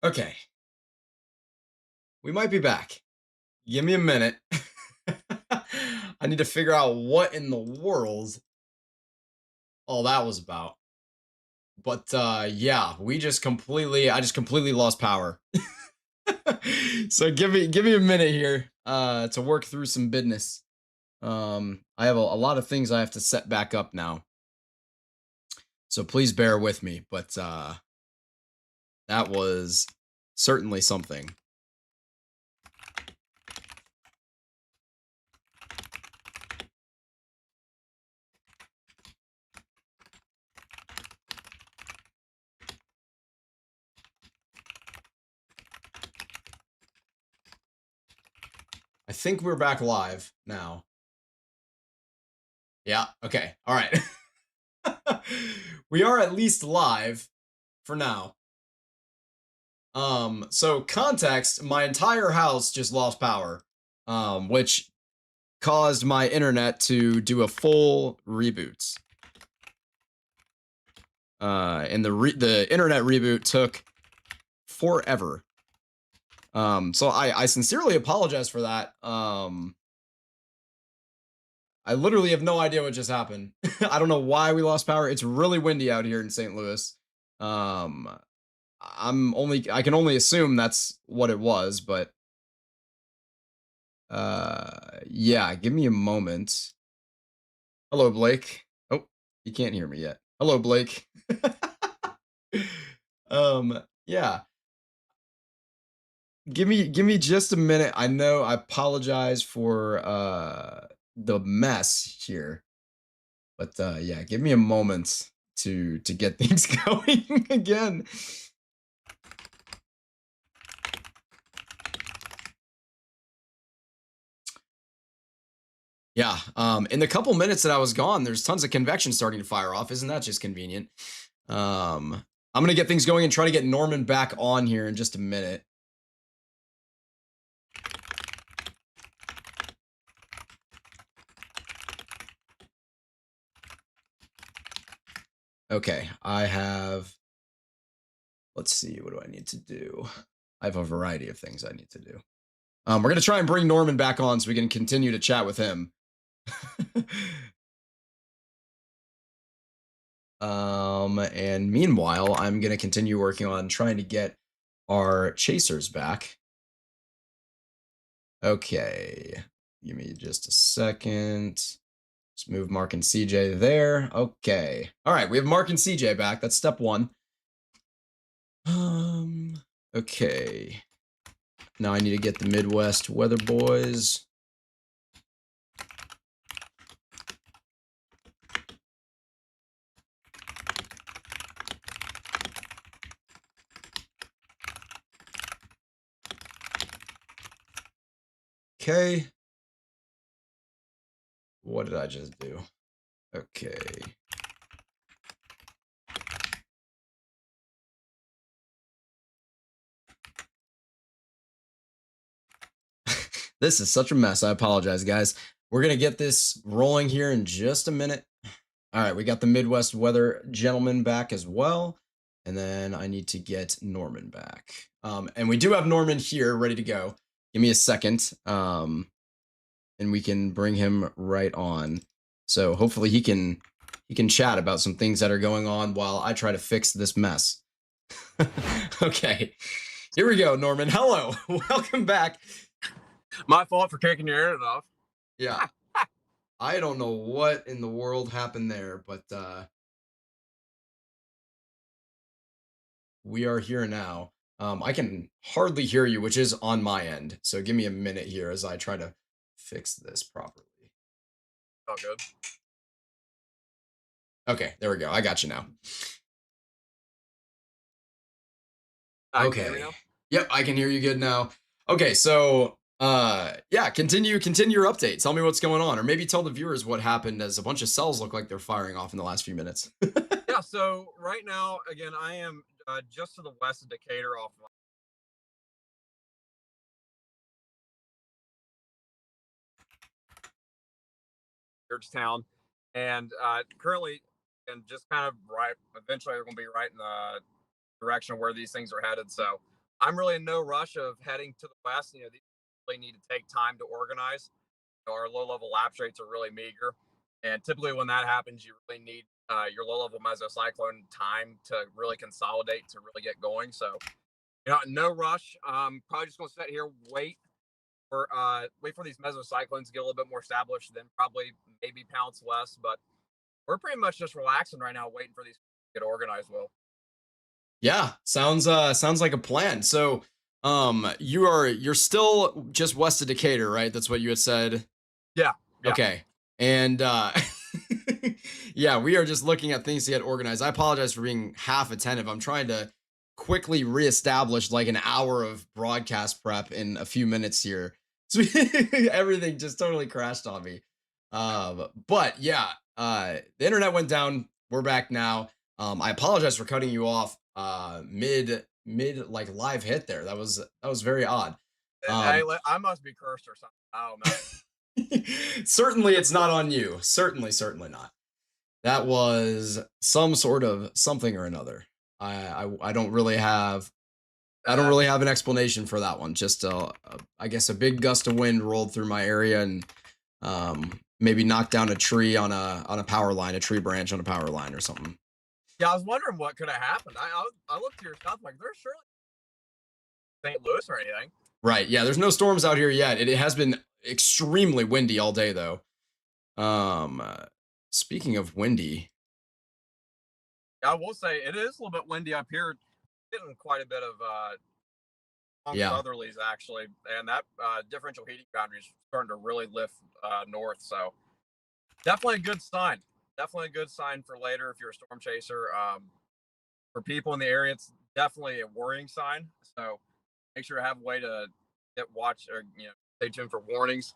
Okay, we might be back. Give me a minute. I need to figure out what in the world all that was about. But yeah, I just completely lost power. So give me a minute here to work through some business. I have a lot of things I have to set back up now. So please bear with me, but that was certainly something. I think we're back live now. Yeah, okay. All right. We are at least live for now. So context, my entire house just lost power, which caused my internet to do a full reboot. And the internet reboot took forever. So I sincerely apologize for that. I literally have no idea what just happened. I don't know why we lost power. It's really windy out here in St. Louis. Um, I can only assume that's what it was, but yeah, give me a moment. Hello, Blake. Oh, you can't hear me yet. Hello, Blake. Yeah. Give me just a minute. I know I apologize for the mess here. But yeah, give me a moment to get things going again. Yeah, in the couple minutes that I was gone, there's tons of convection starting to fire off. Isn't that just convenient? I'm gonna get things going and try to get Norman back on here in just a minute. Okay, I have. Let's see. What do I need to do? I have a variety of things I need to do. We're gonna try and bring Norman back on so we can continue to chat with him. And meanwhile, I'm gonna continue working on trying to get our chasers back. Okay, give me just a second. Let's move Mark and CJ there. Okay. All right, we have Mark and CJ back. That's step one. Okay. Now I need to get the Midwest weather boys. Okay. What did I just do? Okay. This is such a mess. I apologize, guys. We're going to get this rolling here in just a minute. All right, we got the Midwest weather gentleman back as well. And then I need to get Norman back. And we do have Norman here ready to go. Give me a second. And we can bring him right on. So hopefully he can chat about some things that are going on while I try to fix this mess. Okay. Here we go, Norman. Hello. Welcome back. My fault for kicking your internet off. Yeah. I don't know what in the world happened there, but we are here now. I can hardly hear you, which is on my end. So give me a minute here as I try to fix this properly. Oh, good. Okay, there we go. I got you now. Can you hear me Okay. now? Yep, I can hear you good now. Okay, so yeah, continue your update. Tell me what's going on, or maybe tell the viewers what happened as a bunch of cells look like they're firing off in the last few minutes. Yeah. So right now, again, I am just to the west of Decatur, off of Georgetown, and currently, and just kind of right. Eventually, we're going to be right in the direction of where these things are headed. So I'm really in no rush of heading to the west. These really need to take time to organize. Our low level lapse rates are really meager. And typically, when that happens, you really need your low level mesocyclone time to really consolidate to really get going. So, no rush. Probably just going to sit here, wait for these mesocyclones to get a little bit more established, then probably maybe pounce west. But we're pretty much just relaxing right now, waiting for these to get organized. Will. Yeah, sounds like a plan. So, you're still just west of Decatur, right? That's what you had said. Yeah, yeah. Okay. And yeah, we are just looking at things to get organized. I apologize for being half attentive. I'm trying to quickly reestablish like an hour of broadcast prep in a few minutes here. So everything just totally crashed on me. But yeah, the internet went down. We're back now. I apologize for cutting you off mid like live hit there. That was very odd. Hey, Um I must be cursed or something. I don't know. Certainly it's not on you. Certainly not. That was some sort of something or another. I don't really have Uh, an explanation for that one. Just I guess a big gust of wind rolled through my area and maybe knocked down a tree on a power line, a tree branch on a power line or something. yeah, I was wondering what could have happened. I looked to your south, like there's surely St. Louis or anything. Right. Yeah, there's no storms out here yet. It has been extremely windy all day though. Um uh, Speaking of windy, I will say it is a little bit windy up here, getting quite a bit of strong yeah. southerlies actually, and that differential heating boundary is starting to really lift north. So definitely a good sign. Definitely a good sign for later if you're a storm chaser. For people in the area, it's definitely a worrying sign. So make sure to have a way to get watch or stay tuned for warnings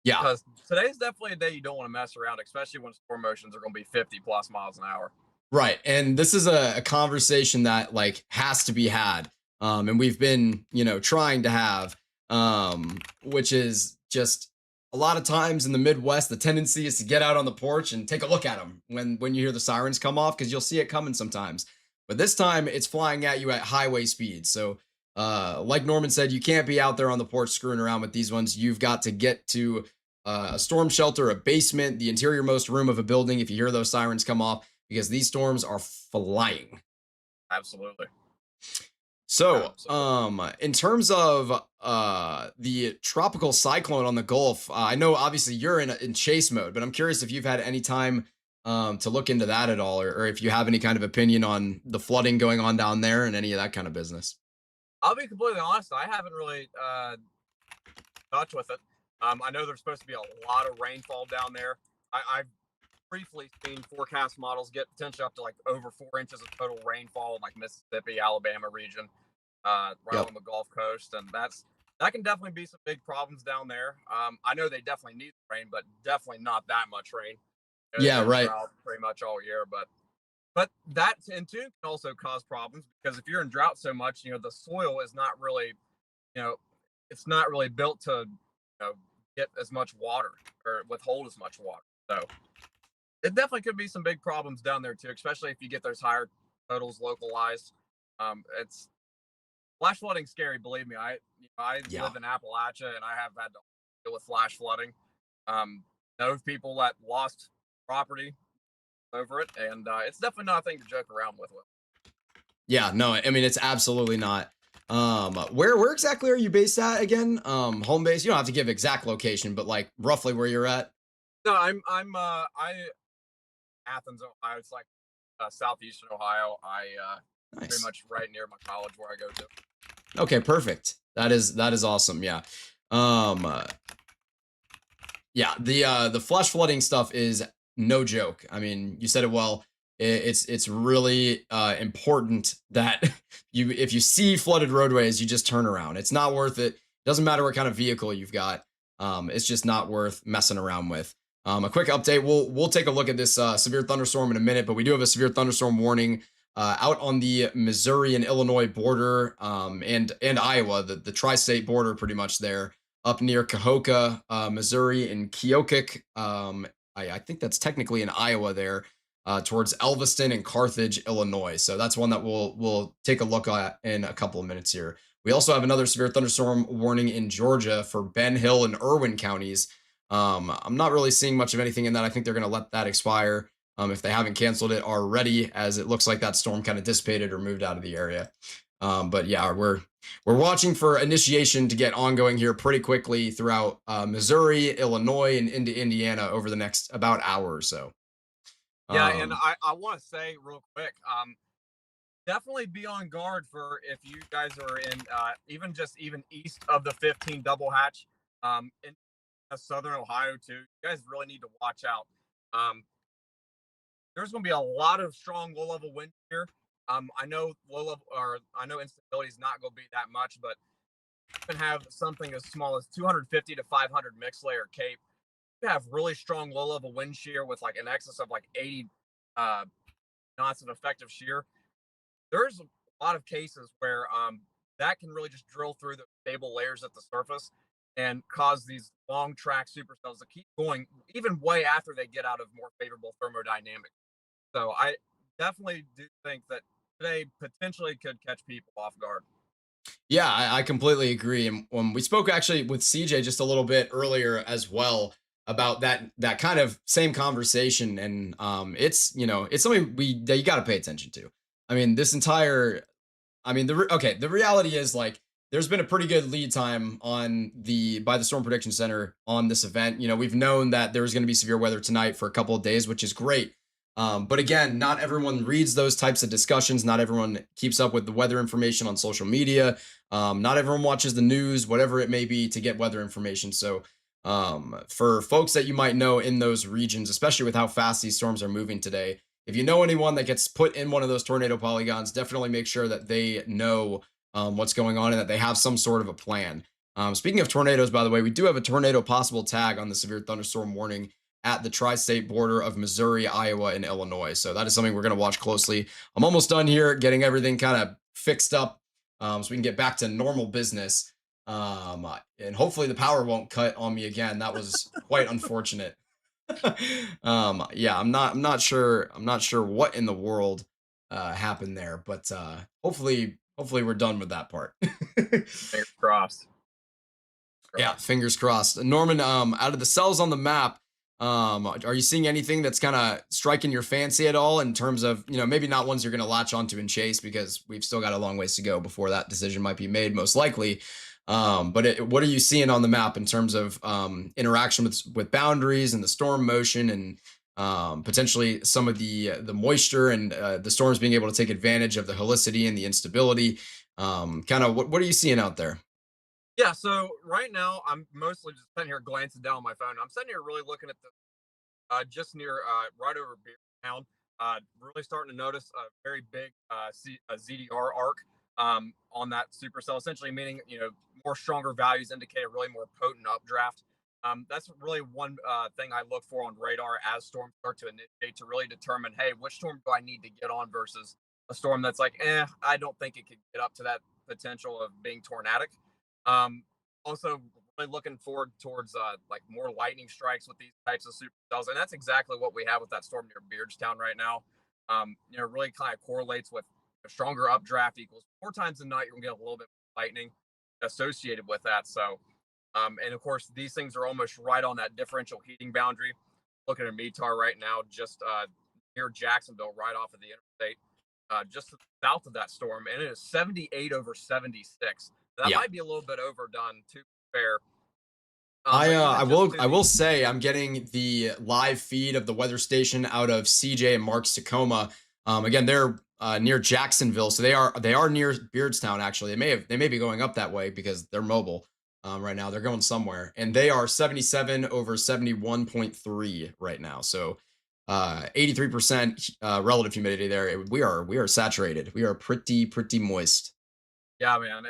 Yeah. because today's definitely a day you don't want to mess around, especially when storm motions are going to be 50 plus miles an hour. Right. And this is a conversation that like has to be had. And we've been, trying to have, which is just a lot of times in the Midwest, the tendency is to get out on the porch and take a look at them when you hear the sirens come off, because you'll see it coming sometimes. But this time it's flying at you at highway speed. So like Norman said, you can't be out there on the porch screwing around with these ones. You've got to get to a storm shelter, a basement, the interior most room of a building if you hear those sirens come off, because these storms are flying. Absolutely. So, Absolutely. in terms of the tropical cyclone on the Gulf, I know obviously you're in chase mode, but I'm curious if you've had any time to look into that at all, or if you have any kind of opinion on the flooding going on down there and any of that kind of business. I'll be completely honest. I haven't really touched with it. I know there's supposed to be a lot of rainfall down there. I've briefly seen forecast models get potentially up to like over 4 inches of total rainfall in like Mississippi, Alabama region, right Yep. along the Gulf Coast, and that can definitely be some big problems down there. I know they definitely need the rain, but definitely not that much rain. They've Yeah. been in Right. drought pretty much all year, but that in tune can also cause problems because if you're in drought so much, the soil is not really, you know, it's not really built to, get as much water or withhold as much water. So it definitely could be some big problems down there too, especially if you get those higher totals localized. It's flash flooding scary. Believe me, I Yeah. live in Appalachia and I have had to deal with flash flooding. Know of people that lost property over it, and it's definitely not a thing to joke around with. Yeah. No, I mean it's absolutely not. Where exactly are you based at again? Home base. You don't have to give exact location, but like roughly where you're at. No, I Athens, Ohio. It's like southeastern Ohio. Pretty Nice. much right near my college where I go to. Okay, perfect. That is awesome. Yeah. Um uh, yeah, the flash flooding stuff is no joke. I mean, you said it well. It's really important that you if you see flooded roadways, you just turn around. It's not worth it. Doesn't matter what kind of vehicle you've got. It's just not worth messing around with. A quick update. We'll take a look at this severe thunderstorm in a minute, but we do have a severe thunderstorm warning out on the Missouri and Illinois border, and Iowa, the tri-state border, pretty much there up near Cahokia, Missouri, and Keokuk. I think that's technically in Iowa there. towards Elviston and Carthage, Illinois. So that's one that we'll take a look at in a couple of minutes here. We also have another severe thunderstorm warning in Georgia for Ben Hill and Irwin counties. I'm not really seeing much of anything in that. I think they're going to let that expire if they haven't canceled it already, as it looks like that storm kind of dissipated or moved out of the area. But yeah, we're watching for initiation to get ongoing here pretty quickly throughout Missouri, Illinois, and into Indiana over the next about hour or so. Yeah, and Um, I want to say real quick, definitely be on guard for if you guys are in even east of the 15 double hatch, in southern Ohio too. You guys really need to watch out. Um, there's going to be a lot of strong low level wind here. I know low level, or I know instability is not going to be that much, but you can have something as small as 250 to 500 mixed layer cape. You have really strong low level wind shear with like an excess of like 80 uh, knots of effective shear. There's a lot of cases where that can really just drill through the stable layers at the surface and cause these long track supercells to keep going even way after they get out of more favorable thermodynamics. So I definitely do think that today potentially could catch people off guard. yeah, I completely agree. And when we spoke actually with CJ just a little bit earlier as well about that kind of same conversation, and it's it's something that you got to pay attention to. I mean, this entire I mean, the reality is like there's been a pretty good lead time on the by the Storm Prediction Center on this event. We've known that there was going to be severe weather tonight for a couple of days, which is great. But again, not everyone reads those types of discussions. Not everyone keeps up with the weather information on social media. Not everyone watches the news, whatever it may be, to get weather information. So, for folks that you might know in those regions, especially with how fast these storms are moving today, if you know anyone that gets put in one of those tornado polygons, definitely make sure that they know what's going on and that they have some sort of a plan. Speaking of tornadoes, by the way, we do have a tornado possible tag on the severe thunderstorm warning at the tri-state border of Missouri, Iowa, and Illinois. So that is something we're going to watch closely. I'm almost done here getting everything kind of fixed up so we can get back to normal business. And hopefully the power won't cut on me again. That was quite unfortunate. Yeah, I'm not sure what in the world happened there, but hopefully we're done with that part. Fingers crossed. Yeah, Crossed. fingers crossed. Norman, out of the cells on the map, are you seeing anything that's kind of striking your fancy at all in terms of, maybe not ones you're going to latch onto and chase because we've still got a long ways to go before that decision might be made, most likely. But what are you seeing on the map in terms of interaction with boundaries and the storm motion and potentially some of the moisture and the storms being able to take advantage of the helicity and the instability? Kind of what are you seeing out there? Yeah, so right now I'm mostly just sitting here glancing down my phone. I'm sitting here really looking at the just near right over Beardstown. Really starting to notice a very big a ZDR arc on that supercell, essentially meaning more stronger values indicate a really more potent updraft. That's really one thing I look for on radar as storms start to initiate to really determine, hey, which storm do I need to get on versus a storm that's like, I don't think it could get up to that potential of being tornadic. Um, Also, really looking forward towards like more lightning strikes with these types of supercells, and that's exactly what we have with that storm near Beardstown right now. Really kind of correlates with a stronger updraft equals more times than not you're gonna get a little bit of lightning associated with that. So, and of course, these things are almost right on that differential heating boundary. Looking at METAR right now, just near Jacksonville, right off of the interstate, just to the south of that storm, and it is 78 over 76. That Yeah. might be a little bit overdone, to be fair. I But uh, I even just will to I the will say I'm getting the live feed of the weather station out of CJ and Mark's Tacoma. Again, they're near Jacksonville, so they are near Beardstown. Actually, they may be going up that way because they're mobile right now. They're going somewhere, and they are 77 over 71.3 right now. So 83% relative humidity there. We are saturated. We are pretty moist. yeah, man,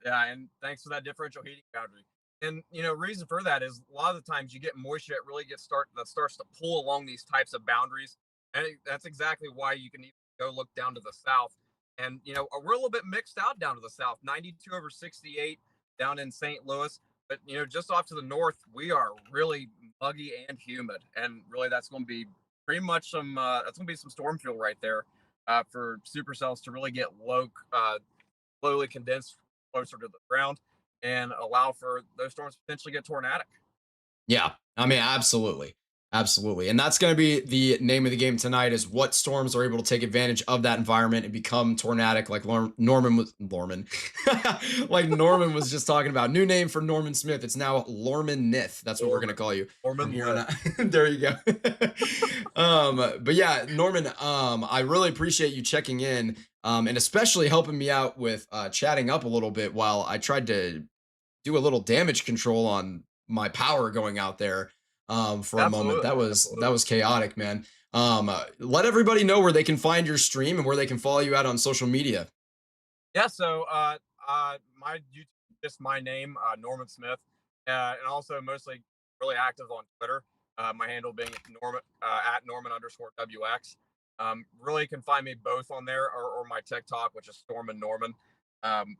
yeah, and thanks for that differential heating boundary. And reason for that is a lot of the times you get moisture that really starts to pull along these types of boundaries, and that's exactly why you can even go look down to the south. And we're a little bit mixed out down to the south, 92 over 68 down in St. Louis, but just off to the north we are really muggy and humid, and really that's going to be pretty much some that's gonna be some storm fuel right there for supercells to really get slowly condensed closer to the ground and allow for those storms to potentially get tornadic. Yeah, I mean, absolutely. Absolutely. And that's going to be the name of the game tonight is what storms are able to take advantage of that environment and become tornadic like like Norman was just talking about. New name for Norman Smith. It's now Lorman Nith. That's what we're going to Orman, call you from Orman here on Lith. out. There you go. But yeah, Norman, I really appreciate you checking in and especially helping me out with chatting up a little bit while I tried to do a little damage control on my power going out there for a moment. Absolutely, That absolutely. was chaotic, man. Let everybody know where they can find your stream and where they can follow you out on social media. Yeah. So my YouTube, just my name, Norman Smith, and also mostly really active on Twitter. My handle being Norman at Norman underscore WX. Really can find me both on there or my TikTok, which is Storm and Norman. Um,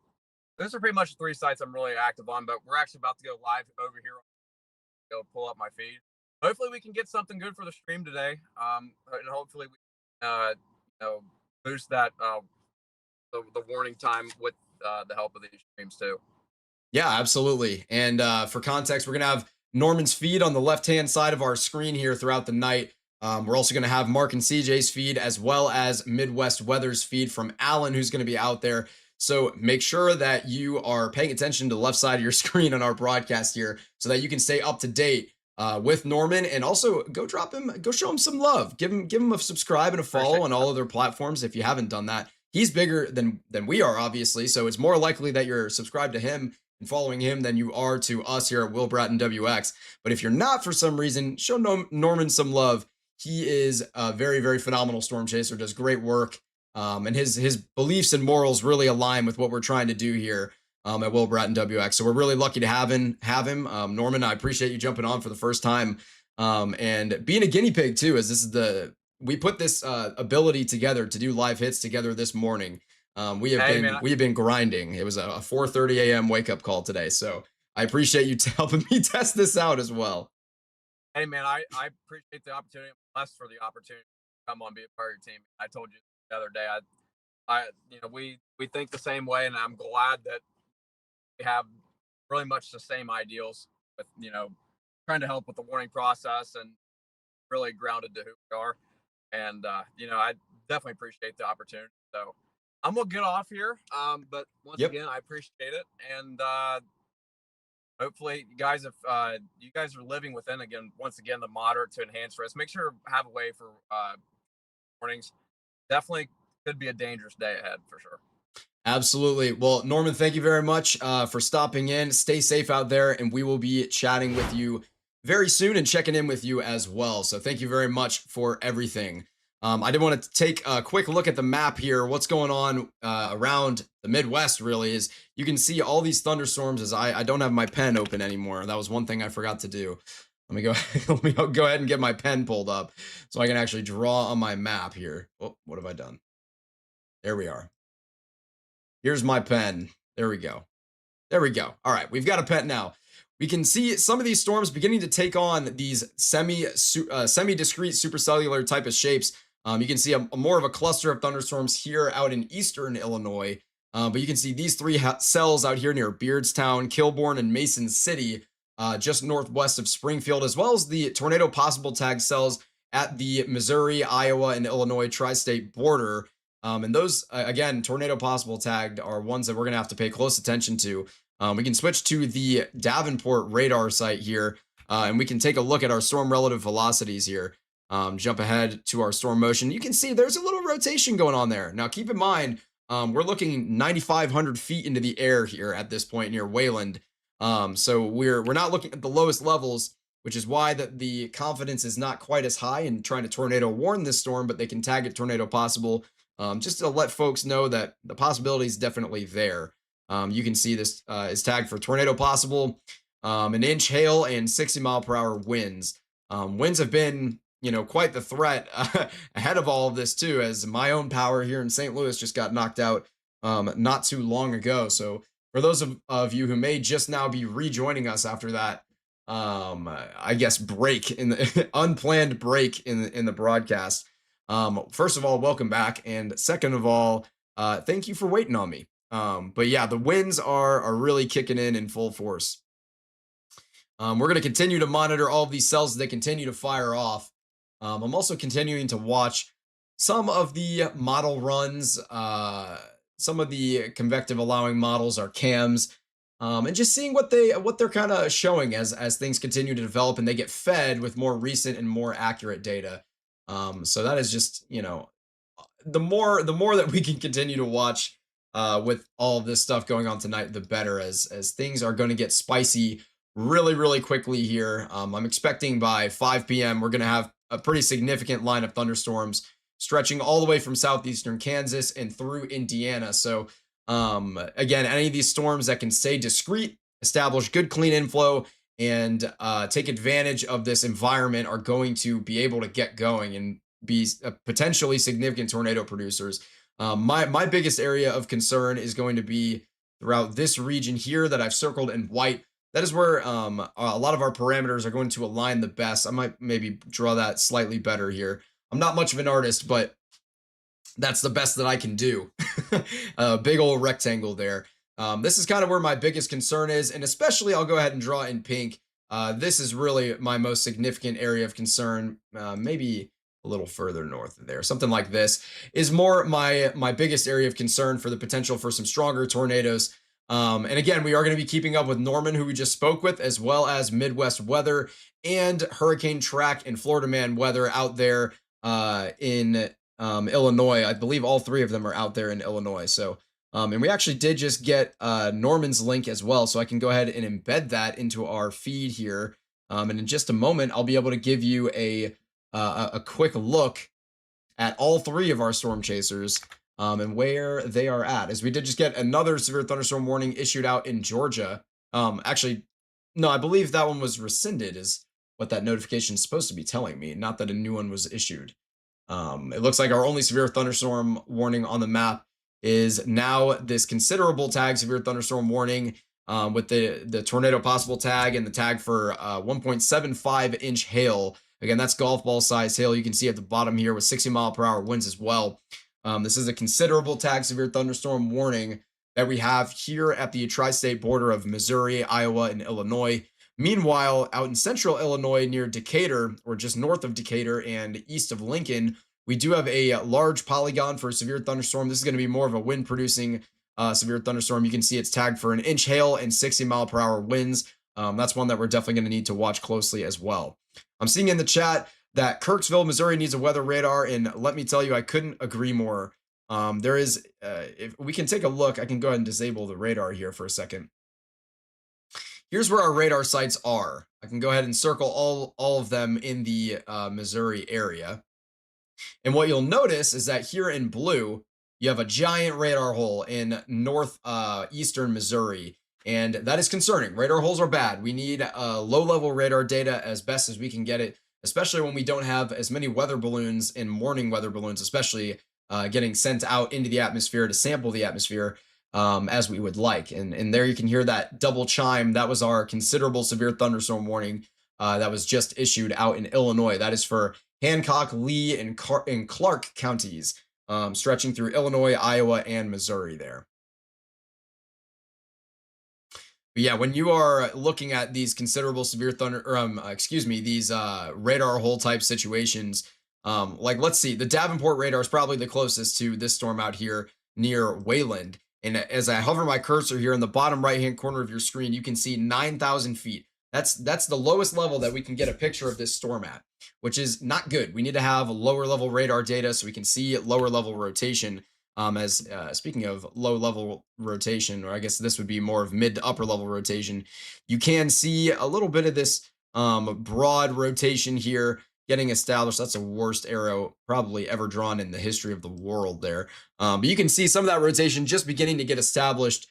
those are pretty much the three sites I'm really active on. But we're actually about to go live over here. Go pull up my feed. Hopefully, we can get something good for the stream today. And hopefully, we boost that the warning time with the help of these streams too. Yeah, absolutely. And for context, we're going to have Norman's feed on the left hand side of our screen here throughout the night. We're also going to have Mark and CJ's feed as well as Midwest Weather's feed from Alan, who's going to be out there. So make sure that you are paying attention to the left side of your screen on our broadcast here so that you can stay up to date with Norman and also go show him some love. Give him a subscribe and a follow Appreciate on all other platforms if you haven't done that. He's bigger than we are, obviously. So it's more likely that you're subscribed to him and following him than you are to us here at Will Bratton WX. But if you're not for some reason, show Norman some love. He is a very, very phenomenal storm chaser, does great work. And his beliefs and morals really align with what we're trying to do here at Will Bratton WX. So we're really lucky to have him. Norman, I appreciate you jumping on for the first time and being a guinea pig too, as we put this ability together to do live hits together this morning. We have Hey been man, we have been grinding. It was a 4:30 a.m. wake up call today, so I appreciate you helping me test this out as well. I appreciate the opportunity. I'm blessed for the opportunity to come on be a part of your team. I told you the other day, we think the same way, and I'm glad that we have really much the same ideals with trying to help with the warning process and really grounded to who we are. And I definitely appreciate the opportunity. So I'm gonna get off here. But once Yep. again, I appreciate it, and hopefully, if you guys are living within once again the moderate to enhanced risk, make sure to have a way for warnings. Definitely could be a dangerous day ahead for sure. Absolutely. Well, Norman, thank you very much for stopping in. Stay safe out there, and we will be chatting with you very soon and checking in with you as well. So, thank you very much for everything. I did want to take a quick look at the map here. What's going on around the Midwest really is you can see all these thunderstorms as I don't have my pen open anymore. That was one thing I forgot to do. Let me go, let me go ahead and get my pen pulled up so I can actually draw on my map here. Oh, what have I done? There we are. Here's my pen. There we go. There we go. All right, we've got a pen now. We can see some of these storms beginning to take on these semi-discrete supercellular type of shapes. You can see a more of a cluster of thunderstorms here out in eastern Illinois. But you can see these three cells out here near Beardstown, Kilbourne, and Mason City, just northwest of Springfield, as well as the tornado possible tag cells at the Missouri, Iowa, and Illinois tri-state border. And those, again, tornado possible tagged are ones that we're going to have to pay close attention to. We can switch to the Davenport radar site here, and we can take a look at our storm relative velocities here. Jump ahead to our storm motion. You can see there's a little rotation going on there. Now, keep in mind, we're looking 9,500 feet into the air here at this point near Wayland. So we're not looking at the lowest levels, which is why the confidence is not quite as high in trying to tornado warn this storm, but they can tag it tornado possible. Just to let folks know that the possibility is definitely there. You can see this is tagged for tornado possible, an inch hail, and 60-mile-per-hour winds. Winds have been, quite the threat ahead of all of this too, as my own power here in St. Louis just got knocked out not too long ago. So for those of you who may just now be rejoining us after that I guess break in the unplanned break in the broadcast. First of all, welcome back, and second of all, thank you for waiting on me. But yeah, the winds are really kicking in full force. We're going to continue to monitor all of these cells as they continue to fire off. I'm also continuing to watch some of the model runs, some of the convective allowing models, our cams, and just seeing what they're kind of showing as things continue to develop and they get fed with more recent and more accurate data. So that is just, the more that we can continue to watch with all of this stuff going on tonight, the better, as things are going to get spicy really quickly here. I'm expecting by 5 p.m. we're going to have a pretty significant line of thunderstorms stretching all the way from southeastern Kansas and through Indiana. So again, any of these storms that can stay discreet, establish good clean inflow, and take advantage of this environment are going to be able to get going and be potentially significant tornado producers. My biggest area of concern is going to be throughout this region here that I've circled in white. That is where a lot of our parameters are going to align the best. I might maybe draw that slightly better here. I'm not much of an artist, but that's the best that I can do. A big old rectangle there. This is kind of where my biggest concern is, and especially I'll go ahead and draw in pink. This is really my most significant area of concern. Maybe a little further north of there, something like this is more my biggest area of concern for the potential for some stronger tornadoes. And again, we are going to be keeping up with Norman, who we just spoke with, as well as Midwest weather and hurricane track and Florida man weather out there in Illinois. I believe all three of them are out there in Illinois. So, and we actually did just get Norman's link as well. So I can go ahead and embed that into our feed here. And in just a moment, I'll be able to give you a quick look at all three of our storm chasers and where they are at. As we did just get another severe thunderstorm warning issued out in Georgia. Actually, no, I believe that one was rescinded, is what that notification is supposed to be telling me, not that a new one was issued. It looks like our only severe thunderstorm warning on the map is now this considerable tag severe thunderstorm warning with the tornado possible tag and the tag for 1.75-inch hail. Again, that's golf ball size hail. You can see at the bottom here with 60-mile-per-hour winds as well. This is a considerable tag severe thunderstorm warning that we have here at the tri-state border of Missouri, Iowa, and Illinois. Meanwhile, out in central Illinois near Decatur, or just north of Decatur and east of Lincoln, we do have a large polygon for a severe thunderstorm. This is going to be more of a wind-producing severe thunderstorm. You can see it's tagged for an inch hail and 60-mile-per-hour winds. That's one that we're definitely going to need to watch closely as well. I'm seeing in the chat that Kirksville, Missouri needs a weather radar, and let me tell you, I couldn't agree more. There is, if we can take a look, I can go ahead and disable the radar here for a second. Here's where our radar sites are. I can go ahead and circle all of them in the Missouri area. And what you'll notice is that here in blue, you have a giant radar hole in northeastern Missouri. And that is concerning. Radar holes are bad. We need low-level radar data as best as we can get it, especially when we don't have as many weather balloons and morning weather balloons, especially getting sent out into the atmosphere to sample the atmosphere as we would like. And there you can hear that double chime. That was our considerable severe thunderstorm warning that was just issued out in Illinois. That is for Hancock, Lee, and Clark counties, stretching through Illinois, Iowa, and Missouri there. But yeah, when you are looking at these considerable severe these radar hole type situations, like let's see, the Davenport radar is probably the closest to this storm out here near Wayland. And as I hover my cursor here in the bottom right-hand corner of your screen, you can see 9,000 feet. That's the lowest level that we can get a picture of this storm at, which is not good. We need to have lower level radar data so we can see lower level rotation. Speaking of low level rotation, or I guess this would be more of mid to upper level rotation, you can see a little bit of this broad rotation here getting established. That's the worst arrow probably ever drawn in the history of the world there. But you can see some of that rotation just beginning to get established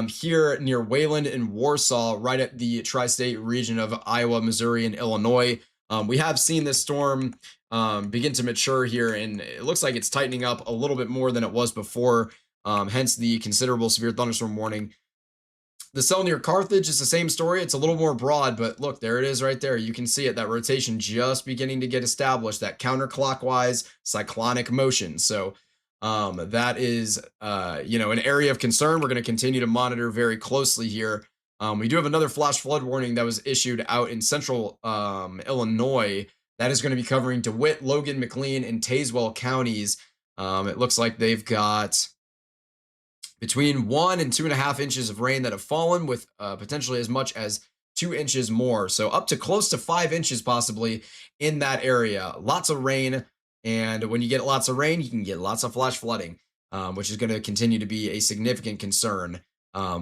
here near Wayland and Warsaw, right at the tri-state region of Iowa, Missouri, and Illinois. We have seen this storm begin to mature here, and it looks like it's tightening up a little bit more than it was before, hence the considerable severe thunderstorm warning. The cell near Carthage is the same story. It's a little more broad, but look, there it is right there. You can see it, that rotation just beginning to get established, that counterclockwise cyclonic motion. So that is, an area of concern. We're going to continue to monitor very closely here. We do have another flash flood warning that was issued out in central Illinois that is going to be covering DeWitt, Logan, McLean, and Tazewell counties. It looks like they've got between 1 and 2.5 inches of rain that have fallen, with potentially as much as 2 inches more. So up to close to 5 inches possibly in that area. Lots of rain. And when you get lots of rain, you can get lots of flash flooding, which is going to continue to be a significant concern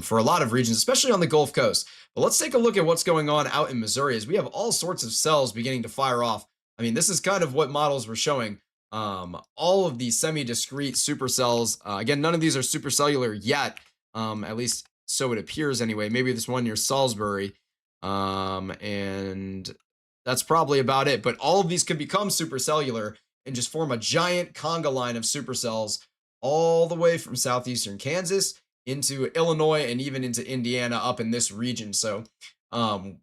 for a lot of regions, especially on the Gulf Coast. But let's take a look at what's going on out in Missouri as we have all sorts of cells beginning to fire off. I mean, this is kind of what models were showing. All of these semi-discrete supercells. Again, none of these are supercellular yet, at least so it appears anyway. Maybe this one near Salisbury, and that's probably about it. But all of these could become supercellular and just form a giant conga line of supercells all the way from southeastern Kansas into Illinois and even into Indiana up in this region. So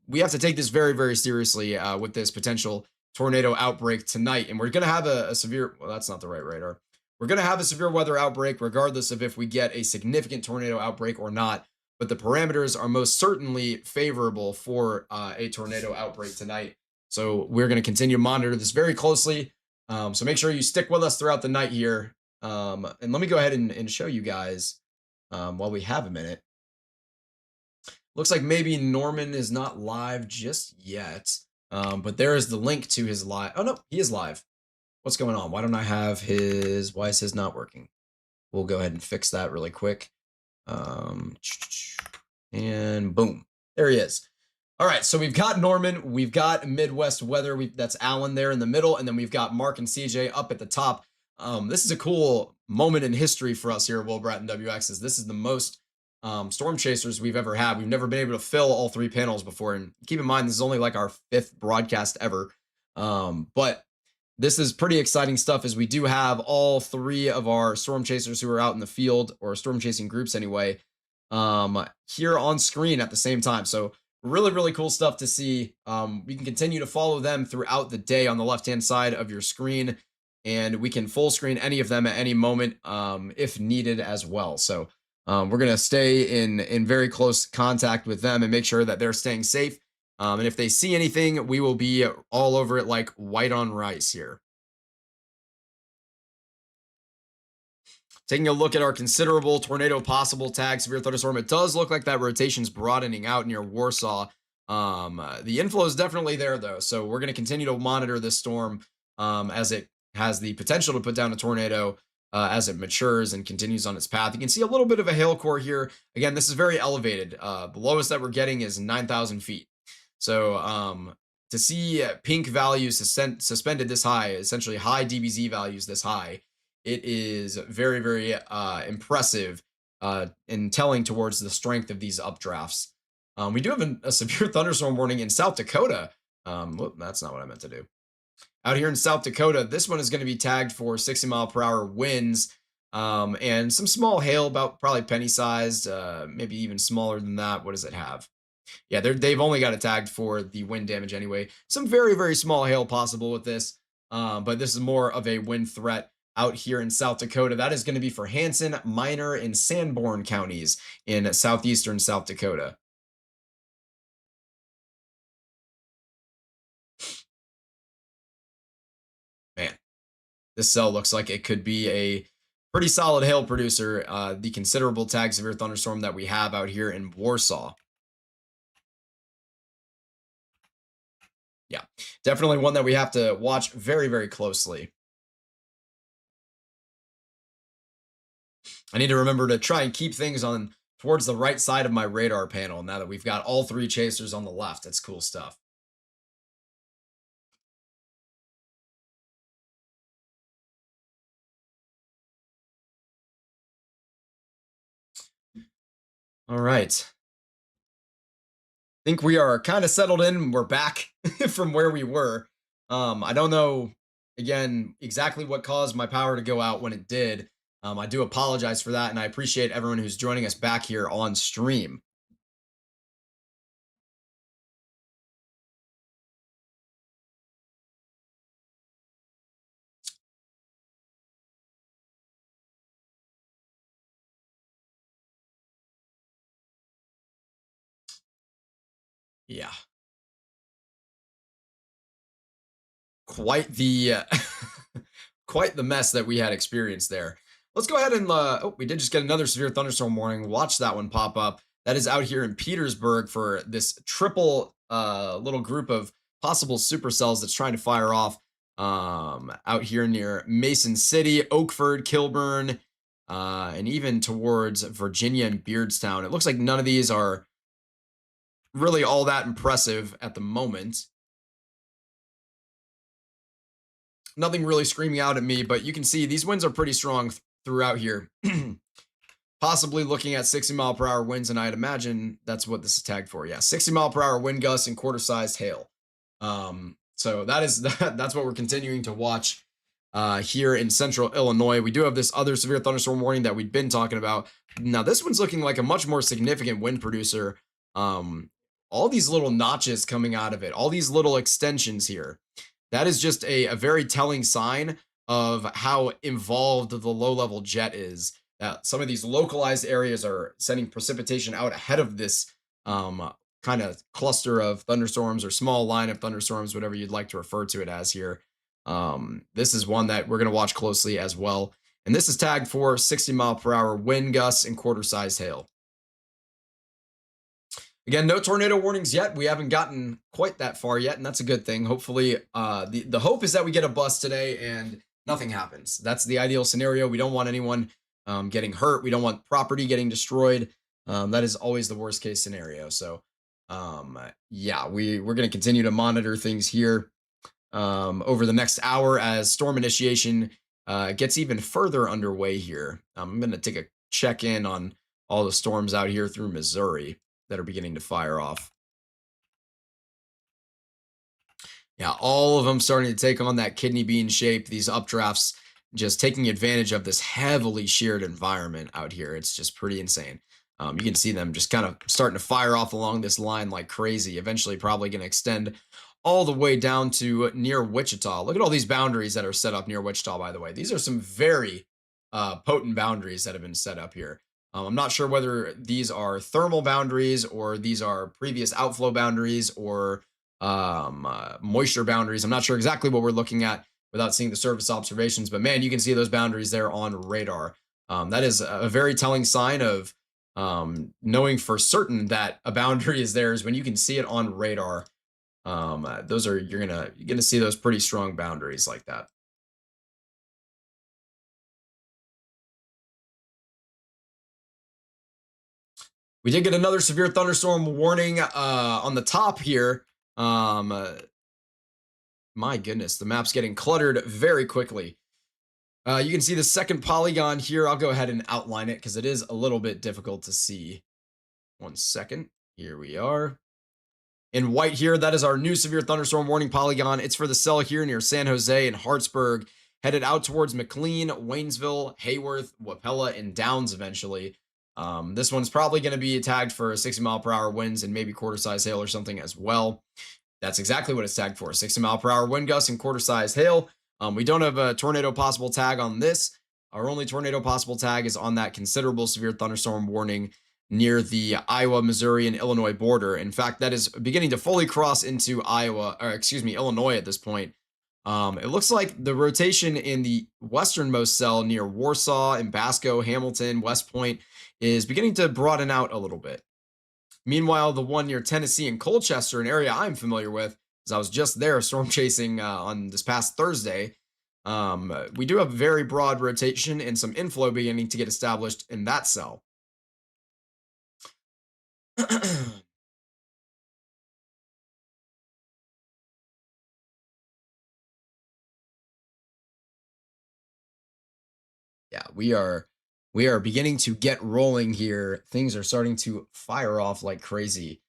we have to take this very, very seriously with this potential tornado outbreak tonight. And we're going to have a severe, well, that's not the right radar. We're going to have a severe weather outbreak regardless of if we get a significant tornado outbreak or not. But the parameters are most certainly favorable for a tornado outbreak tonight. So we're going to continue to monitor this very closely. So make sure you stick with us throughout the night here. And let me go ahead and show you guys while we have a minute. Looks like maybe Norman is not live just yet. But there is the link to his live. Oh, no, he is live. What's going on? Why don't I have his, why is his not working? We'll go ahead and fix that really quick. And boom, there he is. All right, so we've got Norman, we've got Midwest Weather, that's Alan there in the middle, and then we've got Mark and CJ up at the top. This is a cool moment in history for us here at Will Bratton WXs. This is the most storm chasers we've ever had. We've never been able to fill all three panels before, and keep in mind this is only like our 5th broadcast ever. But this is pretty exciting stuff, as we do have all 3 of our storm chasers who are out in the field, or storm chasing groups anyway, here on screen at the same time. So really, really cool stuff to see. We can continue to follow them throughout the day on the left-hand side of your screen, and we can full screen any of them at any moment if needed as well. So we're going to stay in very close contact with them and make sure that they're staying safe. And if they see anything, we will be all over it like white on rice here. Taking a look at our considerable tornado possible tag severe thunderstorm, it does look like that rotation's broadening out near Warsaw. The inflow is definitely there, though, so we're going to continue to monitor this storm as it has the potential to put down a tornado as it matures and continues on its path. You can see a little bit of a hail core here. Again, this is very elevated. The lowest that we're getting is 9,000 feet. So to see pink values suspended this high, essentially high DBZ values this high, it is very, very impressive in telling towards the strength of these updrafts. We do have a severe thunderstorm warning in South Dakota. Whoop, that's not what I meant to do. Out here in South Dakota, this one is going to be tagged for 60-mile-per-hour winds and some small hail, about probably penny-sized, maybe even smaller than that. What does it have? Yeah, they've only got it tagged for the wind damage anyway. Some very, very small hail possible with this, but this is more of a wind threat out here in South Dakota. That is going to be for Hanson, Minor, and Sanborn counties in southeastern South Dakota. Man, this cell looks like it could be a pretty solid hail producer, the considerable tag severe thunderstorm that we have out here in Warsaw. Yeah, definitely one that we have to watch very, very closely. I need to remember to try and keep things on towards the right side of my radar panel now that we've got all 3 chasers on the left. That's cool stuff. All right. I think we are kind of settled in. We're back from where we were. I don't know, again, exactly what caused my power to go out when it did. I do apologize for that, and I appreciate everyone who's joining us back here on stream. Yeah. Quite the quite the mess that we had experienced there. Let's go ahead and oh, we did just get another severe thunderstorm warning. Watch that one pop up. That is out here in Petersburg for this triple little group of possible supercells that's trying to fire off out here near Mason City, Oakford, Kilburn, and even towards Virginia and Beardstown. It looks like none of these are really all that impressive at the moment. Nothing really screaming out at me, but you can see these winds are pretty strong throughout here. Possibly looking at 60-mile-per-hour winds, and I'd imagine that's what this is tagged for. Yeah, 60-mile-per-hour wind gusts and quarter-sized hail. So that is that's what we're continuing to watch here in central Illinois. We do have this other severe thunderstorm warning that we've been talking about. Now, this one's looking like a much more significant wind producer. All these little notches coming out of it, all these little extensions here. That is just a very telling sign of how involved the low level jet is. That some of these localized areas are sending precipitation out ahead of this kind of cluster of thunderstorms or small line of thunderstorms, whatever you'd like to refer to it as here. This is one that we're going to watch closely as well. And this is tagged for 60-mile-per-hour wind gusts and quarter-sized hail. Again, no tornado warnings yet. We haven't gotten quite that far yet, and that's a good thing. Hopefully, the hope is that we get a bust today and nothing happens. That's the ideal scenario. We don't want anyone getting hurt. We don't want property getting destroyed. That is always the worst case scenario. So, yeah, we're going to continue to monitor things here over the next hour as storm initiation gets even further underway here. I'm going to take a check in on all the storms out here through Missouri that are beginning to fire off. Yeah, all of them starting to take on that kidney bean shape, these updrafts, just taking advantage of this heavily sheared environment out here. It's just pretty insane. You can see them just kind of starting to fire off along this line like crazy, eventually probably going to extend all the way down to near Wichita. Look at all these boundaries that are set up near Wichita, by the way. These are some very potent boundaries that have been set up here. I'm not sure whether these are thermal boundaries or these are previous outflow boundaries or moisture boundaries. I'm not sure exactly what we're looking at without seeing the surface observations, but man, you can see those boundaries there on radar. That is a very telling sign of knowing for certain that a boundary is there is when you can see it on radar. Those are you're gonna see those pretty strong boundaries like that. We did get another severe thunderstorm warning on the top here. My goodness, the map's getting cluttered very quickly. You can see the second polygon here. I'll go ahead and outline it because it is a little bit difficult to see. 1 second. Here we are. In white here, that is our new severe thunderstorm warning polygon. It's for the cell here near San Jose and Hartsburg, headed out towards McLean, Waynesville, Hayworth, Wapella, and Downs eventually. This one's probably going to be tagged for 60-mile-per-hour winds and maybe quarter-size hail or something as well. That's exactly what it's tagged for, 60-mile-per-hour wind gusts and quarter-size hail. We don't have a tornado possible tag on this. Our only tornado possible tag is on that considerable severe thunderstorm warning near the Iowa, Missouri, and Illinois border. In fact, that is beginning to fully cross into Illinois at this point. It looks like the rotation in the westernmost cell near Warsaw and Basco, Hamilton, West Point is beginning to broaden out a little bit. Meanwhile, the one near Tennessee and Colchester, an area I'm familiar with, as I was just there storm chasing on this past Thursday, we do have very broad rotation and some inflow beginning to get established in that cell. Yeah, we are beginning to get rolling here. Things are starting to fire off like crazy.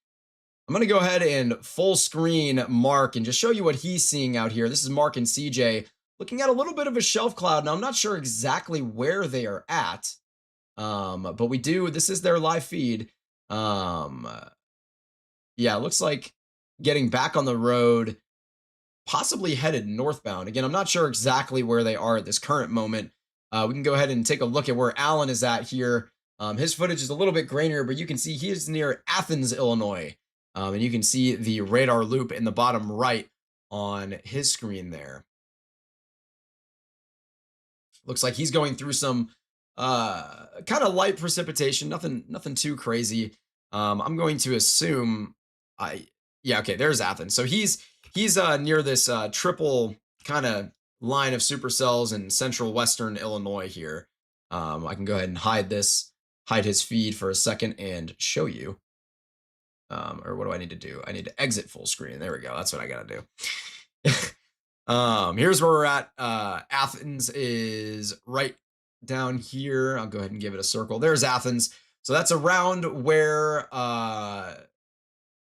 I'm going to go ahead and full screen Mark and just show you what he's seeing out here. This is Mark and CJ looking at a little bit of a shelf cloud. Now, I'm not sure exactly where they are at, but this is their live feed. Yeah, it looks like getting back on the road, possibly headed northbound. Again, I'm not sure exactly where they are at this current moment. We can go ahead and take a look at where Alan is at here. His footage is a little bit grainier, but you can see he is near Athens, Illinois. And you can see the radar loop in the bottom right on his screen there. Looks like he's going through some kind of light precipitation, nothing too crazy. I'm going to assume I yeah, okay, there's Athens. So he's near this triple kind of line of supercells in central western Illinois here. I can go ahead and hide his feed for a second and show you. Or what do I need to do? I need to exit full screen. There we go. That's what I gotta do. Here's where we're at. Athens is right down here. I'll go ahead and give it a circle. There's Athens. So that's around where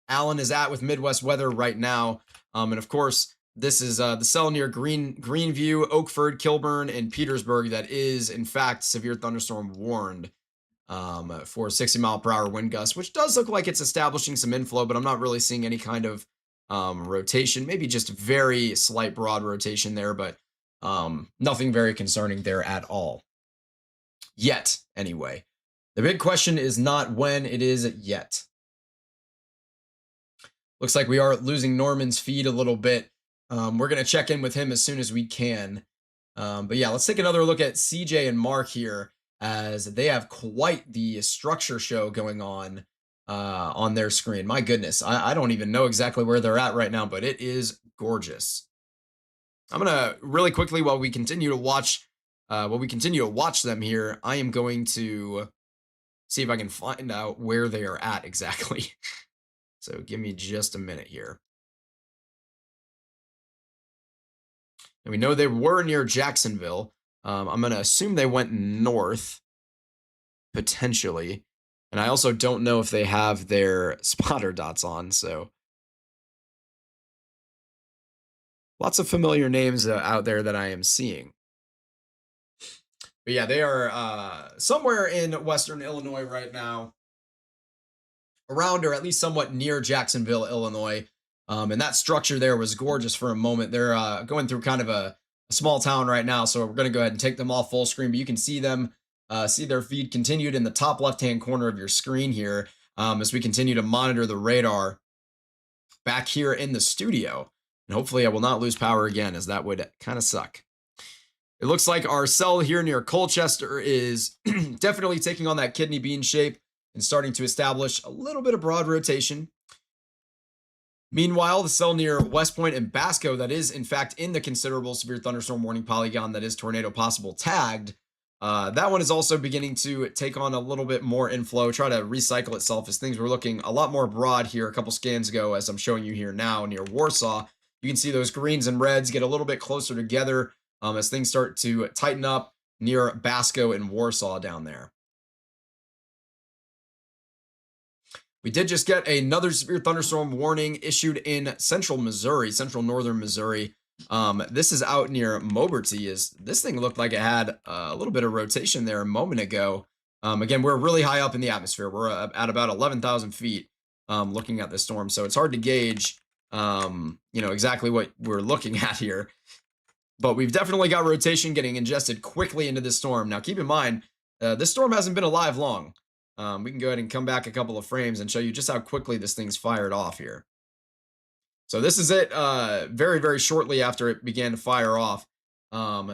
Alan is at with Midwest weather right now. And of course, this is the cell near Greenview, Oakford, Kilburn, and Petersburg that is, in fact, severe thunderstorm warned for 60-mile-per-hour wind gusts, which does look like it's establishing some inflow, but I'm not really seeing any kind of rotation. Maybe just very slight broad rotation there, but nothing very concerning there at all. Yet, anyway. The big question is not when, it is yet. Looks like we are losing Norman's feed a little bit. We're going to check in with him as soon as we can. But yeah, let's take another look at CJ and Mark here, as they have quite the structure show going on their screen. My goodness, I don't even know exactly where they're at right now, but it is gorgeous. I'm going to really quickly, while we continue to watch them here, I am going to see if I can find out where they are at exactly. So give me just a minute here. And we know they were near Jacksonville. I'm going to assume they went north, potentially. And I also don't know if they have their spotter dots on, so. Lots of familiar names out there that I am seeing. But yeah, they are somewhere in western Illinois right now, around or at least somewhat near Jacksonville, Illinois. And that structure there was gorgeous for a moment. They're going through kind of a small town right now, so we're going to go ahead and take them off full screen, but you can see them, see their feed continued in the top left-hand corner of your screen here, as we continue to monitor the radar back here in the studio. And hopefully I will not lose power again, as that would kind of suck. It looks like our cell here near Colchester is definitely taking on that kidney bean shape and starting to establish a little bit of broad rotation. Meanwhile, the cell near West Point and Basco, that is in fact in the considerable severe thunderstorm warning polygon that is tornado possible tagged, that one is also beginning to take on a little bit more inflow, try to recycle itself, as things were looking a lot more broad here a couple scans ago, as I'm showing you here now near Warsaw. You can see those greens and reds get a little bit closer together as things start to tighten up near Basco and Warsaw down there. We did just get another severe thunderstorm warning issued in central Missouri, central northern Missouri. This is out near Moberty. This thing looked like it had a little bit of rotation there a moment ago. Again, we're really high up in the atmosphere. We're at about 11,000 feet looking at this storm, so it's hard to gauge exactly what we're looking at here. But we've definitely got rotation getting ingested quickly into this storm. Now, keep in mind, this storm hasn't been alive long. We can go ahead and come back a couple of frames and show you just how quickly this thing's fired off here. So this is it very, very shortly after it began to fire off.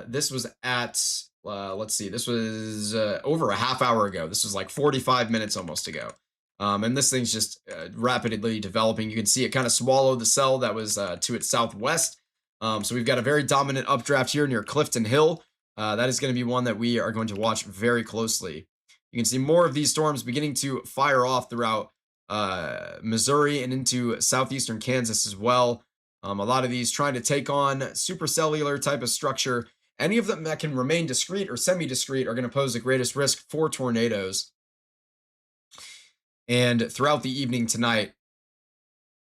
This was at, let's see, this was over a half hour ago. This was like 45 minutes almost ago. And this thing's just rapidly developing. You can see it kind of swallow the cell that was to its southwest. So we've got a very dominant updraft here near Clifton Hill. That is going to be one that we are going to watch very closely. You can see more of these storms beginning to fire off throughout Missouri and into southeastern Kansas as well. A lot of these trying to take on supercellular type of structure. Any of them that can remain discrete or semi-discrete are going to pose the greatest risk for tornadoes. And throughout the evening tonight,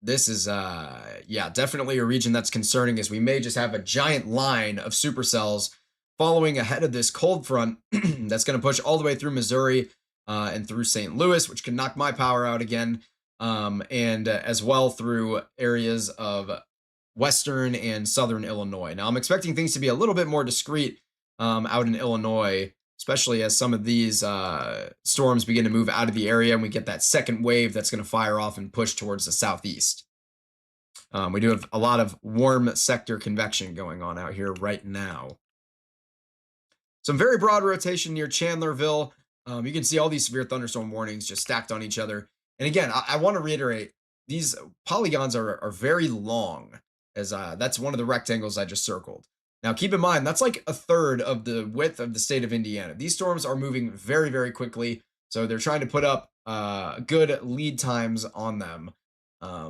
this is, definitely a region that's concerning, as we may just have a giant line of supercells following ahead of this cold front that's going to push all the way through Missouri and through St. Louis, which can knock my power out again, and as well through areas of western and southern Illinois. Now, I'm expecting things to be a little bit more discreet out in Illinois especially as some of these storms begin to move out of the area and we get that second wave that's going to fire off and push towards the southeast. We do have a lot of warm sector convection going on out here right now. Some very broad rotation near Chandlerville. You can see all these severe thunderstorm warnings just stacked on each other. And again, I want to reiterate, these polygons are very long, as that's one of the rectangles I just circled. Now, keep in mind, that's like a third of the width of the state of Indiana. These storms are moving very, very quickly. So they're trying to put up good lead times on them.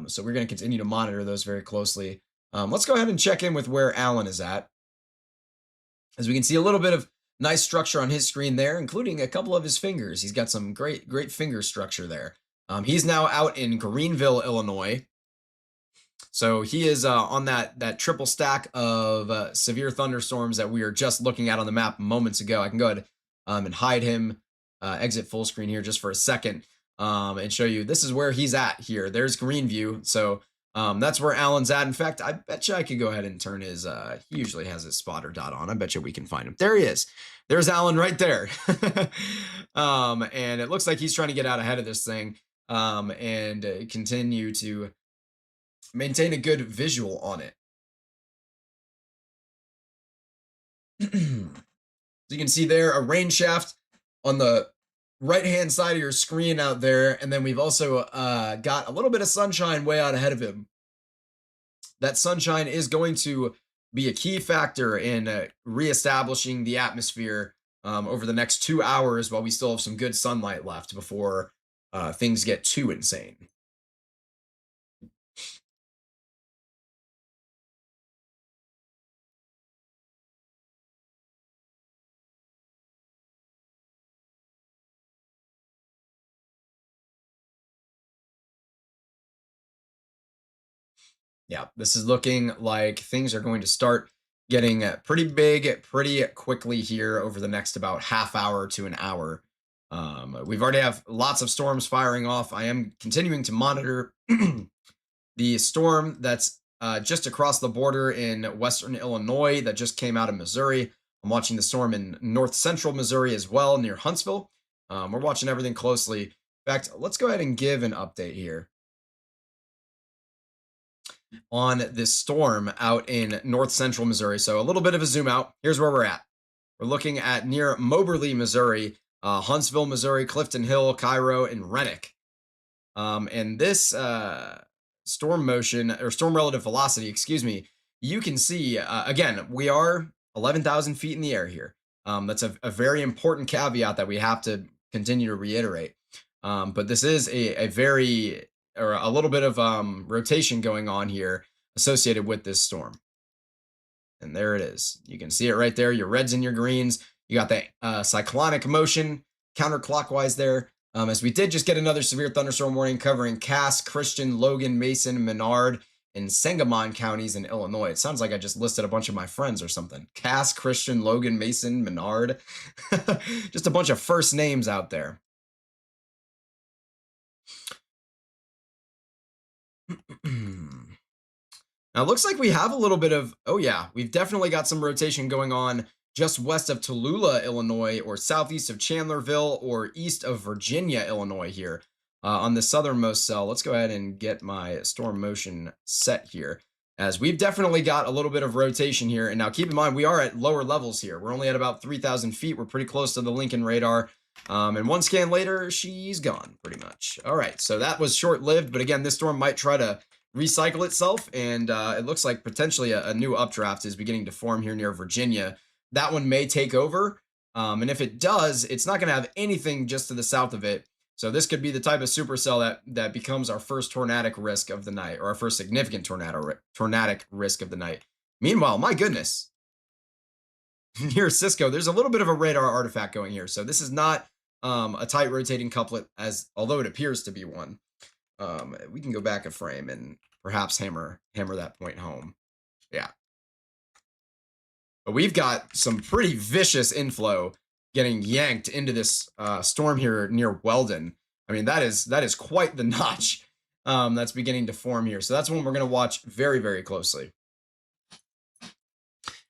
So we're going to continue to monitor those very closely. Let's go ahead and check in with where Alan is at. As we can see a little bit of nice structure on his screen there, including a couple of his fingers. He's got some great finger structure there. He's now out in Greenville, Illinois. So he is on that triple stack of severe thunderstorms that we were just looking at on the map moments ago. I can go ahead and hide him, exit full screen here just for a second, and show you this is where he's at here. There's Greenview. So that's where Alan's at. In fact, I bet you I could go ahead and turn his, he usually has his spotter dot on. I bet you we can find him. There he is. There's Alan right there. And it looks like he's trying to get out ahead of this thing and continue to maintain a good visual on it. So you can see there a rain shaft on the right-hand side of your screen out there. And then we've also got a little bit of sunshine way out ahead of him. That sunshine is going to be a key factor in reestablishing the atmosphere over the next 2 hours while we still have some good sunlight left before things get too insane. Yeah, this is looking like things are going to start getting pretty big pretty quickly here over the next about half hour to an hour. We've already have lots of storms firing off. I am continuing to monitor the storm that's just across the border in western Illinois that just came out of Missouri. I'm watching the storm in north central Missouri as well near Huntsville. We're watching everything closely. In fact, let's go ahead and give an update here on this storm out in north central Missouri. So a little bit of a zoom out. Here's where we're at. We're looking at near Moberly, Missouri, Huntsville, Missouri, Clifton Hill, Cairo, and Rennick. And this storm motion or storm relative velocity, excuse me, you can see, again, we are 11,000 feet in the air here. That's a very important caveat that we have to continue to reiterate. But this is a very or a little bit of rotation going on here associated with this storm. And there it is. You can see it right there. Your reds and your greens. You got the cyclonic motion counterclockwise there. As we did just get another severe thunderstorm warning covering Cass, Christian, Logan, Mason, Menard, and Sangamon counties in Illinois. It sounds like I just listed a bunch of my friends or something. Cass, Christian, Logan, Mason, Menard. Just a bunch of first names out there. Now it looks like we have a little bit of, oh yeah, we've definitely got some rotation going on just west of Tallulah, Illinois, or southeast of Chandlerville, or east of Virginia, Illinois here on the southernmost cell. Let's go ahead and get my storm motion set here, as we've definitely got a little bit of rotation here. And now keep in mind, we are at lower levels here. We're only at about 3,000 feet. We're pretty close to the Lincoln radar. And one scan later, she's gone pretty much. All right, so that was short-lived, but again, this storm might try to recycle itself, and it looks like potentially a new updraft is beginning to form here near Virginia. That one may take over, and if it does, it's not going to have anything just to the south of it. So this could be the type of supercell that becomes our first tornadic risk of the night, or our first significant tornadic risk of the night. Meanwhile, my goodness, near Cisco, there's a little bit of a radar artifact going here. So this is not a tight rotating couplet, although it appears to be one. We can go back a frame and perhaps hammer that point home. Yeah. But we've got some pretty vicious inflow getting yanked into this storm here near Weldon. I mean, that is quite the notch that's beginning to form here. So that's one we're going to watch very, very closely,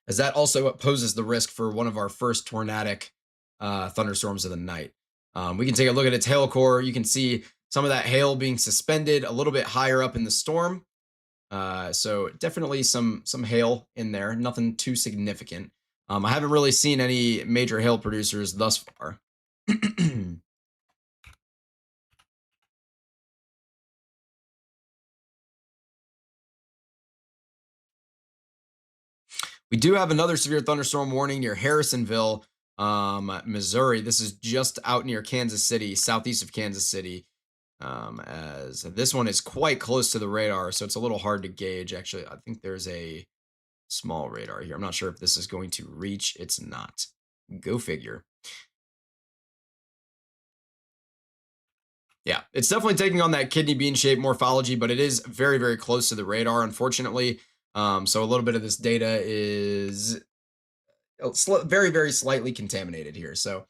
as that also poses the risk for one of our first tornadic thunderstorms of the night. We can take a look at its hail core. You can see some of that hail being suspended a little bit higher up in the storm. So definitely some hail in there, nothing too significant. I haven't really seen any major hail producers thus far. We do have another severe thunderstorm warning near Harrisonville, Missouri. This is just out near Kansas City, southeast of Kansas City. As this one is quite close to the radar, so it's a little hard to gauge. Actually, I think there's a small radar here. I'm not sure if this is going to reach. It's not. Go figure. Yeah, it's definitely taking on that kidney bean shaped morphology, but it is very, very close to the radar, unfortunately. So a little bit of this data is very, very slightly contaminated here. So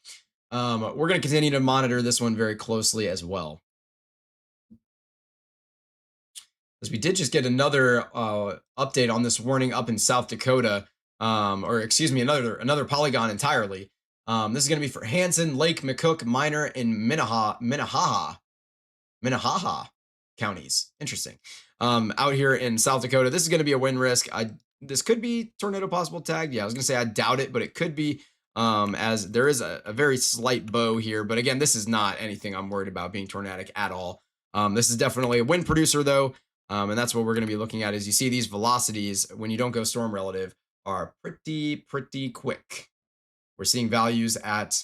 we're going to continue to monitor this one very closely as well. As we did just get another update on this warning up in South Dakota, or excuse me, another polygon entirely. This is going to be for Hanson, Lake, McCook, Minor, and Minnehaha counties. Interesting. Out here in South Dakota, this is going to be a wind risk. This could be tornado possible tagged. Yeah, I was going to say I doubt it, but it could be, as there is a very slight bow here. But again, this is not anything I'm worried about being tornadic at all. This is definitely a wind producer, though. And that's what we're going to be looking at. Is you see these velocities when you don't go storm relative are pretty quick. We're seeing values at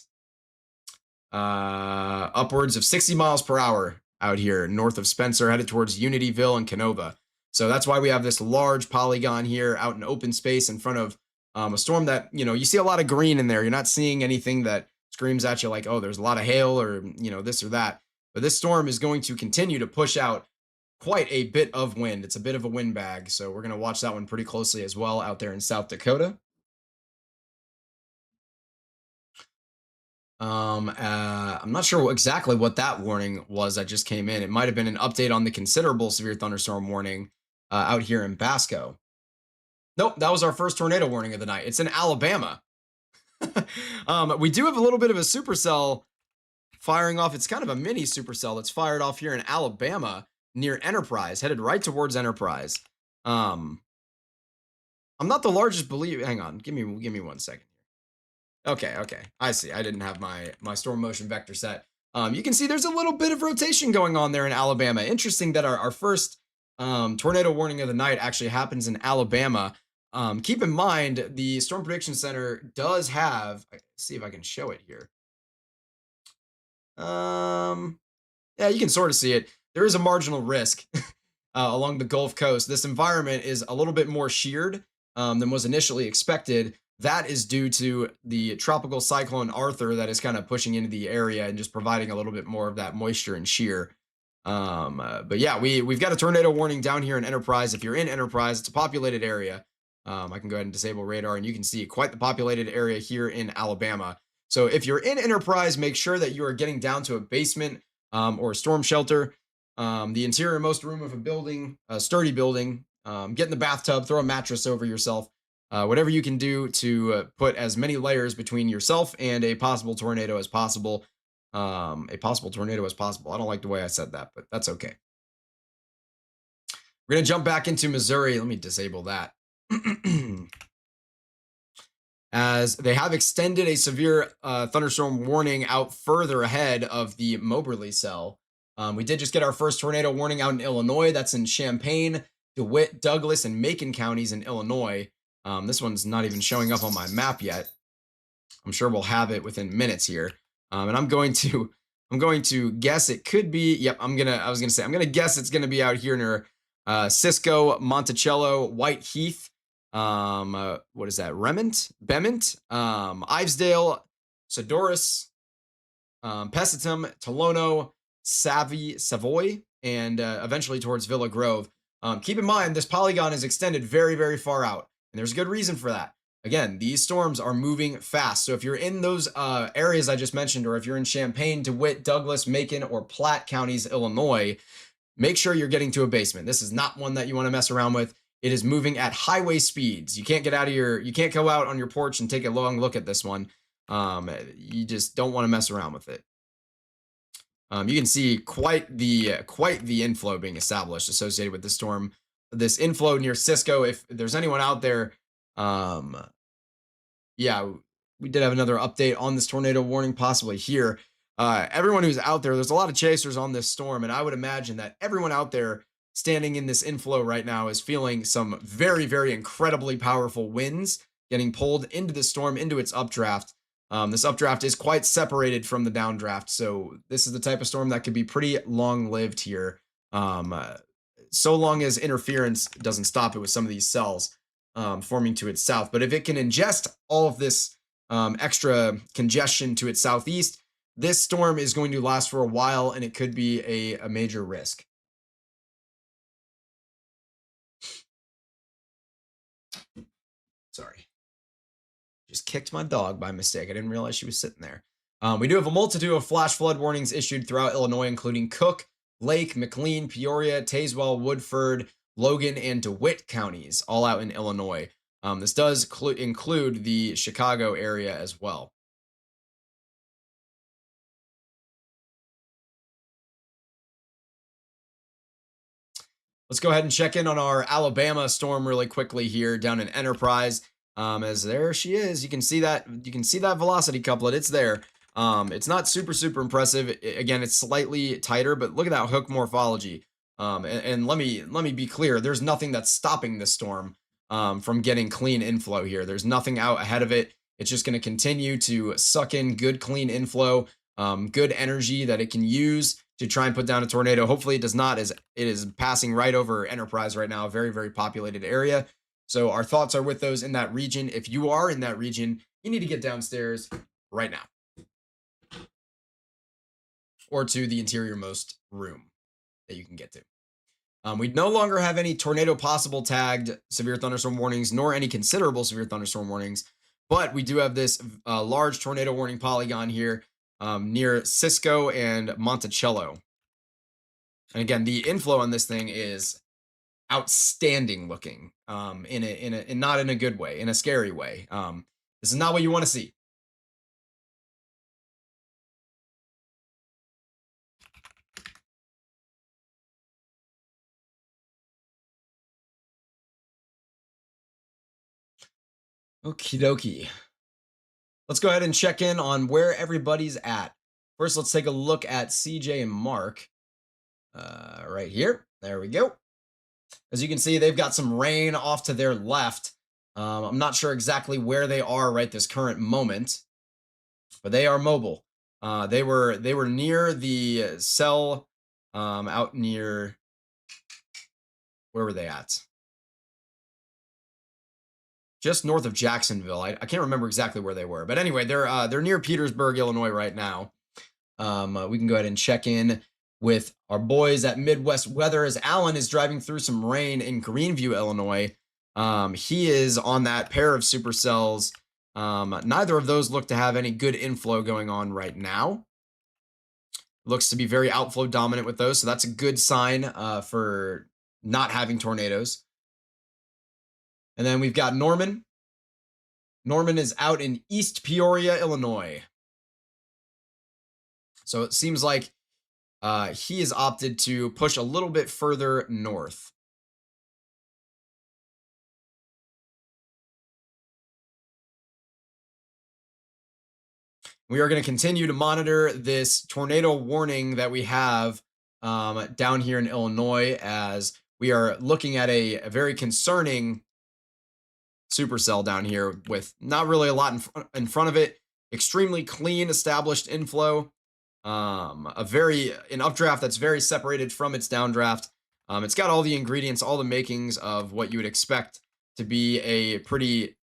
upwards of 60 miles per hour out here north of Spencer, headed towards Unityville and Canova. So that's why we have this large polygon here out in open space in front of a storm that, you see a lot of green in there. You're not seeing anything that screams at you like, oh, there's a lot of hail or, this or that. But this storm is going to continue to push out quite a bit of wind. It's a bit of a wind bag. So we're going to watch that one pretty closely as well out there in South Dakota. I'm not sure exactly what that warning was that just came in. It might have been an update on the considerable severe thunderstorm warning out here in Basco. Nope, that was our first tornado warning of the night. It's in Alabama. We do have a little bit of a supercell firing off. It's kind of a mini supercell that's fired off here in Alabama near Enterprise, headed right towards Enterprise. I'm not the largest believer. Hang on, give me 1 second. Okay. I see. I didn't have my storm motion vector set. You can see there's a little bit of rotation going on there in Alabama. Interesting that our first tornado warning of the night actually happens in Alabama. Keep in mind, the Storm Prediction Center does have, let's see if I can show it here. Yeah, you can sort of see it. There is a marginal risk along the Gulf Coast. This environment is a little bit more sheared than was initially expected. That is due to the tropical cyclone Arthur that is kind of pushing into the area and just providing a little bit more of that moisture and shear. But yeah, we've got a tornado warning down here in Enterprise. If you're in Enterprise, it's a populated area. I can go ahead and disable radar, and you can see quite the populated area here in Alabama. So if you're in Enterprise, make sure that you are getting down to a basement or a storm shelter. The interior most room of a building, a sturdy building. Get in the bathtub, throw a mattress over yourself. Whatever you can do to put as many layers between yourself and a possible tornado as possible. I don't like the way I said that, but that's okay. We're going to jump back into Missouri. Let me disable that. As they have extended a severe thunderstorm warning out further ahead of the Moberly cell. We did just get our first tornado warning out in Illinois. That's in Champaign, DeWitt, Douglas, and Macon counties in Illinois. This one's not even showing up on my map yet. I'm sure we'll have it within minutes here. And I'm going to guess it could be. Yep, I'm gonna guess it's gonna be out here near Cisco, Monticello, White Heath. What is that? Bement, Ivesdale, Sodorus, Pesitum, Tolono, Savoy, and eventually towards Villa Grove. Keep in mind, this polygon is extended very, very far out. And there's a good reason for that. Again, these storms are moving fast. So if you're in those areas I just mentioned, or if you're in Champaign, DeWitt, Douglas, Macon, or Platte counties, Illinois, make sure you're getting to a basement. This is not one that you want to mess around with. It is moving at highway speeds. You can't go out on your porch and take a long look at this one. You just don't want to mess around with it. You can see quite the inflow being established associated with the storm. This inflow near Cisco. If there's anyone out there, um, yeah, we did have another update on this tornado warning, possibly here. Everyone who's out there, there's a lot of chasers on this storm, and I would imagine that everyone out there standing in this inflow right now is feeling some very, very incredibly powerful winds getting pulled into the storm, into its updraft. This updraft is quite separated from the downdraft, so this is the type of storm that could be pretty long lived here. Um, uh, so long as interference doesn't stop it with some of these cells forming to its south. But if it can ingest all of this extra congestion to its southeast, this storm is going to last for a while and it could be a major risk. Sorry. Just kicked my dog by mistake. I didn't realize she was sitting there. We do have a multitude of flash flood warnings issued throughout Illinois, including Cook, Lake, McLean, Peoria, Tazewell, Woodford, Logan, and DeWitt counties, all out in Illinois. This does include the Chicago area as well. Let's go ahead and check in on our Alabama storm really quickly here down in Enterprise. As there she is, you can see that velocity couplet. It's there. It's not super impressive. Again, it's slightly tighter, but look at that hook morphology. And let me be clear. There's nothing that's stopping this storm from getting clean inflow here. There's nothing out ahead of it. It's just going to continue to suck in good clean inflow, good energy that it can use to try and put down a tornado. Hopefully it does not, as it is passing right over Enterprise right now, a very populated area. So our thoughts are with those in that region. If you are in that region, you need to get downstairs right now or to the interior-most room that you can get to. We no longer have any tornado possible tagged severe thunderstorm warnings, nor any considerable severe thunderstorm warnings, but we do have this large tornado warning polygon here near Cisco and Monticello. And again, the inflow on this thing is outstanding looking, in not in a good way, in a scary way. This is not what you want to see. Okie dokie. Let's go ahead and check in on where everybody's at. First, let's take a look at CJ and Mark. Right here. There we go. As you can see, they've got some rain off to their left. I'm not sure exactly where they are right this current moment, but they are mobile. They were near the cell, out near, where were they at? Just north of Jacksonville. I can't remember exactly where they were, but anyway, they're near Petersburg, Illinois right now. We can go ahead and check in with our boys at Midwest Weather as Alan is driving through some rain in Greenview, Illinois. He is on that pair of supercells. Neither of those look to have any good inflow going on right now. Looks to be very outflow dominant with those, so that's a good sign for not having tornadoes. And then we've got Norman. Norman is out in East Peoria, Illinois. So it seems like he has opted to push a little bit further north. We are going to continue to monitor this tornado warning that we have down here in Illinois, as we are looking at a very concerning supercell down here with not really a lot in front of it. Extremely clean, established inflow. An updraft that's very separated from its downdraft. It's got all the ingredients, all the makings of what you would expect to be a pretty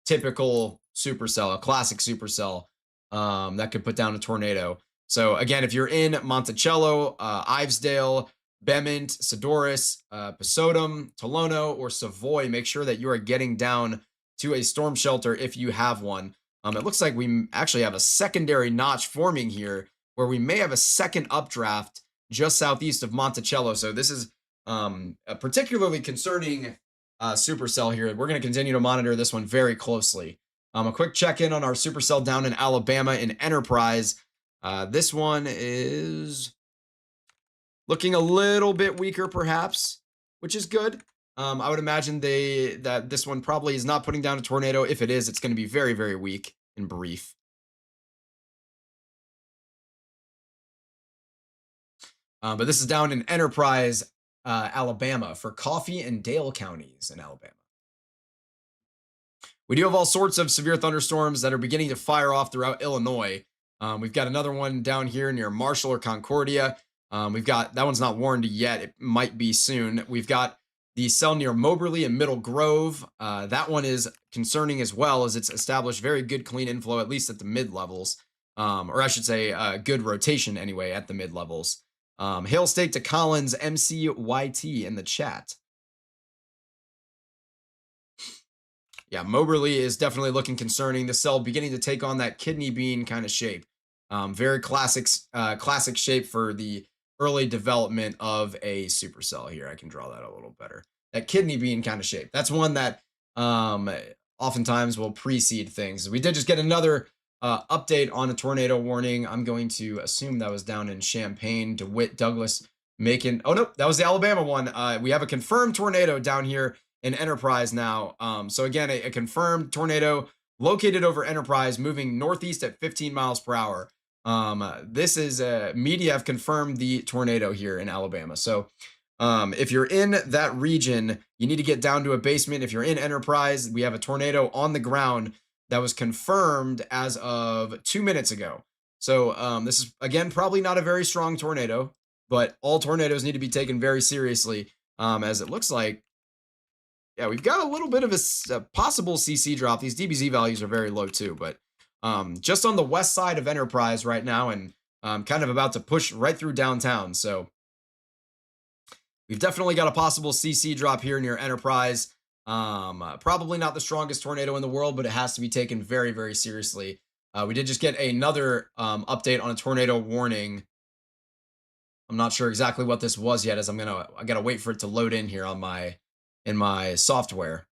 typical supercell, a classic supercell that could put down a tornado. So again, if you're in Monticello, Ivesdale, Bement, Sedoris, Pisodum, Tolono, or Savoy, make sure that you are getting down to a storm shelter if you have one. It looks like we actually have a secondary notch forming here where we may have a second updraft just southeast of Monticello. So this is a particularly concerning supercell here. We're going to continue to monitor this one very closely. A quick check in on our supercell down in Alabama in Enterprise. This one is looking a little bit weaker, perhaps, which is good. I would imagine that this one probably is not putting down a tornado. If it is, it's going to be very, very weak and brief. But this is down in Enterprise, Alabama, for Coffee and Dale counties in Alabama. We do have all sorts of severe thunderstorms that are beginning to fire off throughout Illinois. We've got another one down here near Marshall or Concordia. We've got that one's not warned yet. It might be soon. We've got the cell near Moberly and Middle Grove. That one is concerning as well, as it's established very good clean inflow, at least at the mid levels, or I should say, good rotation anyway at the mid levels. Hail State to Collins, MCYT in the chat. Yeah, Moberly is definitely looking concerning. The cell beginning to take on that kidney bean kind of shape. Very classic shape for the early development of a supercell here. I can draw that a little better. That kidney bean kind of shape. That's one that oftentimes will precede things. We did just get another update on a tornado warning. I'm going to assume that was down in Champaign, DeWitt, Douglas, Macon. Oh, no, that was the Alabama one. We have a confirmed tornado down here in Enterprise now. So again, a confirmed tornado located over Enterprise, moving northeast at 15 miles per hour. This is media have confirmed the tornado here in Alabama. So if you're in that region, you need to get down to a basement. If you're in Enterprise, we have a tornado on the ground that was confirmed as of 2 minutes ago. So this is, again, probably not a very strong tornado, but all tornadoes need to be taken very seriously, as it looks like, yeah, we've got a little bit of a possible CC drop. These DBZ values are very low too, but just on the west side of Enterprise right now, and kind of about to push right through downtown. So we've definitely got a possible CC drop here near Enterprise. Probably not the strongest tornado in the world, but it has to be taken very, very seriously. We did just get another update on a tornado warning. I'm not sure exactly what this was yet, as I gotta wait for it to load in here on in my software.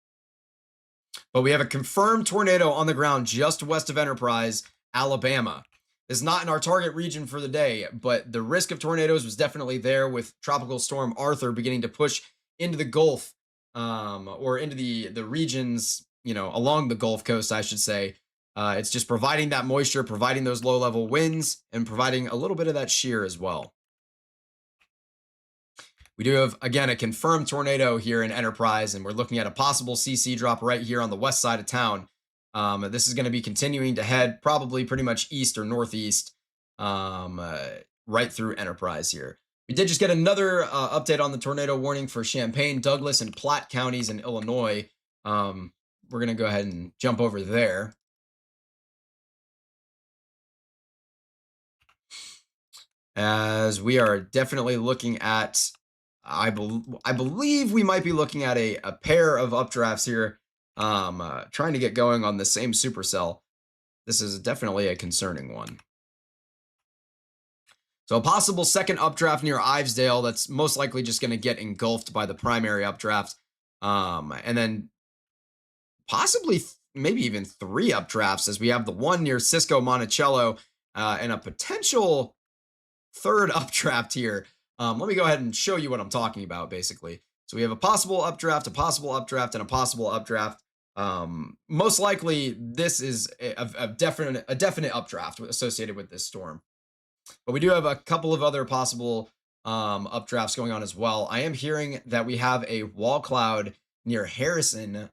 But we have a confirmed tornado on the ground just west of Enterprise, Alabama. It's not in our target region for the day, but the risk of tornadoes was definitely there, with Tropical Storm Arthur beginning to push into the Gulf, or into the regions, along the Gulf Coast, I should say. It's just providing that moisture, providing those low-level winds, and providing a little bit of that shear as well. We do have, again, a confirmed tornado here in Enterprise, and we're looking at a possible CC drop right here on the west side of town. This is going to be continuing to head probably pretty much east or northeast, right through Enterprise here. We did just get another update on the tornado warning for Champaign, Douglas, and Platte counties in Illinois. We're going to go ahead and jump over there. As we are definitely looking at, I believe we might be looking at a pair of updrafts here, trying to get going on the same supercell. This is definitely a concerning one. So a possible second updraft near Ivesdale that's most likely just going to get engulfed by the primary updraft. And then possibly maybe even 3 updrafts, as we have the one near Cisco Monticello, and a potential third updraft here. Let me go ahead and show you what I'm talking about, basically. So we have a possible updraft, a possible updraft, and a possible updraft. Most likely, this is a definite updraft associated with this storm. But we do have a couple of other possible updrafts going on as well. I am hearing that we have a wall cloud near Harrisonville,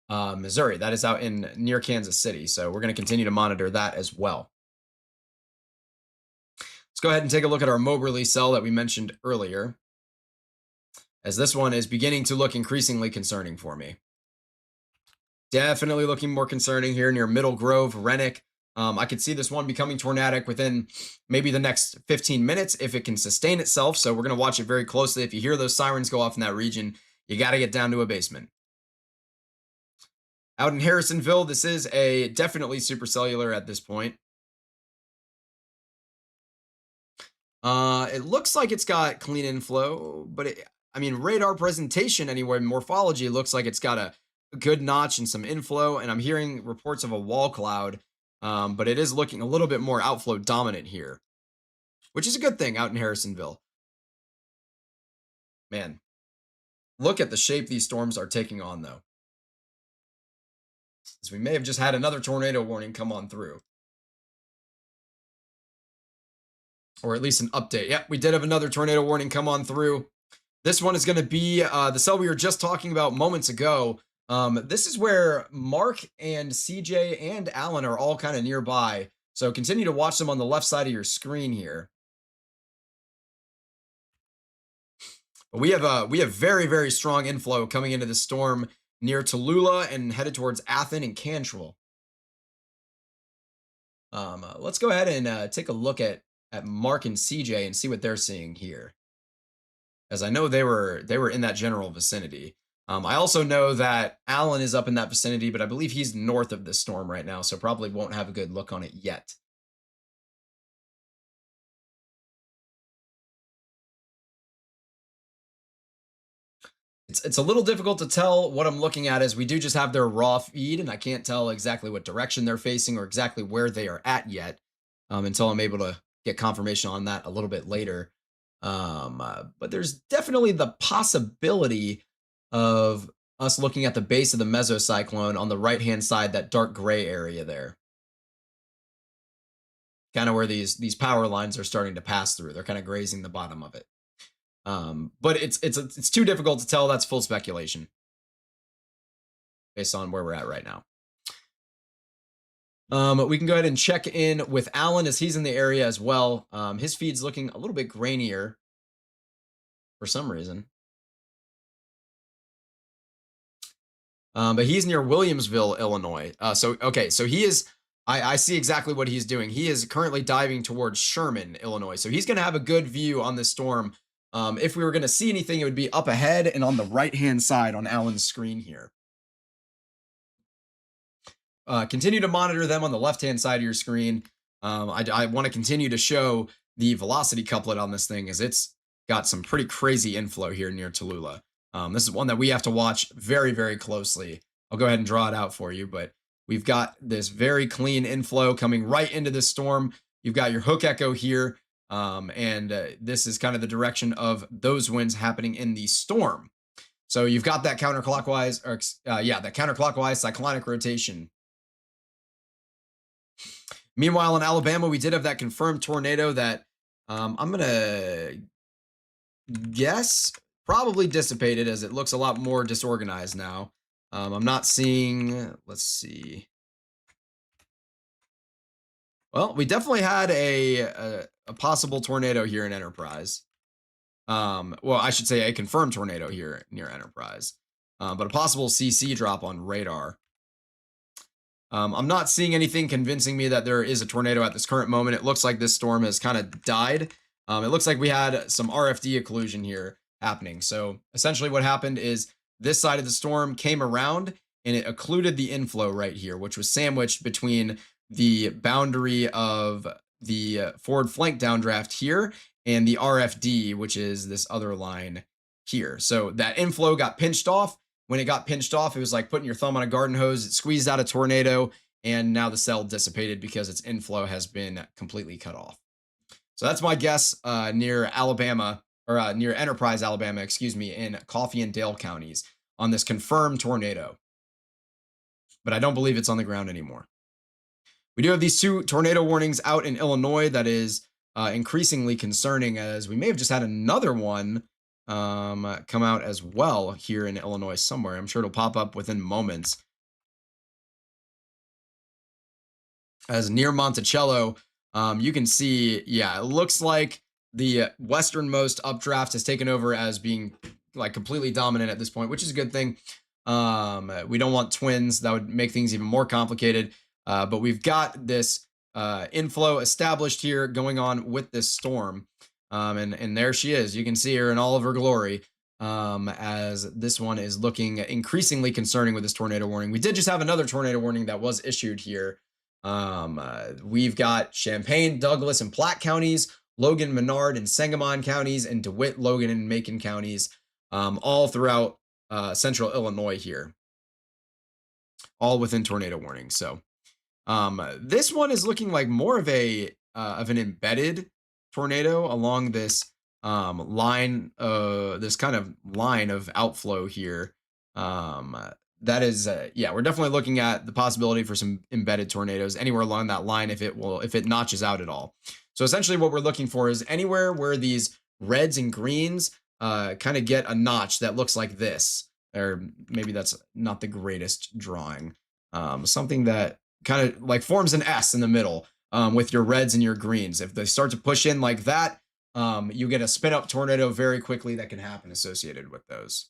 Missouri. That is out near Kansas City. So we're going to continue to monitor that as well. Let's go ahead and take a look at our Moberly cell that we mentioned earlier, as this one is beginning to look increasingly concerning for me. Definitely looking more concerning here near Middle Grove, Rennick. I could see this one becoming tornadic within maybe the next 15 minutes if it can sustain itself. So we're going to watch it very closely. If you hear those sirens go off in that region, you got to get down to a basement. Out in Harrisonville, this is definitely supercellular at this point. It looks like it's got clean inflow, but radar presentation anyway, morphology looks like it's got good notch and some inflow, and I'm hearing reports of a wall cloud, but it is looking a little bit more outflow dominant here, which is a good thing out in Harrisonville. Man, look at the shape these storms are taking on, though, as we may have just had another tornado warning come on through, or at least an update. Yep, we did have another tornado warning come on through. This one is going to be the cell we were just talking about moments ago. This is where Mark and CJ and Alan are all kind of nearby. So continue to watch them on the left side of your screen here. But we have very, very strong inflow coming into the storm near Tallulah and headed towards Athens and Cantrell. Let's go ahead and take a look at Mark and CJ and see what they're seeing here, as I know they were in that general vicinity. I also know that Alan is up in that vicinity, but I believe he's north of this storm right now, so probably won't have a good look on it yet. It's a little difficult to tell what I'm looking at, as we do just have their raw feed, and I can't tell exactly what direction they're facing or exactly where they are at yet, until I'm able to get confirmation on that a little bit later. But there's definitely the possibility of us looking at the base of the mesocyclone on the right-hand side, that dark gray area there. Kind of where these power lines are starting to pass through. They're kind of grazing the bottom of it. But it's too difficult to tell. That's full speculation based on where we're at right now. We can go ahead and check in with Alan, as he's in the area as well. His feed's looking a little bit grainier for some reason. But he's near Williamsville, Illinois. So he is, I see exactly what he's doing. He is currently diving towards Sherman, Illinois. So he's going to have a good view on this storm. If we were going to see anything, it would be up ahead and on the right-hand side on Alan's screen here. Continue to monitor them on the left-hand side of your screen. I want to continue to show the velocity couplet on this thing, as it's got some pretty crazy inflow here near Tallulah. This is one that we have to watch very, very closely. I'll go ahead and draw it out for you, but we've got this very clean inflow coming right into this storm. You've got your hook echo here, and this is kind of the direction of those winds happening in the storm. So you've got that counterclockwise, or that counterclockwise cyclonic rotation. Meanwhile, in Alabama, we did have that confirmed tornado that I'm going to guess probably dissipated, as it looks a lot more disorganized now. I'm not seeing, let's see. Well, we definitely had a possible tornado here in Enterprise. Well, I should say a confirmed tornado here near Enterprise, but a possible CC drop on radar. I'm not seeing anything convincing me that there is a tornado at this current moment. It looks like this storm has kind of died. It looks like we had some RFD occlusion here happening. So essentially what happened is this side of the storm came around and it occluded the inflow right here, which was sandwiched between the boundary of the forward flank downdraft here and the RFD, which is this other line here. So that inflow got pinched off. When it got pinched off, it was like putting your thumb on a garden hose. It squeezed out a tornado, and now the cell dissipated because its inflow has been completely cut off. So that's my guess near Alabama, or near Enterprise, Alabama, excuse me, in Coffee and Dale counties on this confirmed tornado. But I don't believe it's on the ground anymore. We do have these 2 tornado warnings out in Illinois. That is increasingly concerning, as we may have just had another one come out as well here in Illinois somewhere. I'm sure it'll pop up within moments. As near Monticello, you can see, yeah, it looks like the westernmost updraft has taken over as being like completely dominant at this point, which is a good thing. We don't want twins. That would make things even more complicated. But we've got this inflow established here going on with this storm. And there she is. You can see her in all of her glory, as this one is looking increasingly concerning with this tornado warning. We did just have another tornado warning that was issued here. We've got Champaign, Douglas, and Platte counties, Logan, Menard, and Sangamon counties, and DeWitt, Logan, and Macon counties, all throughout central Illinois here. all within tornado warning. So this one is looking like more of an embedded tornado along this line, this kind of line of outflow here. Um, that is, yeah, we're definitely looking at the possibility for some embedded tornadoes anywhere along that line if it notches out at all. So essentially, what we're looking for is anywhere where these reds and greens kind of get a notch that looks like this, or maybe that's not the greatest drawing. Something that kind of like forms an S in the middle with your reds and your greens. If they start to push in like that, you get a spin up tornado very quickly that can happen associated with those.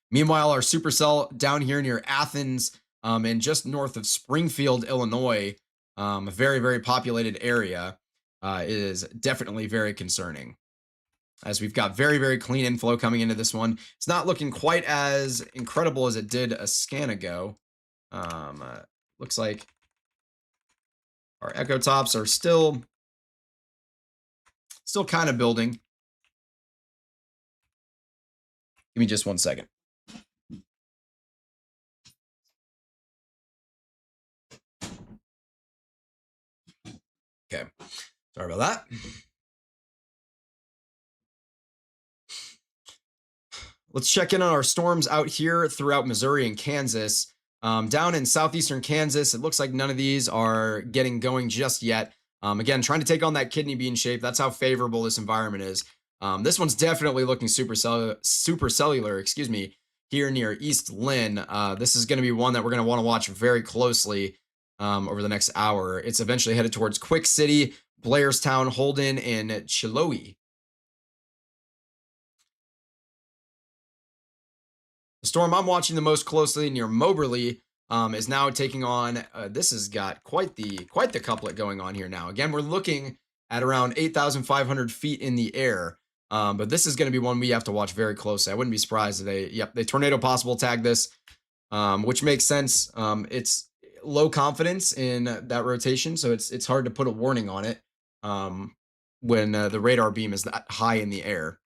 Meanwhile, our supercell down here near Athens and just north of Springfield, Illinois, a very, very populated area, is definitely very concerning. As we've got very, very clean inflow coming into this one. It's not looking quite as incredible as it did a scan ago. Looks like our echo tops are still kind of building. Give me just 1 second. Okay, sorry about that. Let's check in on our storms out here throughout Missouri and Kansas. Down in southeastern Kansas, it looks like none of these are getting going just yet. Again, trying to take on that kidney bean shape. That's how favorable this environment is. This one's definitely looking supercellular, excuse me, here near East Lynn. This is going to be one that we're going to want to watch very closely over the next hour. It's eventually headed towards Quick City, Blairstown, Holden, and Chiloe. The storm I'm watching the most closely near Moberly is now taking on. This has got quite the couplet going on here now. Again, we're looking at around 8,500 feet in the air, but this is going to be one we have to watch very closely. I wouldn't be surprised if they tornado possible tag this, which makes sense. It's low confidence in that rotation, so it's hard to put a warning on it when the radar beam is that high in the air.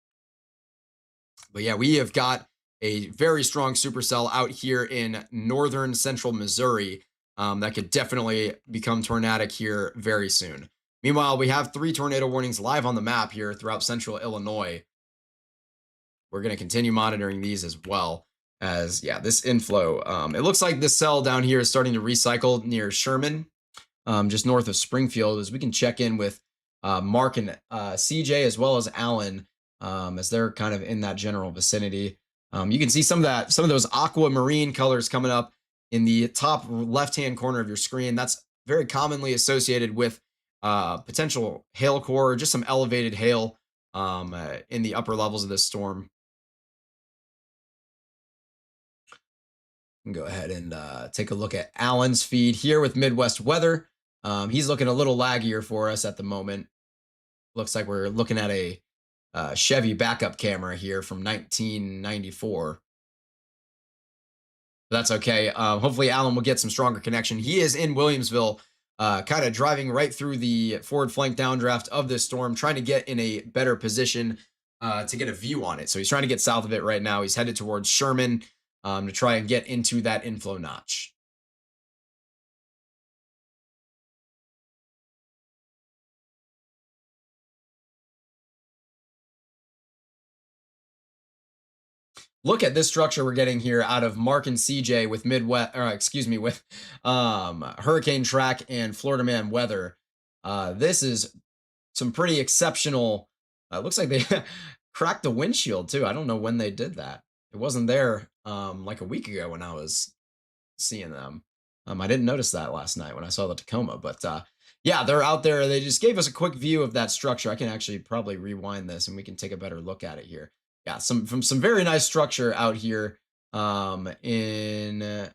But yeah, we have got a very strong supercell out here in northern central Missouri that could definitely become tornadic here very soon. Meanwhile, we have 3 tornado warnings live on the map here throughout central Illinois. We're going to continue monitoring these as well as, yeah, this inflow. It looks like this cell down here is starting to recycle near Sherman, just north of Springfield, as we can check in with Mark and CJ as well as Alan as they're kind of in that general vicinity. You can see some of those aquamarine colors coming up in the top left-hand corner of your screen. That's very commonly associated with potential hail core, or just some elevated hail in the upper levels of this storm. Go ahead and take a look at Alan's feed here with Midwest weather. He's looking a little laggier for us at the moment. Looks like we're looking at a Chevy backup camera here from 1994. But that's okay. Hopefully Alan will get some stronger connection. He is in Williamsville, kind of driving right through the forward flank downdraft of this storm, trying to get in a better position to get a view on it. So he's trying to get south of it right now. He's headed towards Sherman to try and get into that inflow notch. Look at this structure we're getting here out of Mark and CJ with with hurricane track and Florida man weather. This is some pretty exceptional. Looks like they cracked the windshield too. I don't know when they did that. It wasn't there like a week ago when I was seeing them. I didn't notice that last night when I saw the Tacoma, but yeah, they're out there. They just gave us a quick view of that structure. I can actually probably rewind this and we can take a better look at it here. Yeah, some very nice structure out here in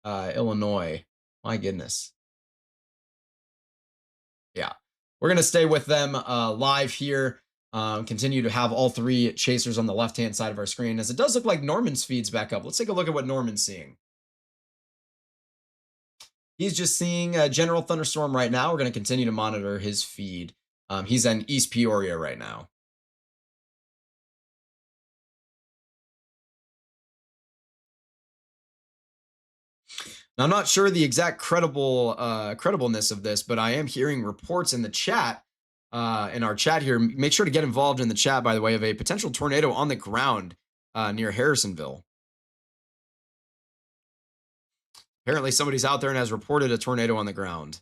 Illinois. My goodness. Yeah, we're gonna stay with them live here. Continue to have all 3 chasers on the left-hand side of our screen, as it does look like Norman's feed's back up. Let's take a look at what Norman's seeing. He's just seeing a general thunderstorm right now. We're going to continue to monitor his feed. He's in East Peoria right now. Now, I'm not sure the exact credibleness of this, but I am hearing reports in the chat, in our chat here. Make sure to get involved in the chat, by the way, of a potential tornado on the ground near Harrisonville. Apparently, somebody's out there and has reported a tornado on the ground.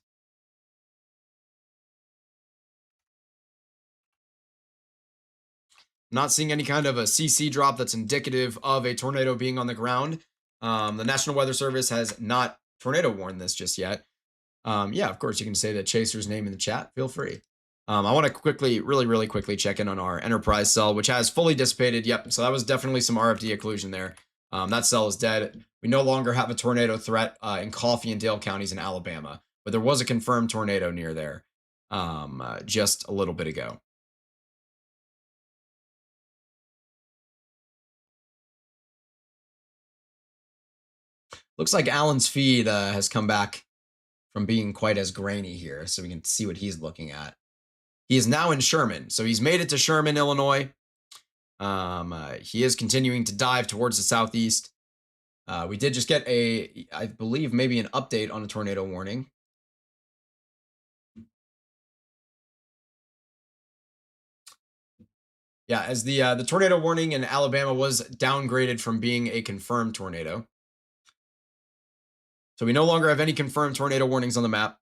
Not seeing any kind of a CC drop that's indicative of a tornado being on the ground. The National Weather Service has not tornado warned this just yet. Yeah, of course, you can say the chaser's name in the chat. Feel free. I want to quickly, really quickly check in on our enterprise cell, which has fully dissipated. Yep, so that was definitely some RFD occlusion there. That cell is dead. We no longer have a tornado threat in Coffee and Dale counties in Alabama, but there was a confirmed tornado near there just a little bit ago. Looks like Alan's feed has come back from being quite as grainy here, so we can see what he's looking at. He is now in Sherman, so he's made it to Sherman, Illinois. He is continuing to dive towards the southeast. We did just get I believe, maybe an update on a tornado warning. Yeah, as the tornado warning in Alabama was downgraded from being a confirmed tornado. So we no longer have any confirmed tornado warnings on the map.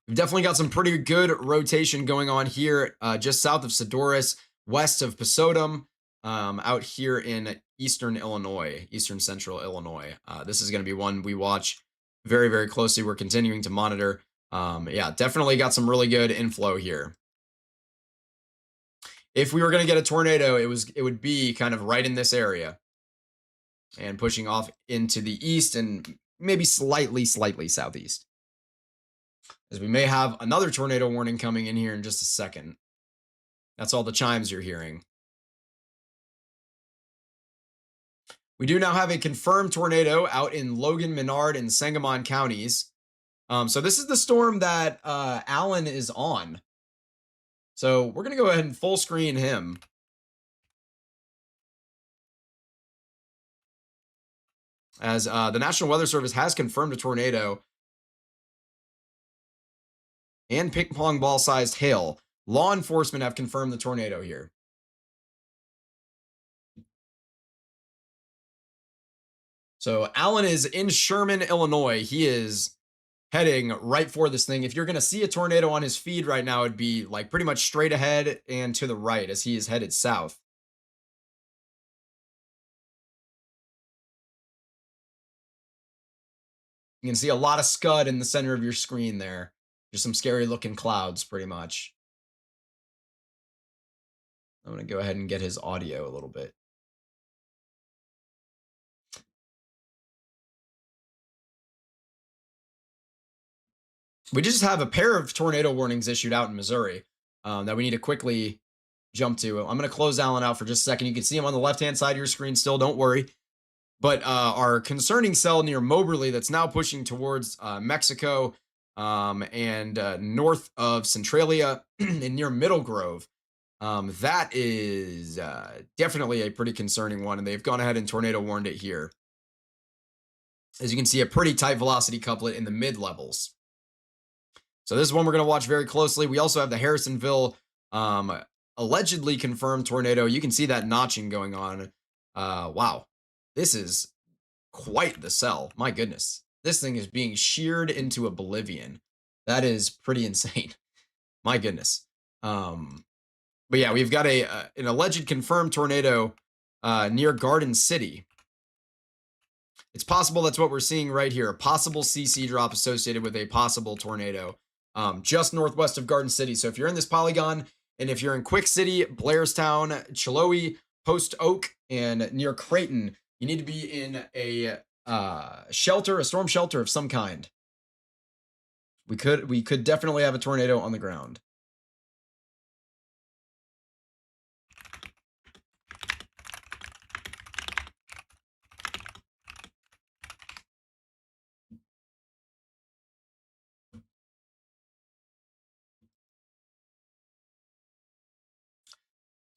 We've definitely got some pretty good rotation going on here, just south of Sedoris, west of Pasodum, out here in eastern Illinois, eastern central Illinois. This is going to be one we watch very closely. We're continuing to monitor. Yeah, definitely got some really good inflow here. If we were going to get a tornado, it would be kind of right in this area and pushing off into the east and maybe slightly southeast, as we may have another tornado warning coming in here in just a second. That's all the chimes you're hearing. We do now have a confirmed tornado out in Logan, Menard, and Sangamon counties. So this is the storm that Alan is on. So we're going to go ahead and full screen him. As the National Weather Service has confirmed a tornado and ping pong ball sized hail. Law enforcement have confirmed the tornado here. So Alan is in Sherman, Illinois. He is heading right for this thing. If you're going to see a tornado on his feed right now, it'd be like pretty much straight ahead and to the right as he is headed south. You can see a lot of scud in the center of your screen there. Just some scary looking clouds, pretty much. I'm going to go ahead and get his audio a little bit. We just have a pair of tornado warnings issued out in Missouri that we need to quickly jump to. I'm going to close Alan out for just a second. You can see him on the left-hand side of your screen still, don't worry. But our concerning cell near Moberly that's now pushing towards Mexico and north of Centralia and near Middle Grove, that is definitely a pretty concerning one. And they've gone ahead and tornado warned it here. As you can see, a pretty tight velocity couplet in the mid-levels. So this is one we're going to watch very closely. We also have the Harrisonville allegedly confirmed tornado. You can see that notching going on. Wow. This is quite the cell. My goodness. This thing is being sheared into oblivion. That is pretty insane. My goodness. But yeah, we've got an alleged confirmed tornado near Garden City. It's possible that's what we're seeing right here. A possible CC drop associated with a possible tornado just northwest of Garden City. So if you're in this polygon, and if you're in Quick City, Blairstown, Chiloe, Post Oak, and near Creighton, you need to be in a shelter, a storm shelter of some kind. We could definitely have a tornado on the ground.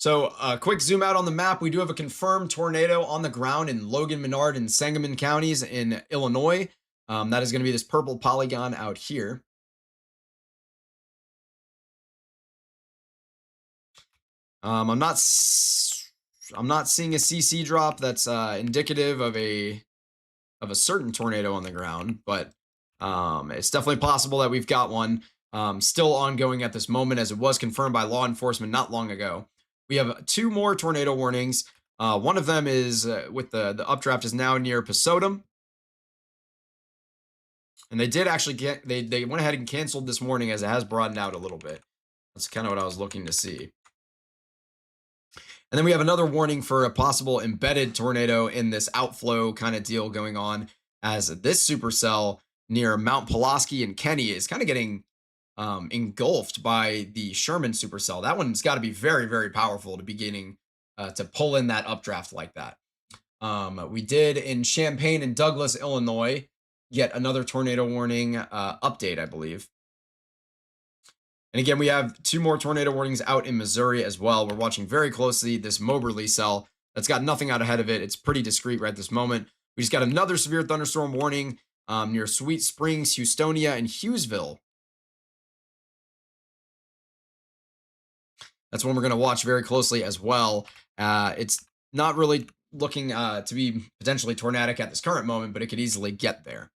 So, quick zoom out on the map. We do have a confirmed tornado on the ground in Logan, Menard, and Sangamon counties in Illinois. That is going to be this purple polygon out here. I'm not seeing a CC drop that's indicative of a certain tornado on the ground, but it's definitely possible that we've got one still ongoing at this moment, as it was confirmed by law enforcement not long ago. We have 2 more tornado warnings. One of them is with the updraft is now near Pasodum. And they did actually they went ahead and canceled this morning, as it has broadened out a little bit. That's kind of what I was looking to see. And then we have another warning for a possible embedded tornado in this outflow kind of deal going on, as this supercell near Mount Pulaski and Kenny is kind of getting engulfed by the Sherman supercell. That one's got to be very, very powerful to be getting to pull in that updraft like that. We did in Champaign and Douglas, Illinois, get another tornado warning update, I believe. And again, we have 2 more tornado warnings out in Missouri as well. We're watching very closely this Moberly cell that's got nothing out ahead of it. It's pretty discreet right this moment. We just got another severe thunderstorm warning near Sweet Springs, Houstonia, and Hughesville. That's one we're going to watch very closely as well. It's not really looking to be potentially tornadic at this current moment, but it could easily get there.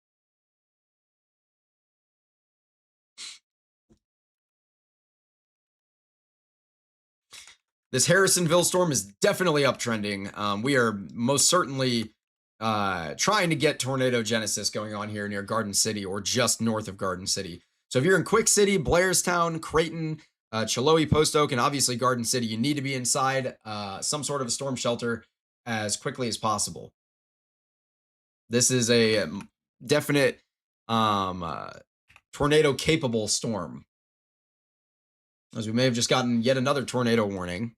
This Harrisonville storm is definitely uptrending. We are most certainly trying to get tornado genesis going on here near Garden City, or just north of Garden City. So if you're in Quick City, Blairstown, Creighton, Chiloe, Post Oak, and obviously Garden City, you need to be inside some sort of a storm shelter as quickly as possible. This is a definite tornado capable storm, as we may have just gotten yet another tornado warning.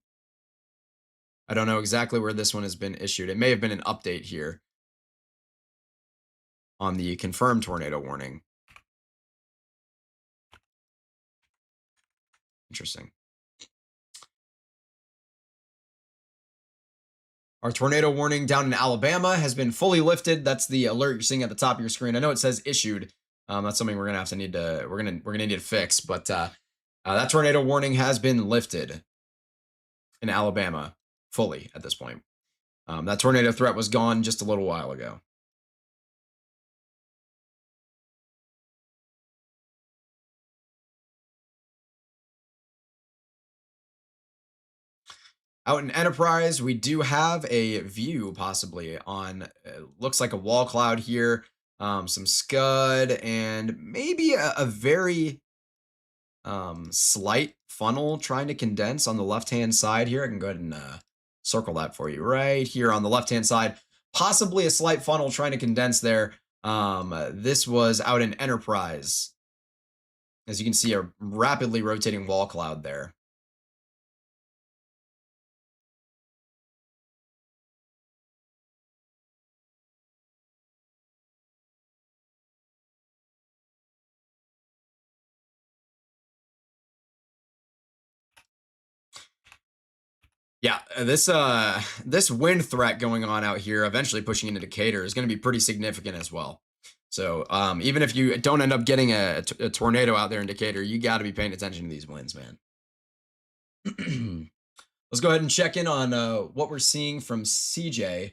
I don't know exactly where this one has been issued. It may have been an update here on the confirmed tornado warning. Interesting. Our tornado warning down in Alabama has been fully lifted. That's the alert you're seeing at the top of your screen. I know it says issued. That's something we're gonna need to fix. But that tornado warning has been lifted in Alabama fully at this point. That tornado threat was gone just a little while ago. Out in Enterprise, we do have a view possibly on, looks like a wall cloud here, some scud, and maybe a very slight funnel trying to condense on the left-hand side here. I can go ahead and circle that for you right here on the left-hand side. Possibly a slight funnel trying to condense there. This was out in Enterprise. As you can see, a rapidly rotating wall cloud there. Yeah, this wind threat going on out here, eventually pushing into Decatur, is going to be pretty significant as well. So even if you don't end up getting a tornado out there in Decatur, you got to be paying attention to these winds, man. Let's go ahead and check in on what we're seeing from CJ.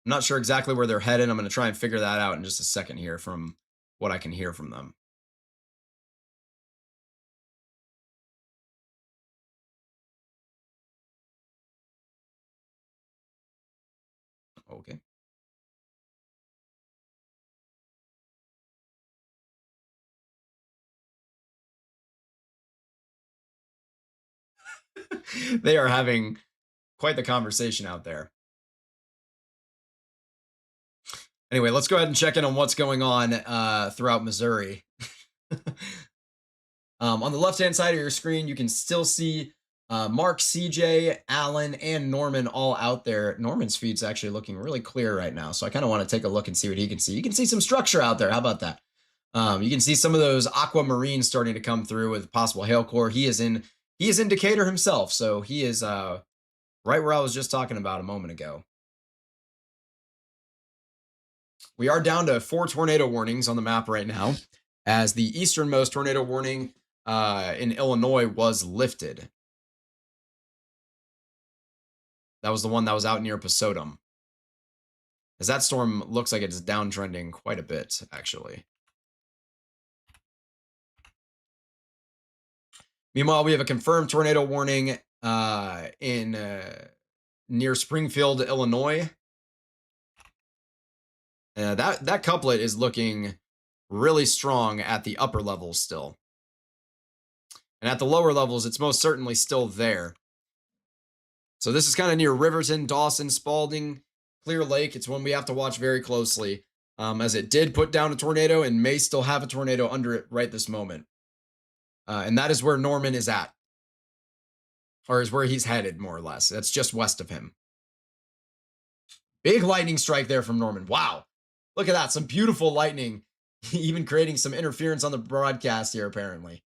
I'm not sure exactly where they're headed. I'm going to try and figure that out in just a second here from what I can hear from them. Okay. They are having quite the conversation out there. Anyway, let's go ahead and check in on what's going on throughout Missouri. On the left-hand side of your screen, you can still see Mark, CJ, Alan, and Norman all out there. Norman's feed's actually looking really clear right now, so I kind of want to take a look and see what he can see. You can see some structure out there. How about that? You can see some of those aquamarines starting to come through with possible hail core. He is in Decatur himself, so he is right where I was just talking about a moment ago. We are down to 4 tornado warnings on the map right now, as the easternmost tornado warning in Illinois was lifted. That was the one that was out near Pasodum. As that storm looks like it's downtrending quite a bit, actually. Meanwhile, we have a confirmed tornado warning in near Springfield, Illinois. That couplet is looking really strong at the upper levels still. And at the lower levels, it's most certainly still there. So this is kind of near Riverton, Dawson, Spalding, Clear Lake. It's one we have to watch very closely, as it did put down a tornado and may still have a tornado under it right this moment. And that is where Norman is at, or is where he's headed, more or less. That's just west of him. Big lightning strike there from Norman. Wow. Look at that. Some beautiful lightning, even creating some interference on the broadcast here, apparently.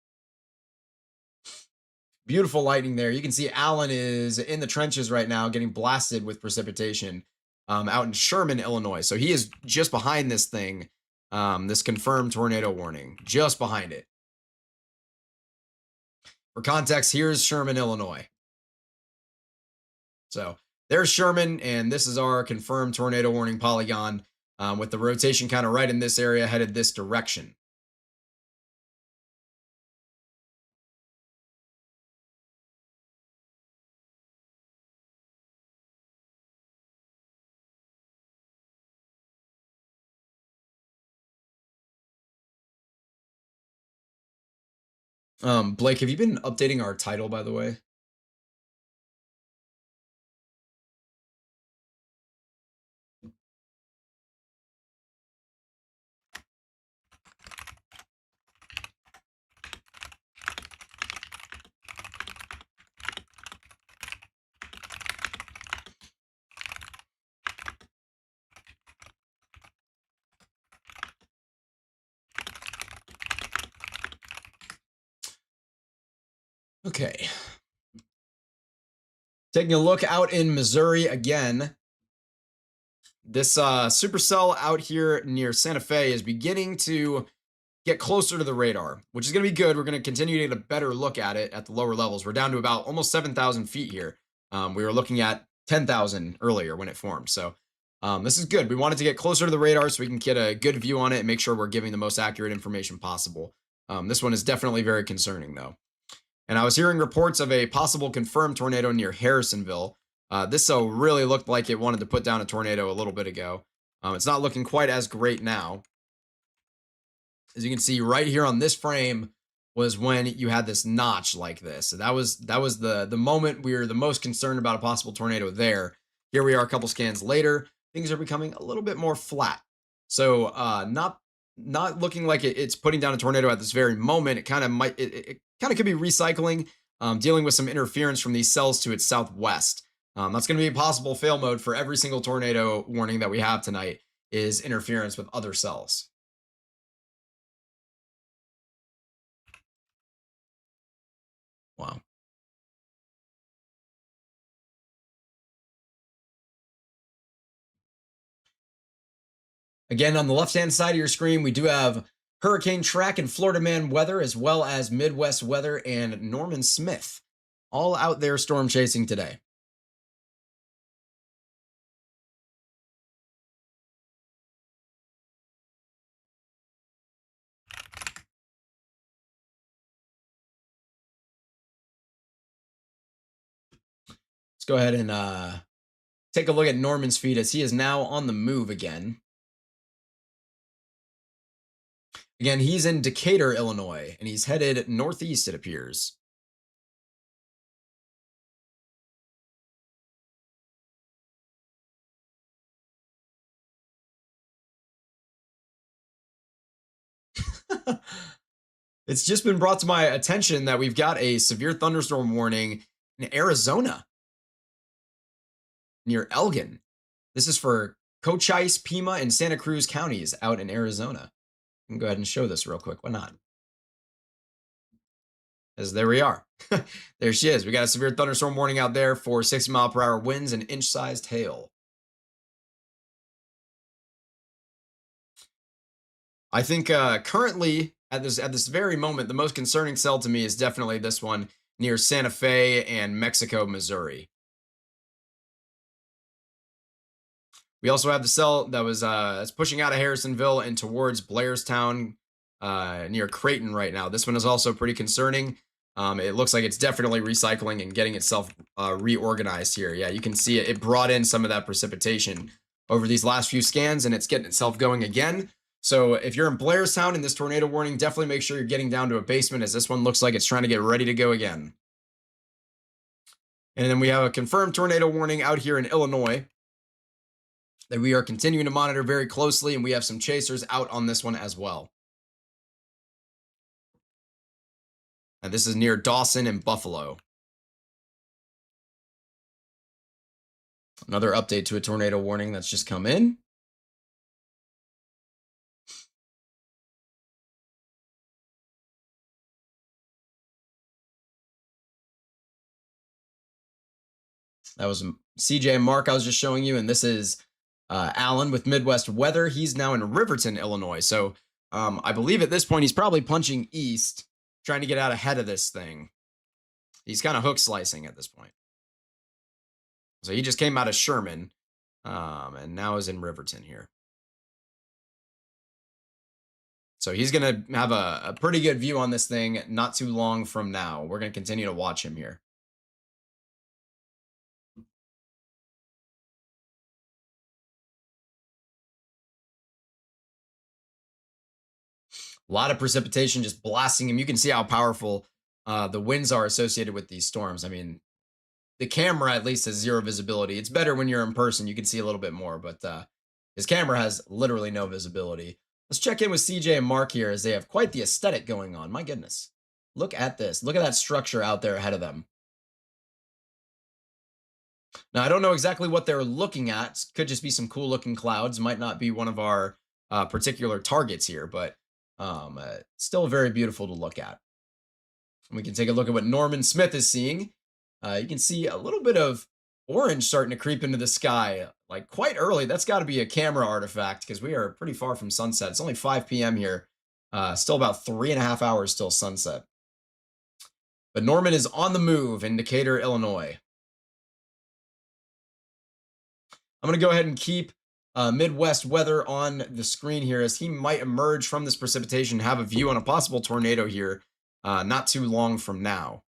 Beautiful lightning there. You can see Allen is in the trenches right now, getting blasted with precipitation out in Sherman, Illinois. So he is just behind this thing, this confirmed tornado warning, just behind it. For context, here's Sherman, Illinois. So there's Sherman, and this is our confirmed tornado warning polygon, with the rotation kind of right in this area, headed this direction. Blake, have you been updating our title, by the way? Okay. Taking a look out in Missouri again. This supercell out here near Santa Fe is beginning to get closer to the radar, which is going to be good. We're going to continue to get a better look at it at the lower levels. We're down to about almost 7,000 feet here. We were looking at 10,000 earlier when it formed. So this is good. We wanted to get closer to the radar so we can get a good view on it and make sure we're giving the most accurate information possible. This one is definitely very concerning, though. And I was hearing reports of a possible confirmed tornado near Harrisonville. This really looked like it wanted to put down a tornado a little bit ago. It's not looking quite as great now. As you can see right here on this frame was when you had this notch like this. So that was the moment we were the most concerned about a possible tornado there. Here we are a couple scans later. Things are becoming a little bit more flat. So not looking like it's putting down a tornado at this very moment. It kind of might, it kind of could be recycling, dealing with some interference from these cells to its southwest. That's going to be a possible fail mode for every single tornado warning that we have tonight, is interference with other cells. Wow. Again, on the left-hand side of your screen, we do have hurricane track and Florida man weather, as well as Midwest weather and Norman Smith, all out there storm chasing today. Let's go ahead and take a look at Norman's feed, as he is now on the move again. Again, he's in Decatur, Illinois, and he's headed northeast, it appears. It's just been brought to my attention that we've got a severe thunderstorm warning in Arizona near Elgin. This is for Cochise, Pima, and Santa Cruz counties out in Arizona. I can go ahead and show this real quick. Why not? As there we are. There she is. We got a severe thunderstorm warning out there for 60-mile-per-hour winds and inch-sized hail. I think currently at this very moment, the most concerning cell to me is definitely this one near Santa Fe and Mexico, Missouri. We also have the cell that was that's pushing out of Harrisonville and towards Blairstown near Creighton right now. This one is also pretty concerning. It looks like it's definitely recycling and getting itself reorganized here. Yeah, you can see it. It brought in some of that precipitation over these last few scans, and it's getting itself going again. So if you're in Blairstown in this tornado warning, definitely make sure you're getting down to a basement, as this one looks like it's trying to get ready to go again. And then we have a confirmed tornado warning out here in Illinois that we are continuing to monitor very closely, and we have some chasers out on this one as well. And this is near Dawson and Buffalo. Another update to a tornado warning that's just come in. That was CJ and Mark I was just showing you, and this is Alan with Midwest Weather. He's now in Riverton, Illinois. So I believe at this point he's probably punching east, trying to get out ahead of this thing. He's kind of hook slicing at this point. So he just came out of Sherman and now is in Riverton here. So he's going to have a pretty good view on this thing not too long from now. We're going to continue to watch him here. A lot of precipitation just blasting him. You can see how powerful the winds are associated with these storms. I mean, the camera at least has zero visibility. It's better when you're in person. You can see a little bit more, but his camera has literally no visibility. Let's check in with CJ and Mark here as they have quite the aesthetic going on. My goodness. Look at this. Look at that structure out there ahead of them. Now, I don't know exactly what they're looking at. Could just be some cool looking clouds. Might not be one of our particular targets here, but still very beautiful to look at. And we can take a look at what Norman Smith is seeing. You can see a little bit of orange starting to creep into the sky, like quite early. That's got to be a camera artifact because we are pretty far from sunset. It's only 5 p.m. here. Still about 3.5 hours till sunset. But Norman is on the move in Decatur, Illinois. I'm going to go ahead and keep Midwest weather on the screen here as he might emerge from this precipitation, have a view on a possible tornado here not too long from now.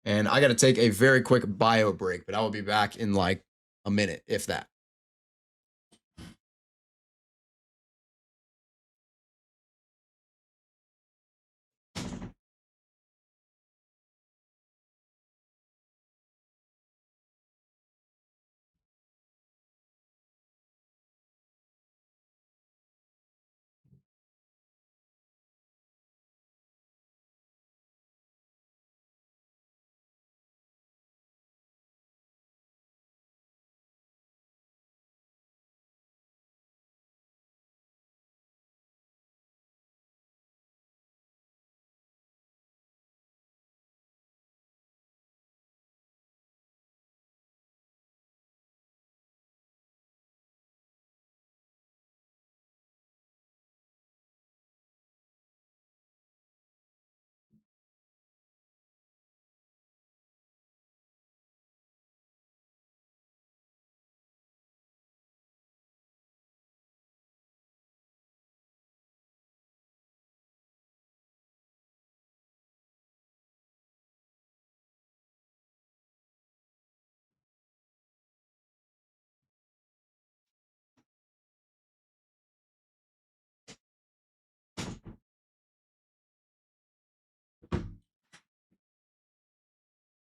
And I got to take a very quick bio break, but I will be back in like a minute, if that.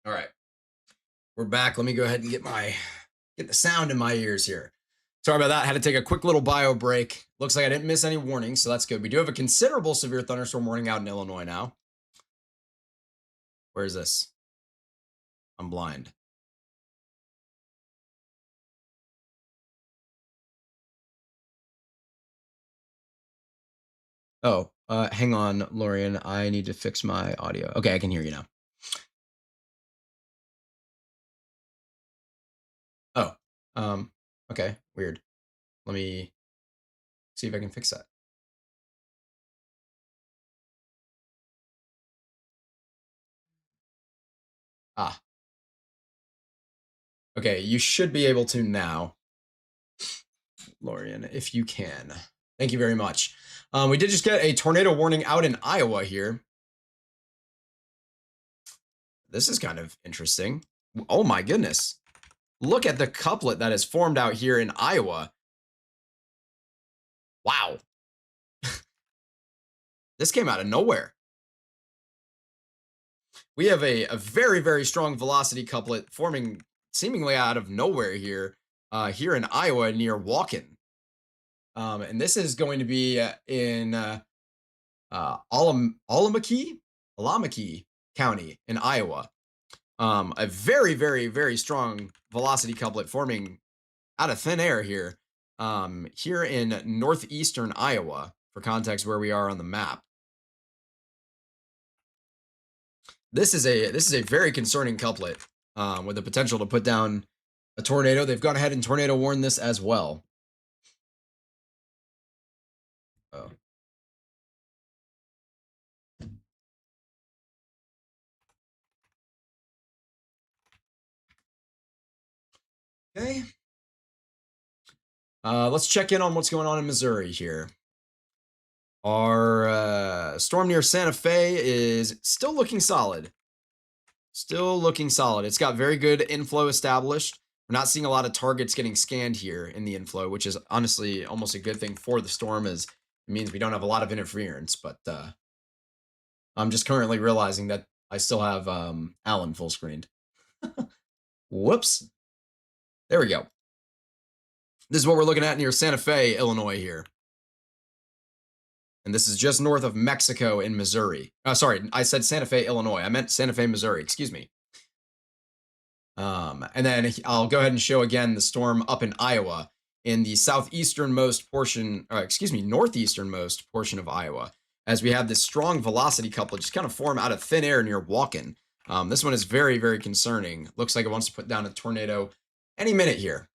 All right. We're back. Let me go ahead and get the sound in my ears here. Sorry about that. I had to take a quick little bio break. Looks like I didn't miss any warnings, so that's good. We do have a considerable severe thunderstorm warning out in Illinois now. Where is this? I'm blind. Oh, hang on, Lorian. I need to fix my audio. Okay, I can hear you now. Oh, okay, weird. Let me see if I can fix that. Ah, okay, you should be able to now, Lorian, if you can. Thank you very much. We did just get a tornado warning out in Iowa here. This is kind of interesting. Oh my goodness. Look at the couplet that is formed out here in Iowa. Wow. This came out of nowhere. We have a very, very strong velocity couplet forming seemingly out of nowhere here, here in Iowa near Walken. And this is going to be in Alamaki County in Iowa. A very, very, very strong velocity couplet forming out of thin air here, here in northeastern Iowa. For context, where we are on the map, this is a very concerning couplet with the potential to put down a tornado. They've gone ahead and tornado warned this as well. Oh. Okay. Let's check in on what's going on in Missouri here. Our storm near Santa Fe is still looking solid. Still looking solid. It's got very good inflow established. We're not seeing a lot of targets getting scanned here in the inflow, which is honestly almost a good thing for the storm, as it means we don't have a lot of interference. But I'm just currently realizing that I still have Alan full screened. Whoops. There we go. This is what we're looking at near Santa Fe, Illinois here. And this is just north of Mexico in Missouri. Sorry, I said Santa Fe, Illinois. I meant Santa Fe, Missouri. Excuse me. And then I'll go ahead and show again the storm up in Iowa in the southeasternmost portion, northeasternmost portion of Iowa, as we have this strong velocity couplet just kind of form out of thin air near Walken. This one is very, very concerning. Looks like it wants to put down a tornado any minute here.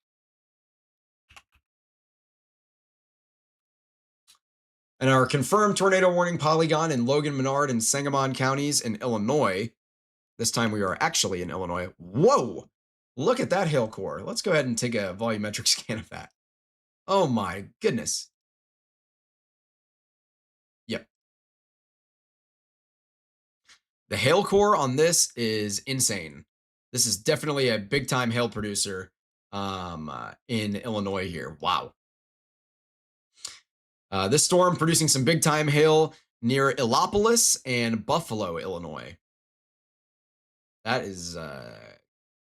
And our confirmed tornado warning polygon in Logan, Menard, and Sangamon counties in Illinois. This time we are actually in Illinois. Whoa! Look at that hail core. Let's go ahead and take a volumetric scan of that. Oh my goodness. Yep. The hail core on this is insane. This is definitely a big time hail producer in Illinois here. Wow. This storm producing some big time hail near Illopolis and Buffalo, Illinois. That is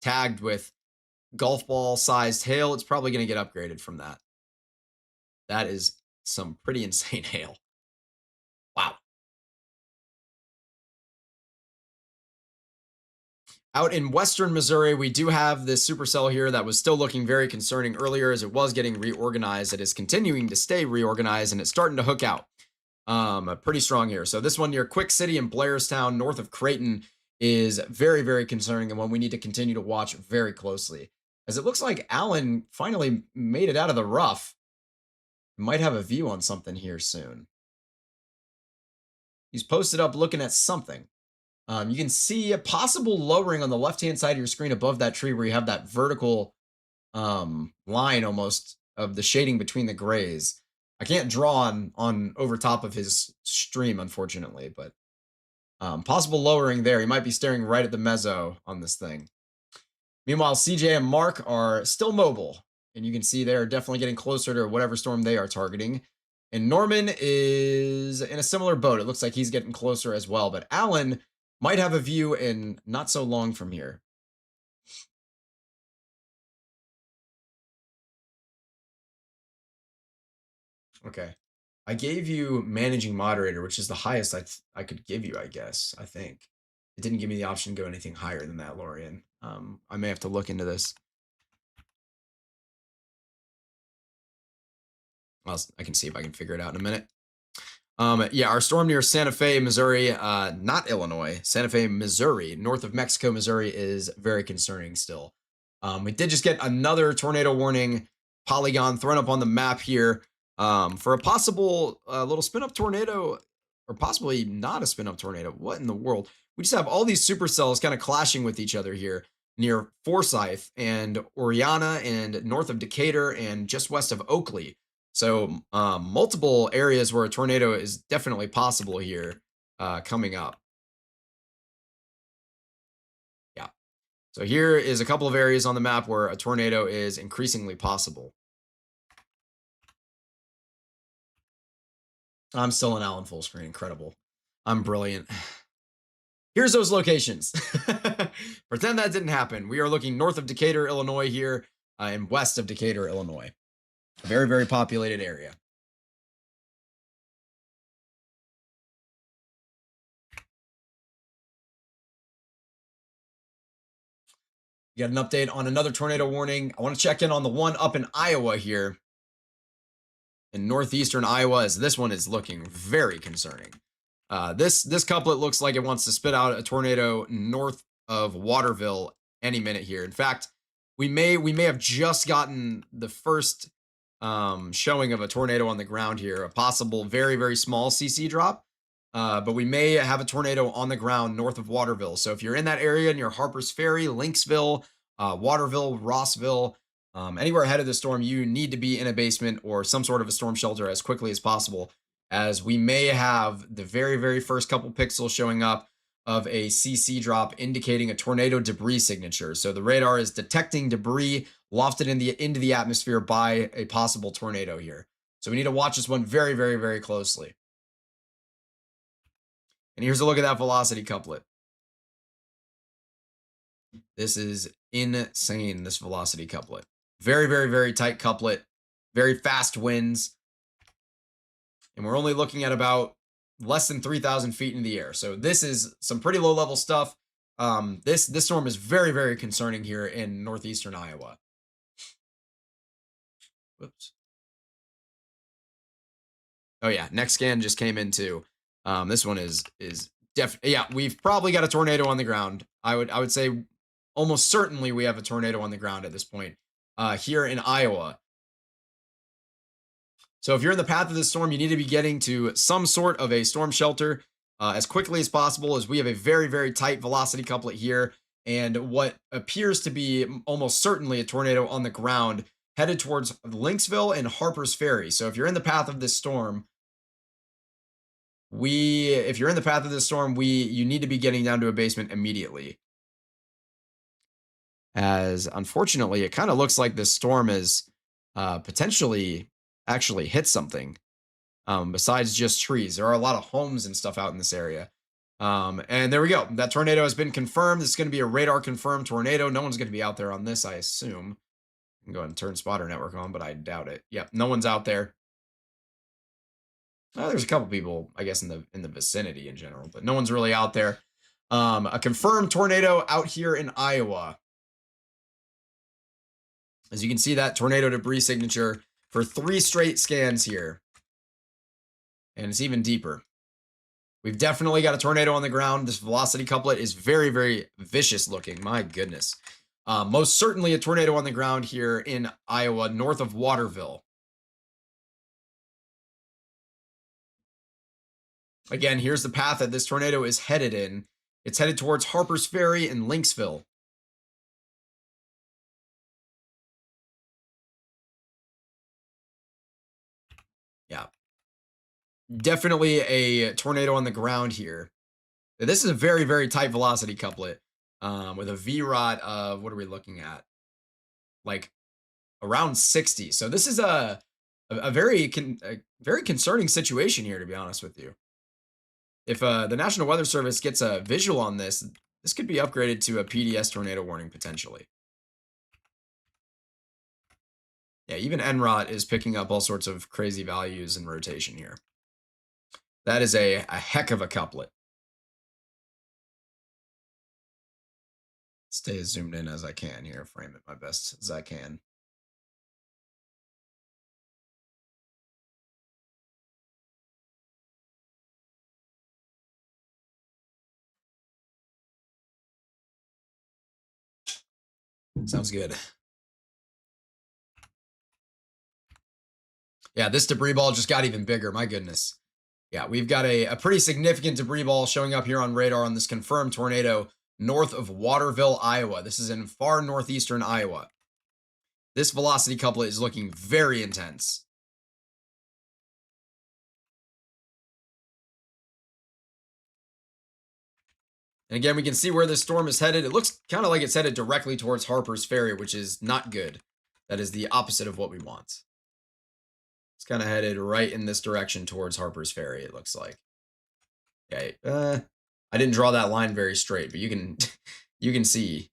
tagged with golf ball sized hail. It's probably going to get upgraded from that. That is some pretty insane hail. Wow. Out in western Missouri, we do have this supercell here that was still looking very concerning earlier as it was getting reorganized. It is continuing to stay reorganized and it's starting to hook out pretty strong here. So this one near Quick City in Blairstown, north of Creighton, is very, very concerning and one we need to continue to watch very closely. As it looks like Allen finally made it out of the rough. Might have a view on something here soon. He's posted up looking at something. You can see a possible lowering on the left-hand side of your screen above that tree where you have that vertical line almost of the shading between the grays. I can't draw on over top of his stream, unfortunately, but possible lowering there. He might be staring right at the mezzo on this thing. Meanwhile, CJ and Mark are still mobile, and you can see they're definitely getting closer to whatever storm they are targeting. And Norman is in a similar boat. It looks like he's getting closer as well, but Alan might have a view in not so long from here. Okay. I gave you managing moderator, which is the highest I could give you, I guess, I think. It didn't give me the option to go anything higher than that, Lorian. I may have to look into this. I can see if I can figure it out in a minute. Yeah, our storm near Santa Fe, Missouri, not Illinois, Santa Fe, Missouri, north of Mexico, Missouri, is very concerning still. We did just get another tornado warning polygon thrown up on the map here for a possible little spin up tornado, or possibly not a spin up tornado. What in the world? We just have all these supercells kind of clashing with each other here near Forsyth and Oriana and north of Decatur and just west of Oakley. So multiple areas where a tornado is definitely possible here coming up. Yeah. So here is a couple of areas on the map where a tornado is increasingly possible. I'm still in Allen full screen. Incredible. I'm brilliant. Here's those locations. Pretend that didn't happen. We are looking north of Decatur, Illinois here and west of Decatur, Illinois. A very, very populated area. You got an update on another tornado warning. I want to check in on the one up in Iowa here. In northeastern Iowa, as this one is looking very concerning. This couplet looks like it wants to spit out a tornado north of Waterville any minute here. In fact, we may have just gotten the first showing of a tornado on the ground here, a possible very, very small CC drop. But we may have a tornado on the ground north of Waterville. So if you're in that area near Harper's Ferry, Lynxville, Waterville, Rossville, anywhere ahead of the storm, you need to be in a basement or some sort of a storm shelter as quickly as possible, as we may have the very, very first couple pixels showing up of a CC drop indicating a tornado debris signature. So the radar is detecting debris lofted into the atmosphere by a possible tornado here. So we need to watch this one very, very, very closely. And here's a look at that velocity couplet. This is insane, this velocity couplet. Very, very, very tight couplet, very fast winds. And we're only looking at about less than 3,000 feet in the air. So this is some pretty low level stuff. This storm is very, very concerning here in northeastern Iowa. Whoops. Oh yeah, next scan just came in too. This one is definitely, yeah, we've probably got a tornado on the ground. I would say almost certainly we have a tornado on the ground at this point here in Iowa. So if you're in the path of this storm, you need to be getting to some sort of a storm shelter as quickly as possible, as we have a very, very tight velocity couplet here and what appears to be almost certainly a tornado on the ground headed towards Lynxville and Harper's Ferry. So if you're in the path of this storm, you need to be getting down to a basement immediately. As unfortunately, it kind of looks like this storm is potentially actually hit something besides just trees. There are a lot of homes and stuff out in this area. And there we go. That tornado has been confirmed. This is going to be a radar confirmed tornado. No one's going to be out there on this, I assume. I can go ahead and turn spotter network on, but I doubt it. Yep, no one's out there. There's a couple people, I guess, in the vicinity in general, but no one's really out there. A confirmed tornado out here in Iowa. As you can see, that tornado debris signature for 3 straight scans here. And it's even deeper. We've definitely got a tornado on the ground. This velocity couplet is very, very vicious looking. My goodness. Most certainly a tornado on the ground here in Iowa, north of Waterville. Again, here's the path that this tornado is headed in. It's headed towards Harper's Ferry and Lynxville. Yeah. Definitely a tornado on the ground here. This is a very, very tight velocity couplet with a VROT of, what are we looking at? Like around 60. So this is a very concerning situation here, to be honest with you. If the National Weather Service gets a visual on this, this could be upgraded to a PDS tornado warning potentially. Yeah, even NROT is picking up all sorts of crazy values in rotation here. That is a heck of a couplet. Stay as zoomed in as I can here, frame it my best as I can. Sounds good. Yeah, this debris ball just got even bigger. My goodness. Yeah, we've got a pretty significant debris ball showing up here on radar on this confirmed tornado north of Waterville, Iowa. This is in far northeastern Iowa. This velocity couplet is looking very intense. And again, we can see where this storm is headed. It looks kind of like it's headed directly towards Harper's Ferry, which is not good. That is the opposite of what we want. It's kind of headed right in this direction towards Harper's Ferry, it looks like. Okay, I didn't draw that line very straight, but you can you can see.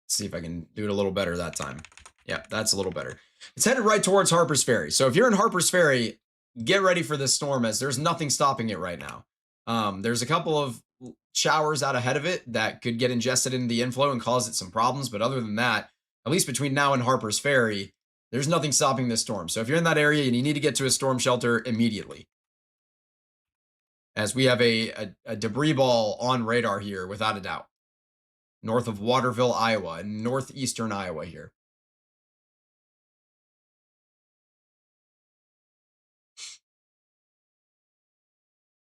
Let's see if I can do it a little better that time. Yeah, that's a little better. It's headed right towards Harper's Ferry. So if you're in Harper's Ferry, get ready for this storm as there's nothing stopping it right now. There's a couple of showers out ahead of it that could get ingested into the inflow and cause it some problems. But other than that, at least between now and Harper's Ferry, there's nothing stopping this storm. So if you're in that area and you need to get to a storm shelter immediately, as we have a debris ball on radar here, without a doubt, north of Waterville, Iowa, northeastern Iowa here.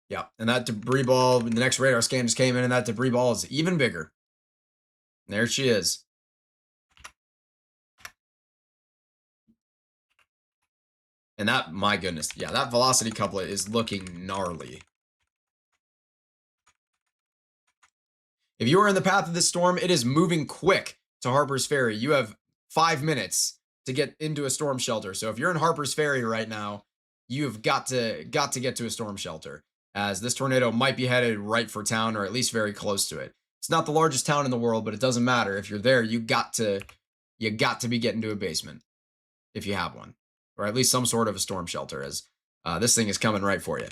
Yeah, and that debris ball, the next radar scan just came in, and that debris ball is even bigger. There she is. And that, my goodness, yeah, that velocity couplet is looking gnarly. If you are in the path of this storm, it is moving quick to Harper's Ferry. You have 5 minutes to get into a storm shelter. So if you're in Harper's Ferry right now, you've got to get to a storm shelter, as this tornado might be headed right for town, or at least very close to it. It's not the largest town in the world, but it doesn't matter. If you're there, you got to be getting to a basement if you have one, or at least some sort of a storm shelter, as this thing is coming right for you.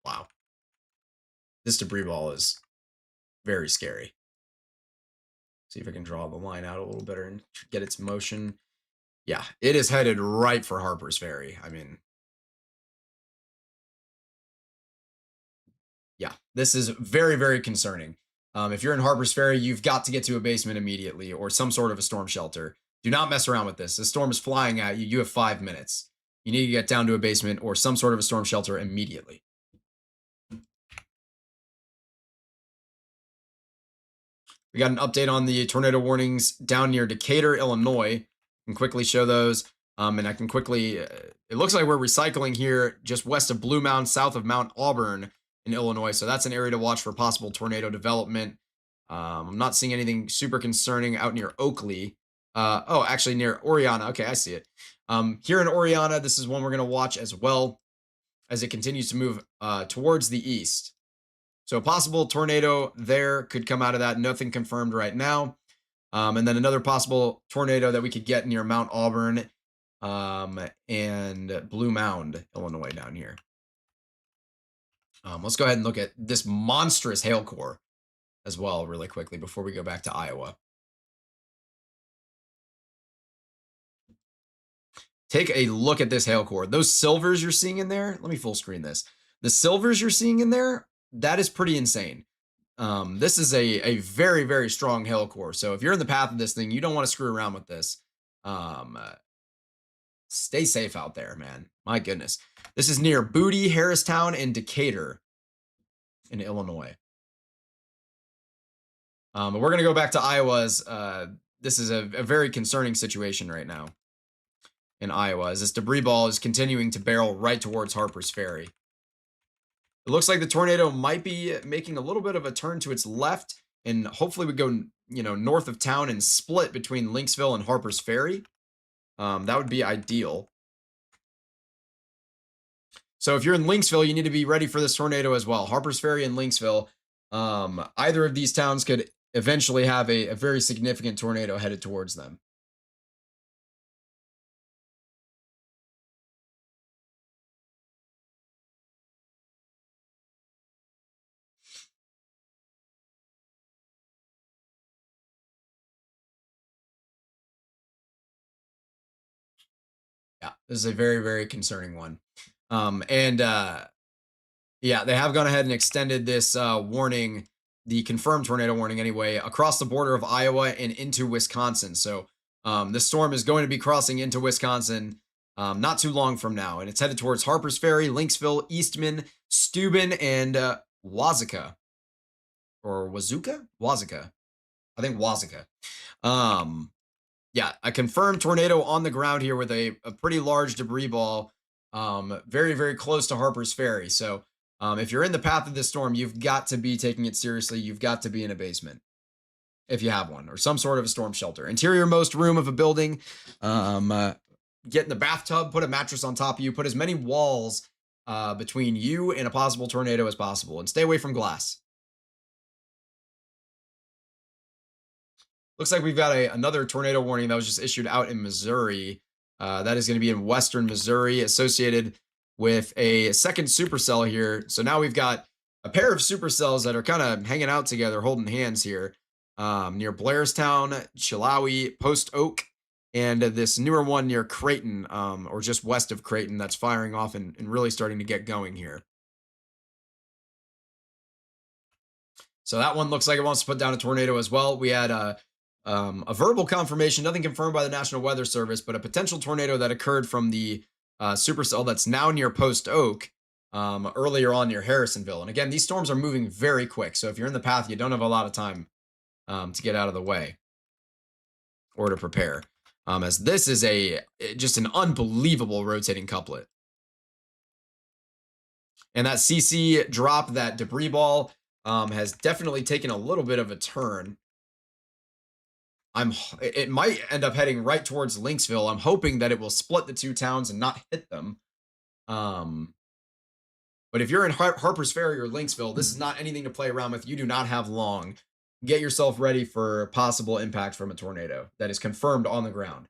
Wow. This debris ball is very scary. See if I can draw the line out a little better and get its motion. Yeah, it is headed right for Harper's Ferry. I mean, yeah, this is very, very concerning. If you're in Harper's Ferry, you've got to get to a basement immediately or some sort of a storm shelter. Do not mess around with this. The storm is flying at you. You have 5 minutes. You need to get down to a basement or some sort of a storm shelter immediately. We got an update on the tornado warnings down near Decatur, Illinois. I can quickly show those. And I can quickly, it looks like we're recycling here just west of Blue Mound, south of Mount Auburn in Illinois. So that's an area to watch for possible tornado development. I'm not seeing anything super concerning out near Oakley. Oh, actually near Oriana. Okay, I see it. Here in Oriana, this is one we're going to watch as well as it continues to move towards the east. So a possible tornado there could come out of that. Nothing confirmed right now. And then another possible tornado that we could get near Mount Auburn and Blue Mound, Illinois down here. Let's go ahead and look at this monstrous hail core as well really quickly before we go back to Iowa. Take a look at this hail core. Those silvers you're seeing in there, let me full screen this. The silvers you're seeing in there, that is pretty insane. This is a very, very strong hail core. So if you're in the path of this thing, you don't want to screw around with this. Stay safe out there, man. My goodness. This is near Booty, Harristown, and Decatur in Illinois. But we're going to go back to Iowa's. This is a very concerning situation right now in Iowa, as this debris ball is continuing to barrel right towards Harper's Ferry. It looks like the tornado might be making a little bit of a turn to its left, and hopefully we go, north of town and split between Lynxville and Harper's Ferry. That would be ideal. So if you're in Lynxville, you need to be ready for this tornado as well. Harper's Ferry and Lynxville, either of these towns could eventually have a very significant tornado headed towards them. Yeah, this is a very, very concerning one. And yeah, they have gone ahead and extended this warning, the confirmed tornado warning anyway, across the border of Iowa and into Wisconsin. So this storm is going to be crossing into Wisconsin not too long from now, and it's headed towards Harpers Ferry, Lynxville, Eastman, Steuben, and Wazuka or Wazuka, Wazuka. I think Wazuka. Um, yeah, a confirmed tornado on the ground here with a pretty large debris ball, very, very close to Harper's Ferry. So if you're in the path of this storm, you've got to be taking it seriously. You've got to be in a basement if you have one, or some sort of a storm shelter. Interior-most room of a building. Get in the bathtub, put a mattress on top of you, put as many walls between you and a possible tornado as possible, and stay away from glass. Looks like we've got another tornado warning that was just issued out in Missouri. That is going to be in western Missouri, associated with a second supercell here. So now we've got a pair of supercells that are kind of hanging out together, holding hands here, near Blairstown, Chilhowie, Post Oak, and this newer one near Creighton, or just west of Creighton, that's firing off and really starting to get going here. So that one looks like it wants to put down a tornado as well. We had a verbal confirmation, nothing confirmed by the National Weather Service, but a potential tornado that occurred from the supercell that's now near Post Oak, earlier on near Harrisonville. And again, these storms are moving very quick. So if you're in the path, you don't have a lot of time to get out of the way or to prepare. As this is just an unbelievable rotating couplet. And that CC drop, that debris ball, has definitely taken a little bit of a turn. It might end up heading right towards Lynxville. I'm hoping that it will split the two towns and not hit them. But if you're in Harpers Ferry or Lynxville, this is not anything to play around with. You do not have long. Get yourself ready for possible impact from a tornado that is confirmed on the ground.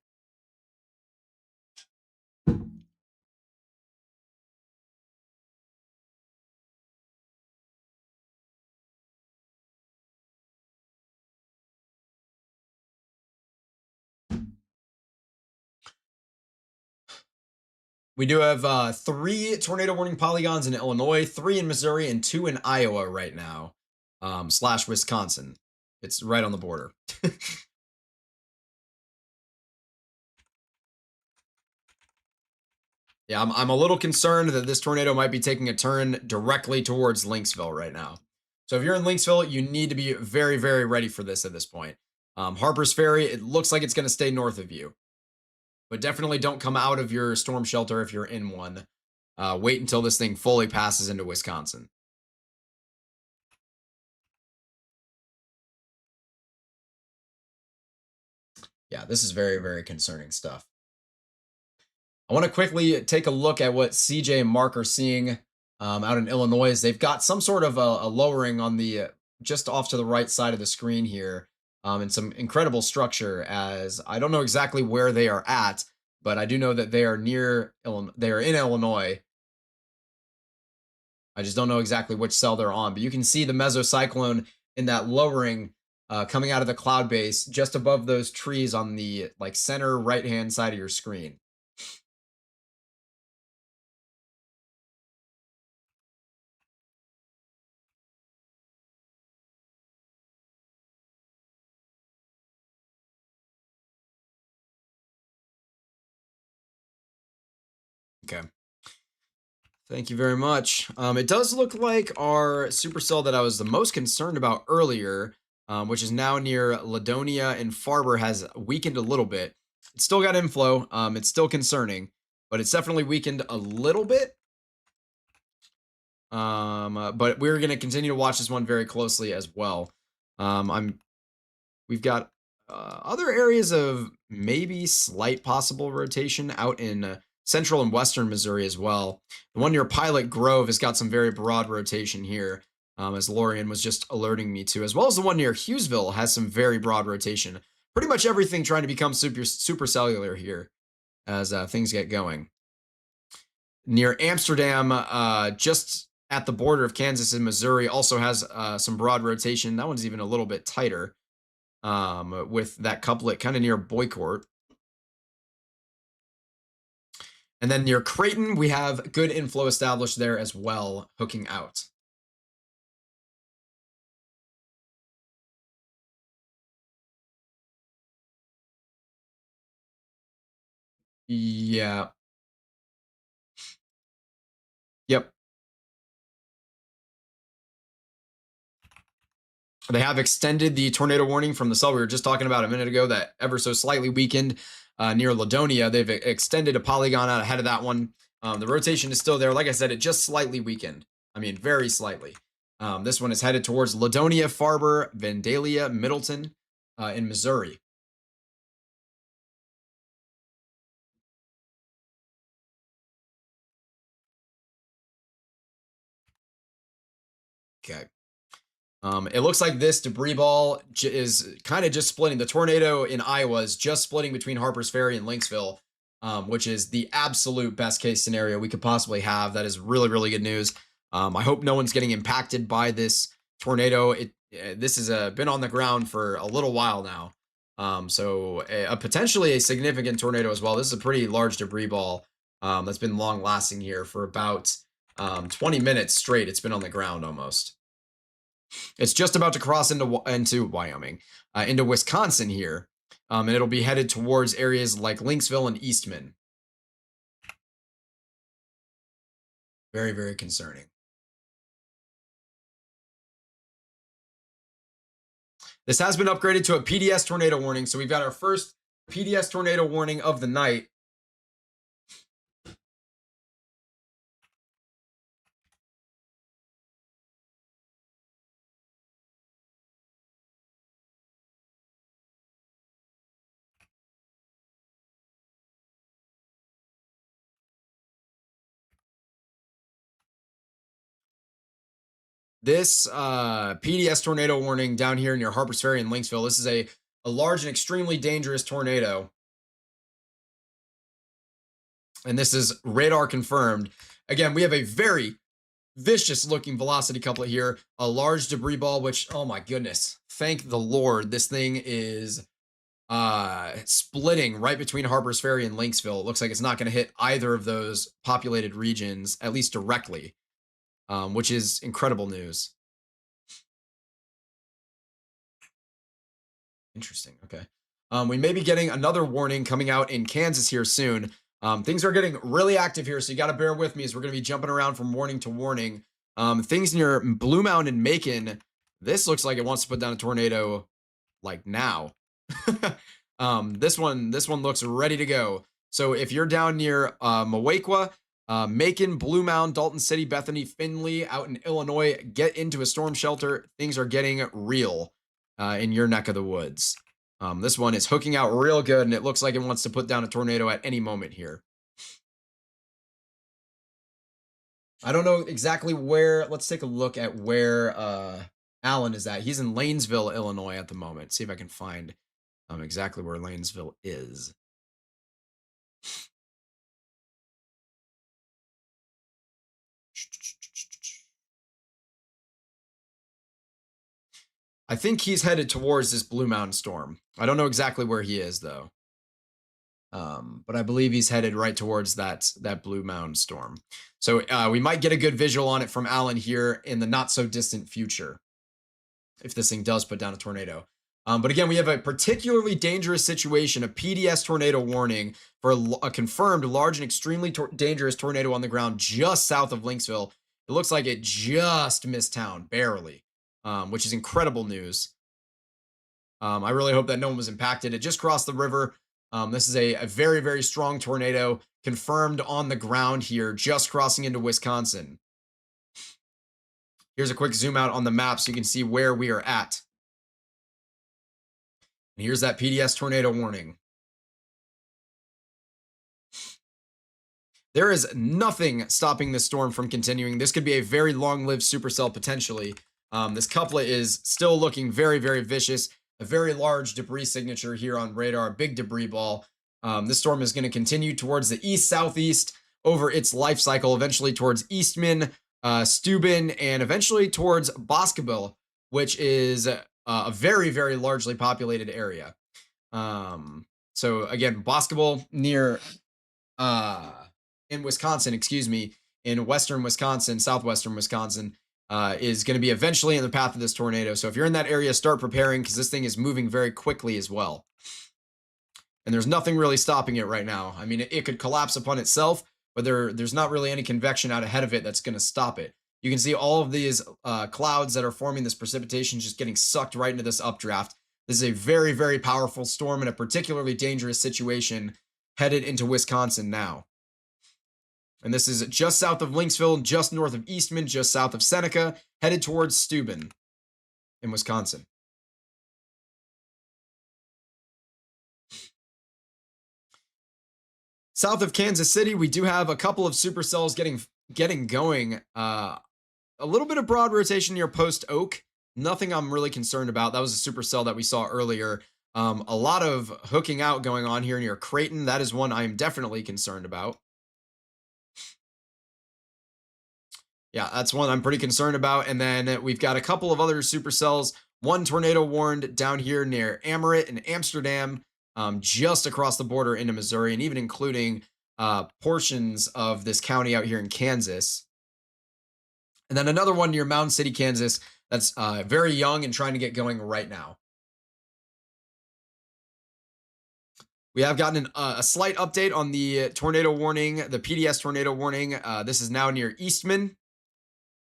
We do have 3 tornado warning polygons in Illinois, 3 in Missouri, and 2 in Iowa right now, / Wisconsin. It's right on the border. Yeah, I'm a little concerned that this tornado might be taking a turn directly towards Lynxville right now. So if you're in Lynxville, you need to be very, very ready for this at this point. Harpers Ferry, it looks like it's going to stay north of you. But definitely don't come out of your storm shelter if you're in one. Wait until this thing fully passes into Wisconsin. Yeah, this is very, very concerning stuff. I want to quickly take a look at what CJ and Mark are seeing out in Illinois. They've got some sort of a lowering on the just off to the right side of the screen here, and some incredible structure. As I don't know exactly where they are at, but I do know that they are near Illinois. They are in Illinois. I just don't know exactly which cell they're on, but you can see the mesocyclone in that lowering coming out of the cloud base just above those trees on the center right hand side of your screen. Okay. Thank you very much. It does look like our supercell that I was the most concerned about earlier, which is now near Ladonia and Farber, has weakened a little bit. It's still got inflow. It's still concerning, but it's definitely weakened a little bit. But we're going to continue to watch this one very closely as well. We've got other areas of maybe slight possible rotation out in central and western Missouri as well. The one near Pilot Grove has got some very broad rotation here, as Lorian was just alerting me to, as well as the one near Hughesville has some very broad rotation. Pretty much everything trying to become super cellular here as things get going. Near Amsterdam, just at the border of Kansas and Missouri, also has some broad rotation. That one's even a little bit tighter, with that couplet kind of near Boycourt. And then near Creighton, we have good inflow established there as well, hooking out. Yeah. Yep. They have extended the tornado warning from the cell we were just talking about a minute ago that ever so slightly weakened near Ladonia. They've extended a polygon out ahead of that one. The rotation is still there. Like I said, it just slightly weakened. I mean, very slightly. This one is headed towards Ladonia, Farber, Vandalia, Middleton in Missouri. Okay. It looks like this debris ball is kind of just splitting. The tornado in Iowa is just splitting between Harpers Ferry and Lynxville, which is the absolute best case scenario we could possibly have. That is really, really good news. I hope no one's getting impacted by this tornado. This has been on the ground for a little while now. So potentially a significant tornado as well. This is a pretty large debris ball that's been long lasting here for about 20 minutes straight. It's been on the ground almost. It's just about to cross into Wyoming, into Wisconsin here, and it'll be headed towards areas like Lynxville and Eastman. Very, very concerning. This has been upgraded to a PDS tornado warning, so we've got our first PDS tornado warning of the night. This PDS tornado warning down here near Harpers Ferry and Lynxville. This is a large and extremely dangerous tornado. And this is radar confirmed. Again, we have a very vicious looking velocity couplet here. A large debris ball, which, oh my goodness, thank the Lord. This thing is splitting right between Harpers Ferry and Lynxville. It looks like it's not going to hit either of those populated regions, at least directly, which is incredible news. Interesting. Okay. We may be getting another warning coming out in Kansas here soon. Things are getting really active here, so you got to bear with me as we're going to be jumping around from warning to warning. Things near Blue Mountain and Macon, this looks like it wants to put down a tornado like now. This one looks ready to go. So if you're down near Mawakwa, Macon, Blue Mound, Dalton City, Bethany, Findlay, out in Illinois, get into a storm shelter. Things are getting real in your neck of the woods. This one is hooking out real good, and it looks like it wants to put down a tornado at any moment here. I don't know exactly where. Let's take a look at where Allen is at. He's in Lanesville, Illinois at the moment. See if I can find exactly where Lanesville is. I think he's headed towards this Blue Mountain storm. I don't know exactly where he is though. But I believe he's headed right towards that Blue Mountain storm. So we might get a good visual on it from Allen here in the not so distant future, if this thing does put down a tornado. But again, we have a particularly dangerous situation, a PDS tornado warning for a confirmed large and extremely dangerous tornado on the ground just south of Lynxville. It looks like it just missed town, barely, which is incredible news. I really hope that no one was impacted. It just crossed the river. This is a very, very strong tornado confirmed on the ground here, just crossing into Wisconsin. Here's a quick zoom out on the map so you can see where we are at. And here's that PDS tornado warning. There is nothing stopping this storm from continuing. This could be a very long-lived supercell potentially. This couplet is still looking very, very vicious. A very large debris signature here on radar, a big debris ball. This storm is going to continue towards the east-southeast over its life cycle, eventually towards Eastman, Steuben, and eventually towards Boscobel, which is a very, very largely populated area. So again, Boscobel near in Wisconsin, excuse me, in western Wisconsin, southwestern Wisconsin, is going to be eventually in the path of this tornado. So if you're in that area, start preparing because this thing is moving very quickly as well. And there's nothing really stopping it right now. I mean, it could collapse upon itself, but there's not really any convection out ahead of it that's going to stop it. You can see all of these clouds that are forming this precipitation just getting sucked right into this updraft. This is a very, very powerful storm and a particularly dangerous situation headed into Wisconsin now. And this is just south of Lynxville, just north of Eastman, just south of Seneca, headed towards Steuben in Wisconsin. South of Kansas City, we do have a couple of supercells getting going. A little bit of broad rotation near Post Oak. Nothing I'm really concerned about. That was a supercell that we saw earlier. A lot of hooking out going on here near Creighton. That is one I am definitely concerned about. Yeah, that's one I'm pretty concerned about. And then we've got a couple of other supercells. One tornado warned down here near Amoret and Amsterdam, just across the border into Missouri, and even including portions of this county out here in Kansas. And then another one near Mound City, Kansas, that's very young and trying to get going right now. We have gotten a slight update on the tornado warning, the PDS tornado warning. This is now near Eastman.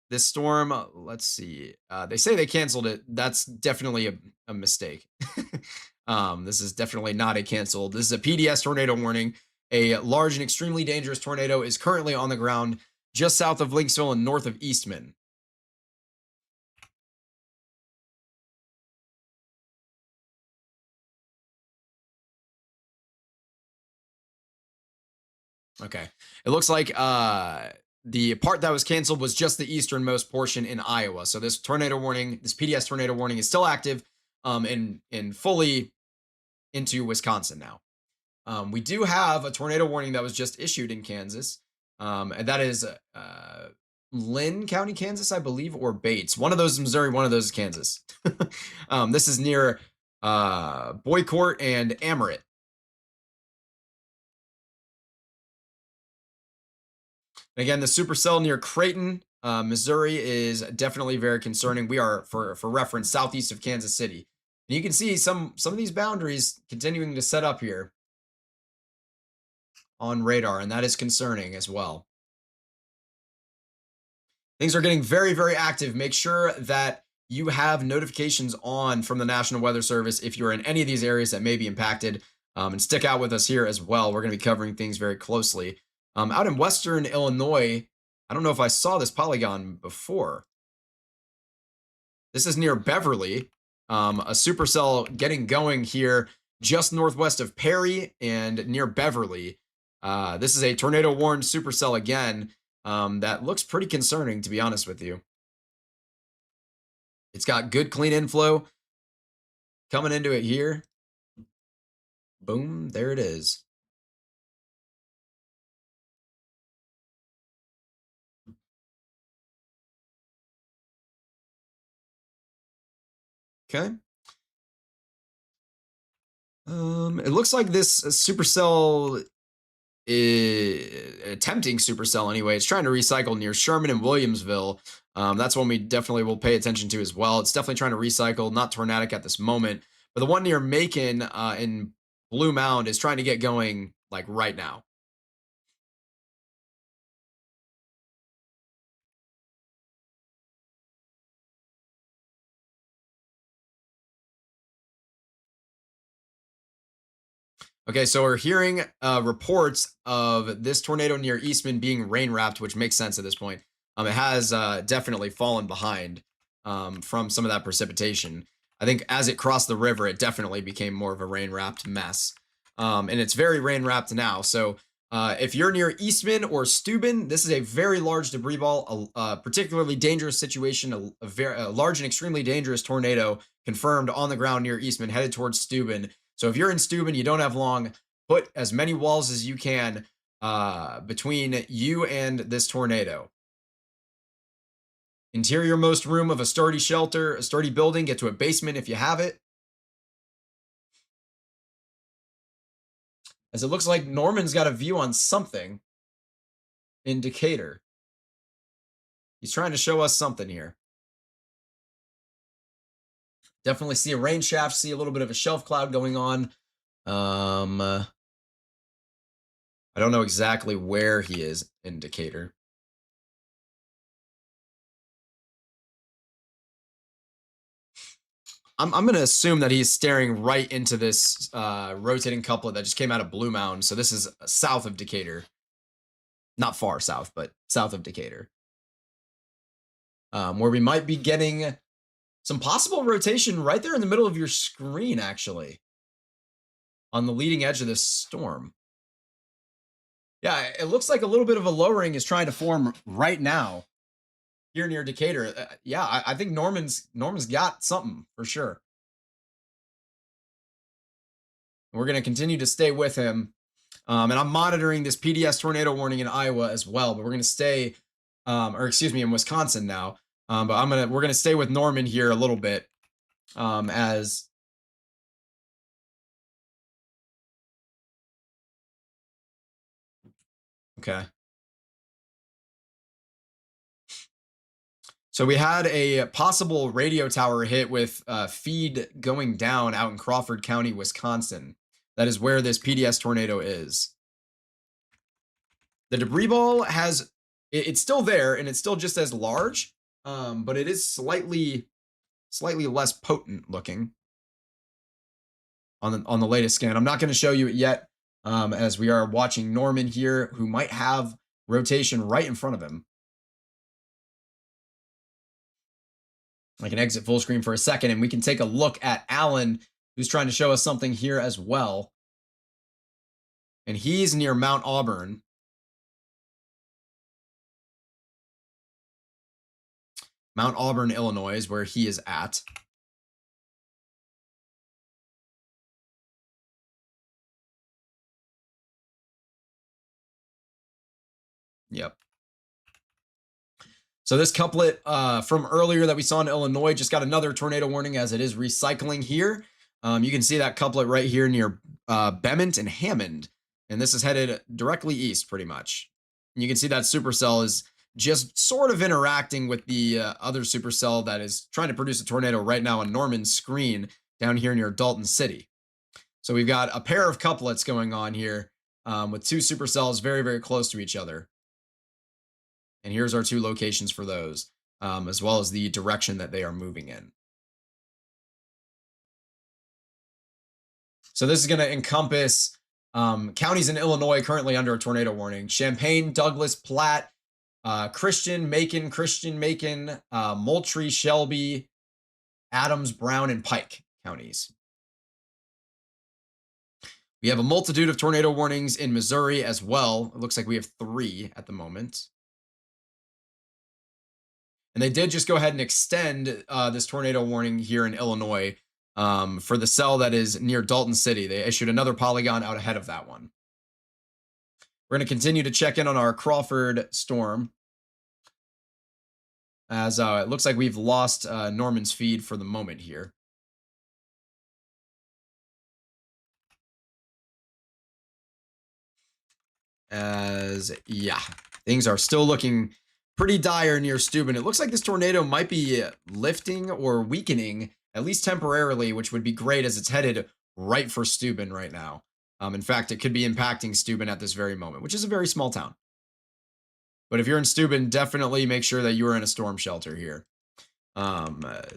This storm, let's see. They say they canceled it. That's definitely a mistake. This is definitely not a canceled. This is a PDS tornado warning. A large and extremely dangerous tornado is currently on the ground just south of Lynxville and north of Eastman. Okay. It looks like the part that was canceled was just the easternmost portion in Iowa. So this tornado warning, this PDS tornado warning is still active and fully into Wisconsin now. We do have a tornado warning that was just issued in Kansas. And that is Lynn County, Kansas, I believe, or Bates. One of those is Missouri, one of those is Kansas. This is near Boycourt and Amoret. Again, the supercell near Creighton, Missouri is definitely very concerning. We are, for reference, southeast of Kansas City. And you can see some of these boundaries continuing to set up here on radar, and that is concerning as well. Things are getting very, very active. Make sure that you have notifications on from the National Weather Service if you're in any of these areas that may be impacted, and stick out with us here as well. We're going to be covering things very closely. Out in Western Illinois, I don't know if I saw this polygon before. This is near Beverly, a supercell getting going here just northwest of Perry and near Beverly. This is a tornado warned supercell again that looks pretty concerning, to be honest with you. It's got good clean inflow coming into it here. Boom, there it is. Okay. It looks like this supercell is attempting supercell anyway. It's trying to recycle near Sherman and Williamsville. That's one we definitely will pay attention to as well. It's definitely trying to recycle, not tornadic at this moment, but the one near Macon in Blue Mound is trying to get going like right now. Okay, so we're hearing reports of this tornado near Eastman being rain wrapped, which makes sense at this point. It has definitely fallen behind from some of that precipitation. I think as it crossed the river, it definitely became more of a rain wrapped mess. And it's very rain wrapped now. So if you're near Eastman or Steuben, this is a very large debris ball, a particularly dangerous situation, a large and extremely dangerous tornado confirmed on the ground near Eastman, headed towards Steuben. So if you're in Steuben, you don't have long, put as many walls as you can between you and this tornado. Interior-most room of a sturdy shelter, a sturdy building, get to a basement if you have it. As it looks like Norman's got a view on something. in Decatur. He's trying to show us something here. Definitely see a rain shaft, see a little bit of a shelf cloud going on. I don't know exactly where he is in Decatur. I'm going to assume that he's staring right into this rotating couplet that just came out of Blue Mountain. So this is south of Decatur. Not far south, but south of Decatur. Where we might be getting some possible rotation right there in the middle of your screen, actually, on the leading edge of this storm. Yeah, it looks like a little bit of a lowering is trying to form right now here near Decatur. Yeah, I think Norman's got something for sure. We're going to continue to stay with him. And I'm monitoring this PDS tornado warning in Iowa as well, but we're going to stay, or excuse me, in Wisconsin now. But we're going to stay with Norman here a little bit, as okay. So we had a possible radio tower hit with feed going down out in Crawford County, Wisconsin. That is where this PDS tornado is. The debris ball it's still there and it's still just as large, but it is slightly less potent looking on the latest scan. I'm not going to show you it yet, as we are watching Norman here, who might have rotation right in front of him. I can exit full screen for a second, and we can take a look at Alan, who's trying to show us something here as well. And he's near Mount Auburn. Mount Auburn, Illinois is where he is at. Yep. So this couplet from earlier that we saw in Illinois just got another tornado warning as it is recycling here. You can see that couplet right here near Bement and Hammond. And this is headed directly east pretty much. And you can see that supercell is just sort of interacting with the other supercell that is trying to produce a tornado right now on Norman's screen down here near Dalton City. So we've got a pair of couplets going on here with two supercells very, very close to each other. And here's our two locations for those, as well as the direction that they are moving in. So this is going to encompass counties in Illinois currently under a tornado warning: Champaign, Douglas, Platte, Christian, Macon, Moultrie, Shelby, Adams, Brown, and Pike counties. We have a multitude of tornado warnings in Missouri as well. It looks like we have 3 at the moment. And they did just go ahead and extend this tornado warning here in Illinois for the cell that is near Dalton City. They issued another polygon out ahead of that one. We're going to continue to check in on our Crawford storm, as it looks like we've lost Norman's feed for the moment here. Yeah, things are still looking pretty dire near Steuben. It looks like this tornado might be lifting or weakening, at least temporarily, which would be great as it's headed right for Steuben right now. In fact, it could be impacting Steuben at this very moment, which is a very small town. But if you're in Steuben, definitely make sure that you are in a storm shelter here.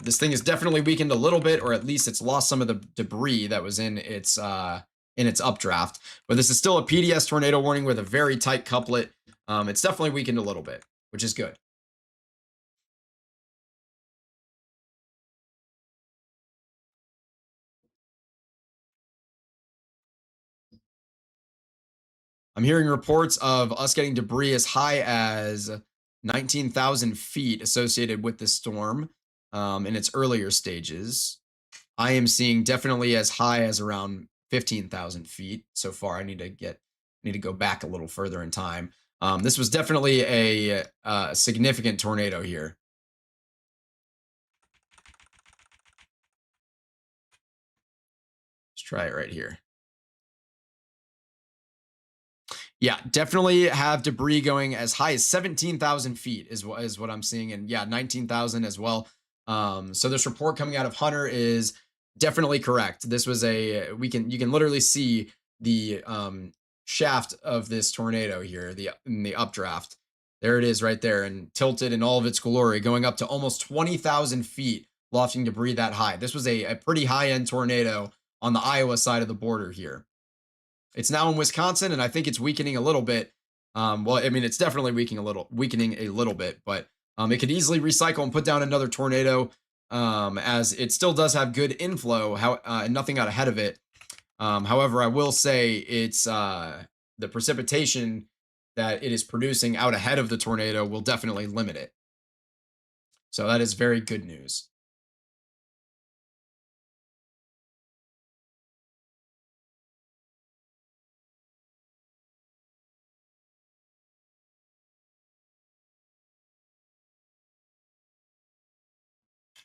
This thing is definitely weakened a little bit, or at least it's lost some of the debris that was in its updraft. But this is still a PDS tornado warning with a very tight couplet. It's definitely weakened a little bit, which is good. I'm hearing reports of us getting debris as high as 19,000 feet associated with this storm in its earlier stages. I am seeing definitely as high as around 15,000 feet so far. I need to go back a little further in time. This was definitely a significant tornado here. Let's try it right here. Yeah, definitely have debris going as high as 17,000 feet is what I'm seeing, and yeah, 19,000 as well. So this report coming out of Hunter is definitely correct. This was a we can you can literally see the shaft of this tornado here, the in the updraft. There it is right there, and tilted in all of its glory, going up to almost 20,000 feet, lofting debris that high. This was a pretty high end tornado on the Iowa side of the border here. It's now in Wisconsin, and I think it's weakening a little bit. Well, I mean, it's definitely weakening a little bit, but it could easily recycle and put down another tornado, as it still does have good inflow, and nothing got ahead of it. However, I will say it's the precipitation that it is producing out ahead of the tornado will definitely limit it. So that is very good news.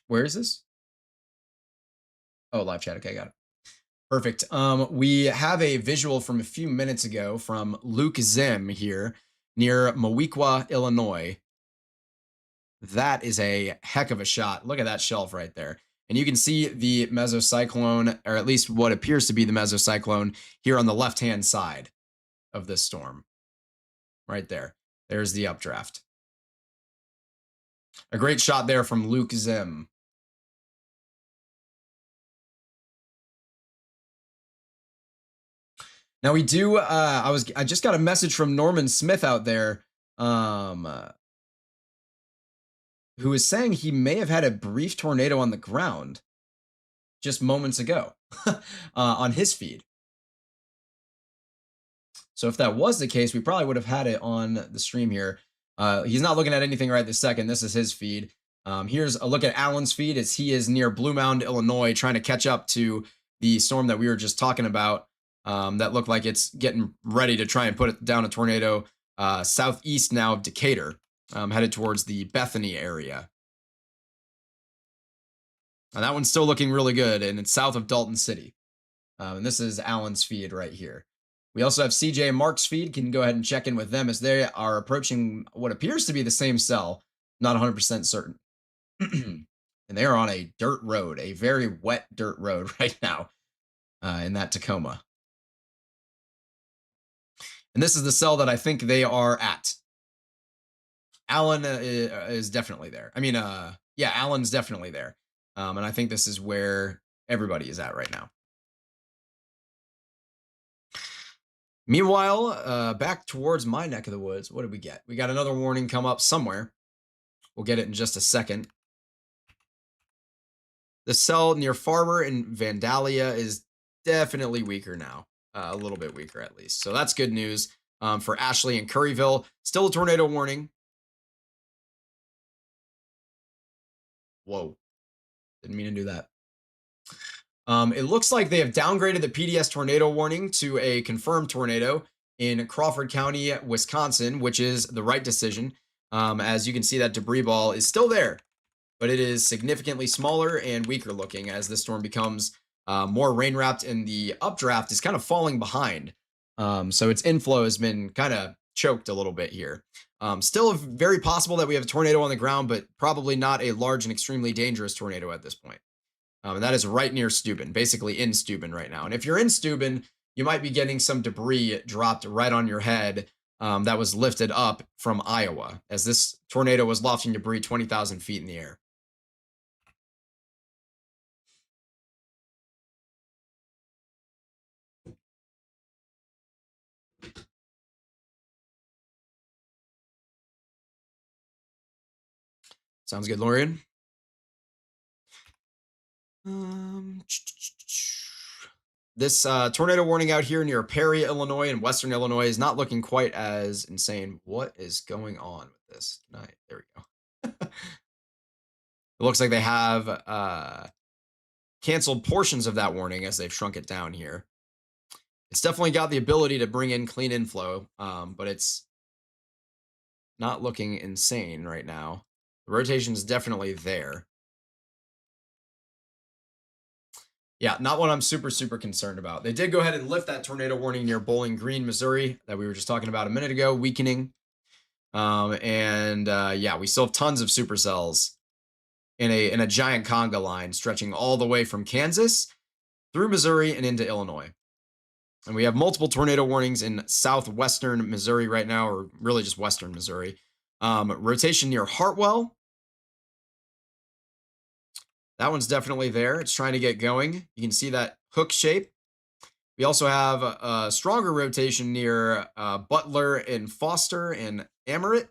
Where is this? Oh, live chat. Okay, got it. Perfect. We have a visual from a few minutes ago from Luke Zim here near Moweaqua, Illinois. That is a heck of a shot. Look at that shelf right there. And you can see the mesocyclone, or at least what appears to be the mesocyclone, here on the left-hand side of this storm. Right there. There's the updraft. A great shot there from Luke Zim. Now we do. I just got a message from Norman Smith out there, who is saying he may have had a brief tornado on the ground just moments ago on his feed. So if that was the case, we probably would have had it on the stream here. He's not looking at anything right this second. This is his feed. Here's a look at Alan's feed as he is near Blue Mound, Illinois, trying to catch up to the storm that we were just talking about. That looked like it's getting ready to try and put it down a tornado southeast now of Decatur, headed towards the Bethany area. And that one's still looking really good, and it's south of Dalton City. And this is Alan's feed right here. We also have CJ and Mark's feed. Can go ahead and check in with them as they are approaching what appears to be the same cell. Not 100% certain. And they are on a dirt road, a very wet dirt road right now in that Tacoma. And this is the cell that I think they are at. Alan is definitely there. I mean, yeah, Alan's definitely there. And I think this is where everybody is at right now. Meanwhile, back towards my neck of the woods, what did we get? We got another warning come up somewhere. We'll get it in just a second. The cell near Farmer and Vandalia is definitely weaker now. A little bit weaker, at least. So that's good news for Ashley and Curryville. Still a tornado warning. Whoa. Didn't mean to do that. It looks like they have downgraded the PDS tornado warning to a confirmed tornado in Crawford County, Wisconsin, which is the right decision. As you can see, that debris ball is still there, but it is significantly smaller and weaker looking as this storm becomes more rain wrapped, and the updraft is kind of falling behind. So its inflow has been kind of choked a little bit here. Still very possible that we have a tornado on the ground, but probably not a large and extremely dangerous tornado at this point. And that is right near Steuben, basically in Steuben right now. And if you're in Steuben, you might be getting some debris dropped right on your head that was lifted up from Iowa, as this tornado was lofting debris 20,000 feet in the air. Sounds good, Lorian. This tornado warning out here near Perry, Illinois, and Western Illinois is not looking quite as insane. What is going on with this tonight? There we go. It looks like they have canceled portions of that warning as they've shrunk it down here. It's definitely got the ability to bring in clean inflow, but it's not looking insane right now. The rotation is definitely there. Yeah, not what I'm super concerned about. They did go ahead and lift that tornado warning near Bowling Green, Missouri, that we were just talking about a minute ago, weakening. Yeah, we still have tons of supercells in a giant conga line stretching all the way from Kansas through Missouri and into Illinois. And we have multiple tornado warnings in southwestern Missouri right now, or really just western Missouri. Rotation near Hartwell. That one's definitely there. It's trying to get going. You can see that hook shape. We also have a stronger rotation near Butler and Foster and Amoret.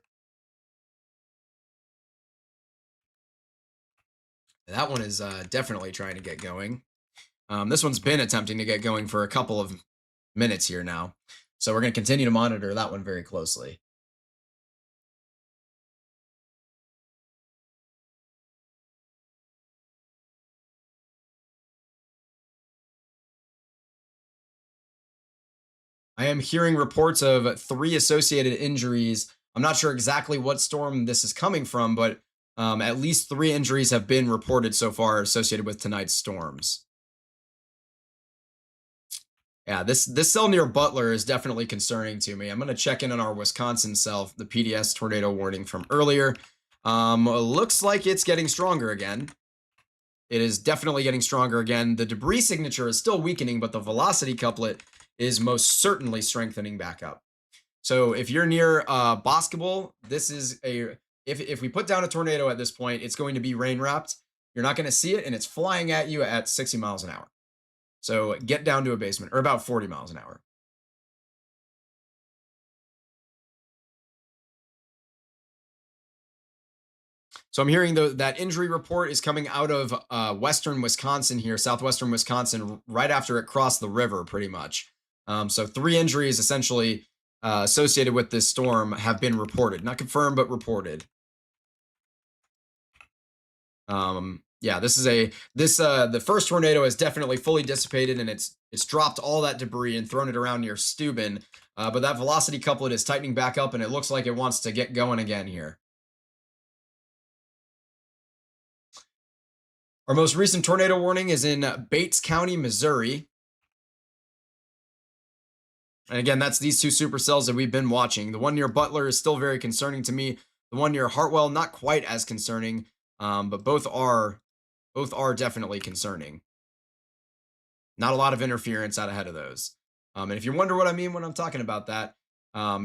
That one is definitely trying to get going. This one's been attempting to get going for a couple of minutes here now. So we're going to continue to monitor that one very closely. I am hearing reports of 3 associated injuries. I'm not sure exactly what storm this is coming from, but at least 3 injuries have been reported so far associated with tonight's storms. Yeah, this cell near Butler is definitely concerning to me. I'm going to check in on our Wisconsin cell, the PDS tornado warning from earlier. Looks like it's getting stronger again. It is definitely getting stronger again. The debris signature is still weakening, but the velocity couplet is most certainly strengthening back up. So if you're near Boscobel, this is if we put down a tornado at this point, it's going to be rain wrapped. You're not going to see it, and it's flying at you at 60 miles an hour. So get down to a basement, or about 40 miles an hour. So I'm hearing that injury report is coming out of western Wisconsin here, southwestern Wisconsin, right after it crossed the river, pretty much. So 3 injuries essentially associated with this storm have been reported, not confirmed, but reported. Yeah, the first tornado has definitely fully dissipated, and it's dropped all that debris and thrown it around near Steuben. But that velocity couplet is tightening back up, and it looks like it wants to get going again here. Our most recent tornado warning is in Bates County, Missouri. And again, that's these 2 supercells that we've been watching. The one near Butler is still very concerning to me. The one near Hartwell, not quite as concerning, but both are definitely concerning. Not a lot of interference out ahead of those. And if you wonder what I mean when I'm talking about that,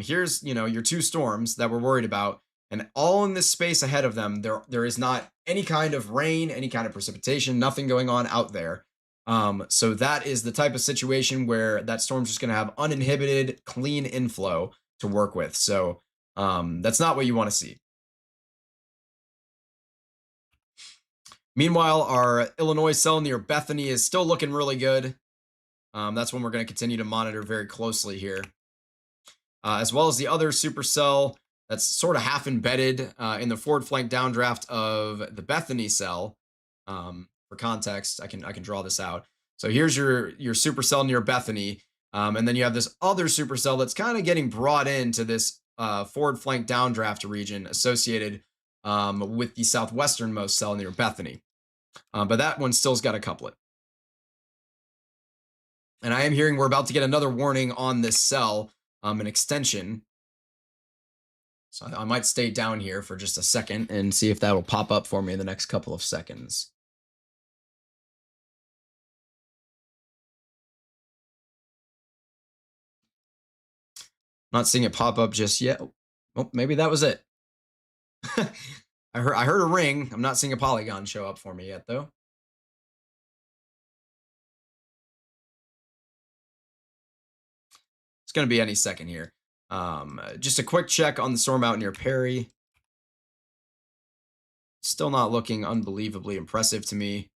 here's your 2 storms that we're worried about, and all in this space ahead of them, there is not any kind of rain, any kind of precipitation, nothing going on out there. So that is the type of situation where that storm's just going to have uninhibited, clean inflow to work with. So that's not what you want to see. Meanwhile, our Illinois cell near Bethany is still looking really good. That's one we're going to continue to monitor very closely here. As well as the other supercell that's sort of half embedded in the forward flank downdraft of the Bethany cell. For context, I can draw this out. So here's your supercell near Bethany, and then you have this other supercell that's kind of getting brought into this forward flank downdraft region associated with the southwesternmost cell near Bethany. But that one still's got a couplet. And I am hearing we're about to get another warning on this cell, an extension. So I might stay down here for just a second and see if that'll pop up for me in the next couple of seconds. Not seeing it pop up just yet. Oh, maybe that was it. I heard a ring. I'm not seeing a polygon show up for me yet, though. It's going to be any second here. Just a quick check on the storm out near Perry. Still not looking unbelievably impressive to me.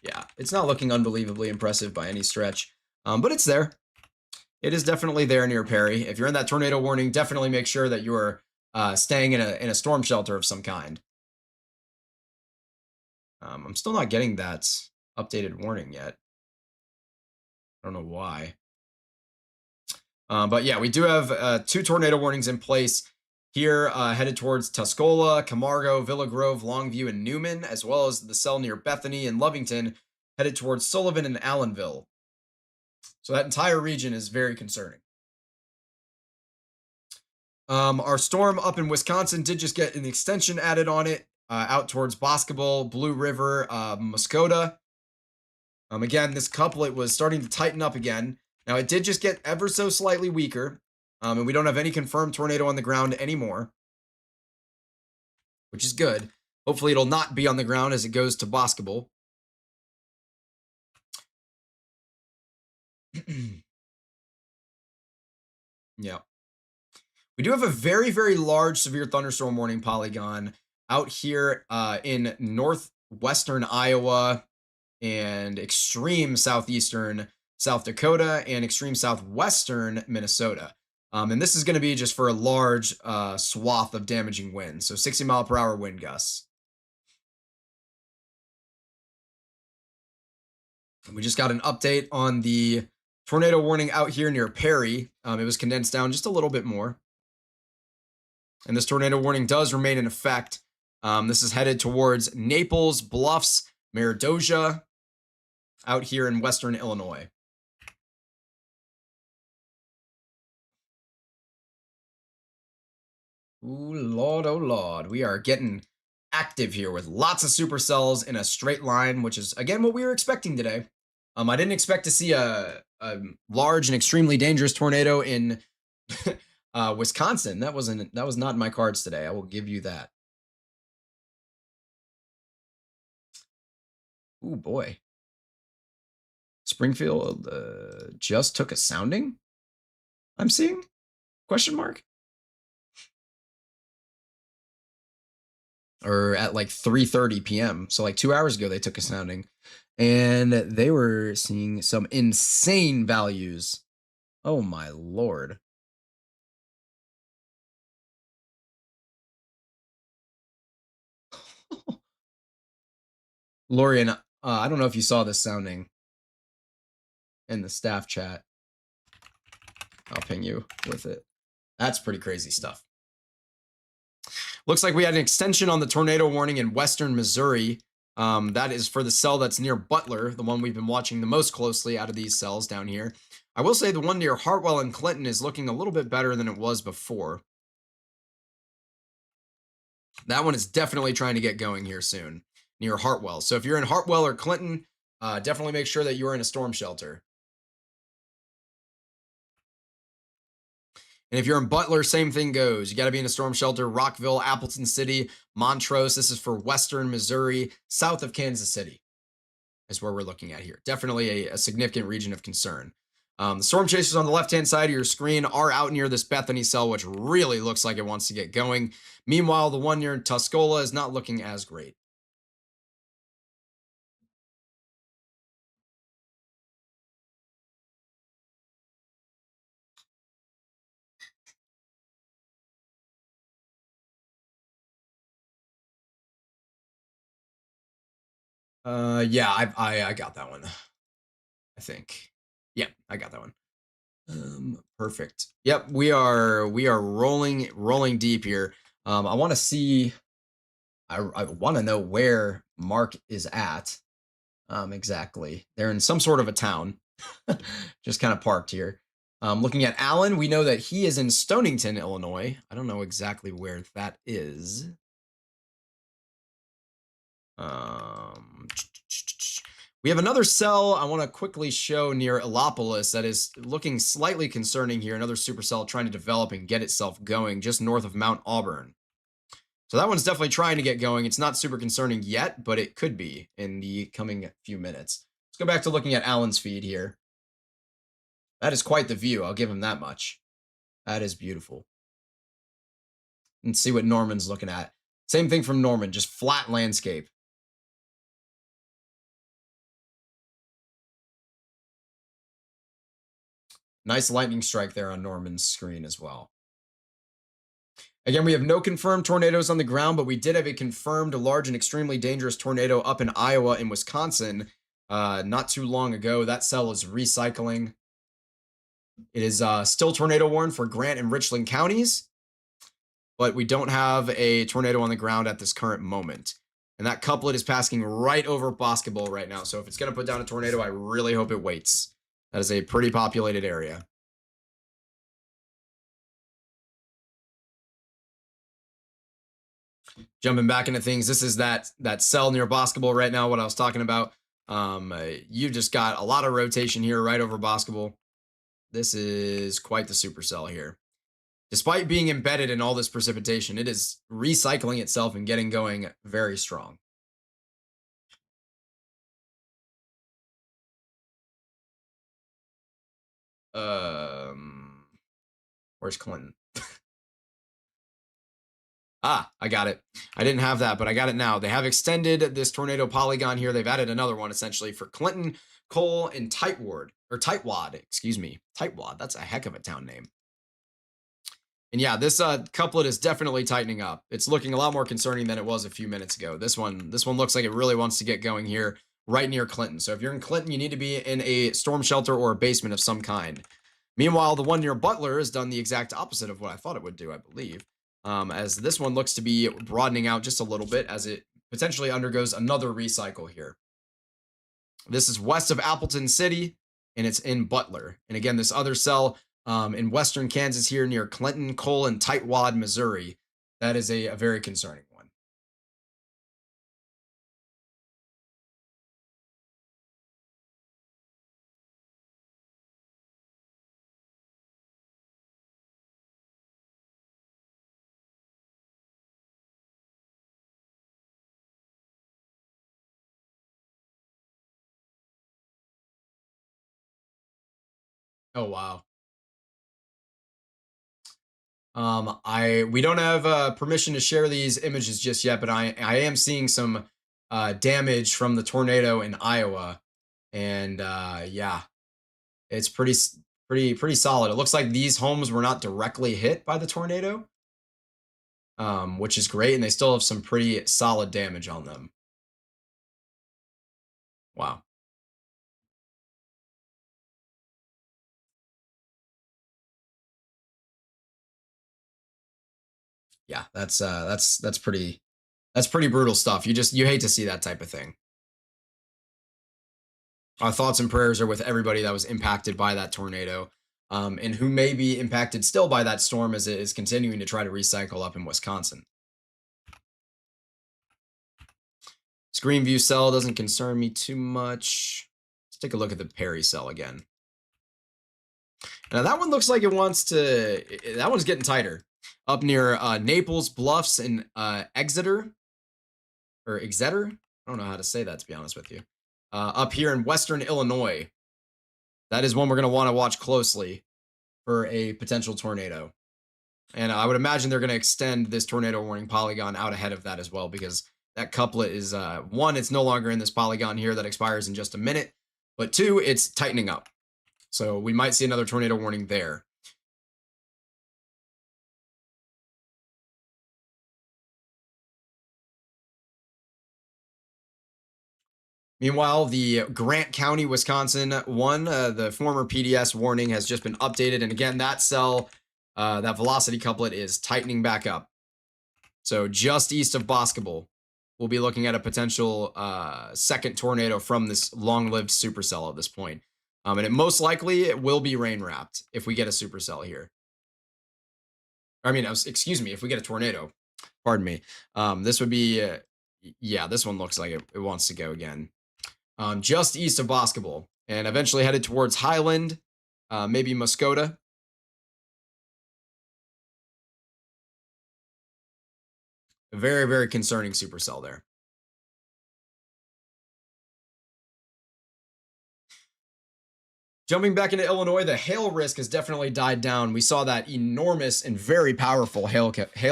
Yeah, it's not looking unbelievably impressive by any stretch, but it's there. It is definitely there near Perry. If you're in that tornado warning, definitely make sure that you're staying in a storm shelter of some kind. I'm still not getting that updated warning yet. I don't know why. But yeah, we do have 2 tornado warnings in place here, headed towards Tuscola, Camargo, Villa Grove, Longview, and Newman, as well as the cell near Bethany and Lovington, headed towards Sullivan and Allenville. So that entire region is very concerning. Our storm up in Wisconsin did just get an extension added on it, out towards Boscobel, Blue River, Muskota. Again, this couplet was starting to tighten up again. Now, it did just get ever so slightly weaker, and we don't have any confirmed tornado on the ground anymore, which is good. Hopefully, it'll not be on the ground as it goes to Boscobel. Yeah. We do have a very, very large severe thunderstorm warning polygon out here in northwestern Iowa and extreme southeastern South Dakota and extreme southwestern Minnesota. And this is going to be just for a large swath of damaging winds. So 60-mile-per-hour wind gusts. And we just got an update on the tornado warning out here near Perry. It was condensed down just a little bit more. And this tornado warning does remain in effect. This is headed towards Naples, Bluffs, Meridosia, out here in western Illinois. Ooh, Lord, oh Lord. We are getting active here with lots of supercells in a straight line, which is, again, what we were expecting today. I didn't expect to see a large and extremely dangerous tornado in Wisconsin. That was not in my cards today. I will give you that. Ooh, boy. Springfield just took a sounding, I'm seeing? Question mark? Or at like 3:30 p.m. So like 2 hours ago, they took a sounding. And they were seeing some insane values. Oh, my Lord. Lorian, I don't know if you saw this sounding in the staff chat. I'll ping you with it. That's pretty crazy stuff. Looks like we had an extension on the tornado warning in western Missouri. That is for the cell that's near Butler, the one we've been watching the most closely out of these cells down here. I will say the one near Hartwell and Clinton is looking a little bit better than it was before. That one is definitely trying to get going here soon, near Hartwell. So if you're in Hartwell or Clinton, definitely make sure that you're in a storm shelter. And if you're in Butler, same thing goes. You got to be in a storm shelter. Rockville, Appleton City, Montrose. This is for western Missouri, south of Kansas City is where we're looking at here. Definitely a significant region of concern. The storm chasers on the left-hand side of your screen are out near this Bethany cell, which really looks like it wants to get going. Meanwhile, the one near Tuscola is not looking as great. Yeah, I got that one. I think. Yeah, I got that one. Perfect. Yep, we are rolling deep here. I want to see. I want to know where Mark is at. Exactly. They're in some sort of a town, just kind of parked here. Looking at Allen, we know that he is in Stonington, Illinois. I don't know exactly where that is. We have another cell I want to quickly show near Elopolis that is looking slightly concerning here. Another supercell trying to develop and get itself going just north of Mount Auburn. So that one's definitely trying to get going. It's not super concerning yet, but it could be in the coming few minutes. Let's go back to looking at Allen's feed here. That is quite the view. I'll give him that much. That is beautiful. And see what Norman's looking at. Same thing from Norman, just flat landscape. Nice lightning strike there on Norman's screen as well. Again, we have no confirmed tornadoes on the ground, but we did have a confirmed large and extremely dangerous tornado up in Iowa and Wisconsin not too long ago. That cell is recycling. It is still tornado warned for Grant and Richland counties. but we don't have a tornado on the ground at this current moment. And that couplet is passing right over basketball right now. So if it's going to put down a tornado, I really hope it waits. That is a pretty populated area. Jumping back into things, this is that cell near basketball right now, what I was talking about. You just got a lot of rotation here right over basketball. This is quite the supercell here. Despite being embedded in all this precipitation, it is recycling itself and getting going very strong. Where's Clinton? I got it. I didn't have that, but I got it now. They have extended this tornado polygon here. They've added another one essentially for Clinton, Cole, and Tightwad, excuse me. Tightwad, that's a heck of a town name. And yeah, this couplet is definitely tightening up. It's looking a lot more concerning than it was a few minutes ago. This one looks like it really wants to get going here right near Clinton. So if you're in Clinton, you need to be in a storm shelter or a basement of some kind. Meanwhile, the one near Butler has done the exact opposite of what I thought it would do, I believe. As this one looks to be broadening out just a little bit as it potentially undergoes another recycle here. This is west of Appleton City, and it's in Butler. And again, this other cell in western Kansas here near Clinton, Cole, and Tightwad, Missouri. That is a very concerning one. Oh, wow. We don't have permission to share these images just yet, but I am seeing some damage from the tornado in Iowa, and yeah, it's pretty solid. It looks like these homes were not directly hit by the tornado, which is great, and they still have some pretty solid damage on them. Wow. Yeah, that's pretty brutal stuff. You hate to see that type of thing. Our thoughts and prayers are with everybody that was impacted by that tornado, and who may be impacted still by that storm as it is continuing to try to recycle up in Wisconsin. Screen view cell doesn't concern me too much. Let's take a look at the Perry cell again. Now that one looks like it wants to. That one's getting tighter. Up near Naples, Bluffs, and Exeter. I don't know how to say that, to be honest with you. Up here in western Illinois. That is one we're going to want to watch closely for a potential tornado. And I would imagine they're going to extend this tornado warning polygon out ahead of that as well, because that couplet is, one, it's no longer in this polygon here that expires in just a minute, but two, it's tightening up. So we might see another tornado warning there. Meanwhile, the Grant County, Wisconsin one, the former PDS warning has just been updated. And again, that cell, that velocity couplet is tightening back up. So just east of Basketball, we'll be looking at a potential second tornado from this long-lived supercell at this point. And it most likely it will be rain-wrapped if we get a supercell here. I mean, excuse me, if we get a tornado. Pardon me. This would be, yeah, this one looks like it wants to go again. Just east of Basketball, and eventually headed towards Highland, maybe Muskota. A very, very concerning supercell there. Jumping back into Illinois, the hail risk has definitely died down. We saw that enormous and very powerful hail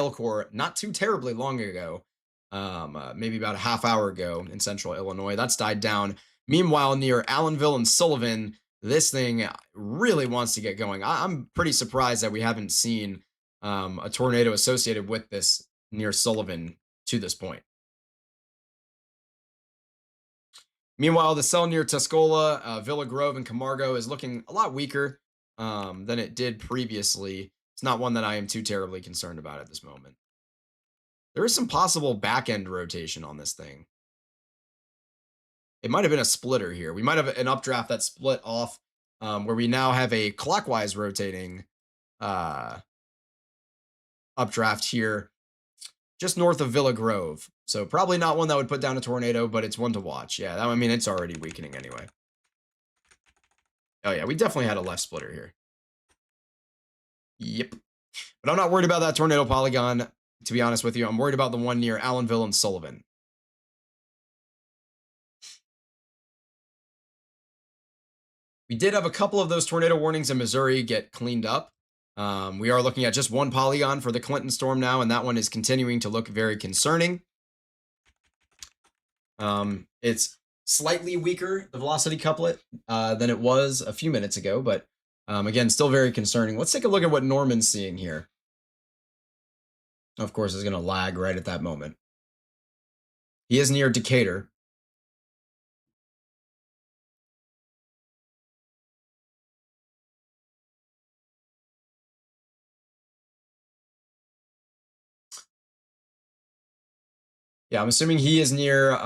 core not too terribly long ago, maybe about a half hour ago in central Illinois. That's died down. Meanwhile, near Allenville and Sullivan, this thing really wants to get going. I'm pretty surprised that we haven't seen a tornado associated with this near Sullivan to this point. Meanwhile, the cell near Tuscola, Villa Grove, and Camargo is looking a lot weaker than it did previously. It's not one that I am too terribly concerned about at this moment. There is some possible back end rotation on this thing. It might have been a splitter here. We might have an updraft that split off, where we now have a clockwise rotating uh, updraft here just north of Villa Grove. So probably not one that would put down a tornado, but it's one to watch. Yeah, I mean, it's already weakening anyway. Oh yeah, we definitely had a left splitter here. Yep. But I'm not worried about that tornado polygon, to be honest with you. I'm worried about the one near Allenville and Sullivan. We did have a couple of those tornado warnings in Missouri get cleaned up. We are looking at just one polygon for the Clinton storm now, and that one is continuing to look very concerning. It's slightly weaker, the velocity couplet, than it was a few minutes ago, but again, still very concerning. Let's take a look at what Norman's seeing here. Of course, is going to lag right at that moment. He is near Decatur. Yeah, I'm assuming he is near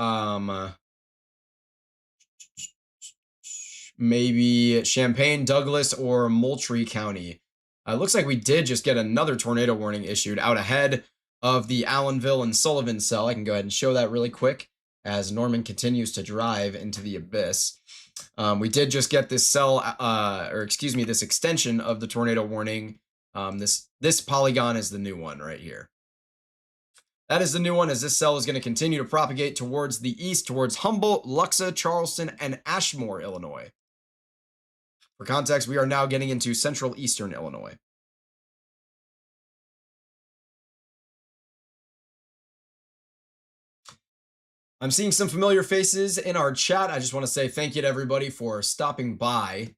maybe Champaign, Douglas, or Moultrie County. It looks like we did just get another tornado warning issued out ahead of the Allenville and Sullivan cell. I can go ahead and show that really quick as Norman continues to drive into the abyss. We did just get this cell, this extension of the tornado warning. This polygon is the new one right here. That is the new one, as this cell is going to continue to propagate towards the east, towards Humboldt, Luxa, Charleston, and Ashmore, Illinois. For context, we are now getting into central eastern Illinois. I'm seeing some familiar faces in our chat. I just want to say thank you to everybody for stopping by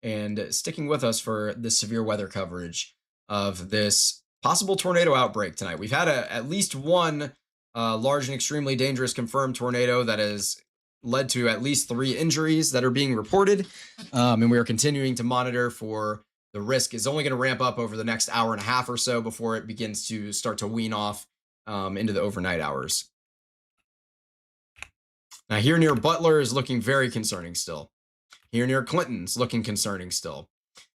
and sticking with us for this severe weather coverage of this possible tornado outbreak tonight. We've had at least one large and extremely dangerous confirmed tornado that has led to at least 3 injuries that are being reported. And we are continuing to monitor for the risk is only going to ramp up over the next hour and a half or so before it begins to start to wean off into the overnight hours. Now, here near Butler is looking very concerning still. Here near Clinton's looking concerning still.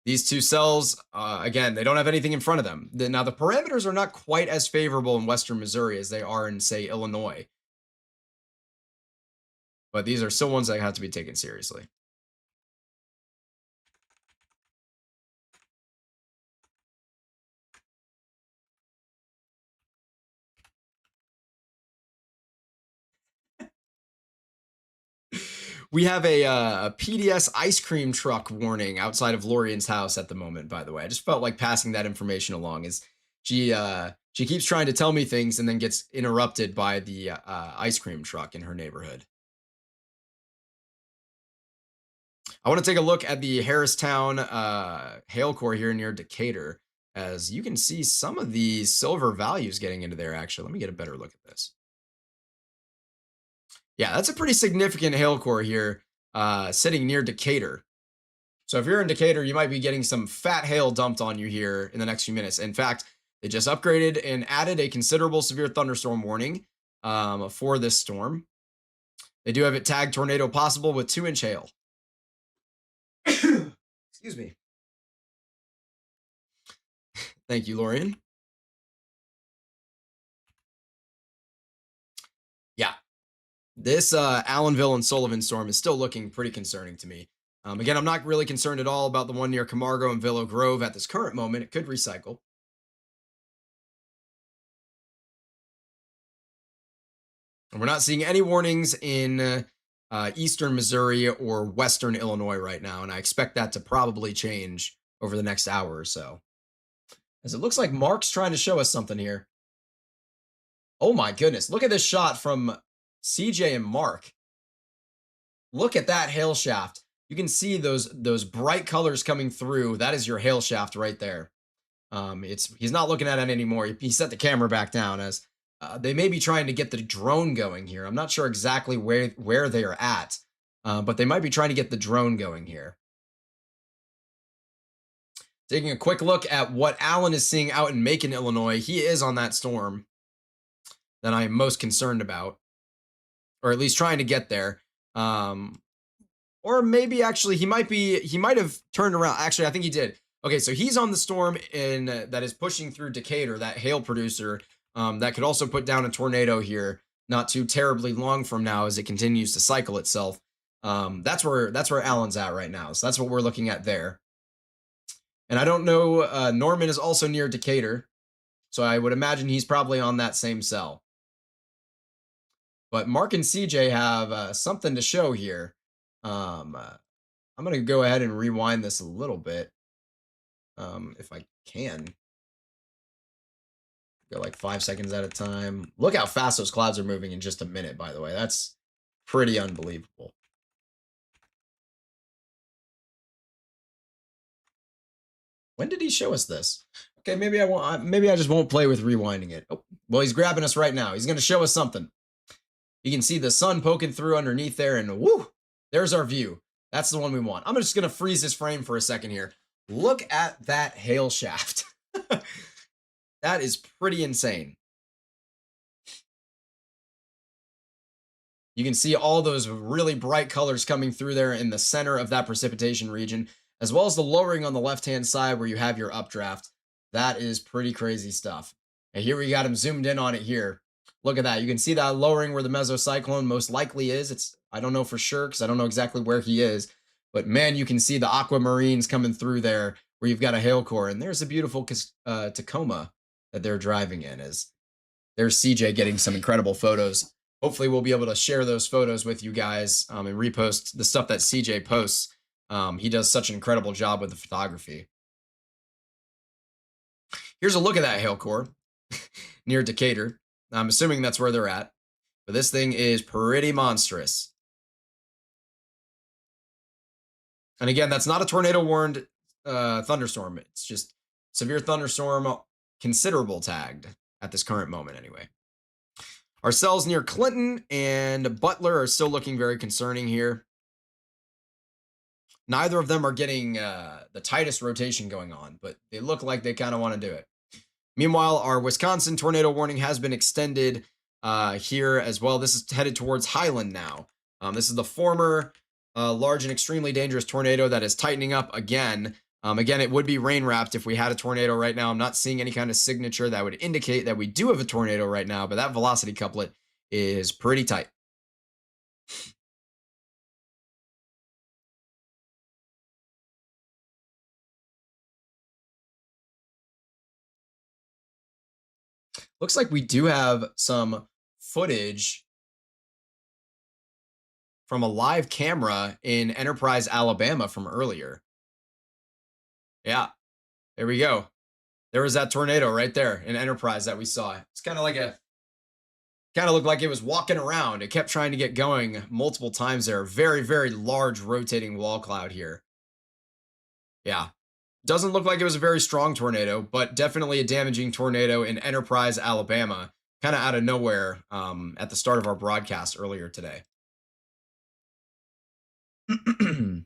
These two cells, again, they don't have anything in front of them. Now, the parameters are not quite as favorable in western Missouri as they are in, say, Illinois. But these are still ones that have to be taken seriously. We have a PDS ice cream truck warning outside of Lorian's house at the moment, by the way. I just felt like passing that information along, as she keeps trying to tell me things and then gets interrupted by the ice cream truck in her neighborhood. I want to take a look at the Harristown hail core here near Decatur, as you can see some of the silver values getting into there, actually. Let me get a better look at this. Yeah, that's a pretty significant hail core here, sitting near Decatur. So if you're in Decatur, you might be getting some fat hail dumped on you here in the next few minutes. In fact, they just upgraded and added a considerable severe thunderstorm warning for this storm. They do have it tagged tornado possible with 2-inch hail. Excuse me. Thank you, Lorian. Yeah. This Allenville and Sullivan storm is still looking pretty concerning to me. Again, I'm not really concerned at all about the one near Camargo and Villa Grove at this current moment. It could recycle. And we're not seeing any warnings in eastern Missouri or western Illinois right now, and I expect that to probably change over the next hour or so. As it looks like Mark's trying to show us something here. Oh my goodness, look at this shot from CJ and Mark. Look at that hail shaft. You can see those bright colors coming through. That is your hail shaft right there. He's not looking at it anymore. He set the camera back down, as they may be trying to get the drone going here. I'm not sure exactly where they are at, but they might be trying to get the drone going here. Taking a quick look at what Alan is seeing out in Macon, Illinois. He is on that storm that I am most concerned about, or at least trying to get there. Or maybe actually he might have turned around. Actually, I think he did. Okay, so he's on the storm in that is pushing through Decatur, that hail producer that could also put down a tornado here not too terribly long from now as it continues to cycle itself. That's where Alan's at right now. So that's what we're looking at there. And I don't know. Norman is also near Decatur, so I would imagine he's probably on that same cell. But Mark and CJ have something to show here. I'm going to go ahead and rewind this a little bit, if I can. Go like 5 seconds at a time. Look how fast those clouds are moving in just a minute, by the way. That's pretty unbelievable. When did he show us this? Okay, maybe I won't. Maybe I just won't play with rewinding it. Oh, well, he's grabbing us right now. He's going to show us something. You can see the sun poking through underneath there, and woo, there's our view. That's the one we want. I'm just going to freeze this frame for a second here. Look at that hail shaft. That is pretty insane. You can see all those really bright colors coming through there in the center of that precipitation region, as well as the lowering on the left-hand side where you have your updraft. That is pretty crazy stuff. And here we got him zoomed in on it here. Look at that. You can see that lowering where the mesocyclone most likely is. I don't know for sure because I don't know exactly where he is. But man, you can see the aquamarines coming through there where you've got a hail core. And there's a beautiful Tacoma that they're driving in. There's CJ getting some incredible photos. Hopefully we'll be able to share those photos with you guys and repost the stuff that CJ posts. He does such an incredible job with the photography. Here's a look at that hail core near Decatur. I'm assuming that's where they're at. But this thing is pretty monstrous. And again, that's not a tornado warned thunderstorm. It's just severe thunderstorm, considerable tagged at this current moment anyway. Our cells near Clinton and Butler are still looking very concerning here. Neither of them are getting the tightest rotation going on, but they look like they kind of want to do it. Meanwhile, our Wisconsin tornado warning has been extended here as well. This is headed towards Highland now. This is the former large and extremely dangerous tornado that is tightening up again. Again, it would be rain wrapped if we had a tornado right now. I'm not seeing any kind of signature that would indicate that we do have a tornado right now, but that velocity couplet is pretty tight. Looks like we do have some footage from a live camera in Enterprise, Alabama from earlier. Yeah, there we go. There was that tornado right there in Enterprise that we saw. It's kind of looked like it was walking around. It kept trying to get going multiple times there. Very, very large rotating wall cloud here. Yeah. Doesn't look like it was a very strong tornado, but definitely a damaging tornado in Enterprise, Alabama, kind of out of nowhere at the start of our broadcast earlier today. And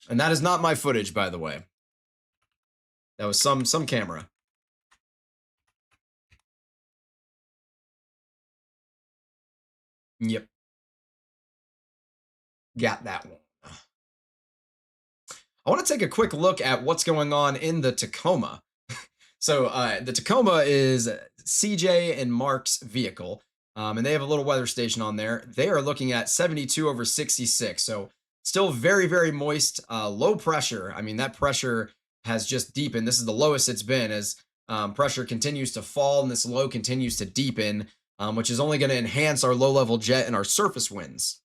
that is not my footage, by the way. That was some camera. Yep. Got that one. I want to take a quick look at what's going on in the Tacoma. So the Tacoma is CJ and Mark's vehicle, and they have a little weather station on there. They are looking at 72 over 66, so still very, very moist, low pressure. I mean, that pressure has just deepened. This is the lowest it's been as pressure continues to fall and this low continues to deepen, which is only going to enhance our low-level jet and our surface winds,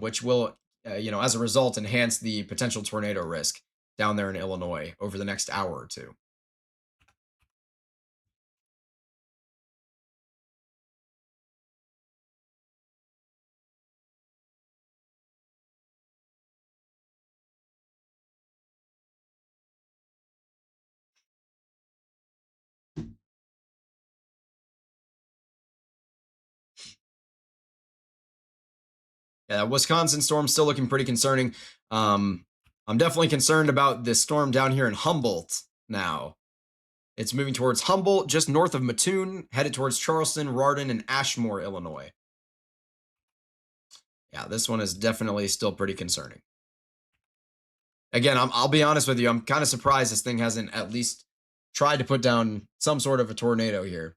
which will, as a result, enhance the potential tornado risk down there in Illinois over the next hour or two. Yeah, Wisconsin storm still looking pretty concerning. I'm definitely concerned about this storm down here in Humboldt now. It's moving towards Humboldt, just north of Mattoon, headed towards Charleston, Rardon, and Ashmore, Illinois. Yeah, this one is definitely still pretty concerning. Again, I'll be honest with you. I'm kind of surprised this thing hasn't at least tried to put down some sort of a tornado here.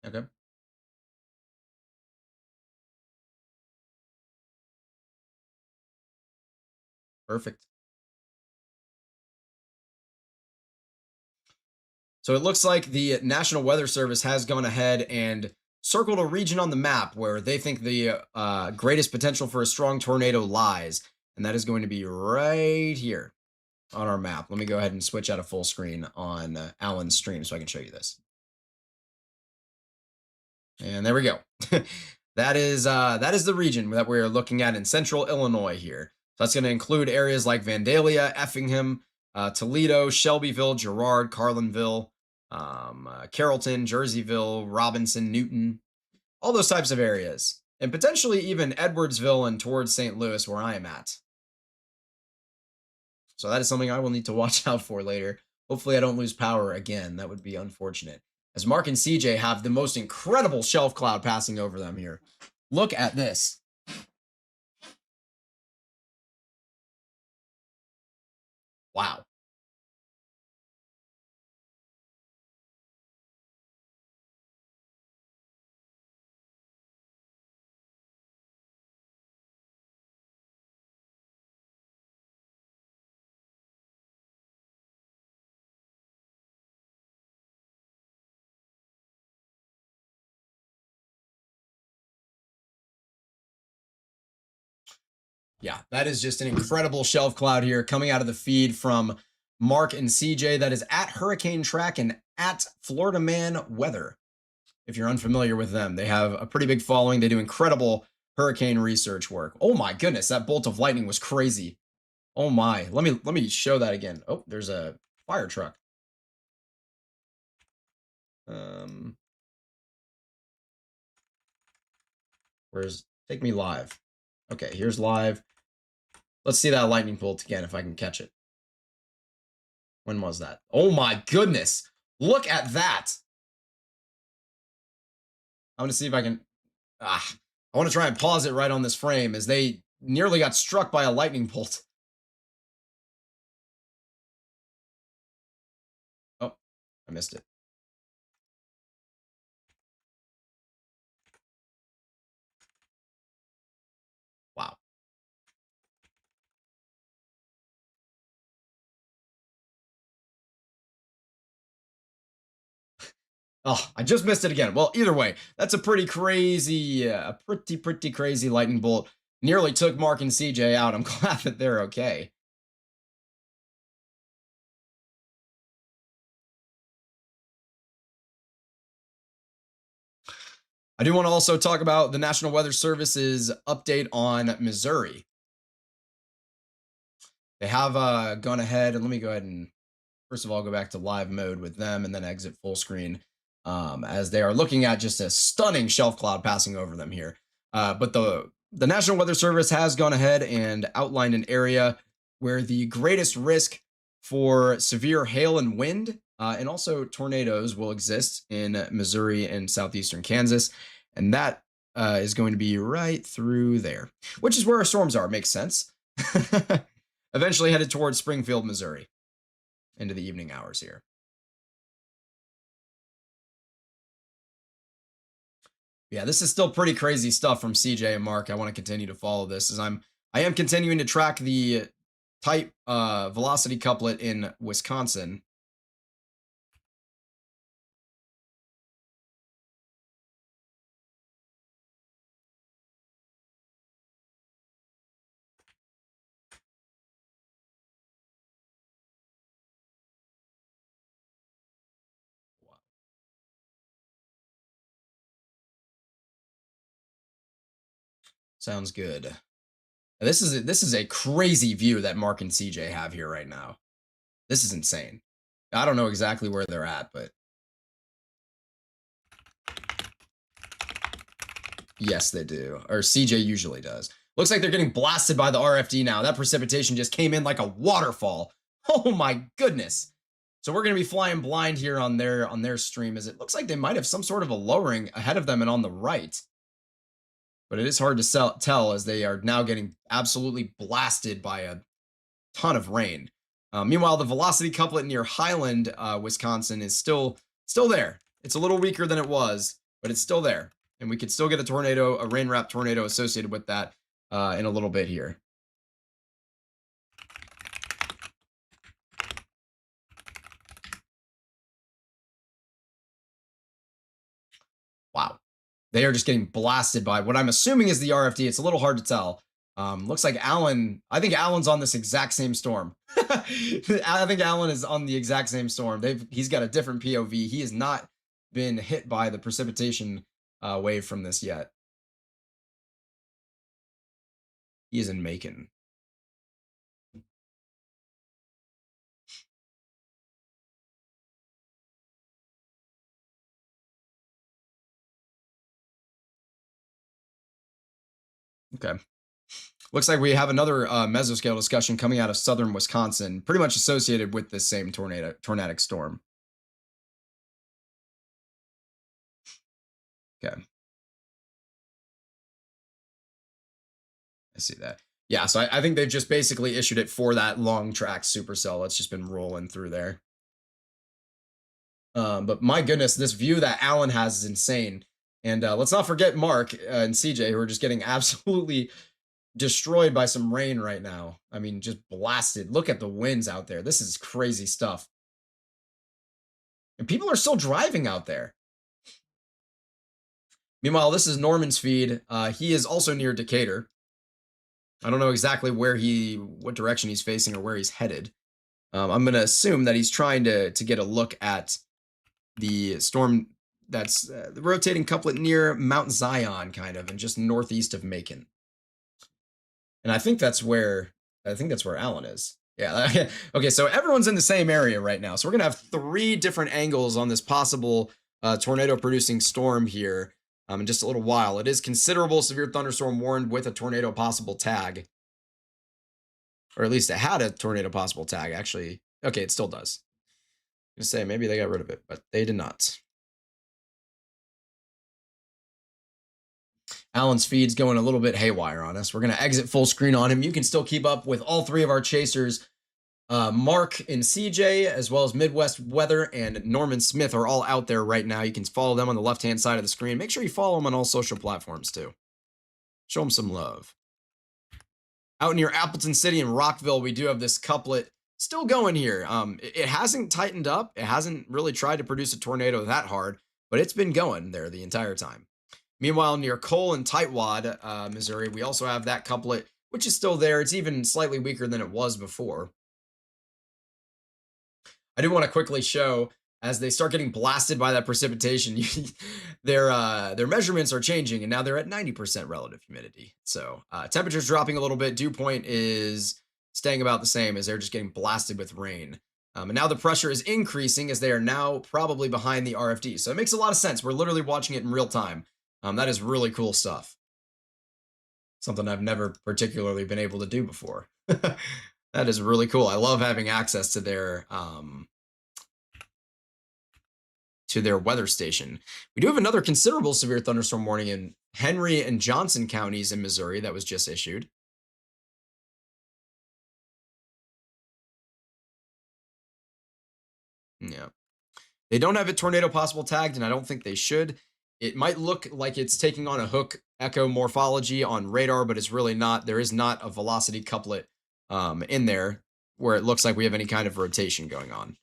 Okay, perfect. So it looks like the National Weather Service has gone ahead and circled a region on the map where they think the greatest potential for a strong tornado lies. And that is going to be right here on our map. Let me go ahead and switch out of full screen on Alan's stream so I can show you this. And there we go. that is the region that we're looking at in central Illinois here. So that's going to include areas like Vandalia, Effingham, Toledo, Shelbyville, Girard, Carlinville, Carrollton, Jerseyville, Robinson, Newton, all those types of areas, and potentially even Edwardsville and towards St. Louis, where I am at. So that is something I will need to watch out for later. Hopefully, I don't lose power again. That would be unfortunate. As Mark and CJ have the most incredible shelf cloud passing over them here. Look at this. Wow. Yeah, that is just an incredible shelf cloud here coming out of the feed from Mark and CJ. That is at Hurricane Track and at Florida Man Weather. If you're unfamiliar with them, they have a pretty big following. They do incredible hurricane research work. Oh my goodness, that bolt of lightning was crazy. Oh my. Let me show that again. Oh, there's a fire truck. Um where's take me live. Okay, here's live. Let's see that lightning bolt again if I can catch it. When was that? Oh my goodness. Look at that. I'm going to see if I can I want to try and pause it right on this frame as they nearly got struck by a lightning bolt. Oh, I missed it. Wow. Oh, I just missed it again. Well, either way, that's a pretty crazy, a pretty crazy lightning bolt. Nearly took Mark and CJ out. I'm glad that they're okay. I do want to also talk about the National Weather Service's update on Missouri. They have gone ahead, and let me go ahead and first of all go back to live mode with them and then exit full screen as they are looking at just a stunning shelf cloud passing over them here. But the National Weather Service has gone ahead and outlined an area where the greatest risk for severe hail and wind and also tornadoes will exist in Missouri and southeastern Kansas. And that is going to be right through there, which is where our storms are. Makes sense. Eventually headed towards Springfield, Missouri into the evening hours here. Yeah, this is still pretty crazy stuff from CJ and Mark. I want to continue to follow this as I am continuing to track the type velocity couplet in Wisconsin. Sounds good. This is a crazy view that Mark and CJ have here right now. This is insane. I don't know exactly where they're at, but yes, they do. Or CJ usually does. Looks like they're getting blasted by the RFD now. That precipitation just came in like a waterfall. Oh my goodness. So we're going to be flying blind here on their stream, as it looks like they might have some sort of a lowering ahead of them and on the right. But it is hard to tell, as they are now getting absolutely blasted by a ton of rain. Meanwhile, the velocity couplet near Highland, Wisconsin is still there. It's a little weaker than it was, but it's still there. And we could still get a rain wrap tornado associated with that in a little bit here. Wow. They are just getting blasted by what I'm assuming is the RFD. It's a little hard to tell. Looks like I think Alan's on this exact same storm. I think Alan is on the exact same storm. He's got a different POV. He has not been hit by the precipitation wave from this yet. He is in Macon. Okay. Looks like we have another mesoscale discussion coming out of southern Wisconsin, pretty much associated with this same tornadic storm. Okay. I see that. Yeah, so I think they've just basically issued it for that long track supercell. It's just been rolling through there. But my goodness, this view that Alan has is insane. And let's not forget Mark and CJ, who are just getting absolutely destroyed by some rain right now. I mean, just blasted. Look at the winds out there. This is crazy stuff. And people are still driving out there. Meanwhile, this is Norman's feed. He is also near Decatur. I don't know exactly what direction he's facing or where he's headed. I'm going to assume that he's trying to get a look at the storm that's the rotating couplet near Mount Zion, kind of, and just northeast of Macon. And I think that's where Alan is. Yeah. Okay, so everyone's in the same area right now. So we're going to have 3 different angles on this possible tornado-producing storm here in just a little while. It is considerable severe thunderstorm warned with a tornado possible tag. Or at least it had a tornado possible tag, actually. Okay, it still does. I'm going to say maybe they got rid of it, but they did not. Alan's feed's going a little bit haywire on us. We're going to exit full screen on him. You can still keep up with all 3 of our chasers. Mark and CJ, as well as Midwest Weather and Norman Smith, are all out there right now. You can follow them on the left-hand side of the screen. Make sure you follow them on all social platforms, too. Show them some love. Out near Appleton City and Rockville, we do have this couplet still going here. It hasn't tightened up. It hasn't really tried to produce a tornado that hard, but it's been going there the entire time. Meanwhile, near Cole and Tightwad, Missouri, we also have that couplet, which is still there. It's even slightly weaker than it was before. I do want to quickly show, as they start getting blasted by that precipitation, their measurements are changing, and now they're at 90% relative humidity. So temperature's dropping a little bit. Dew point is staying about the same, as they're just getting blasted with rain. And now the pressure is increasing, as they are now probably behind the RFD. So it makes a lot of sense. We're literally watching it in real time. That is really cool stuff. Something I've never particularly been able to do before. That is really cool. I love having access to their weather station. We do have another considerable severe thunderstorm warning in Henry and Johnson counties in Missouri that was just issued. Yeah. They don't have a tornado possible tagged, and I don't think they should. It might look like it's taking on a hook echo morphology on radar, but it's really not. There is not a velocity couplet in there where it looks like we have any kind of rotation going on.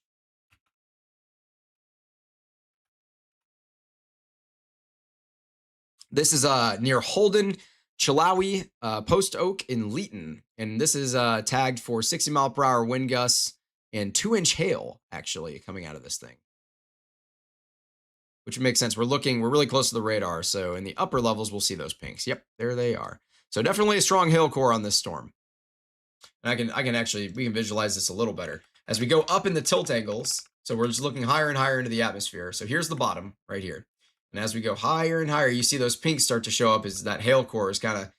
This is near Holden, Chilawi, Post Oak in Leeton, and this is tagged for 60-mile-per-hour wind gusts and 2-inch hail, actually, coming out of this thing. Which makes sense. We're really close to the radar, so in the upper levels, we'll see those pinks. Yep, there they are. So definitely a strong hail core on this storm. And I can actually, we can visualize this a little better. As we go up in the tilt angles, so we're just looking higher and higher into the atmosphere. So here's the bottom right here. And as we go higher and higher, you see those pinks start to show up as that hail core is kind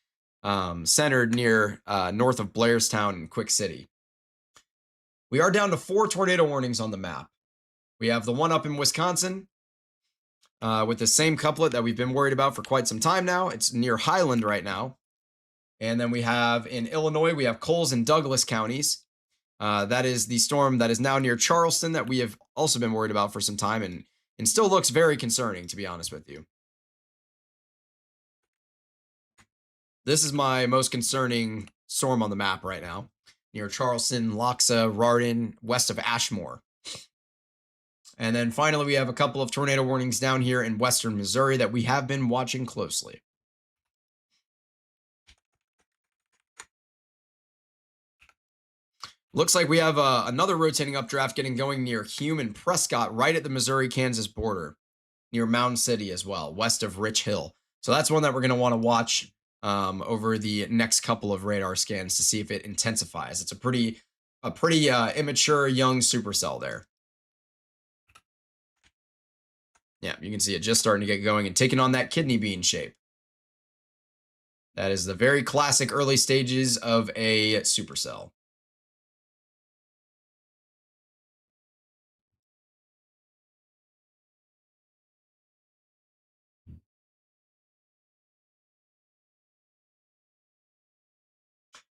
of centered near north of Blairstown and Quick City. We are down to 4 tornado warnings on the map. We have the one up in Wisconsin with the same couplet that we've been worried about for quite some time now. It's near Highland right now. And then we have in Illinois, we have Coles and Douglas counties. That is the storm that is now near Charleston that we have also been worried about for some time and still looks very concerning, to be honest with you. This is my most concerning storm on the map right now, near Charleston, Loxa, Rardin, west of Ashmore. And then finally, we have a couple of tornado warnings down here in western Missouri that we have been watching closely. Looks like we have another rotating updraft getting going near Hume and Prescott, right at the Missouri-Kansas border, near Mountain City as well, west of Rich Hill. So that's one that we're going to want to watch over the next couple of radar scans to see if it intensifies. It's a pretty immature young supercell there. Yeah, you can see it just starting to get going and taking on that kidney bean shape. That is the very classic early stages of a supercell.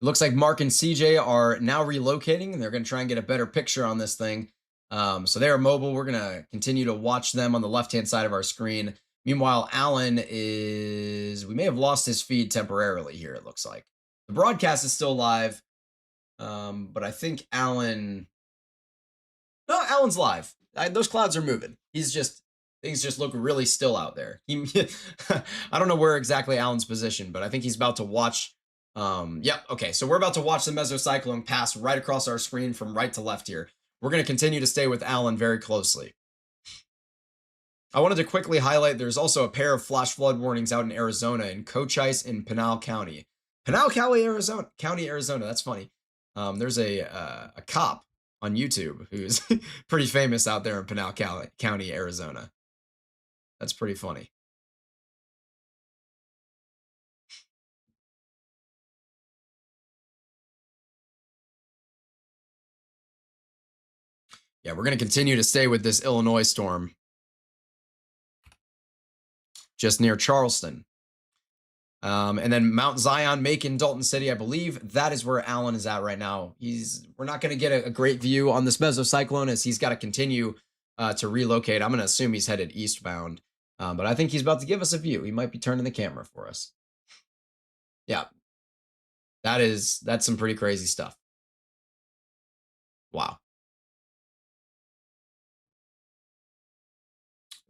Looks like Mark and CJ are now relocating, and they're going to try and get a better picture on this thing. So they are mobile. We're going to continue to watch them on the left-hand side of our screen. Meanwhile, Alan is... We may have lost his feed temporarily here, it looks like. The broadcast is still live, but I think Alan... No, Alan's live. Those clouds are moving. He's just... Things just look really still out there. I don't know where exactly Alan's positioned, but I think he's about to watch... Yep, okay, so we're about to watch the mesocyclone pass right across our screen from right to left here. We're going to continue to stay with Alan very closely. I wanted to quickly highlight there's also a pair of flash flood warnings out in Arizona in Cochise and Pinal County. Pinal County, Arizona, that's funny. There's a cop on YouTube who's pretty famous out there in Pinal County, Arizona. That's pretty funny. Yeah, we're going to continue to stay with this Illinois storm. Just near Charleston. And then Mount Zion, Macon, Dalton City, I believe that is where Alan is at right now. We're not going to get a great view on this mesocyclone as he's got to continue to relocate. I'm going to assume he's headed eastbound, but I think he's about to give us a view. He might be turning the camera for us. Yeah, that's some pretty crazy stuff. Wow.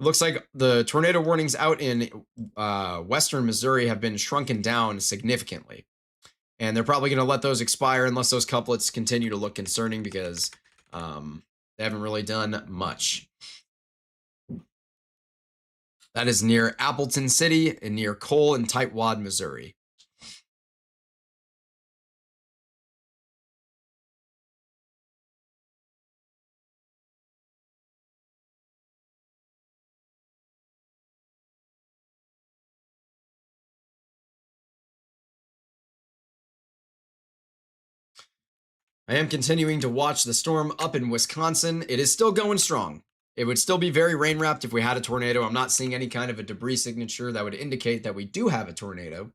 It looks like the tornado warnings out in western Missouri have been shrunken down significantly. And they're probably going to let those expire unless those couplets continue to look concerning because they haven't really done much. That is near Appleton City and near Cole and Tightwad, Missouri. I am continuing to watch the storm up in Wisconsin. It is still going strong. It would still be very rain wrapped if we had a tornado. I'm not seeing any kind of a debris signature that would indicate that we do have a tornado.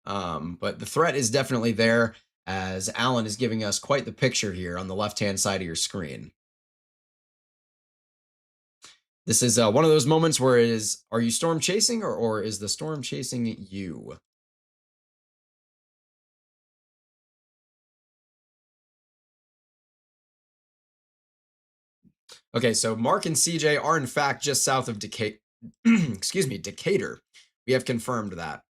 But the threat is definitely there as Alan is giving us quite the picture here on the left-hand side of your screen. This is one of those moments where it is, are you storm chasing or is the storm chasing you? Okay, so Mark and CJ are in fact just south of Decatur. Excuse me, Decatur. We have confirmed that.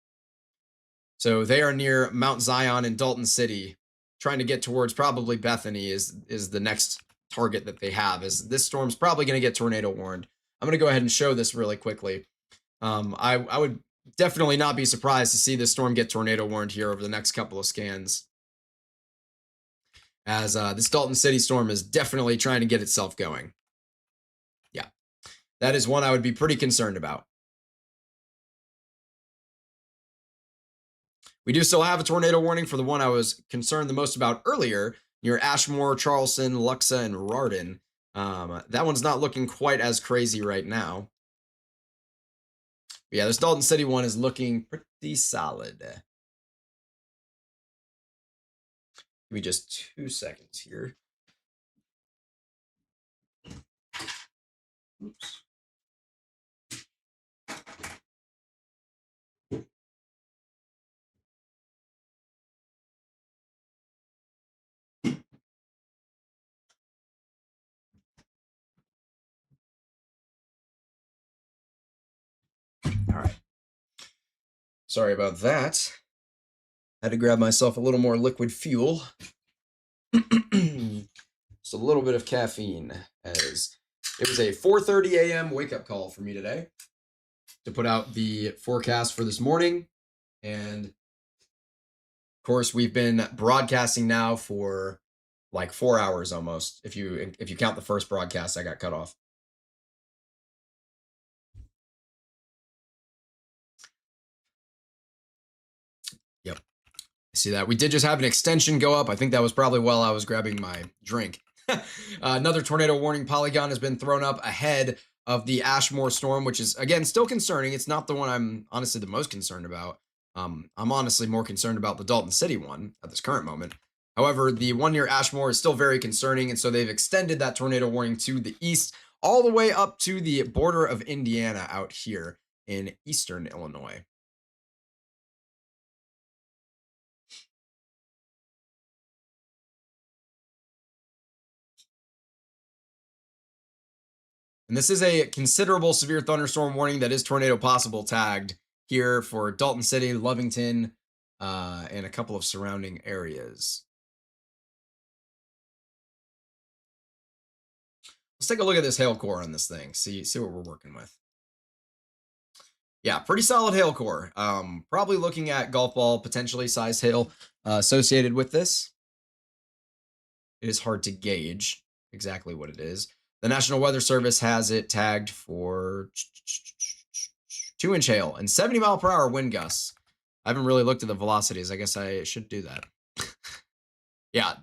So they are near Mount Zion in Dalton City, trying to get towards probably Bethany is the next target that they have. Is this storm's probably going to get tornado warned. I'm going to go ahead and show this really quickly. I would definitely not be surprised to see this storm get tornado warned here over the next couple of scans, as this Dalton City storm is definitely trying to get itself going. Yeah, that is one I would be pretty concerned about. We do still have a tornado warning for the one I was concerned the most about earlier, near Ashmore, Charleston, Luxa, and Rardon. That one's not looking quite as crazy right now. But yeah, this Dalton City one is looking pretty solid. Give me just 2 seconds here. Oops. All right. Sorry about that. Had to grab myself a little more liquid fuel. Just a little bit of caffeine, as it was a 4:30 a.m. wake-up call for me today to put out the forecast for this morning. And of course, we've been broadcasting now for like 4 hours almost, if you count the first broadcast I got cut off. Yep. See that? We did just have an extension go up. I think that was probably while I was grabbing my drink. Another tornado warning polygon has been thrown up ahead of the Ashmore storm, which is, again, still concerning. It's not the one I'm honestly the most concerned about. I'm honestly more concerned about the Dalton City one at this current moment. However, the one near Ashmore is still very concerning, and so they've extended that tornado warning to the east, all the way up to the border of Indiana out here in eastern Illinois. And this is a considerable severe thunderstorm warning that is tornado possible tagged here for Dalton City, Lovington, and a couple of surrounding areas. Let's take a look at this hail core on this thing. See what we're working with. Yeah, pretty solid hail core. Probably looking at golf ball potentially sized hail associated with this. It is hard to gauge exactly what it is. The National Weather Service has it tagged for 2-inch hail and 70-mile-per-hour wind gusts. I haven't really looked at the velocities. I guess I should do that. Yeah,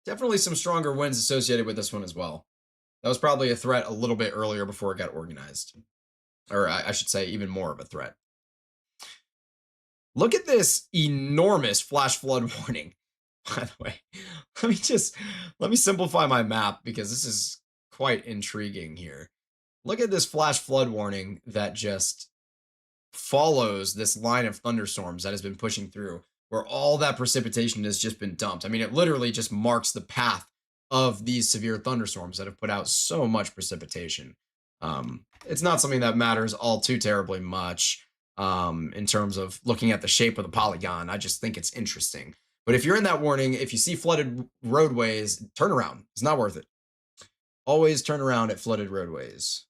definitely some stronger winds associated with this one as well. That was probably a threat a little bit earlier before it got organized. Or I should say even more of a threat. Look at this enormous flash flood warning. By the way, let me simplify my map because this is quite intriguing here. Look at this flash flood warning that just follows this line of thunderstorms that has been pushing through, where all that precipitation has just been dumped. I mean, it literally just marks the path of these severe thunderstorms that have put out so much precipitation. It's not something that matters all too terribly much in terms of looking at the shape of the polygon. I just think it's interesting. But if you're in that warning, if you see flooded roadways, turn around. It's not worth it. Always turn around at flooded roadways.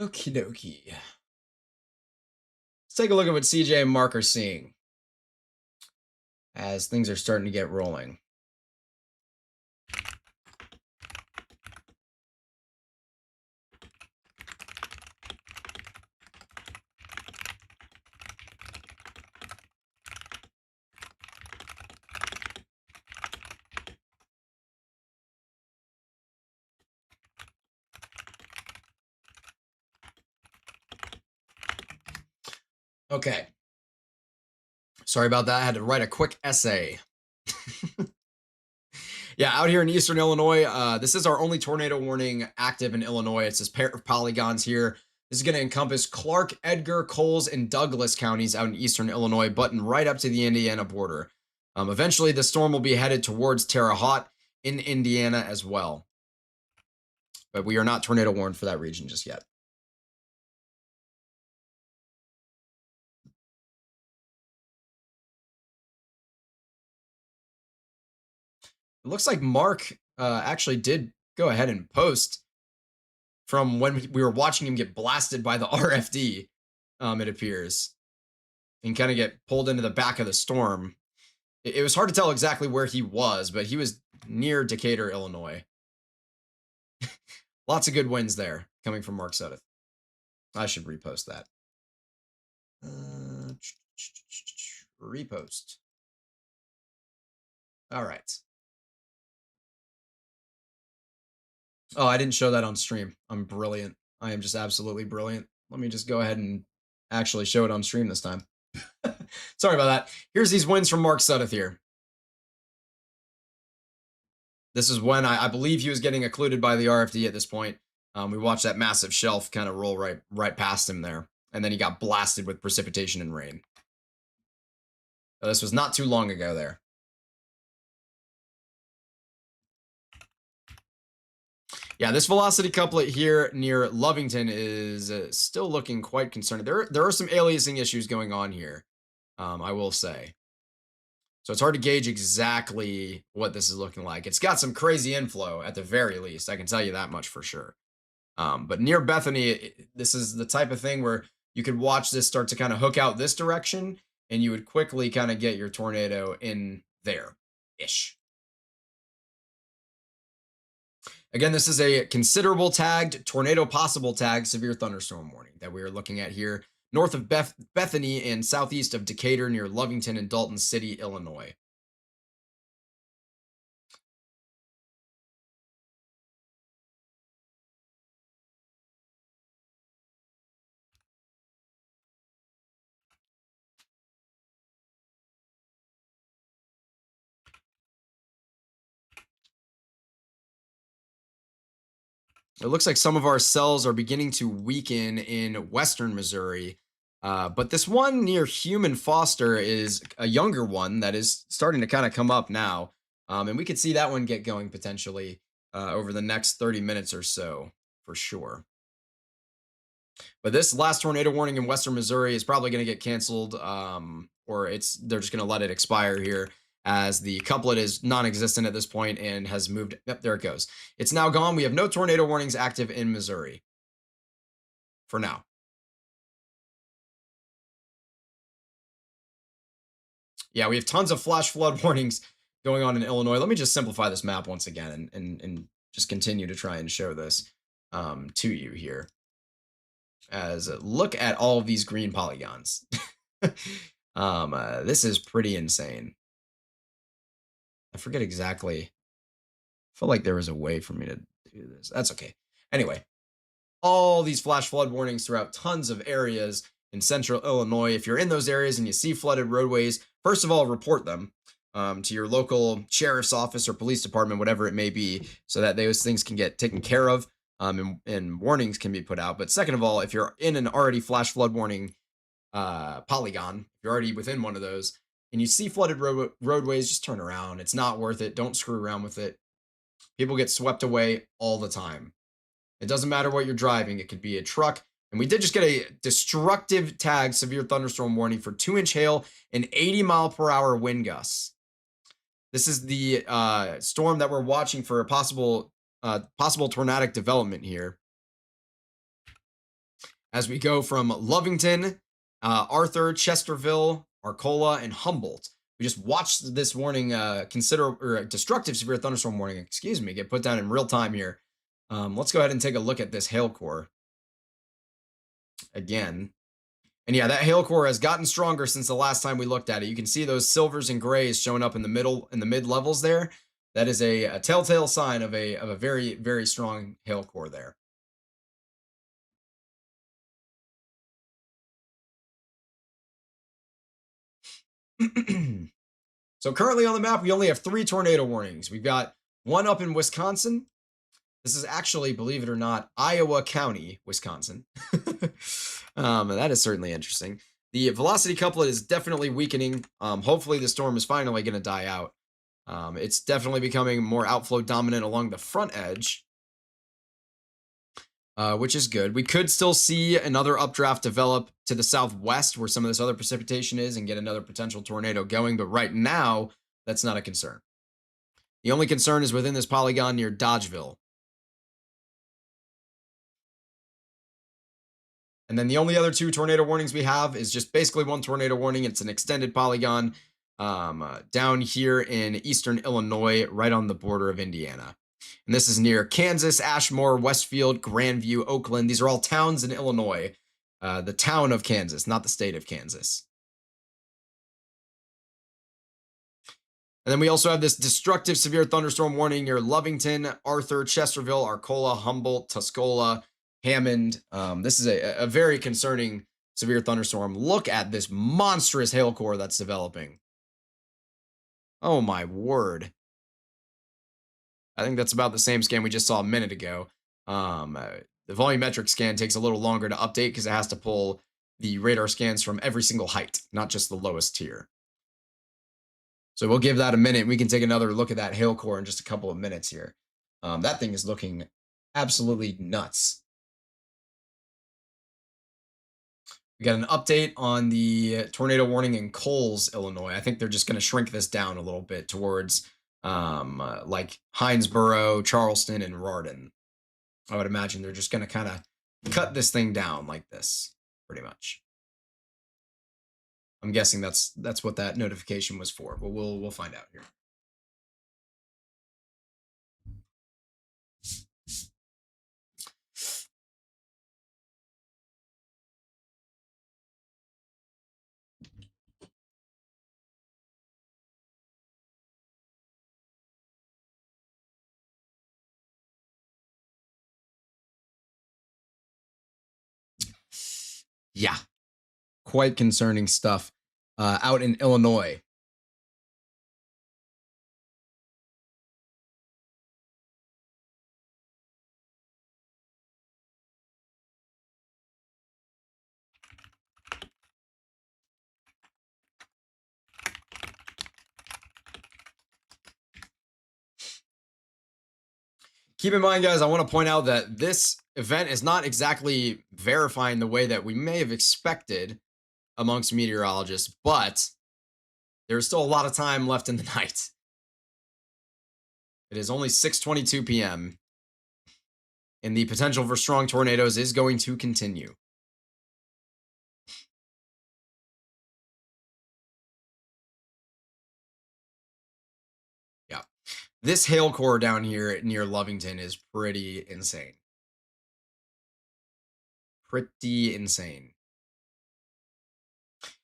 Okie dokie. Let's take a look at what CJ and Mark are seeing as things are starting to get rolling. Okay. Sorry about that. I had to write a quick essay. Yeah, out here in eastern Illinois, this is our only tornado warning active in Illinois. It's this pair of polygons here. This is going to encompass Clark, Edgar, Coles, and Douglas counties out in eastern Illinois, button right up to the Indiana border. Eventually, the storm will be headed towards Terre Haute in Indiana as well. but we are not tornado warned for that region just yet. It looks like Mark actually did go ahead and post from when we were watching him get blasted by the RFD, it appears, and kind of get pulled into the back of the storm. It was hard to tell exactly where he was, but he was near Decatur, Illinois. Lots of good wins there coming from Mark Sudduth. I should repost that. Repost. All right. Oh, I didn't show that on stream. I'm brilliant. I am just absolutely brilliant. Let me just go ahead and actually show it on stream this time. Sorry about that. Here's these wins from Mark Sudduth here. This is when I believe he was getting occluded by the RFD at this point. We watched that massive shelf kind of roll right past him there. And then he got blasted with precipitation and rain. So this was not too long ago there. Yeah, this velocity couplet here near Lovington is still looking quite concerning. There are some aliasing issues going on here, I will say. So it's hard to gauge exactly what this is looking like. It's got some crazy inflow at the very least. I can tell you that much for sure. But near Bethany, this is the type of thing where you could watch this start to kind of hook out this direction, and you would quickly kind of get your tornado in there-ish. Again, this is a considerable tagged, tornado possible tagged severe thunderstorm warning that we are looking at here north of Bethany and southeast of Decatur near Lovington and Dalton City, Illinois. It looks like some of our cells are beginning to weaken in western Missouri. But this one near Hume Foster is a younger one that is starting to kind of come up now. And we could see that one get going potentially over the next 30 minutes or so, for sure. But this last tornado warning in western Missouri is probably going to get canceled, or they're just going to let it expire here, as the couplet is non-existent at this point and has moved. Yep, there it goes. It's now gone. We have no tornado warnings active in Missouri for now. Yeah, we have tons of flash flood warnings going on in Illinois. Let me just simplify this map once again and just continue to try and show this to you here. As look at all of these green polygons. This is pretty insane. I forget exactly. I feel like there was a way for me to do this. That's okay. Anyway, all these flash flood warnings throughout tons of areas in central Illinois. If you're in those areas and you see flooded roadways, first of all, report them to your local sheriff's office or police department, whatever it may be, so that those things can get taken care of and warnings can be put out. But second of all, if you're in an already flash flood warning polygon, if you're already within one of those, and you see flooded roadways, just turn around. It's not worth it. Don't screw around with it. People get swept away all the time. It doesn't matter what you're driving. It could be a truck. And we did just get a destructive tag severe thunderstorm warning for 2-inch hail and 80-mile-per-hour wind gusts. This is the storm that we're watching for a possible tornadic development here. As we go from Lovington, Arthur, Chesterville, Arcola, and Humboldt. We just watched this warning, destructive severe thunderstorm warning, get put down in real time here. Let's go ahead and take a look at this hail core again. And yeah, that hail core has gotten stronger since the last time we looked at it. You can see those silvers and grays showing up in the mid levels there. That is a telltale sign of a very, very strong hail core there. So currently on the map, we only have 3 tornado warnings. We've got one up in Wisconsin. This is actually, believe it or not, Iowa County, Wisconsin. That is certainly interesting. The velocity couplet is definitely weakening. Hopefully the storm is finally going to die out. It's definitely becoming more outflow dominant along the front edge. which is good. We could still see another updraft develop to the southwest where some of this other precipitation is and get another potential tornado going. But right now, that's not a concern. The only concern is within this polygon near Dodgeville. And then the only other two tornado warnings we have is just basically one tornado warning. It's an extended polygon down here in eastern Illinois, right on the border of Indiana. And this is near Kansas, Ashmore, Westfield, Grandview, Oakland. These are all towns in Illinois. The town of Kansas, not the state of Kansas. And then we also have this destructive severe thunderstorm warning near Lovington, Arthur, Chesterville, Arcola, Humboldt, Tuscola, Hammond. This is a very concerning severe thunderstorm. Look at this monstrous hail core that's developing. Oh my word. I think that's about the same scan we just saw a minute ago. The volumetric scan takes a little longer to update because it has to pull the radar scans from every single height, not just the lowest tier. So we'll give that a minute. We can take another look at that hail core in just a couple of minutes here. That thing is looking absolutely nuts. We got an update on the tornado warning in Coles, Illinois. I think they're just going to shrink this down a little bit towards like Hinesboro, Charleston, and Rardon. I would imagine they're just going to kind of cut this thing down like this, pretty much. I'm guessing that's what that notification was for, but we'll find out here. Yeah, quite concerning stuff out in Illinois. Keep in mind, guys, I want to point out that this event is not exactly verifying the way that we may have expected amongst meteorologists, but there's still a lot of time left in the night. It is only 6:22 p.m. and the potential for strong tornadoes is going to continue. Yeah. This hail core down here near Lovington is pretty insane. Pretty insane.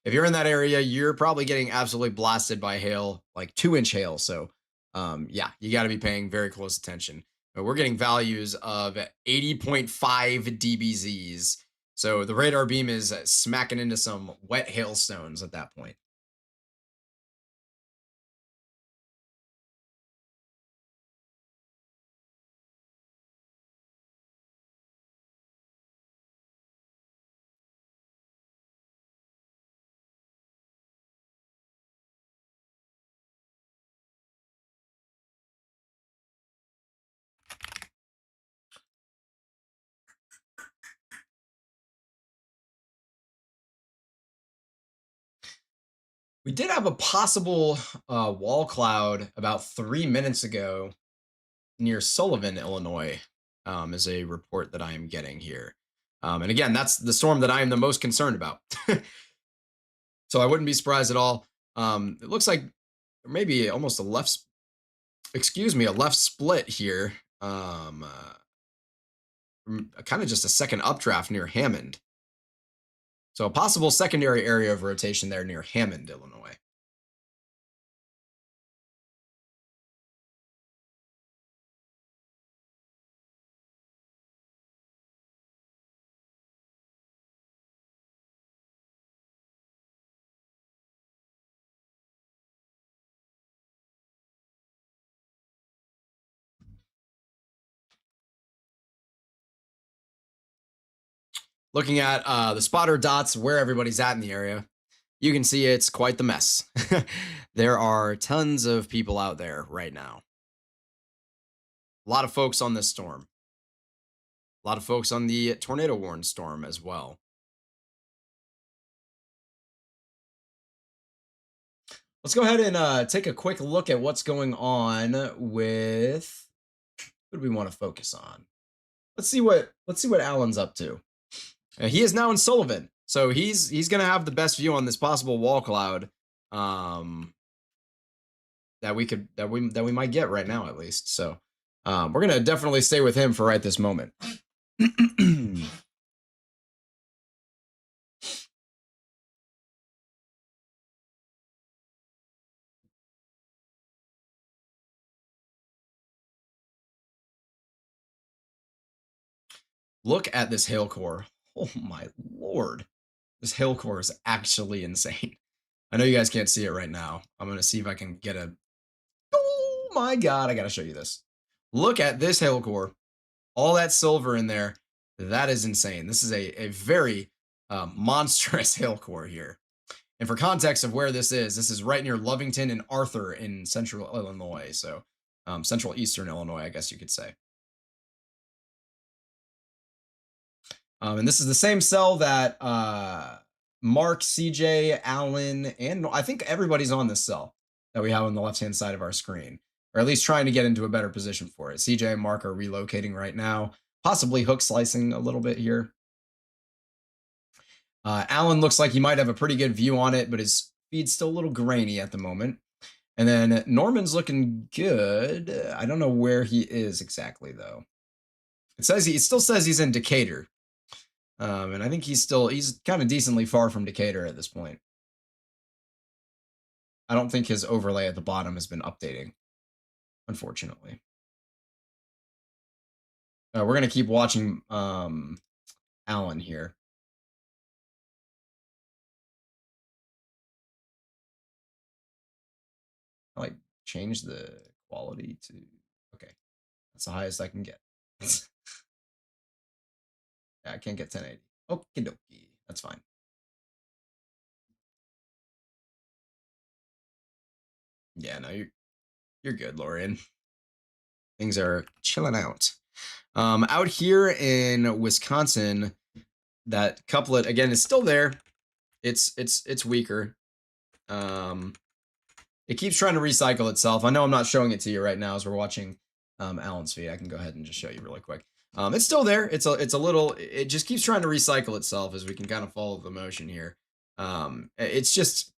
If you're in that area, you're probably getting absolutely blasted by hail, like 2-inch hail. So, yeah, you got to be paying very close attention. But we're getting values of 80.5 dBZs. So the radar beam is smacking into some wet hailstones at that point. We did have a possible wall cloud about 3 minutes ago near Sullivan, Illinois, is a report that I am getting here. And again, that's the storm that I am the most concerned about. So I wouldn't be surprised at all. It looks like maybe almost a left split here. Kind of just a second updraft near Hammond. So a possible secondary area of rotation there near Hammond, Illinois. Looking at the spotter dots where everybody's at in the area, you can see it's quite the mess. There are tons of people out there right now. A lot of folks on this storm. A lot of folks on the tornado warn storm as well. Let's go ahead and take a quick look at what's going on with what do we want to focus on. Let's see what Alan's up to. He is now in Sullivan, so he's gonna have the best view on this possible wall cloud um, that we might get right now at least. So we're gonna definitely stay with him for right this moment. Look at this hail core. Oh my lord. This hail core is actually insane. I know you guys can't see it right now. I'm going to see if I can get a... Oh my god, I got to show you this. Look at this hail core. All that silver in there. That is insane. This is a very monstrous hail core here. And for context of where this is right near Lovington and Arthur in central Illinois. So central eastern Illinois, I guess you could say. And this is the same cell that Mark, CJ, Alan, and I think everybody's on this cell that we have on the left-hand side of our screen, or at least trying to get into a better position for it. CJ and Mark are relocating right now, possibly hook slicing a little bit here. Alan looks like he might have a pretty good view on it, but his feed's still a little grainy at the moment. And then Norman's looking good. I don't know where he is exactly, though. It still says he's in Decatur. And I think he's kind of decently far from Decatur at this point. I don't think his overlay at the bottom has been updating, unfortunately. We're going to keep watching Alan here. I like change the quality to, okay, that's the highest I can get. Yeah, I can't get 1080. Okie dokie, that's fine. Yeah, no, you're good, Lorian. Things are chilling out. Out here in Wisconsin, that couplet again is still there. It's weaker. It keeps trying to recycle itself. I know I'm not showing it to you right now as we're watching Alan's feed. I can go ahead and just show you really quick. It's still there. It's a little. It just keeps trying to recycle itself as we can kind of follow the motion here. It's just.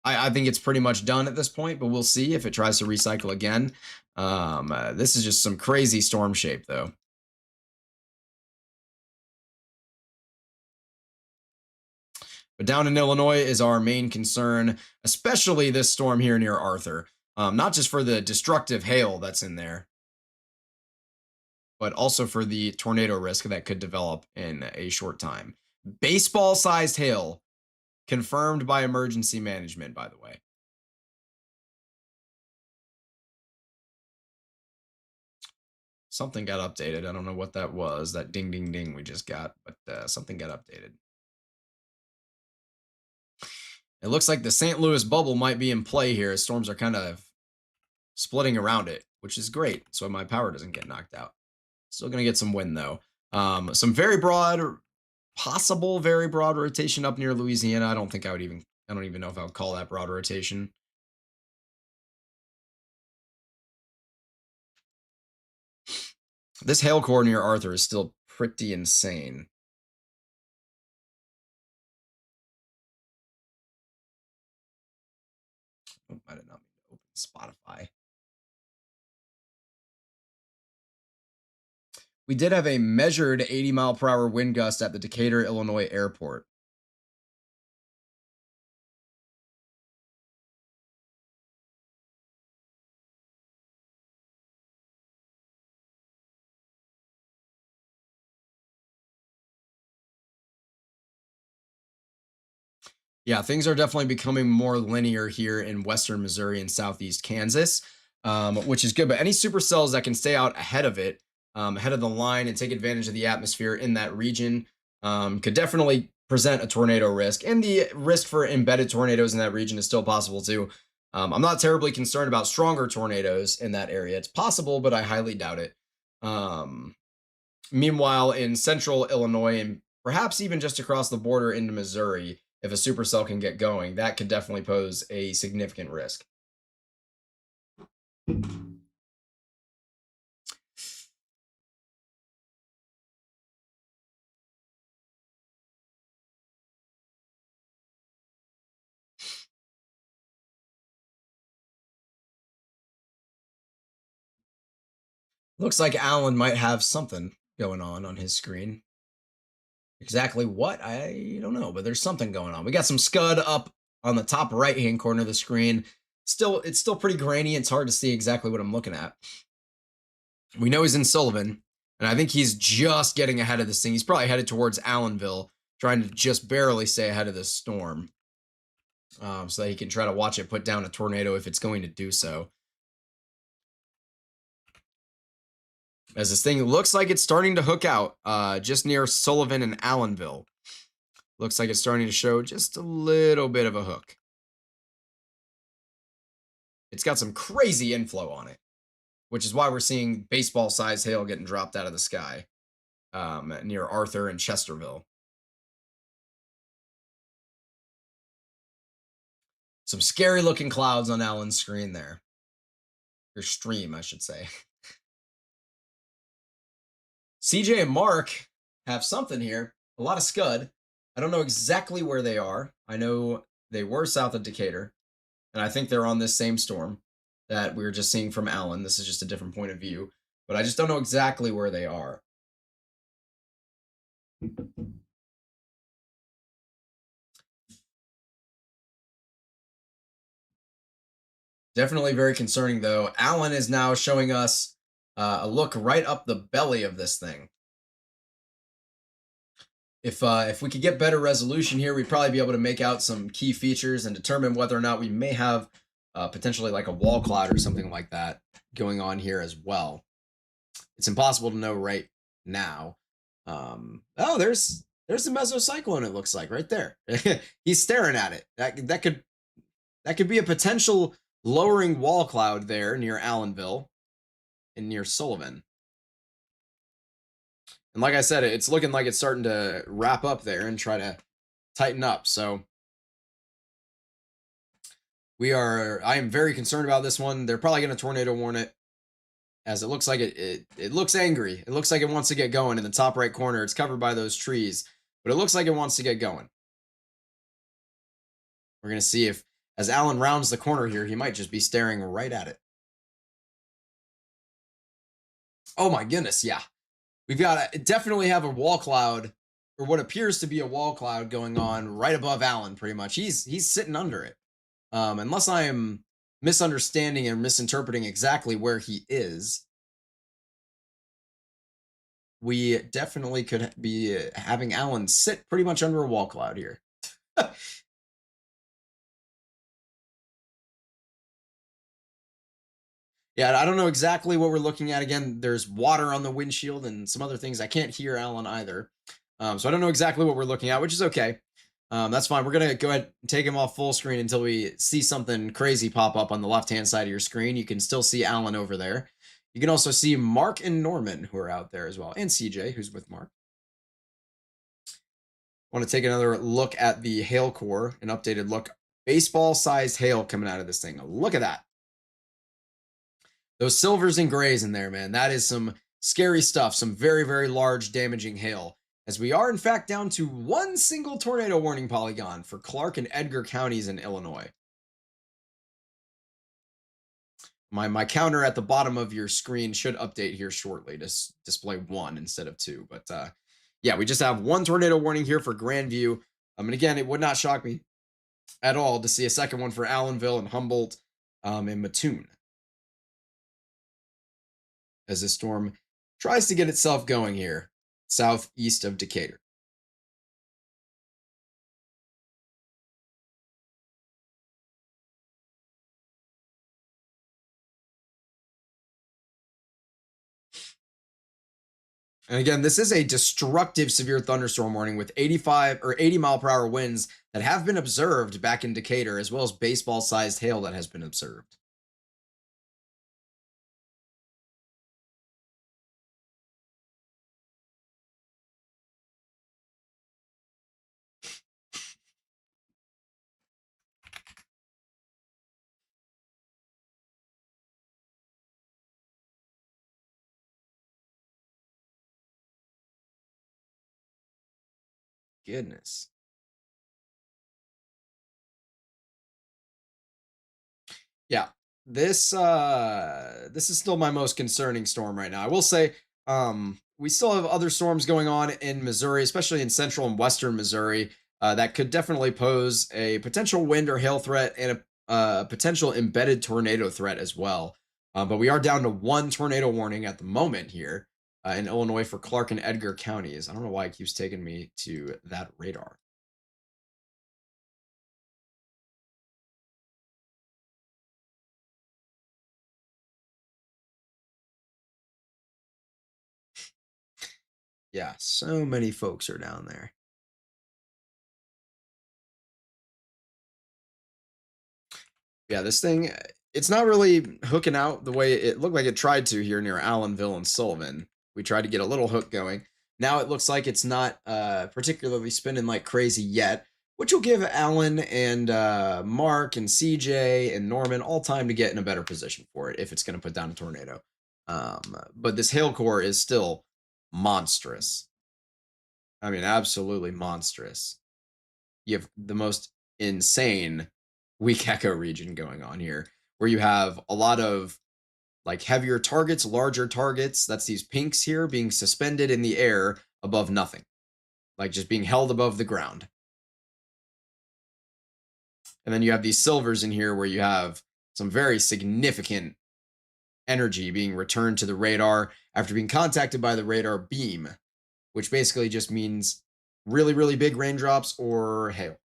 I think it's pretty much done at this point, but we'll see if it tries to recycle again. This is just some crazy storm shape, though. But down in Illinois is our main concern, especially this storm here near Arthur. Not just for the destructive hail that's in there, but also for the tornado risk that could develop in a short time. Baseball-sized hail, confirmed by emergency management, by the way. Something got updated. I don't know what that was, that ding, ding, ding we just got, but something got updated. It looks like the St. Louis bubble might be in play here. Storms are kind of splitting around it, which is great, so my power doesn't get knocked out. Still going to get some wind, though. Some very broad, possible very broad rotation up near Louisiana. I don't even know if I would call that broad rotation. This hail core near Arthur is still pretty insane. Oh, I did not mean to open Spotify. We did have a measured 80-mile-per-hour wind gust at the Decatur, Illinois airport. Yeah, things are definitely becoming more linear here in western Missouri and southeast Kansas, which is good. But any supercells that can stay out ahead of it, ahead of the line, and take advantage of the atmosphere in that region could definitely present a tornado risk. And the risk for embedded tornadoes in that region is still possible too. I'm not terribly concerned about stronger tornadoes in that area. It's possible, but I highly doubt it. Meanwhile, in central Illinois and perhaps even just across the border into Missouri, if a supercell can get going, that could definitely pose a significant risk. Looks like Alan might have something going on his screen. Exactly what? I don't know, but there's something going on. We got some scud up on the top right-hand corner of the screen. It's still pretty grainy. It's hard to see exactly what I'm looking at. We know he's in Sullivan, and I think he's just getting ahead of this thing. He's probably headed towards Allenville, trying to just barely stay ahead of this storm, so that he can try to watch it put down a tornado if it's going to do so. As this thing looks like it's starting to hook out just near Sullivan and Allenville. Looks like it's starting to show just a little bit of a hook. It's got some crazy inflow on it, which is why we're seeing baseball-sized hail getting dropped out of the sky near Arthur and Chesterville. Some scary-looking clouds on Alan's screen there. Or stream, I should say. CJ and Mark have something here. A lot of scud. I don't know exactly where they are. I know they were south of Decatur, and I think they're on this same storm that we were just seeing from Alan. This is just a different point of view, but I just don't know exactly where they are. Definitely very concerning, though. Alan is now showing us a look right up the belly of this thing. If we could get better resolution here, we'd probably be able to make out some key features and determine whether or not we may have potentially like a wall cloud or something like that going on here as well. It's impossible to know right now. Oh, there's the mesocyclone. It looks like right there. He's staring at it. That could be a potential lowering wall cloud there near Allenville and near Sullivan. And like I said, it's looking like it's starting to wrap up there and try to tighten up. So I am very concerned about this one. They're probably going to tornado warn it, as it looks like it looks angry. It looks like it wants to get going in the top right corner. It's covered by those trees, but it looks like it wants to get going. We're going to see if, as Alan rounds the corner here, he might just be staring right at it. Oh my goodness, yeah. We've got to definitely have a wall cloud, or what appears to be a wall cloud going on right above Alan, pretty much. He's sitting under it. Unless I am misunderstanding and misinterpreting exactly where he is, we definitely could be having Alan sit pretty much under a wall cloud here. Yeah, I don't know exactly what we're looking at. Again, there's water on the windshield and some other things. I can't hear Alan either. So I don't know exactly what we're looking at, which is okay. That's fine. We're going to go ahead and take him off full screen until we see something crazy pop up on the left-hand side of your screen. You can still see Alan over there. You can also see Mark and Norman, who are out there as well, and CJ, who's with Mark. I want to take another look at the hail core, an updated look. Baseball-sized hail coming out of this thing. Look at that. Those silvers and grays in there, man. That is some scary stuff. Some very, very large damaging hail. As we are, in fact, down to one single tornado warning polygon for Clark and Edgar counties in Illinois. My counter at the bottom of your screen should update here shortly to display 1 instead of 2. But yeah, we just have one tornado warning here for Grandview. And again, it would not shock me at all to see a second one for Allenville and Humboldt and Mattoon, as this storm tries to get itself going here southeast of Decatur. And again, this is a destructive severe thunderstorm warning with 85 or 80 mile per hour winds that have been observed back in Decatur, as well as baseball-sized hail that has been observed. goodness. Yeah. This is still my most concerning storm right now. I will say we still have other storms going on in Missouri, especially in central and western Missouri, that could definitely pose a potential wind or hail threat and a potential embedded tornado threat as well. But we are down to one tornado warning at the moment here in Illinois for Clark and Edgar counties. I don't know why it keeps taking me to that radar. Yeah, so many folks are down there. Yeah, this thing, it's not really hooking out the way it looked like it tried to here near Allenville and Sullivan. We tried to get a little hook going. Now it looks like it's not particularly spinning like crazy yet, which will give Allen and Mark and CJ and Norman all time to get in a better position for it if it's going to put down a tornado. But this hail core is still monstrous. I mean, absolutely monstrous. You have the most insane weak echo region going on here, where you have a lot of like heavier targets, larger targets. That's these pinks here being suspended in the air above nothing, like just being held above the ground. And then you have these silvers in here where you have some very significant energy being returned to the radar after being contacted by the radar beam, which basically just means really, really big raindrops or hail.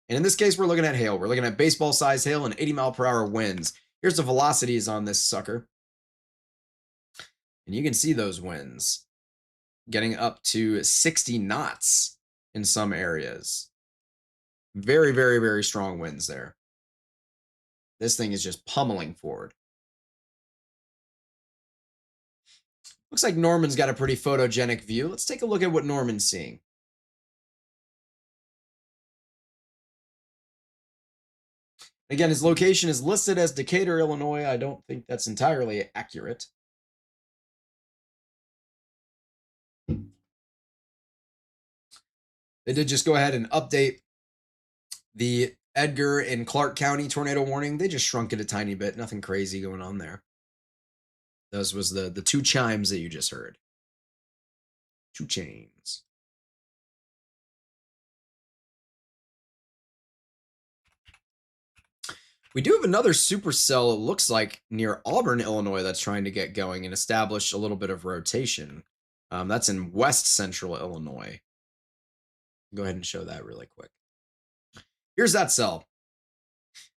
And in this case, we're looking at hail. We're looking at baseball size hail and 80-mile-per-hour winds. Here's the velocities on this sucker. And you can see those winds getting up to 60 knots in some areas. Very, very, very strong winds there. This thing is just pummeling forward. Looks like Norman's got a pretty photogenic view. Let's take a look at what Norman's seeing. Again, his location is listed as Decatur, Illinois. I don't think that's entirely accurate. They did just go ahead and update the Edgar and Clark County tornado warning. They just shrunk it a tiny bit. Nothing crazy going on there. Those was the two chimes that you just heard. Two chains. We do have another supercell, it looks like, near Auburn, Illinois, that's trying to get going and establish a little bit of rotation. That's in west central Illinois. Go ahead and show that really quick. Here's that cell.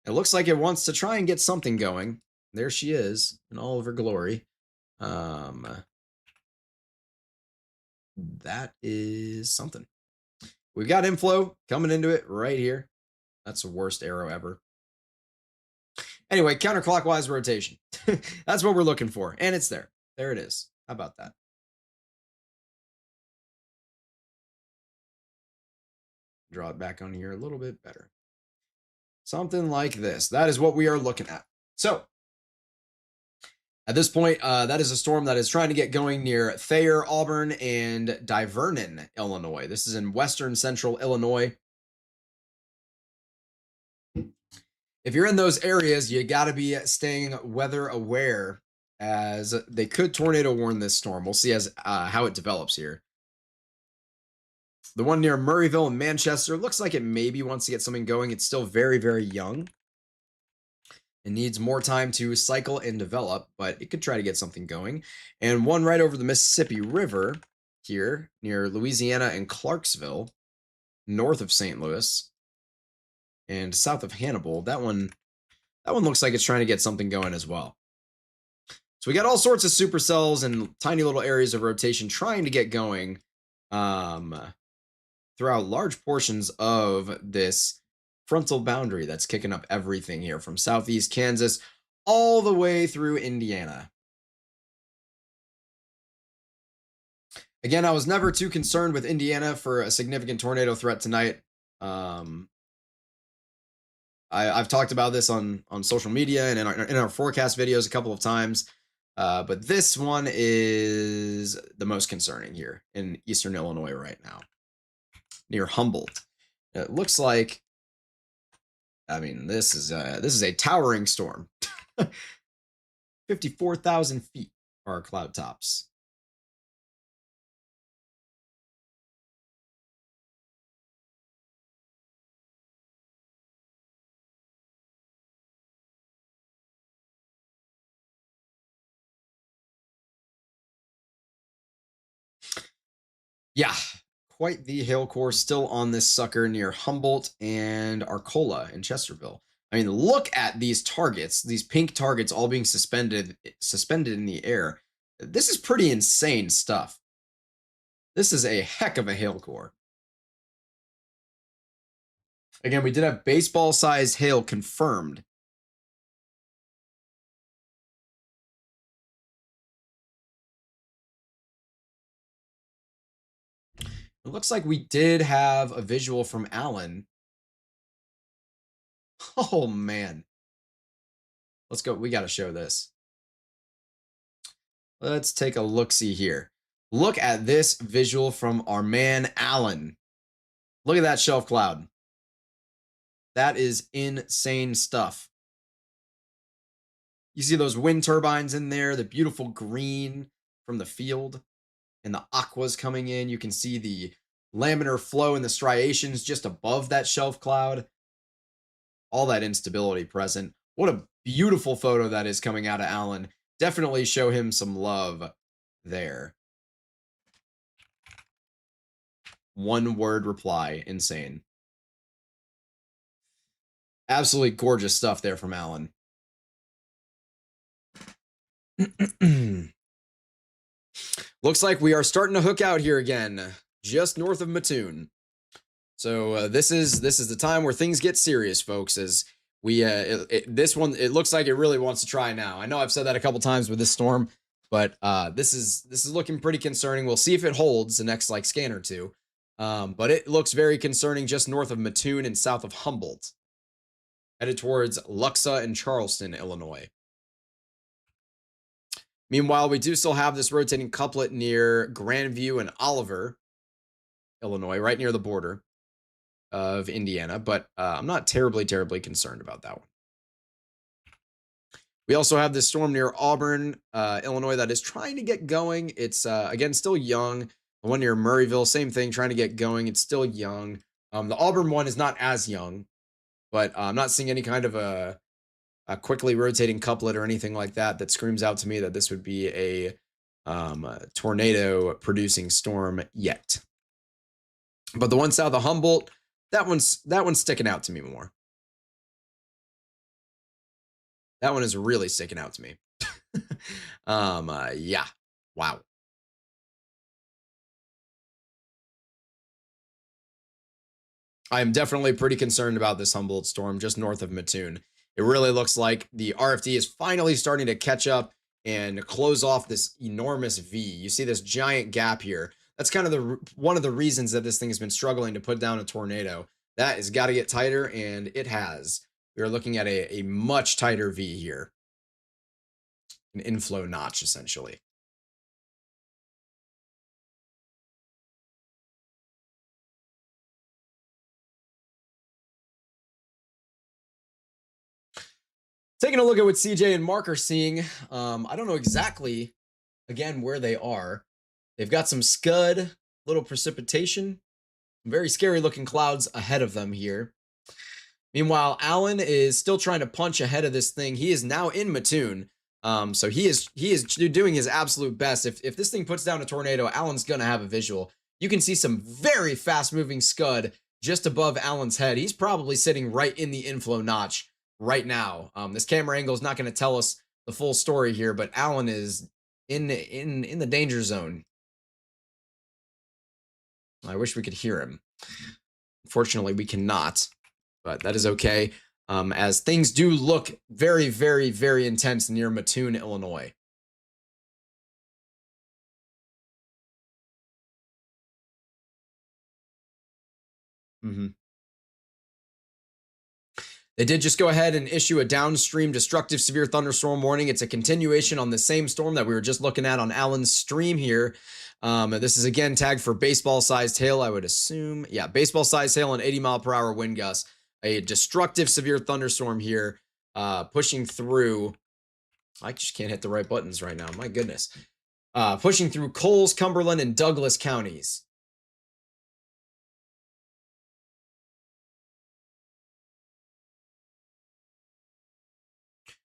It looks like it wants to try and get something going. There she is in all of her glory. That is something. We've got inflow coming into it right here. That's the worst arrow ever. Anyway, counterclockwise rotation. That's what we're looking for. And it's there. There it is. How about that? Draw it back on here a little bit better. Something like this. That is what we are looking at. So, at this point, that is a storm that is trying to get going near Thayer, Auburn, and Divernon, Illinois. This is in western central Illinois. If you're in those areas, you got to be staying weather aware as they could tornado warn this storm. We'll see as how it develops here. The one near Murrayville and Manchester looks like it maybe wants to get something going. It's still very, very young. It needs more time to cycle and develop, but it could try to get something going. And one right over the Mississippi River here near Louisiana and Clarksville, north of St. Louis and south of Hannibal. That one looks like it's trying to get something going as well. So we got all sorts of supercells and tiny little areas of rotation trying to get going throughout large portions of this frontal boundary that's kicking up everything here from southeast Kansas all the way through Indiana. Again, I was never too concerned with Indiana for a significant tornado threat tonight. I've talked about this on social media and in our forecast videos a couple of times, but this one is the most concerning here in eastern Illinois right now. near Humboldt. It looks like, I mean, this is a towering storm. 54,000 feet are our cloud tops. Yeah, quite the hail course still on this sucker near Humboldt and Arcola in Chesterville. I mean, look at these targets, these pink targets all being suspended in the air. This is pretty insane stuff. This is a heck of a hail core. Again, we did have baseball-sized hail confirmed. It looks like we did have a visual from Alan. Oh, man. Let's go. We got to show this. Let's take a look-see here. Look at this visual from our man, Alan. Look at that shelf cloud. That is insane stuff. You see those wind turbines in there, the beautiful green from the field, and the aquas coming in. You can see the laminar flow and the striations just above that shelf cloud. All that instability present. What a beautiful photo that is coming out of Alan. Definitely show him some love there. One word reply. Insane. Absolutely gorgeous stuff there from Alan. Looks like we are starting to hook out here again, just north of Mattoon. So this is the time where things get serious, folks. As we this one, it looks like it really wants to try now. I know I've said that a couple times with this storm, but this is looking pretty concerning. We'll see if it holds the next like scan or two. But it looks very concerning just north of Mattoon and south of Humboldt, headed towards Luxa and Charleston, Illinois. Meanwhile, we do still have this rotating couplet near Grandview and Oliver, Illinois, right near the border of Indiana, but I'm not terribly concerned about that one. We also have this storm near Auburn, Illinois, that is trying to get going. It's, again, still young. The one near Murrayville, same thing, trying to get going. It's still young. The Auburn one is not as young, but I'm not seeing any kind of a quickly rotating couplet or anything like that that screams out to me that this would be a tornado-producing storm yet. But the one south of Humboldt, that one's sticking out to me more. That one is really sticking out to me. Yeah. Wow. I am definitely pretty concerned about this Humboldt storm just north of Mattoon. It really looks like the RFD is finally starting to catch up and close off this enormous V. You see this giant gap here. That's kind of one of the reasons that this thing has been struggling to put down a tornado. That has got to get tighter, and it has. We are looking at a much tighter V here. An inflow notch, essentially. Taking a look at what CJ and Mark are seeing, I don't know exactly, again, where they are. They've got some scud, little precipitation, very scary looking clouds ahead of them here. Meanwhile, Alan is still trying to punch ahead of this thing. He is now in Mattoon. So he is doing his absolute best. If this thing puts down a tornado, Alan's gonna have a visual. You can see some very fast moving scud just above Alan's head. He's probably sitting right in the inflow notch right now. This camera angle is not going to tell us the full story here, but Alan is in the danger zone. I wish we could hear him. Unfortunately, we cannot, but that is okay. As things do look very, very, very intense near Mattoon, Illinois. They did just go ahead and issue a downstream destructive severe thunderstorm warning. It's a continuation on the same storm that we were just looking at on Alan's stream here. This is again tagged for baseball-sized hail, I would assume. Yeah, baseball-sized hail and 80-mile-per-hour wind gusts. A destructive severe thunderstorm here, pushing through. I just can't hit the right buttons right now. My goodness. Pushing through Coles, Cumberland, and Douglas counties.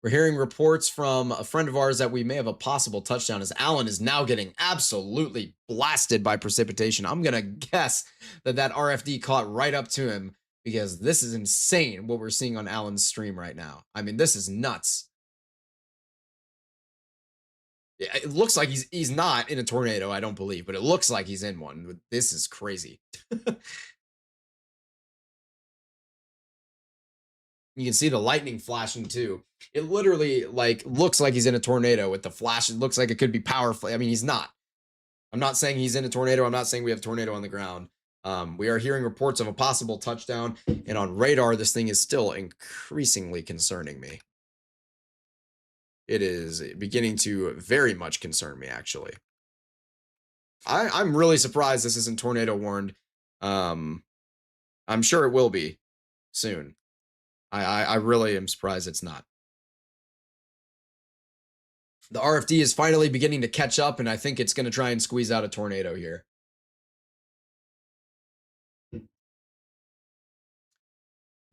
We're hearing reports from a friend of ours that we may have a possible touchdown as Allen is now getting absolutely blasted by precipitation. I'm going to guess that that RFD caught right up to him because this is insane what we're seeing on Allen's stream right now. I mean, this is nuts. It looks like he's not in a tornado, I don't believe, but it looks like he's in one. This is crazy. You can see the lightning flashing too. It literally like looks like he's in a tornado with the flash. It looks like it could be powerful. I mean, he's not. I'm not saying he's in a tornado. I'm not saying we have a tornado on the ground. We are hearing reports of a possible touchdown, and on radar, this thing is still increasingly concerning me. It is beginning to very much concern me, actually. I'm really surprised this isn't tornado warned. I'm sure it will be soon. I really am surprised it's not. The RFD is finally beginning to catch up, and I think it's going to try and squeeze out a tornado here. The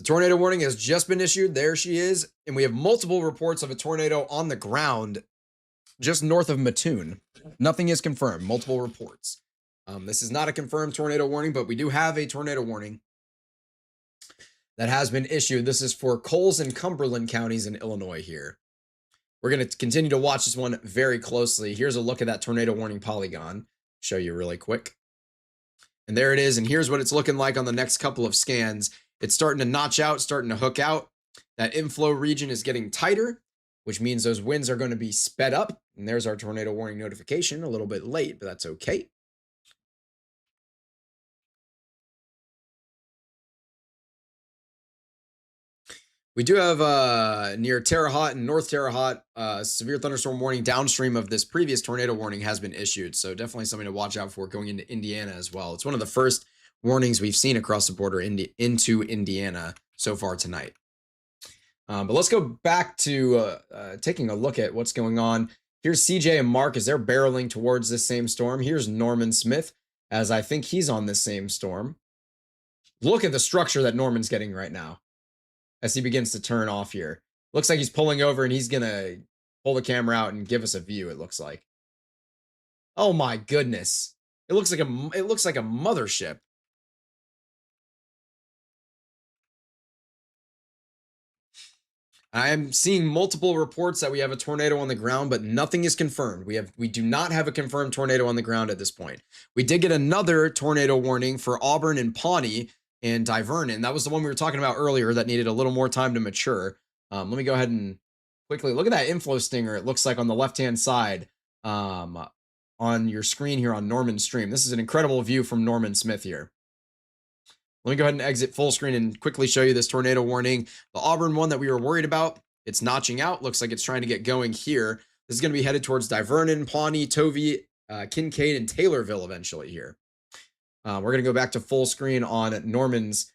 tornado warning has just been issued. There she is. And we have multiple reports of a tornado on the ground just north of Mattoon. Nothing is confirmed. Multiple reports. This is not a confirmed tornado warning, but we do have a tornado warning that has been issued. This is for Coles and Cumberland counties in Illinois here. We're going to continue to watch this one very closely. Here's a look at that tornado warning polygon. Show you really quick. And there it is. And here's what it's looking like on the next couple of scans. It's starting to notch out, starting to hook out. That inflow region is getting tighter, which means those winds are going to be sped up. And there's our tornado warning notification. A little bit late, but that's okay. We do have near Terre Haute and North Terre Haute, severe thunderstorm warning downstream of this previous tornado warning has been issued. So definitely something to watch out for going into Indiana as well. It's one of the first warnings we've seen across the border into Indiana so far tonight. But let's go back to taking a look at what's going on. Here's CJ and Mark as they're barreling towards this same storm. Here's Norman Smith as I think he's on this same storm. Look at the structure that Norman's getting right now as he begins to turn off here. Looks like he's pulling over and he's going to pull the camera out and give us a view, it looks like. Oh my goodness. It looks like a mothership. I am seeing multiple reports that we have a tornado on the ground, but nothing is confirmed. We do not have a confirmed tornado on the ground at this point. We did get another tornado warning for Auburn and Pawnee and Divernon. That was the one we were talking about earlier that needed a little more time to mature. Let me go ahead and quickly look at that inflow stinger. It looks like on the left-hand side on your screen here on Norman's stream. This is an incredible view from Norman Smith here. Let me go ahead and exit full screen and quickly show you this tornado warning. The Auburn one that we were worried about, it's notching out. Looks like it's trying to get going here. This is going to be headed towards Divernon, Pawnee, Tovey, Kincaid, and Taylorville eventually here. We're going to go back to full screen on Norman's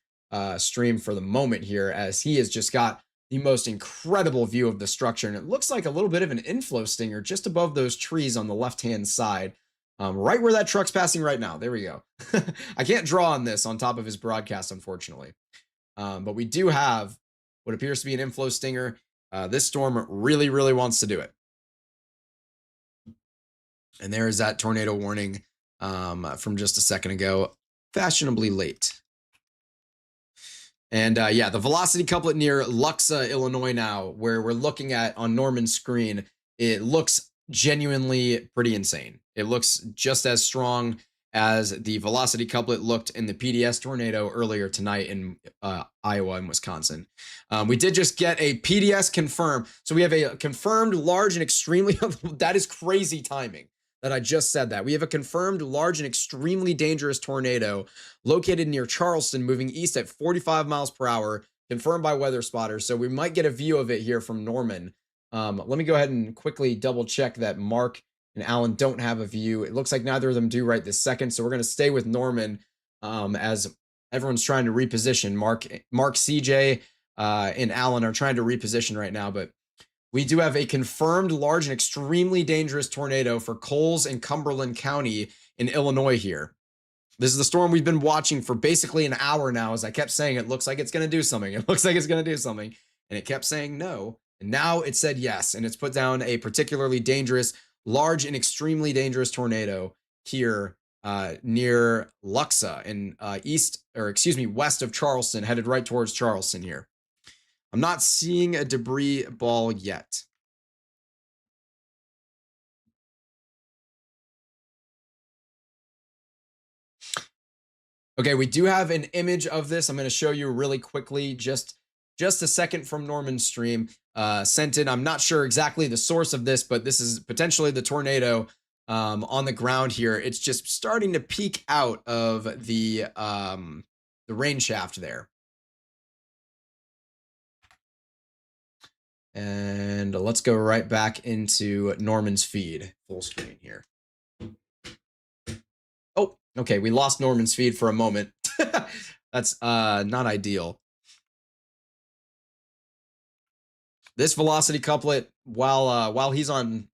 stream for the moment here as he has just got the most incredible view of the structure. And it looks like a little bit of an inflow stinger just above those trees on the left-hand side. Right where that truck's passing right now. There we go. I can't draw on this on top of his broadcast, unfortunately. But we do have what appears to be an inflow stinger. This storm really, really wants to do it. And there is that tornado warning from just a second ago. Fashionably late. And yeah, the velocity couplet near Luxa, Illinois now, where we're looking at on Norman's screen, it looks genuinely pretty insane. It looks just as strong as the velocity couplet looked in the PDS tornado earlier tonight in Iowa and Wisconsin. We did just get a PDS confirmed. So we have a confirmed large and extremely, that is crazy timing that I just said that. We have a confirmed large and extremely dangerous tornado located near Charleston moving east at 45 miles per hour, confirmed by weather spotters. So we might get a view of it here from Norman. Let me go ahead and quickly double check that Mark and Alan don't have a view. It looks like neither of them do right this second. So we're going to stay with Norman as everyone's trying to reposition. Mark, CJ, and Alan are trying to reposition right now. But we do have a confirmed large and extremely dangerous tornado for Coles and Cumberland County in Illinois here. This is the storm we've been watching for basically an hour now. As I kept saying, it looks like it's going to do something. It looks like it's going to do something. And it kept saying no. And now it said yes. And it's put down a particularly dangerous, large and extremely dangerous tornado here near Luxa in west of Charleston, headed right towards Charleston here. I'm not seeing a debris ball yet. Okay, we do have an image of this. I'm going to show you really quickly, just a second from Norman's stream sent in. I'm not sure exactly the source of this, but this is potentially the tornado on the ground here. It's just starting to peek out of the rain shaft there. And let's go right back into Norman's feed, full screen here. Oh, okay, we lost Norman's feed for a moment. That's not ideal. This velocity couplet, while he's on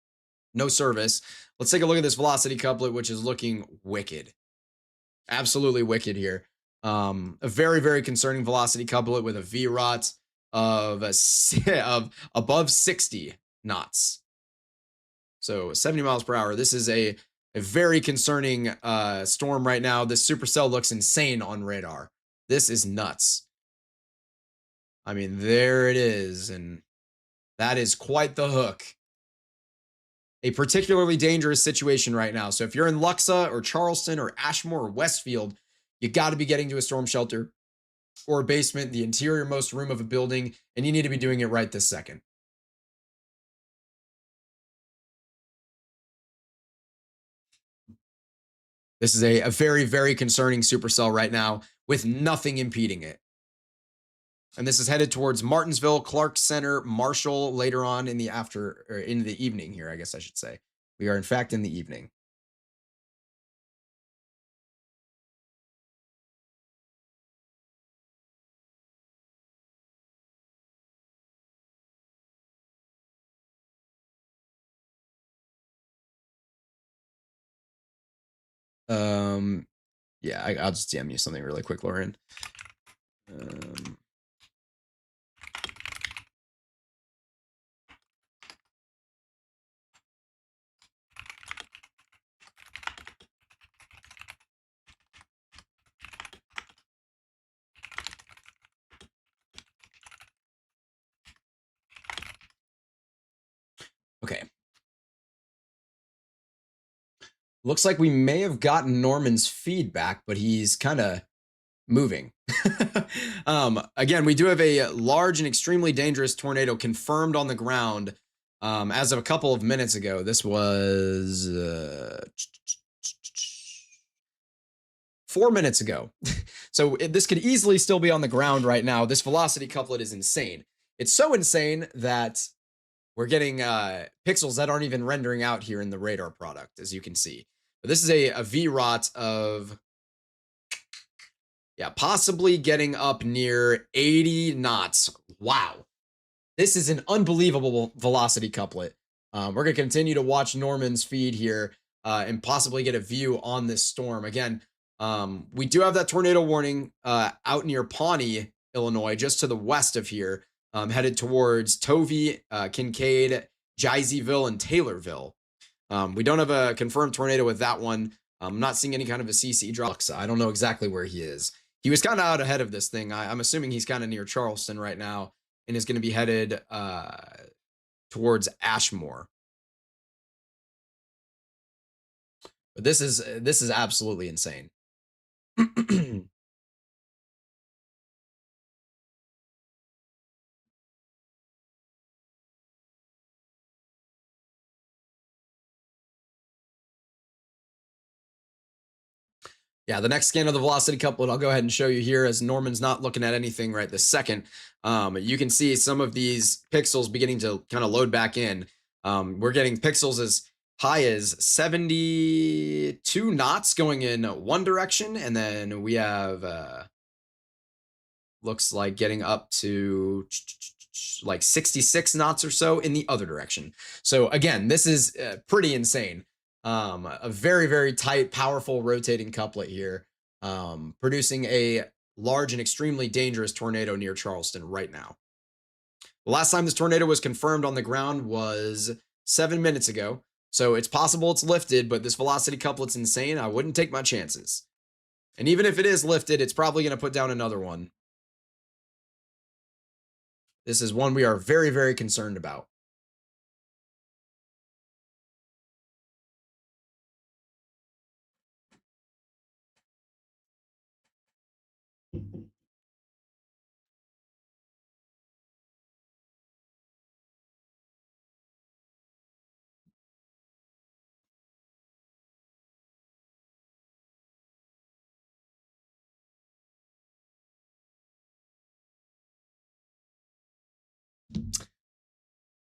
no service, let's take a look at this velocity couplet, which is looking wicked. Absolutely wicked here. A very, very concerning velocity couplet with a VROT of above 60 knots. So 70 miles per hour. This is a very concerning storm right now. This supercell looks insane on radar. This is nuts. I mean, there it is. And that is quite the hook. A particularly dangerous situation right now. So if you're in Luxa or Charleston or Ashmore or Westfield, you got to be getting to a storm shelter or a basement, the interior-most room of a building, and you need to be doing it right this second. This is a very, very concerning supercell right now with nothing impeding it. And this is headed towards Martinsville, Clark Center, Marshall later on in the in the evening here, I guess I should say. We are in fact in the evening. Yeah, I'll just DM you something really quick, Lauren. Okay. Looks like we may have gotten Norman's feedback, but he's kind of moving. Again, we do have a large and extremely dangerous tornado confirmed on the ground as of a couple of minutes ago. This was 4 minutes ago. So this could easily still be on the ground right now. This velocity couplet is insane. It's so insane that we're getting pixels that aren't even rendering out here in the radar product, as you can see. But this is a VROT of, yeah, possibly getting up near 80 knots. Wow. This is an unbelievable velocity couplet. We're going to continue to watch Norman's feed here and possibly get a view on this storm. Again, we do have that tornado warning out near Pawnee, Illinois, just to the west of here, headed towards Tovey, Kincaid, Jayceeville, and Taylorville. We don't have a confirmed tornado with that one. I'm not seeing any kind of a CC drop. I don't know exactly where he is. He was kind of out ahead of this thing. I'm assuming he's kind of near Charleston right now and is going to be headed towards Ashmore. But this is absolutely insane. Yeah, the next scan of the velocity couplet, I'll go ahead and show you here as Norman's not looking at anything right this second. You can see some of these pixels beginning to kind of load back in. We're getting pixels as high as 72 knots going in one direction, and then we have looks like getting up to like 66 knots or so in the other direction. So again, this is pretty insane. A very, very tight, powerful rotating couplet here, producing a large and extremely dangerous tornado near Charleston right now. The last time this tornado was confirmed on the ground was 7 minutes ago. So it's possible it's lifted, but this velocity couplet's insane. I wouldn't take my chances. And even if it is lifted, it's probably going to put down another one. This is one we are very, very concerned about.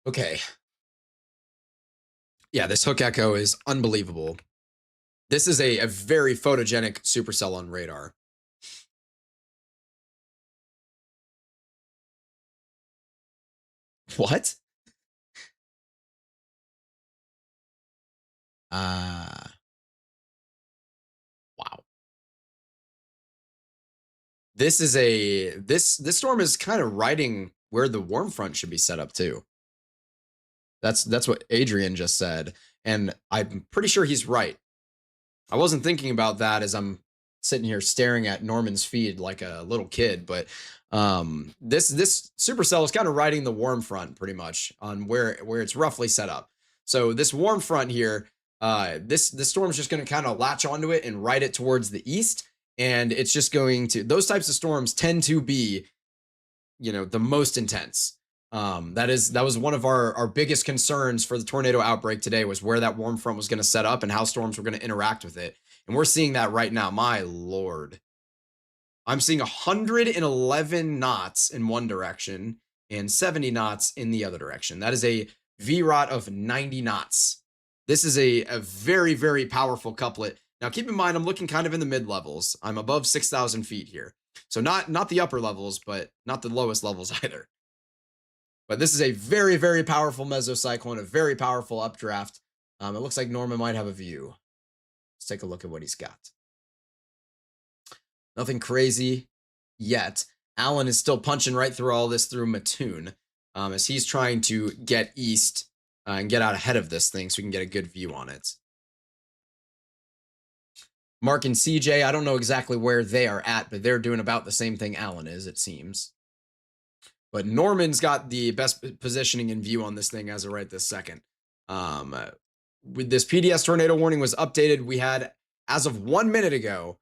Okay. Yeah, this hook echo is unbelievable. This is a very photogenic supercell on radar. What? Wow. This is this storm is kind of riding where the warm front should be set up too. That's what Adrian just said, and I'm pretty sure he's right. I wasn't thinking about that as I'm sitting here staring at Norman's feed like a little kid, but this supercell is kind of riding the warm front pretty much on where it's roughly set up. So this warm front here, this storm's just going to kind of latch onto it and ride it towards the east, and it's just going to, those types of storms tend to be, you know, the most intense. That was one of our biggest concerns for the tornado outbreak today, was where that warm front was going to set up and how storms were going to interact with it. And we're seeing that right now. My Lord. I'm seeing 111 knots in one direction and 70 knots in the other direction. That is a VROT of 90 knots. This is a very, very powerful couplet. Now, keep in mind, I'm looking kind of in the mid levels. I'm above 6,000 feet here. So not the upper levels, but not the lowest levels either. But this is a very, very powerful mesocyclone, a very powerful updraft. It looks like Norman might have a view. Let's take a look at what he's got. Nothing crazy yet. Alan is still punching right through all this through Mattoon, as he's trying to get east and get out ahead of this thing so we can get a good view on it. Mark and CJ, I don't know exactly where they are at, but they're doing about the same thing Alan is, it seems. But Norman's got the best positioning and view on this thing as of right this second. With this PDS tornado warning was updated, we had, as of 1 minute ago,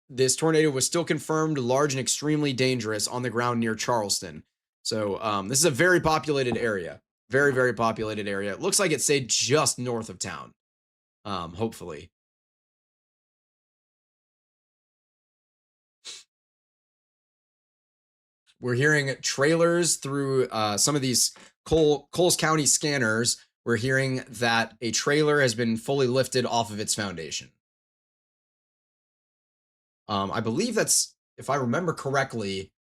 this tornado was still confirmed large and extremely dangerous on the ground near Charleston. So this is a very populated area. Very, very populated area. It looks like it stayed just north of town, hopefully. We're hearing trailers through some of these Coles County scanners. We're hearing that a trailer has been fully lifted off of its foundation. I believe that's, if I remember correctly,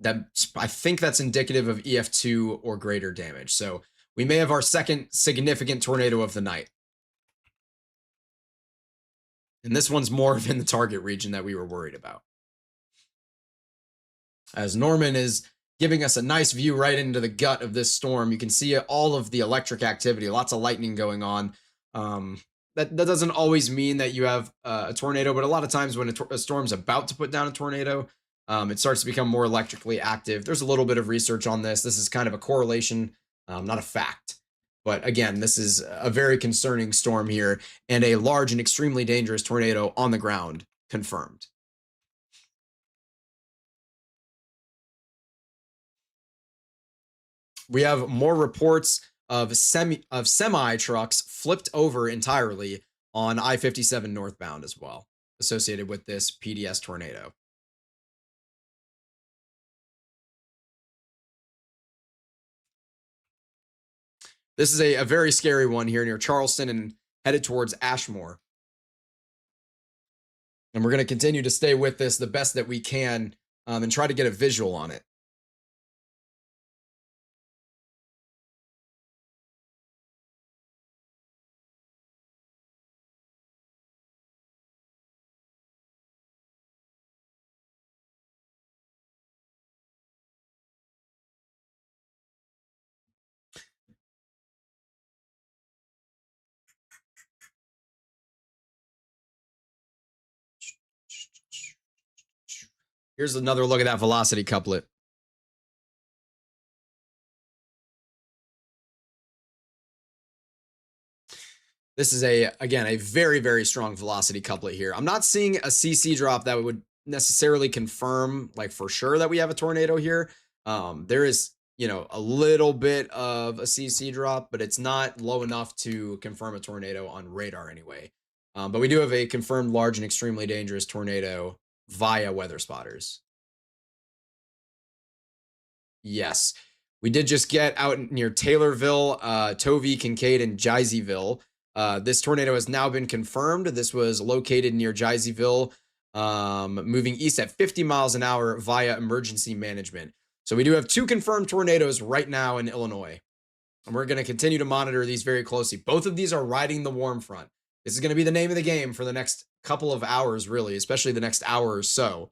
that I think that's indicative of EF-2 or greater damage. So we may have our second significant tornado of the night. And this one's more in the target region that we were worried about. As Norman is giving us a nice view right into the gut of this storm, you can see all of the electric activity, lots of lightning going on. That doesn't always mean that you have a tornado, but a lot of times when a storm's about to put down a tornado, it starts to become more electrically active. There's a little bit of research on this. This is kind of a correlation, not a fact. But again, this is a very concerning storm here, and a large and extremely dangerous tornado on the ground confirmed. We have more reports of semi trucks flipped over entirely on I-57 northbound as well. associated with this PDS tornado. This is a very scary one here near Charleston and headed towards Ashmore. And we're going to continue to stay with this the best that we can and try to get a visual on it. Here's another look at that velocity couplet. This is again, a very, very strong velocity couplet here. I'm not seeing a CC drop that would necessarily confirm, like, for sure that we have a tornado here. There is, a little bit of a CC drop, but it's not low enough to confirm a tornado on radar anyway. But we do have a confirmed large and extremely dangerous tornado via weather spotters. Yes. We did just get out near Taylorville, Tovey, Kincaid, and Jeiseyville. This tornado has now been confirmed. This was located near Jeiseyville, moving east at 50 miles an hour via emergency management. So we do have 2 confirmed tornadoes right now in Illinois. And we're going to continue to monitor these very closely. Both of these are riding the warm front. This is going to be the name of the game for the next couple of hours, really, especially the next hour or so.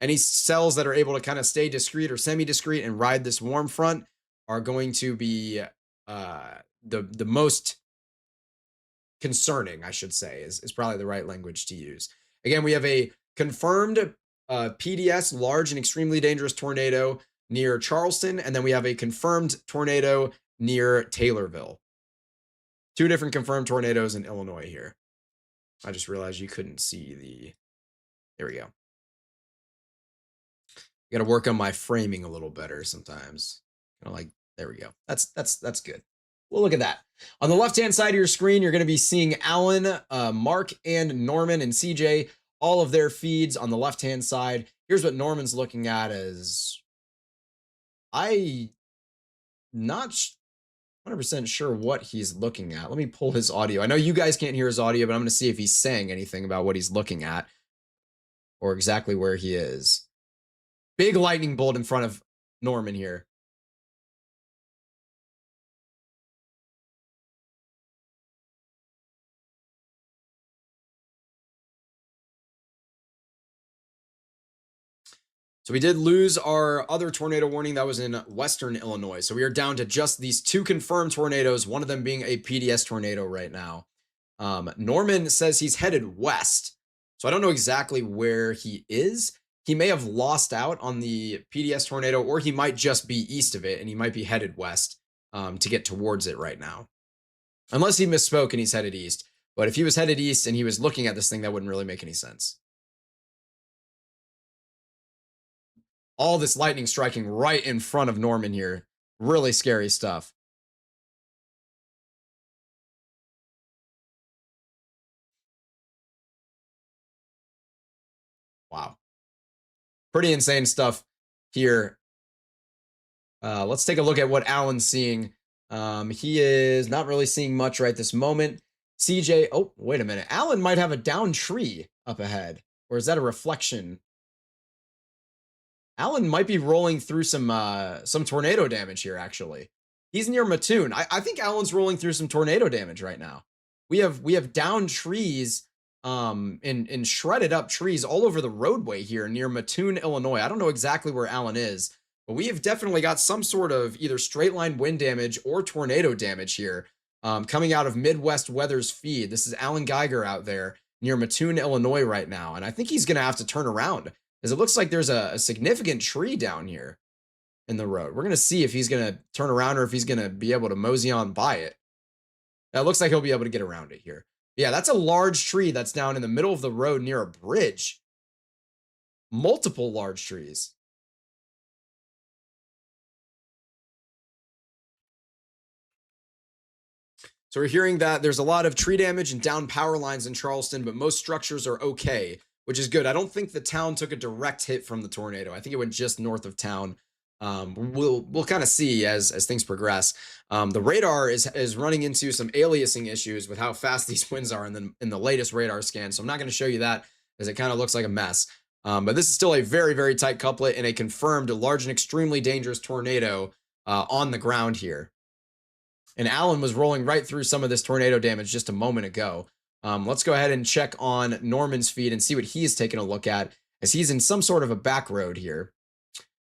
Any cells that are able to kind of stay discrete or semi-discrete and ride this warm front are going to be the most concerning, I should say, is probably the right language to use. Again, we have a confirmed PDS, large and extremely dangerous tornado near Charleston, and then we have a confirmed tornado near Taylorville. 2 different confirmed tornadoes in Illinois here. I just realized you couldn't see there we go. Got to work on my framing a little better sometimes. There we go. That's good. Well, look at that. On the left-hand side of your screen, you're going to be seeing Alan, Mark, and Norman and CJ, all of their feeds on the left-hand side. Here's what Norman's looking at as not 100% sure what he's looking at. Let me pull his audio. I know you guys can't hear his audio, but I'm going to see if he's saying anything about what he's looking at or exactly where he is. Big lightning bolt in front of Norman here. So we did lose our other tornado warning that was in western Illinois. So we are down to just these 2 confirmed tornadoes, one of them being a PDS tornado right now. Norman says he's headed west. So I don't know exactly where he is. He may have lost out on the PDS tornado, or he might just be east of it, and he might be headed west to get towards it right now. Unless he misspoke and he's headed east. But if he was headed east and he was looking at this thing, that wouldn't really make any sense. All this lightning striking right in front of Norman here. Really scary stuff. Wow. Pretty insane stuff here. Let's take a look at what Alan's seeing. He is not really seeing much right this moment. CJ, oh, wait a minute. Alan might have a downed tree up ahead. Or is that a reflection? Alan might be rolling through some tornado damage here, actually. He's near Mattoon. I think Alan's rolling through some tornado damage right now. We have downed trees and shredded up trees all over the roadway here near Mattoon, Illinois. I don't know exactly where Alan is, but we have definitely got some sort of either straight line wind damage or tornado damage here coming out of Midwest Weather's feed. This is Alan Geiger out there near Mattoon, Illinois right now, and I think he's going to have to turn around because it looks like there's a significant tree down here in the road. We're going to see if he's going to turn around or if he's going to be able to mosey on by it. That looks like he'll be able to get around it here. Yeah, that's a large tree that's down in the middle of the road near a bridge. Multiple large trees. So we're hearing that there's a lot of tree damage and down power lines in Charleston, but most structures are okay. which is good. I don't think the town took a direct hit from the tornado. I think it went just north of town. We'll kind of see as things progress. The radar is running into some aliasing issues with how fast these winds are in the latest radar scan. So I'm not going to show you that as it kind of looks like a mess. But this is still a very, very tight couplet and a confirmed large and extremely dangerous tornado on the ground here. And Alan was rolling right through some of this tornado damage just a moment ago. Let's go ahead and check on Norman's feed and see what he's taking a look at, as he's in some sort of a back road here.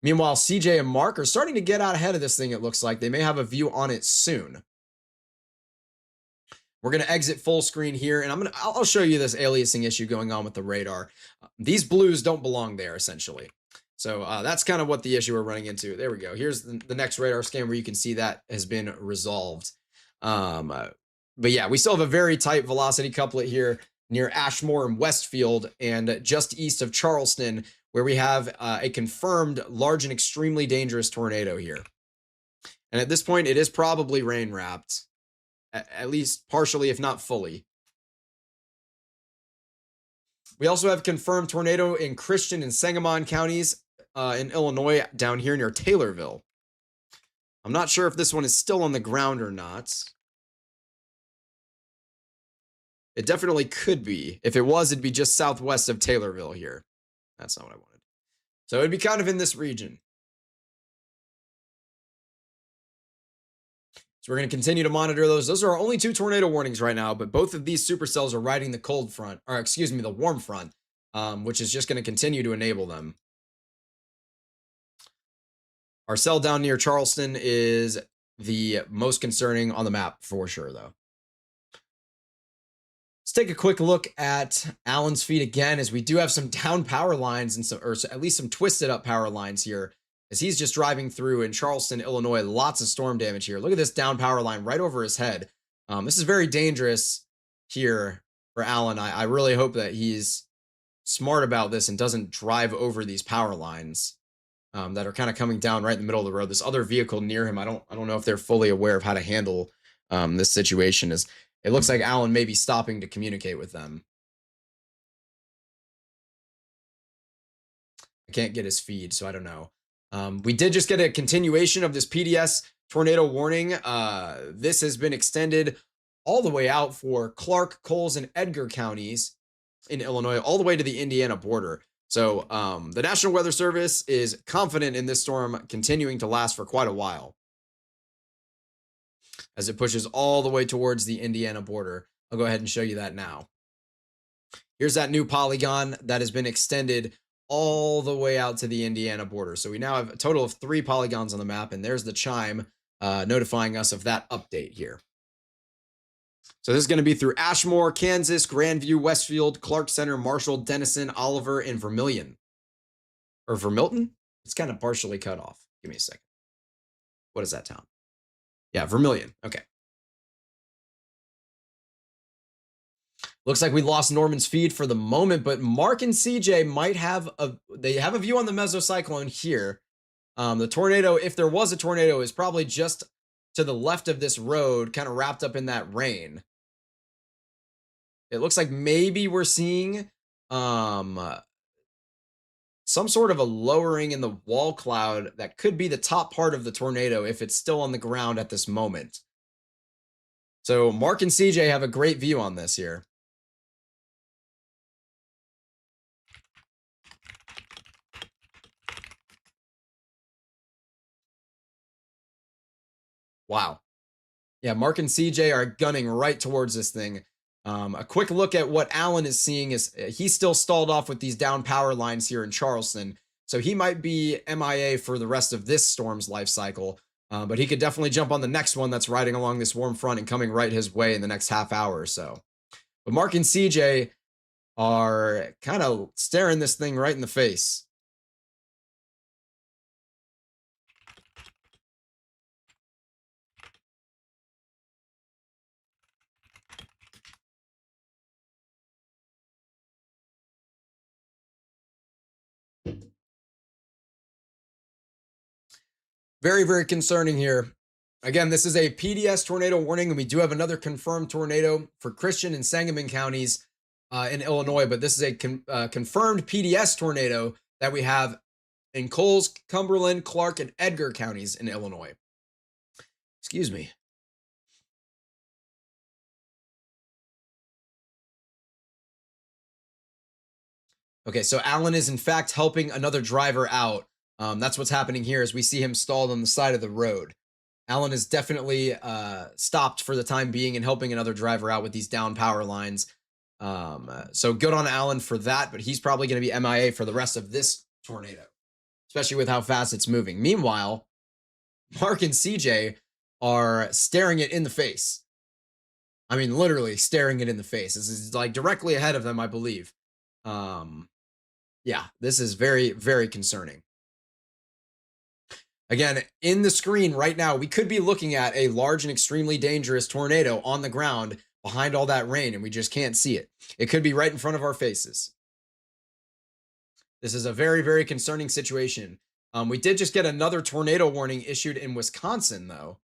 Meanwhile, CJ and Mark are starting to get out ahead of this thing, it looks like. They may have a view on it soon. We're going to exit full screen here, and I'll show you this aliasing issue going on with the radar. These blues don't belong there, essentially. So that's kind of what the issue we're running into. There we go. Here's the next radar scan where you can see that has been resolved. But yeah, we still have a very tight velocity couplet here near Ashmore and Westfield and just east of Charleston, where we have a confirmed large and extremely dangerous tornado here. And at this point, it is probably rain wrapped, at least partially, if not fully. We also have confirmed tornado in Christian and Sangamon counties in Illinois down here near Taylorville. I'm not sure if this one is still on the ground or not. It definitely could be. If it was, it'd be just southwest of Taylorville here. That's not what I wanted. So it'd be kind of in this region. So we're going to continue to monitor those. Those are our only 2 tornado warnings right now, but both of these supercells are riding the cold front, or excuse me, the warm front, which is just going to continue to enable them. Our cell down near Charleston is the most concerning on the map for sure, though. Let's take a quick look at Alan's feed again, as we do have some down power lines and some, or at least some twisted up power lines here, as he's just driving through in Charleston, Illinois. Lots of storm damage here. Look at this down power line right over his head. This is very dangerous here for Alan. I really hope that he's smart about this and doesn't drive over these power lines that are kind of coming down right in the middle of the road. This other vehicle near him, I don't know if they're fully aware of how to handle this situation. As it looks like Alan may be stopping to communicate with them. I can't get his feed, so I don't know. We did just get a continuation of this PDS tornado warning. This has been extended all the way out for Clark, Coles, and Edgar counties in Illinois, all the way to the Indiana border. So the National Weather Service is confident in this storm continuing to last for quite a while, as it pushes all the way towards the Indiana border. I'll go ahead and show you that now. Here's that new polygon that has been extended all the way out to the Indiana border. So we now have a total of 3 polygons on the map, and there's the chime notifying us of that update here. So this is going to be through Ashmore, Kansas, Grandview, Westfield, Clark Center, Marshall, Denison, Oliver, and Vermilion. Or Vermilton? It's kind of partially cut off. Give me a second. What is that town? Yeah, Vermilion. Okay. Looks like we lost Norman's feed for the moment, but Mark and CJ might have they have a view on the mesocyclone here. The tornado, if there was a tornado, is probably just to the left of this road, kind of wrapped up in that rain. It looks like maybe we're seeing some sort of a lowering in the wall cloud that could be the top part of the tornado if it's still on the ground at this moment. So Mark and CJ have a great view on this here. Wow. Yeah, Mark and CJ are gunning right towards this thing. A quick look at what Alan is seeing is he's still stalled off with these down power lines here in Charleston. So he might be MIA for the rest of this storm's life cycle. But he could definitely jump on the next one that's riding along this warm front and coming right his way in the next half hour or so. But Mark and CJ are kind of staring this thing right in the face. Very, very concerning here. Again, this is a PDS tornado warning, and we do have another confirmed tornado for Christian and Sangamon counties in Illinois, but this is a confirmed PDS tornado that we have in Coles, Cumberland, Clark, and Edgar counties in Illinois. Excuse me. Okay, so Alan is in fact helping another driver out. That's what's happening here as we see him stalled on the side of the road. Alan is definitely stopped for the time being and helping another driver out with these down power lines. So good on Alan for that, but he's probably going to be MIA for the rest of this tornado, especially with how fast it's moving. Meanwhile, Mark and CJ are staring it in the face. I mean, literally staring it in the face. This is like directly ahead of them, I believe. Yeah, this is very, very concerning. Again, in the screen right now, we could be looking at a large and extremely dangerous tornado on the ground behind all that rain, and we just can't see it. It could be right in front of our faces. This is a very, very concerning situation. We did just get another tornado warning issued in Wisconsin, though.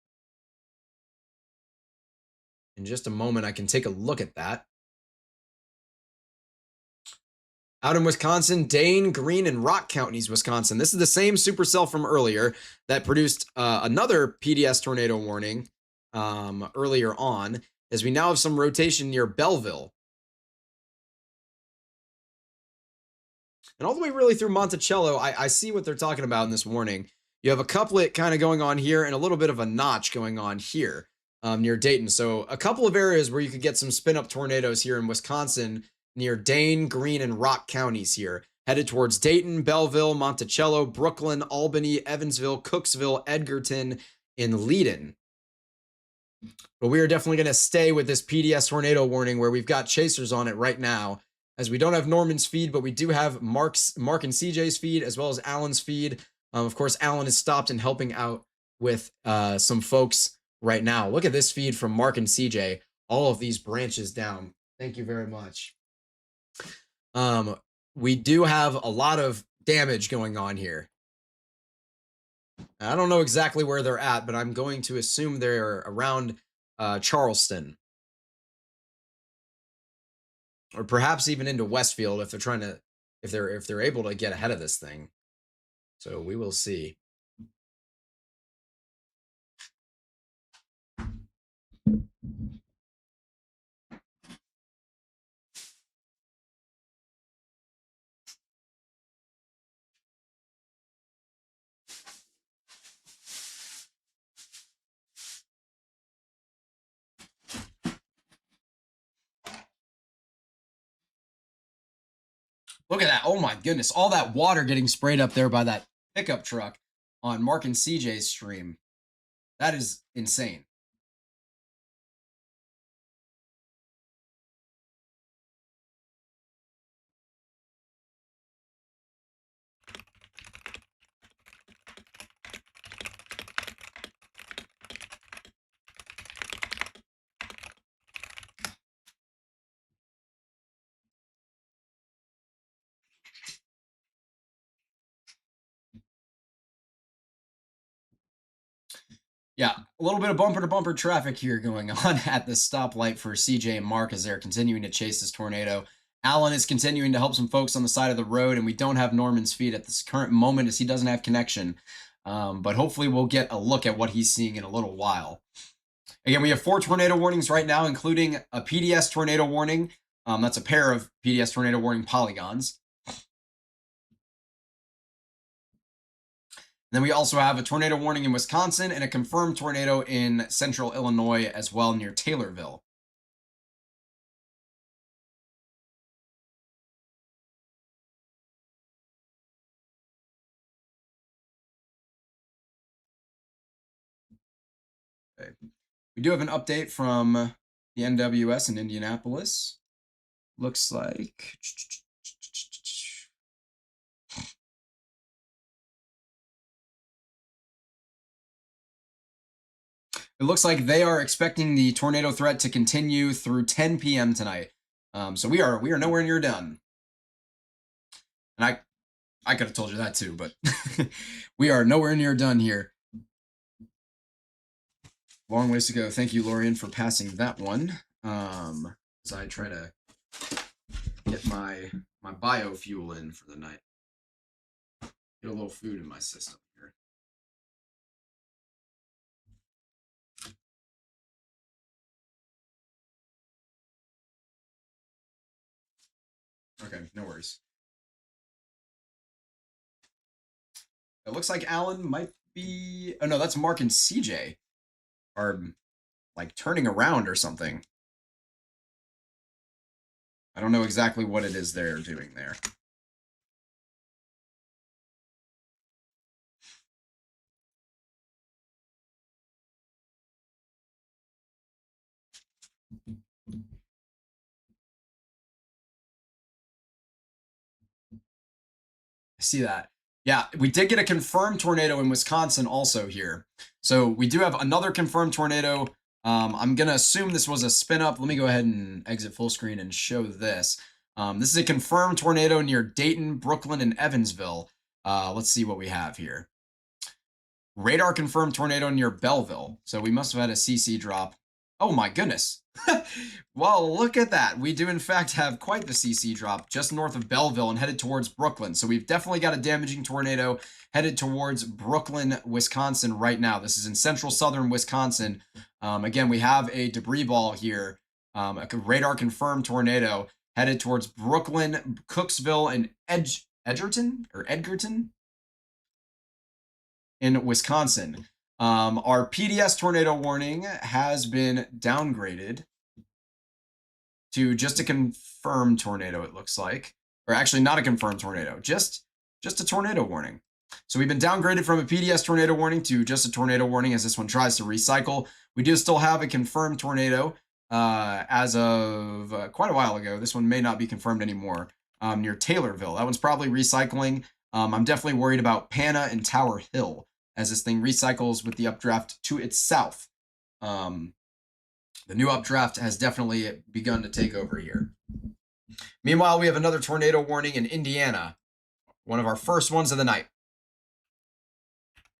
In just a moment, I can take a look at that. Out in Wisconsin, Dane, Greene, and Rock counties, Wisconsin. This is the same supercell from earlier that produced another PDS tornado warning earlier on, as we now have some rotation near Belleville. And all the way really through Monticello, I see what they're talking about in this warning. You have a couplet kind of going on here and a little bit of a notch going on here near Dayton. So a couple of areas where you could get some spin-up tornadoes here in Wisconsin near Dane, Greene, and Rock counties here, headed towards Dayton, Belleville, Monticello, Brooklyn, Albany, Evansville, Cooksville, Edgerton, and Leiden. But we are definitely going to stay with this PDS tornado warning where we've got chasers on it right now, as we don't have Norman's feed, but we do have Mark and CJ's feed, as well as Alan's feed. Of course, Alan is stopped and helping out with some folks right now. Look at this feed from Mark and CJ. All of these branches down. Thank you very much. We do have a lot of damage going on here. I don't know exactly where they're at, but I'm going to assume they're around Charleston, or perhaps even into Westfield if they're trying to, if they're able to get ahead of this thing. So we will see. Look at that. Oh my goodness. All that water getting sprayed up there by that pickup truck on Mark and CJ's stream. That is insane. Yeah, a little bit of bumper to bumper traffic here going on at the stoplight for CJ and Mark as they're continuing to chase this tornado. Alan is continuing to help some folks on the side of the road, and we don't have Norman's feed at this current moment as he doesn't have connection. But hopefully we'll get a look at what he's seeing in a little while. Again, we have 4 tornado warnings right now, including a PDS tornado warning. That's a pair of PDS tornado warning polygons. Then we also have a tornado warning in Wisconsin and a confirmed tornado in central Illinois as well near Taylorville. Okay. We do have an update from the NWS in Indianapolis. Looks like it looks like they are expecting the tornado threat to continue through 10 p.m. tonight. So we are nowhere near done. And I could have told you that too, but we are nowhere near done here. Long ways to go. Thank you, Lorian, for passing that one. As I try to get my biofuel in for the night. Get a little food in my system here. Okay, no worries. It looks like Alan might be. Oh no, that's Mark and CJ are like turning around or something. I don't know exactly what it is they're doing there. I see that. Yeah, we did get a confirmed tornado in Wisconsin also here. So we do have another confirmed tornado. I'm going to assume this was a spin up. Let me go ahead and exit full screen and show this. This is a confirmed tornado near Dayton, Brooklyn, and Evansville. Let's see what we have here. Radar confirmed tornado near Belleville. So we must have had a CC drop. Oh my goodness. Well, look at that. We do in fact have quite the CC drop just north of Belleville and headed towards Brooklyn. So we've definitely got a damaging tornado headed towards Brooklyn, Wisconsin right now. This is in central southern Wisconsin. Again, we have a debris ball here. A radar confirmed tornado headed towards Brooklyn, Cooksville, and Edgerton in Wisconsin. Our PDS tornado warning has been downgraded to just a confirmed tornado, it looks like. Or actually not a confirmed tornado, just a tornado warning. So we've been downgraded from a PDS tornado warning to just a tornado warning as this one tries to recycle. We do still have a confirmed tornado as of quite a while ago. This one may not be confirmed anymore, near Taylorville. That one's probably recycling. I'm definitely worried about Pana and Tower Hill as this thing recycles with the updraft to its south. The new updraft has definitely begun to take over here. Meanwhile, we have another tornado warning in Indiana, one of our first ones of the night.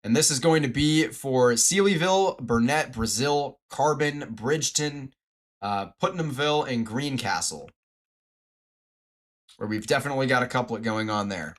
And this is going to be for Sealyville, Burnett, Brazil, Carbon, Bridgeton, Putnamville, and Greencastle, where we've definitely got a couplet going on there.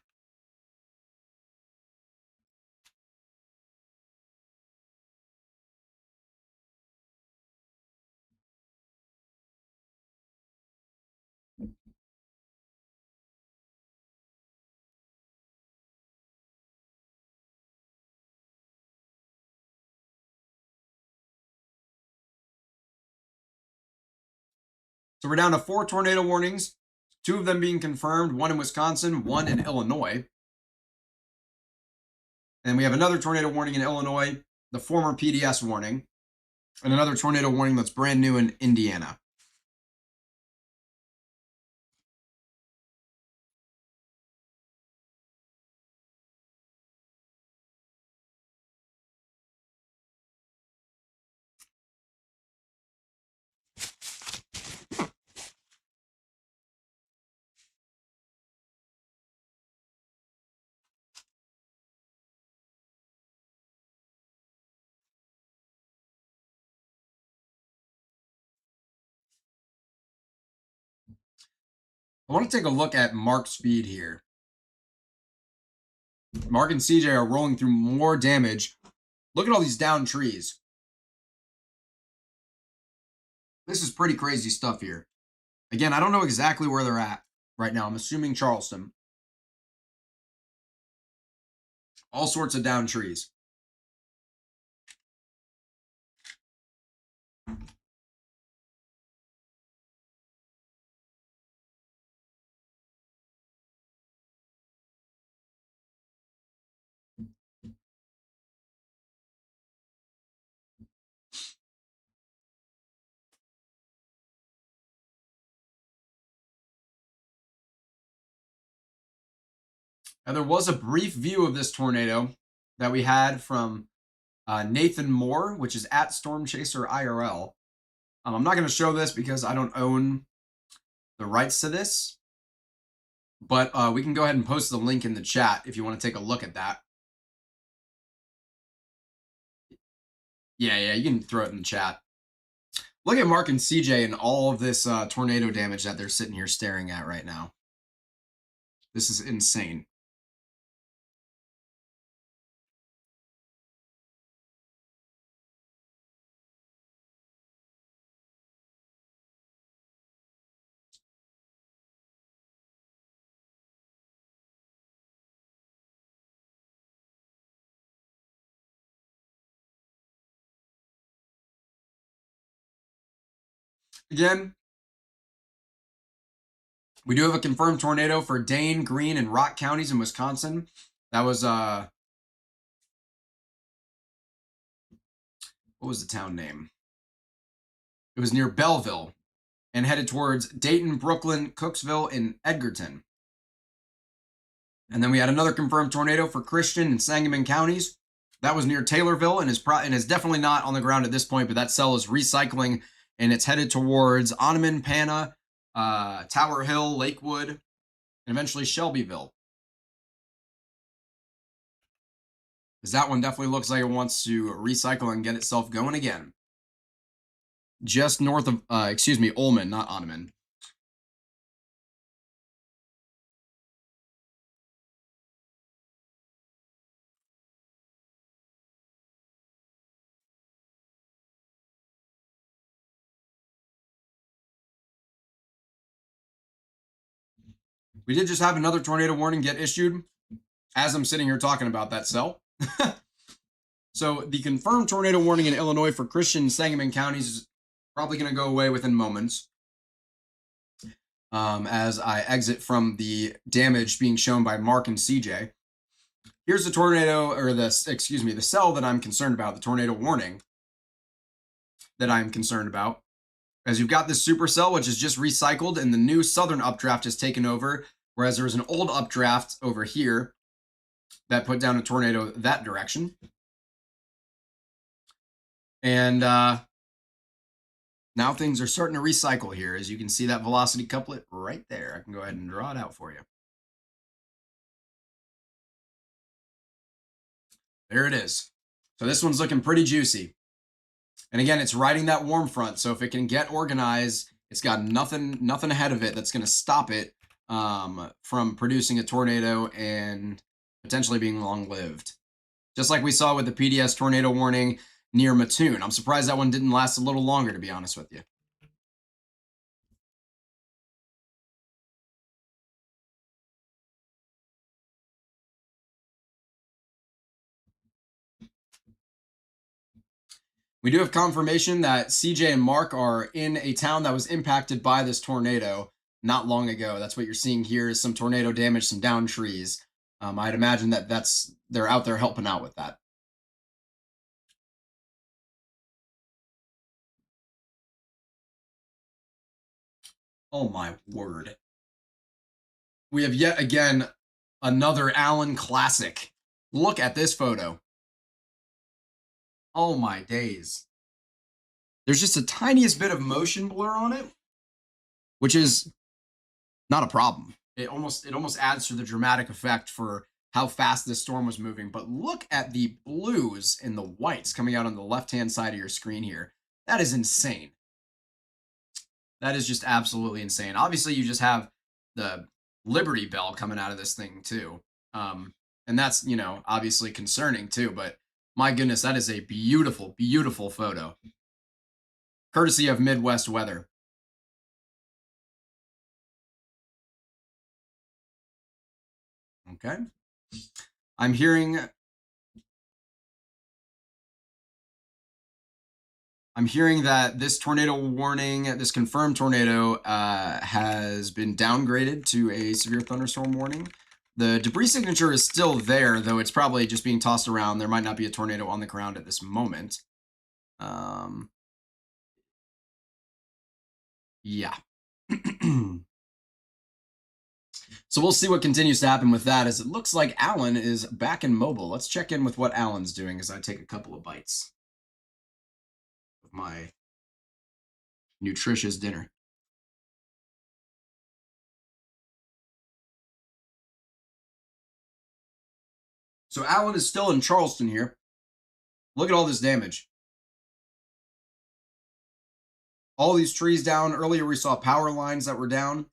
So we're down to 4 tornado warnings, 2 of them being confirmed, 1 in Wisconsin, 1 in Illinois. And we have another tornado warning in Illinois, the former PDS warning, and another tornado warning that's brand new in Indiana. I want to take a look at Mark speed here. Mark and CJ are rolling through more damage. Look at all these down trees. This is pretty crazy stuff here. Again, I don't know exactly where they're at right now. I'm assuming Charleston. All sorts of down trees. Now, there was a brief view of this tornado that we had from Nathan Moore, which is at Storm Chaser IRL. I'm not going to show this because I don't own the rights to this, but we can go ahead and post the link in the chat if you want to take a look at that. Yeah, you can throw it in the chat. Look at Mark and CJ and all of this tornado damage that they're sitting here staring at right now. This is insane. Again, we do have a confirmed tornado for Dane, Greene, and Rock counties in Wisconsin. That was what was the town name? It was near Belleville and headed towards Dayton, Brooklyn, Cooksville, and Edgerton. And then we had another confirmed tornado for Christian and Sangamon counties. That was near Taylorville and is definitely not on the ground at this point, but that cell is recycling and it's headed towards Ottoman, Pana, Tower Hill, Lakewood, and eventually Shelbyville. Because that one definitely looks like it wants to recycle and get itself going again. Just north of, Ullman, not Ottoman. We did just have another tornado warning get issued as I'm sitting here talking about that cell. So the confirmed tornado warning in Illinois for Christian and Sangamon counties is probably going to go away within moments. As I exit from the damage being shown by Mark and CJ. Here's the tornado, or the cell that I'm concerned about, the tornado warning that I'm concerned about. As you've got this supercell, which is just recycled, and the new southern updraft has taken over, whereas there was an old updraft over here that put down a tornado that direction. And now things are starting to recycle here. As you can see that velocity couplet right there. I can go ahead and draw it out for you. There it is. So this one's looking pretty juicy. And again, it's riding that warm front. So if it can get organized, it's got nothing ahead of it that's going to stop it from producing a tornado and potentially being long-lived. Just like we saw with the PDS tornado warning near Mattoon. I'm surprised that one didn't last a little longer, to be honest with you. We do have confirmation that CJ and Mark are in a town that was impacted by this tornado not long ago. That's what you're seeing here is some tornado damage, some downed trees. I'd imagine that they're out there helping out with that. Oh my word. We have yet again another Allen classic. Look at this photo. Oh my days. There's just a tiniest bit of motion blur on it, which is not a problem. It almost adds to the dramatic effect for how fast this storm was moving. But look at the blues and the whites coming out on the left-hand side of your screen here. That is insane. That is just absolutely insane. Obviously, you just have the Liberty Bell coming out of this thing too. And that's, obviously concerning too, but my goodness, that is a beautiful, beautiful photo. Courtesy of Midwest Weather. Okay. I'm hearing that this tornado warning, this confirmed tornado, has been downgraded to a severe thunderstorm warning. The debris signature is still there, though it's probably just being tossed around. There might not be a tornado on the ground at this moment. Yeah. So we'll see what continues to happen with that, as it looks like Alan is back and mobile. Let's check in with what Alan's doing as I take a couple of bites of my nutritious dinner. So Alan is still in Charleston here. Look at all this damage. All these trees down. Earlier we saw power lines that were down.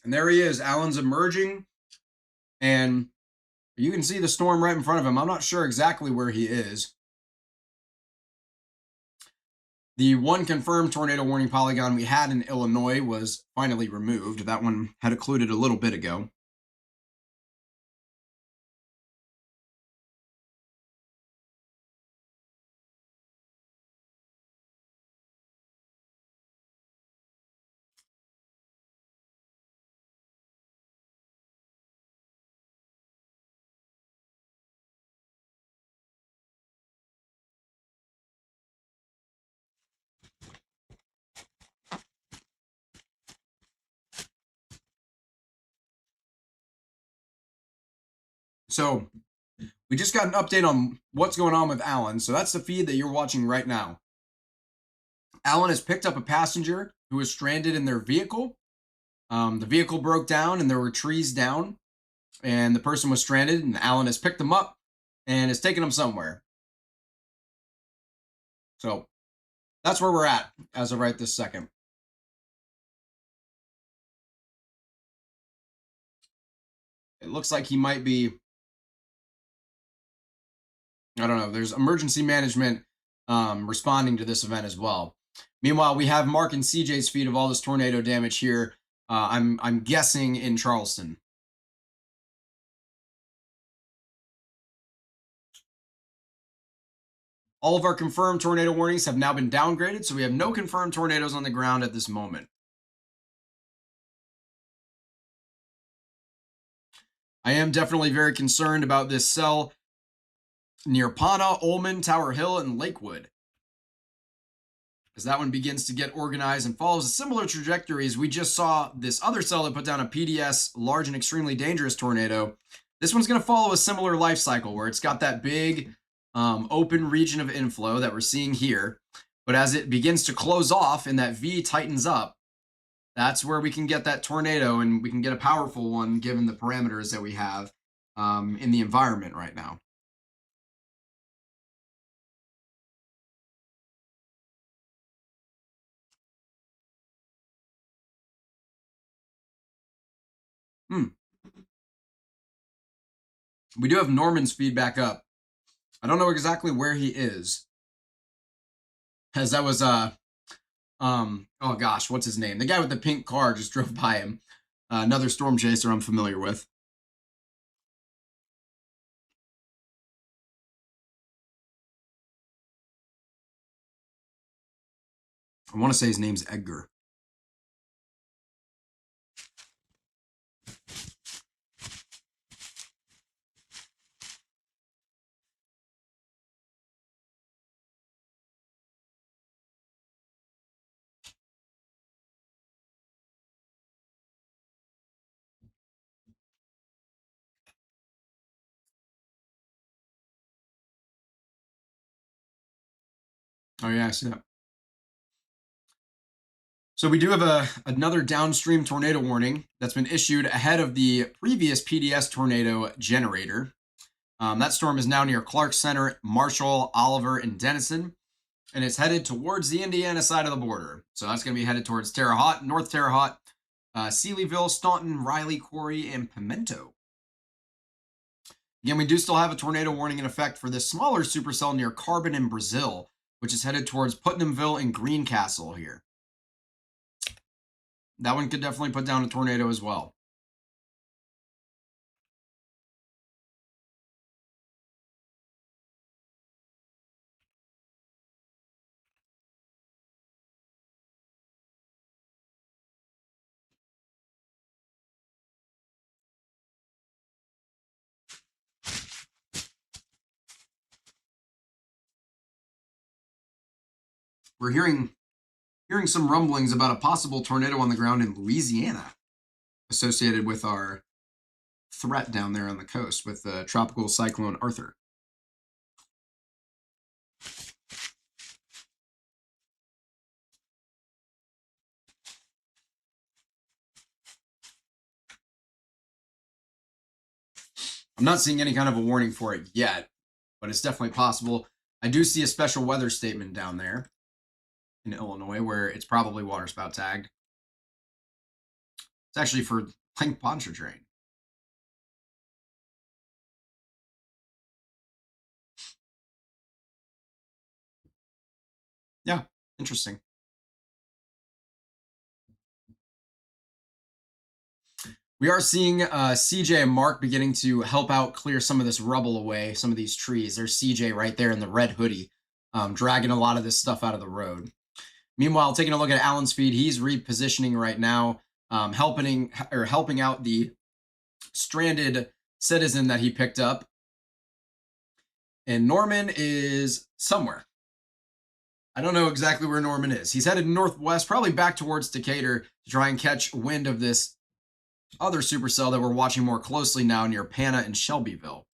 And there he is. Alan's emerging, and you can see the storm right in front of him. I'm not sure exactly where he is. The one confirmed tornado warning polygon we had in Illinois was finally removed. That one had occluded a little bit ago. So we just got an update on what's going on with Alan. So that's the feed that you're watching right now. Alan has picked up a passenger who was stranded in their vehicle. The vehicle broke down and there were trees down, and the person was stranded, and Alan has picked them up and has taken them somewhere. So that's where we're at as of right this second. It looks like he might be, I don't know, there's emergency management responding to this event as well. Meanwhile, we have Mark and CJ's feed of all this tornado damage here. I'm guessing in Charleston. All of our confirmed tornado warnings have now been downgraded, so we have no confirmed tornadoes on the ground at this moment. I am definitely very concerned about this cell near Pana, Ullman, Tower Hill, and Lakewood, as that one begins to get organized and follows a similar trajectory as we just saw this other cell that put down a PDS large and extremely dangerous tornado. This one's going to follow a similar life cycle where it's got that big open region of inflow that we're seeing here. But as it begins to close off and that V tightens up, that's where we can get that tornado, and we can get a powerful one given the parameters that we have in the environment right now. We do have Norman's feedback up. I don't know exactly where he is, as that was oh gosh, what's his name? The guy with the pink car just drove by him. Another storm chaser I'm familiar with. I want to say his name's Edgar. Oh yeah, I see that. So we do have another downstream tornado warning that's been issued ahead of the previous PDS tornado generator. That storm is now near Clark Center, Marshall, Oliver, and Denison, and it's headed towards the Indiana side of the border. So that's going to be headed towards Terre Haute, North Terre Haute, Sealyville, Staunton, Riley, Quarry, and Pimento. Again, we do still have a tornado warning in effect for this smaller supercell near Carbon in Brazil, which is headed towards Putnamville and Greencastle here. That one could definitely put down a tornado as well. We're hearing some rumblings about a possible tornado on the ground in Louisiana associated with our threat down there on the coast with Tropical Cyclone Arthur. I'm not seeing any kind of a warning for it yet, but it's definitely possible. I do see a special weather statement down there in Illinois where it's probably waterspout tagged. It's actually for like Pontchartrain. Yeah, interesting. We are seeing CJ and Mark beginning to help out clear some of this rubble away, some of these trees. There's CJ right there in the red hoodie, dragging a lot of this stuff out of the road. Meanwhile, taking a look at Alan's feed, he's repositioning right now, helping out the stranded citizen that he picked up. And Norman is somewhere. I don't know exactly where Norman is. He's headed northwest, probably back towards Decatur to try and catch wind of this other supercell that we're watching more closely now near Pana and Shelbyville.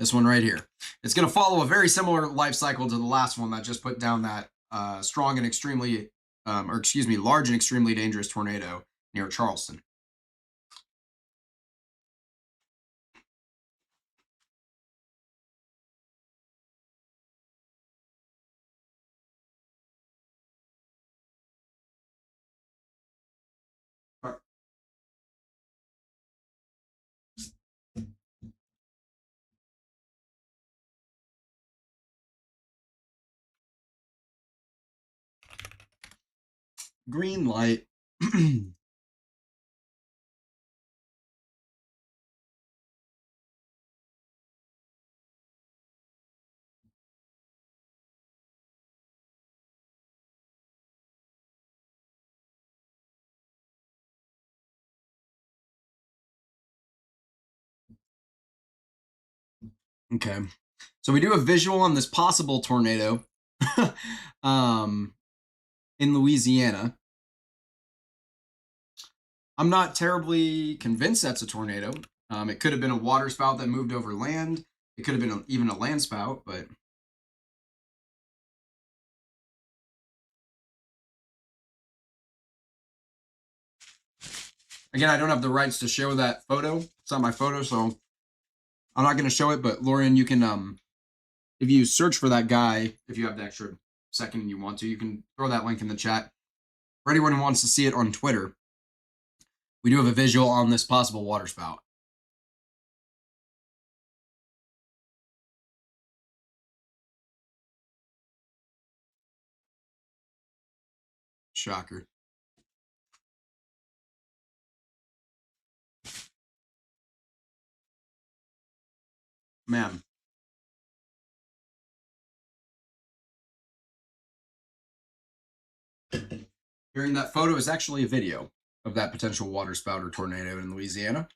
This one right here. It's going to follow a very similar life cycle to the last one that just put down that large and extremely dangerous tornado near Charleston. Green light. Okay. So we do a visual on this possible tornado in Louisiana. I'm not terribly convinced that's a tornado. It could have been a water spout that moved over land. It could have been even a land spout, but again, I don't have the rights to show that photo. It's not my photo, so I'm not going to show it. But Lauren, you can, if you search for that guy, if you have the extra second and you want to, you can throw that link in the chat. For anyone who wants to see it on Twitter, we do have a visual on this possible water spout. Shocker. Man. Hearing that photo is actually a video of that potential water spout or tornado in Louisiana.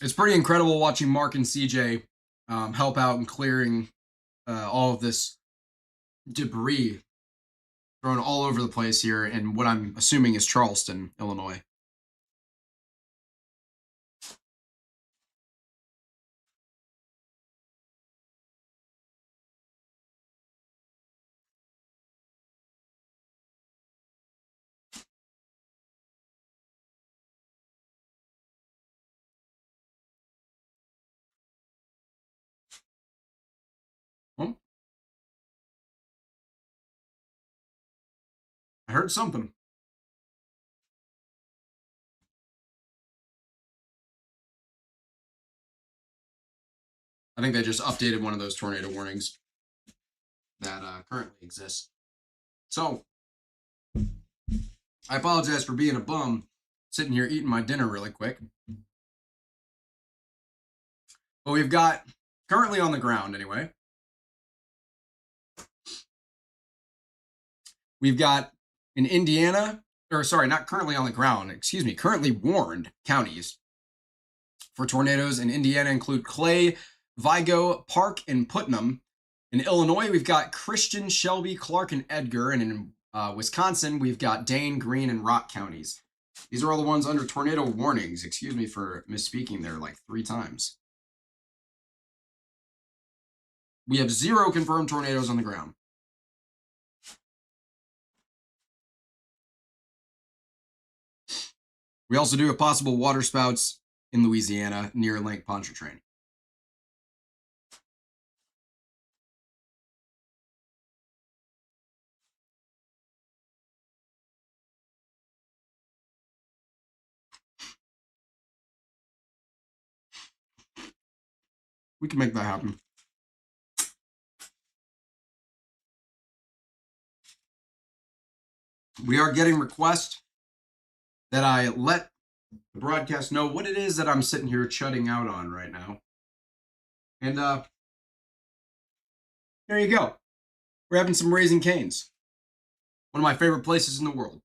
It's pretty incredible watching Mark and CJ help out in clearing all of this debris thrown all over the place here in what I'm assuming is Charleston, Illinois. Well, I heard something. I think they just updated one of those tornado warnings that currently exists. So, I apologize for being a bum, sitting here eating my dinner really quick. But we've got, currently on the ground anyway, we've got in Indiana, or sorry, not currently on the ground, excuse me, currently warned counties for tornadoes in Indiana include Clay, Vigo, Park, and Putnam. In Illinois, we've got Christian, Shelby, Clark, and Edgar. And in Wisconsin, we've got Dane, Greene, and Rock counties. These are all the ones under tornado warnings. Excuse me for misspeaking there like 3 times. We have 0 confirmed tornadoes on the ground. We also do have possible water spouts in Louisiana near Lake Pontchartrain. We can make that happen. We are getting requests that I let the broadcast know what it is that I'm sitting here chutting out on right now. And there you go. We're having some Raising Cane's. One of my favorite places in the world.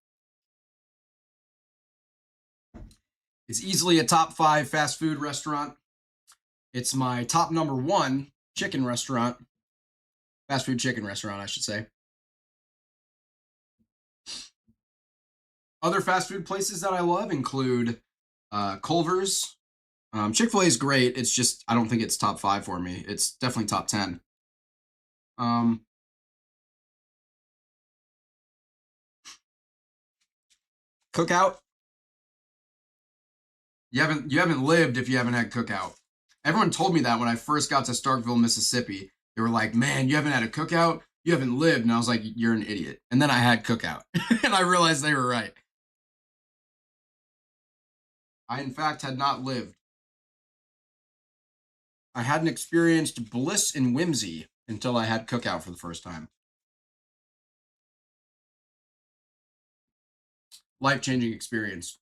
It's easily a top 5 fast food restaurant. It's my top number 1 chicken restaurant. Fast food chicken restaurant, I should say. Other fast food places that I love include Culver's. Chick-fil-A is great. It's just, I don't think it's top 5 for me. It's definitely top 10. Cookout. You haven't lived if you haven't had Cookout. Everyone told me that when I first got to Starkville, Mississippi. They were like, man, you haven't had a Cookout? You haven't lived. And I was like, you're an idiot. And then I had Cookout. And I realized they were right. I, in fact, had not lived. I hadn't experienced bliss and whimsy until I had Cookout for the first time. Life-changing experience.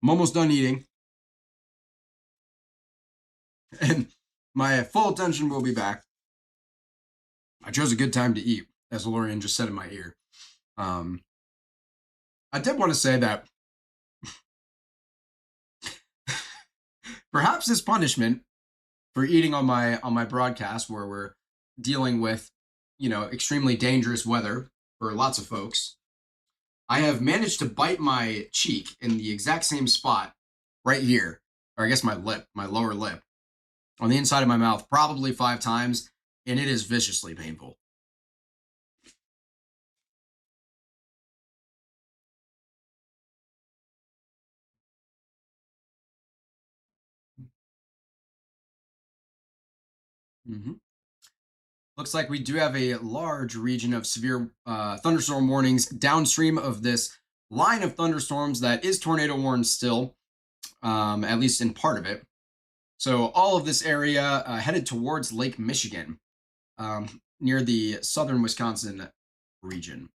I'm almost done eating. And my full attention will be back. I chose a good time to eat, as Lorian just said in my ear. I did want to say that perhaps this punishment for eating on my broadcast, where we're dealing with, extremely dangerous weather for lots of folks, I have managed to bite my cheek in the exact same spot right here, or I guess my lip, my lower lip, on the inside of my mouth, probably 5 times, and it is viciously painful. Mm-hmm. Looks like we do have a large region of severe thunderstorm warnings downstream of this line of thunderstorms that is tornado warned still, at least in part of it. So all of this area headed towards Lake Michigan, near the southern Wisconsin region.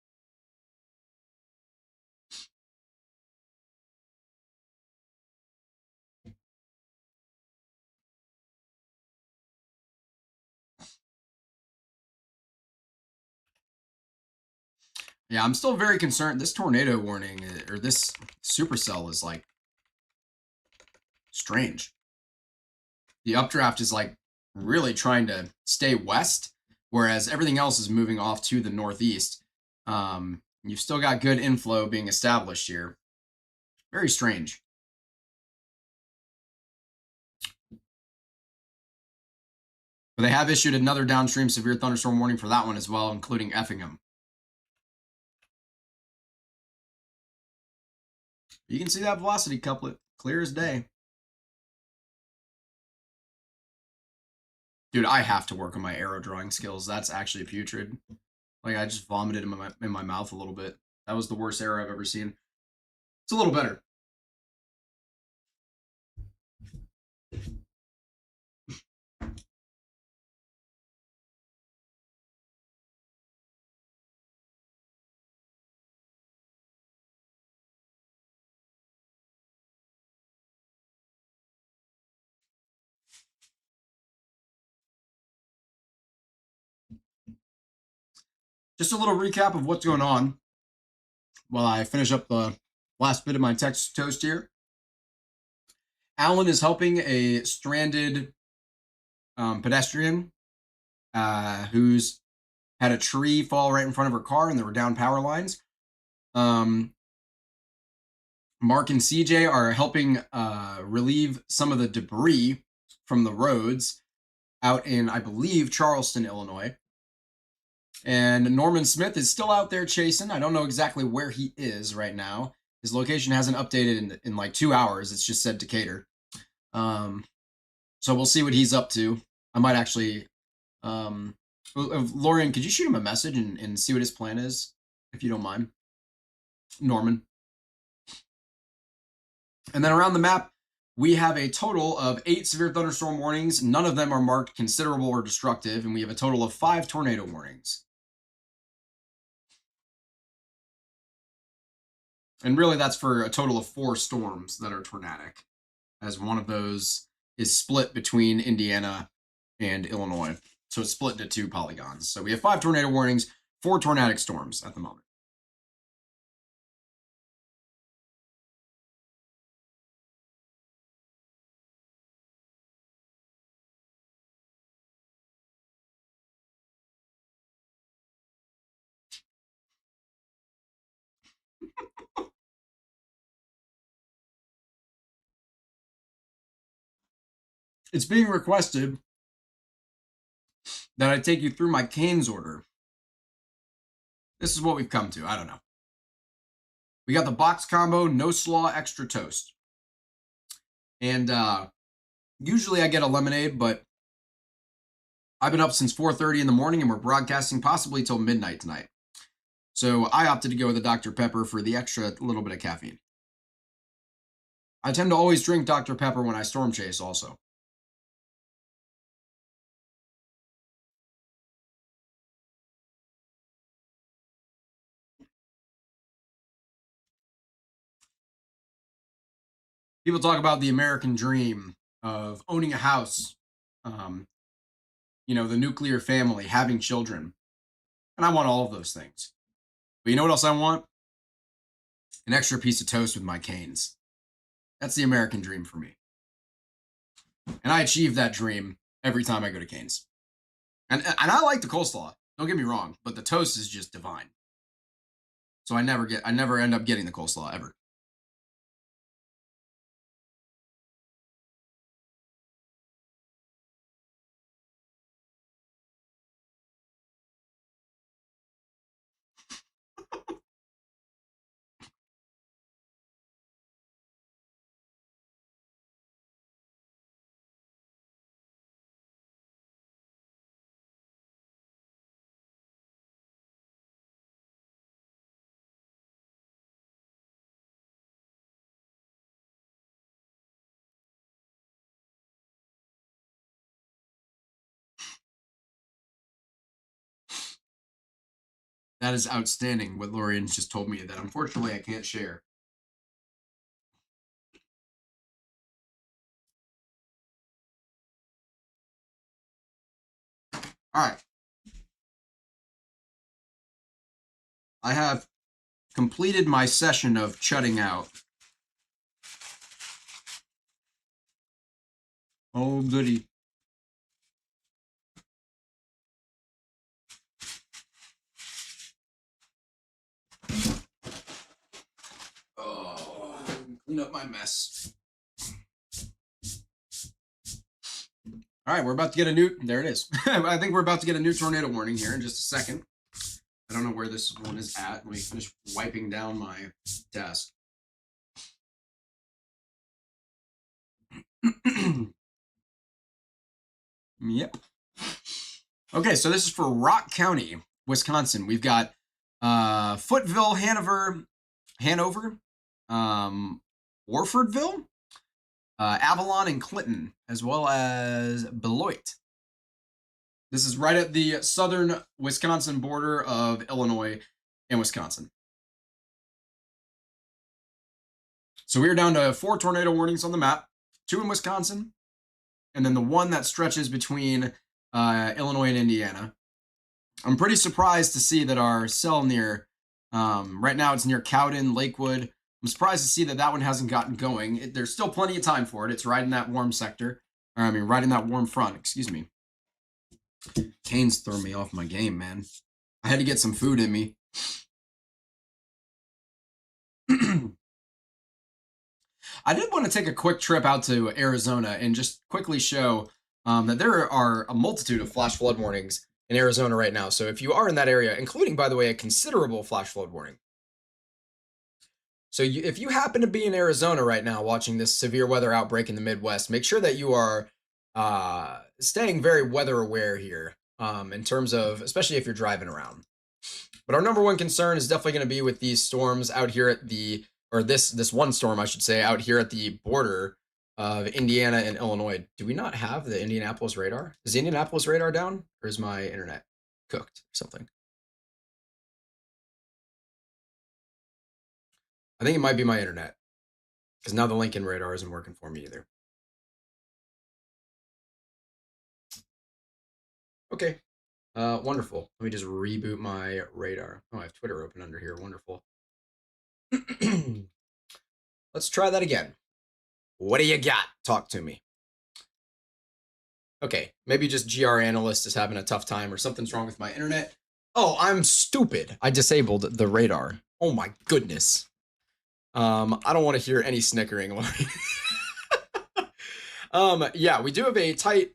Yeah, I'm still very concerned. This tornado warning, or this supercell, is like strange. The updraft is like really trying to stay west, whereas everything else is moving off to the northeast. You've still got good inflow being established here. Very strange. But they have issued another downstream severe thunderstorm warning for that one as well, including Effingham. You can see that velocity couplet clear as day. Dude, I have to work on my arrow drawing skills. That's actually putrid. Like, I just vomited in my mouth a little bit. That was the worst arrow I've ever seen. It's a little better. just a little recap of what's going on while I finish up the last bit of my Texas toast here. Alan is helping a stranded pedestrian who's had a tree fall right in front of her car and there were down power lines. Mark and CJ are helping relieve some of the debris from the roads out in, I believe, Charleston, Illinois. And Norman Smith is still out there chasing. I don't know exactly where he is right now. His location hasn't updated in like 2 hours. It's just said Decatur. So we'll see what he's up to. I might actually, Lorian, could you shoot him a message and see what his plan is, if you don't mind? Norman. And then around the map, we have a total of 8 severe thunderstorm warnings. None of them are marked considerable or destructive, and we have a total of 5 tornado warnings. And really, that's for a total of 4 storms that are tornadic, as one of those is split between Indiana and Illinois. So it's split into 2 polygons. So we have 5 tornado warnings, 4 tornadic storms at the moment. It's being requested that I take you through my Canes order. This is what we've come to. I don't know. We got the box combo, no slaw, extra toast. And usually I get a lemonade, but I've been up since 4:30 in the morning and we're broadcasting possibly till midnight tonight. So I opted to go with a Dr. Pepper for the extra little bit of caffeine. I tend to always drink Dr. Pepper when I storm chase also. People talk about the American dream of owning a house, the nuclear family, having children. And I want all of those things. But you know what else I want? An extra piece of toast with my Canes. That's the American dream for me. And I achieve that dream every time I go to Canes. And I like the coleslaw. Don't get me wrong, but the toast is just divine. So I never end up getting the coleslaw ever. That is outstanding what Lorian just told me that unfortunately I can't share. All right. I have completed my session of chutting out. Oh, goody. Oh, clean up my mess. All right, we're about to get a new, there it is. I think we're about to get a new tornado warning here in just a second. I don't know where this one is at. Let me finish wiping down my desk. Yep. Okay, so this is for Rock County, Wisconsin. We've got Footville, Hanover, Warfordville, Avalon, and Clinton, as well as Beloit. This is right at the southern Wisconsin border of Illinois and Wisconsin. So we're down to 4 tornado warnings on the map, 2 in Wisconsin, and then the one that stretches between Illinois and Indiana. I'm pretty surprised to see that our cell near, right now it's near Cowden, Lakewood. I'm surprised to see that that one hasn't gotten going. There's still plenty of time for it. It's right in that warm sector. Or, I mean, right in that warm front, excuse me. Kane's throwing me off my game, man. I had to get some food in me. I did want to take a quick trip out to Arizona and just quickly show that there are a multitude of flash flood warnings in Arizona right now. So if you are in that area, including, by the way, a considerable flash flood warning. So if you happen to be in Arizona right now watching this severe weather outbreak in the Midwest, make sure that you are staying very weather aware here in terms of, especially if you're driving around. But our number one concern is definitely going to be with these storms out here at the, or this one storm, I should say, out here at the border of Indiana and Illinois. Do we not have the Indianapolis radar? Is the Indianapolis radar down, or is my internet cooked or something? I think it might be my internet, because now the Lincoln radar isn't working for me either. Okay, wonderful. Let me just reboot my radar. Oh, I have Twitter open under here. Wonderful. Let's try that again. What do you got? Talk to me. Okay, maybe just GR Analyst is having a tough time or something's wrong with my internet. Oh, I'm stupid. I disabled the radar. Oh my goodness. I don't want to hear any snickering. Yeah, we do have a tight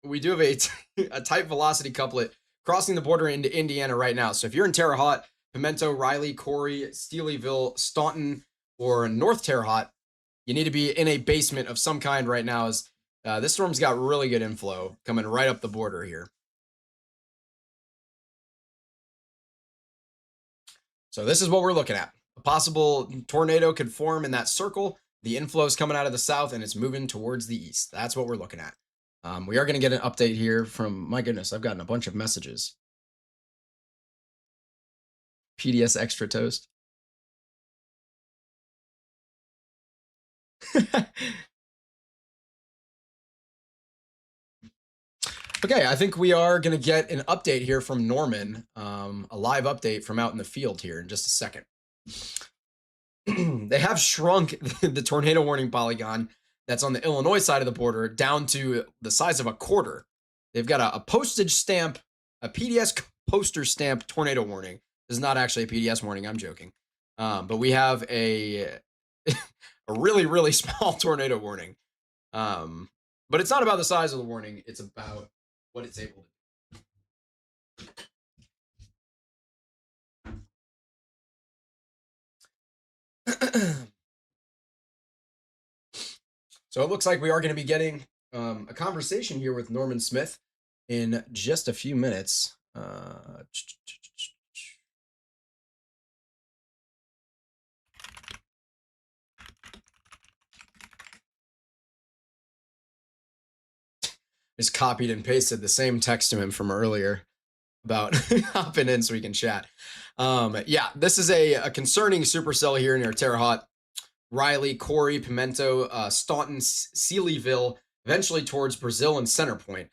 a tight velocity couplet crossing the border into Indiana right now. So if you're in Terre Haute, Pimento, Riley, Corey, Steelyville, Staunton, or North Terre Haute, you need to be in a basement of some kind right now, as this storm's got really good inflow coming right up the border here. So this is what we're looking at. A possible tornado could form in that circle. The inflow is coming out of the south and it's moving towards the east. That's what we're looking at. We are going to get an update here from, my goodness, I've gotten a bunch of messages. PDS extra toast. Okay, I think we are going to get an update here from Norman, a live update from out in the field here in just a second. They have shrunk the tornado warning polygon that's on the Illinois side of the border down to the size of a quarter. They've got a postage stamp, a PDS poster stamp tornado warning. This is not actually a PDS warning, I'm joking. But we have a a really, really small tornado warning. But it's not about the size of the warning, it's about what it's able to do. So it looks like we are going to be getting a conversation here with Norman Smith in just a few minutes. Just copied and pasted the same text to him from earlier about hopping in so we can chat. Yeah, this is a concerning supercell here near Terre Haute. Riley, Corey, Pimento, Staunton, Sealyville, eventually towards Brazil and Centerpoint.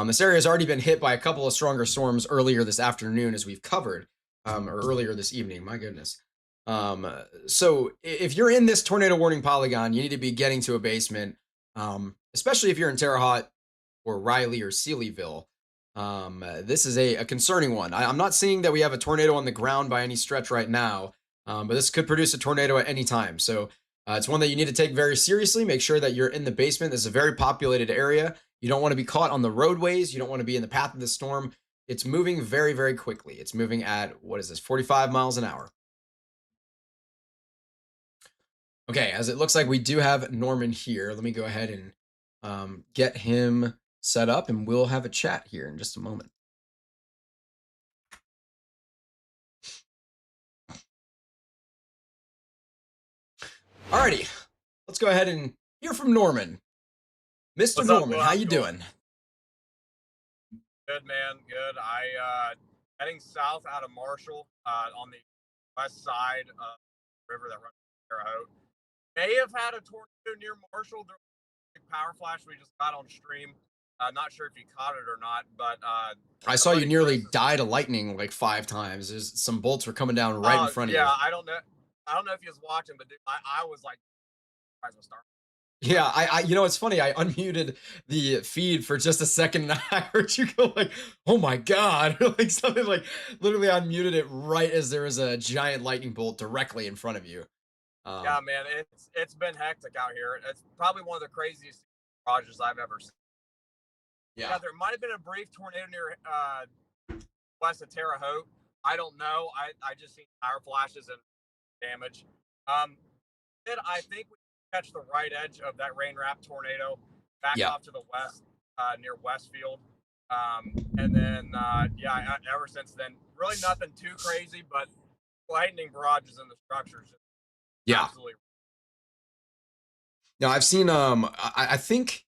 This area has already been hit by a couple of stronger storms earlier this afternoon, as we've covered, or earlier this evening. My goodness. So if you're in this tornado warning polygon, you need to be getting to a basement, especially if you're in Terre Haute or Riley or Sealyville. This is a concerning one. I'm not seeing that we have a tornado on the ground by any stretch right now, but this could produce a tornado at any time. So it's one that you need to take very seriously. Make sure that you're in the basement. This is a very populated area. You don't want to be caught on the roadways. You don't want to be in the path of the storm. It's moving very, very quickly. It's moving at, what is this, 45 miles an hour. Okay, as it looks like we do have Norman here. Let me go ahead and get him set up, and we'll have a chat here in just a moment. Alrighty, let's go ahead and hear from Norman. Mr. Norman, how you doing? Good, man. Good. Heading south out of Marshall on the west side of the river that runs through Terre Haute. May have had a tornado near Marshall. There was a big power flash we just got on stream. Not sure if you caught it or not, but I saw you somebody nearly posted. die to lightning like 5 times. There's some bolts were coming down right in Oh front of yeah, you. I don't know. I don't know if he was watching, but dude, I was like, surprised with Star. Yeah, you know, it's funny. I unmuted the feed for just a second, and I heard you go like, "Oh my god!" like something like literally unmuted it right as there was a giant lightning bolt directly in front of you. Yeah, Um, man, it's been hectic out here. It's probably one of the craziest projects I've ever seen. Yeah, yeah, there might have been a brief tornado near west of Terre Haute. I don't know. I just seen tire flashes and damage. Um, Did I think we catch the right edge of that rain wrap tornado back yeah. off to the west near Westfield. And then, yeah, ever since then, really nothing too crazy, but lightning barrages in the structures. Yeah. Absolutely. Now I've seen I think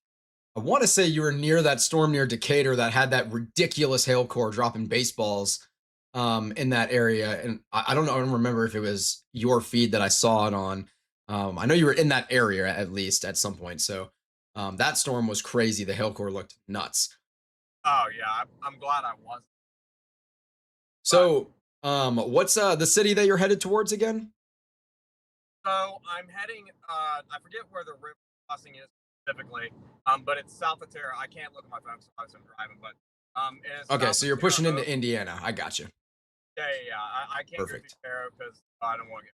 I want to say you were near that storm near Decatur that had that ridiculous hail core dropping baseballs in that area. And I don't know, I don't remember if it was your feed that I saw it on. I know you were in that area at least at some point. So that storm was crazy. The hail core looked nuts. Oh, yeah, I'm glad I wasn't. But So what's the city that you're headed towards again? so I'm heading, I forget where the river crossing is specifically, but it's south of Terre. I can't look at my phone, so I was driving, but it is Okay, south so of you're Terre pushing into Haute. Indiana. I got you. Yeah, yeah, yeah. I can't go through Perfect. Terre because I don't want to get,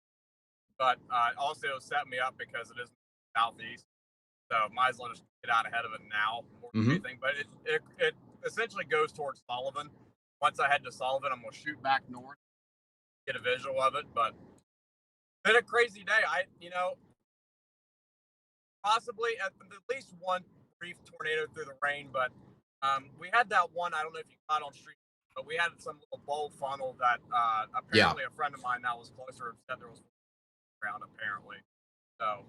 but also set me up because it is southeast. So might as well just get out ahead of it now more than Hmm. anything. But it essentially goes towards Sullivan. Once I head to Sullivan, I'm gonna shoot back north, get a visual of it. But been a crazy day. Possibly at least one brief tornado through the rain, but we had that one. I don't know if you caught on street, but we had some little bowl funnel that Yeah. apparently a friend of mine that was closer said there was around apparently. So out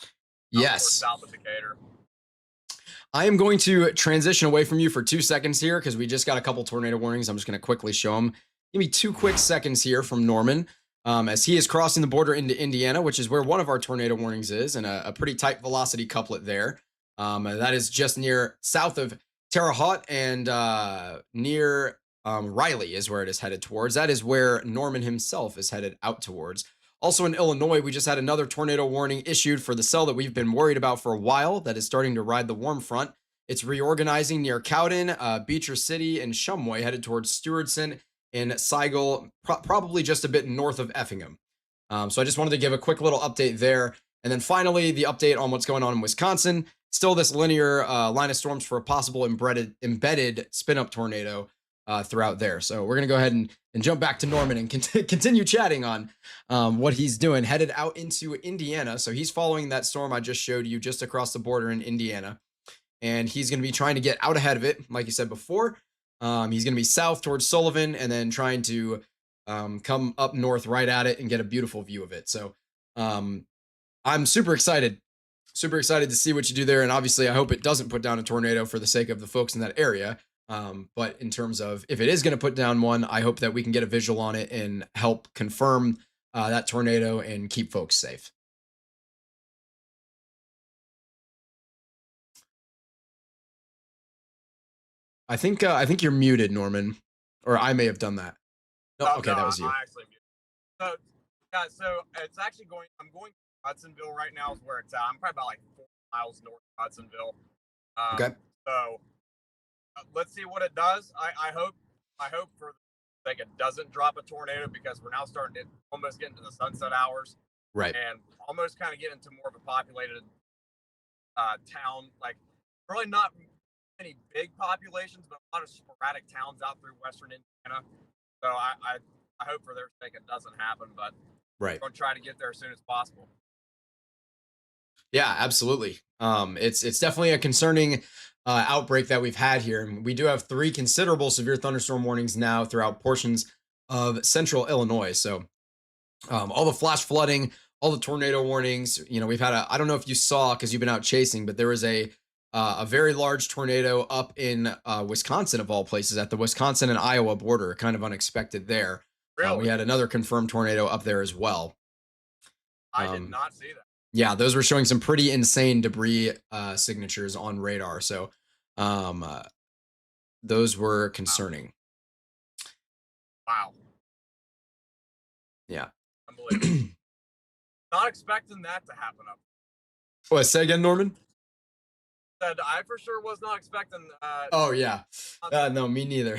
towards Yes. south of Decatur. I am going to transition away from you for 2 seconds here because we just got a couple tornado warnings. I'm just going to quickly show them. Give me 2 quick seconds here from Norman as he is crossing the border into Indiana, which is where one of our tornado warnings is, and a pretty tight velocity couplet there. That is just near south of Terre Haute and near Riley is where it is headed towards. That is where Norman himself is headed out towards. Also in Illinois, we just had another tornado warning issued for the cell that we've been worried about for a while that is starting to ride the warm front. It's reorganizing near Cowden, Beecher City, and Shumway, headed towards Stewardson and Seigel, probably just a bit north of Effingham. So I just wanted to give a quick little update there. And then finally, the update on what's going on in Wisconsin. Still this linear line of storms for a possible embedded spin up tornado throughout there. So we're going to go ahead and jump back to Norman and continue chatting on what he's doing. Headed out into Indiana. So he's following that storm I just showed you just across the border in Indiana. And he's going to be trying to get out ahead of it, like you said before. He's going to be south towards Sullivan and then trying to come up north right at it and get a beautiful view of it. So um, I'm super excited to see what you do there. And obviously, I hope it doesn't put down a tornado for the sake of the folks in that area. But in terms of if it is going to put down one, I hope that we can get a visual on it and help confirm that tornado and keep folks safe. I think you're muted, Norman, or I may have done that. No, Oh okay, no, that was you. I actually so yeah, so it's actually going. I'm going to Hudsonville right now. Is where it's at. I'm probably about like 4 miles north of Hudsonville. Okay. So let's see what it does. I hope for like it doesn't drop a tornado because we're now starting to almost get into the sunset hours Right. and almost kind of get into more of a populated town. Like really not many big populations, but a lot of sporadic towns out through western Indiana. So I hope for their sake it doesn't happen, but Right. we're gonna try to get there as soon as possible. Yeah, absolutely. It's definitely a concerning outbreak that we've had here, and we do have 3 considerable severe thunderstorm warnings now throughout portions of central Illinois. So all the flash flooding, all the tornado warnings. You know, we've had a. I don't know if you saw because you've been out chasing, but there was a very large tornado up in Wisconsin of all places at the Wisconsin and Iowa border. Kind of unexpected there. We Really, had another confirmed tornado up there as well. I did Um, not see that. yeah, those were showing some pretty insane debris signatures on radar. So Um, those were Wow. concerning. Wow. Yeah. Unbelievable. Not expecting that to happen up. What, say again, Norman? Said I for sure was not expecting Oh yeah. not No, me neither.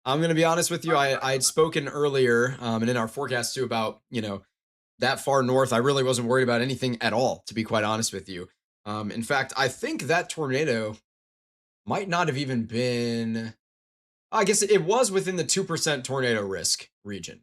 I'm gonna be honest with you. I expecting had that. spoken earlier, and in our forecast too about that far north. I really wasn't worried about anything at all, to be quite honest with you. In fact, I think that tornado might not have even been. I guess it was within the 2% tornado risk region.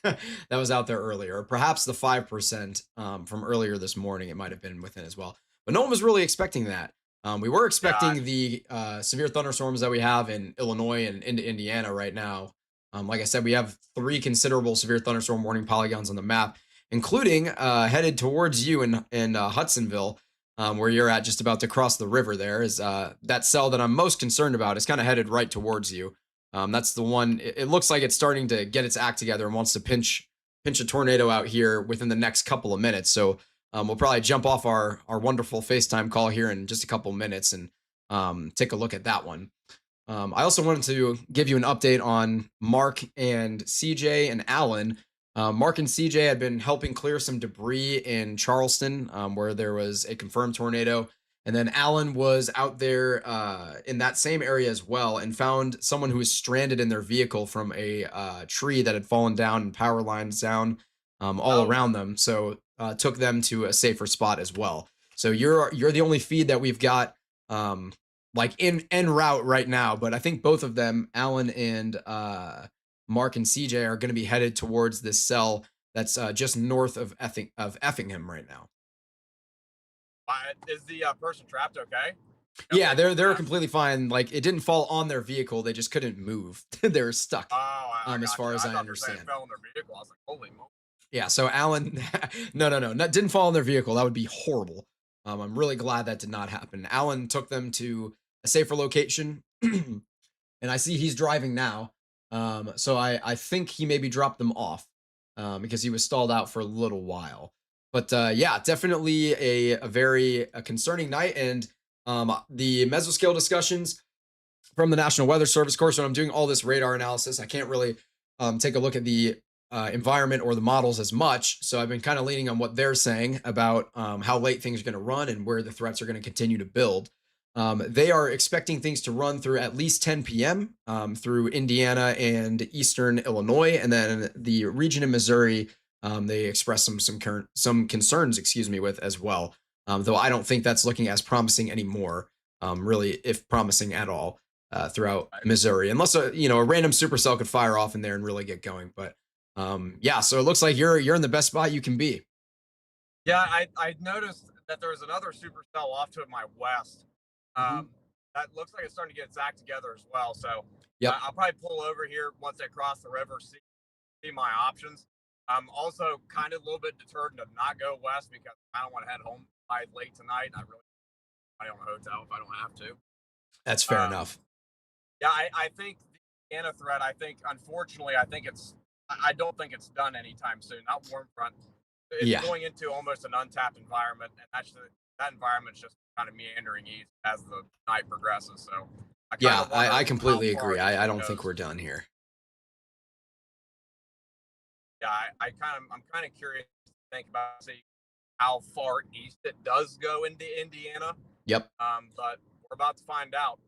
that was out there earlier, or perhaps the 5% from earlier this morning. It might have been within as well, but no one was really expecting that. We were Yeah, expecting the severe thunderstorms that we have in Illinois and into Indiana right now. Like I said, we have three considerable severe thunderstorm warning polygons on the map, including headed towards you in Hudsonville, where you're at, just about to cross the river. There is that cell that I'm most concerned about is kind of headed right towards you. That's the one. It looks like it's starting to get its act together and wants to pinch a tornado out here within the next couple of minutes. So we'll probably jump off our wonderful FaceTime call here in just a couple of minutes and take a look at that one. I also wanted to give you an update on Mark and CJ and Alan. Mark and CJ had been helping clear some debris in Charleston, where there was a confirmed tornado. And then Alan was out there in that same area as well and found someone who was stranded in their vehicle from a tree that had fallen down and power lines down all oh, around them. So took them to a safer spot as well. So you're the only feed that we've got um, like in en route right now. But I think both of them, Alan and Mark and CJ, are going to be headed towards this cell that's just north of Effingham right now. is the person trapped okay? Got Yeah, pictures of they're that? completely fine. Like it didn't fall on their vehicle; they just couldn't move. They were stuck, Oh, I as got far you. as I I thought they were saying understand. fell in their vehicle. I was like, holy moly. Yeah. So Alan, no, didn't fall on their vehicle. That would be horrible. I'm really glad that did not happen. Alan took them to a safer location, and I see he's driving now. So I think he maybe dropped them off because he was stalled out for a little while. But yeah, definitely a very concerning night. And the mesoscale discussions from the National Weather Service. Of course, when I'm doing all this radar analysis, I can't really take a look at the environment or the models as much. So I've been kind of leaning on what they're saying about how late things are going to run and where the threats are going to continue to build. They are expecting things to run through at least 10 p.m. Through Indiana and Eastern Illinois, and then the region in Missouri. They expressed some concerns, excuse me, with as well. Though I don't think that's looking as promising anymore. Really, if promising at all throughout Right. Missouri, unless a random supercell could fire off in there and really get going. But yeah, so it looks like you're in the best spot you can be. Yeah, I noticed that there was another supercell off to my west. Hmm. Um, that looks like it's starting to get its act together as well. So Yep, I'll probably pull over here once I cross the river, see my options. I'm also kind of a little bit deterred to not go west because I don't want to head home by late tonight. I really I don't hotel if I don't have to. that's fair Um, enough. yeah, I think the Anna threat. I think unfortunately, I think it's. I don't think it's done anytime soon. Not warm front. It's Yeah, going into almost an untapped environment, and that environment's just kind of meandering east as the night progresses. So I kind yeah, of I wonder how completely far agree. east I it don't think goes. we're done here. Yeah, I'm kind of curious to think about see how far east it does go into Indiana. Yep. But we're about to find out.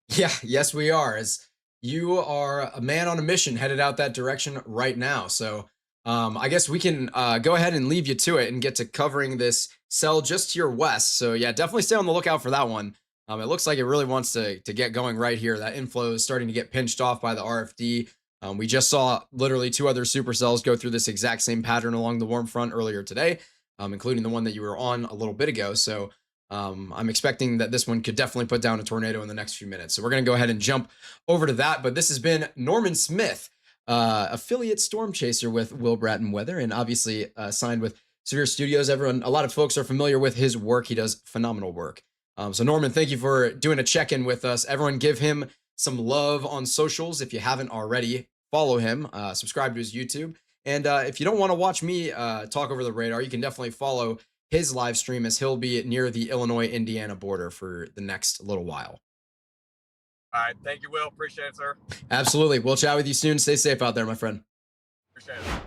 Yeah, yes, we are. As you are a man on a mission headed out that direction right now. So I guess we can go ahead and leave you to it and get to covering this cell just to your west. So yeah, definitely stay on the lookout for that one. It looks like it really wants to get going right here. That inflow is starting to get pinched off by the RFD. We just saw literally two other supercells go through this exact same pattern along the warm front earlier today, including the one that you were on a little bit ago. So I'm expecting that this one could definitely put down a tornado in the next few minutes. So we're going to go ahead and jump over to that. But this has been Norman Smith, affiliate storm chaser with Will Bratton Weather, and obviously signed with Severe Studios. A lot of folks are familiar with his work. He does phenomenal work. So Norman, thank you for doing a check-in with us. Everyone give him some love on socials. If you haven't already, follow him, subscribe to his YouTube. And if you don't want to watch me talk over the radar, you can definitely follow his live stream, as he'll be near the Illinois Indiana border for the next little while. All right. Thank you, Will. Appreciate it, sir. Absolutely. We'll chat with you soon. Stay safe out there, my friend. Appreciate it.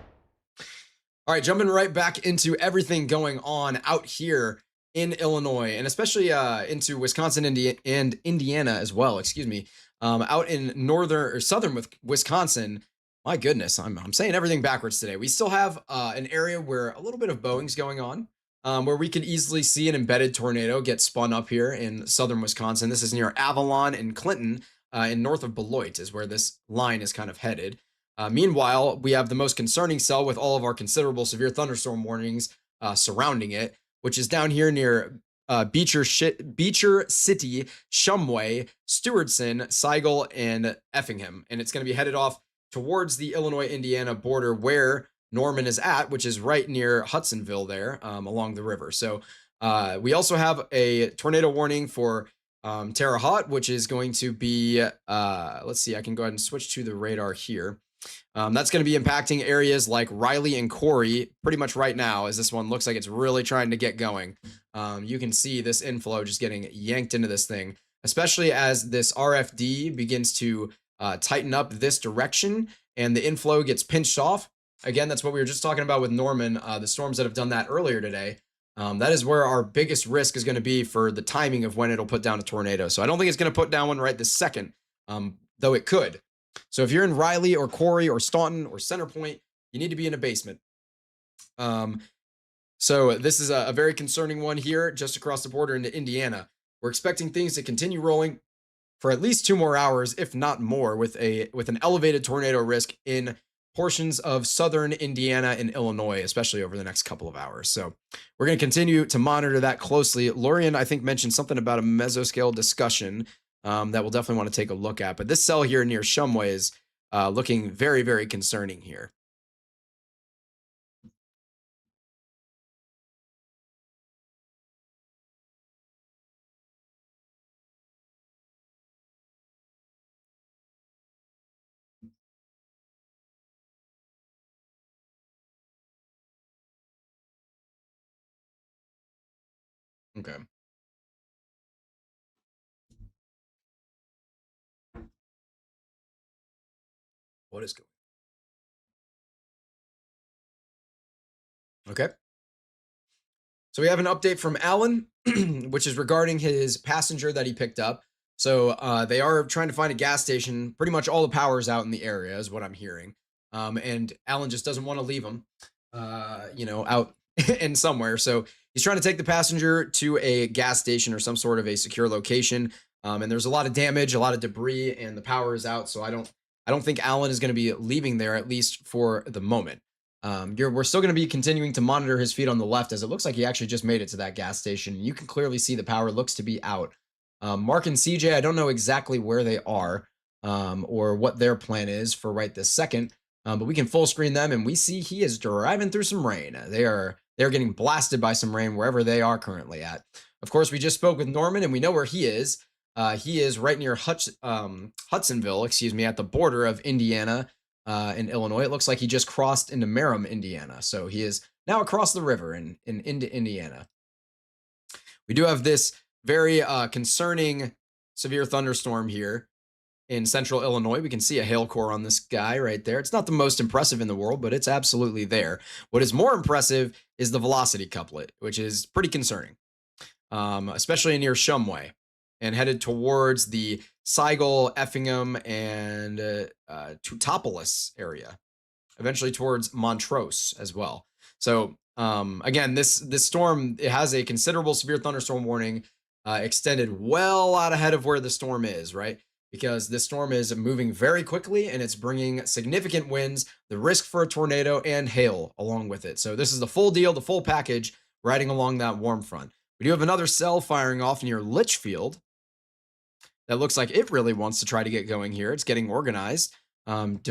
All right, jumping right back into everything going on out here in Illinois, and especially into Wisconsin, and Indiana as well. Excuse me. Out in northern or southern with Wisconsin. My goodness, I'm saying everything backwards today. We still have an area where a little bit of bowing's going on, where we could easily see an embedded tornado get spun up here in southern Wisconsin. This is near Avalon and Clinton, in north of Beloit, is where this line is kind of headed. Meanwhile, we have the most concerning cell with all of our considerable severe thunderstorm warnings surrounding it, which is down here near Beecher City, Shumway, Stewardson, Seigel, and Effingham. And it's going to be headed off towards the Illinois-Indiana border where Norman is at, which is right near Hudsonville there, along the river. So we also have a tornado warning for Terre Haute, which is going to be, let's see, I can go ahead and switch to the radar here. That's going to be impacting areas like Riley and Corey pretty much right now, as this one looks like it's really trying to get going. You can see this inflow just getting yanked into this thing, especially as this RFD begins to tighten up this direction and the inflow gets pinched off. Again, that's what we were just talking about with Norman, the storms that have done that earlier today. That is where our biggest risk is going to be for the timing of when it'll put down a tornado. So I don't think it's going to put down one right this second, though it could. So if you're in Riley or Corey or Staunton or Center Point, you need to be in a basement. So this is a very concerning one here just across the border into Indiana. We're expecting things to continue rolling for at least 2 more hours, if not more, with an elevated tornado risk in portions of southern Indiana and Illinois, especially over the next couple of hours. So we're going to continue to monitor that closely. Lorian, I think, mentioned something about a mesoscale discussion that we'll definitely want to take a look at. But this cell here near Shumway is looking very, very concerning here. Okay. What is going on? Okay. So we have an update from Alan, which is regarding his passenger that he picked up. So they are trying to find a gas station. Pretty much all the power is out in the area, is what I'm hearing. And Alan just doesn't want to leave him, out in somewhere. So he's trying to take the passenger to a gas station or some sort of a secure location. And there's a lot of damage, a lot of debris, and the power is out. So I don't think Alan is going to be leaving there, at least for the moment. We're still going to be continuing to monitor his feet on the left, as it looks like he actually just made it to that gas station. You can clearly see the power looks to be out. Mark and CJ, I don't know exactly where they are or what their plan is for right this second, but we can full screen them and we see he is driving through some rain. They're getting blasted by some rain wherever they are currently at. Of course, we just spoke with Norman and we know where he is. He is right near Hudsonville, at the border of Indiana in Illinois. It looks like he just crossed into Merrim, Indiana. So he is now across the river and into Indiana. We do have this very concerning severe thunderstorm here in central Illinois. We can see a hail core on this guy right there. It's not the most impressive in the world, but it's absolutely there. What is more impressive is the velocity couplet, which is pretty concerning, especially near Shumway and headed towards the Seigel, Effingham, and Teutopolis area, eventually towards Montrose as well. So again, this storm, it has a considerable severe thunderstorm warning extended well out ahead of where the storm is, right? Because this storm is moving very quickly and it's bringing significant winds, the risk for a tornado, and hail along with it. So this is the full deal, the full package, riding along that warm front. We do have another cell firing off near Litchfield that looks like it really wants to try to get going here. It's getting organized,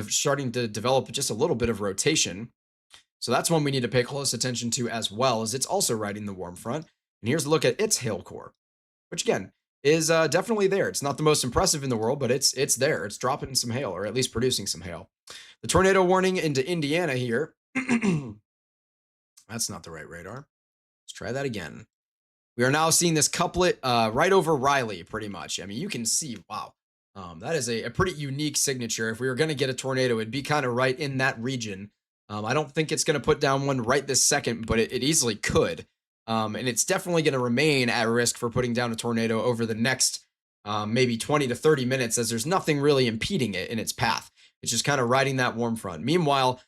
starting to develop just a little bit of rotation. So that's one we need to pay close attention to, as well as it's also riding the warm front. And here's a look at its hail core, which again is definitely there. It's not the most impressive in the world, but it's there. It's dropping some hail, or at least producing some hail. The tornado warning into Indiana here. That's not the right radar. Let's try that again. We are now seeing this couplet right over Riley, pretty much. I mean, you can see, wow, that is a pretty unique signature. If we were going to get a tornado, it'd be kind of right in that region. I don't think it's going to put down one right this second, but it easily could. And it's definitely going to remain at risk for putting down a tornado over the next maybe 20 to 30 minutes, as there's nothing really impeding it in its path. It's just kind of riding that warm front. Meanwhile,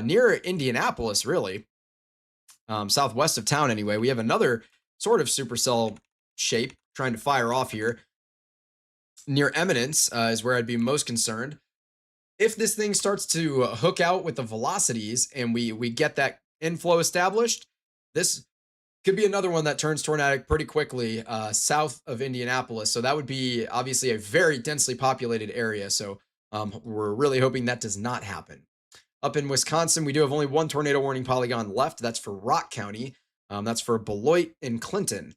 near Indianapolis, really, southwest of town anyway, we have another sort of supercell shape trying to fire off here. Near Eminence is where I'd be most concerned. If this thing starts to hook out with the velocities and we get that inflow established, this could be another one that turns tornadic pretty quickly south of Indianapolis. So that would be obviously a very densely populated area. So we're really hoping that does not happen. Up in Wisconsin, we do have only one tornado warning polygon left. That's for Rock County. That's for Beloit and Clinton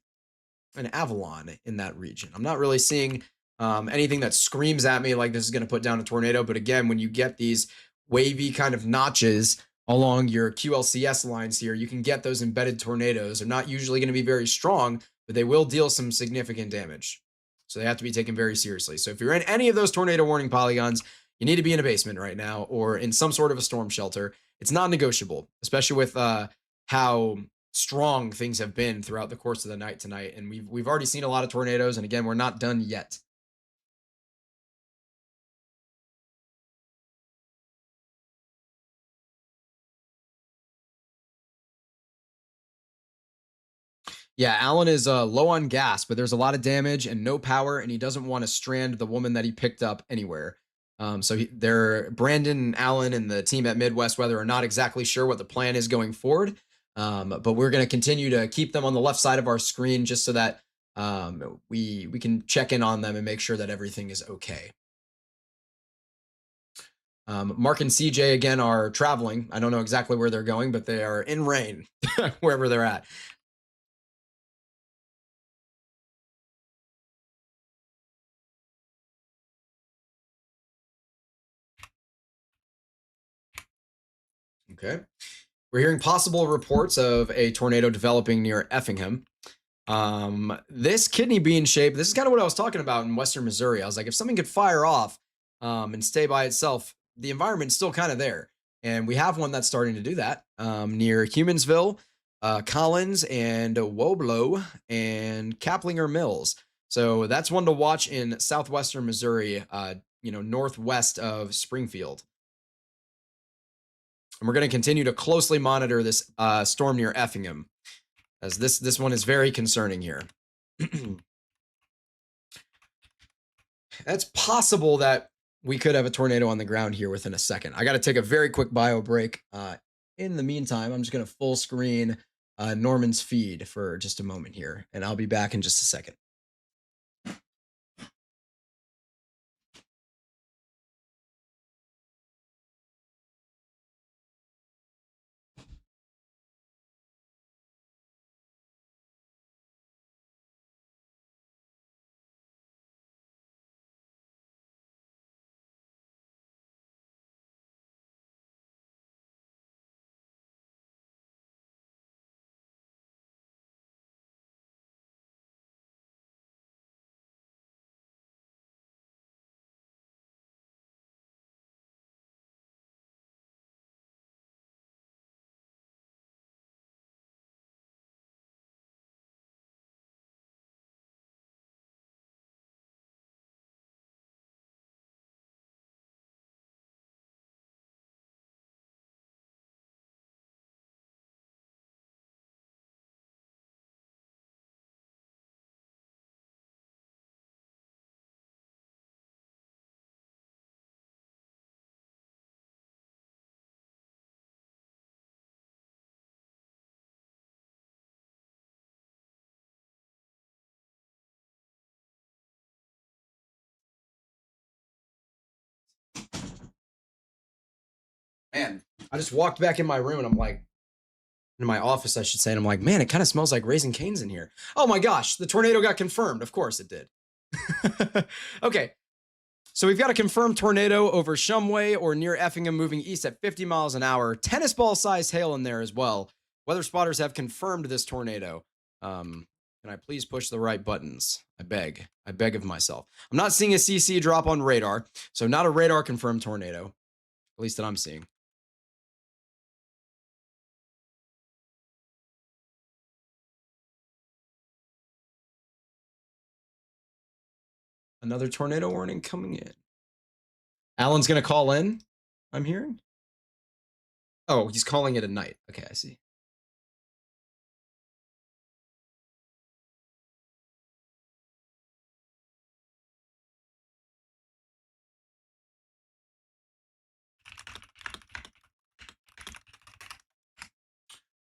and Avalon in that region. I'm not really seeing anything that screams at me like this is going to put down a tornado. But again, when you get these wavy kind of notches along your QLCS lines here, you can get those embedded tornadoes. They're not usually going to be very strong, but they will deal some significant damage. So they have to be taken very seriously. So if you're in any of those tornado warning polygons, you need to be in a basement right now or in some sort of a storm shelter. It's non-negotiable, especially with how strong things have been throughout the course of the night tonight. And we've already seen a lot of tornadoes. And again, we're not done yet. Yeah, Alan is low on gas, but there's a lot of damage and no power, and he doesn't want to strand the woman that he picked up anywhere. They're Brandon and Alan and the team at Midwest Weather are not exactly sure what the plan is going forward, but we're going to continue to keep them on the left side of our screen just so that we can check in on them and make sure that everything is okay. Mark and CJ again are traveling. I don't know exactly where they're going, but they are in rain wherever they're at. Okay. We're hearing possible reports of a tornado developing near Effingham. This kidney bean shape, this is kind of what I was talking about in Western Missouri. I was like, if something could fire off and stay by itself, the environment's still kind of there. And we have one that's starting to do that near Humansville, Collins, and Woblo, and Kaplinger Mills. So that's one to watch in southwestern Missouri, northwest of Springfield. And we're going to continue to closely monitor this storm near Effingham, as this one is very concerning here. It's possible that we could have a tornado on the ground here within a second. I got to take a very quick bio break. In the meantime, I'm just going to full screen Norman's feed for just a moment here, and I'll be back in just a second. Man, I just walked back in my room and I'm like, in my office, I should say, and I'm like, man, it kind of smells like Raising Cane's in here. Oh my gosh, the tornado got confirmed. Of course it did. Okay, so we've got a confirmed tornado over Shumway or near Effingham, moving east at 50 miles an hour. Tennis ball sized hail in there as well. Weather spotters have confirmed this tornado. Can I please push the right buttons? I beg. I beg of myself. I'm not seeing a CC drop on radar, so not a radar confirmed tornado, at least that I'm seeing. Another tornado warning coming in. Alan's going to call in, I'm hearing. Oh, he's calling it a night. Okay, I see.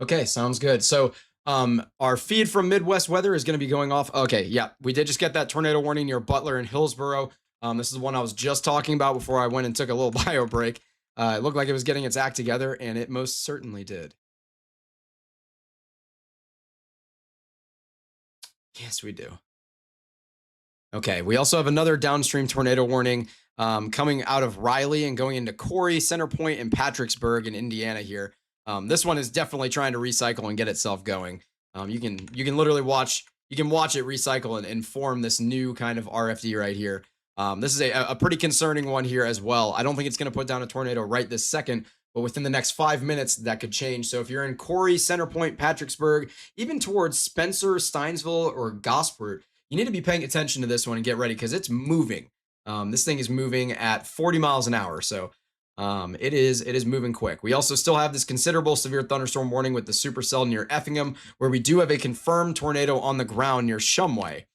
Okay, sounds good. So our feed from Midwest Weather is going to be going off. Okay, yeah, we did just get that tornado warning near Butler and Hillsboro. This is the one I was just talking about before I went and took a little bio break. It looked like it was getting its act together, and it most certainly did. Yes, we do. Okay, we also have another downstream tornado warning coming out of Riley and going into Corey, Center Point, and Patricksburg in Indiana here. This one is definitely trying to recycle and get itself going. You can literally watch it recycle and form this new kind of RFD right here. This is a pretty concerning one here as well. I don't think it's going to put down a tornado right this second, but within the next 5 minutes that could change. So if you're in Corey, Center Point, Patricksburg, even towards Spencer, Steinsville, or Gosport, you need to be paying attention to this one and get ready because it's moving. This thing is moving at 40 miles an hour. So it is moving quick. We also still have this considerable severe thunderstorm warning with the supercell near Effingham, where we do have a confirmed tornado on the ground near Shumway.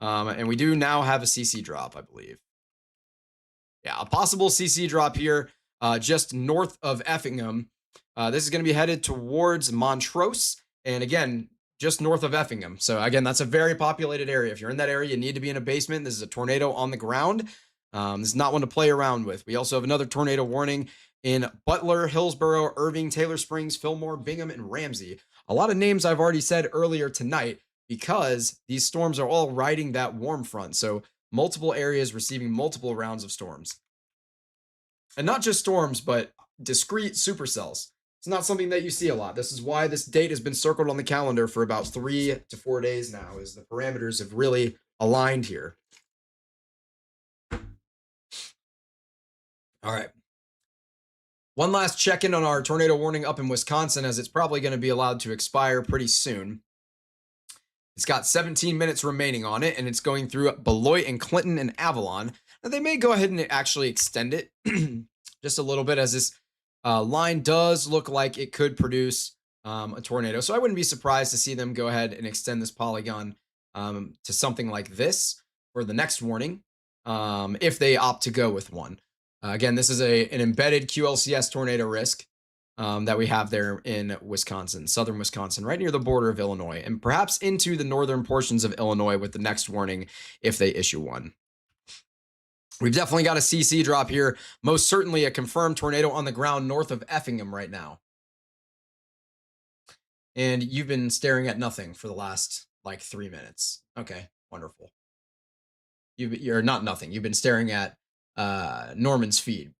And we do now have a CC drop, I believe. Yeah, a possible CC drop here just north of Effingham. This is going to be headed towards Montrose. And again, just north of Effingham. So again, that's a very populated area. If you're in that area, you need to be in a basement. This is a tornado on the ground. This is not one to play around with. We also have another tornado warning in Butler, Hillsboro, Irving, Taylor Springs, Fillmore, Bingham, and Ramsey. A lot of names I've already said earlier tonight because these storms are all riding that warm front. So multiple areas receiving multiple rounds of storms. And not just storms, but discrete supercells. It's not something that you see a lot. This is why this date has been circled on the calendar for about 3 to 4 days now, is the parameters have really aligned here. All right. One last check-in on our tornado warning up in Wisconsin, as it's probably going to be allowed to expire pretty soon. It's got 17 minutes remaining on it, and it's going through Beloit and Clinton and Avalon. Now, they may go ahead and actually extend it just a little bit, as this line does look like it could produce a tornado. So I wouldn't be surprised to see them go ahead and extend this polygon to something like this for the next warning, if they opt to go with one. Again, this is an embedded QLCS tornado risk that we have there in Wisconsin, southern Wisconsin, right near the border of Illinois, and perhaps into the northern portions of Illinois with the next warning if they issue one. We've definitely got a CC drop here. Most certainly a confirmed tornado on the ground north of Effingham right now. And you've been staring at nothing for the last like 3 minutes. Okay, wonderful. You're not nothing. You've been staring at Norman's feed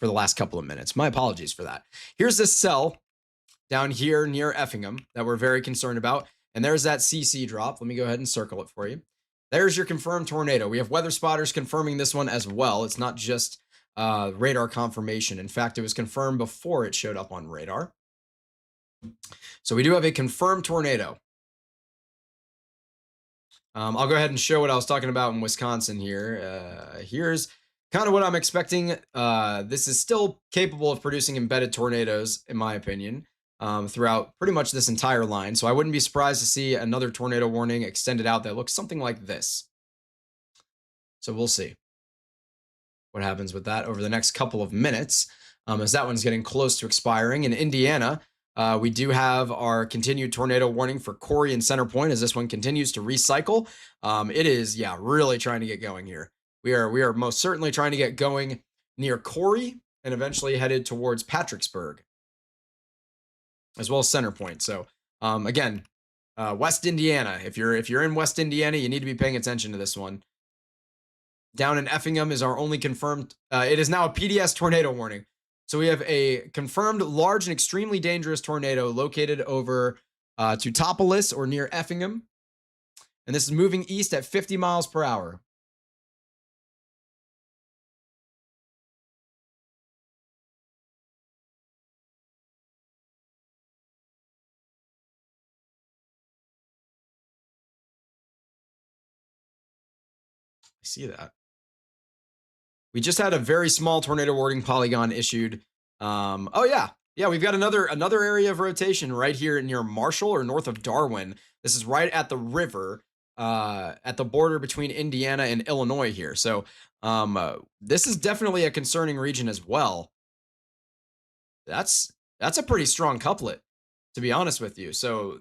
for the last couple of minutes. My apologies for that. Here's this cell down here near Effingham that we're very concerned about. And there's that CC drop. Let me go ahead and circle it for you. There's your confirmed tornado. We have weather spotters confirming this one as well. It's not just radar confirmation. In fact, it was confirmed before it showed up on radar. So we do have a confirmed tornado. I'll go ahead and show what I was talking about in Wisconsin here. Here's kind of what I'm expecting. This is still capable of producing embedded tornadoes, in my opinion, throughout pretty much this entire line. So I wouldn't be surprised to see another tornado warning extended out that looks something like this. So we'll see what happens with that over the next couple of minutes, as that one's getting close to expiring. In Indiana, we do have our continued tornado warning for Corey and Center Point as this one continues to recycle. It is, yeah, really trying to get going here. We are most certainly trying to get going near Corey and eventually headed towards Patricksburg, as well as Center Point. So again, West Indiana. If you're in West Indiana, you need to be paying attention to this one. Down in Effingham is our only confirmed. It is now a PDS tornado warning. So we have a confirmed large and extremely dangerous tornado located over Teutopolis or near Effingham. And this is moving east at 50 miles per hour. I see that. We just had a very small tornado warning polygon issued. Oh yeah, yeah. We've got another area of rotation right here near Marshall or north of Darwin. This is right at the river, at the border between Indiana and Illinois here. So this is definitely a concerning region as well. That's that's a pretty strong couplet, to be honest with you. So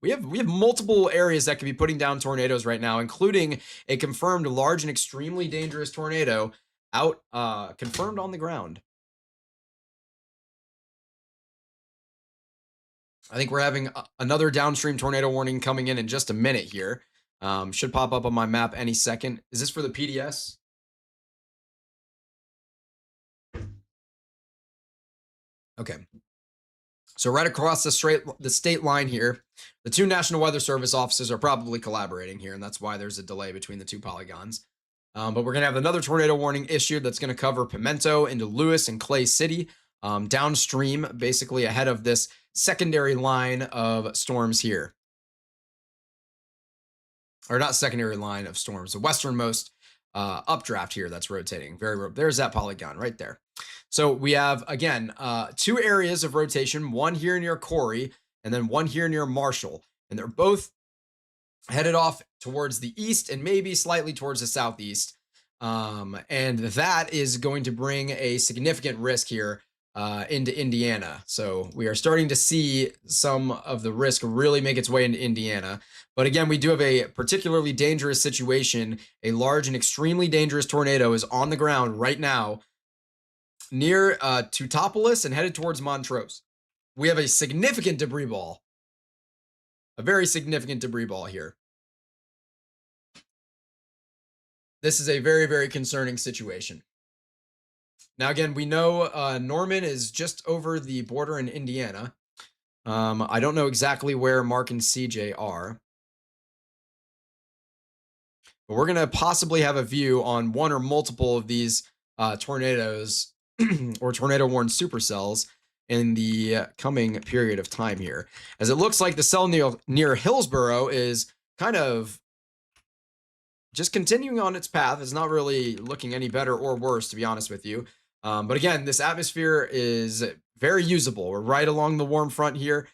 we have multiple areas that could be putting down tornadoes right now, including a confirmed large and extremely dangerous tornado out confirmed on the ground. I think we're having another downstream tornado warning coming in just a minute here. Should pop up on my map any second. Is this for the PDS? Okay. So right across the state line here, the two National Weather Service offices are probably collaborating here, and that's why there's a delay between the two polygons. But we're going to have another tornado warning issued that's going to cover Pimento into Lewis and Clay City, downstream, basically ahead of this secondary line of storms here. Or not secondary line of storms, the westernmost updraft here that's rotating. There's that polygon right there. So we have, again, two areas of rotation, one here near Corey and then one here near Marshall. And they're both headed off towards the east and maybe slightly towards the southeast. And that is going to bring a significant risk here into Indiana. So we are starting to see some of the risk really make its way into Indiana. But again, we do have a particularly dangerous situation. A large and extremely dangerous tornado is on the ground right now near Teutopolis and headed towards Montrose. We have a significant debris ball, a very significant debris ball here. This is a very, very concerning situation. Now, again, we know Norman is just over the border in Indiana. I don't know exactly where Mark and CJ are, but we're going to possibly have a view on one or multiple of these tornadoes or tornado warned supercells in the coming period of time here. As it looks like the cell near Hillsborough is kind of just continuing on its path. It's not really looking any better or worse, to be honest with you. But again, this atmosphere is very usable. We're right along the warm front here.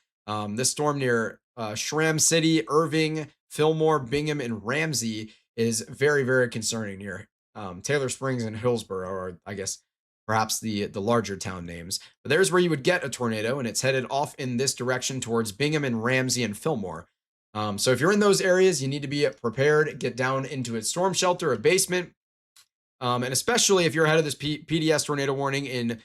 This storm near Shram City, Irving, Fillmore, Bingham, and Ramsey is very, very concerning here. Taylor Springs and Hillsborough are, I guess, perhaps the larger town names. But there's where you would get a tornado, and it's headed off in this direction towards Bingham and Ramsey and Fillmore. So if you're in those areas, you need to be prepared, get down into a storm shelter, a basement, and especially if you're ahead of this PDS tornado warning in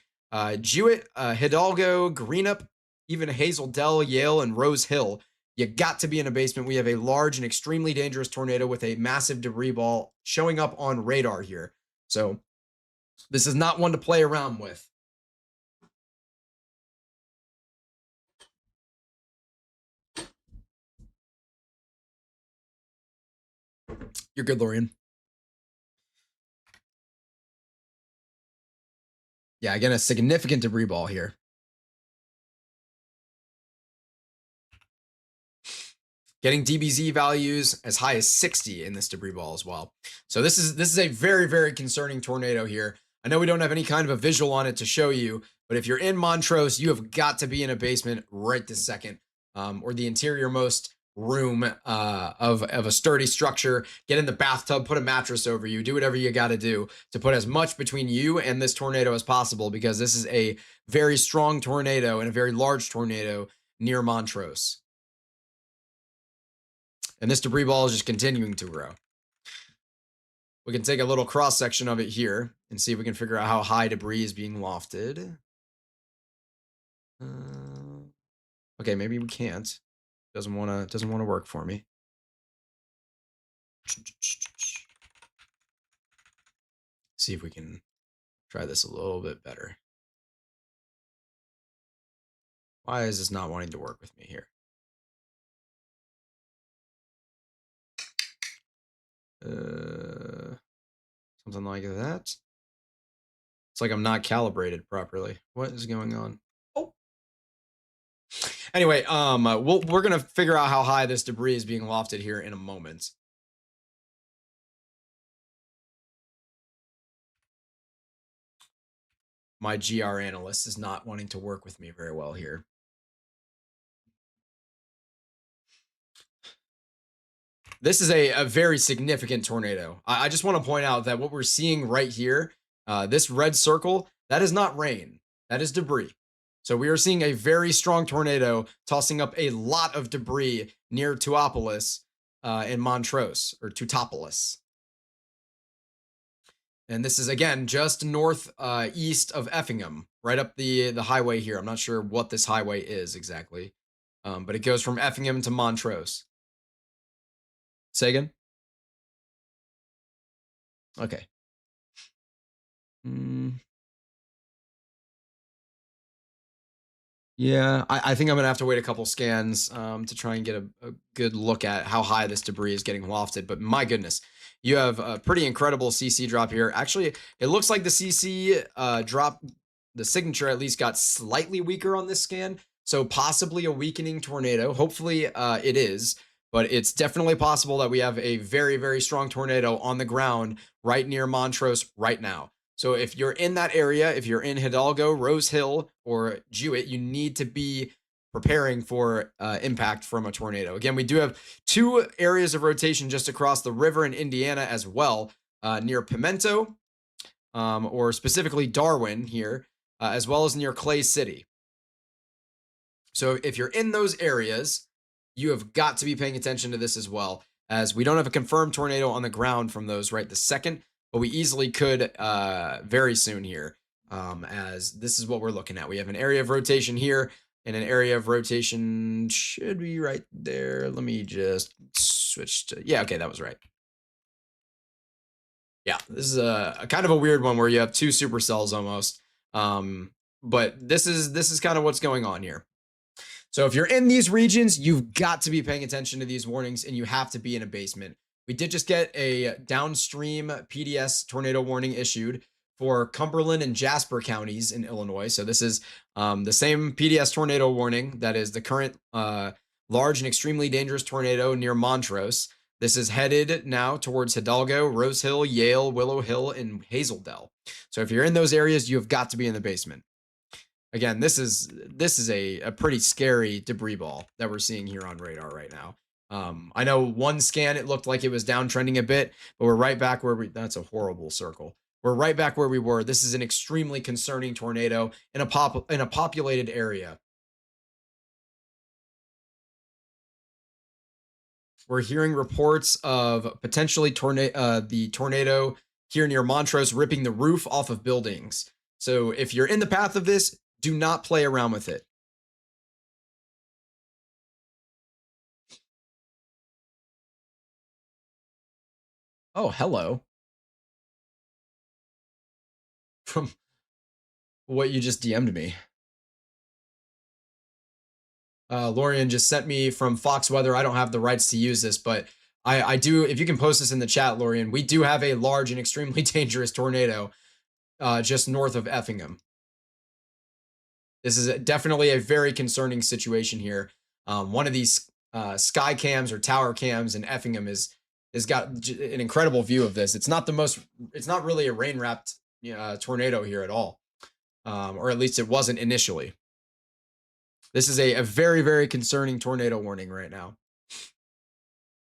Jewett, Hidalgo, Greenup, even Hazel Dell, Yale, and Rose Hill, you got to be in a basement. We have a large and extremely dangerous tornado with a massive debris ball showing up on radar here. So this is not one to play around with. You're good, Lorian. Yeah, again, a significant debris ball here. Getting DBZ values as high as 60 in this debris ball as well. So this is a very, very concerning tornado here. I know we don't have any kind of a visual on it to show you, but if you're in Montrose, you have got to be in a basement right this second, or the interior most room of a sturdy structure. Get in the bathtub, put a mattress over you, do whatever you got to do to put as much between you and this tornado as possible, because this is a very strong tornado and a very large tornado near Montrose. And this debris ball is just continuing to grow. We can take a little cross section of it here and see if we can figure out how high debris is being lofted. Okay, maybe we can't. Doesn't want to work for me. See if we can try this a little bit better. Why is this not wanting to work with me here? Something like that. It's like I'm not calibrated properly. What is going on? Oh. Anyway, we're gonna figure out how high this debris is being lofted here in a moment. My GR analyst is not wanting to work with me very well here. This is a very significant tornado. I just want to point out that what we're seeing right here, this red circle, that is not rain. That is debris. So we are seeing a very strong tornado tossing up a lot of debris near Tuopolis in Montrose, or Tutopolis. And this is, again, just north east of Effingham, right up the highway here. I'm not sure what this highway is exactly, but it goes from Effingham to Montrose. Say again? Okay. Yeah, I think I'm gonna have to wait a couple scans to try and get a good look at how high this debris is getting wafted. But my goodness, you have a pretty incredible CC drop here. Actually, it looks like the CC drop, the signature at least got slightly weaker on this scan. So possibly a weakening tornado. Hopefully it is, but it's definitely possible that we have a very, very strong tornado on the ground right near Montrose right now. So if you're in that area, if you're in Hidalgo, Rose Hill, or Jewett, you need to be preparing for impact from a tornado. Again, we do have two areas of rotation just across the river in Indiana as well, near Pimento, or specifically Darwin here, as well as near Clay City. So if you're in those areas, you have got to be paying attention to this as well, as we don't have a confirmed tornado on the ground from those right this second, but we easily could very soon here, as this is what we're looking at. We have an area of rotation here, and an area of rotation should be right there. Let me just switch to, yeah, okay, that was right. Yeah, this is a kind of a weird one where you have two supercells almost, but this is kind of what's going on here. So if you're in these regions, you've got to be paying attention to these warnings, and you have to be in a basement. We did just get a downstream PDS tornado warning issued for Cumberland and Jasper counties in Illinois. So this is the same PDS tornado warning that is the current large and extremely dangerous tornado near Montrose. This is headed now towards Hidalgo, Rose Hill, Yale, Willow Hill, and Hazeldale. So if you're in those areas, you have got to be in the basement. Again, this is a pretty scary debris ball that we're seeing here on radar right now. I know one scan, it looked like it was downtrending a bit, but we're right back where that's a horrible circle. We're right back where we were. This is an extremely concerning tornado in a populated area. We're hearing reports of potentially the tornado here near Montrose ripping the roof off of buildings. So if you're in the path of this, do not play around with it. Oh, hello. From what you just DM'd me. Lorian just sent me from Fox Weather. I don't have the rights to use this, but I do. If you can post this in the chat, Lorian, we do have a large and extremely dangerous tornado just north of Effingham. This is definitely a very concerning situation here. One of these sky cams or tower cams in Effingham has got an incredible view of this. It's not really a rain wrapped tornado here at all, or at least it wasn't initially. This is a very, very concerning tornado warning right now.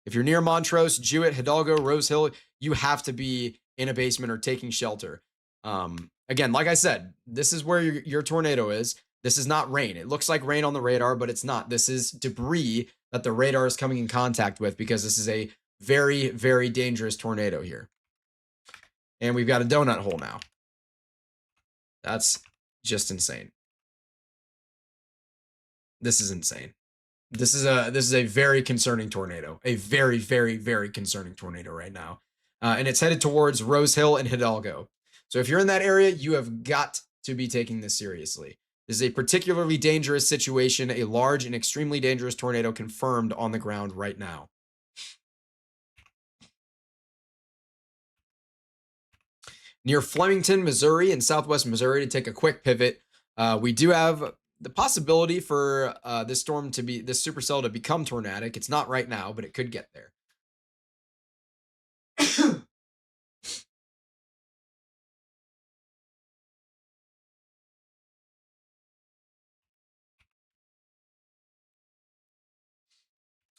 If you're near Montrose, Jewett, Hidalgo, Rose Hill, you have to be in a basement or taking shelter. Again, like I said, this is where your tornado is. This is not rain. It looks like rain on the radar, but it's not. This is debris that the radar is coming in contact with, because this is a very, very dangerous tornado here. And we've got a donut hole now. That's just insane. This is insane. This is a very concerning tornado. A very, very, very concerning tornado right now. And it's headed towards Rose Hill and Hidalgo. So if you're in that area, you have got to be taking this seriously. This is a particularly dangerous situation. A large and extremely dangerous tornado confirmed on the ground right now. Near Flemington, Missouri, in southwest Missouri, to take a quick pivot, we do have the possibility for this supercell to become tornadic. It's not right now, but it could get there.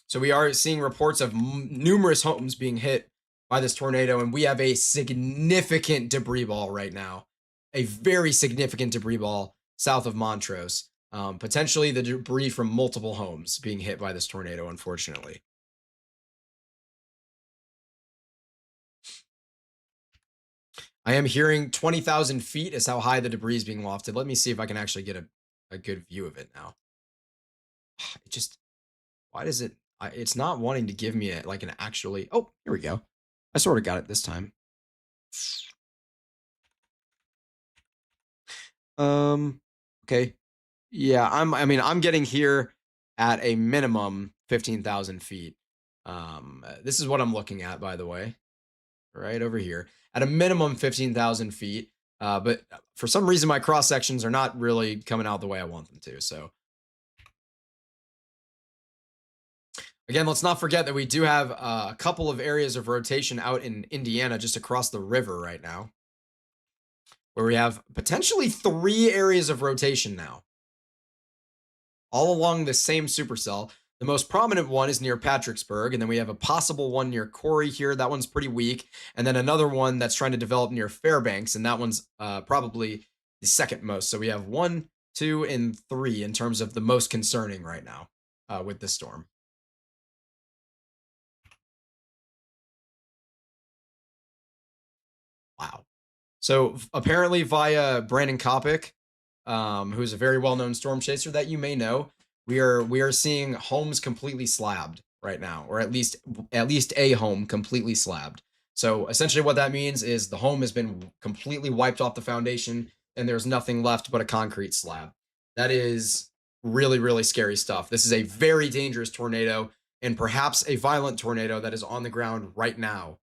So we are seeing reports of numerous homes being hit by this tornado, and we have a significant debris ball right now, a very significant debris ball south of Montrose. Potentially the debris from multiple homes being hit by this tornado, unfortunately. I am hearing 20,000 feet is how high the debris is being lofted. Let me see if I can actually get a good view of it now. It just, why does it, it's not wanting to give me like an actually, oh, here we go. I sort of got it this time. Okay. Yeah, I'm getting here at a minimum 15,000 feet. This is what I'm looking at, by the way, right over here at a minimum 15,000 feet. But for some reason, my cross sections are not really coming out the way I want them to. So again, let's not forget that we do have a couple of areas of rotation out in Indiana, just across the river right now, where we have potentially 3 areas of rotation now, all along the same supercell. The most prominent one is near Patricksburg, and then we have a possible one near Corey here. That one's pretty weak. And then another one that's trying to develop near Fairbanks, and that one's probably the second most. So we have 1, 2, and 3 in terms of the most concerning right now with this storm. Wow. So apparently via Brandon Kopic, who's a very well-known storm chaser that you may know, we are seeing homes completely slabbed right now, or at least a home completely slabbed. So essentially what that means is the home has been completely wiped off the foundation and there's nothing left but a concrete slab. That is really, really scary stuff. This is a very dangerous tornado and perhaps a violent tornado that is on the ground right now.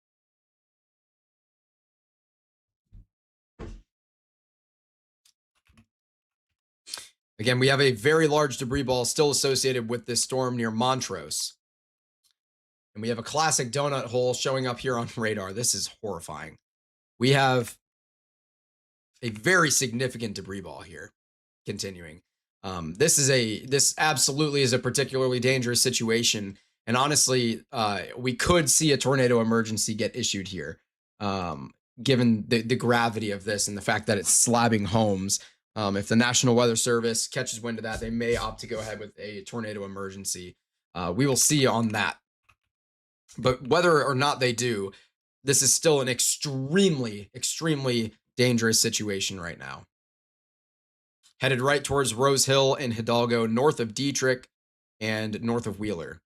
Again, we have a very large debris ball still associated with this storm near Montrose. And we have a classic donut hole showing up here on radar. This is horrifying. We have a very significant debris ball here. Continuing. This absolutely is a particularly dangerous situation. And honestly, we could see a tornado emergency get issued here, given the gravity of this and the fact that it's slabbing homes. If the National Weather Service catches wind of that, they may opt to go ahead with a tornado emergency. We will see on that. But whether or not they do, this is still an extremely, extremely dangerous situation right now. Headed right towards Rose Hill and Hidalgo, north of Dietrich and north of Wheeler.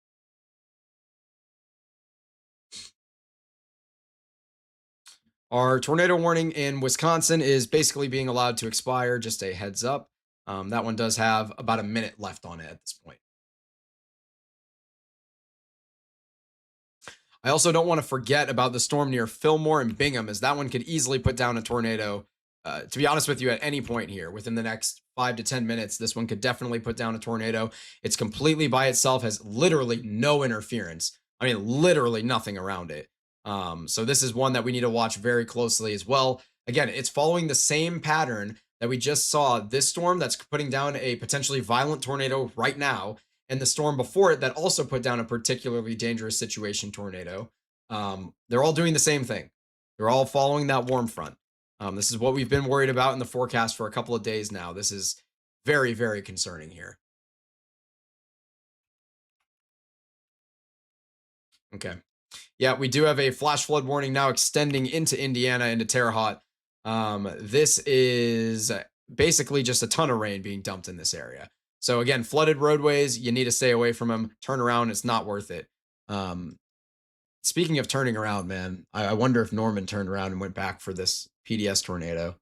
Our tornado warning in Wisconsin is basically being allowed to expire, just a heads up. That one does have about a minute left on it at this point. I also don't want to forget about the storm near Fillmore and Bingham, as that one could easily put down a tornado. To be honest with you, at any point here within the next 5 to 10 minutes, this one could definitely put down a tornado. It's completely by itself, has literally no interference. I mean, literally nothing around it. So this is one that we need to watch very closely as well. Again, it's following the same pattern that we just saw this storm that's putting down a potentially violent tornado right now, and the storm before it that also put down a particularly dangerous situation tornado. They're all doing the same thing. They're all following that warm front. This is what we've been worried about in the forecast for a couple of days now. This is very, very concerning here. Okay. Yeah, we do have a flash flood warning now extending into Indiana, into Terre Haute. This is basically just a ton of rain being dumped in this area. So again, flooded roadways, you need to stay away from them. Turn around, it's not worth it. Speaking of turning around, man, I wonder if Norman turned around and went back for this PDS tornado.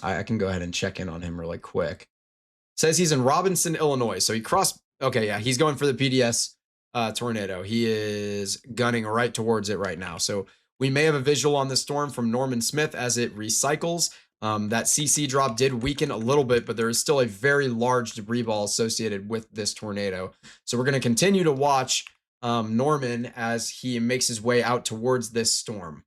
I can go ahead and check in on him really quick. Says he's in Robinson, Illinois. So he crossed. Okay, yeah, he's going for the PDS tornado. He is gunning right towards it right now. So we may have a visual on the storm from Norman Smith as it recycles. That CC drop did weaken a little bit, but there is still a very large debris ball associated with this tornado. So we're going to continue to watch Norman as he makes his way out towards this storm.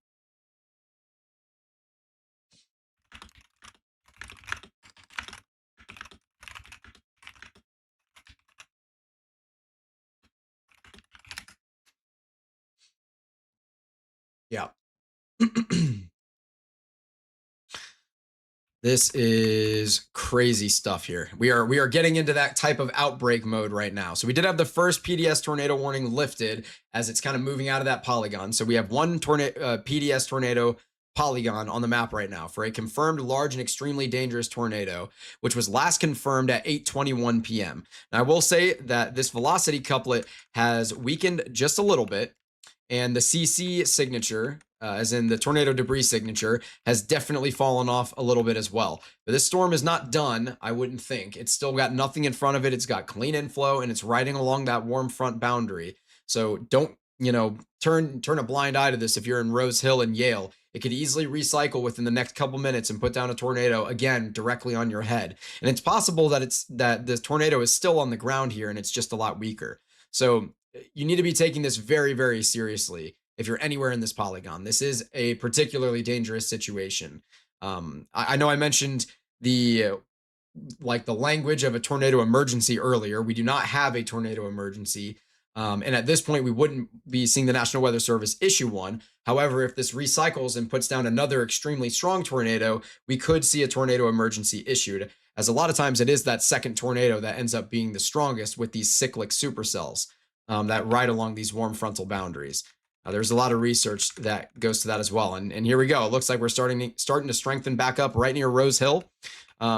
Yeah. This is crazy stuff here. We are getting into that type of outbreak mode right now. So we did have the first PDS tornado warning lifted as it's kind of moving out of that polygon. So we have one PDS tornado polygon on the map right now for a confirmed large and extremely dangerous tornado, which was last confirmed at 8:21 p.m. Now I will say that this velocity couplet has weakened just a little bit. And the CC signature, as in the tornado debris signature, has definitely fallen off a little bit as well. But this storm is not done, I wouldn't think. It's still got nothing in front of it. It's got clean inflow, and it's riding along that warm front boundary. So don't, turn a blind eye to this if you're in Rose Hill and Yale. It could easily recycle within the next couple minutes and put down a tornado again directly on your head. And it's possible that this tornado is still on the ground here and it's just a lot weaker. So you need to be taking this very, very seriously if you're anywhere in this polygon. This is a particularly dangerous situation. I know I mentioned the language of a tornado emergency earlier. We do not have a tornado emergency. And at this point, we wouldn't be seeing the National Weather Service issue one. However, if this recycles and puts down another extremely strong tornado, we could see a tornado emergency issued, as a lot of times it is that second tornado that ends up being the strongest with these cyclic supercells that ride along these warm frontal boundaries. There's a lot of research that goes to that as well. And here we go. It looks like we're starting to strengthen back up right near Rose Hill.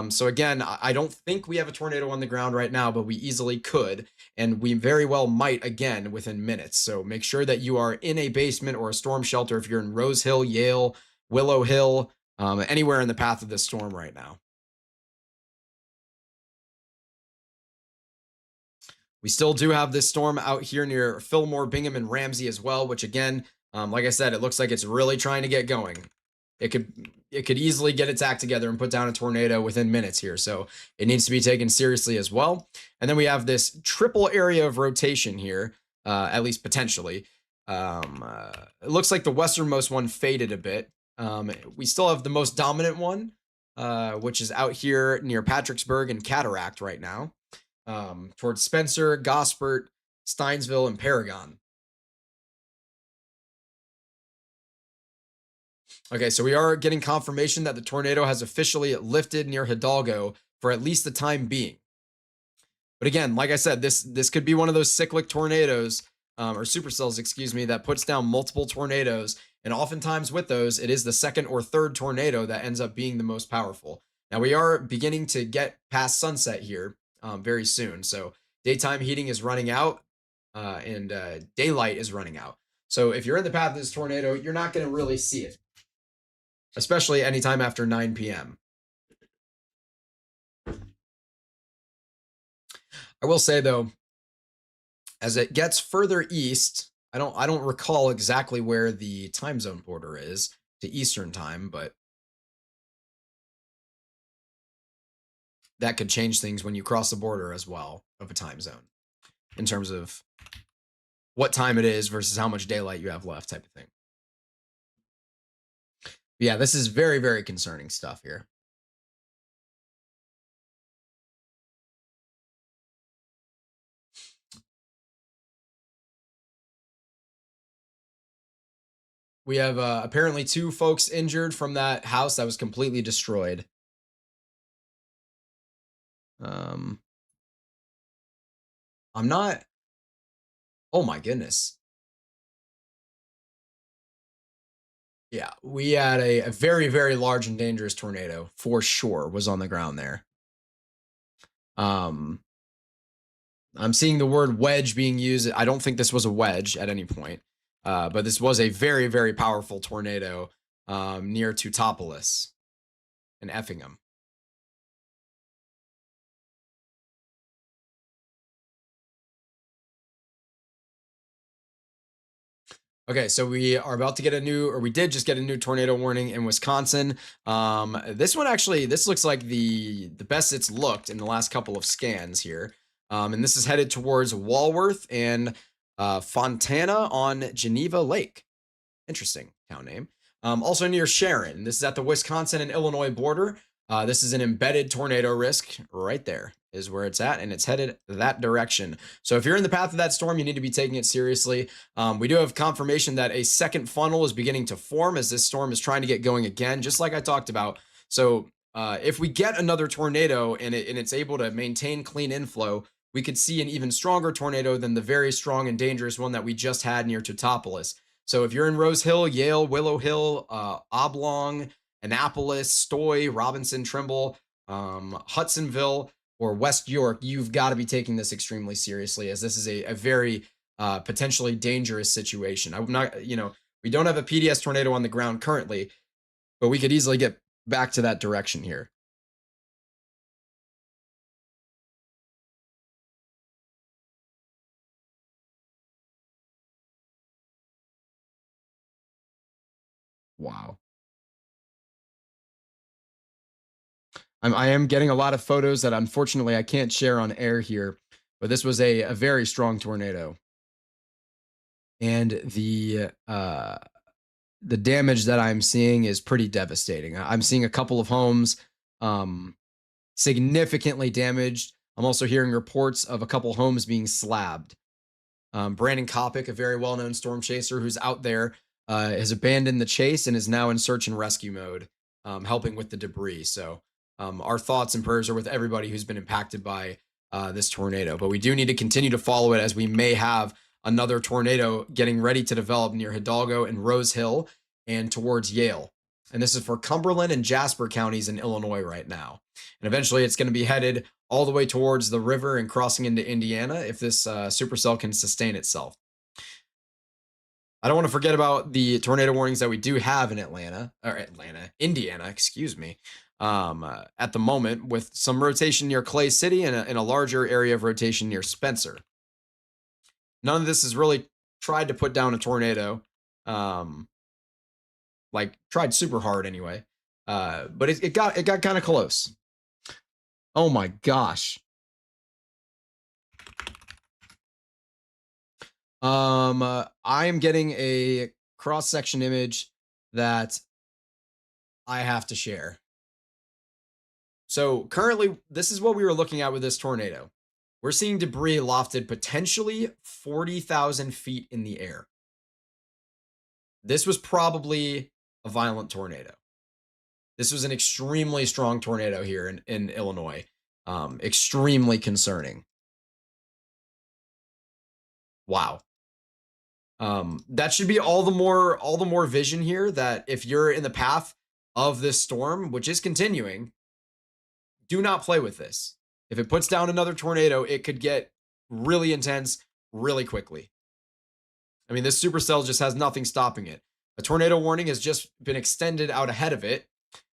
So again, I don't think we have a tornado on the ground right now, but we easily could, and we very well might again within minutes. So make sure that you are in a basement or a storm shelter if you're in Rose Hill, Yale, Willow Hill, anywhere in the path of this storm right now. We still do have this storm out here near Fillmore, Bingham, and Ramsey as well, which again, like I said, it looks like it's really trying to get going. It could easily get its act together and put down a tornado within minutes here. So it needs to be taken seriously as well. And then we have this triple area of rotation here, at least potentially. It looks like the westernmost one faded a bit. We still have the most dominant one, which is out here near Patricksburg and Cataract right now. Towards Spencer, Gosport, Steinsville, and Paragon. Okay, so we are getting confirmation that the tornado has officially lifted near Hidalgo for at least the time being. But again, like I said, this could be one of those cyclic tornadoes, or supercells, excuse me, that puts down multiple tornadoes. And oftentimes with those, it is the second or third tornado that ends up being the most powerful. Now we are beginning to get past sunset here very soon. So daytime heating is running out and daylight is running out. So if you're in the path of this tornado, you're not going to really see it, especially anytime after 9 p.m. I will say though, as it gets further east, I don't recall exactly where the time zone border is to Eastern time, but that could change things when you cross the border as well of a time zone in terms of what time it is versus how much daylight you have left type of thing. Yeah, this is very, very concerning stuff here. We have apparently 2 folks injured from that house that was completely destroyed. I'm not. Oh my goodness. Yeah, we had a very, very large and dangerous tornado for sure was on the ground there. I'm seeing the word wedge being used. I don't think this was a wedge at any point, but this was a very, very powerful tornado near Teutopolis. in Effingham. Okay, so we are about to get a new, or we did just get a new tornado warning in Wisconsin. This one actually, this looks like the best it's looked in the last couple of scans here. And this is headed towards Walworth and Fontana on Geneva Lake. Interesting town name. Also near Sharon. This is at the Wisconsin and Illinois border. This is an embedded tornado risk right there is where it's at, and it's headed that direction. So if you're in the path of that storm, you need to be taking it seriously. We do have confirmation that a second funnel is beginning to form as this storm is trying to get going again, just like I talked about. So if we get another tornado and it's able to maintain clean inflow, we could see an even stronger tornado than the very strong and dangerous one that we just had near Totopolis. So if you're in Rose Hill, Yale, Willow Hill, Oblong, Annapolis, Stoy, Robinson, Trimble, Hudsonville, or West York, you've got to be taking this extremely seriously, as this is a very potentially dangerous situation. I'm not, we don't have a PDS tornado on the ground currently, but we could easily get back to that direction here. Wow. I am getting a lot of photos that unfortunately I can't share on air here, but this was a very strong tornado. And the damage that I'm seeing is pretty devastating. I'm seeing a couple of homes um, significantly damaged. I'm also hearing reports of a couple homes being slabbed. Brandon Kopic, a very well-known storm chaser who's out there, has abandoned the chase and is now in search and rescue mode, helping with the debris. So our thoughts and prayers are with everybody who's been impacted by this tornado. But we do need to continue to follow it, as we may have another tornado getting ready to develop near Hidalgo and Rose Hill and towards Yale. And this is for Cumberland and Jasper counties in Illinois right now. And eventually it's going to be headed all the way towards the river and crossing into Indiana if this supercell can sustain itself. I don't want to forget about the tornado warnings that we do have in Indiana, excuse me, at the moment, with some rotation near Clay City and a larger area of rotation near Spencer. None of this has really tried to put down a tornado, like tried super hard anyway, but it got kind of close. Oh my gosh. I am getting a cross section image that I have to share. So currently, this is what we were looking at with this tornado. We're seeing debris lofted potentially 40,000 feet in the air. This was probably a violent tornado. This was an extremely strong tornado here in Illinois. Extremely concerning. Wow. That should be all the more vision here, that if you're in the path of this storm, which is continuing, do not play with this. If it puts down another tornado, it could get really intense really quickly. I mean, this supercell just has nothing stopping it. A tornado warning has just been extended out ahead of it,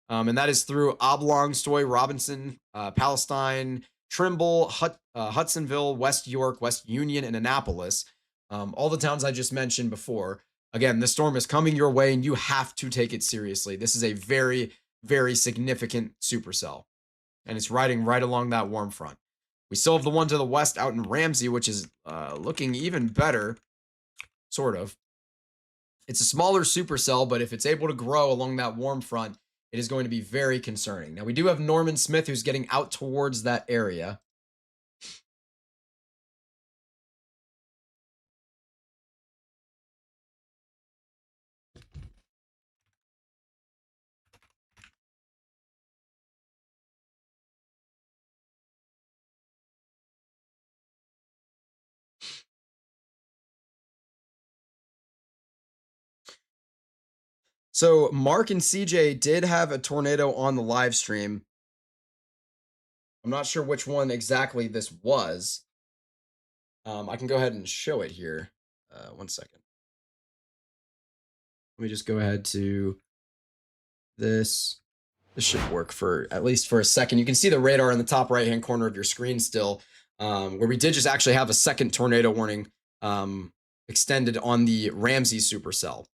and that is through Oblong, Stoy, Robinson, Palestine, Trimble, Hudsonville, West York, West Union, and Annapolis. All the towns I just mentioned before. Again, this storm is coming your way, and you have to take it seriously. This is a very, very significant supercell, and it's riding right along that warm front. We still have the one to the west out in Ramsey, which is looking even better, sort of. It's a smaller supercell, but if it's able to grow along that warm front, it is going to be very concerning. Now, we do have Norman Smith, who's getting out towards that area. So Mark and CJ did have a tornado on the live stream. I'm not sure which one exactly this was. I can go ahead and show it here. 1 second. Let me just go ahead to this. This should work for at least for a second. You can see the radar in the top right-hand corner of your screen still, where we did just actually have a second tornado warning extended on the Ramsey supercell.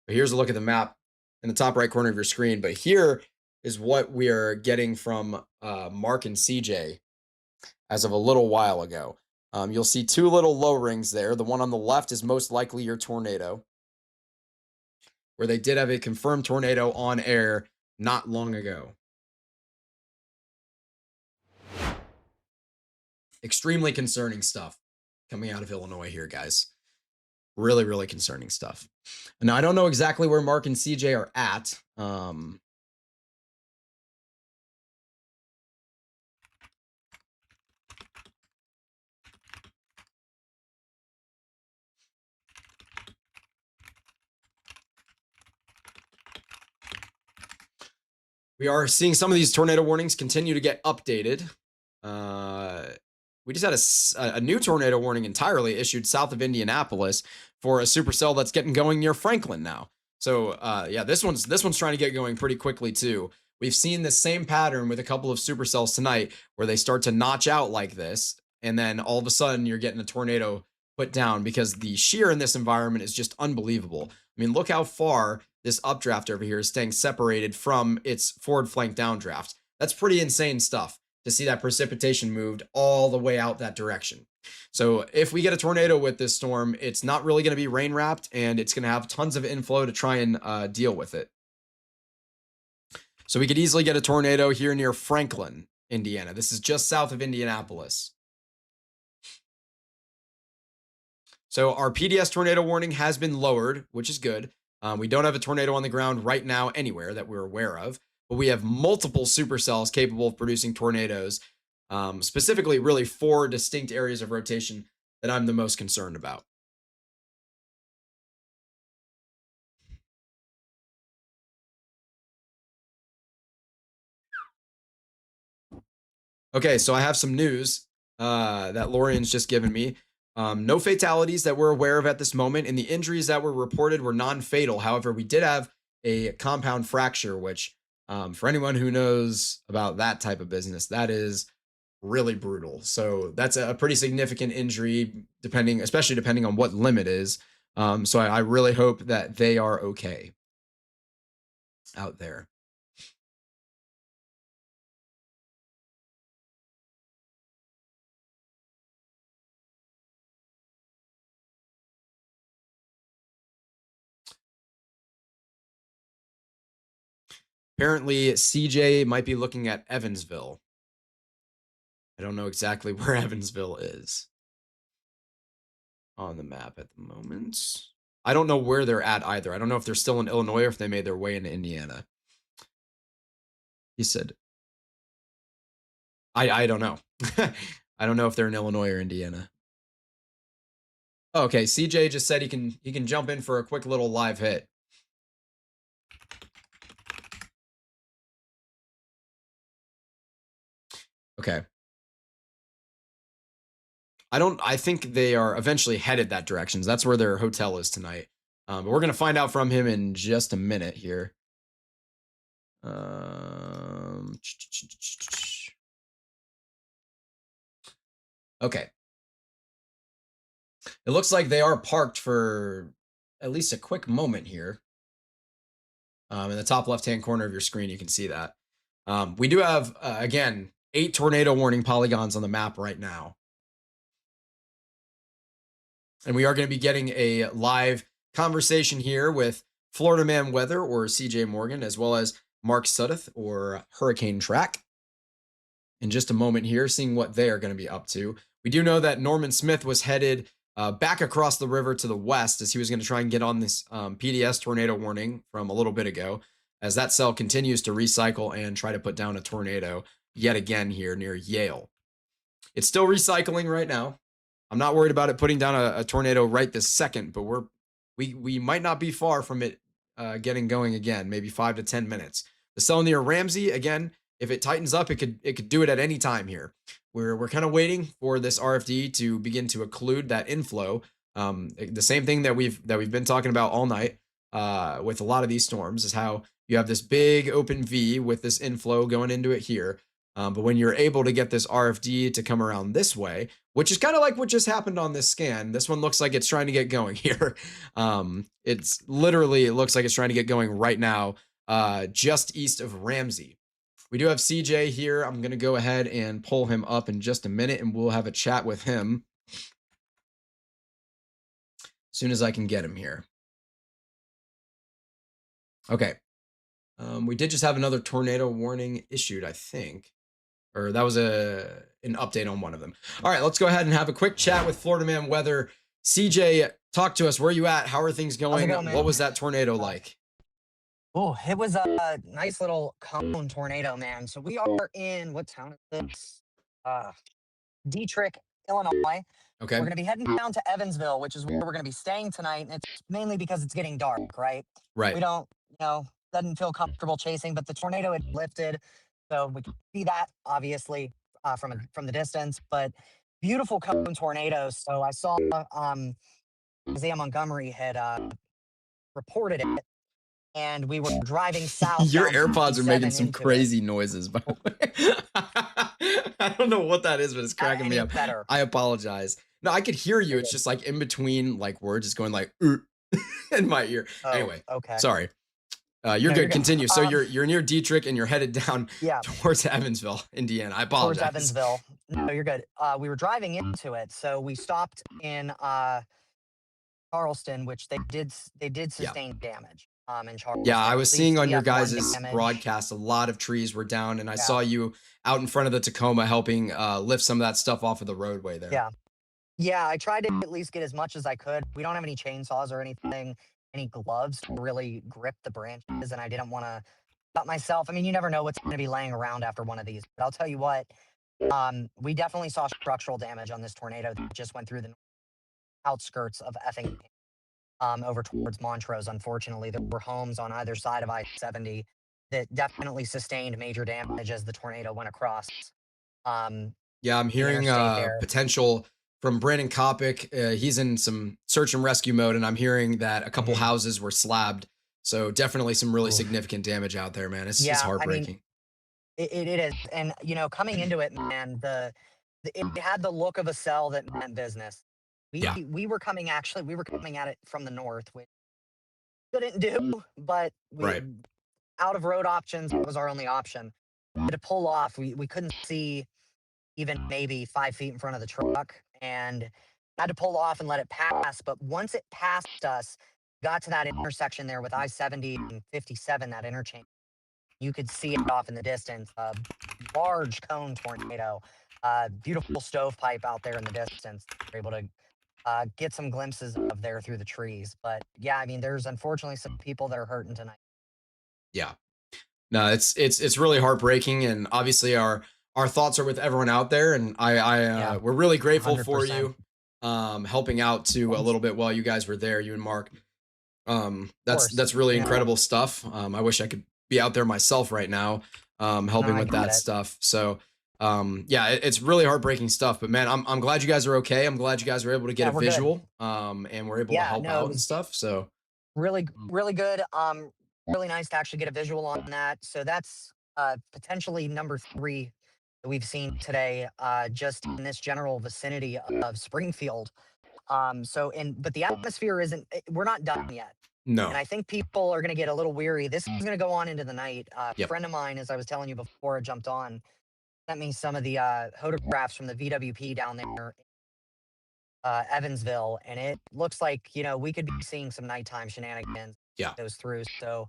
But here's a look at the map in the top right corner of your screen. But here is what we are getting from Mark and CJ as of a little while ago. You'll see two little low rings there. The one on the left is most likely your tornado, where they did have a confirmed tornado on air not long ago. Extremely concerning stuff coming out of Illinois here, guys. Really, really concerning stuff. Now, I don't know exactly where Mark and CJ are at. We are seeing some of these tornado warnings continue to get updated. We just had a new tornado warning entirely issued south of Indianapolis for a supercell that's getting going near Franklin now. So yeah, this one's trying to get going pretty quickly too. We've seen the same pattern with a couple of supercells tonight where they start to notch out like this, and then all of a sudden you're getting a tornado put down because the shear in this environment is just unbelievable. I mean, look how far this updraft over here is staying separated from its forward flank downdraft. That's pretty insane stuff to see that precipitation moved all the way out that direction. So if we get a tornado with this storm, it's not really going to be rain wrapped, and it's going to have tons of inflow to try and deal with it. So we could easily get a tornado here near Franklin, Indiana. This is just south of Indianapolis. So our PDS tornado warning has been lowered, which is good. We don't have a tornado on the ground right now anywhere that we're aware of, but we have multiple supercells capable of producing tornadoes, specifically really 4 distinct areas of rotation that I'm the most concerned about. Okay, so I have some news that Lorian's just given me. No fatalities that we're aware of at this moment, and the injuries that were reported were non-fatal. However, we did have a compound fracture, which for anyone who knows about that type of business, that is really brutal. So that's a pretty significant injury, especially depending on what limb it is. So I really hope that they are okay out there. Apparently, CJ might be looking at Evansville. I don't know exactly where Evansville is on the map at the moment. I don't know where they're at either. I don't know if they're still in Illinois or if they made their way into Indiana. He said, I don't know. I don't know if they're in Illinois or Indiana. Okay, CJ just said he can jump in for a quick little live hit. Okay. I think they are eventually headed that direction. That's where their hotel is tonight. But we're going to find out from him in just a minute here. Okay. It looks like they are parked for at least a quick moment here. In the top left-hand corner of your screen, you can see that. We do have, again, 8 tornado warning polygons on the map right now. And we are going to be getting a live conversation here with Florida Man Weather, or CJ Morgan, as well as Mark Sudduth, or Hurricane Track, in just a moment here, seeing what they are going to be up to. We do know that Norman Smith was headed back across the river to the west as he was going to try and get on this PDS tornado warning from a little bit ago, as that cell continues to recycle and try to put down a tornado yet again here near Yale. It's still recycling right now. I'm not worried about it putting down a tornado right this second, but we might not be far from it getting going again, maybe 5 to 10 minutes. The cell near Ramsey, again, if it tightens up, it could do it at any time here. We're kind of waiting for this RFD to begin to occlude that inflow. The same thing that we've been talking about all night. with a lot of these storms is how you have this big open V with this inflow going into it here. But when you're able to get this RFD to come around this way, which is kind of like what just happened on this scan, this one looks like it's trying to get going here. It's literally, it looks like it's trying to get going right now, just east of Ramsey. We do have CJ here. I'm going to go ahead and pull him up in just a minute and we'll have a chat with him as soon as I can get him here. Okay. We did just have another tornado warning issued, I think. Or that was an update on one of them. All right, let's go ahead and have a quick chat with Florida Man Weather. CJ, talk to us. Where are you at? How are things going? What was that tornado like? Oh, it was a nice little cone tornado, man. So we are in what town is this? Uh, Dietrich, Illinois. We're Okay. gonna be heading down to Evansville, which is where we're gonna be staying tonight. And it's mainly because it's getting dark, right? Right. We don't, doesn't feel comfortable chasing, but the tornado had lifted, so we can see that obviously from the distance. But beautiful cone tornadoes. So I saw Isaiah Montgomery had reported it, and we were driving south Your down AirPods are making 57 some into it. crazy noises, by Oh, the way. I don't know what that is, but it's cracking me any up. better? I apologize. No, I could hear you. You're It's good. just like in between like words, it's going like in my ear. Oh, Anyway, okay. sorry. You're No, you're good. good. Continue. So you're near Dietrich and you're headed down Yeah, towards Evansville, Indiana. I towards apologize. Evansville. No, you're good. We were driving into it, so we stopped in Charleston, which they did Yeah. sustain damage in Yeah, Charleston, I at was seeing least on your EF-1 guys' damage. broadcast a lot of trees were down, and I Yeah, saw you out in front of the Tacoma helping lift some of that stuff off of the roadway there. yeah, yeah. I tried to at least get as much as I could. We don't have any chainsaws or anything, any gloves to really grip the branches, and I didn't want to cut myself. I mean, you never know what's going to be laying around after one of these. But I'll tell you what, we definitely saw structural damage on this tornado that just went through the outskirts of Effingham, over towards Montrose. Unfortunately, there were homes on either side of I-70 that definitely sustained major damage as the tornado went across um, Yeah, I'm the hearing interstate there. potential from Brandon Kopic. He's in some search and rescue mode, and I'm hearing that a couple Hmm. houses were slabbed. So definitely some really Oof. significant damage out there, man. It's Yeah, I mean, heartbreaking. it is, and coming into it, man, it had the look of a cell that meant business. We Yeah, we were coming actually we were coming at it from the north, which couldn't do, but we right. out of road options was our only option. To pull off, we couldn't see even maybe 5 feet in front of the truck, and had to pull off and let it pass. But once it passed us, got to that intersection there with I-70 and 57, that interchange, you could see it off in the distance. A large cone tornado, beautiful stovepipe out there in the distance. We're able to get some glimpses of there through the trees. But yeah, I mean, there's unfortunately some people that are hurting tonight. Yeah. No, it's really heartbreaking, and obviously our thoughts are with everyone out there, and Yeah, we're really grateful for 100%. you, helping out too a Thanks. little bit while you guys were there, you and Mark. Of course. That's really You know, incredible stuff. I wish I could be out there myself right now, no, helping I with get that it. stuff. So, yeah, it's really heartbreaking stuff. But man, I'm glad you guys are okay. I'm glad you guys were able to get Yeah, a we're good. visual, and we're able to Yeah, help no, it out and was stuff. So, really, um, really good. Really nice to actually get a visual on that. So that's potentially number three that we've seen today, just in this general vicinity of Springfield. But the atmosphere isn't. We're not done yet, and no, I think people are going to get a little weary. This is going to go on into the night. A yep, friend of mine, as I was telling you before I jumped on, sent me some of the photographs from the VWP down there, Evansville, and it looks like we could be seeing some nighttime shenanigans yeah. goes through. So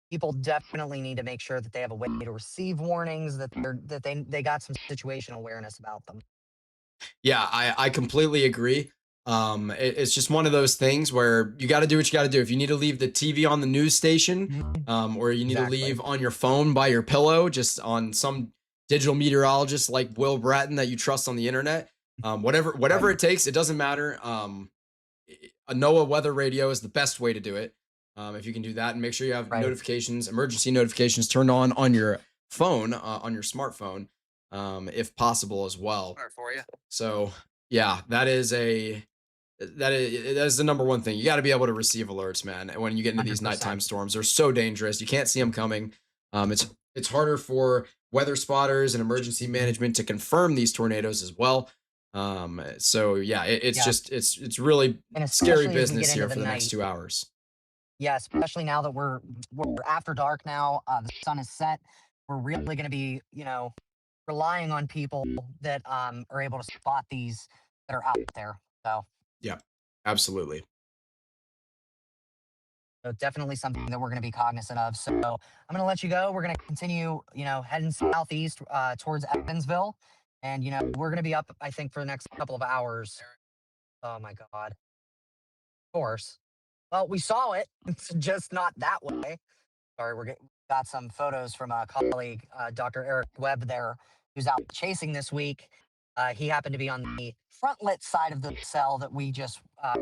people definitely need to make sure that they have a way to receive warnings, that they got some situational awareness about them. Yeah, I completely agree. It's just one of those things where you got to do what you got to do. If you need to leave the TV on the news station, Mhm. or you need to Exactly. leave on your phone by your pillow, just on some digital meteorologist like Will Bratton that you trust on the internet, Right. whatever it takes, it doesn't matter. A NOAA weather radio is the best way to do it. If you can do that and make sure you have Right. notifications, emergency notifications turned on your phone, on your smartphone, if possible as well. Or for you. So yeah, that is that is the number one thing. You got to be able to receive alerts, man. When you get into these nighttime 100%. storms, they're so dangerous. You can't see them coming. It's harder for weather spotters and emergency management to confirm these tornadoes as well. So yeah, it's Yeah. just it's really And scary especially as we get business into here the for the next night. 2 hours. Yeah, especially now that we're after dark now, the sun is set. We're really going to be, relying on people that are able to spot these that are out there. Yeah, absolutely. So definitely something that we're going to be cognizant of. So I'm going to let you go. We're going to continue, heading southeast towards Evansville, and we're going to be up, I think, for the next couple of hours. Oh my God! Of course. Well, we saw it. It's just not that way. Sorry, got some photos from a colleague, Dr. Eric Webb, there, who's out chasing this week. He happened to be on the front lit side of the cell that we just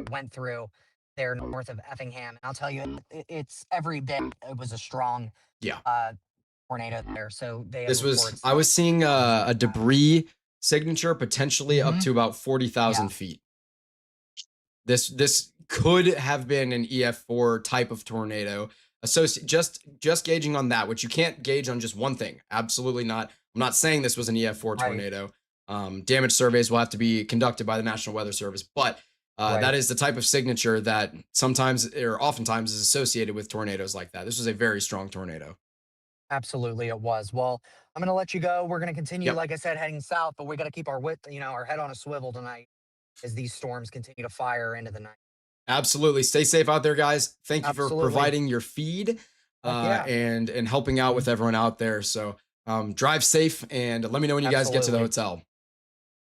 went through there north of Effingham. And I'll tell you, it's every bit. It was a strong Yeah. uh, tornado there. So they have This was reports I was seeing on. a debris signature potentially up Hmm. to about Yeah, 40,000 feet. This could have been an EF-4 type of tornado. Just gauging on that, which you can't gauge on just one thing. Absolutely not. I'm not saying this was an EF-4 right, tornado. Damage surveys will have to be conducted by the National Weather Service, but that right. is the type of signature that sometimes or oftentimes is associated with tornadoes like that. This was a very strong tornado. Absolutely, it was. Well, I'm going to let you go. We're going to continue, Yep. like I said, heading south, but we got to keep our head on a swivel tonight as these storms continue to fire into the night. Absolutely. Stay safe out there, guys. Thank you for Absolutely. providing your feed Heck yeah. and helping out Mhm. with everyone out there. So drive safe and let me know when you guys get to the Absolutely. hotel.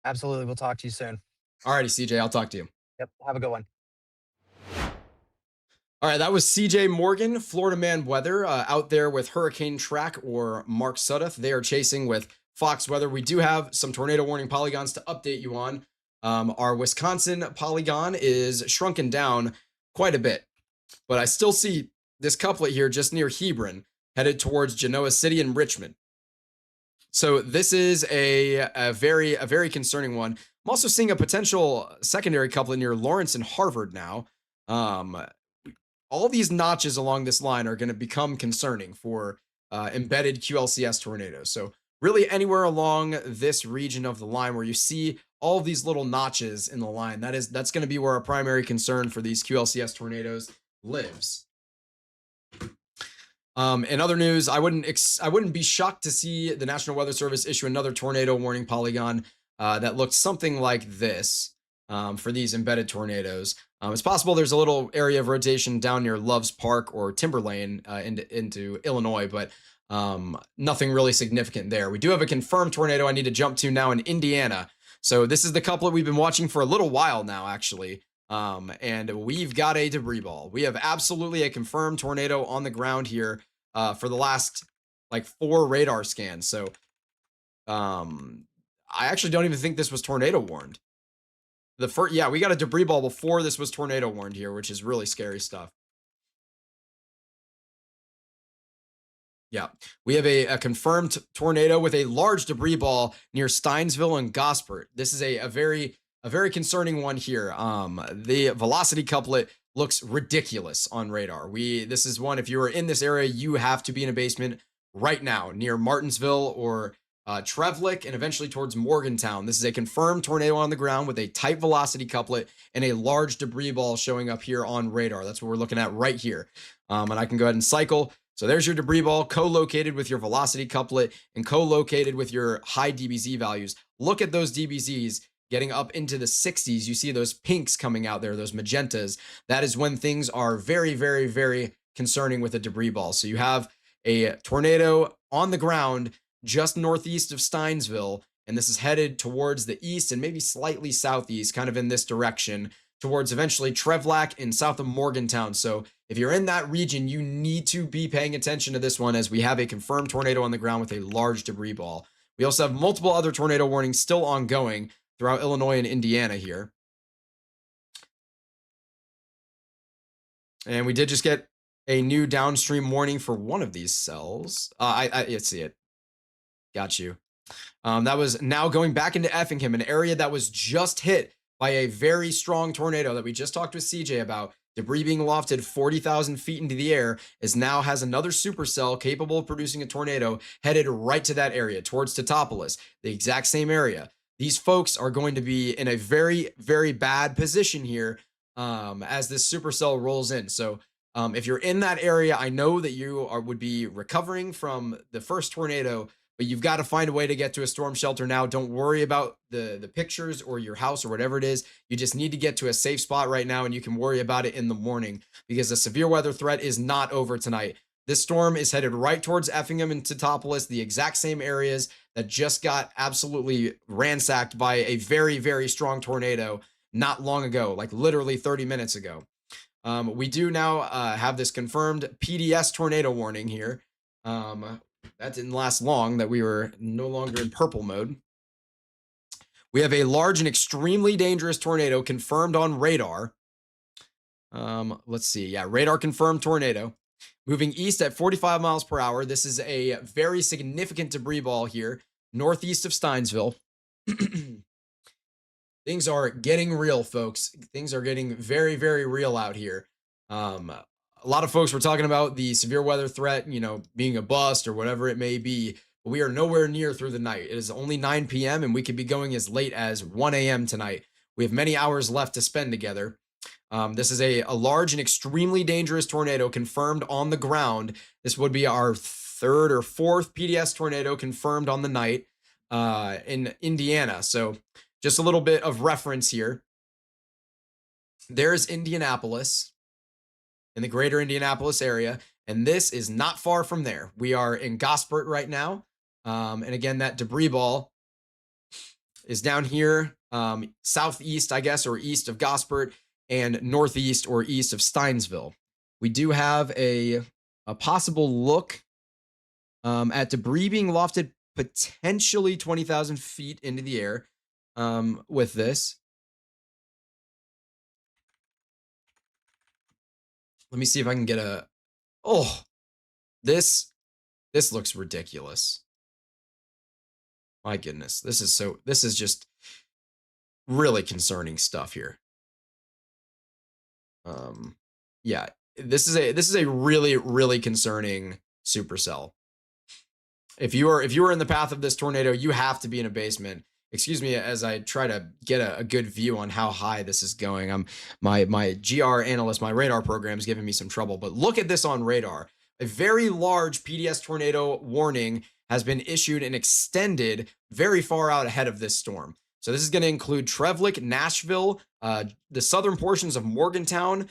Absolutely. We'll talk to you soon. All righty, CJ. I'll talk to you. Yep. Have a good one. All right, that was CJ Morgan, Florida Man Weather, out there with Hurricane Track or Mark Sudduth. They are chasing with Fox Weather. We do have some tornado warning polygons to update you on. Our Wisconsin polygon is shrunken down quite a bit, but I still see this couplet here just near Hebron, headed towards Genoa City and Richmond. So this is a very concerning one. I'm also seeing a potential secondary couplet near Lawrence and Harvard now. Um, all these notches along this line are going to become concerning for embedded QLCS tornadoes. So really anywhere along this region of the line where you see all of these little notches in the line, that's going to be where our primary concern for these QLCS tornadoes lives. In other news, I wouldn't be shocked to see the National Weather Service issue another tornado warning polygon that looked something like this for these embedded tornadoes. It's possible there's a little area of rotation down near Loves Park or Timberlane into Illinois, but nothing really significant there. We do have a confirmed tornado I need to jump to now in Indiana. So this is the couplet we've been watching for a little while now, actually. And we've got a debris ball. We have absolutely a confirmed tornado on the ground here for the last like 4 radar scans. So I actually don't even think this was tornado warned. Yeah, we got a debris ball before this was tornado warned here, which is really scary stuff. Yeah, we have a confirmed tornado with a large debris ball near Steinsville and Gosport. This is a very concerning one here. The velocity couplet looks ridiculous on radar. This is one, if you are in this area, you have to be in a basement right now near Martinsville or Trevlick and eventually towards Morgantown. This is a confirmed tornado on the ground with a tight velocity couplet and a large debris ball showing up here on radar. That's what we're looking at right here. And I can go ahead and cycle. So there's your debris ball co-located with your velocity couplet and co-located with your high DBZ values. Look at those DBZs getting up into the 60s. You see those pinks coming out there, those magentas. That is when things are very concerning with a debris ball. So you have a tornado on the ground just northeast of Steinsville, and this is headed towards the east and maybe slightly southeast, kind of in this direction, towards eventually Trevlack and south of Morgantown. So if you're in that region, you need to be paying attention to this one as we have a confirmed tornado on the ground with a large debris ball. We also have multiple other tornado warnings still ongoing throughout Illinois and Indiana here. And we did just get a new downstream warning for one of these cells. I see it. Got you. That was now going back into Effingham, an area that was just hit by a very strong tornado that we just talked with CJ about. Debris being lofted 40,000 feet into the air is now has another supercell capable of producing a tornado headed right to that area towards Tetopolis, the exact same area. These folks are going to be in a very, very bad position here as this supercell rolls in. So if you're in that area, I know that would be recovering from the first tornado, but you've got to find a way to get to a storm shelter now. Don't worry about the pictures or your house or whatever it is. You just need to get to a safe spot right now, and you can worry about it in the morning because the severe weather threat is not over tonight. This storm is headed right towards Effingham and Tetopolis, the exact same areas that just got absolutely ransacked by a very, very strong tornado not long ago, like literally 30 minutes ago. We do now have this confirmed PDS tornado warning here. That didn't last long, that we were no longer in purple mode. We have a large and extremely dangerous tornado confirmed on radar. Let's see. Yeah, radar confirmed tornado. Moving east at 45 miles per hour. This is a very significant debris ball here, northeast of Steinsville. Things are getting real, folks. Things are getting very, very real out here. A lot of folks were talking about the severe weather threat, being a bust or whatever it may be, but we are nowhere near through the night. It is only 9 p.m. and we could be going as late as 1 a.m. tonight. We have many hours left to spend together. This is a large and extremely dangerous tornado confirmed on the ground. This would be our third or fourth PDS tornado confirmed on the night in Indiana. So just a little bit of reference here. There's Indianapolis in the greater Indianapolis area, and this is not far from there. We are in Gosport right now. And again, that debris ball is down here, southeast, I guess, or east of Gosport, and northeast or east of Steinsville. We do have a possible look at debris being lofted potentially 20,000 feet into the air with this. Let me see if I can get this looks ridiculous. My goodness, this is just really concerning stuff here. Yeah, this is a really, really concerning supercell. If you are in the path of this tornado, you have to be in a basement. Excuse me as I try to get a good view on how high this is going. My GR analyst, my radar program is giving me some trouble, but look at this on radar. A very large PDS tornado warning has been issued and extended very far out ahead of this storm. So this is going to include Trevlick, Nashville, the southern portions of Morgantown,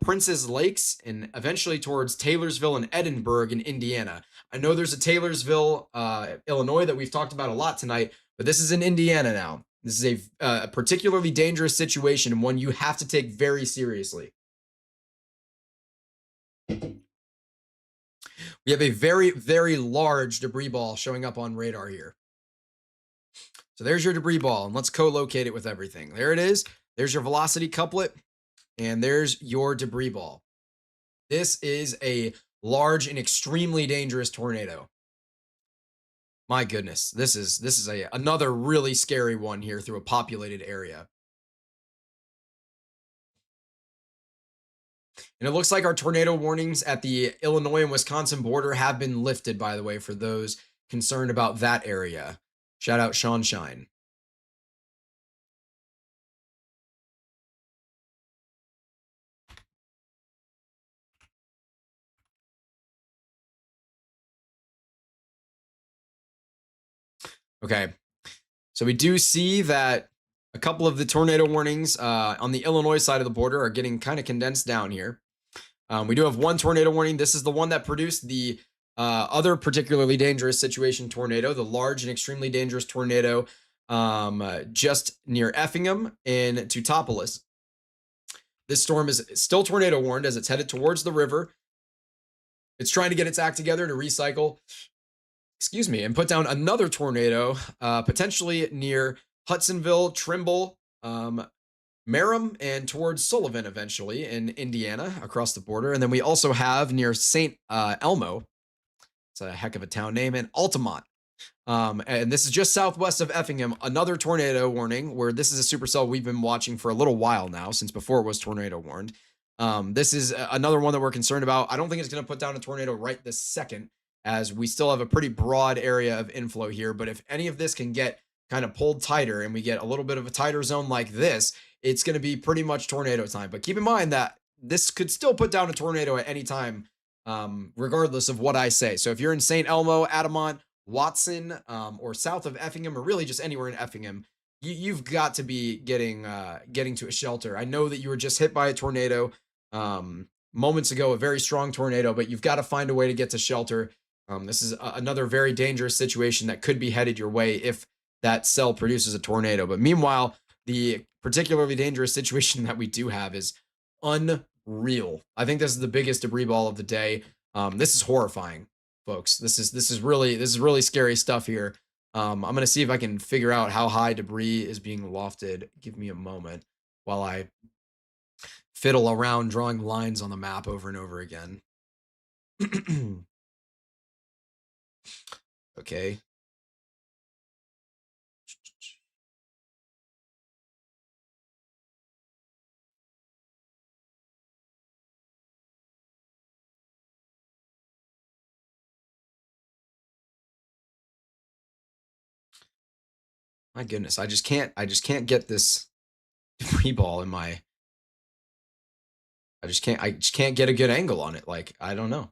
Prince's Lakes, and eventually towards Taylorsville and Edinburgh in Indiana. I know there's a Taylorsville, Illinois that we've talked about a lot tonight, but this is in Indiana now. This is a particularly dangerous situation and one you have to take very seriously. We have a very, very large debris ball showing up on radar here. So there's your debris ball, and let's co-locate it with everything. There it is. There's your velocity couplet, and there's your debris ball. This is a large and extremely dangerous tornado. My goodness, this is another really scary one here through a populated area. And it looks like our tornado warnings at the Illinois and Wisconsin border have been lifted, by the way, for those concerned about that area. Shout out Sean Shine. Okay, so we do see that a couple of the tornado warnings on the Illinois side of the border are getting kind of condensed down here. We do have one tornado warning. This is the one that produced the other particularly dangerous situation tornado, the large and extremely dangerous tornado just near Effingham in Teutopolis. This storm is still tornado warned as it's headed towards the river. It's trying to get its act together to recycle, and put down another tornado, potentially near Hudsonville, Trimble, Merrim, and towards Sullivan eventually in Indiana across the border. And then we also have near St. Elmo, it's a heck of a town name, and Altamont And this is just southwest of Effingham, another tornado warning, where this is a supercell we've been watching for a little while now, since before it was tornado warned. This is another one that we're concerned about. I don't think it's going to put down a tornado right this second, as we still have a pretty broad area of inflow here. But if any of this can get kind of pulled tighter and we get a little bit of a tighter zone like this, it's going to be pretty much tornado time. But keep in mind that this could still put down a tornado at any time, regardless of what I say. So if you're in St. Elmo, Adamant, Watson, or south of Effingham, or really just anywhere in Effingham, you've got to be getting to a shelter. I know that you were just hit by a tornado moments ago, a very strong tornado, but you've got to find a way to get to shelter. This is another very dangerous situation that could be headed your way if that cell produces a tornado. But meanwhile, the particularly dangerous situation that we do have is unreal. I think this is the biggest debris ball of the day. This is horrifying, folks. This is really scary stuff here. I'm gonna see if I can figure out how high debris is being lofted. Give me a moment while I fiddle around drawing lines on the map over and over again. Okay. My goodness, I just can't get this debris ball in my I just can't get a good angle on it. Like, I don't know.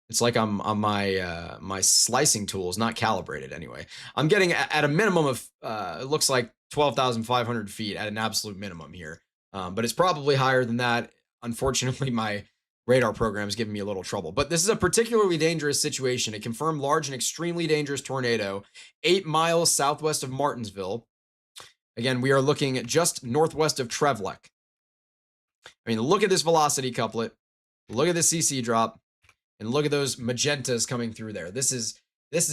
It's like I'm on my my slicing tool is not calibrated anyway. I'm getting at a minimum of it looks like 12,500 feet at an absolute minimum here. But it's probably higher than that. Unfortunately, my radar program is giving me a little trouble. But this is a particularly dangerous situation. A confirmed large and extremely dangerous tornado 8 miles southwest of Martinsville. Again, we are looking at just northwest of Trevlek. I mean, look at this velocity couplet. Look at the CC drop. And look at those magentas coming through there. This is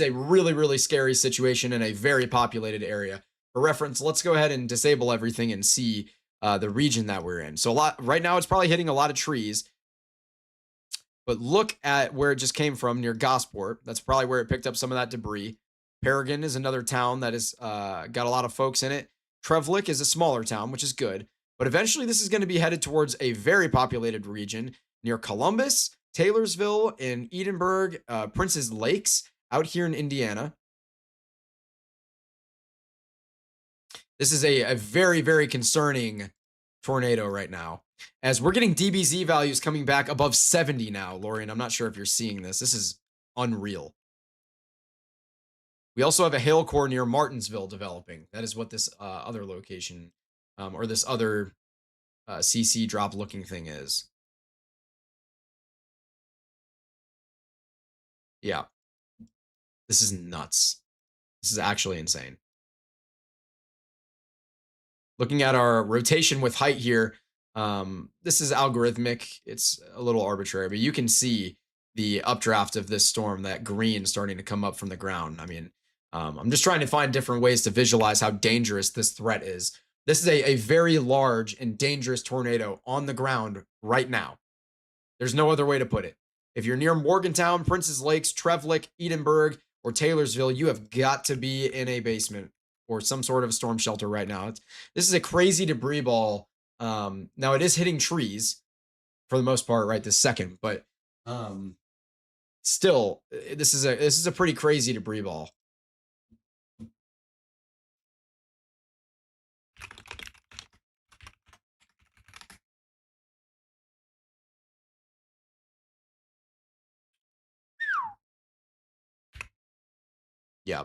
a really scary situation in a very populated area. For reference, let's go ahead and disable everything and see the region that we're in. So right now it's probably hitting a lot of trees. But look at where it just came from near Gosport. That's probably where it picked up some of that debris. Paragon is another town that has got a lot of folks in it. Trevlik is a smaller town, which is good. But eventually this is going to be headed towards a very populated region near Columbus, Taylorsville, in Edinburgh, Prince's Lakes, out here in Indiana. This is a very concerning tornado right now, as we're getting DBZ values coming back above 70 now, Lorian. I'm not sure if you're seeing this. This is unreal. We also have a hail core near Martinsville developing. That is what this other location, or this other CC drop looking thing is. Yeah. This is nuts. This is actually insane. Looking at our rotation with height here, this is algorithmic. It's a little arbitrary, but you can see the updraft of this storm, that green starting to come up from the ground. I mean, I'm just trying to find different ways to visualize how dangerous this threat is. This is a very large and dangerous tornado on the ground right now. There's no other way to put it. If you're near Morgantown, Prince's Lakes, Trevlik, Edinburgh, or Taylorsville, you have got to be in a basement or some sort of storm shelter right now. This is a crazy debris ball. Now it is hitting trees for the most part right this second, but still, this is a pretty crazy debris ball. Yeah.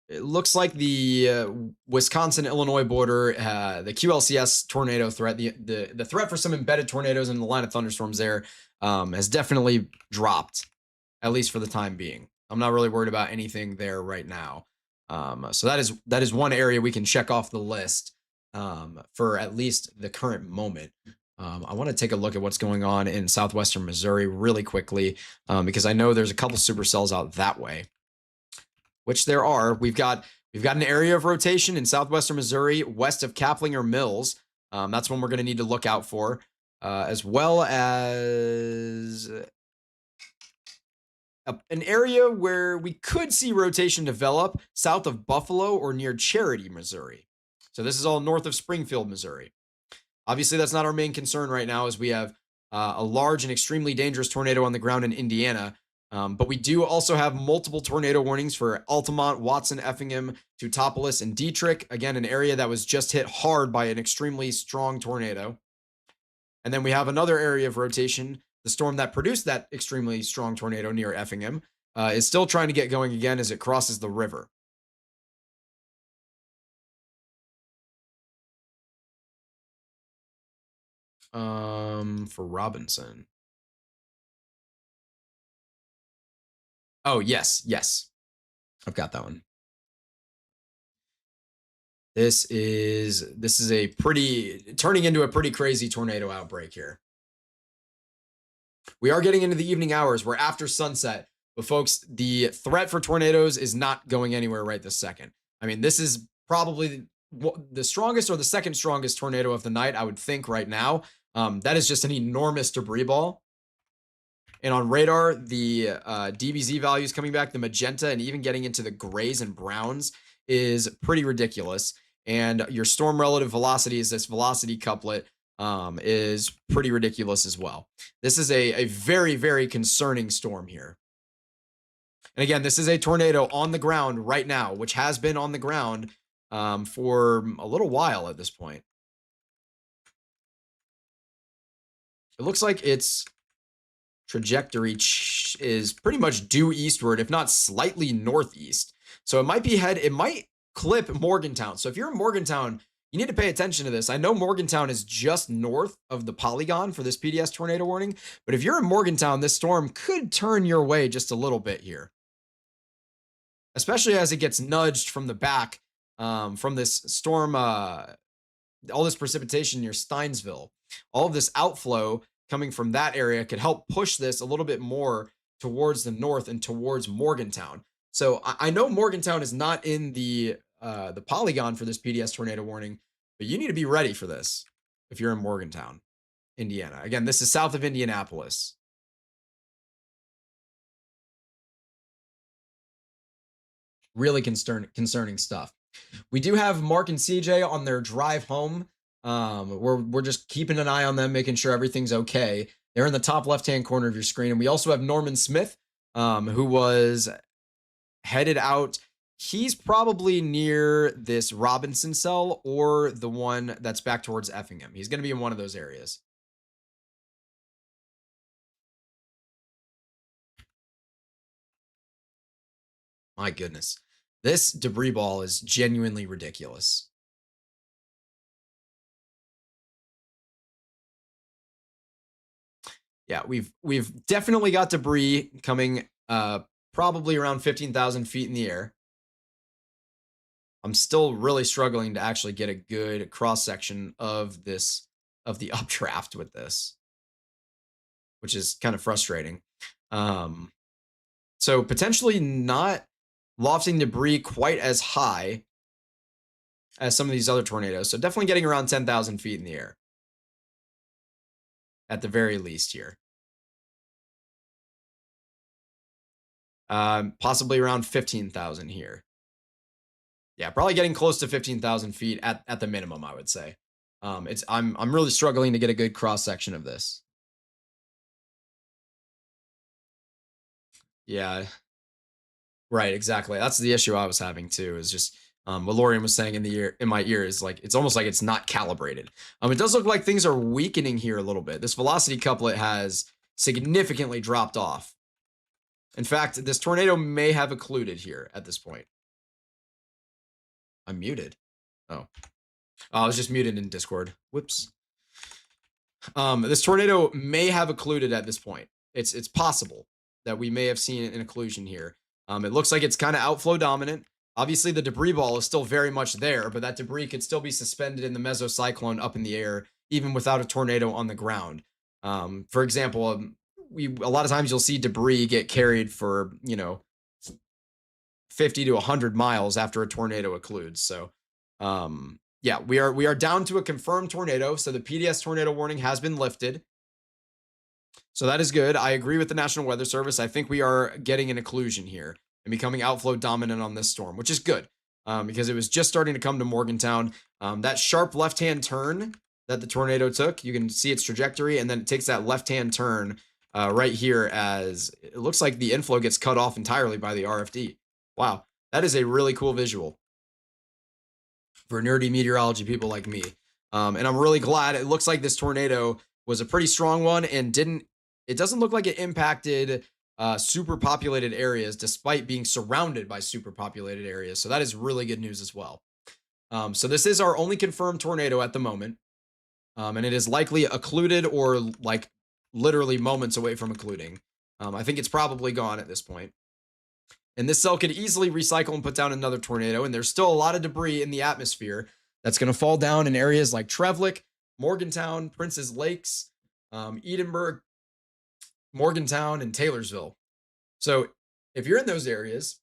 It looks like the Wisconsin-Illinois border, the QLCS tornado threat, the threat for some embedded tornadoes in the line of thunderstorms there has definitely dropped, at least for the time being. I'm not really worried about anything there right now. So that is one area we can check off the list for at least the current moment. I want to take a look at what's going on in southwestern Missouri really quickly, because I know there's a couple supercells out that way. Which there are. We've got an area of rotation in southwestern Missouri, west of Kaplinger Mills. That's one we're going to need to look out for, as well as an area where we could see rotation develop south of Buffalo or near Charity, Missouri. So this is all north of Springfield, Missouri. Obviously, that's not our main concern right now, as we have a large and extremely dangerous tornado on the ground in Indiana. But we do also have multiple tornado warnings for Altamont, Watson, Effingham, Teutopolis, and Dietrich. Again, an area that was just hit hard by an extremely strong tornado. And then we have another area of rotation. The storm that produced that extremely strong tornado near Effingham is still trying to get going again as it crosses the river. For Robinson. Oh, yes. I've got that one. This is turning into a pretty crazy tornado outbreak here. We are getting into the evening hours. We're after sunset, but folks, the threat for tornadoes is not going anywhere right this second. I mean, this is probably the strongest or the second strongest tornado of the night, I would think right now. That is just an enormous debris ball. And on radar, the DBZ values coming back, the magenta, and even getting into the grays and browns is pretty ridiculous. And your storm relative velocity is this velocity couplet is pretty ridiculous as well. This is a very, very concerning storm here. And again, this is a tornado on the ground right now, which has been on the ground for a little while at this point. It looks like its trajectory is pretty much due eastward, if not slightly northeast. So it might clip Morgantown. So if you're in Morgantown, you need to pay attention to this. I know Morgantown is just north of the polygon for this PDS tornado warning, but if you're in Morgantown, this storm could turn your way just a little bit here, especially as it gets nudged from the back from this storm, all this precipitation near Steinsville. All of this outflow coming from that area could help push this a little bit more towards the north and towards Morgantown. So I know Morgantown is not in the polygon for this PDS tornado warning, but you need to be ready for this if you're in Morgantown, Indiana. Again, this is south of Indianapolis. Really concerning stuff. We do have Mark and CJ on their drive home. We're just keeping an eye on them, making sure everything's okay. They're in the top left-hand corner of your screen. And we also have Norman Smith, who was headed out. He's probably near this Robinson cell or the one that's back towards Effingham. He's going to be in one of those areas. My goodness. This debris ball is genuinely ridiculous. Yeah, we've definitely got debris coming probably around 15,000 feet in the air. I'm still really struggling to actually get a good cross section of the updraft with this, which is kind of frustrating. So potentially not lofting debris quite as high as some of these other tornadoes. So definitely getting around 10,000 feet in the air at the very least here. Possibly around 15,000 here. Yeah, probably getting close to 15,000 feet at the minimum, I would say. I'm really struggling to get a good cross section of this. Yeah, right, exactly. That's the issue I was having too. Is just what Lorian was saying in my ear is like it's almost like it's not calibrated. It does look like things are weakening here a little bit. This velocity couplet has significantly dropped off. In fact, this tornado may have occluded here at this point. I'm muted. Oh, I was just muted in Discord. Whoops. This tornado may have occluded at this point. It's possible that we may have seen an occlusion here. It looks like it's kind of outflow dominant. Obviously, the debris ball is still very much there, but that debris could still be suspended in the mesocyclone up in the air, even without a tornado on the ground. For example, a lot of times you'll see debris get carried for 50 to 100 miles after a tornado occludes. So yeah, we are down to a confirmed tornado. So the PDS tornado warning has been lifted. So that is good. I agree with the National Weather Service. I think we are getting an occlusion here and becoming outflow dominant on this storm, which is good because it was just starting to come to Morgantown. That sharp left-hand turn that the tornado took, you can see its trajectory, and then it takes that left-hand turn right here as it looks like the inflow gets cut off entirely by the RFD. Wow, that is a really cool visual for nerdy meteorology people like me. And I'm really glad. It looks like this tornado was a pretty strong one and it doesn't look like it impacted super populated areas despite being surrounded by super populated areas. So that is really good news as well. So this is our only confirmed tornado at the moment. And it is likely occluded or like literally moments away from occluding. I think it's probably gone at this point. And this cell could easily recycle and put down another tornado. And there's still a lot of debris in the atmosphere that's going to fall down in areas like Trevlick, Morgantown, Prince's Lakes, Edinburgh, Morgantown, and Taylorsville. So if you're in those areas,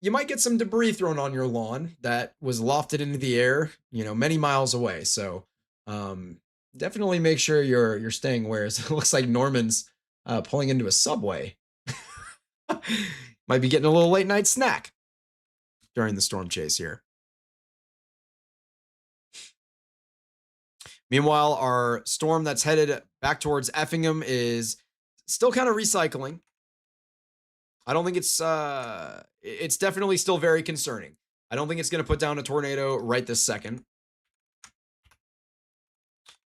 you might get some debris thrown on your lawn that was lofted into the air, many miles away. So definitely make sure you're staying where it looks like Norman's pulling into a subway. Might be getting a little late night snack during the storm chase here. Meanwhile, our storm that's headed back towards Effingham is still kind of recycling. I don't think it's definitely still very concerning. I don't think it's going to put down a tornado right this second.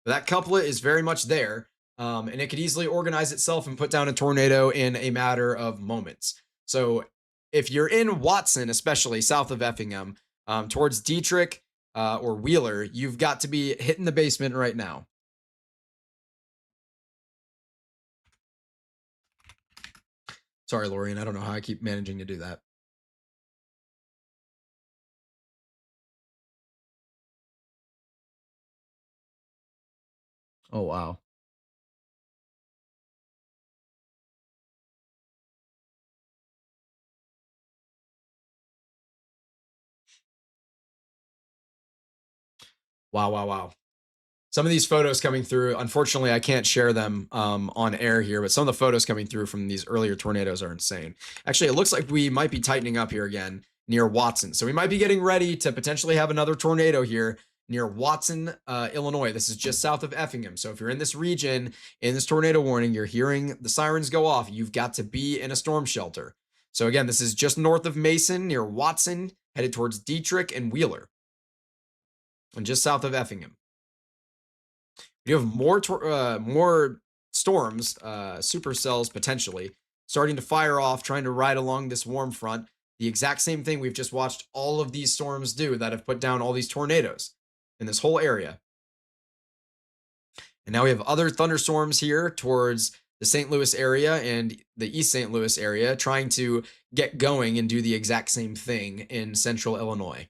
But that couplet is very much there, and it could easily organize itself and put down a tornado in a matter of moments. So if you're in Watson, especially south of Effingham, towards Dietrich or Wheeler, you've got to be hitting the basement right now. Sorry, Lorian. I don't know how I keep managing to do that. Oh, wow. Wow, wow, wow. Some of these photos coming through, unfortunately, I can't share them on air here, but some of the photos coming through from these earlier tornadoes are insane. Actually, it looks like we might be tightening up here again near Watson. So we might be getting ready to potentially have another tornado here near Watson, Illinois. This is just south of Effingham. So if you're in this region, in this tornado warning, you're hearing the sirens go off, you've got to be in a storm shelter. So again, this is just north of Mason near Watson, headed towards Dietrich and Wheeler, and just south of Effingham. You have more storms, supercells potentially, starting to fire off, trying to ride along this warm front. The exact same thing we've just watched all of these storms do that have put down all these tornadoes in this whole area. And now we have other thunderstorms here towards the St. Louis area and the East St. Louis area trying to get going and do the exact same thing in central Illinois.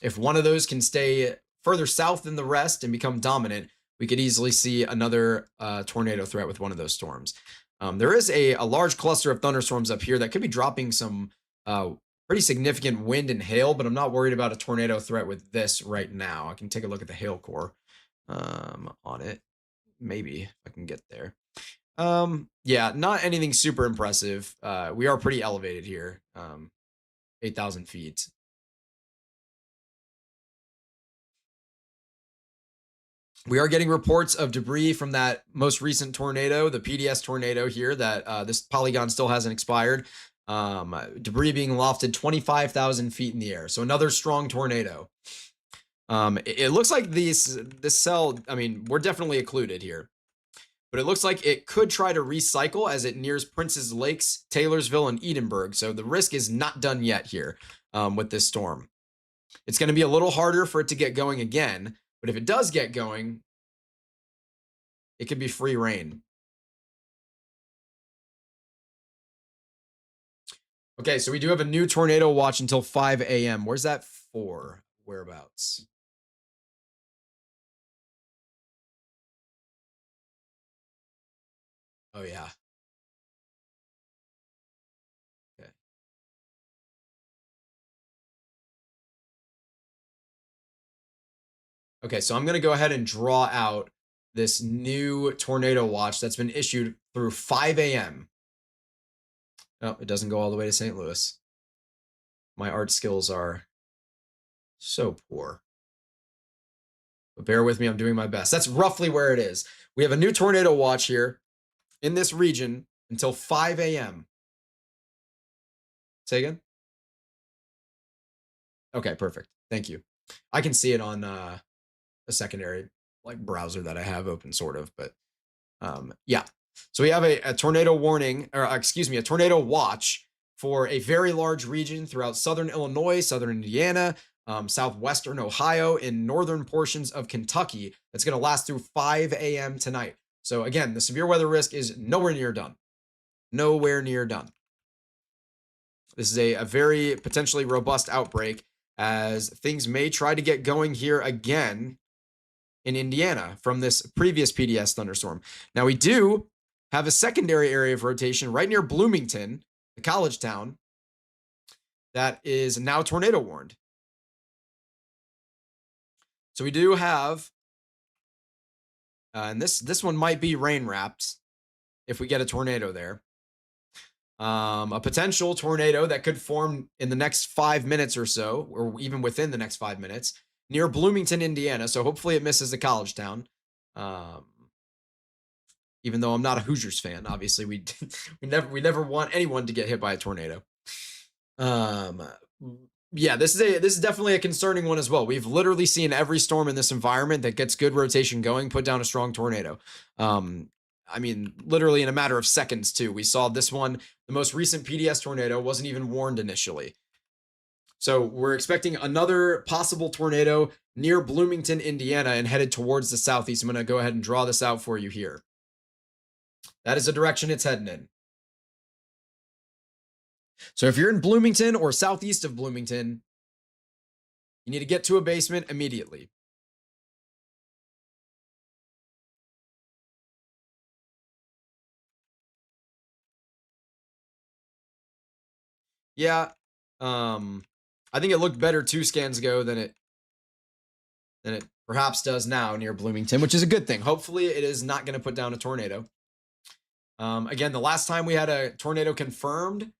If one of those can stay further south than the rest and become dominant, we could easily see another tornado threat with one of those storms. There is a large cluster of thunderstorms up here that could be dropping some pretty significant wind and hail, but I'm not worried about a tornado threat with this right now. I can take a look at the hail core on it. Maybe if I can get there. Yeah, not anything super impressive. We are pretty elevated here, 8,000 feet. We are getting reports of debris from that most recent tornado, the PDS tornado here, that this polygon still hasn't expired. Debris being lofted 25,000 feet in the air. So another strong tornado. It looks like this cell, I mean, we're definitely occluded here. But it looks like it could try to recycle as it nears Prince's Lakes, Taylorsville, and Edinburgh. So the risk is not done yet here with this storm. It's going to be a little harder for it to get going again. But if it does get going, it could be free reign. Okay, so we do have a new tornado watch until 5 a.m. Where's that for? Whereabouts? Oh, yeah. Okay. Okay, so I'm going to go ahead and draw out this new tornado watch that's been issued through 5 a.m. Oh, it doesn't go all the way to St. Louis. My art skills are so poor. But bear with me, I'm doing my best. That's roughly where it is. We have a new tornado watch here in this region until 5 a.m. Say again? Okay, perfect. Thank you. I can see it on a secondary like browser that I have open, sort of, but yeah. So we have a tornado warning, or excuse me, a tornado watch for a very large region throughout southern Illinois, southern Indiana, southwestern Ohio, in northern portions of Kentucky. That's going to last through 5 a.m. tonight. So again, the severe weather risk is nowhere near done. Nowhere near done. This is a very potentially robust outbreak, as things may try to get going here again in Indiana from this previous PDS thunderstorm. Now, we do have a secondary area of rotation right near Bloomington, the college town, that is now tornado warned. So we do have, and this one might be rain wrapped if we get a tornado there. A potential tornado that could form in the next 5 minutes or so, or even within the next 5 minutes, near Bloomington, Indiana. So hopefully it misses the college town. Even though I'm not a Hoosiers fan, obviously we never want anyone to get hit by a tornado. Yeah, this is definitely a concerning one as well. We've literally seen every storm in this environment that gets good rotation going put down a strong tornado. I mean, literally in a matter of seconds too. We saw this one, the most recent PDS tornado, wasn't even warned initially. So we're expecting another possible tornado near Bloomington, Indiana, and headed towards the southeast. I'm going to go ahead and draw this out for you here. That is the direction it's heading in. So if you're in Bloomington or southeast of Bloomington, you need to get to a basement immediately. Yeah, I think it looked better 2 scans ago than it perhaps does now near Bloomington, which is a good thing. Hopefully it is not going to put down a tornado. Again, the last time we had a tornado confirmed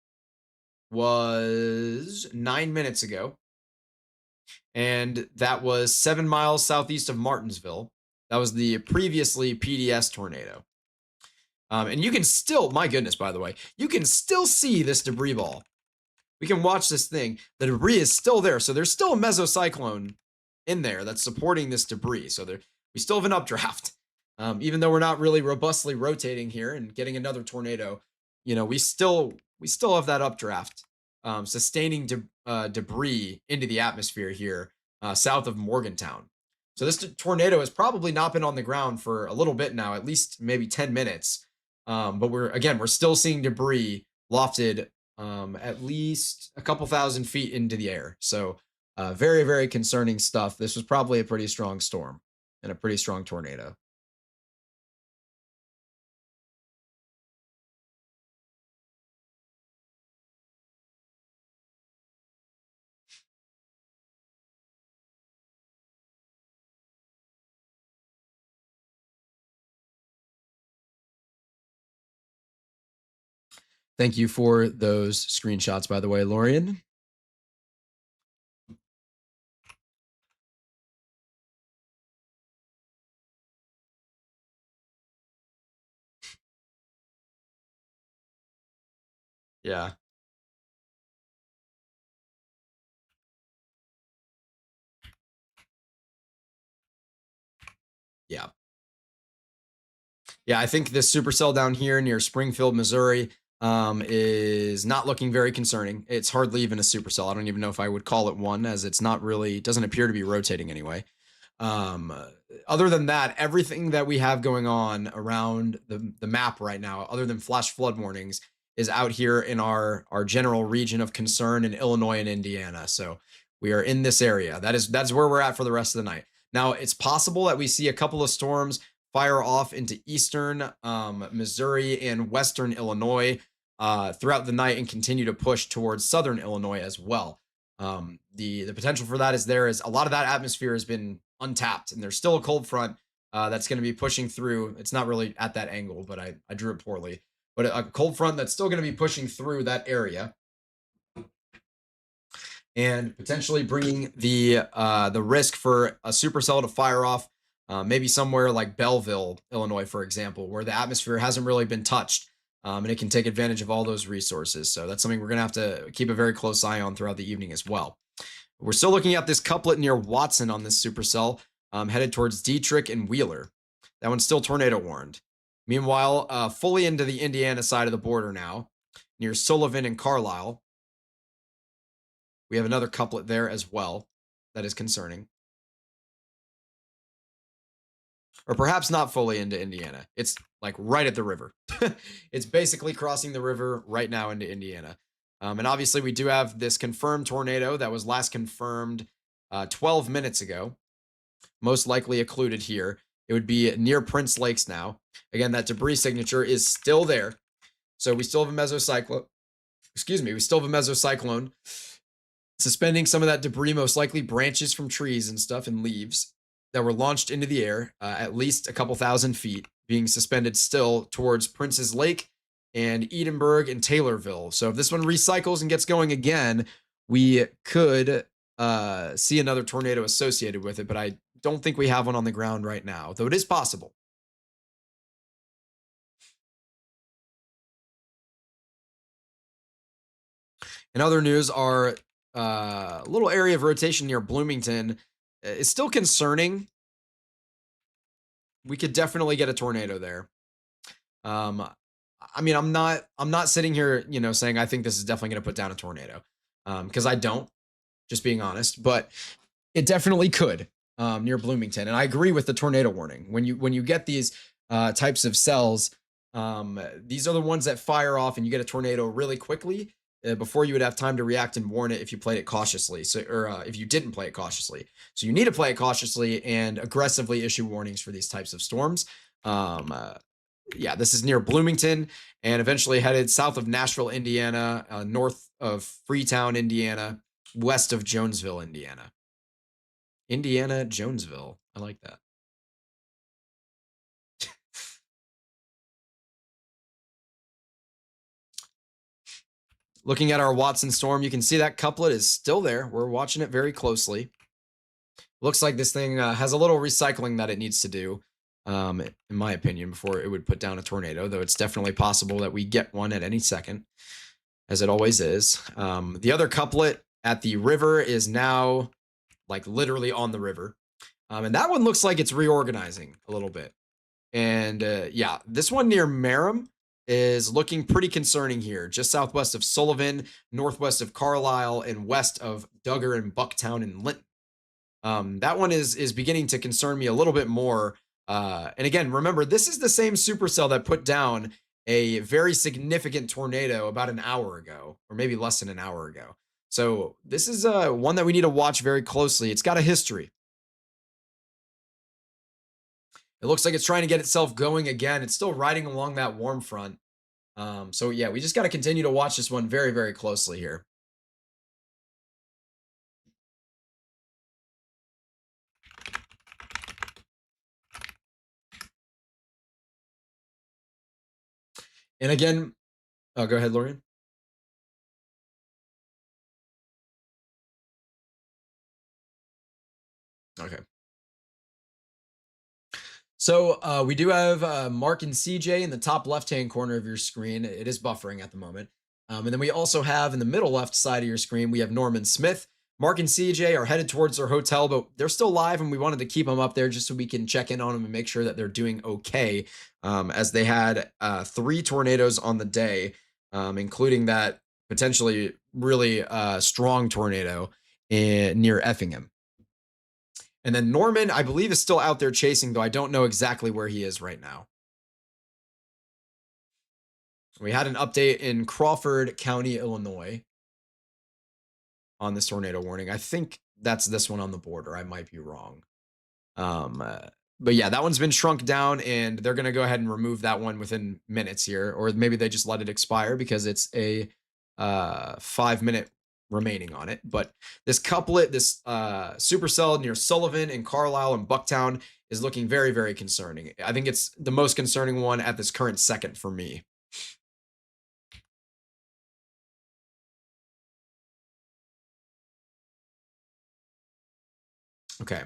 was 9 minutes ago, and that was 7 miles southeast of Martinsville. That was the previously PDS tornado. And you can still, my goodness, by the way, you can still see this debris ball. We can watch this thing. The debris is still there. So there's still a mesocyclone in there that's supporting this debris. So we still have an updraft. Even though we're not really robustly rotating here and getting another tornado, you know, we still have that updraft, sustaining debris into the atmosphere here south of Morgantown. So this tornado has probably not been on the ground for a little bit now, at least maybe 10 minutes. But we're still seeing debris lofted at least a couple thousand feet into the air. So very, very concerning stuff. This was probably a pretty strong storm and a pretty strong tornado. Thank you for those screenshots, by the way, Lorian. Yeah. Yeah. Yeah, I think this supercell down here near Springfield, Missouri, is not looking very concerning. It's hardly even a supercell. I don't even know if I would call it one, as it's not really, it doesn't appear to be rotating anyway. Other than that, everything that we have going on around the map right now, other than flash flood warnings, is out here in our general region of concern in Illinois and Indiana. So we are in this area. That's where we're at for the rest of the night. Now, it's possible that we see a couple of storms fire off into eastern Missouri and western Illinois throughout the night and continue to push towards southern Illinois as well. The potential for that is there, as a lot of that atmosphere has been untapped, and there's still a cold front that's going to be pushing through. It's not really at that angle, but I drew it poorly. But a cold front that's still going to be pushing through that area and potentially bringing the risk for a supercell to fire off, maybe somewhere like Belleville, Illinois, for example, where the atmosphere hasn't really been touched, and it can take advantage of all those resources. So that's something we're going to have to keep a very close eye on throughout the evening as well. We're still looking at this couplet near Watson on this supercell, headed towards Dietrich and Wheeler. That one's still tornado warned. Meanwhile, fully into the Indiana side of the border now, near Sullivan and Carlisle. We have another couplet there as well that is concerning. Or perhaps not fully into Indiana. It's like right at the river. It's basically crossing the river right now into Indiana. And obviously we do have this confirmed tornado that was last confirmed 12 minutes ago. Most likely occluded here. It would be near Prince Lakes now. Again, that debris signature is still there. So we still have a mesocyclone. Excuse me, we still have a mesocyclone suspending some of that debris, most likely branches from trees and stuff and leaves that were launched into the air at least a couple thousand feet, being suspended still towards Prince's Lake and Edinburgh and Taylorville. So if this one recycles and gets going again, we could see another tornado associated with it, but I don't think we have one on the ground right now, though it is possible. In other news, our little area of rotation near Bloomington is still concerning. We could definitely get a tornado there. I mean, I'm not sitting here, saying I think this is definitely going to put down a tornado, because I don't, just being honest. But it definitely could near Bloomington, and I agree with the tornado warning. When you get these types of cells, these are the ones that fire off, and you get a tornado really quickly. Before you would have time to react and warn it if you played it cautiously, or if you didn't play it cautiously. So you need to play it cautiously and aggressively issue warnings for these types of storms. Yeah, this is near Bloomington and eventually headed south of Nashville, Indiana, north of Freetown, Indiana, west of Jonesville, Indiana. Indiana, Jonesville. I like that. Looking at our Watson storm, you can see that couplet is still there. We're watching it very closely. Looks like this thing has a little recycling that it needs to do, in my opinion, before it would put down a tornado, though it's definitely possible that we get one at any second, as it always is. The other couplet at the river is now like literally on the river. And that one looks like it's reorganizing a little bit. And yeah, this one near Merrim is looking pretty concerning here, just southwest of Sullivan, northwest of Carlisle, and west of Duggar and Bucktown and Linton. That one is beginning to concern me a little bit more. And again, remember, this is the same supercell that put down a very significant tornado about an hour ago, or maybe less than an hour ago. So this is one that we need to watch very closely. It's got a history. It looks like it's trying to get itself going again. It's still riding along that warm front. So yeah, we just got to continue to watch this one very, very closely here. And again, oh, go ahead, Lorian. Okay. So we do have Mark and CJ in the top left-hand corner of your screen. It is buffering at the moment. And then we also have in the middle left side of your screen, we have Norman Smith. Mark and CJ are headed towards their hotel, but they're still live, and we wanted to keep them up there just so we can check in on them and make sure that they're doing okay, as they had 3 tornadoes on the day, including that potentially really strong tornado near Effingham. And then Norman, I believe, is still out there chasing, though I don't know exactly where he is right now. We had an update in Crawford County, Illinois on this tornado warning. I think that's this one on the border. I might be wrong. But yeah, that one's been shrunk down, and they're going to go ahead and remove that one within minutes here. Or maybe they just let it expire because it's a 5-minute remaining on it. But this couplet, this supercell near Sullivan and Carlisle and Bucktown is looking very, very concerning. I think it's the most concerning one at this current second for me. Okay.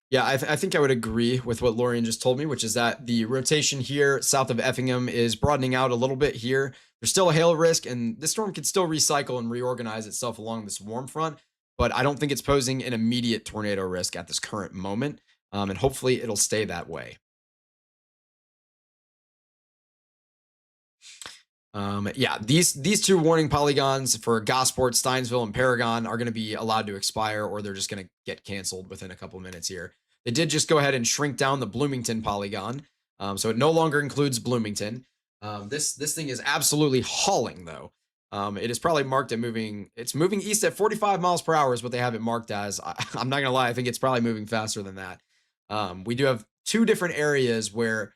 Yeah, I think I would agree with what Lorian just told me, which is that the rotation here south of Effingham is broadening out a little bit here. There's still a hail risk, and this storm could still recycle and reorganize itself along this warm front, but I don't think it's posing an immediate tornado risk at this current moment, and hopefully it'll stay that way. Yeah, these two warning polygons for Gosport, Steinsville, and Paragon are going to be allowed to expire, or they're just going to get canceled within a couple minutes here. They did just go ahead and shrink down the Bloomington polygon, so it no longer includes Bloomington. This thing is absolutely hauling, though. It is probably marked at it's moving east at 45 miles per hour is what they have it marked as. I'm not going to lie, I think it's probably moving faster than that. We do have two different areas where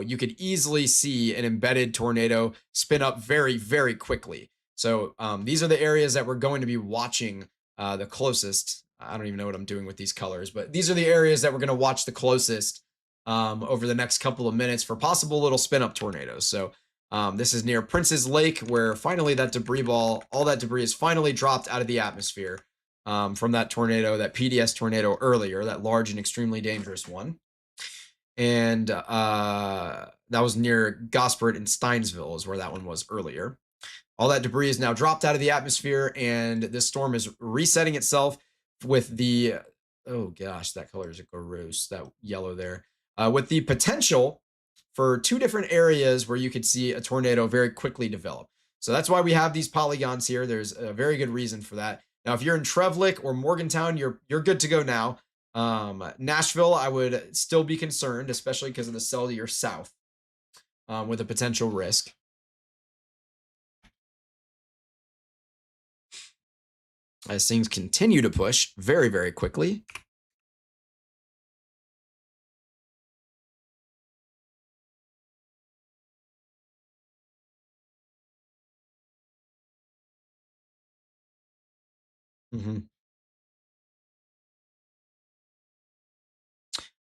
you could easily see an embedded tornado spin up very, very quickly. So these are the areas that we're going to be watching the closest. I don't even know what I'm doing with these colors, but these are the areas that we're going to watch the closest over the next couple of minutes for possible little spin up tornadoes. So this is near Prince's Lake, where finally that debris ball, all that debris is finally dropped out of the atmosphere from that tornado, that PDS tornado earlier, that large and extremely dangerous one. And that was near Gosport and Steinsville is where that one was earlier. All that debris is now dropped out of the atmosphere, and this storm is resetting itself with the, oh gosh, that color is gross, that yellow there, with the potential for two different areas where you could see a tornado very quickly develop. So that's why we have these polygons here. There's a very good reason for that. Now, if you're in Trevlick or Morgantown, you're good to go now. Nashville, I would still be concerned, especially because of the cell to your south, with a potential risk. As things continue to push very, very quickly.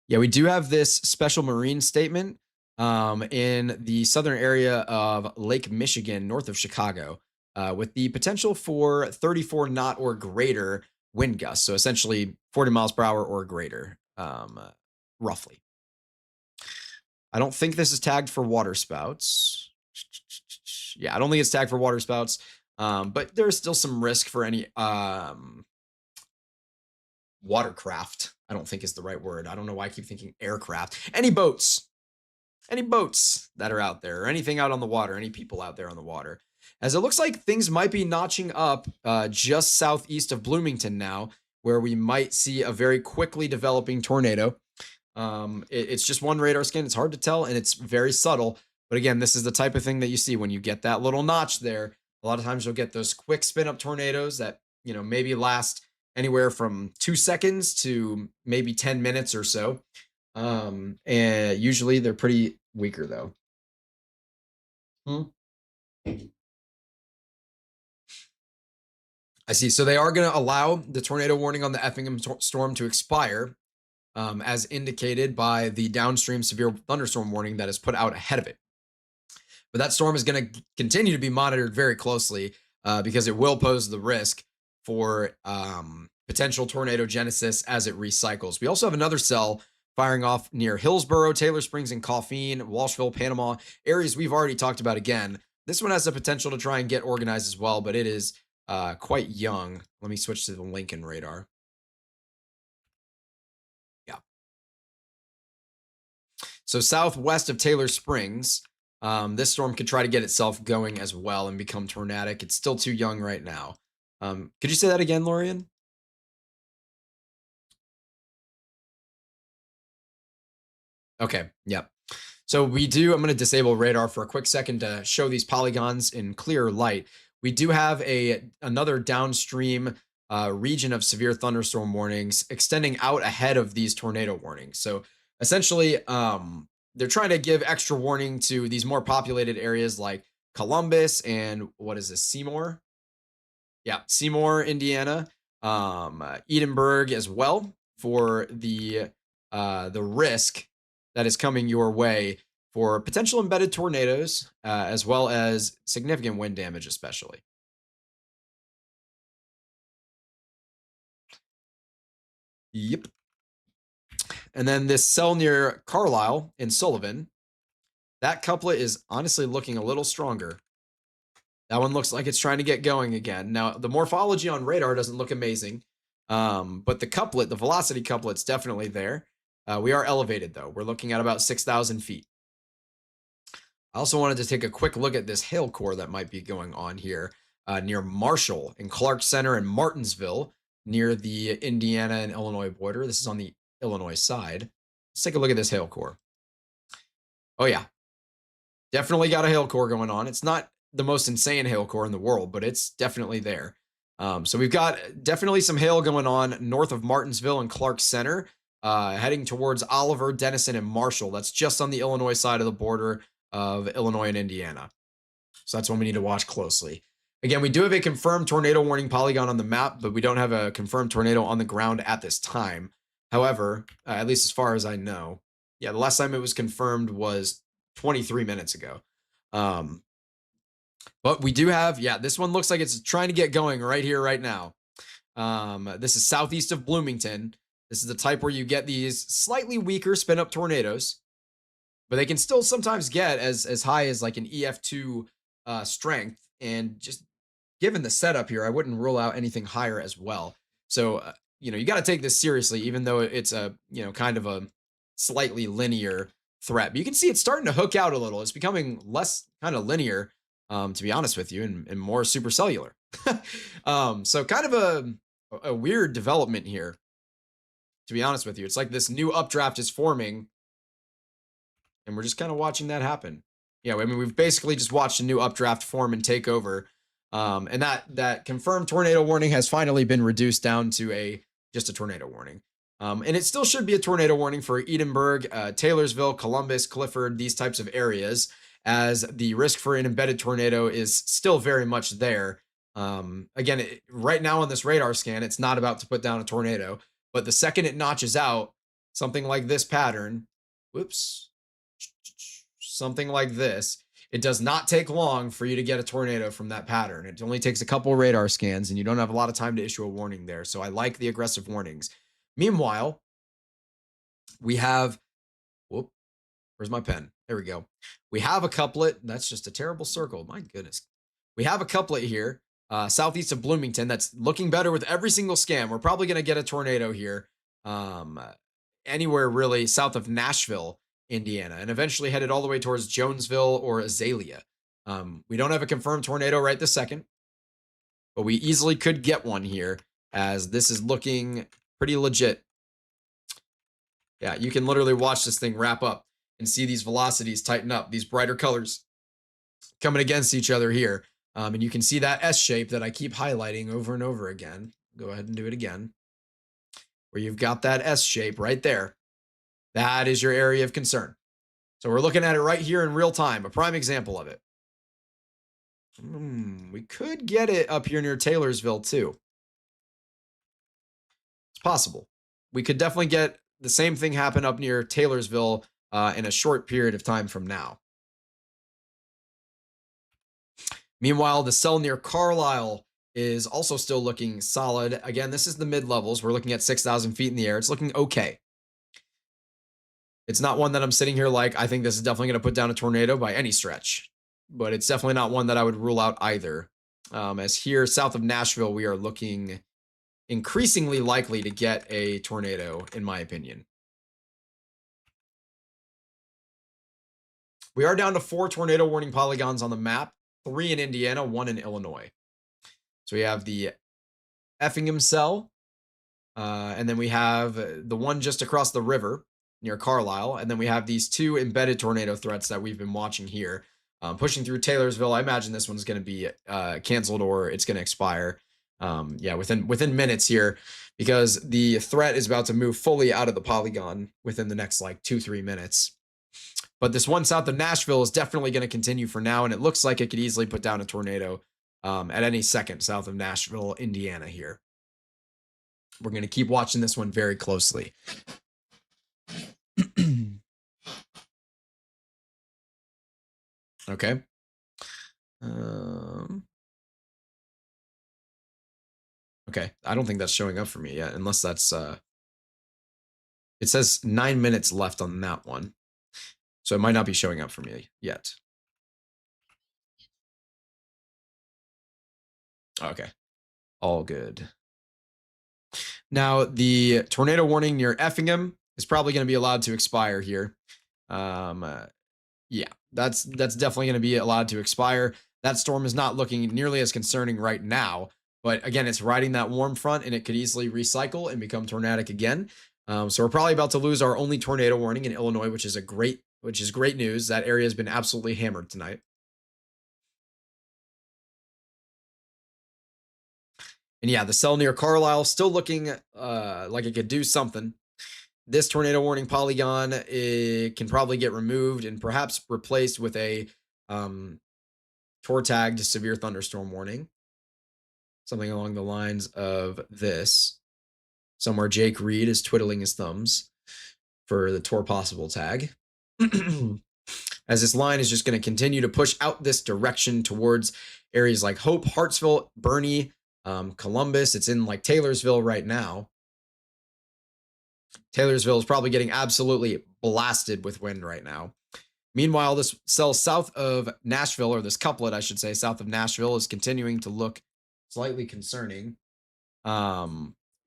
Yeah, we do have this special marine statement in the southern area of Lake Michigan, north of Chicago, with the potential for 34 knot or greater wind gusts. So essentially 40 miles per hour or greater, roughly. I don't think this is tagged for waterspouts. Yeah, I don't think it's tagged for waterspouts, but there's still some risk for any watercraft. I don't think is the right word. I don't know why I keep thinking aircraft. Any boats that are out there, or anything out on the water, any people out there on the water. As it looks like things might be notching up just southeast of Bloomington now, where we might see a very quickly developing tornado. It's just one radar scan. It's hard to tell, and it's very subtle. But again, this is the type of thing that you see when you get that little notch there. A lot of times you'll get those quick spin up tornadoes that, maybe last anywhere from 2 seconds to maybe 10 minutes or so. And usually they're pretty weaker though. I see. So they are going to allow the tornado warning on the Effingham storm to expire, as indicated by the downstream severe thunderstorm warning that is put out ahead of it. But that storm is going to continue to be monitored very closely because it will pose the risk for potential tornado genesis as it recycles. We also have another cell firing off near Hillsborough, Taylor Springs, and Coffeen, Walshville, Panama, areas we've already talked about again. This one has the potential to try and get organized as well, but it is quite young. Let me switch to the Lincoln radar. Yeah. So southwest of Taylor Springs, this storm could try to get itself going as well and become tornadic. It's still too young right now. Could you say that again, Lorian? Okay, yep. So I'm going to disable radar for a quick second to show these polygons in clearer light. we do have another downstream region of severe thunderstorm warnings extending out ahead of these tornado warnings. So essentially, they're trying to give extra warning to these more populated areas like Columbus and what is this, Seymour? Yeah, Seymour, Indiana, Edinburgh as well for the risk that is coming your way for potential embedded tornadoes, as well as significant wind damage, especially. Yep. And then this cell near Carlisle in Sullivan, that couplet is honestly looking a little stronger. That one looks like it's trying to get going again. Now, the morphology on radar doesn't look amazing, but the couplet, the velocity couplet's definitely there. We are elevated, though. We're looking at about 6,000 feet. I also wanted to take a quick look at this hail core that might be going on here near Marshall and Clark Center and Martinsville near the Indiana and Illinois border. This is on the Illinois side. Let's take a look at this hail core. Oh, yeah. Definitely got a hail core going on. It's not the most insane hail core in the world, but it's definitely there. So we've got definitely some hail going on north of Martinsville and Clark Center, heading towards Oliver, Denison, and Marshall. That's just on the Illinois side of the border of Illinois and Indiana. So that's one we need to watch closely. Again, we do have a confirmed tornado warning polygon on the map, but we don't have a confirmed tornado on the ground at this time. However, at least as far as I know, yeah, the last time it was confirmed was 23 minutes ago. But we do have, yeah, this one looks like it's trying to get going right here, right now. This is southeast of Bloomington. This is the type where you get these slightly weaker spin up tornadoes, but they can still sometimes get as high as like an EF-2 strength. And just given the setup here, I wouldn't rule out anything higher as well. So, you got to take this seriously, even though it's kind of a slightly linear threat. But you can see it's starting to hook out a little. It's becoming less kind of linear, to be honest with you, and more supercellular. So kind of a weird development here, to be honest with you. It's like this new updraft is forming, and we're just kind of watching that happen. Yeah, I mean, we've basically just watched a new updraft form and take over. And that confirmed tornado warning has finally been reduced down to just a tornado warning. And it still should be a tornado warning for Edinburgh, Taylorsville, Columbus, Clifford, these types of areas, as the risk for an embedded tornado is still very much there. Again, right now on this radar scan, it's not about to put down a tornado, but the second it notches out something like this pattern, something like this, it does not take long for you to get a tornado from that pattern. It only takes a couple of radar scans, and you don't have a lot of time to issue a warning there. So I like the aggressive warnings. Meanwhile, we have, where's my pen? There we go. We have a couplet. That's just a terrible circle. My goodness. We have a couplet here, southeast of Bloomington, that's looking better with every single scan. We're probably going to get a tornado here, anywhere really south of Nashville, Indiana, and eventually headed all the way towards Jonesville or Azalea. We don't have a confirmed tornado right this second, but we easily could get one here, as this is looking pretty legit. Yeah, you can literally watch this thing wrap up and see these velocities tighten up, these brighter colors coming against each other here. And you can see that S shape that I keep highlighting over and over again. Go ahead and do it again. Where you've got that S shape right there. That is your area of concern. So we're looking at it right here in real time, a prime example of it. We could get it up here near Taylorsville too. It's possible. We could definitely get the same thing happen up near Taylorsville in a short period of time from now. Meanwhile, the cell near Carlisle is also still looking solid. Again, this is the mid-levels. We're looking at 6,000 feet in the air. It's looking okay. It's not one that I'm sitting here like, I think this is definitely going to put down a tornado by any stretch. But it's definitely not one that I would rule out either. As here, south of Nashville, we are looking increasingly likely to get a tornado, in my opinion. We are down to 4 tornado warning polygons on the map, 3 in Indiana, 1 in Illinois. So we have the Effingham cell, and then we have the one just across the river near Carlisle, and then we have these 2 embedded tornado threats that we've been watching here. pushing through Taylorsville. I imagine this one's going to be canceled or it's going to expire. Yeah, within minutes here, because the threat is about to move fully out of the polygon within the next like 2-3 minutes. But this one south of Nashville is definitely going to continue for now, and it looks like it could easily put down a tornado at any second south of Nashville, Indiana here. We're going to keep watching this one very closely. Okay. Okay, I don't think that's showing up for me yet, unless that's it says 9 minutes left on that one. So it might not be showing up for me yet. Okay, all good. Now, the tornado warning near Effingham is probably going to be allowed to expire here. Yeah, that's definitely going to be allowed to expire. That storm is not looking nearly as concerning right now, but again, it's riding that warm front and it could easily recycle and become tornadic again. So we're probably about to lose our only tornado warning in Illinois, which is great news. That area has been absolutely hammered tonight. And yeah, the cell near Carlisle still looking like it could do something. This tornado warning polygon, it can probably get removed and perhaps replaced with a tor tagged severe thunderstorm warning. Something along the lines of this. Somewhere Jake Reed is twiddling his thumbs for the tor possible tag. As this line is just going to continue to push out this direction towards areas like Hope, Hartsville, Bernie, Columbus. It's in like Taylorsville right now. Taylorsville is probably getting absolutely blasted with wind right now. Meanwhile, this cell south of Nashville, or this couplet, I should say, south of Nashville, is continuing to look slightly concerning,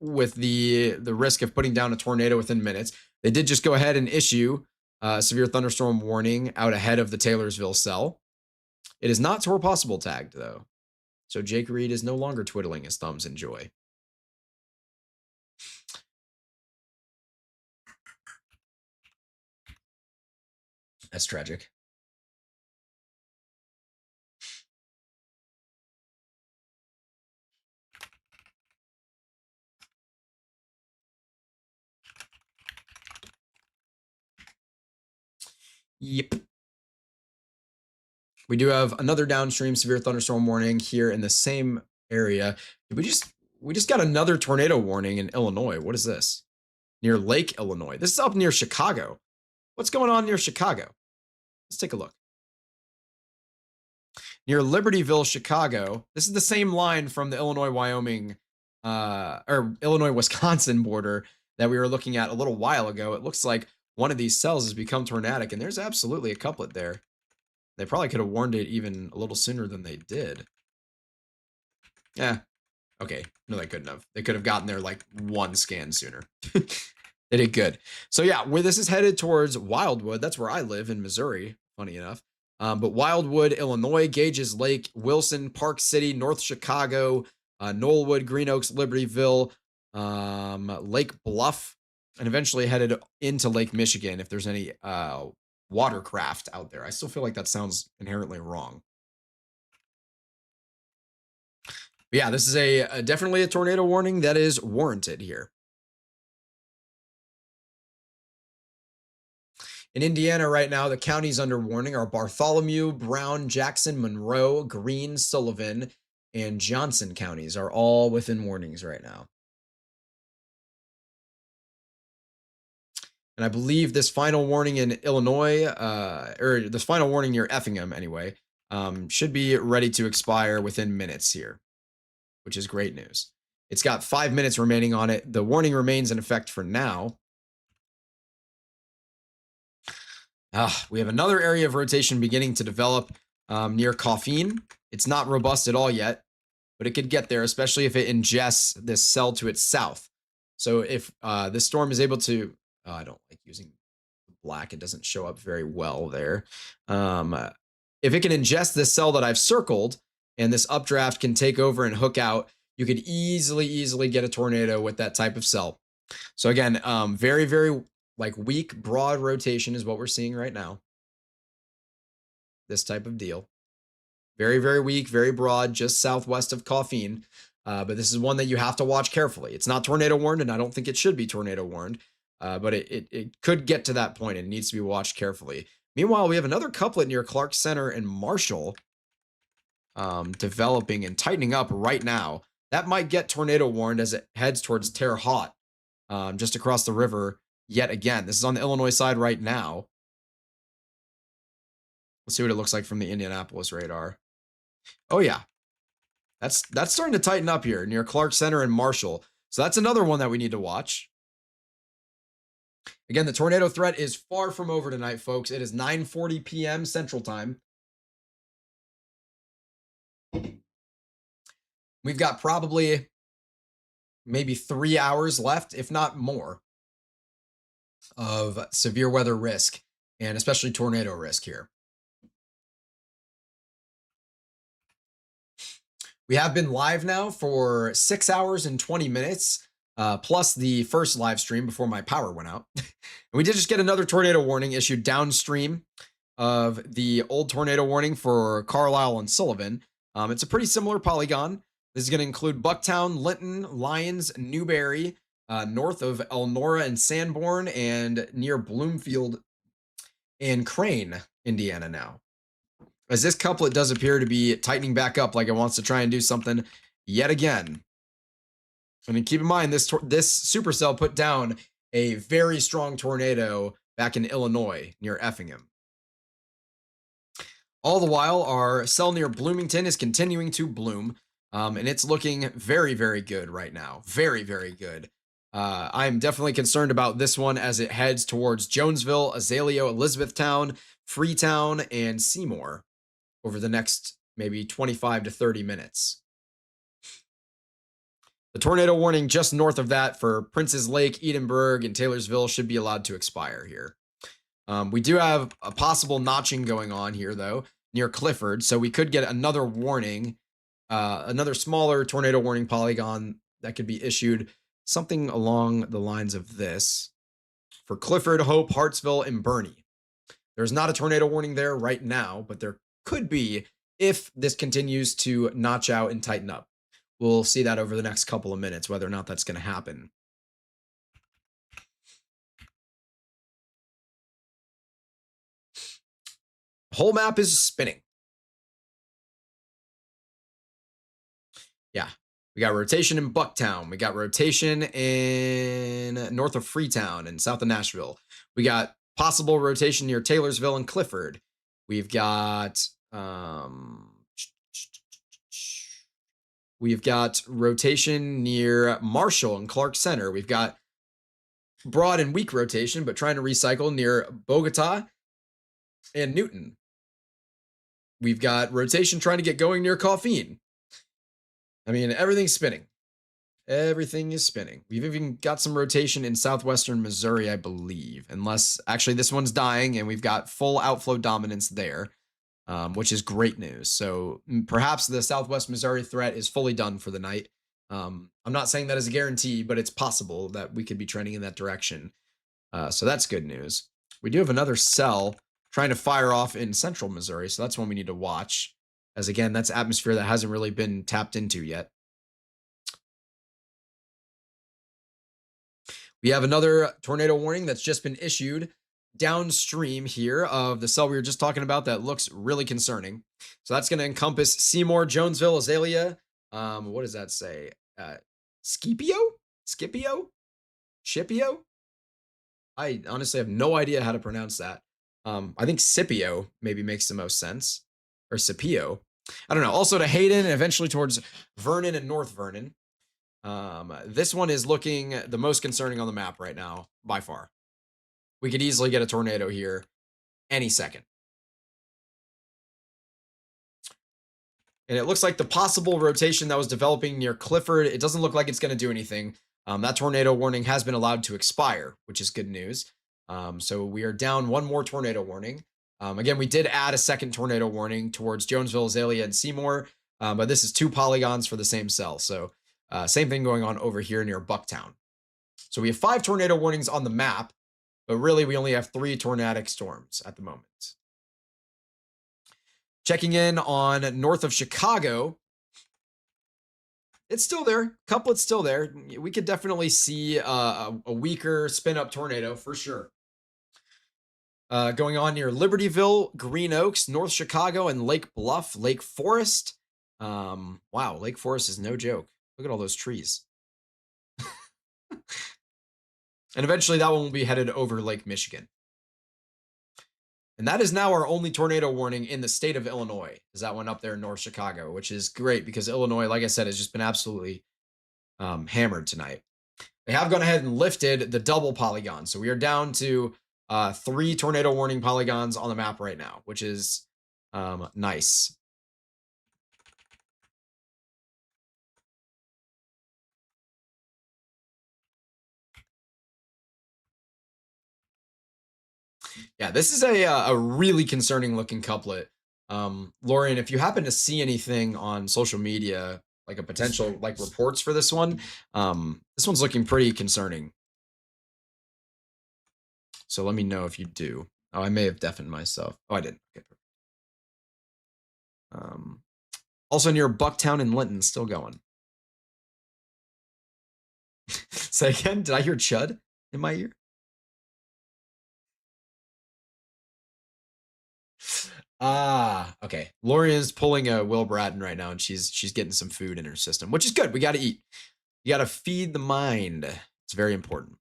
with the risk of putting down a tornado within minutes. They did just go ahead and issue a severe thunderstorm warning out ahead of the Taylorsville cell. It is not tor possible tagged, though. So Jake Reed is no longer twiddling his thumbs in joy. That's tragic. Yep. We do have another downstream severe thunderstorm warning here in the same area. We just got another tornado warning in Illinois. What is this? Near Lake, Illinois. This is up near Chicago. What's going on near Chicago? Let's take a look. Near Libertyville, Chicago. This is the same line from the Illinois-Wyoming or Illinois-Wisconsin border that we were looking at a little while ago. It looks like one of these cells has become tornadic, and there's absolutely a couplet there. They probably could have warned it even a little sooner than they did. Yeah. Okay. No, they couldn't have. They could have gotten there like one scan sooner. They did good. So yeah, where this is headed towards Wildwood, that's where I live in Missouri, funny enough. But Wildwood, Illinois, Gages Lake, Wilson, Park City, North Chicago, Knollwood, Green Oaks, Libertyville, Lake Bluff, and eventually headed into Lake Michigan if there's any watercraft out there. I still feel like that sounds inherently wrong. But yeah, this is definitely a tornado warning that is warranted here. In Indiana right now, the counties under warning are Bartholomew, Brown, Jackson, Monroe, Greene, Sullivan, and Johnson counties are all within warnings right now. And I believe this final warning in Illinois, or this final warning near Effingham anyway, should be ready to expire within minutes here, which is great news. It's got 5 minutes remaining on it. The warning remains in effect for now. We have another area of rotation beginning to develop near Coffeen. It's not robust at all yet, but it could get there, especially if it ingests this cell to its south. So if this storm is able to, I don't like using black. It doesn't show up very well there. If it can ingest this cell that I've circled and this updraft can take over and hook out, you could easily get a tornado with that type of cell. So again, very, very like weak, broad rotation is what we're seeing right now. this type of deal. Very, very weak, very broad, just southwest of Coffeen. But this is one that you have to watch carefully. It's not tornado warned, and I don't think it should be tornado warned. But it could get to that point and it needs to be watched carefully. Meanwhile, we have another couplet near Clark Center and Marshall developing and tightening up right now. That might get tornado warned as it heads towards Terre Haute, just across the river yet again. This is on the Illinois side right now. Let's see what it looks like from the Indianapolis radar. Oh yeah, that's starting to tighten up here near Clark Center and Marshall. So that's another one that we need to watch. Again, the tornado threat is far from over tonight, folks. It is 9:40 p.m. Central Time. We've got probably maybe 3 hours left, if not more, of severe weather risk, and especially tornado risk here. We have been live now for 6 hours and 20 minutes, plus the first live stream before my power went out. And we did just get another tornado warning issued downstream of the old tornado warning for Carlisle and Sullivan. It's a pretty similar polygon. This is going to include Bucktown, Linton, Lyons, Newberry, north of Elnora and Sanborn, and near Bloomfield and Crane, Indiana now. As this couplet does appear to be tightening back up like it wants to try and do something yet again. I mean, keep in mind, this supercell put down a very strong tornado back in Illinois near Effingham. All the while, our cell near Bloomington is continuing to bloom, and it's looking very, very good right now. Very, very good. I'm definitely concerned about this one as it heads towards Jonesville, Azalea, Elizabethtown, Freetown, and Seymour over the next maybe 25 to 30 minutes. The tornado warning just north of that for Prince's Lake, Edinburgh, and Taylorsville should be allowed to expire here. We do have a possible notching going on here, though, near Clifford, so we could get another warning, another smaller tornado warning polygon that could be issued, something along the lines of this. For Clifford, Hope, Hartsville, and Bernie. There's not a tornado warning there right now, but there could be if this continues to notch out and tighten up. We'll see that over the next couple of minutes, whether or not that's going to happen. Whole map is spinning. Yeah, we got rotation in Bucktown. We got rotation in north of Freetown and south of Nashville. We got possible rotation near Taylorsville and Clifford. We've got rotation near Marshall and Clark Center. We've got broad and weak rotation, but trying to recycle near Bogota and Newton. We've got rotation trying to get going near Coffeen. I mean, everything's spinning. Everything is spinning. We've even got some rotation in southwestern Missouri, I believe. Unless, actually, this one's dying, and we've got full outflow dominance there, which is great news. So perhaps the southwest Missouri threat is fully done for the night. I'm not saying that as a guarantee, but it's possible that we could be trending in that direction. So that's good news. We do have another cell trying to fire off in central Missouri, so that's one we need to watch. As again, that's atmosphere that hasn't really been tapped into yet. We have another tornado warning that's just been issued downstream here of the cell we were just talking about that looks really concerning. So that's going to encompass Seymour, Jonesville, Azalea. What does that say? Scipio? Scipio? I honestly have no idea how to pronounce that. I think Scipio maybe makes the most sense. Or Scipio. I don't know. Also to Hayden and eventually towards Vernon and North Vernon. This one is looking the most concerning on the map right now, by far. We could easily get a tornado here any second. And it looks like the possible rotation that was developing near Clifford, it doesn't look like it's going to do anything. That tornado warning has been allowed to expire, which is good news. So we are down one more tornado warning. Again, we did add a second tornado warning towards Jonesville, Azalea, and Seymour, but this is 2 polygons for the same cell. So same thing going on over here near Bucktown. So we have 5 tornado warnings on the map, but really we only have 3 tornadic storms at the moment. Checking in on north of Chicago. It's still there. Couplet's still there. We could definitely see a weaker spin-up tornado for sure. Going on near Libertyville, Green Oaks, North Chicago, and Lake Bluff, Lake Forest. Wow, Lake Forest is no joke. Look at all those trees. And eventually that one will be headed over Lake Michigan. And that is now our only tornado warning in the state of Illinois, is that one up there in North Chicago, which is great because Illinois, like I said, has just been absolutely hammered tonight. They have gone ahead and lifted the double polygon. So we are down to 3 tornado warning polygons on the map right now, which is nice. Yeah, this is a really concerning looking couplet. Lorian, if you happen to see anything on social media, like a potential like reports for this one, this one's looking pretty concerning. So let me know if you do. Oh, I may have deafened myself. Oh, I didn't. Okay. Also near Bucktown and Linton, still going. Say again, did I hear chud in my ear? Okay. Lorian's pulling a Will Bratton right now, and she's getting some food in her system, which is good. We got to eat. You got to feed the mind. It's very important.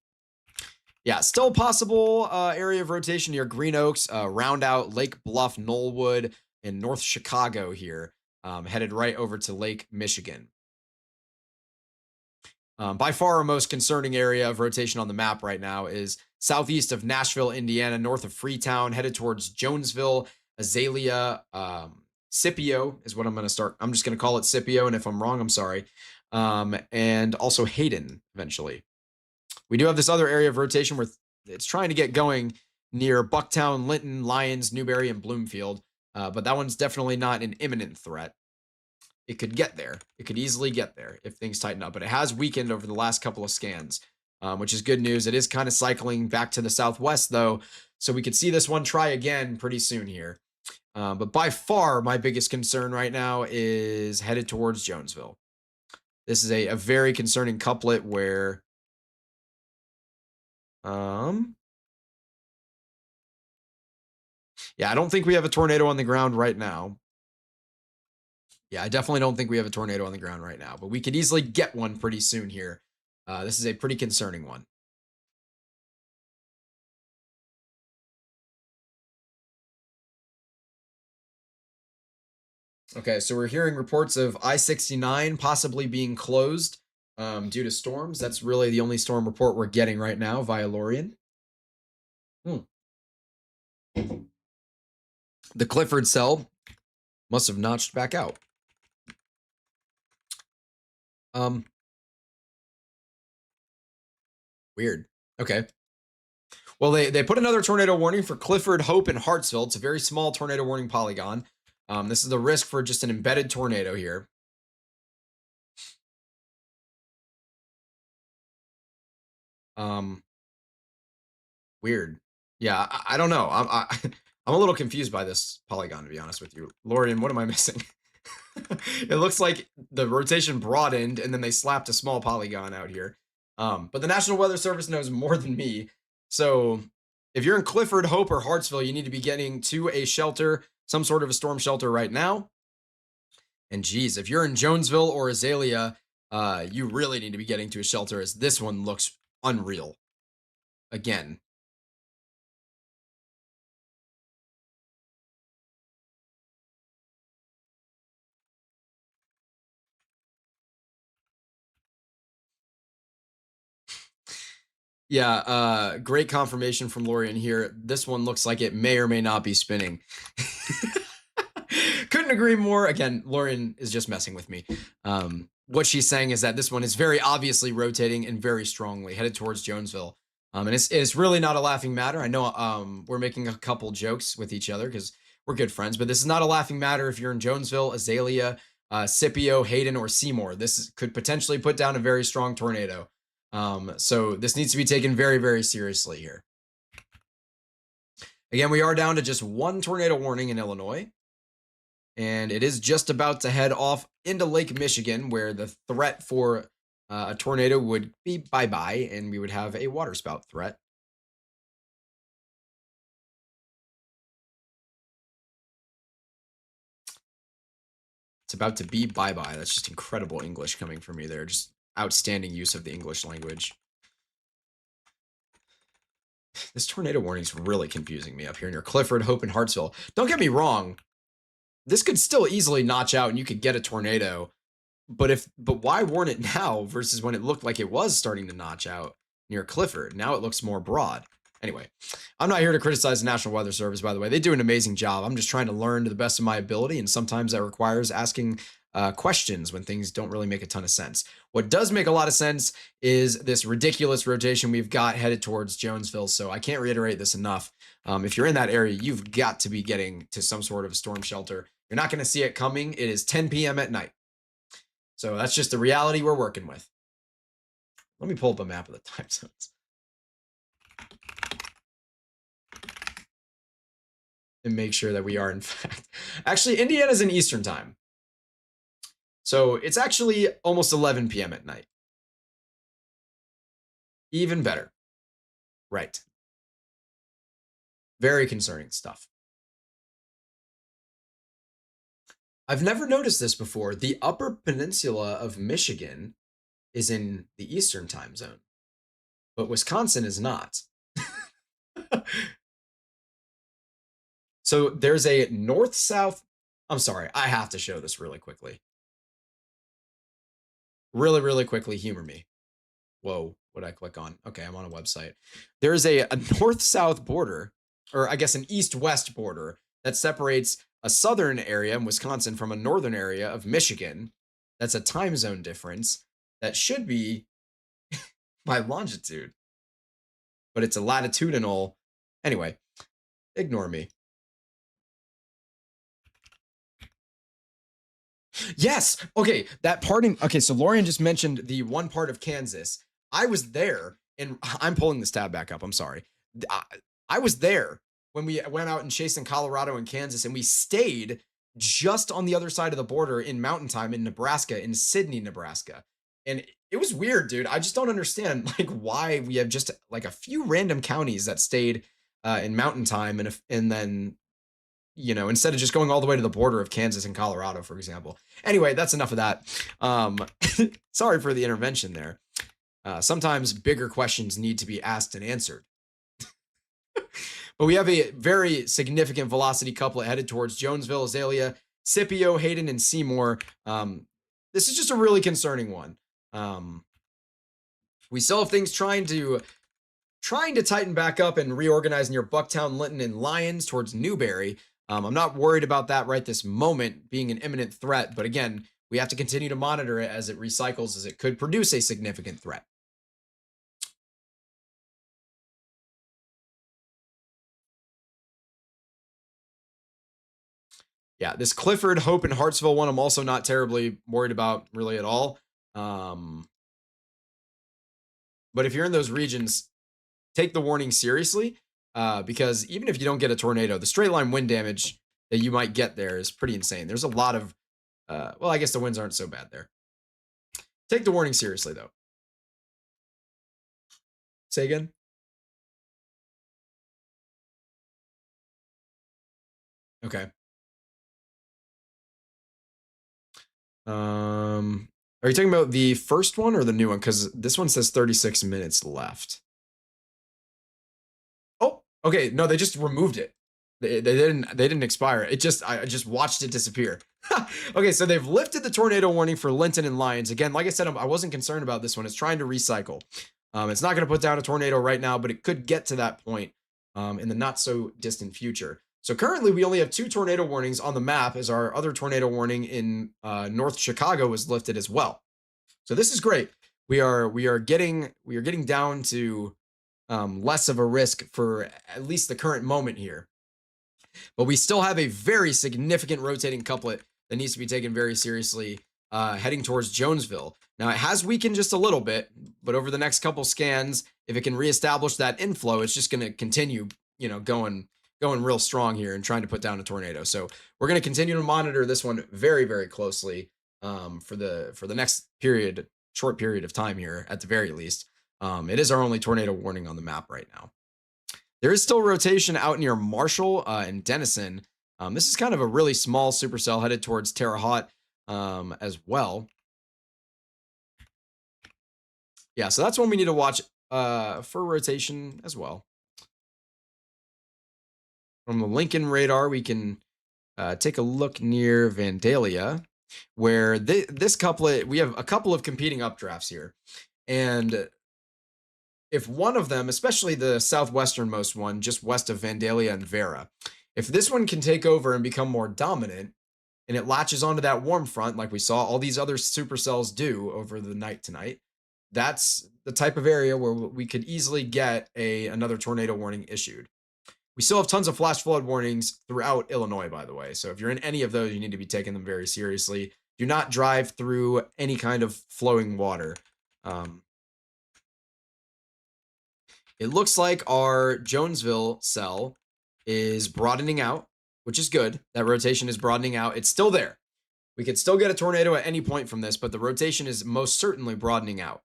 Yeah, still possible area of rotation near Green Oaks, round out Lake Bluff, Knollwood, and North Chicago here, headed right over to Lake Michigan. By far our most concerning area of rotation on the map right now is southeast of Nashville, Indiana, north of Freetown, headed towards Jonesville, Azalea, Scipio is what I'm going to start. I'm just going to call it Scipio, and if I'm wrong, I'm sorry. And also Hayden eventually. We do have this other area of rotation where it's trying to get going near Bucktown, Linton, Lyons, Newberry, and Bloomfield, but that one's definitely not an imminent threat. It could get there. It could easily get there if things tighten up, but it has weakened over the last couple of scans, which is good news. It is kind of cycling back to the southwest, though, so we could see this one try again pretty soon here. But by far, my biggest concern right now is headed towards Jonesville. This is a very concerning couplet where yeah, I don't think we have a tornado on the ground right now. Yeah, I definitely don't think we have a tornado on the ground right now, but we could easily get one pretty soon here. This is a pretty concerning one. Okay, so we're hearing reports of I-69 possibly being closed due to storms. That's really the only storm report we're getting right now via Lorian. The Clifford cell must have notched back out. Weird. Okay. Well, they put another tornado warning for Clifford, Hope, and Hartsville. It's a very small tornado warning polygon. This is the risk for just an embedded tornado here. Weird. Yeah, I don't know. I'm a little confused by this polygon, to be honest with you. Lorian, what am I missing? It looks like the rotation broadened and then they slapped a small polygon out here. But the National Weather Service knows more than me. So if you're in Clifford, Hope, or Hartsville, you need to be getting to a shelter, some sort of a storm shelter right now. And geez, if you're in Jonesville or Azalea, you really need to be getting to a shelter, as this one looks unreal. Again. Yeah, great confirmation from Lorian here. This one looks like it may or may not be spinning. Couldn't agree more. Again, Lorian is just messing with me. What she's saying is that this one is very obviously rotating and very strongly headed towards Jonesville. And it's really not a laughing matter. I know we're making a couple jokes with each other because we're good friends, but this is not a laughing matter if you're in Jonesville, Azalea, Scipio, Hayden, or Seymour. This could potentially put down a very strong tornado. So this needs to be taken very, very seriously here. Again, we are down to just one tornado warning in Illinois. And it is just about to head off into Lake Michigan, where the threat for a tornado would be bye-bye, and we would have a waterspout threat. It's about to be bye-bye. That's just incredible English coming from me there. Just outstanding use of the English language. This tornado warning is really confusing me up here near Clifford, Hope, and Hartsville. Don't get me wrong. This could still easily notch out and you could get a tornado. But why warn it now versus when it looked like it was starting to notch out near Clifford? Now it looks more broad. Anyway, I'm not here to criticize the National Weather Service, by the way. They do an amazing job. I'm just trying to learn to the best of my ability, and sometimes that requires asking questions when things don't really make a ton of sense. What does make a lot of sense is this ridiculous rotation we've got headed towards Jonesville, so I can't reiterate this enough. If you're in that area, you've got to be getting to some sort of storm shelter. You're not going to see it coming. It is 10 p.m. at night. So that's just the reality we're working with. Let me pull up a map of the time zones. And make sure that we are, in fact. Actually, Indiana's in Eastern time. So it's actually almost 11 p.m. at night. Even better. Right. Very concerning stuff. I've never noticed this before. The Upper Peninsula of Michigan is in the Eastern time zone, but Wisconsin is not. So there's a north-south. I'm sorry, I have to show this really quickly. Really, really quickly, humor me. Whoa, what did I click on? Okay, I'm on a website. There's a north-south border, or I guess an east-west border that separates a southern area in Wisconsin from a northern area of Michigan. That's a time zone difference that should be by longitude, but it's a latitudinal. Anyway, ignore me. Yes. Okay. That part in. Okay. So Lorian just mentioned the one part of Kansas. I was there, and I'm pulling this tab back up. I'm sorry. I was there when we went out and chased in Colorado and Kansas, and we stayed just on the other side of the border in Mountain Time in Nebraska, in Sidney, Nebraska. And it was weird, dude. I just don't understand like why we have just like a few random counties that stayed in Mountain Time, and then instead of just going all the way to the border of Kansas and Colorado, for example. Anyway, that's enough of that. Sorry for the intervention there. Sometimes bigger questions need to be asked and answered. But we have a very significant velocity couplet headed towards Jonesville, Azalea, Scipio, Hayden, and Seymour. This is just a really concerning one. We still have things trying to tighten back up and reorganize near Bucktown, Linton, and Lyons towards Newberry. I'm not worried about that right this moment being an imminent threat, but again, we have to continue to monitor it as it recycles, as it could produce a significant threat. Yeah, this Clifford, Hope, and Hartsville one, I'm also not terribly worried about really at all. But if you're in those regions, take the warning seriously, because even if you don't get a tornado, the straight line wind damage that you might get there is pretty insane. There's a lot of, well, I guess the winds aren't so bad there. Take the warning seriously, though. Say again? Okay. Are you talking about the first one or the new one? Because this one says 36 minutes left. Oh, okay. No, they just removed it. They didn't expire. I just watched it disappear. Okay, so they've lifted the tornado warning for Linton and Lyons. Again, like I said, I wasn't concerned about this one. It's trying to recycle. It's not going to put down a tornado right now, but it could get to that point in the not so distant future. So currently we only have 2 tornado warnings on the map, as our other tornado warning in North Chicago was lifted as well. So this is great. We are getting down to less of a risk for at least the current moment here. But we still have a very significant rotating couplet that needs to be taken very seriously, heading towards Jonesville. Now, it has weakened just a little bit, but over the next couple scans, if it can reestablish that inflow, it's just going to continue, going going real strong here and trying to put down a tornado. So we're going to continue to monitor this one very, very closely for the next short period of time here at the very least. It is our only tornado warning on the map right now. There is still rotation out near Marshall and Denison. This is kind of a really small supercell headed towards Terre Haute as well. Yeah, so that's one we need to watch for rotation as well. From the Lincoln radar, we can take a look near Vandalia, where this couplet, we have a couple of competing updrafts here. And if one of them, especially the southwesternmost one, just west of Vandalia and Vera, if this one can take over and become more dominant, and it latches onto that warm front like we saw all these other supercells do over the night tonight, that's the type of area where we could easily get another tornado warning issued. We still have tons of flash flood warnings throughout Illinois, by the way. So if you're in any of those, you need to be taking them very seriously. Do not drive through any kind of flowing water. It looks like our Jonesville cell is broadening out, which is good. That rotation is broadening out. It's still there. We could still get a tornado at any point from this, but the rotation is most certainly broadening out.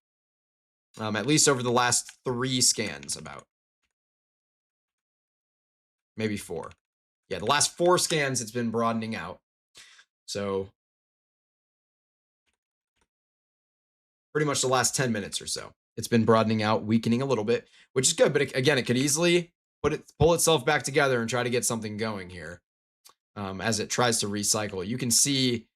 At least over the last 3 scans about. Maybe 4. Yeah, the last 4 scans, it's been broadening out. So pretty much the last 10 minutes or so. It's been broadening out, weakening a little bit, which is good. But again, it could easily pull itself back together and try to get something going here as it tries to recycle. You can see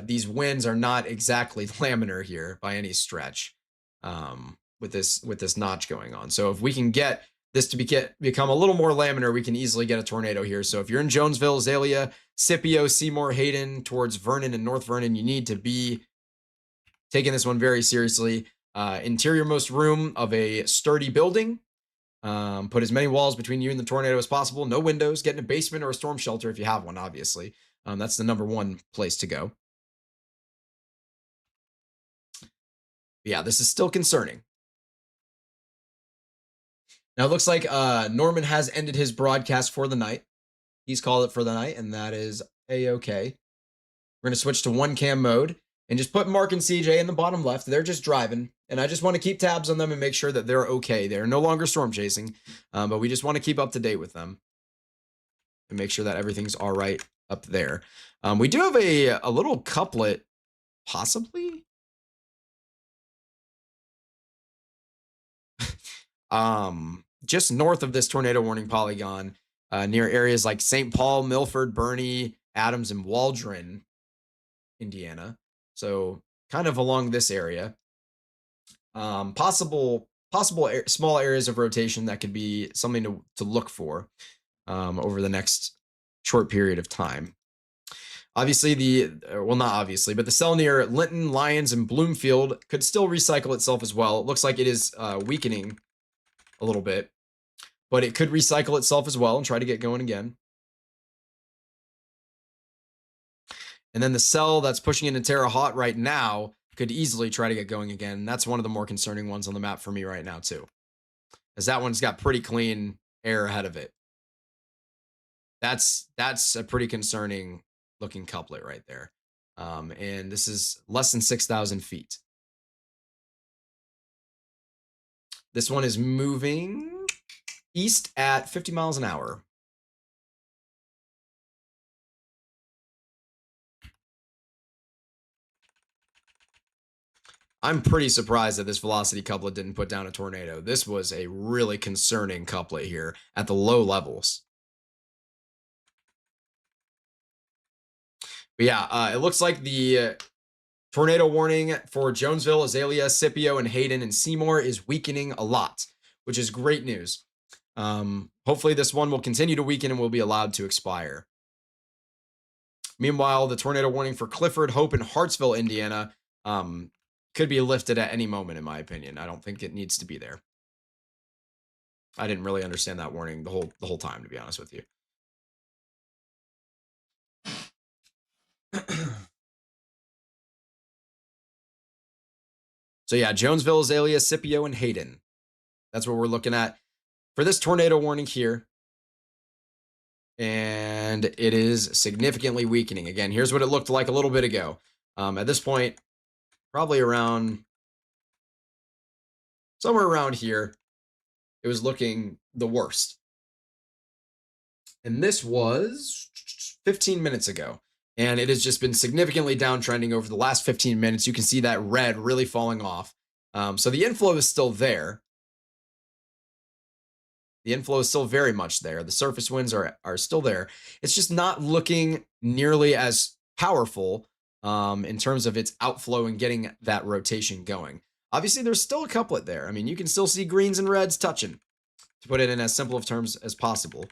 these winds are not exactly laminar here by any stretch with this notch going on. So if we can get this to become a little more laminar, we can easily get a tornado here. So if you're in Jonesville, Azalea, Scipio, Seymour, Hayden, towards Vernon and North Vernon, you need to be taking this one very seriously. Interiormost room of a sturdy building. Put as many walls between you and the tornado as possible. No windows. Get in a basement or a storm shelter if you have one, obviously. That's the number 1 place to go. Yeah, this is still concerning. Now, it looks like Norman has ended his broadcast for the night. He's called it for the night, and that is A-okay. We're going to switch to 1-cam mode and just put Mark and CJ in the bottom left. They're just driving, and I just want to keep tabs on them and make sure that they're okay. They're no longer storm chasing, but we just want to keep up to date with them and make sure that everything's all right up there. We do have a little couplet, possibly. Just north of this tornado warning polygon, near areas like St. Paul, Milford, Bernie, Adams, and Waldron, Indiana. So kind of along this area. Possible small areas of rotation that could be something to look for over the next short period of time. Obviously, not obviously, but the cell near Linton, Lyons, and Bloomfield could still recycle itself as well. It looks like it is weakening a little bit, but it could recycle itself as well and try to get going again. And then the cell that's pushing into Terre Haute right now could easily try to get going again. That's one of the more concerning ones on the map for me right now too, as that one's got pretty clean air ahead of it. That's a pretty concerning looking couplet right there. And this is less than 6,000 feet. This one is moving east at 50 miles an hour. I'm pretty surprised that this velocity couplet didn't put down a tornado. This was a really concerning couplet here at the low levels. But yeah, it looks like the tornado warning for Jonesville, Azalea, Scipio, and Hayden and Seymour is weakening a lot, which is great news. Hopefully this one will continue to weaken and will be allowed to expire. Meanwhile, the tornado warning for Clifford, Hope, and Hartsville, Indiana, could be lifted at any moment, in my opinion. I don't think it needs to be there. I didn't really understand that warning the whole time, to be honest with you. So yeah, Jonesville, Azalea, Scipio, and Hayden. That's what we're looking at for this tornado warning here. and it is significantly weakening. Again, here's what it looked like a little bit ago. At this point, probably around somewhere around here, it was looking the worst. And this was 15 minutes ago. And it has just been significantly downtrending over the last 15 minutes. You can see that red really falling off. So the inflow is still there. The inflow is still very much there. The surface winds are still there. It's just not looking nearly as powerful in terms of its outflow and getting that rotation going. Obviously, there's still a couplet there. I mean, you can still see greens and reds touching, to put it in as simple of terms as possible.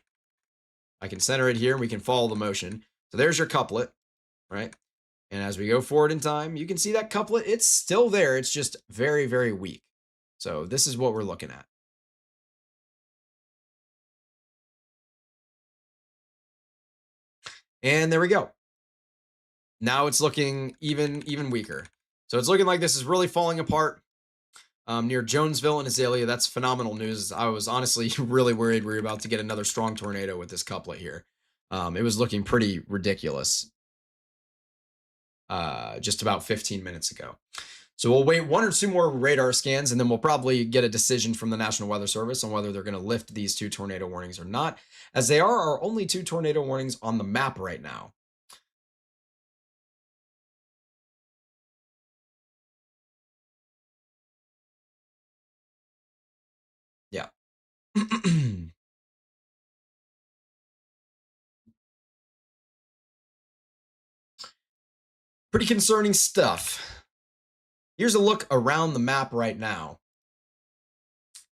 I can center it here and we can follow the motion. So there's your couplet, right? And as we go forward in time, you can see that couplet, it's still there. It's just very, very weak. So this is what we're looking at. And there we go. Now it's looking even weaker. So it's looking like this is really falling apart near Jonesville and Azalea. That's phenomenal news. I was honestly really worried we were about to get another strong tornado with this couplet here. It was looking pretty ridiculous just about 15 minutes ago. So we'll wait 1 or 2 more radar scans, and then we'll probably get a decision from the National Weather Service on whether they're going to lift these 2 tornado warnings or not, as they are our only 2 tornado warnings on the map right now. Yeah. Pretty concerning stuff. Here's a look around the map right now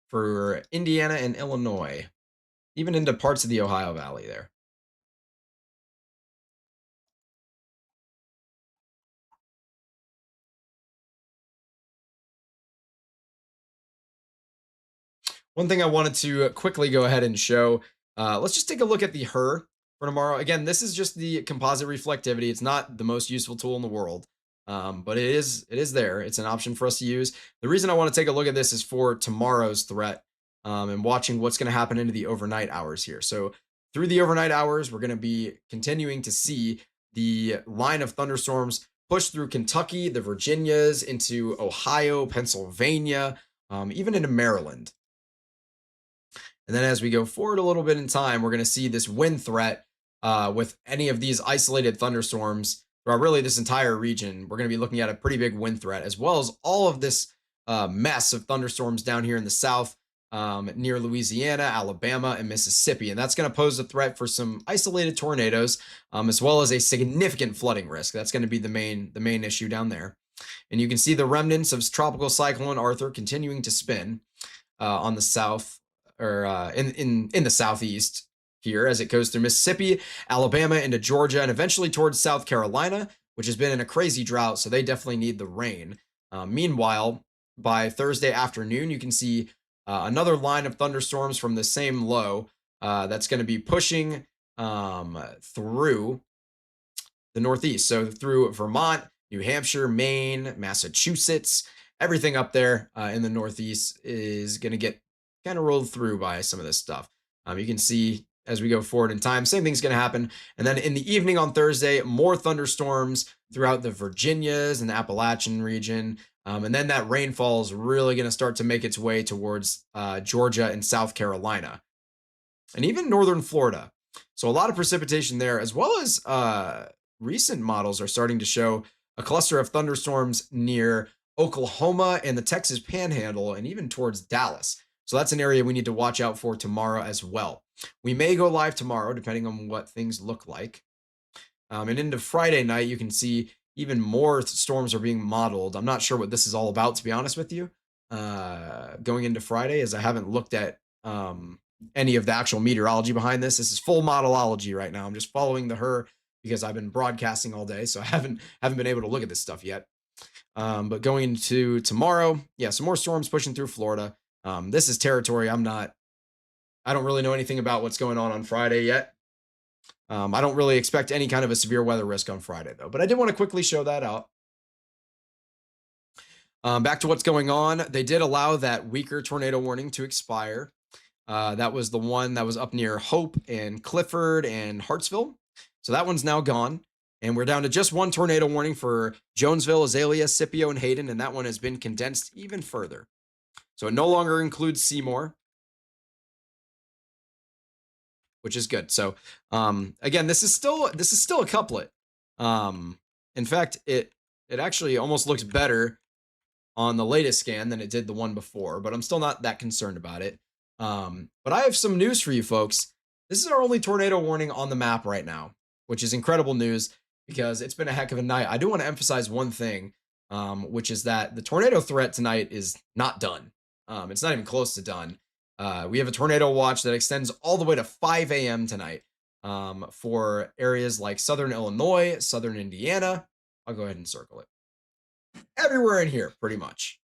for Indiana and Illinois, even into parts of the Ohio Valley there. One thing I wanted to quickly go ahead and show, let's just take a look at the HRRR for tomorrow. Again, this is just the composite reflectivity. It's not the most useful tool in the world, but it is there. It's an option for us to use. The reason I want to take a look at this is for tomorrow's threat and watching what's going to happen into the overnight hours here. So through the overnight hours, we're going to be continuing to see the line of thunderstorms push through Kentucky, the Virginias, into Ohio, Pennsylvania, even into Maryland. And then as we go forward a little bit in time, we're going to see this wind threat with any of these isolated thunderstorms throughout really this entire region. We're going to be looking at a pretty big wind threat, as well as all of this mess of thunderstorms down here in the south near Louisiana, Alabama, and Mississippi. And that's going to pose a threat for some isolated tornadoes, as well as a significant flooding risk. That's going to be the main issue down there. And you can see the remnants of Tropical Cyclone Arthur continuing to spin on the south, or in the southeast here, as it goes through Mississippi, Alabama, into Georgia, and eventually towards South Carolina, which has been in a crazy drought, so they definitely need the rain. Meanwhile, by Thursday afternoon, you can see another line of thunderstorms from the same low that's going to be pushing through the Northeast. So through Vermont, New Hampshire, Maine, Massachusetts, everything up there in the Northeast is going to get kind of rolled through by some of this stuff. You can see as we go forward in time, same thing's going to happen. And then in the evening on Thursday, more thunderstorms throughout the Virginias and the Appalachian region. And then that rainfall is really going to start to make its way towards Georgia and South Carolina, and even northern Florida. So a lot of precipitation there, as well as recent models are starting to show a cluster of thunderstorms near Oklahoma and the Texas Panhandle, and even towards Dallas. So that's an area we need to watch out for tomorrow as well. We may go live tomorrow, depending on what things look like. And into Friday night, you can see even more storms are being modeled. I'm not sure what this is all about, to be honest with you, going into Friday, as I haven't looked at any of the actual meteorology behind this. This is full modelology right now. I'm just following the HRRR because I've been broadcasting all day, so I haven't been able to look at this stuff yet. But going into tomorrow, yeah, some more storms pushing through Florida. This is territory I don't really know anything about what's going on Friday yet. I don't really expect any kind of a severe weather risk on Friday, though. But I did want to quickly show that out. Back to what's going on. They did allow that weaker tornado warning to expire That was the one that was up near Hope and Clifford and Hartsville. So that one's now gone. And we're down to just one tornado warning for Jonesville, Azalea, Scipio, and Hayden. And that one has been condensed even further. So it no longer includes Seymour, which is good. So again, this is still a couplet. In fact, it actually almost looks better on the latest scan than it did the one before, but I'm still not that concerned about it. But I have some news for you folks. This is our only tornado warning on the map right now, which is incredible news because it's been a heck of a night. I do want to emphasize one thing, which is that the tornado threat tonight is not done. It's not even close to done. We have a tornado watch that extends all the way to 5 a.m. tonight for areas like southern Illinois, southern Indiana. I'll go ahead and circle it. Everywhere in here, pretty much.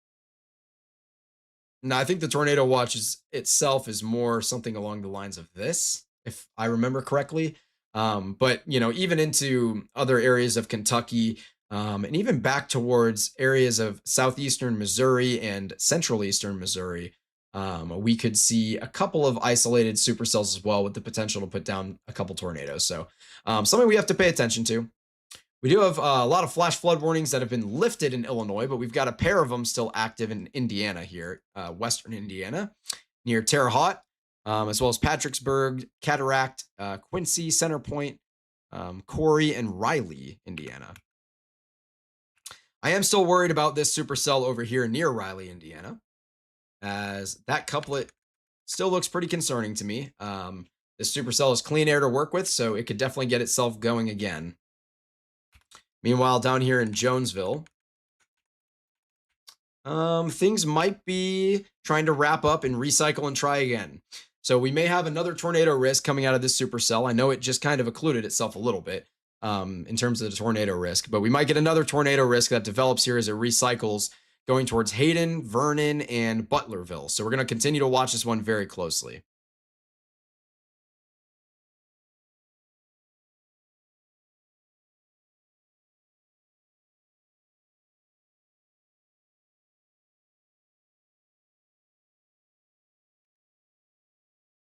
Now, I think the tornado watch itself is more something along the lines of this, if I remember correctly. But, even into other areas of Kentucky and even back towards areas of southeastern Missouri and central eastern Missouri, we could see a couple of isolated supercells as well with the potential to put down a couple tornadoes. So something we have to pay attention to. We do have a lot of flash flood warnings that have been lifted in Illinois, but we've got a pair of them still active in Indiana here, western Indiana, near Terre Haute, as well as Patricksburg, Cataract, Quincy, Center Point, Corey, and Riley, Indiana. I am still worried about this supercell over here near Riley, Indiana, as that couplet still looks pretty concerning to me. This supercell is clean air to work with, so it could definitely get itself going again. Meanwhile, down here in Jonesville, things might be trying to wrap up and recycle and try again. So we may have another tornado risk coming out of this supercell. I know it just kind of occluded itself a little bit in terms of the tornado risk, but we might get another tornado risk that develops here as it recycles going towards Hayden, Vernon, and Butlerville. So we're going to continue to watch this one very closely.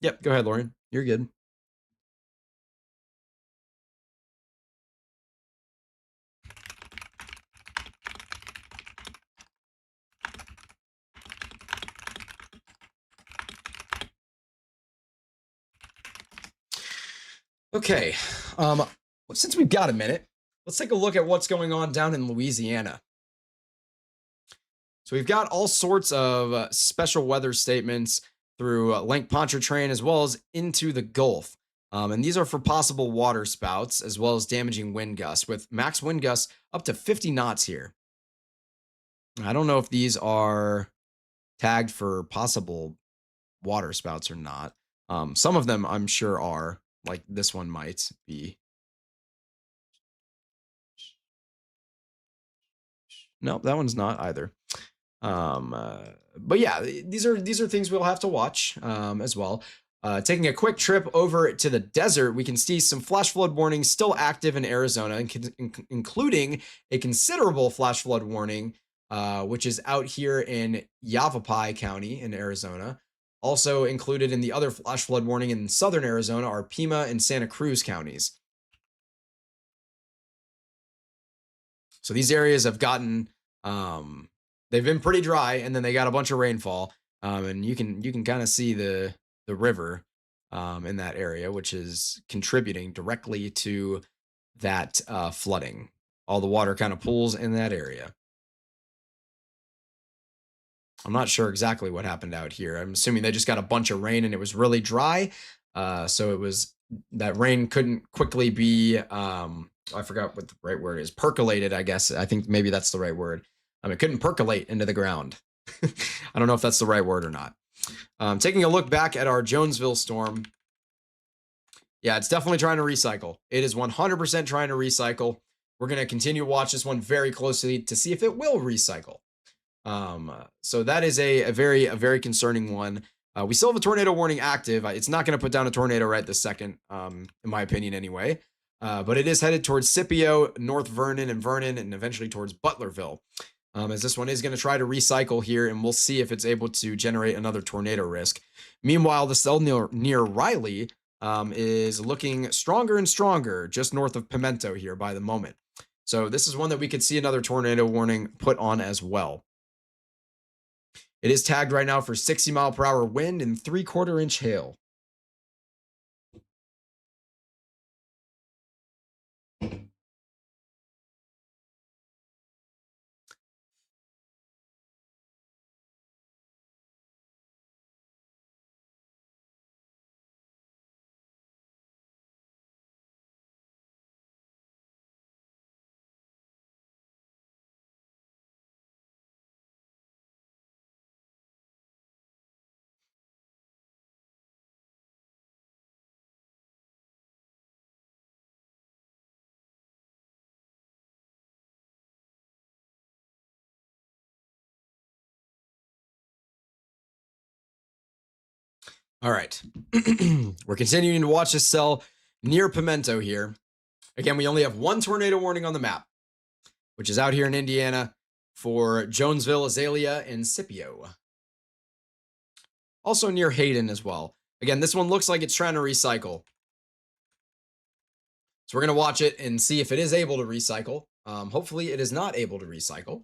Yep, go ahead, Lauren. You're good. Okay, since we've got a minute, let's take a look at what's going on down in Louisiana. So we've got all sorts of special weather statements through Lake Pontchartrain as well as into the Gulf. And these are for possible water spouts as well as damaging wind gusts with max wind gusts up to 50 knots here. I don't know if these are tagged for possible water spouts or not. Some of them I'm sure are, like this one might be. No, that one's not either. But yeah, these are things we'll have to watch as well. Taking a quick trip over to the desert, we can see some flash flood warnings still active in Arizona, including a considerable flash flood warning, which is out here in Yavapai County in Arizona. Also included in the other flash flood warning in southern Arizona are Pima and Santa Cruz counties. So these areas have gotten, they've been pretty dry, and then they got a bunch of rainfall, and you can kind of see the river in that area, which is contributing directly to that flooding. All the water kind of pools in that area. I'm not sure exactly what happened out here. I'm assuming they just got a bunch of rain and it was really dry. So it was that rain couldn't quickly be, I forgot what the right word is, percolated, I guess. I think maybe that's the right word. It couldn't percolate into the ground. I don't know if that's the right word or not. Taking a look back at our Jonesville storm. Yeah, it's definitely trying to recycle. It is 100% trying to recycle. We're going to continue to watch this one very closely to see if it will recycle. So that is a very concerning one. We still have a tornado warning active. It's not going to put down a tornado right this second, in my opinion anyway. But it is headed towards Scipio, North Vernon, and eventually towards Butlerville. as this one is going to try to recycle here, and we'll see if it's able to generate another tornado risk. Meanwhile, the cell near Riley is looking stronger and stronger, just north of Pimento here by the moment. So this is one that we could see another tornado warning put on as well. It is tagged right now for 60-mile-per-hour wind and 3/4-inch hail. All right. We're continuing to watch this cell near Pimento here. Again, we only have one tornado warning on the map, which is out here in Indiana for Jonesville, Azalea, and Scipio. Also near Hayden as well. Again, this one looks like it's trying to recycle. So we're going to watch it and see if it is able to recycle. Hopefully it is not able to recycle.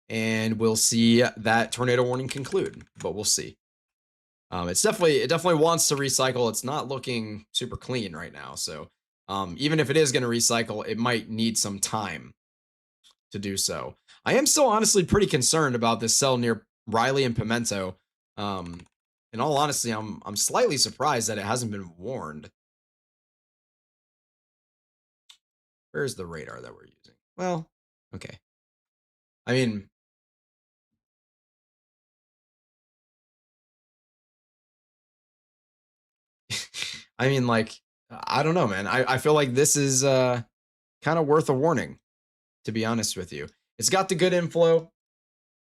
And we'll see that tornado warning conclude, but we'll see. It definitely wants to recycle. It's not looking super clean right now. So even if it is going to recycle, it might need some time to do so. I am still honestly pretty concerned about this cell near Riley and Pimento. In all honesty, I'm slightly surprised that it hasn't been warned. Where's the radar that we're using? Well, okay. I mean, like, I don't know, man. I feel like this is kind of worth a warning, to be honest with you. It's got the good inflow.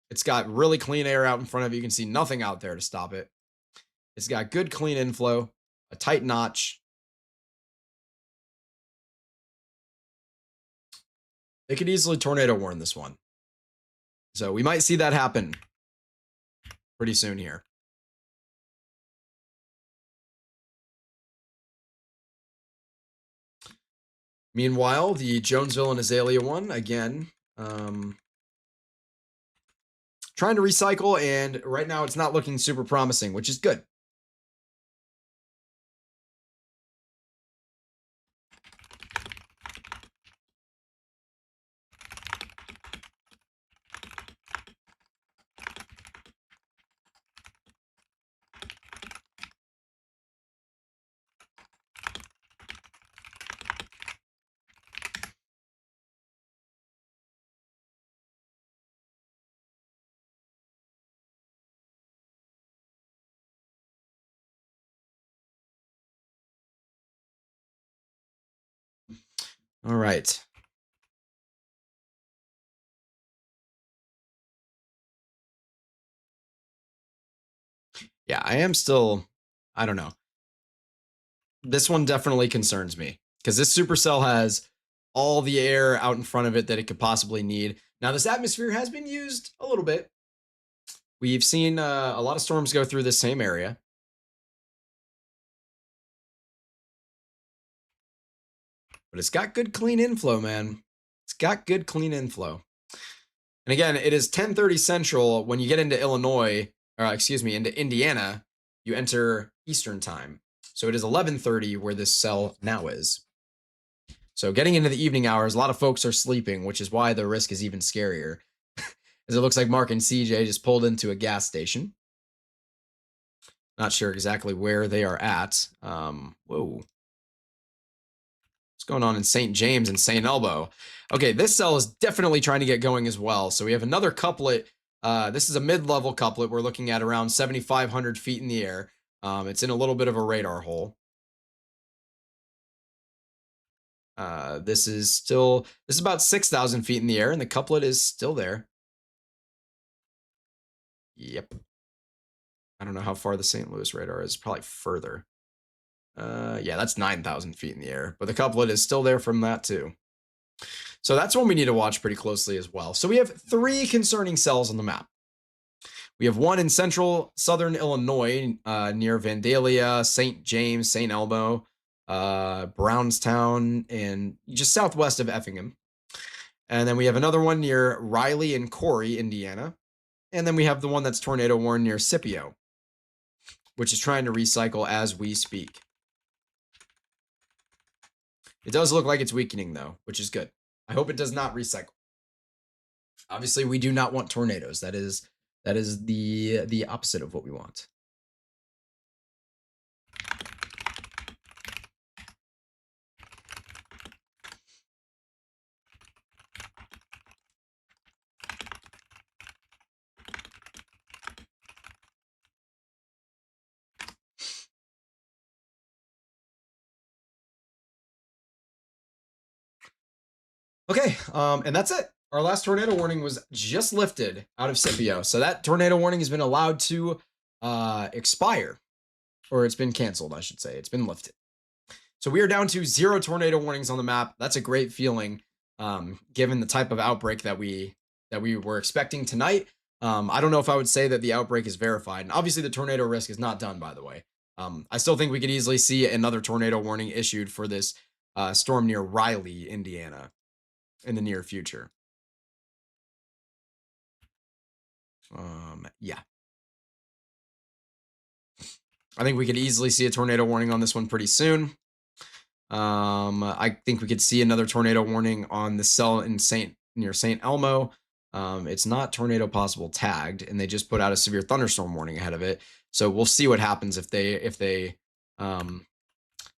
It's got really clean air out in front of you. You can see nothing out there to stop it. It's got good clean inflow, a tight notch. They could easily tornado warn this one. So we might see that happen pretty soon here. Meanwhile, the Jonesville and Azalea one, again, trying to recycle, and right now it's not looking super promising, which is good. All right. Yeah, I don't know. This one definitely concerns me because this supercell has all the air out in front of it that it could possibly need. Now, this atmosphere has been used a little bit. We've seen a lot of storms go through this same area. But it's got good clean inflow, man. It's got good clean inflow. And again, it is 10:30 Central. When you get into Illinois, or excuse me, into Indiana, you enter Eastern time. So it is 11:30 where this cell now is. So getting into the evening hours, a lot of folks are sleeping, which is why the risk is even scarier. As it looks like Mark and CJ just pulled into a gas station. Not sure exactly where they are at. Whoa. What's going on in St. James and St. Elmo? Okay, this cell is definitely trying to get going as well. So we have another couplet. This is a mid-level couplet. We're looking at around 7,500 feet in the air. It's in a little bit of a radar hole. This is about 6,000 feet in the air, and the couplet is still there. Yep. I don't know how far the St. Louis radar is. Probably further. Yeah, that's 9,000 feet in the air, but the couplet is still there from that too. So that's one we need to watch pretty closely as well. So we have 3 concerning cells on the map. We have one in central southern Illinois near Vandalia, St. James, St. Elmo, Brownstown, and just southwest of Effingham. And then we have another one near Riley and Corey, Indiana. And then we have the one that's tornado warned near Scipio, which is trying to recycle as we speak. It does look like it's weakening though, which is good. I hope it does not recycle. Obviously, we do not want tornadoes. That is the opposite of what we want. Okay, and that's it. Our last tornado warning was just lifted out of Scipio. So that tornado warning has been allowed to expire, or it's been canceled, I should say. It's been lifted. So we are down to 0 tornado warnings on the map. That's a great feeling, given the type of outbreak that we were expecting tonight. I don't know if I would say that the outbreak is verified. And obviously the tornado risk is not done, by the way. I still think we could easily see another tornado warning issued for this storm near Riley, Indiana in the near future. Yeah. I think we could easily see a tornado warning on this one pretty soon. I think we could see another tornado warning on the cell in near St. Elmo. It's not tornado possible tagged, and they just put out a severe thunderstorm warning ahead of it. So we'll see what happens if they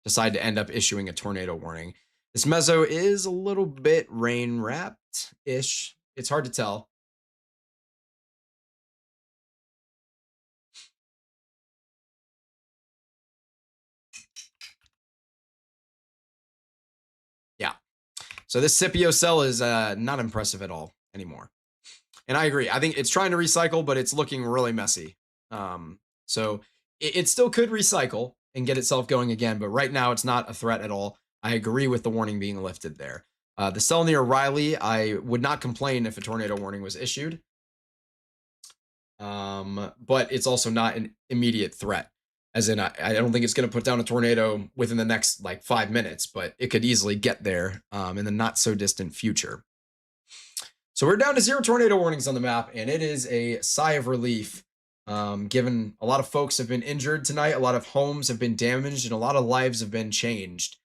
decide to end up issuing a tornado warning. This mezzo is a little bit rain wrapped ish. It's hard to tell. Yeah. So this Scipio cell is not impressive at all anymore. And I agree. I think it's trying to recycle, but it's looking really messy. So it still could recycle and get itself going again, but right now it's not a threat at all. I agree with the warning being lifted there. The cell near Riley, I would not complain if a tornado warning was issued. But it's also not an immediate threat. As in, I don't think it's going to put down a tornado within the next like 5 minutes, but it could easily get there in the not so distant future. So we're down to 0 tornado warnings on the map, and it is a sigh of relief. Given a lot of folks have been injured tonight, a lot of homes have been damaged, and a lot of lives have been changed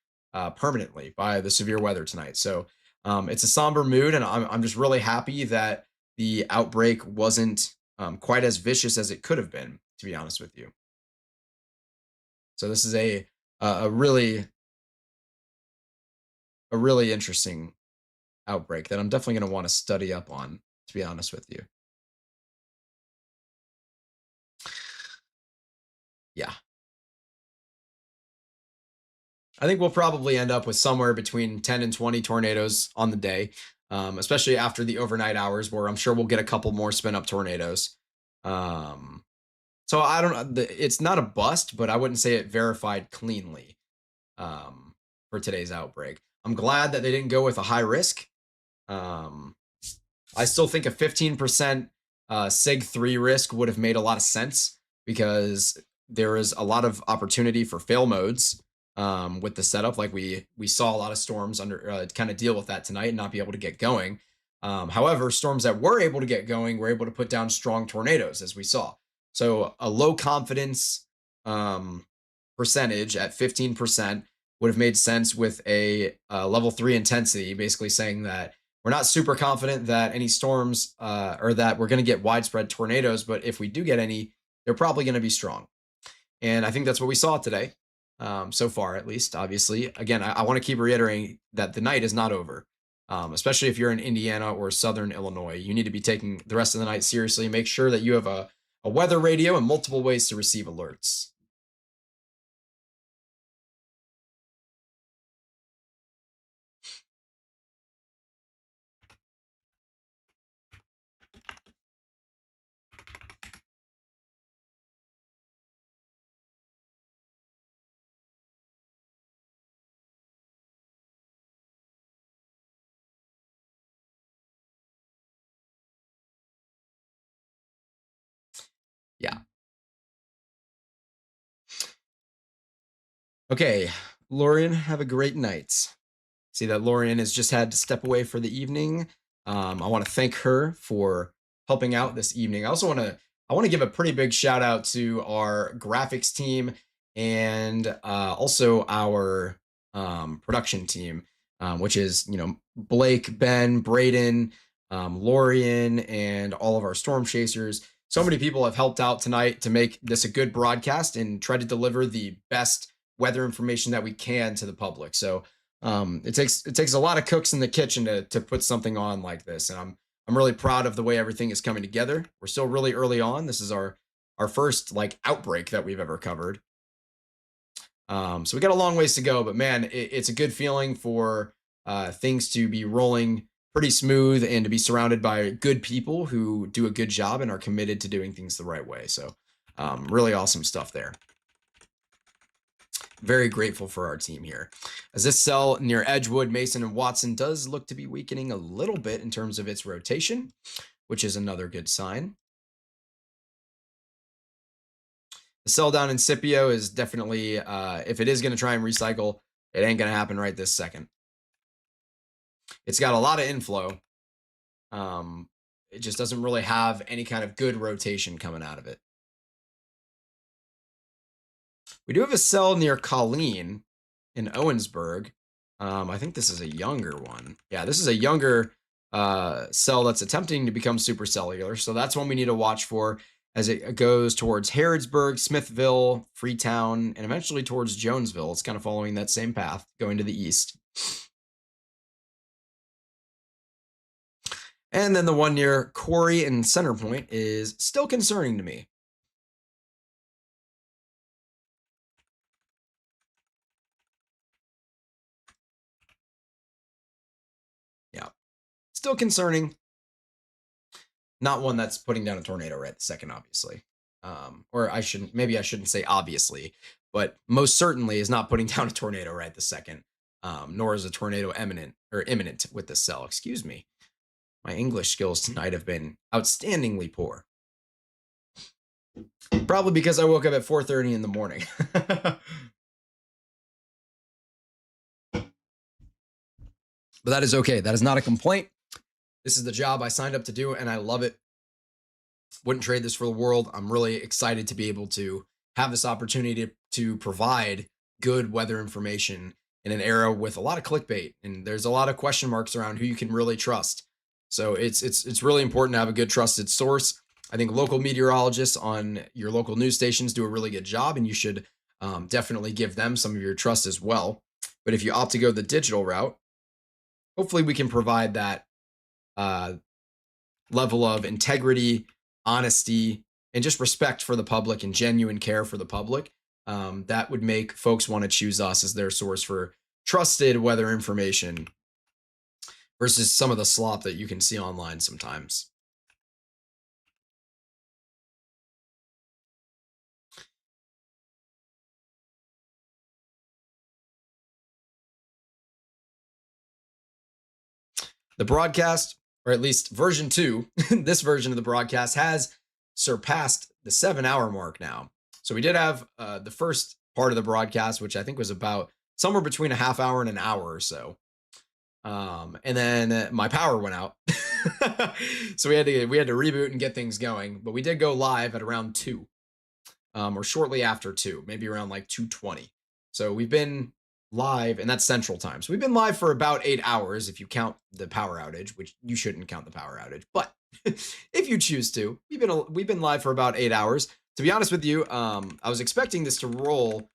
permanently by the severe weather tonight. So it's a somber mood, and I'm just really happy that the outbreak wasn't quite as vicious as it could have been, to be honest with you. So this is a really interesting outbreak that I'm definitely going to want to study up on, to be honest with you. Yeah. I think we'll probably end up with somewhere between 10 and 20 tornadoes on the day, especially after the overnight hours, where I'm sure we'll get a couple more spin up tornadoes. So I don't know. It's not a bust, but I wouldn't say it verified cleanly for today's outbreak. I'm glad that they didn't go with a high risk. I still think a 15% SIG-3 risk would have made a lot of sense because there is a lot of opportunity for fail modes with the setup. Like we saw a lot of storms under kind of deal with that tonight and not be able to get going. However, storms that were able to get going were able to put down strong tornadoes, as we saw. So a low confidence percentage at 15% would have made sense with a level 3 intensity, basically saying that we're not super confident that any storms or that we're going to get widespread tornadoes, but if we do get any, they're probably going to be strong. And I think that's what we saw today, so far at least. Obviously, again, I want to keep reiterating that the night is not over, especially if you're in Indiana or Southern Illinois. You need to be taking the rest of the night seriously. Make sure that you have a weather radio and multiple ways to receive alerts. Okay, Lorian, have a great night. See that Lorian has just had to step away for the evening. I want to thank her for helping out this evening. I want to give a pretty big shout out to our graphics team and also our production team, which is Blake, Ben, Braden, Lorian, and all of our storm chasers. So many people have helped out tonight to make this a good broadcast and try to deliver the best weather information that we can to the public. So it takes a lot of cooks in the kitchen to put something on like this, and I'm really proud of the way everything is coming together. We're still really early on. This is our first like outbreak that we've ever covered. So we got a long ways to go, but man, it's a good feeling for things to be rolling pretty smooth and to be surrounded by good people who do a good job and are committed to doing things the right way. So really awesome stuff there. Very grateful for our team here. As this cell near Edgewood, Mason, and Watson does look to be weakening a little bit in terms of its rotation, which is another good sign. The cell down in Scipio is definitely, if it is going to try and recycle, it ain't going to happen right this second. It's got a lot of inflow. It just doesn't really have any kind of good rotation coming out of it. We do have a cell near Colleen in Owensburg. I think this is a younger one. Yeah, this is a younger cell that's attempting to become supercellular. So that's one we need to watch for as it goes towards Harrodsburg, Smithville, Freetown, and eventually towards Jonesville. It's kind of following that same path, going to the east. And then the one near Corey and Centerpoint is still concerning to me. Yeah, still concerning. Not one that's putting down a tornado right this second, obviously. Or maybe I shouldn't say obviously, but most certainly is not putting down a tornado right this second. Nor is a tornado imminent with this cell. Excuse me. My English skills tonight have been outstandingly poor. Probably because I woke up at 4:30 in the morning. But that is okay. That is not a complaint. This is the job I signed up to do, and I love it. Wouldn't trade this for the world. I'm really excited to be able to have this opportunity to provide good weather information in an era with a lot of clickbait, and there's a lot of question marks around who you can really trust. So it's really important to have a good trusted source. I think local meteorologists on your local news stations do a really good job, and you should definitely give them some of your trust as well. But if you opt to go the digital route, hopefully we can provide that level of integrity, honesty, and just respect for the public and genuine care for the public. That would make folks want to choose us as their source for trusted weather information versus some of the slop that you can see online sometimes. The broadcast, or at least version 2, this version of the broadcast has surpassed the 7-hour mark now. So we did have the first part of the broadcast, which I think was about somewhere between a half hour and an hour or so. And then my power went out. So we had to reboot and get things going, but we did go live at around 2, or shortly after 2, maybe around like 2:20. So we've been live, and that's Central Time. So we've been live for about 8 hours if you count the power outage, which you shouldn't count the power outage, but if you choose to, we've been live for about 8 hours. To be honest with you, I was expecting this to roll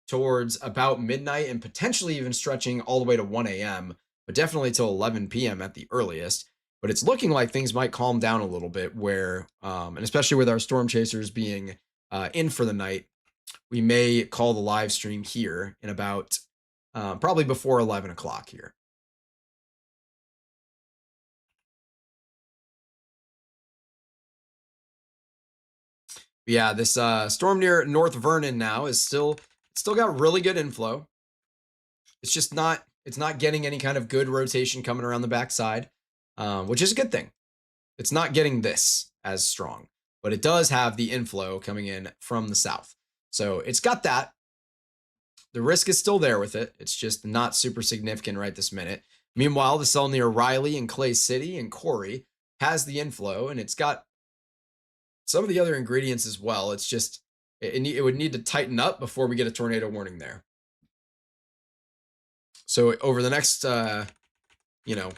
towards about midnight and potentially even stretching all the way to 1 a.m., but definitely till 11 p.m. at the earliest. But it's looking like things might calm down a little bit where, and especially with our storm chasers being in for the night, we may call the live stream here in about probably before 11 o'clock here. But yeah, this storm near North Vernon now is still got really good inflow. It's just not getting any kind of good rotation coming around the backside, which is a good thing. It's not getting this as strong, but it does have the inflow coming in from the south. So it's got that. the risk is still there with it. It's just not super significant right this minute. Meanwhile, the cell near Riley and Clay City and Corey has the inflow, and it's got some of the other ingredients as well. It's just it would need to tighten up before we get a tornado warning there. So over the next,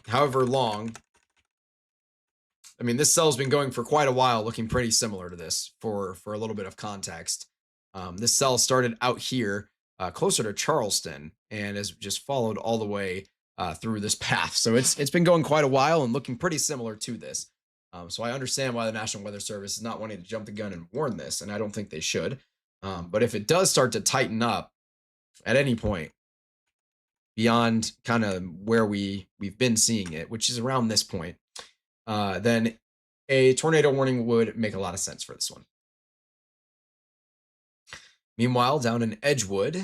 however long, I mean, this cell's been going for quite a while, looking pretty similar to this for a little bit of context. This cell started out here, closer to Charleston, and has just followed all the way through this path. So it's been going quite a while and looking pretty similar to this. So I understand why the National Weather Service is not wanting to jump the gun and warn this, and I don't think they should. But if it does start to tighten up at any point beyond kind of where we've been seeing it, which is around this point, then a tornado warning would make a lot of sense for this one. Meanwhile, down in Edgewood,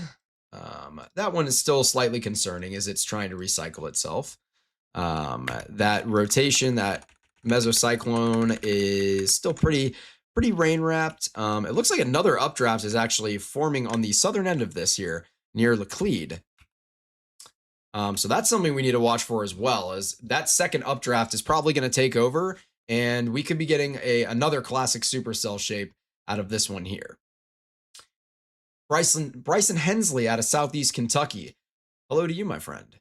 that one is still slightly concerning as it's trying to recycle itself. That rotation, that mesocyclone is still pretty rain wrapped. It looks like another updraft is actually forming on the southern end of this here near Laclede. So that's something we need to watch for as well, as that second updraft is probably going to take over, and we could be getting another classic supercell shape out of this one here. Bryson Hensley out of Southeast Kentucky. Hello to you, my friend.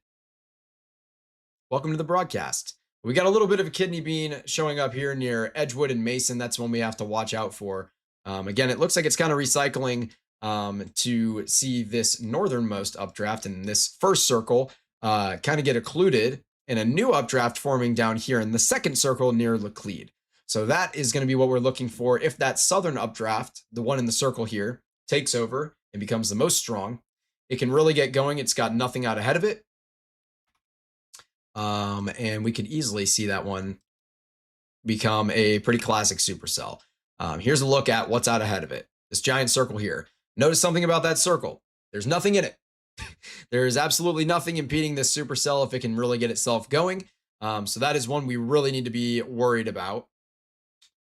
Welcome to the broadcast. We got a little bit of a kidney bean showing up here near Edgewood and Mason. That's one we have to watch out for. Again, it looks like it's kind of recycling to see this northernmost updraft in this first circle kind of get occluded, and a new updraft forming down here in the second circle near Laclede. So that is going to be what we're looking for. If that southern updraft, the one in the circle here, takes over and becomes the most strong, it can really get going. It's got nothing out ahead of it. And we could easily see that one become a pretty classic supercell. Here's a look at what's out ahead of it. This giant circle here. Notice something about that circle. There's nothing in it. There is absolutely nothing impeding this supercell if it can really get itself going. So that is one we really need to be worried about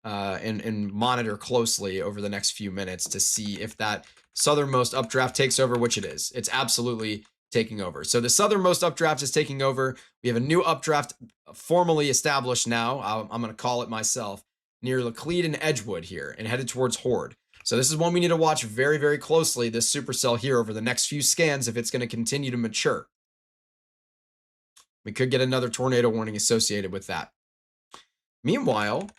and monitor closely over the next few minutes to see if that southernmost updraft takes over, which it is. It's absolutely taking over. So the southernmost updraft is taking over. We have a new updraft formally established now. I'm going to call it myself, near Laclede and Edgewood here and headed towards Horde. So this is one we need to watch very, very closely, this supercell here over the next few scans if it's going to continue to mature. We could get another tornado warning associated with that. Meanwhile,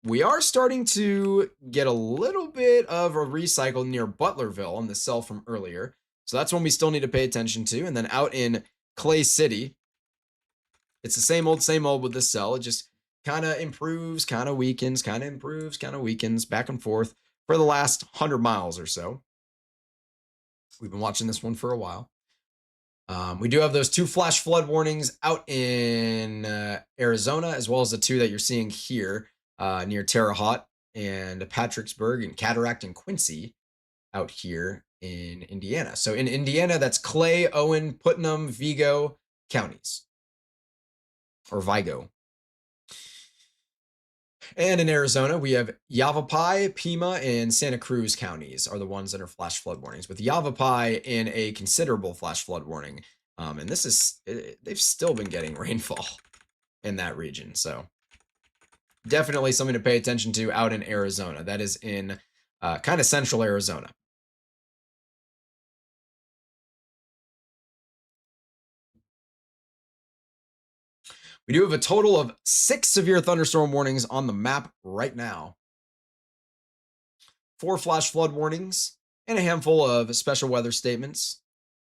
we are starting to get a little bit of a recycle near Butlerville on the cell from earlier. So that's one we still need to pay attention to. And then out in Clay City, it's the same old with this cell. It just kind of improves, kind of weakens, kind of improves, kind of weakens, back and forth for the last 100 miles or so. We've been watching this one for a while. We do have those 2 flash flood warnings out in Arizona, as well as the 2 that you're seeing here near Terre Haute and Patricksburg and Cataract and Quincy out here in Indiana. So in Indiana, that's Clay, Owen, Putnam, Vigo counties, or Vigo. And in Arizona, we have Yavapai, Pima, and Santa Cruz counties are the ones that are flash flood warnings, with Yavapai in a considerable flash flood warning. And this is, they've still been getting rainfall in that region. So definitely something to pay attention to out in Arizona. That is in kind of central Arizona. We do have a total of 6 severe thunderstorm warnings on the map right now. 4 flash flood warnings and a handful of special weather statements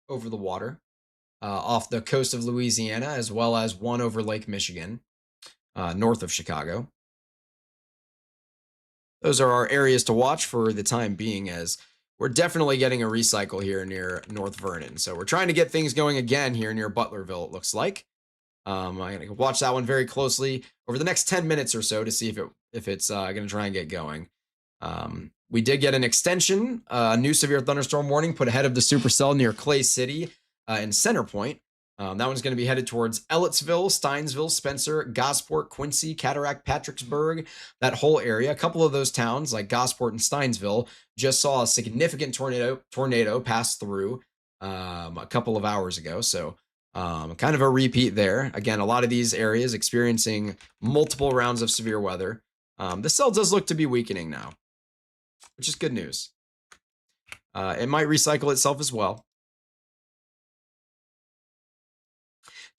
over the water off the coast of Louisiana, as well as one over Lake Michigan, north of Chicago. Those are our areas to watch for the time being, as we're definitely getting a recycle here near North Vernon. So we're trying to get things going again here near Butlerville, it looks like. I'm going to watch that one very closely over the next 10 minutes or so to see if it's going to try and get going. We did get an extension, a new severe thunderstorm warning put ahead of the supercell near Clay City and Center Point. That one's going to be headed towards Ellettsville, Steinsville, Spencer, Gosport, Quincy, Cataract, Patricksburg, that whole area. A couple of those towns, like Gosport and Steinsville, just saw a significant tornado pass through a couple of hours ago. So kind of a repeat there. Again, a lot of these areas experiencing multiple rounds of severe weather. The cell does look to be weakening now, which is good news. It might recycle itself as well.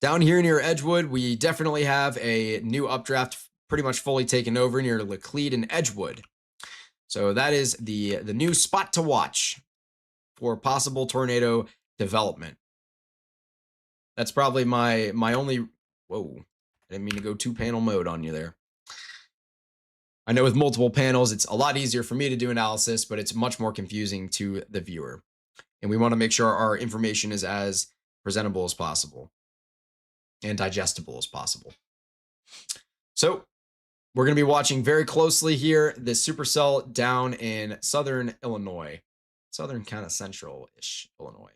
Down here near Edgewood, we definitely have a new updraft pretty much fully taken over near Laclede and Edgewood. So that is the new spot to watch for possible tornado development. That's probably my only, whoa, I didn't mean to go 2-panel mode on you there. I know with multiple panels, it's a lot easier for me to do analysis, but it's much more confusing to the viewer. And we want to make sure our information is as presentable as possible and digestible as possible. So we're going to be watching very closely here this supercell down in southern Illinois, southern kind of central-ish Illinois,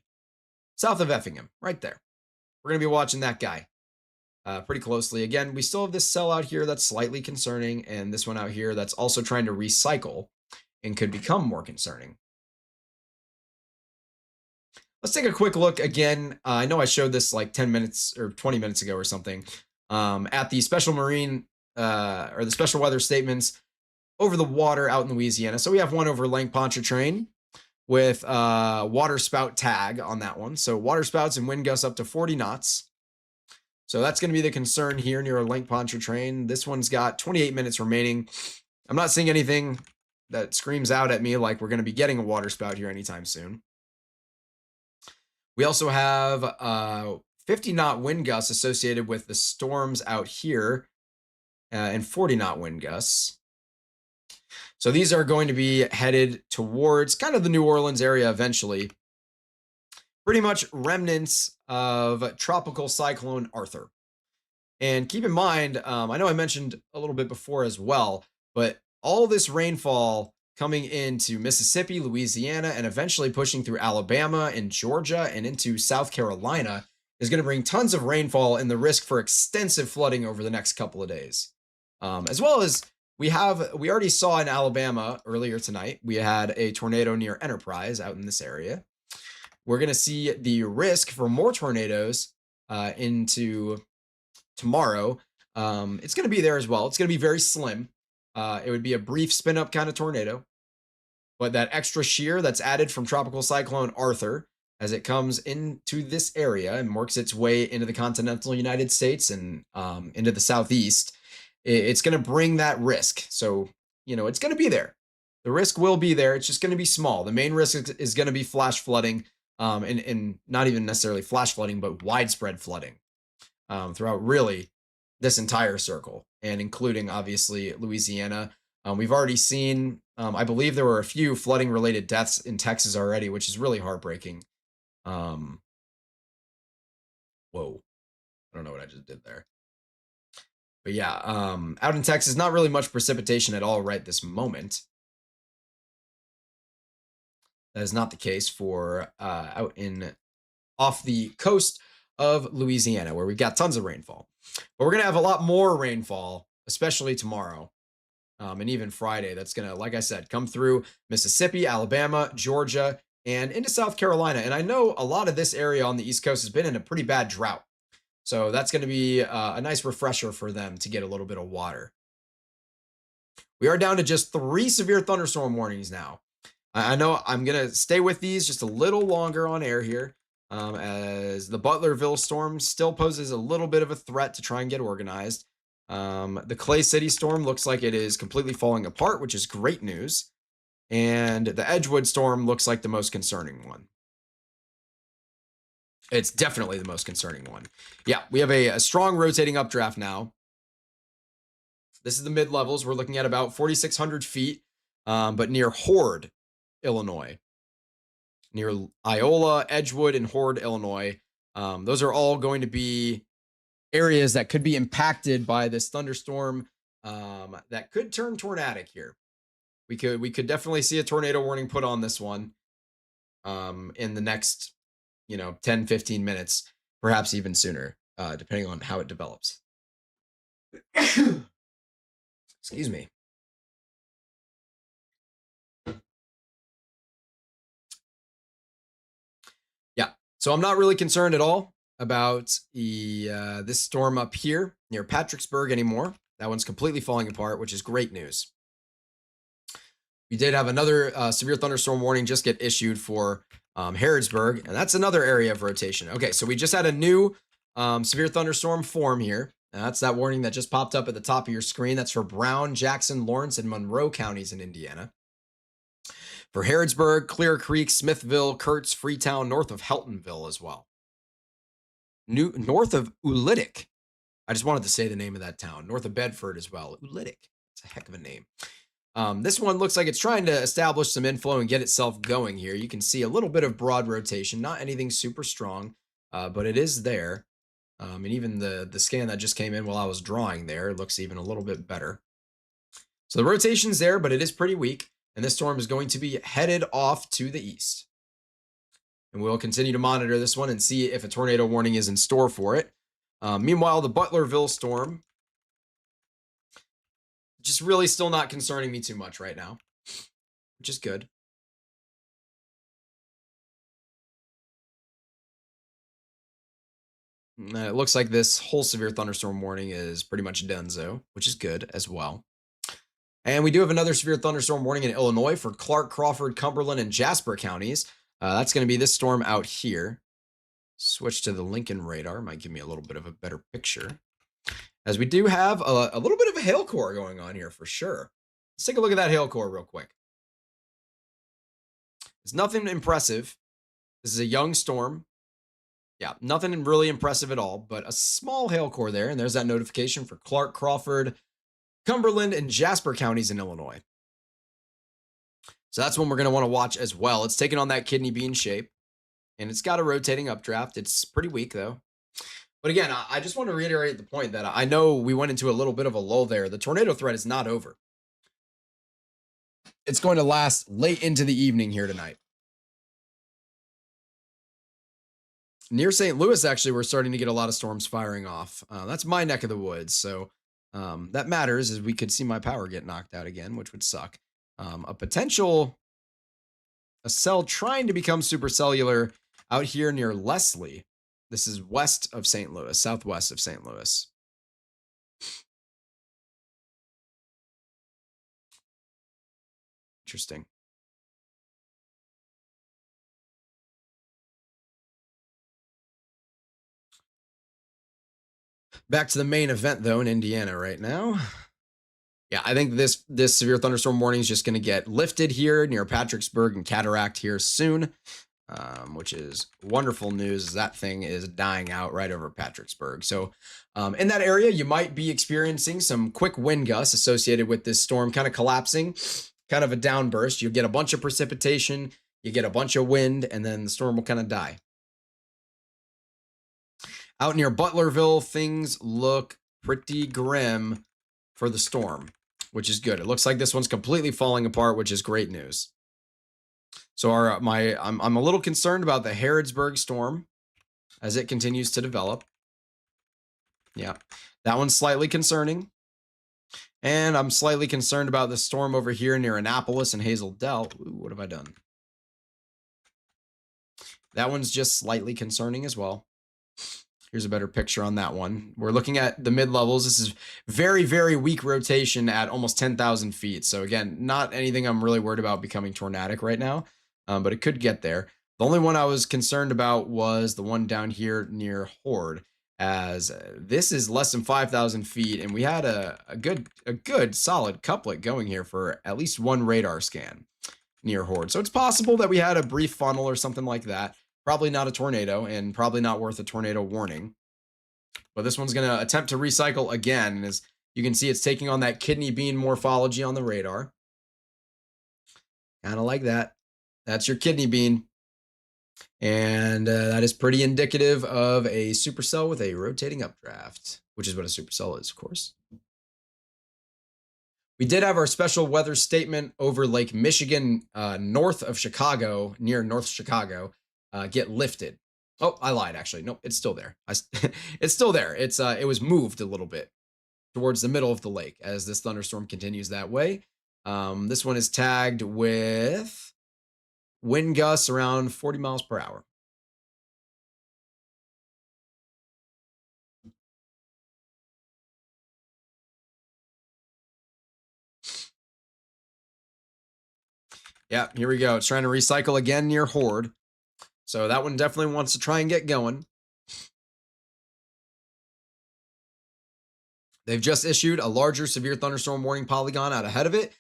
south of Effingham, right there. We're going to be watching that guy pretty closely. Again, we still have this cell out here that's slightly concerning, and this one out here that's also trying to recycle and could become more concerning. Let's take a quick look again. I know I showed this like 10 minutes or 20 minutes ago or something at the special marine or the special weather statements over the water out in Louisiana. So we have one over Lake Pontchartrain with water spout tag on that one. So water spouts and wind gusts up to 40 knots. So that's going to be the concern here near Lake Pontchartrain. This one's got 28 minutes remaining. I'm not seeing anything that screams out at me like we're going to be getting a water spout here anytime soon. We also have 50-knot wind gusts associated with the storms out here and 40-knot wind gusts. So these are going to be headed towards kind of the New Orleans area eventually. Pretty much remnants of Tropical Cyclone Arthur. And keep in mind, I know I mentioned a little bit before as well, but all this rainfall coming into Mississippi, Louisiana, and eventually pushing through Alabama and Georgia and into South Carolina is going to bring tons of rainfall and the risk for extensive flooding over the next couple of days. As well as we already saw in Alabama earlier tonight, we had a tornado near Enterprise out in this area. We're going to see the risk for more tornadoes into tomorrow. It's going to be there as well. It's going to be very slim. It would be a brief spin up kind of tornado, but that extra shear that's added from Tropical Cyclone Arthur as it comes into this area and works its way into the continental United States and into the southeast, it's going to bring that risk. So, it's going to be there. The risk will be there. It's just going to be small. The main risk is going to be flash flooding, and not even necessarily flash flooding, but widespread flooding throughout really this entire circle, and including obviously Louisiana. We've already seen, I believe there were a few flooding related deaths in Texas already, which is really heartbreaking. Whoa, I don't know what I just did there. But yeah, out in Texas, not really much precipitation at all right this moment. That is not the case for out in off the coast of Louisiana, where we've got tons of rainfall. But we're going to have a lot more rainfall, especially tomorrow and even Friday. That's going to, like I said, come through Mississippi, Alabama, Georgia, and into South Carolina. And I know a lot of this area on the East Coast has been in a pretty bad drought. So that's going to be a nice refresher for them to get a little bit of water. We are down to just 3 severe thunderstorm warnings now. I know I'm going to stay with these just a little longer on air here. As the Butlerville storm still poses a little bit of a threat to try and get organized. The Clay City storm looks like it is completely falling apart, which is great news. And the Edgewood storm looks like the most concerning one. It's definitely the most concerning one. Yeah, we have a strong rotating updraft now. This is the mid-levels. We're looking at about 4,600 feet, but near Horde, Illinois. Near Iola, Edgewood, and Horde, Illinois. Those are all going to be areas that could be impacted by this thunderstorm that could turn tornadic here. We could definitely see a tornado warning put on this one in the next 10-15 minutes. perhaps even sooner, depending on how it develops. Excuse me. Yeah. So I'm not really concerned at all about this storm up here near Patricksburg anymore. That one's completely falling apart, which is great news. We did have another severe thunderstorm warning just get issued for Harrodsburg, and that's another area of rotation. Okay, so we just had a new severe thunderstorm form here. And that's that warning that just popped up at the top of your screen. That's for Brown, Jackson, Lawrence, and Monroe counties in Indiana. For Harrodsburg, Clear Creek, Smithville, Kurtz, Freetown, north of Heltonville as well. North of Ulitic. I just wanted to say the name of that town. North of Bedford as well. Ulitic. It's a heck of a name. This one looks like it's trying to establish some inflow and get itself going here. You can see a little bit of broad rotation, not anything super strong, but it is there. And even the scan that just came in while I was drawing there looks even a little bit better. So the rotation's there, but it is pretty weak. And this storm is going to be headed off to the east. And we'll continue to monitor this one and see if a tornado warning is in store for it. Meanwhile, the Butlerville storm, just really still not concerning me too much right now, which is good. It looks like this whole severe thunderstorm warning is pretty much donezo, which is good as well. And we do have another severe thunderstorm warning in Illinois for Clark, Crawford, Cumberland, and Jasper counties. That's going to be this storm out here. Switch to the Lincoln radar. Might give me a little bit of a better picture. As we do have a little bit of a hail core going on here for sure. Let's take a look at that hail core real quick. It's nothing impressive. This is a young storm. Yeah, nothing really impressive at all, but a small hail core there. And there's that notification for Clark, Crawford, Cumberland, and Jasper counties in Illinois. So that's one we're going to want to watch as well. It's taking on that kidney bean shape, and it's got a rotating updraft. It's pretty weak, though. But again, I just want to reiterate the point that I know we went into a little bit of a lull there. The tornado threat is not over. It's going to last late into the evening here tonight. Near St. Louis, actually, we're starting to get a lot of storms firing off. That's my neck of the woods, so that matters, as we could see my power get knocked out again, which would suck. A cell trying to become supercellular out here near Leslie. This is west of St. Louis, southwest of St. Louis. Interesting. Back to the main event, though, in Indiana right now. Yeah, I think this severe thunderstorm warning is just going to get lifted here near Patricksburg and Cataract here soon, which is wonderful news. That thing is dying out right over Patricksburg. So in that area, you might be experiencing some quick wind gusts associated with this storm kind of collapsing, kind of a downburst. You'll get a bunch of precipitation, you get a bunch of wind, and then the storm will kind of die. Out near Butlerville, things look pretty grim for the storm, which is good. It looks like this one's completely falling apart, which is great news. So I'm a little concerned about the Harrodsburg storm as it continues to develop. Yeah, that one's slightly concerning. And I'm slightly concerned about the storm over here near Annapolis and Hazel Dell. Ooh, what have I done? That one's just slightly concerning as well. Here's a better picture on that one. We're looking at the mid-levels. This is very, very weak rotation at almost 10,000 feet. So again, not anything I'm really worried about becoming tornadic right now, but it could get there. The only one I was concerned about was the one down here near Horde, as this is less than 5,000 feet, and we had a good solid couplet going here for at least one radar scan near Horde. So it's possible that we had a brief funnel or something like that. Probably not a tornado, and probably not worth a tornado warning. But this one's going to attempt to recycle again. And as you can see, it's taking on that kidney bean morphology on the radar. Kind of like that. That's your kidney bean. And that is pretty indicative of a supercell with a rotating updraft, which is what a supercell is, of course. We did have our special weather statement over Lake Michigan, north of Chicago, near North Chicago, get lifted. Oh, I lied, actually. Nope, it's still there. It's still there. It was moved a little bit towards the middle of the lake as this thunderstorm continues that way. This one is tagged with wind gusts around 40 miles per hour. Yeah, here we go. It's trying to recycle again near Horde. So that one definitely wants to try and get going. They've just issued a larger severe thunderstorm warning polygon out ahead of it,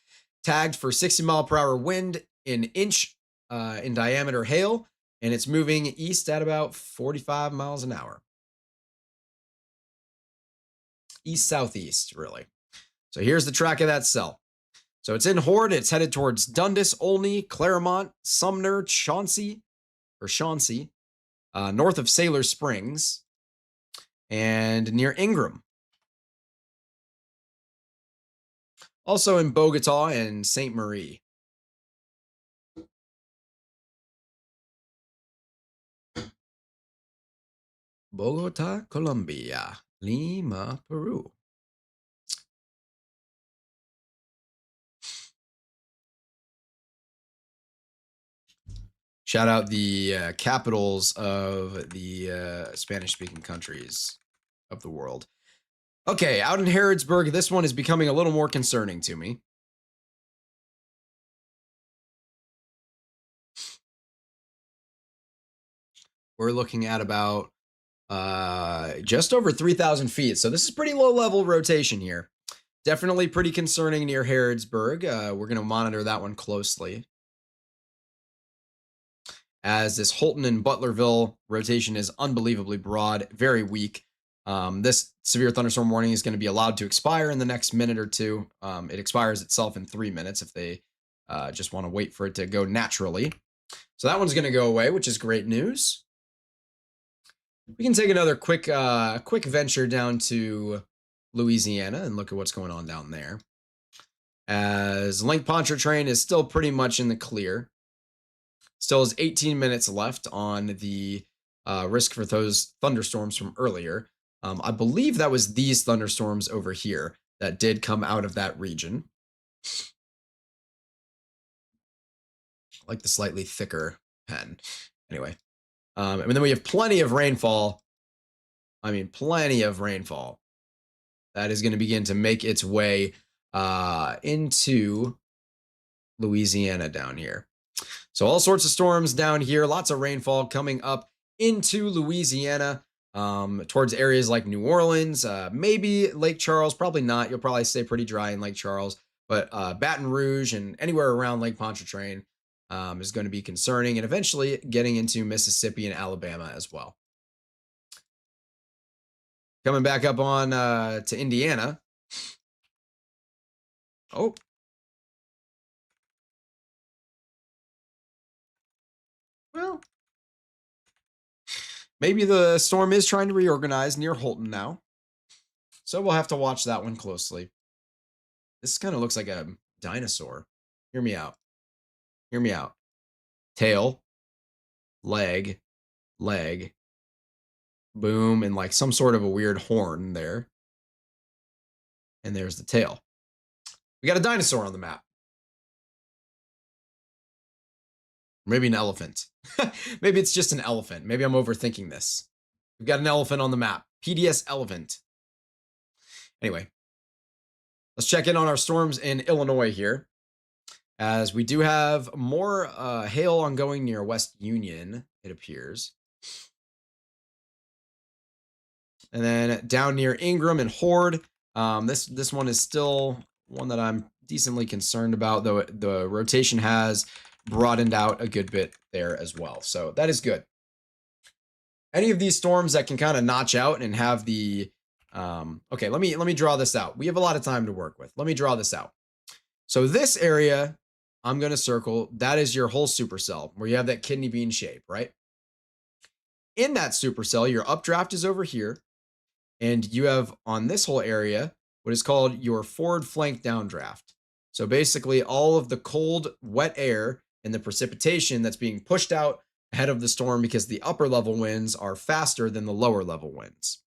tagged for 60-mile-per-hour wind, an inch in diameter hail, and it's moving east at about 45 miles an hour. East-southeast, really. So here's the track of that cell. So it's in Horde. It's headed towards Dundas, Olney, Claremont, Sumner, Chauncey, north of Sailor Springs, and near Ingram. Also in Bogota and St. Marie. Bogota, Colombia. Lima, Peru. Shout out the capitals of the Spanish-speaking countries of the world. Okay, out in Harrodsburg, this one is becoming a little more concerning to me. We're looking at about just over 3,000 feet. So this is pretty low level rotation here. Definitely pretty concerning near Harrodsburg. We're going to monitor that one closely. As this Holton and Butlerville rotation is unbelievably broad, very weak. This severe thunderstorm warning is going to be allowed to expire in the next minute or two. It expires itself in 3 minutes if they just want to wait for it to go naturally. So that one's going to go away, which is great news. We can take another quick venture down to Louisiana and look at what's going on down there. As Lake Pontchartrain is still pretty much in the clear. Still has 18 minutes left on the risk for those thunderstorms from earlier. I believe that was these thunderstorms over here that did come out of that region. I like the slightly thicker pen. Anyway, and then we have plenty of rainfall. I mean, plenty of rainfall. That is going to begin to make its way into Louisiana down here. So all sorts of storms down here, lots of rainfall coming up into Louisiana, towards areas like New Orleans, maybe Lake Charles, probably not. You'll probably stay pretty dry in Lake Charles, but Baton Rouge and anywhere around Lake Pontchartrain is going to be concerning, and eventually getting into Mississippi and Alabama as well. Coming back up on to Indiana. Oh. Well, maybe the storm is trying to reorganize near Holton now. So we'll have to watch that one closely. This kind of looks like a dinosaur. Hear me out. Hear me out. Tail, leg, leg, boom, and like some sort of a weird horn there. And there's the tail. We got a dinosaur on the map. Maybe an elephant. Maybe it's just an elephant. Maybe I'm overthinking this. We've got an elephant on the map. PDS elephant. Anyway, let's check in on our storms in Illinois here, as we do have more hail ongoing near West Union, it appears. And then down near Ingram and Horde, this one is still one that I'm decently concerned about, though the rotation has broadened out a good bit there as well. So that is good. Any of these storms that can kind of notch out and have the okay, let me draw this out. We have a lot of time to work with. Let me draw this out. So this area I'm going to circle, that is your whole supercell where you have that kidney bean shape, right? In that supercell, your updraft is over here, and you have on this whole area what is called your forward flank downdraft. So basically all of the cold, wet air and the precipitation that's being pushed out ahead of the storm because the upper level winds are faster than the lower level winds.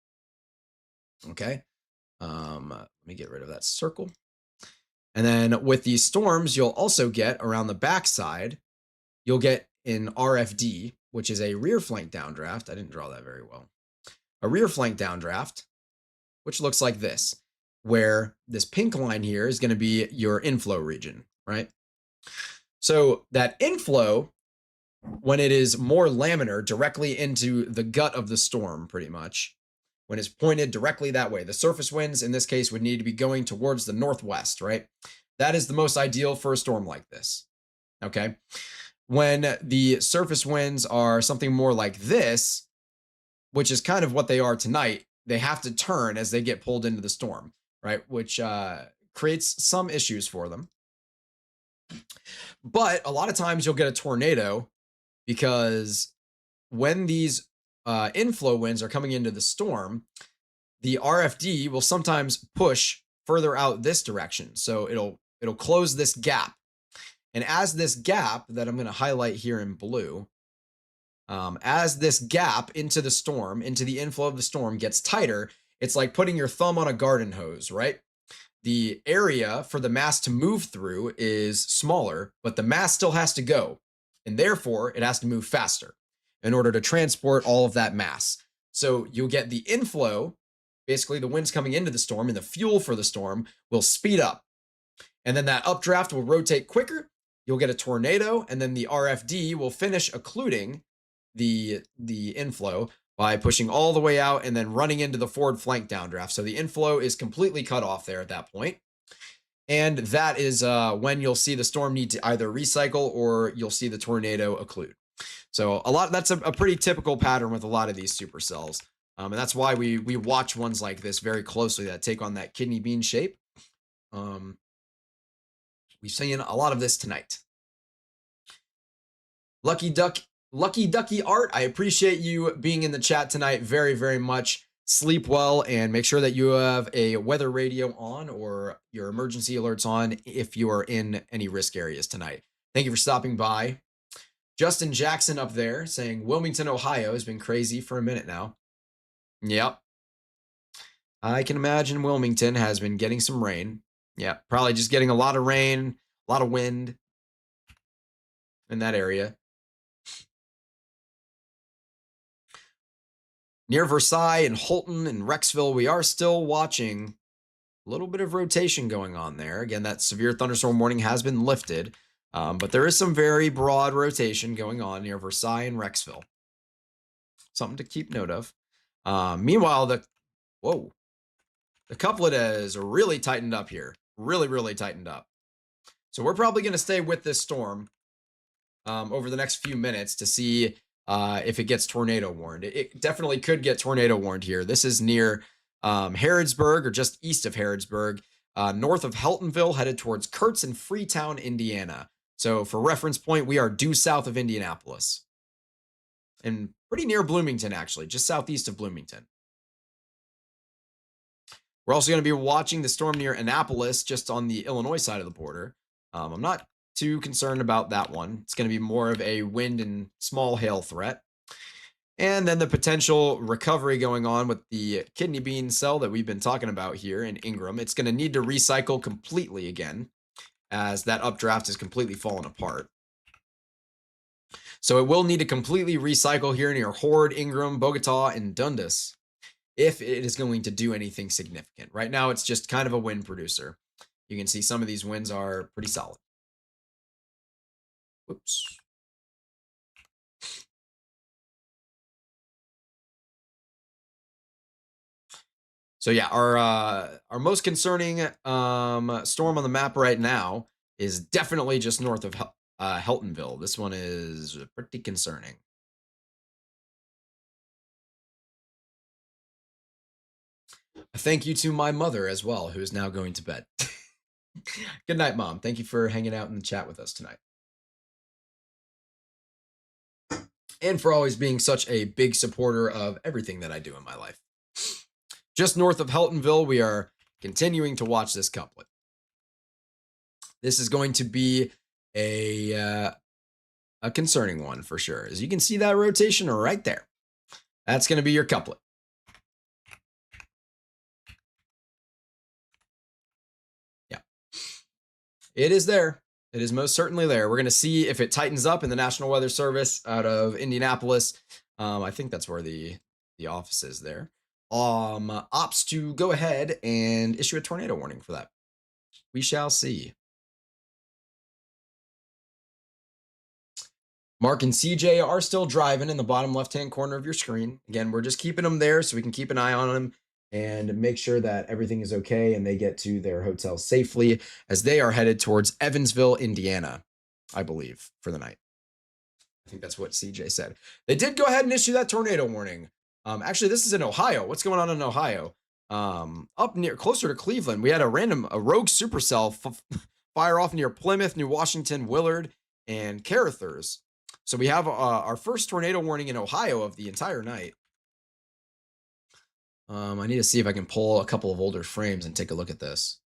Okay. Let me get rid of that circle. And then with these storms, you'll also get around the backside, you'll get an RFD, which is a rear flank downdraft. I didn't draw that very well. A rear flank downdraft, which looks like this, where this pink line here is going to be your inflow region, right? So that inflow, when it is more laminar directly into the gut of the storm, pretty much, when it's pointed directly that way, the surface winds in this case would need to be going towards the northwest, right? That is the most ideal for a storm like this, okay? When the surface winds are something more like this, which is kind of what they are tonight, they have to turn as they get pulled into the storm, right? Which creates some issues for them. But a lot of times you'll get a tornado because when these inflow winds are coming into the storm, the RFD will sometimes push further out this direction. So it'll close this gap. And as this gap that I'm going to highlight here in blue, as this gap into the storm, into the inflow of the storm gets tighter, it's like putting your thumb on a garden hose, right? The area for the mass to move through is smaller, but the mass still has to go. And therefore, it has to move faster in order to transport all of that mass. So you'll get the inflow, basically the winds coming into the storm, and the fuel for the storm will speed up. And then that updraft will rotate quicker. You'll get a tornado, and then the RFD will finish occluding the inflow by pushing all the way out and then running into the forward flank downdraft. So the inflow is completely cut off there at that point. And that is when you'll see the storm need to either recycle or you'll see the tornado occlude. So that's a pretty typical pattern with a lot of these supercells. And that's why we watch ones like this very closely that take on that kidney bean shape. We've seen a lot of this tonight. Lucky Ducky Art, I appreciate you being in the chat tonight very, very much. Sleep well and make sure that you have a weather radio on or your emergency alerts on if you are in any risk areas tonight. Thank you for stopping by. Justin Jackson up there saying Wilmington, Ohio has been crazy for a minute now. Yep. I can imagine Wilmington has been getting some rain. Yeah, probably just getting a lot of rain, a lot of wind in that area. Near Versailles and Holton and Rexville, we are still watching a little bit of rotation going on there. Again, that severe thunderstorm warning has been lifted, but there is some very broad rotation going on near Versailles and Rexville. Something to keep note of. Meanwhile, the couplet is really tightened up here. Really, really tightened up. So we're probably going to stay with this storm over the next few minutes to see if it gets tornado warned. It definitely could get tornado warned here. This is near Harrodsburg or just east of Harrodsburg, north of Heltonville, headed towards Kurtz and Freetown, Indiana. So for reference point, we are due south of Indianapolis and pretty near Bloomington, actually, just southeast of Bloomington. We're also going to be watching the storm near Annapolis, just on the Illinois side of the border. I'm not too concerned about that one. It's going to be more of a wind and small hail threat. And then the potential recovery going on with the kidney bean cell that we've been talking about here in Ingram. It's going to need to recycle completely again as that updraft is completely fallen apart. So it will need to completely recycle here near Horde, Ingram, Bogota, and Dundas if it is going to do anything significant. Right now, it's just kind of a wind producer. You can see some of these winds are pretty solid. Whoops. So yeah, our most concerning storm on the map right now is definitely just north of Heltonville. This one is pretty concerning. Thank you to my mother as well, who is now going to bed. Good night, Mom. Thank you for hanging out in the chat with us tonight. And for always being such a big supporter of everything that I do in my life. Just north of Heltonville, we are continuing to watch this couplet. This is going to be a a concerning one for sure. As you can see that rotation right there. That's going to be your couplet. Yeah. It is there. It is most certainly there. We're going to see if it tightens up in the National Weather Service out of Indianapolis. I think that's where the office is there. Opts to go ahead and issue a tornado warning for that. We shall see. Mark and CJ are still driving in the bottom left-hand corner of your screen. Again, we're just keeping them there so we can keep an eye on them and make sure that everything is okay and they get to their hotel safely as they are headed towards Evansville, Indiana, I believe, for the night. I think that's what CJ said. They did go ahead and issue that tornado warning. Actually, this is in Ohio. What's going on in Ohio? Up near, closer to Cleveland, we had a rogue supercell fire off near Plymouth, New Washington, Willard, and Carruthers. So we have our first tornado warning in Ohio of the entire night. I need to see if I can pull a couple of older frames and take a look at this.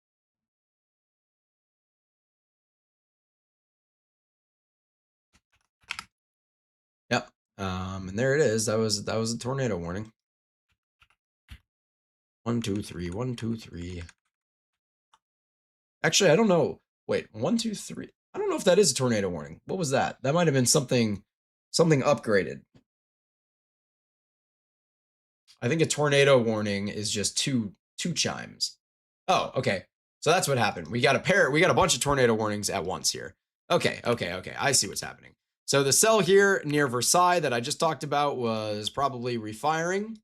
Yep. And there it is. That was a tornado warning. 1, 2, 3, 1, 2, 3. Actually, I don't know. Wait, 1, 2, 3. I don't know if that is a tornado warning. What was that? That might have been something upgraded. I think a tornado warning is just two chimes. Oh, okay. So that's what happened. We got a bunch of tornado warnings at once here. Okay. I see what's happening. So the cell here near Versailles that I just talked about was probably refiring.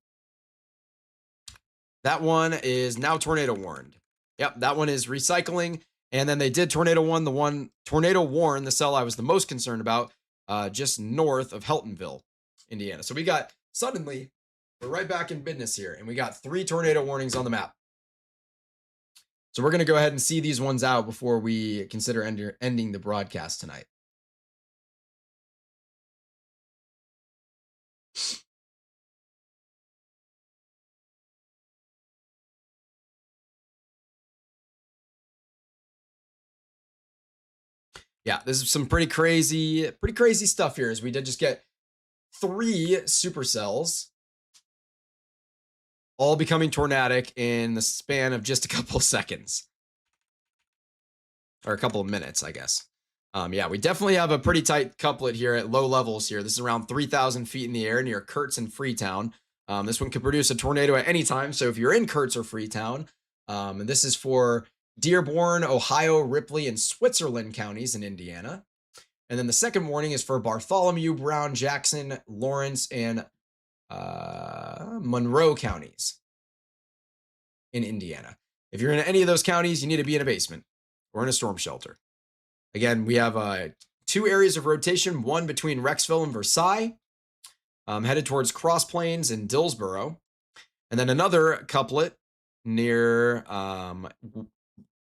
That one is now tornado warned. Yep, that one is recycling. And then they did tornado warn the cell I was the most concerned about, just north of Heltonville, Indiana. So suddenly, we're right back in business here, and we got 3 tornado warnings on the map. So we're going to go ahead and see these ones out before we consider ending the broadcast tonight. Yeah, this is some pretty crazy stuff here, as we did just get 3 supercells all becoming tornadic in the span of just a couple seconds. Or a couple of minutes, I guess. Yeah, we definitely have a pretty tight couplet here at low levels here. This is around 3,000 feet in the air near Kurtz and Freetown. This one could produce a tornado at any time. So if you're in Kurtz or Freetown, and this is for Dearborn, Ohio, Ripley, and Switzerland counties in Indiana. And then the second warning is for Bartholomew, Brown, Jackson, Lawrence, and Monroe counties in Indiana. If you're in any of those counties, you need to be in a basement or in a storm shelter. Again, we have 2 areas of rotation, one between Rexville and Versailles, headed towards Cross Plains and Dillsboro. And then another couplet near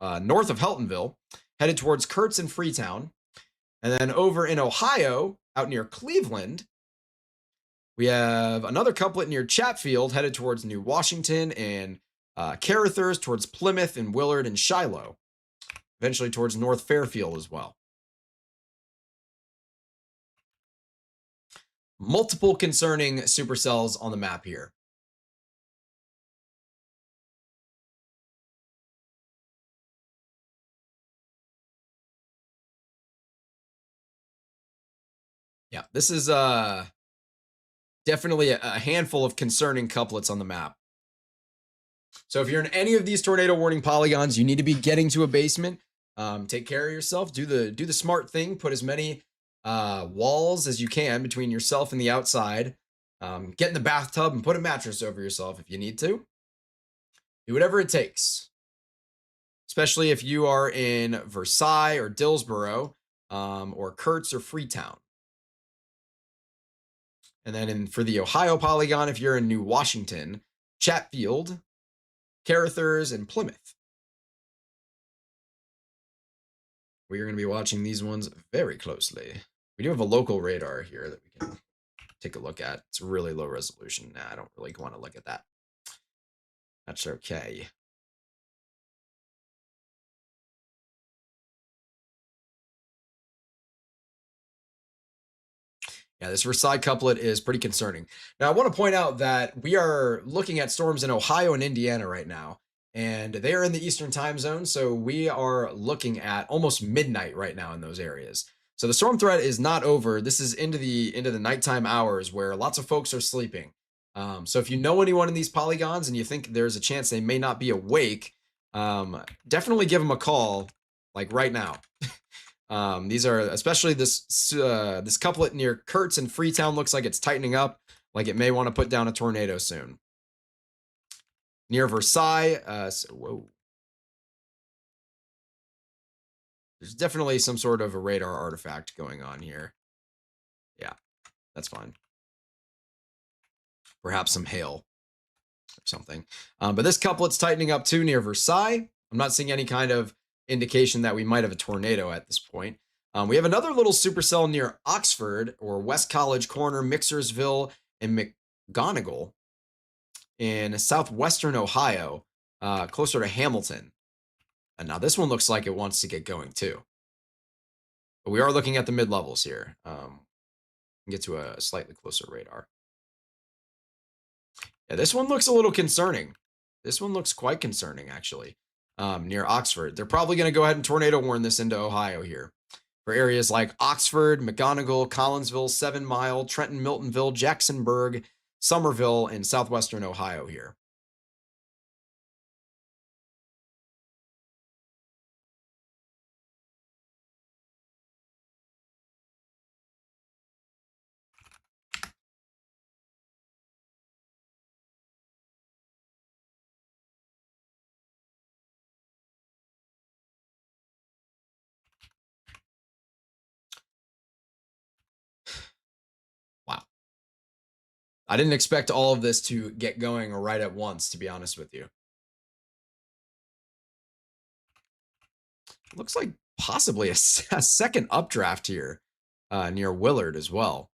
north of Heltonville, headed towards Kurtz and Freetown. And then over in Ohio, out near Cleveland, we have another couplet near Chatfield, headed towards New Washington and Carruthers, towards Plymouth and Willard and Shiloh. Eventually towards North Fairfield as well. Multiple concerning supercells on the map here. Yeah, this is definitely a handful of concerning couplets on the map. So if you're in any of these tornado warning polygons, you need to be getting to a basement. Take care of yourself. Do the smart thing. Put as many walls as you can between yourself and the outside. Get in the bathtub and put a mattress over yourself if you need to. Do whatever it takes. Especially if you are in Versailles or Dillsboro, or Kurtz or Freetown. And then for the Ohio polygon, if you're in New Washington, Chatfield, Carruthers, and Plymouth. We are going to be watching these ones very closely. We do have a local radar here that we can take a look at. It's really low resolution. Nah, I don't really want to look at that. That's okay. Yeah, this Versailles couplet is pretty concerning. Now, I want to point out that we are looking at storms in Ohio and Indiana right now, and they are in the Eastern time zone. So we are looking at almost midnight right now in those areas. So the storm threat is not over. This is into the nighttime hours where lots of folks are sleeping. So if you know anyone in these polygons and you think there's a chance they may not be awake, definitely give them a call, like right now. These are especially this couplet near Kurtz and Freetown looks like it's tightening up, like it may want to put down a tornado soon. Near Versailles, whoa, there's definitely some sort of a radar artifact going on here. Yeah, that's fine. Perhaps some hail or something. But this couplet's tightening up too near Versailles. I'm not seeing any kind of indication that we might have a tornado at this point. We have another little supercell near Oxford or West College Corner, Mixersville, and McGonigal in southwestern Ohio, closer to Hamilton. And now this one looks like it wants to get going too. But we are looking at the mid levels here. Get to a slightly closer radar. Yeah, this one looks a little concerning. This one looks quite concerning, actually, near Oxford. They're probably going to go ahead and tornado warn this into Ohio here for areas like Oxford, McGonigal, Collinsville, 7 Mile, Trenton, Miltonville, Jacksonburg, Somerville, and southwestern Ohio here. Wow. I didn't expect all of this to get going right at once, to be honest with you. Looks like possibly a second updraft here near Willard as well.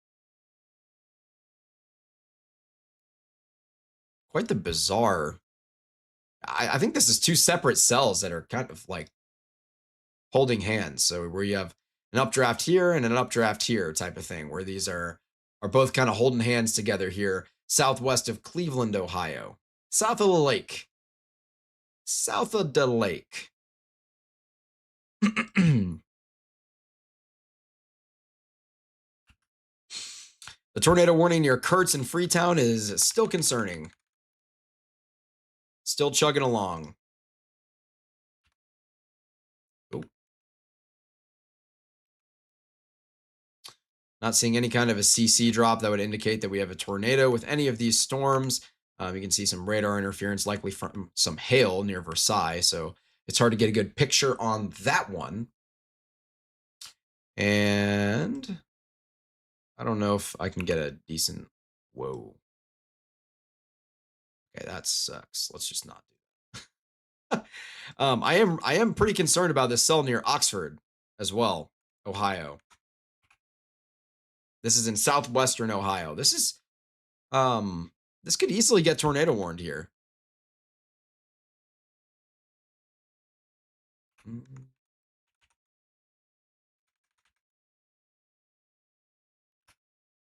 Quite the bizarre. I think this is two separate cells that are kind of like holding hands. So where you have an updraft here and an updraft here type of thing, where these are both kind of holding hands together here, southwest of Cleveland, Ohio, south of the lake, south of the lake. The tornado warning near Kurtz and Freetown is still concerning. Still chugging along. Oh. Not seeing any kind of a CC drop that would indicate that we have a tornado with any of these storms. You can see some radar interference, likely from some hail near Versailles. So it's hard to get a good picture on that one. And I don't know if I can get a decent. Whoa. Okay, that sucks. Let's just not do that. I am pretty concerned about this cell near Oxford as well, Ohio. This is in southwestern Ohio. This is this could easily get tornado warned here.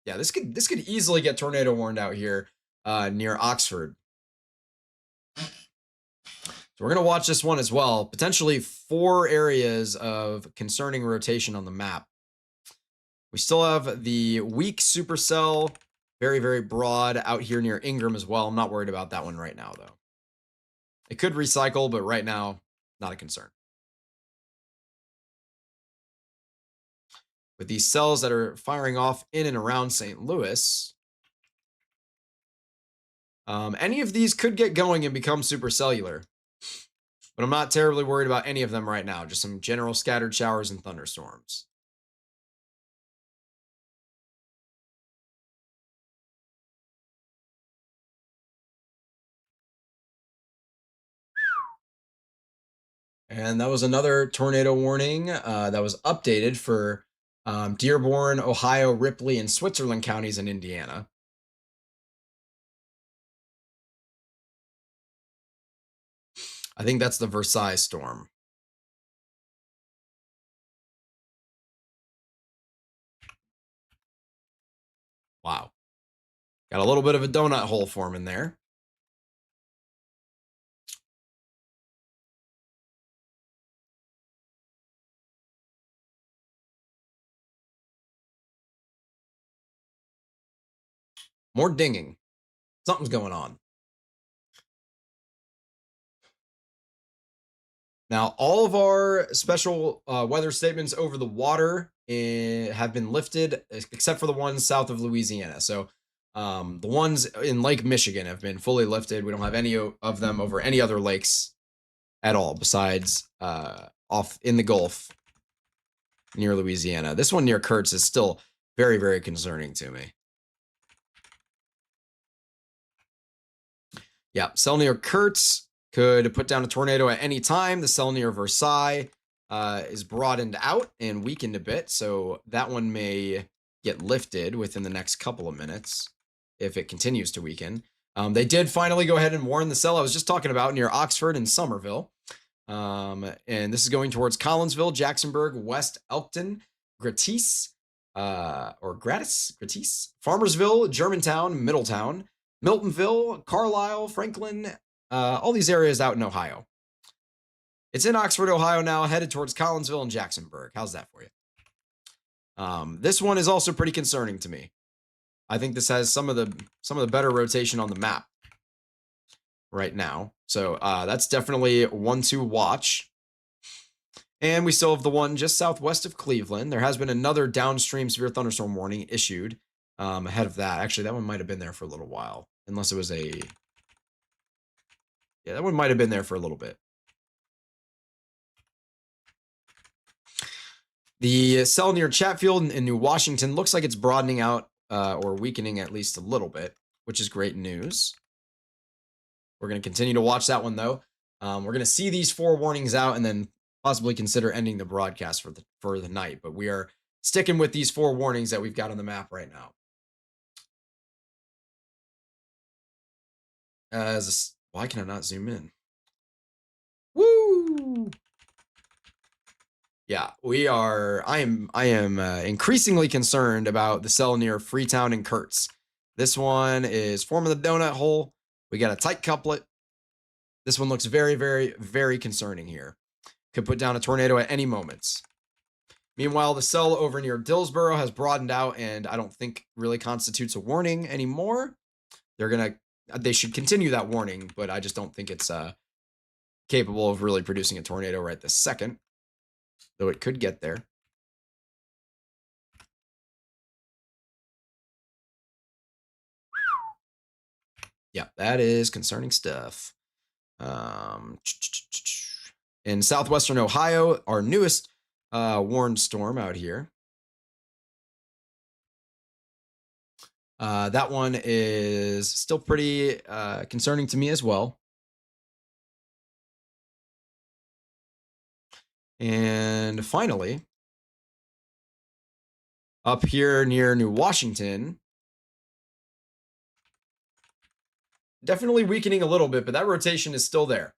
Yeah, this could easily get tornado warned out here near Oxford. So we're going to watch this one as well. Potentially 4 areas of concerning rotation on the map. We still have the weak supercell, very, very broad out here near Ingram as well. I'm not worried about that one right now, though. It could recycle, but right now, not a concern. With these cells that are firing off in and around St. Louis, any of these could get going and become supercellular. But I'm not terribly worried about any of them right now. Just some general scattered showers and thunderstorms. And that was another tornado warning that was updated for Dearborn, Ohio, Ripley, and Switzerland counties in Indiana. I think that's the Versailles storm. Got a little bit of a donut hole forming there. More dinging. Something's going on. Now, all of our special weather statements over the water have been lifted, except for the ones south of Louisiana. So the ones in Lake Michigan have been fully lifted. We don't have any of them over any other lakes at all, besides off in the Gulf near Louisiana. This one near Kurtz is still very, very concerning to me. Yeah, cell near Kurtz could put down a tornado at any time. The cell near Versailles is broadened out and weakened a bit, so that one may get lifted within the next couple of minutes if it continues to weaken. They did finally go ahead and warn the cell I was just talking about near Oxford and Somerville. And this is going towards Collinsville, Jacksonburg, West Elkton, Gratis, Farmersville, Germantown, Middletown, Miltonville, Carlisle, Franklin, all these areas out in Ohio. It's in Oxford, Ohio now, headed towards Collinsville and Jacksonburg. How's that for you? This one is also pretty concerning to me. I think this has some of the better rotation on the map right now. So that's definitely one to watch. And we still have the one just southwest of Cleveland. There has been another downstream severe thunderstorm warning issued ahead of that. Actually, that one might have been there for a little while, unless it was yeah, that one might have been there for a little bit. The cell near Chatfield in New Washington looks like it's broadening out or weakening at least a little bit, which is great news. We're going to continue to watch that one, though. We're going to see these 4 warnings out and then possibly consider ending the broadcast for the night. But we are sticking with these 4 warnings that we've got on the map right now. Why can I not zoom in? Woo! Yeah, I am increasingly concerned about the cell near Freetown and Kurtz. This one is forming the donut hole. We got a tight couplet. This one looks very, very, very concerning here. Could put down a tornado at any moment. Meanwhile, the cell over near Dillsboro has broadened out and I don't think really constitutes a warning anymore. They should continue that warning, but I just don't think it's capable of really producing a tornado right this second, though it could get there. Yeah, that is concerning stuff. In southwestern Ohio, our newest warned storm out here. That one is still pretty concerning to me as well. And finally, up here near New Washington, definitely weakening a little bit, but that rotation is still there.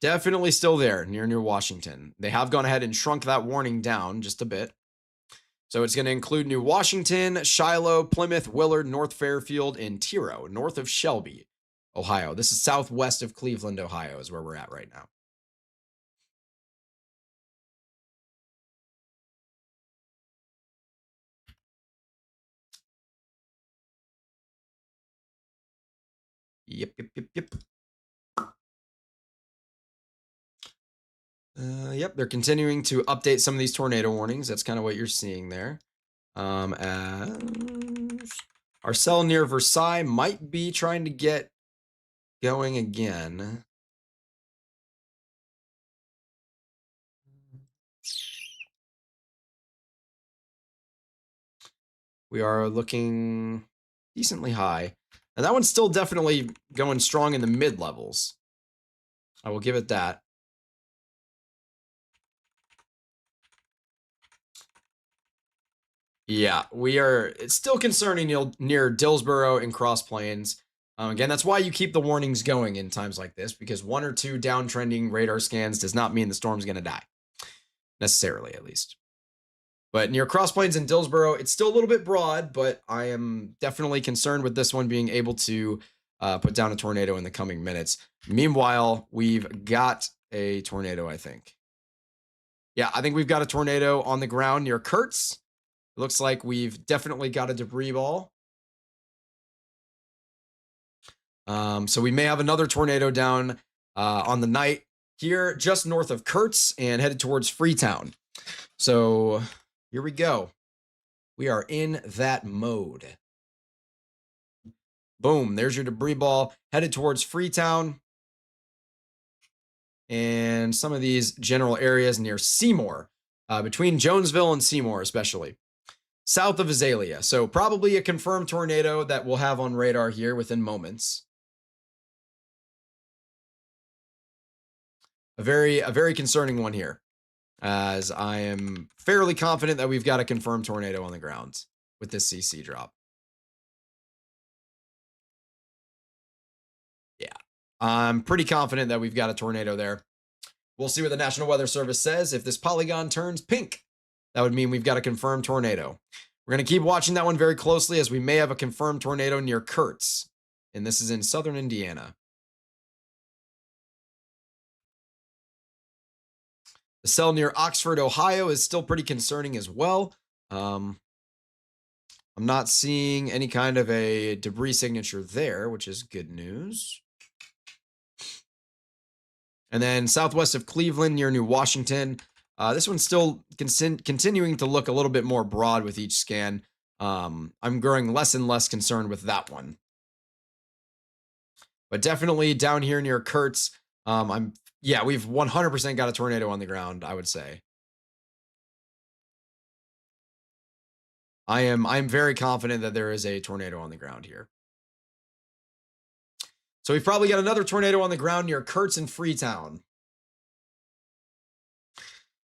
Definitely still there near New Washington. They have gone ahead and shrunk that warning down just a bit. So it's going to include New Washington, Shiloh, Plymouth, Willard, North Fairfield, and Tiro, north of Shelby, Ohio. This is southwest of Cleveland, Ohio, is where we're at right now. Yep. Yep, they're continuing to update some of these tornado warnings. That's kind of what you're seeing there. As our cell near Versailles might be trying to get going again. We are looking decently high. And that one's still definitely going strong in the mid levels. I will give it that. Yeah, it's still concerning near Dillsboro and Cross Plains. Again, that's why you keep the warnings going in times like this, because 1 or 2 downtrending radar scans does not mean the storm's going to die. Necessarily, at least. But near Cross Plains and Dillsboro, it's still a little bit broad, but I am definitely concerned with this one being able to put down a tornado in the coming minutes. Meanwhile, we've got a tornado, I think. Yeah, I think we've got a tornado on the ground near Kurtz. It looks like we've definitely got a debris ball. So we may have another tornado down on the night here just north of Kurtz and headed towards Freetown. So here we go. We are in that mode. Boom, there's your debris ball headed towards Freetown and some of these general areas near Seymour, between Jonesville and Seymour especially. South of Azalea. So probably a confirmed tornado that we'll have on radar here within moments. A very concerning one here, as I am fairly confident that we've got a confirmed tornado on the ground with this CC drop. Yeah, I'm pretty confident that we've got a tornado there. We'll see what the National Weather Service says. If this polygon turns pink, that would mean we've got a confirmed tornado. We're going to keep watching that one very closely, as we may have a confirmed tornado near Kurtz, and this is in southern Indiana. The cell near Oxford, Ohio is still pretty concerning as well. I'm not seeing any kind of a debris signature there, which is good news. And then southwest of Cleveland near New Washington. This one's still continuing to look a little bit more broad with each scan. I'm growing less and less concerned with that one. But definitely down here near Kurtz, yeah, we've 100% got a tornado on the ground, I would say. I'm very confident that there is a tornado on the ground here. So we've probably got another tornado on the ground near Kurtz and Freetown.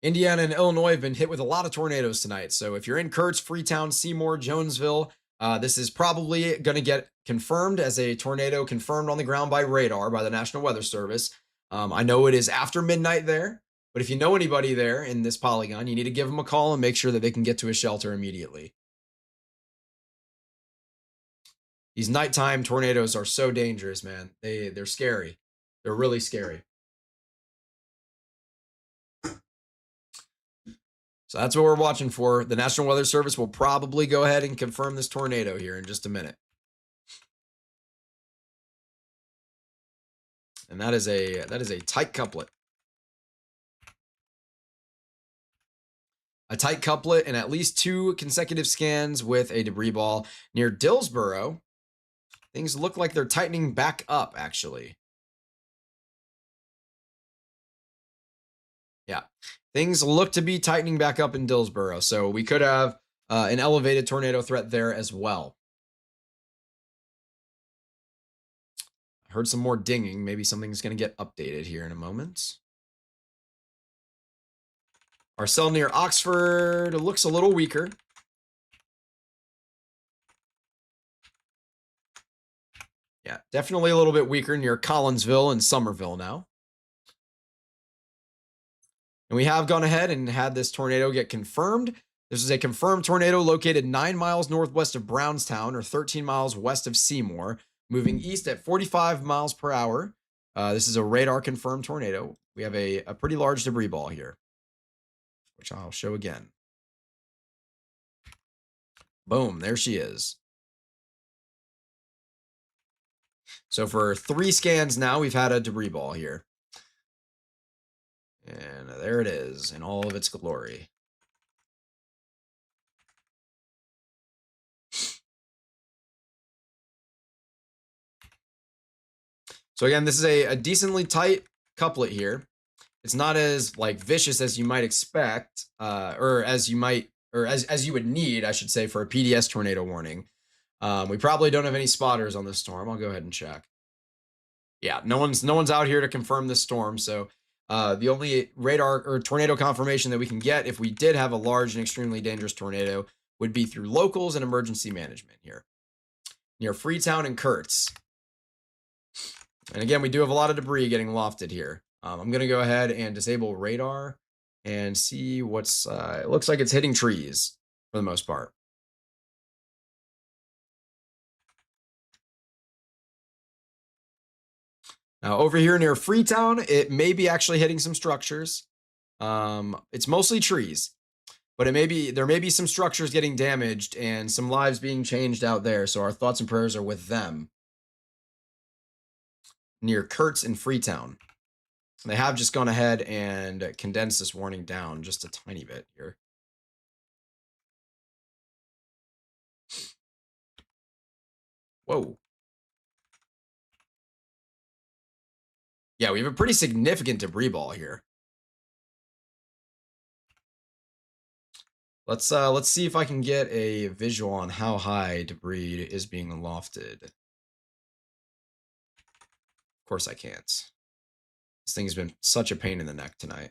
Indiana and Illinois have been hit with a lot of tornadoes tonight. So if you're in Kurtz, Freetown, Seymour, Jonesville, this is probably going to get confirmed as a tornado confirmed on the ground by radar by the National Weather Service. I know it is after midnight there, but if you know anybody there in this polygon, you need to give them a call and make sure that they can get to a shelter immediately. These nighttime tornadoes are so dangerous, man. They're scary. They're really scary. So that's what we're watching for. The National Weather Service will probably go ahead and confirm this tornado here in just a minute. And that is a tight couplet. A tight couplet and at least 2 consecutive scans with a debris ball near Dillsboro. Things look like they're tightening back up, actually. Yeah, things look to be tightening back up in Dillsboro, so we could have an elevated tornado threat there as well. I heard some more dinging. Maybe something's going to get updated here in a moment. Our cell near Oxford looks a little weaker. Yeah, definitely a little bit weaker near Collinsville and Somerville now. And we have gone ahead and had this tornado get confirmed. This is a confirmed tornado located 9 miles northwest of Brownstown, or 13 miles west of Seymour, moving east at 45 miles per hour. This is a radar confirmed tornado. We have a pretty large debris ball here, which I'll show again. Boom, there she is. So for 3 scans now, we've had a debris ball here. And there it is in all of its glory. So again, this is a decently tight couplet here. It's not as like vicious as you might expect, or as you would need, I should say, for a PDS tornado warning. We probably don't have any spotters on this storm. I'll go ahead and check. Yeah, no one's out here to confirm this storm. So the only radar or tornado confirmation that we can get if we did have a large and extremely dangerous tornado would be through locals and emergency management here near Freetown and Kurtz. And again, we do have a lot of debris getting lofted here. I'm going to go ahead and disable radar and see what's, it looks like it's hitting trees for the most part. Now, over here near Freetown, it may be actually hitting some structures. It's mostly trees, but there may be some structures getting damaged and some lives being changed out there. So our thoughts and prayers are with them near Kurtz in Freetown. They have just gone ahead and condensed this warning down just a tiny bit here. Whoa. Yeah, we have a pretty significant debris ball here. Let's see if I can get a visual on how high debris is being lofted. Of course I can't. This thing has been such a pain in the neck tonight.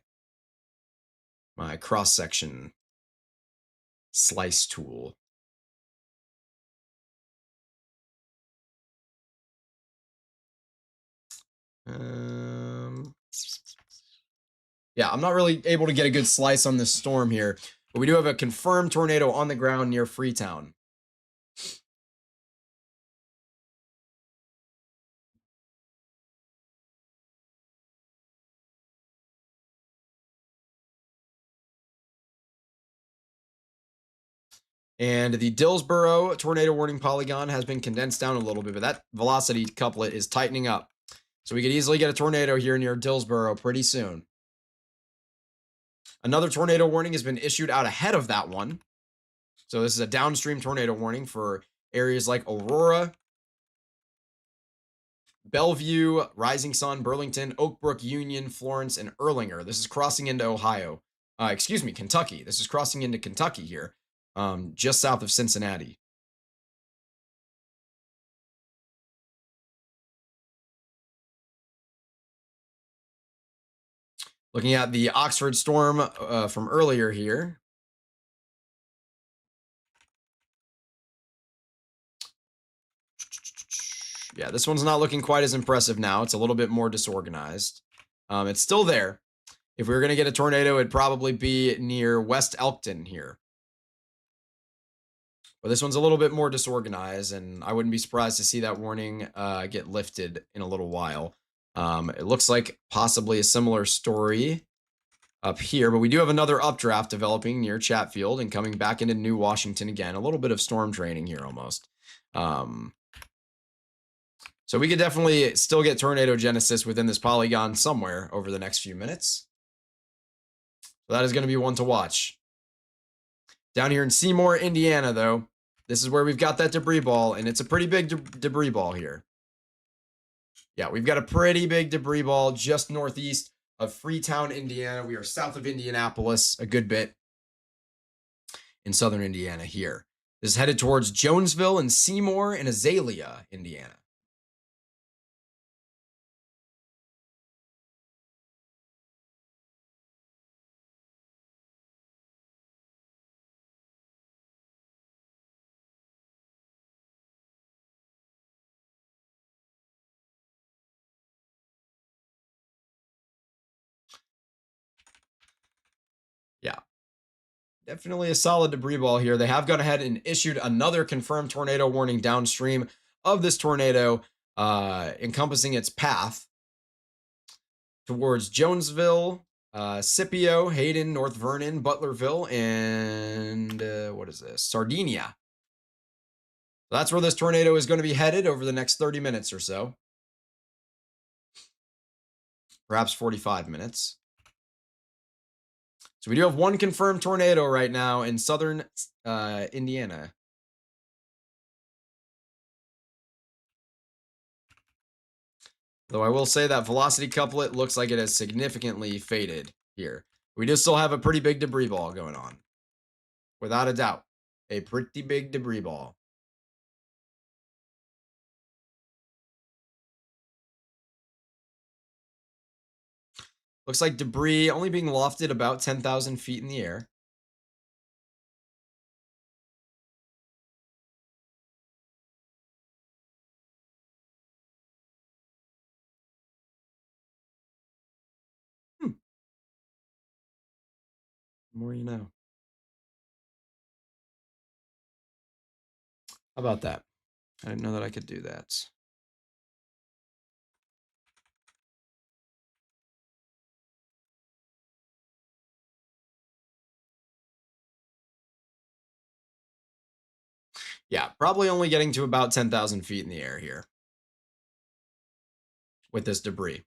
My cross-section slice tool. Yeah, I'm not really able to get a good slice on this storm here, but we do have a confirmed tornado on the ground near Freetown. And the Dillsboro tornado warning polygon has been condensed down a little bit, but that velocity couplet is tightening up. So we could easily get a tornado here near Dillsboro pretty soon. Another tornado warning has been issued out ahead of that one. So this is a downstream tornado warning for areas like Aurora, Bellevue, Rising Sun, Burlington, Oak Brook, Union, Florence, and Erlanger. This is crossing into Ohio. Excuse me, Kentucky. This is crossing into Kentucky here, just south of Cincinnati. Looking at the Oxford storm from earlier here. Yeah, this one's not looking quite as impressive now. It's a little bit more disorganized. It's still there. If we were going to get a tornado, it'd probably be near West Elkton here. But this one's a little bit more disorganized, and I wouldn't be surprised to see that warning get lifted in a little while. It looks like possibly a similar story up here, but we do have another updraft developing near Chatfield and coming back into New Washington again. A little bit of storm training here almost. So we could definitely still get tornado genesis within this polygon somewhere over the next few minutes. So that is going to be one to watch. Down here in Seymour, Indiana, though, this is where we've got that debris ball, and it's a pretty big debris ball here. Yeah, we've got a pretty big debris ball just northeast of Freetown, Indiana. We are south of Indianapolis a good bit in southern Indiana here. This is headed towards Jonesville and Seymour and Azalea, Indiana. Yeah, definitely a solid debris ball here. They have gone ahead and issued another confirmed tornado warning downstream of this tornado, encompassing its path towards Jonesville, Scipio, Hayden, North Vernon, Butlerville, and what is this? Sardinia. That's where this tornado is going to be headed over the next 30 minutes or so. Perhaps 45 minutes. So we do have one confirmed tornado right now in southern Indiana. Though I will say that velocity couplet looks like it has significantly faded here. We do still have a pretty big debris ball going on. Without a doubt. A pretty big debris ball. Looks like debris only being lofted about 10,000 feet in the air. The more you know. How about that? I didn't know that I could do that. Yeah, probably only getting to about 10,000 feet in the air here with this debris.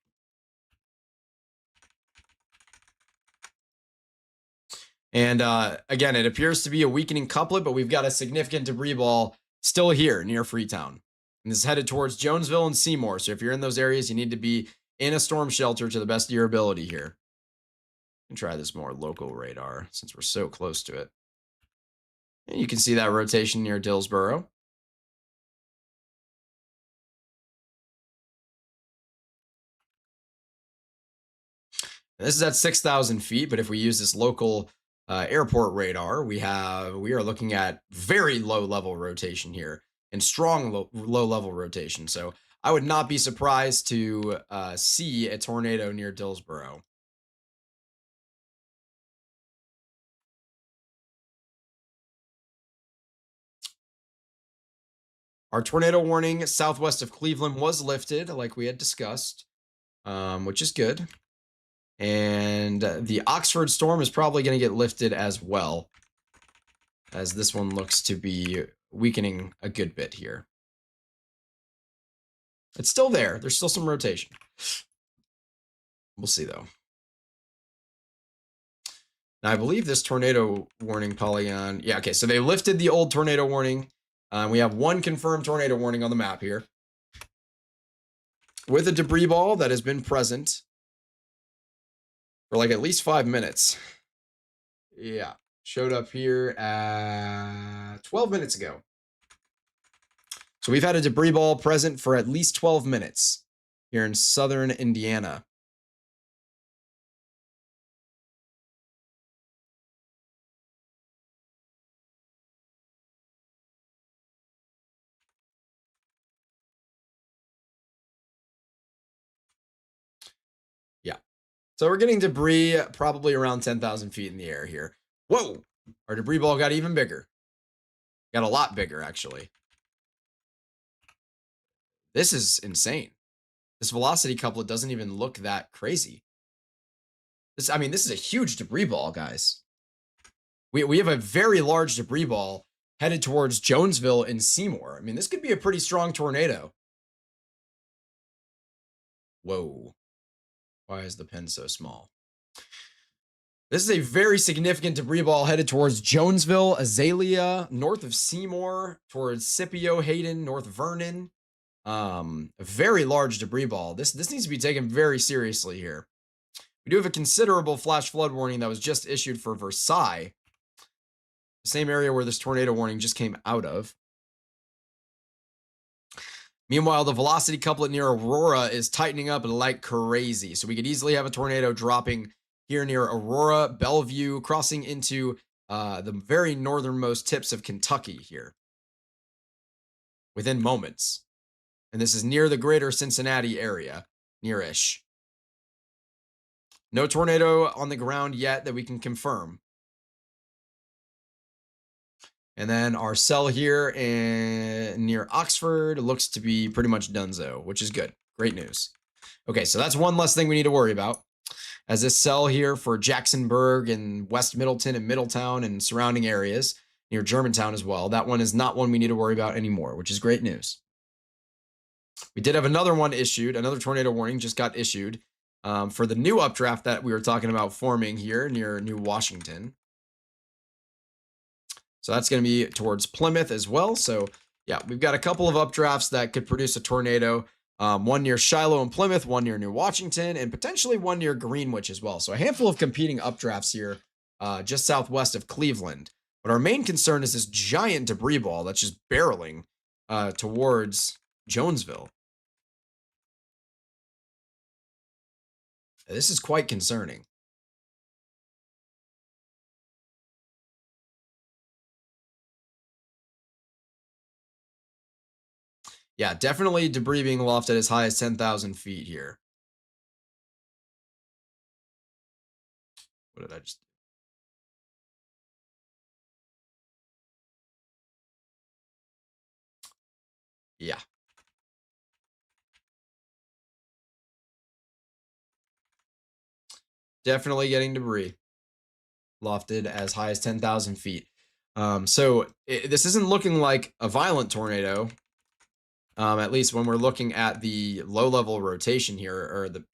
And again, it appears to be a weakening couplet, but we've got a significant debris ball still here near Freetown. And this is headed towards Jonesville and Seymour. So if you're in those areas, you need to be in a storm shelter to the best of your ability here. And try this more local radar since we're so close to it. And you can see that rotation near Dillsboro. And this is at 6,000 feet, but if we use this local airport radar, we are looking at very low level rotation here and strong low level rotation. So I would not be surprised to see a tornado near Dillsboro. Our tornado warning southwest of Cleveland was lifted, like we had discussed, which is good. And the Oxford storm is probably going to get lifted as well, as this one looks to be weakening a good bit here. It's still there. There's still some rotation. We'll see, though. Now, I believe this tornado warning polygon... Yeah, okay, so they lifted the old tornado warning. We have one confirmed tornado warning on the map here, with a debris ball that has been present for like at least 5 minutes. Yeah, showed up here at 12 minutes ago. So we've had a debris ball present for at least 12 minutes here in southern Indiana. Yeah. So we're getting debris probably around 10,000 feet in the air here. Whoa! Our debris ball got even bigger. Got a lot bigger, actually. This is insane. This velocity couplet doesn't even look that crazy. This is a huge debris ball, guys. We have a very large debris ball headed towards Jonesville and Seymour. I mean, this could be a pretty strong tornado. Whoa. Why is the pen so small? This is a very significant debris ball headed towards Jonesville, Azalea, north of Seymour, towards Scipio, Hayden, North Vernon. A very large debris ball. This needs to be taken very seriously here. We do have a considerable flash flood warning that was just issued for Versailles, the same area where this tornado warning just came out of. Meanwhile, the velocity couplet near Aurora is tightening up like crazy. So we could easily have a tornado dropping here near Aurora, Bellevue, crossing into the very northernmost tips of Kentucky here within moments. And this is near the greater Cincinnati area, near-ish. No tornado on the ground yet that we can confirm. And then our cell here near Oxford looks to be pretty much donezo, which is good. Great news. Okay, so that's one less thing we need to worry about. As this cell here for Jacksonburg and West Middleton and Middletown and surrounding areas, near Germantown as well, that one is not one we need to worry about anymore, which is great news. We did have another one issued. Another tornado warning just got issued for the new updraft that we were talking about forming here near New Washington. So that's going to be towards Plymouth as well. So yeah, we've got a couple of updrafts that could produce a tornado. One near Shiloh and Plymouth, one near New Washington, and potentially one near Greenwich as well. So a handful of competing updrafts here just southwest of Cleveland. But our main concern is this giant debris ball that's just barreling towards Jonesville. This is quite concerning. Yeah, definitely debris being lofted as high as 10,000 feet here. What did I just do? Yeah. Definitely getting debris. Lofted as high as 10,000 feet. This isn't looking like a violent tornado, at least when we're looking at the low-level rotation here, or the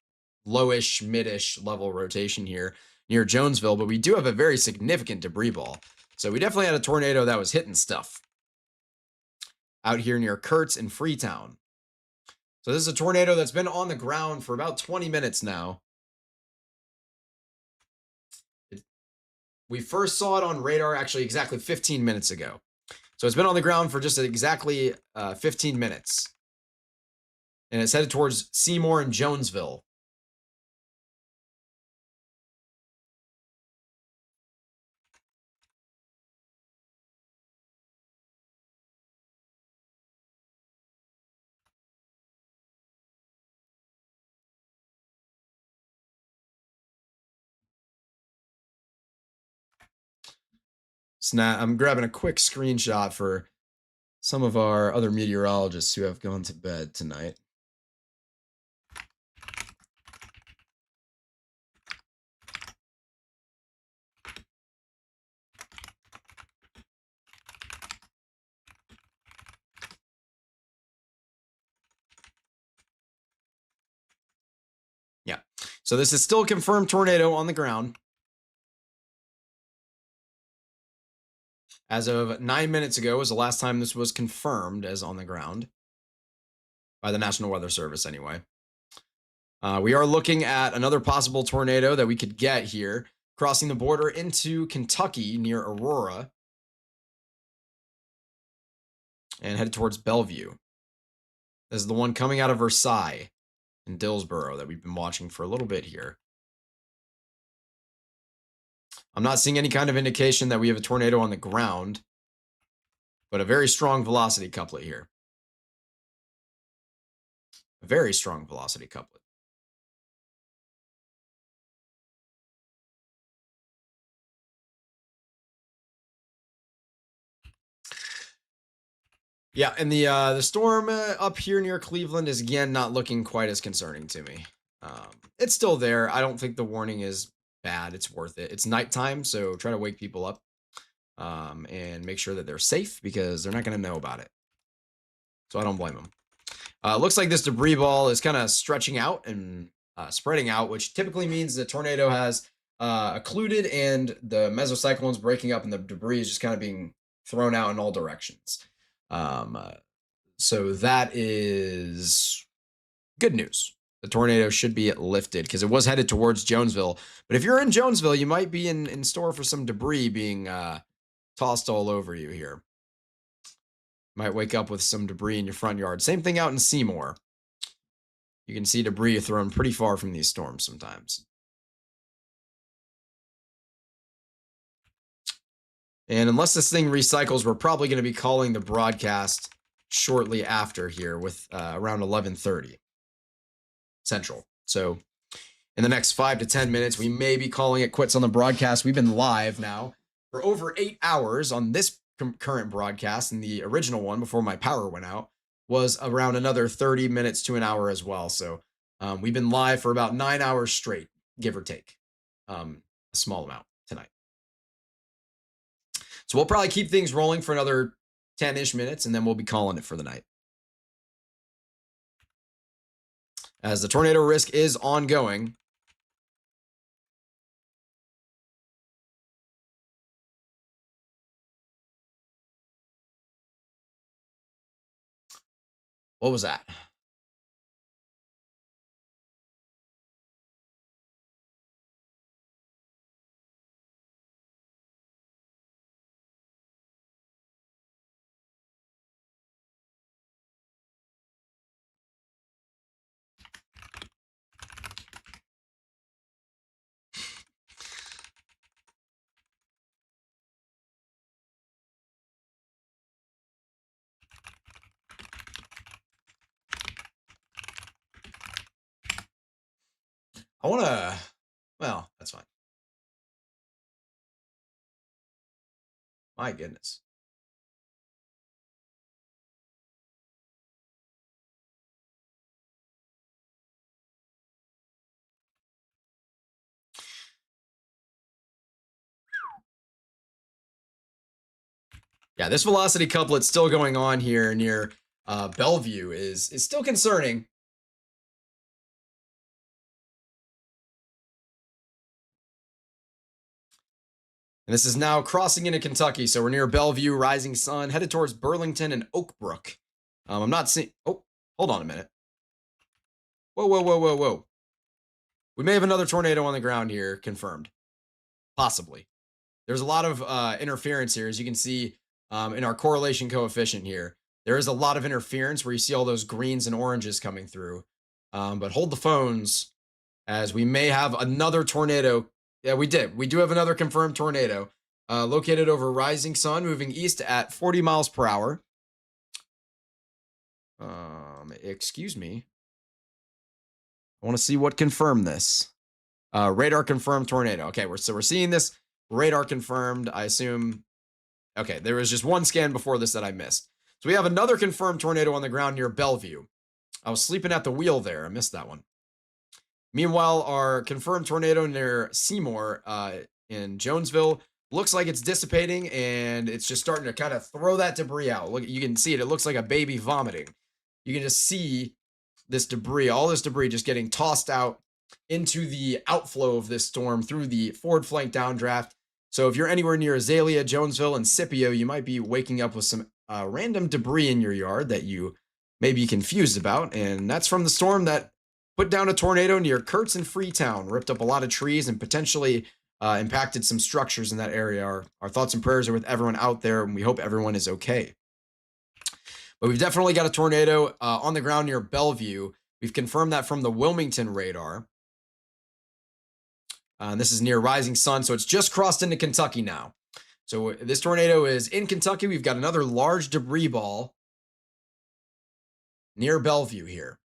lowish, midish level rotation here near Jonesville, but we do have a very significant debris ball. So we definitely had a tornado that was hitting stuff out here near Kurtz and Freetown. So this is a tornado that's been on the ground for about 20 minutes now. We first saw it on radar actually exactly 15 minutes ago. So it's been on the ground for just exactly 15 minutes. And it's headed towards Seymour and Jonesville. Snap. I'm grabbing a quick screenshot for some of our other meteorologists who have gone to bed tonight. Yeah. So this is still a confirmed tornado on the ground. As of 9 minutes ago was the last time this was confirmed as on the ground. By the National Weather Service, anyway. We are looking at another possible tornado that we could get here, crossing the border into Kentucky near Aurora and headed towards Bellevue. This is the one coming out of Versailles in Dillsboro that we've been watching for a little bit here. I'm not seeing any kind of indication that we have a tornado on the ground, but a very strong velocity couplet here. A very strong velocity couplet. Yeah, and the storm up here near Cleveland is again not looking quite as concerning to me. It's still there. I don't think the warning is bad. It's worth it. It's nighttime, so try to wake people up and make sure that they're safe because they're not going to know about it. So I don't blame them. Looks like this debris ball is kind of stretching out and spreading out, which typically means the tornado has occluded and the mesocyclone's breaking up and the debris is just kind of being thrown out in all directions. So that is good news. The tornado should be lifted because it was headed towards Jonesville. But if you're in Jonesville, you might be in store for some debris being tossed all over you here. Might wake up with some debris in your front yard. Same thing out in Seymour. You can see debris thrown pretty far from these storms sometimes. And unless this thing recycles, we're probably going to be calling the broadcast shortly after here with around 11:30 Central. So in the next 5 to 10 minutes, we may be calling it quits on the broadcast. We've been live now for over 8 hours on this current broadcast, and the original one before my power went out was around another 30 minutes to an hour as well. So we've been live for about 9 hours straight, give or take a small amount tonight. So we'll probably keep things rolling for another 10-ish minutes, and then we'll be calling it for the night. As the tornado risk is ongoing. What was that? I want to, well, that's fine. My goodness. Yeah, this velocity couplet still going on here near Bellevue is still concerning. And this is now crossing into Kentucky, so we're near Bellevue, Rising Sun, headed towards Burlington and Oakbrook. I'm not seeing. Oh, hold on a minute. Whoa, whoa, whoa, whoa, whoa. We may have another tornado on the ground here, confirmed. Possibly. There's a lot of interference here, as you can see in our correlation coefficient here. There is a lot of interference where you see all those greens and oranges coming through. But hold the phones, as we may have another tornado. Yeah, we did. We do have another confirmed tornado located over Rising Sun, moving east at 40 miles per hour. Excuse me. I want to see what confirmed this. Radar confirmed tornado. Okay, we're seeing this radar confirmed. I assume. Okay, there was just one scan before this that I missed. So we have another confirmed tornado on the ground near Bellevue. I was sleeping at the wheel there. I missed that one. Meanwhile, our confirmed tornado near Seymour in Jonesville looks like it's dissipating, and it's just starting to kind of throw that debris out. Look, you can see it. It looks like a baby vomiting. You can just see this debris, all this debris just getting tossed out into the outflow of this storm through the forward flank downdraft. So if you're anywhere near Azalea, Jonesville, and Scipio, you might be waking up with some random debris in your yard that you may be confused about. And that's from the storm that put down a tornado near Kurtz and Freetown, ripped up a lot of trees, and potentially impacted some structures in that area. Our thoughts and prayers are with everyone out there, and we hope everyone is okay. But we've definitely got a tornado on the ground near Bellevue. We've confirmed that from the Wilmington radar. This is near Rising Sun, so it's just crossed into Kentucky now. So this tornado is in Kentucky. We've got another large debris ball near Bellevue here.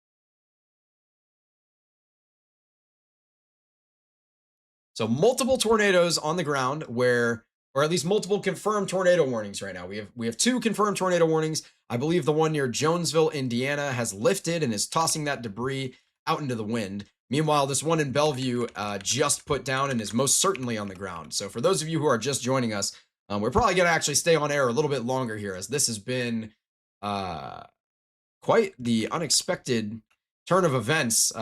So multiple tornadoes on the ground or at least multiple confirmed tornado warnings right now. We have 2 confirmed tornado warnings. I believe the one near Jonesville, Indiana has lifted and is tossing that debris out into the wind. Meanwhile, this one in Bellevue just put down and is most certainly on the ground. So for those of you who are just joining us, we're probably going to actually stay on air a little bit longer here, as this has been quite the unexpected turn of events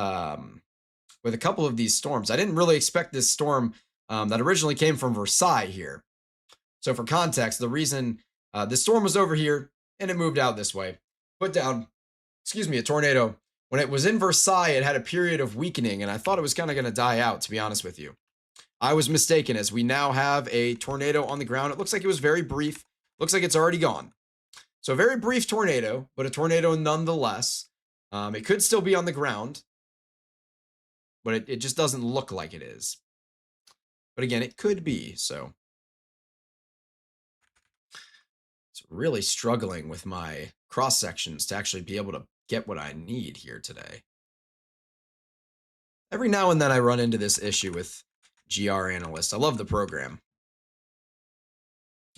with a couple of these storms. I didn't really expect this storm that originally came from Versailles here. So for context, the reason this storm was over here and it moved out this way, put down, a tornado. When it was in Versailles, it had a period of weakening, and I thought it was kind of going to die out, to be honest with you. I was mistaken, as we now have a tornado on the ground. It looks like it was very brief. Looks like it's already gone. So a very brief tornado, but a tornado nonetheless. It could still be on the ground, but it just doesn't look like it is. But again, it could be, so. It's really struggling with my cross sections to actually be able to get what I need here today. Every now and then I run into this issue with GR Analyst. I love the program.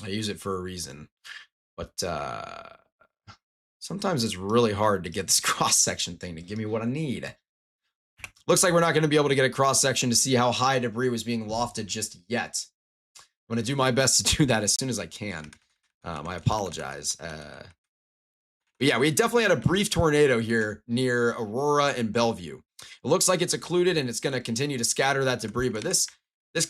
I use it for a reason. But sometimes it's really hard to get this cross-section thing to give me what I need. Looks like we're not going to be able to get a cross-section to see how high debris was being lofted just yet. I'm going to do my best to do that as soon as I can. I apologize. But yeah, we definitely had a brief tornado here near Aurora and Bellevue. It looks like it's occluded and it's going to continue to scatter that debris, but this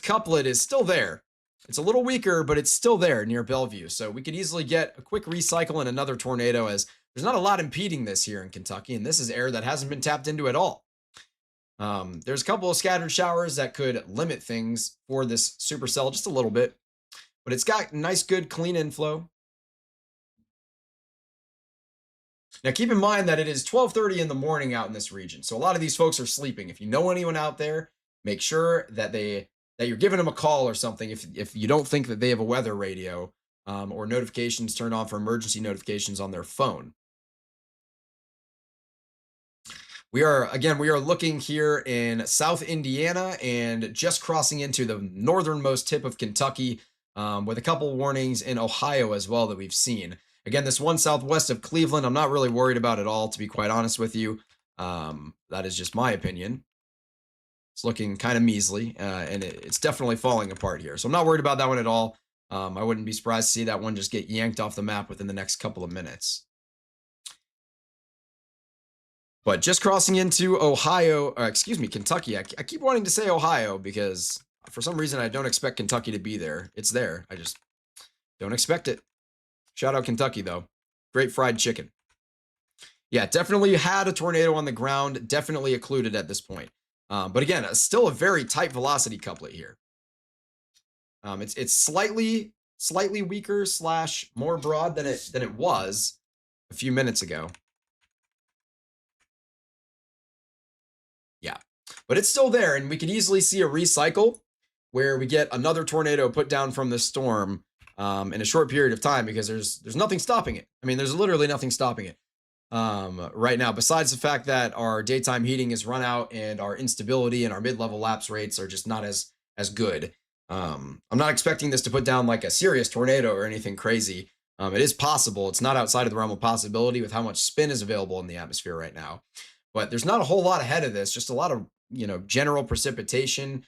couplet is still there. It's a little weaker, but it's still there near Bellevue. So we could easily get a quick recycle and another tornado, as there's not a lot impeding this here in Kentucky, and this is air that hasn't been tapped into at all. There's a couple of scattered showers that could limit things for this supercell just a little bit, but it's got nice, good, clean inflow. Now, keep in mind that it is 12:30 in the morning out in this region, so a lot of these folks are sleeping. If you know anyone out there, make sure that you're giving them a call or something if you don't think that they have a weather radio or notifications turned on for emergency notifications on their phone. We are looking here in South Indiana and just crossing into the northernmost tip of Kentucky, with a couple warnings in Ohio as well that we've seen. Again, this one southwest of Cleveland, I'm not really worried about at all, to be quite honest with you. That is just my opinion. It's looking kind of measly, and it's definitely falling apart here. So I'm not worried about that one at all. I wouldn't be surprised to see that one just get yanked off the map within the next couple of minutes. But just crossing into Ohio, excuse me, Kentucky. I keep wanting to say Ohio because for some reason I don't expect Kentucky to be there. It's there. I just don't expect it. Shout out Kentucky, though. Great fried chicken. Yeah, definitely had a tornado on the ground. Definitely occluded at this point. But again, still a very tight velocity couplet here. It's slightly weaker / more broad than it was a few minutes ago. Yeah, but it's still there, and we could easily see a recycle where we get another tornado put down from the storm in a short period of time, because there's nothing stopping it. I mean, there's literally nothing stopping it right now, besides the fact that our daytime heating is run out and our instability and our mid-level lapse rates are just not as good. I'm not expecting this to put down like a serious tornado or anything crazy. It is possible. It's not outside of the realm of possibility with how much spin is available in the atmosphere right now. But there's not a whole lot ahead of this, just a lot of, general precipitation,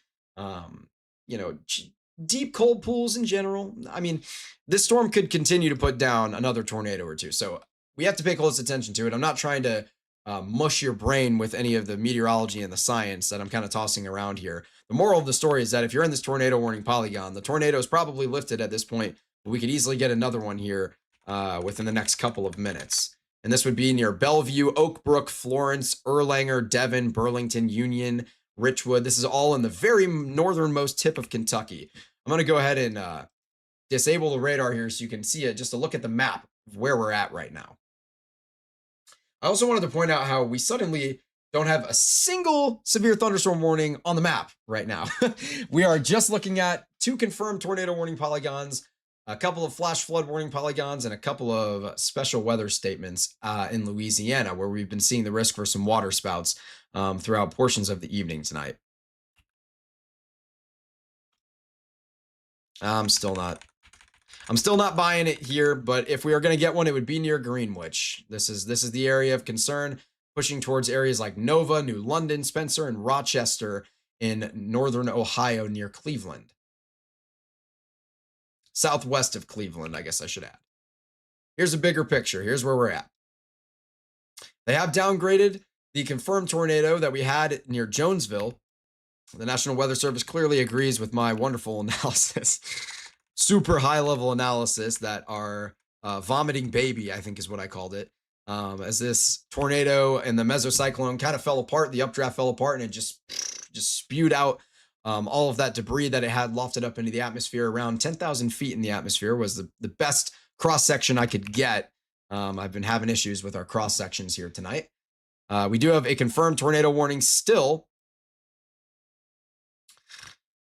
deep cold pools in general. I mean, this storm could continue to put down another tornado or two. So we have to pay close attention to it. I'm not trying to mush your brain with any of the meteorology and the science that I'm kind of tossing around here. The moral of the story is that if you're in this tornado warning polygon, the tornado is probably lifted at this point, but we could easily get another one here within the next couple of minutes. And this would be near Bellevue, Oakbrook, Florence, Erlanger, Devon, Burlington, Union, Richwood. This is all in the very northernmost tip of Kentucky. I'm going to go ahead and disable the radar here so you can see it, just to look at the map of where we're at right now. I also wanted to point out how we suddenly don't have a single severe thunderstorm warning on the map right now. We are just looking at 2 confirmed tornado warning polygons, a couple of flash flood warning polygons, and a couple of special weather statements in Louisiana, where we've been seeing the risk for some water spouts throughout portions of the evening tonight. I'm still not buying it here, but if we are going to get one, it would be near Greenwich. This is the area of concern, pushing towards areas like Nova, New London, Spencer, and Rochester in northern Ohio near Cleveland. Southwest of Cleveland, I guess I should add. Here's a bigger picture. Here's where we're at. They have downgraded the confirmed tornado that we had near Jonesville. The National Weather Service clearly agrees with my wonderful analysis. Super high level analysis that our vomiting baby, I think is what I called it, as this tornado and the mesocyclone kind of fell apart. The updraft fell apart, and it just spewed out all of that debris that it had lofted up into the atmosphere. Around 10,000 feet in the atmosphere was the best cross section I could get. I've been having issues with our cross sections here tonight. We do have a confirmed tornado warning still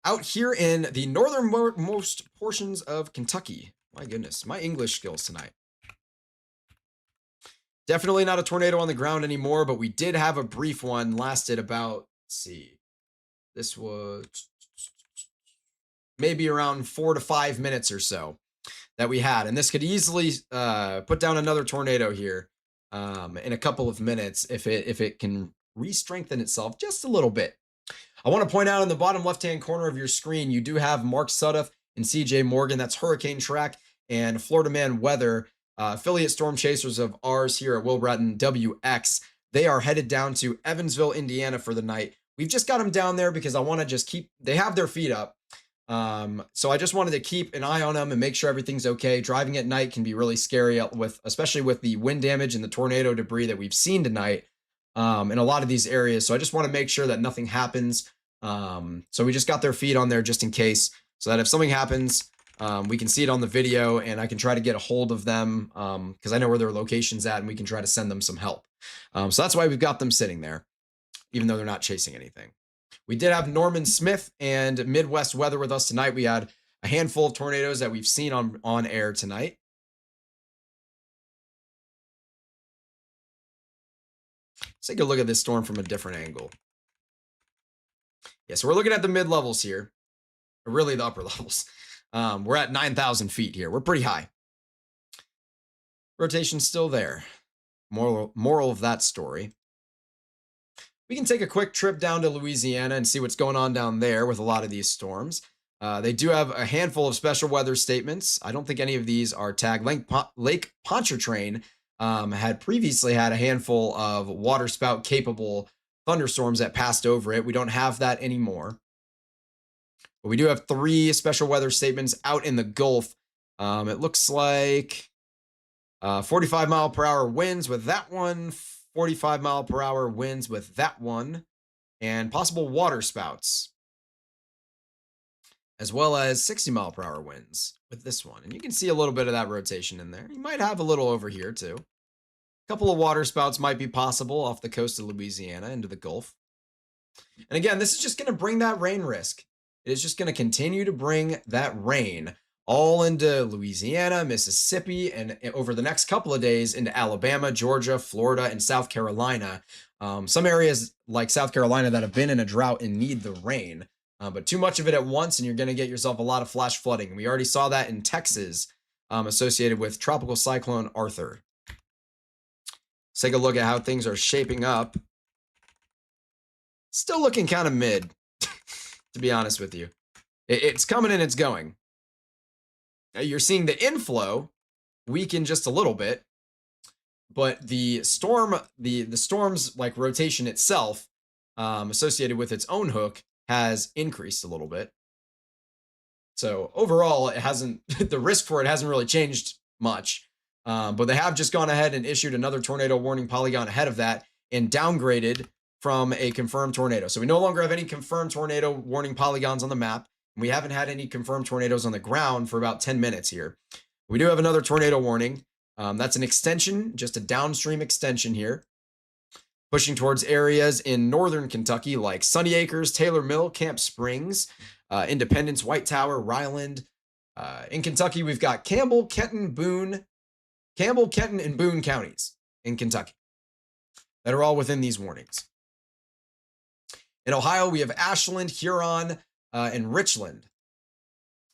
out here in the northernmost portions of Kentucky. My goodness, my English skills tonight. Definitely not a tornado on the ground anymore, but we did have a brief one, lasted about, let's see, this was maybe around 4 to 5 minutes or so that we had. And this could easily put down another tornado here in a couple of minutes if it can re-strengthen itself just a little bit. I want to point out in the bottom left-hand corner of your screen, you do have Mark Sudduth and CJ Morgan. That's Hurricane Track and Florida Man Weather, affiliate storm chasers of ours here at Will Bratton WX. They are headed down to Evansville, Indiana for the night. We've just got them down there because I want to just they have their feet up. So I just wanted to keep an eye on them and make sure everything's okay. Driving at night can be really scary, especially with the wind damage and the tornado debris that we've seen tonight in a lot of these areas. So I just want to make sure that nothing happens. So we just got their feet on there just in case, so that if something happens, we can see it on the video and I can try to get a hold of them because I know where their location's at and we can try to send them some help. So that's why we've got them sitting there, even though they're not chasing anything. We did have Norman Smith and Midwest Weather with us tonight. We had a handful of tornadoes that we've seen on air tonight. Let's take a look at this storm from a different angle. Yeah, so we're looking at the mid-levels here, or really the upper levels. We're at 9,000 feet here. We're pretty high. Rotation's still there. Moral of that story. We can take a quick trip down to Louisiana and see what's going on down there with a lot of these storms. They do have a handful of special weather statements. I don't think any of these are tagged. Lake Pontchartrain had previously had a handful of waterspout capable thunderstorms that passed over it. We don't have that anymore. But we do have 3 special weather statements out in the Gulf. It looks like 45 mile per hour winds with that one, 45 mile per hour winds with that one, and possible water spouts, as well as 60 mile per hour winds with this one. And you can see a little bit of that rotation in there. You might have a little over here too. A couple of water spouts might be possible off the coast of Louisiana into the Gulf. And again, this is just going to bring that rain risk. It is just going to continue to bring that rain all into Louisiana, Mississippi, and over the next couple of days into Alabama, Georgia, Florida, and South Carolina. Some areas like South Carolina that have been in a drought and need the rain, but too much of it at once, and you're going to get yourself a lot of flash flooding. We already saw that in Texas, associated with Tropical Cyclone Arthur. Let's take a look at how things are shaping up. Still looking kind of mid, to be honest with you. It's coming and it's going. You're seeing the inflow weaken just a little bit, but the storm, the storm's like rotation itself, associated with its own hook, has increased a little bit. So overall, it hasn't, the risk for it hasn't really changed much. But they have just gone ahead and issued another tornado warning polygon ahead of that and downgraded from a confirmed tornado. So we no longer have any confirmed tornado warning polygons on the map. We haven't had any confirmed tornadoes on the ground for about 10 minutes here. We do have another tornado warning. That's an extension, just a downstream extension here, pushing towards areas in northern Kentucky like Sunny Acres, Taylor Mill, Camp Springs, Independence, White Tower, Ryland. In Kentucky, we've got Campbell, Kenton, and Boone counties in Kentucky that are all within these warnings. In Ohio, we have Ashland, Huron, and Richland,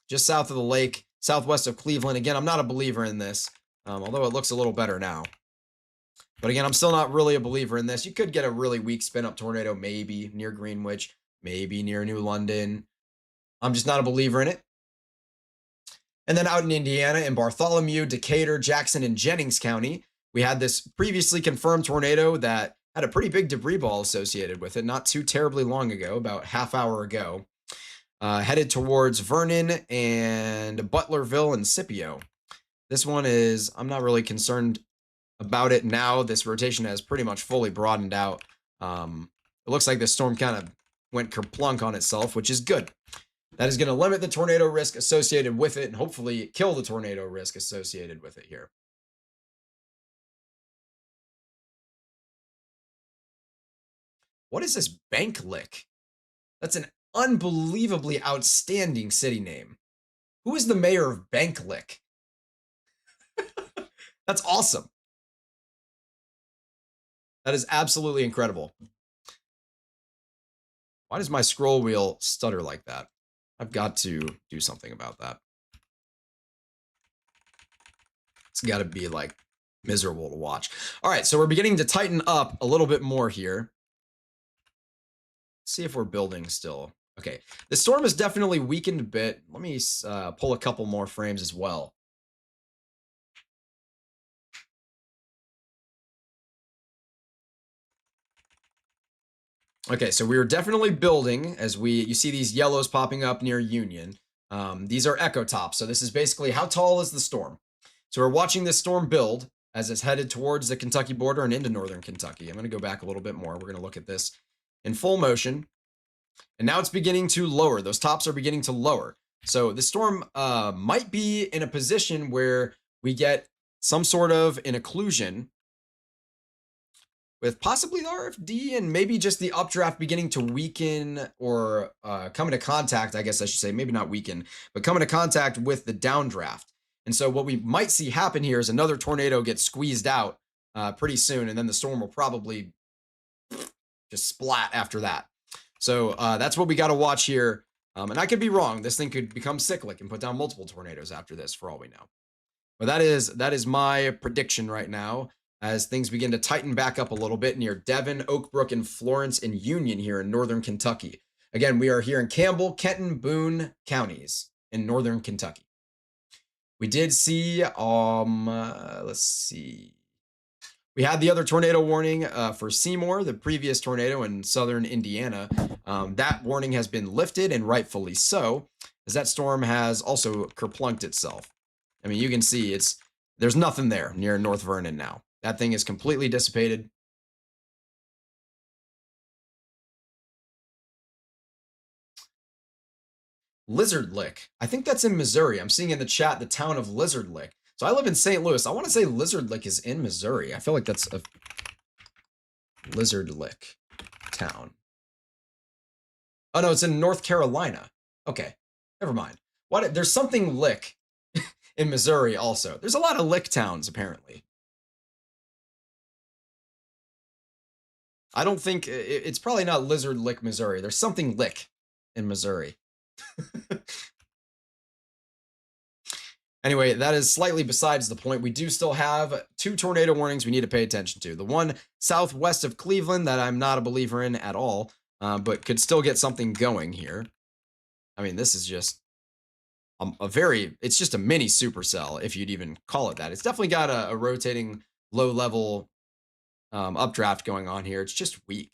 just south of the lake, southwest of Cleveland. Again, I'm not a believer in this, although it looks a little better now. But again, I'm still not really a believer in this. You could get a really weak spin-up tornado, maybe near Greenwich, maybe near New London. I'm just not a believer in it. And then out in Indiana, in Bartholomew, Decatur, Jackson, and Jennings County, we had this previously confirmed tornado that had a pretty big debris ball associated with it not too terribly long ago, about half hour ago. Headed towards Vernon and Butlerville and Scipio. This one is, I'm not really concerned about it now. This rotation has pretty much fully broadened out. It looks like the storm kind of went kerplunk on itself, which is good. That is going to limit the tornado risk associated with it and hopefully kill the tornado risk associated with it here. What is this Bank Lick? That's an unbelievably outstanding city name. Who is the mayor of Bank Lick? That's awesome. That is absolutely incredible. Why does my scroll wheel stutter like that? I've got to do something about that. It's got to be like miserable to watch. All right, so we're beginning to tighten up a little bit more here. Let's see if we're building still. Okay, the storm has definitely weakened a bit. Let me pull a couple more frames as well. Okay, so we are definitely building as you see these yellows popping up near Union. These are echo tops. So this is basically how tall is the storm. So we're watching this storm build as it's headed towards the Kentucky border and into northern Kentucky. I'm going to go back a little bit more. We're going to look at this in full motion. And now it's beginning to lower. Those tops are beginning to lower. So the storm might be in a position where we get some sort of an occlusion with possibly the RFD and maybe just the updraft beginning to weaken or come into contact, I guess I should say, maybe not weaken, but come into contact with the downdraft. And so what we might see happen here is another tornado gets squeezed out pretty soon, and then the storm will probably just splat after that. So that's what we got to watch here. And I could be wrong. This thing could become cyclic and put down multiple tornadoes after this, for all we know. But that is my prediction right now, as things begin to tighten back up a little bit near Devon, Oak Brook, and Florence and Union here in northern Kentucky. Again, we are here in Campbell, Kenton, Boone counties in northern Kentucky. We did see, let's see. We had the other tornado warning for Seymour, the previous tornado in southern Indiana. That warning has been lifted, and rightfully so, as that storm has also kerplunked itself. I mean, you can see there's nothing there near North Vernon now. That thing is completely dissipated. Lizard Lick. I think that's in Missouri. I'm seeing in the chat the town of Lizard Lick. So I live in St. Louis. I want to say Lizard Lick is in Missouri. I feel like that's a Lizard Lick town. Oh no, it's in North Carolina. Okay, never mind. What? There's something Lick in Missouri also. There's a lot of Lick towns apparently. I don't think it's probably not Lizard Lick, Missouri. There's something Lick in Missouri. Anyway, that is slightly besides the point. We do still have 2 tornado warnings we need to pay attention to. The one southwest of Cleveland that I'm not a believer in at all, but could still get something going here. I mean, this is just it's just a mini supercell, if you'd even call it that. It's definitely got a rotating low-level updraft going on here. It's just weak.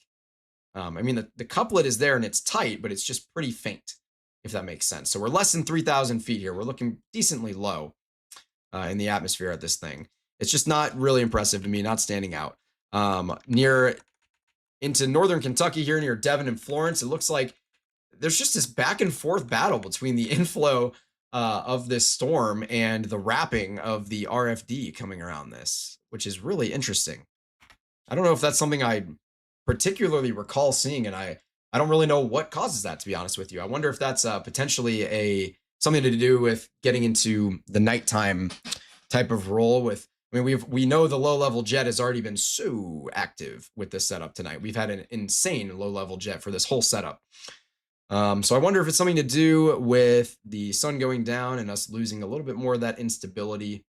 I mean, the couplet is there and it's tight, but it's just pretty faint, if that makes sense. So we're less than 3,000 feet here. We're looking decently low in the atmosphere at this thing. It's just not really impressive to me, not standing out. Near into northern Kentucky here, near Devon and Florence, it looks like there's just this back and forth battle between the inflow of this storm and the wrapping of the RFD coming around this, which is really interesting. I don't know if that's something I particularly recall seeing, and I don't really know what causes that, to be honest with you. I wonder if that's potentially something to do with getting into the nighttime type of role with. I mean, we know the low-level jet has already been so active with this setup tonight. We've had an insane low-level jet for this whole setup. So I wonder if it's something to do with the sun going down and us losing a little bit more of that instability.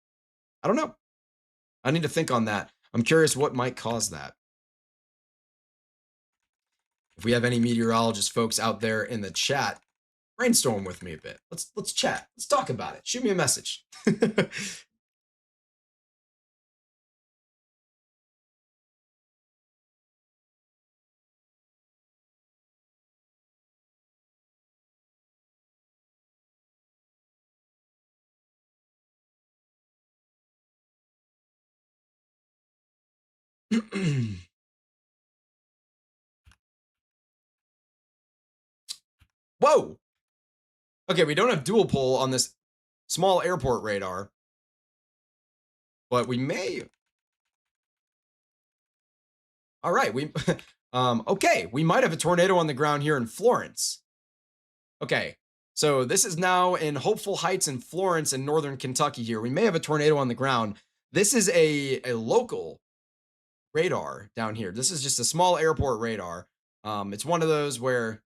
I don't know. I need to think on that. I'm curious what might cause that. If we have any meteorologist folks out there in the chat, brainstorm with me a bit. Let's chat. Let's talk about it. Shoot me a message. Whoa. Okay, we don't have dual pole on this small airport radar, but we may. All right, okay, we might have a tornado on the ground here in Florence. Okay, so this is now in Hopeful Heights in Florence in northern Kentucky here. We may have a tornado on the ground. This is a local radar down here. This is just a small airport radar. It's one of those where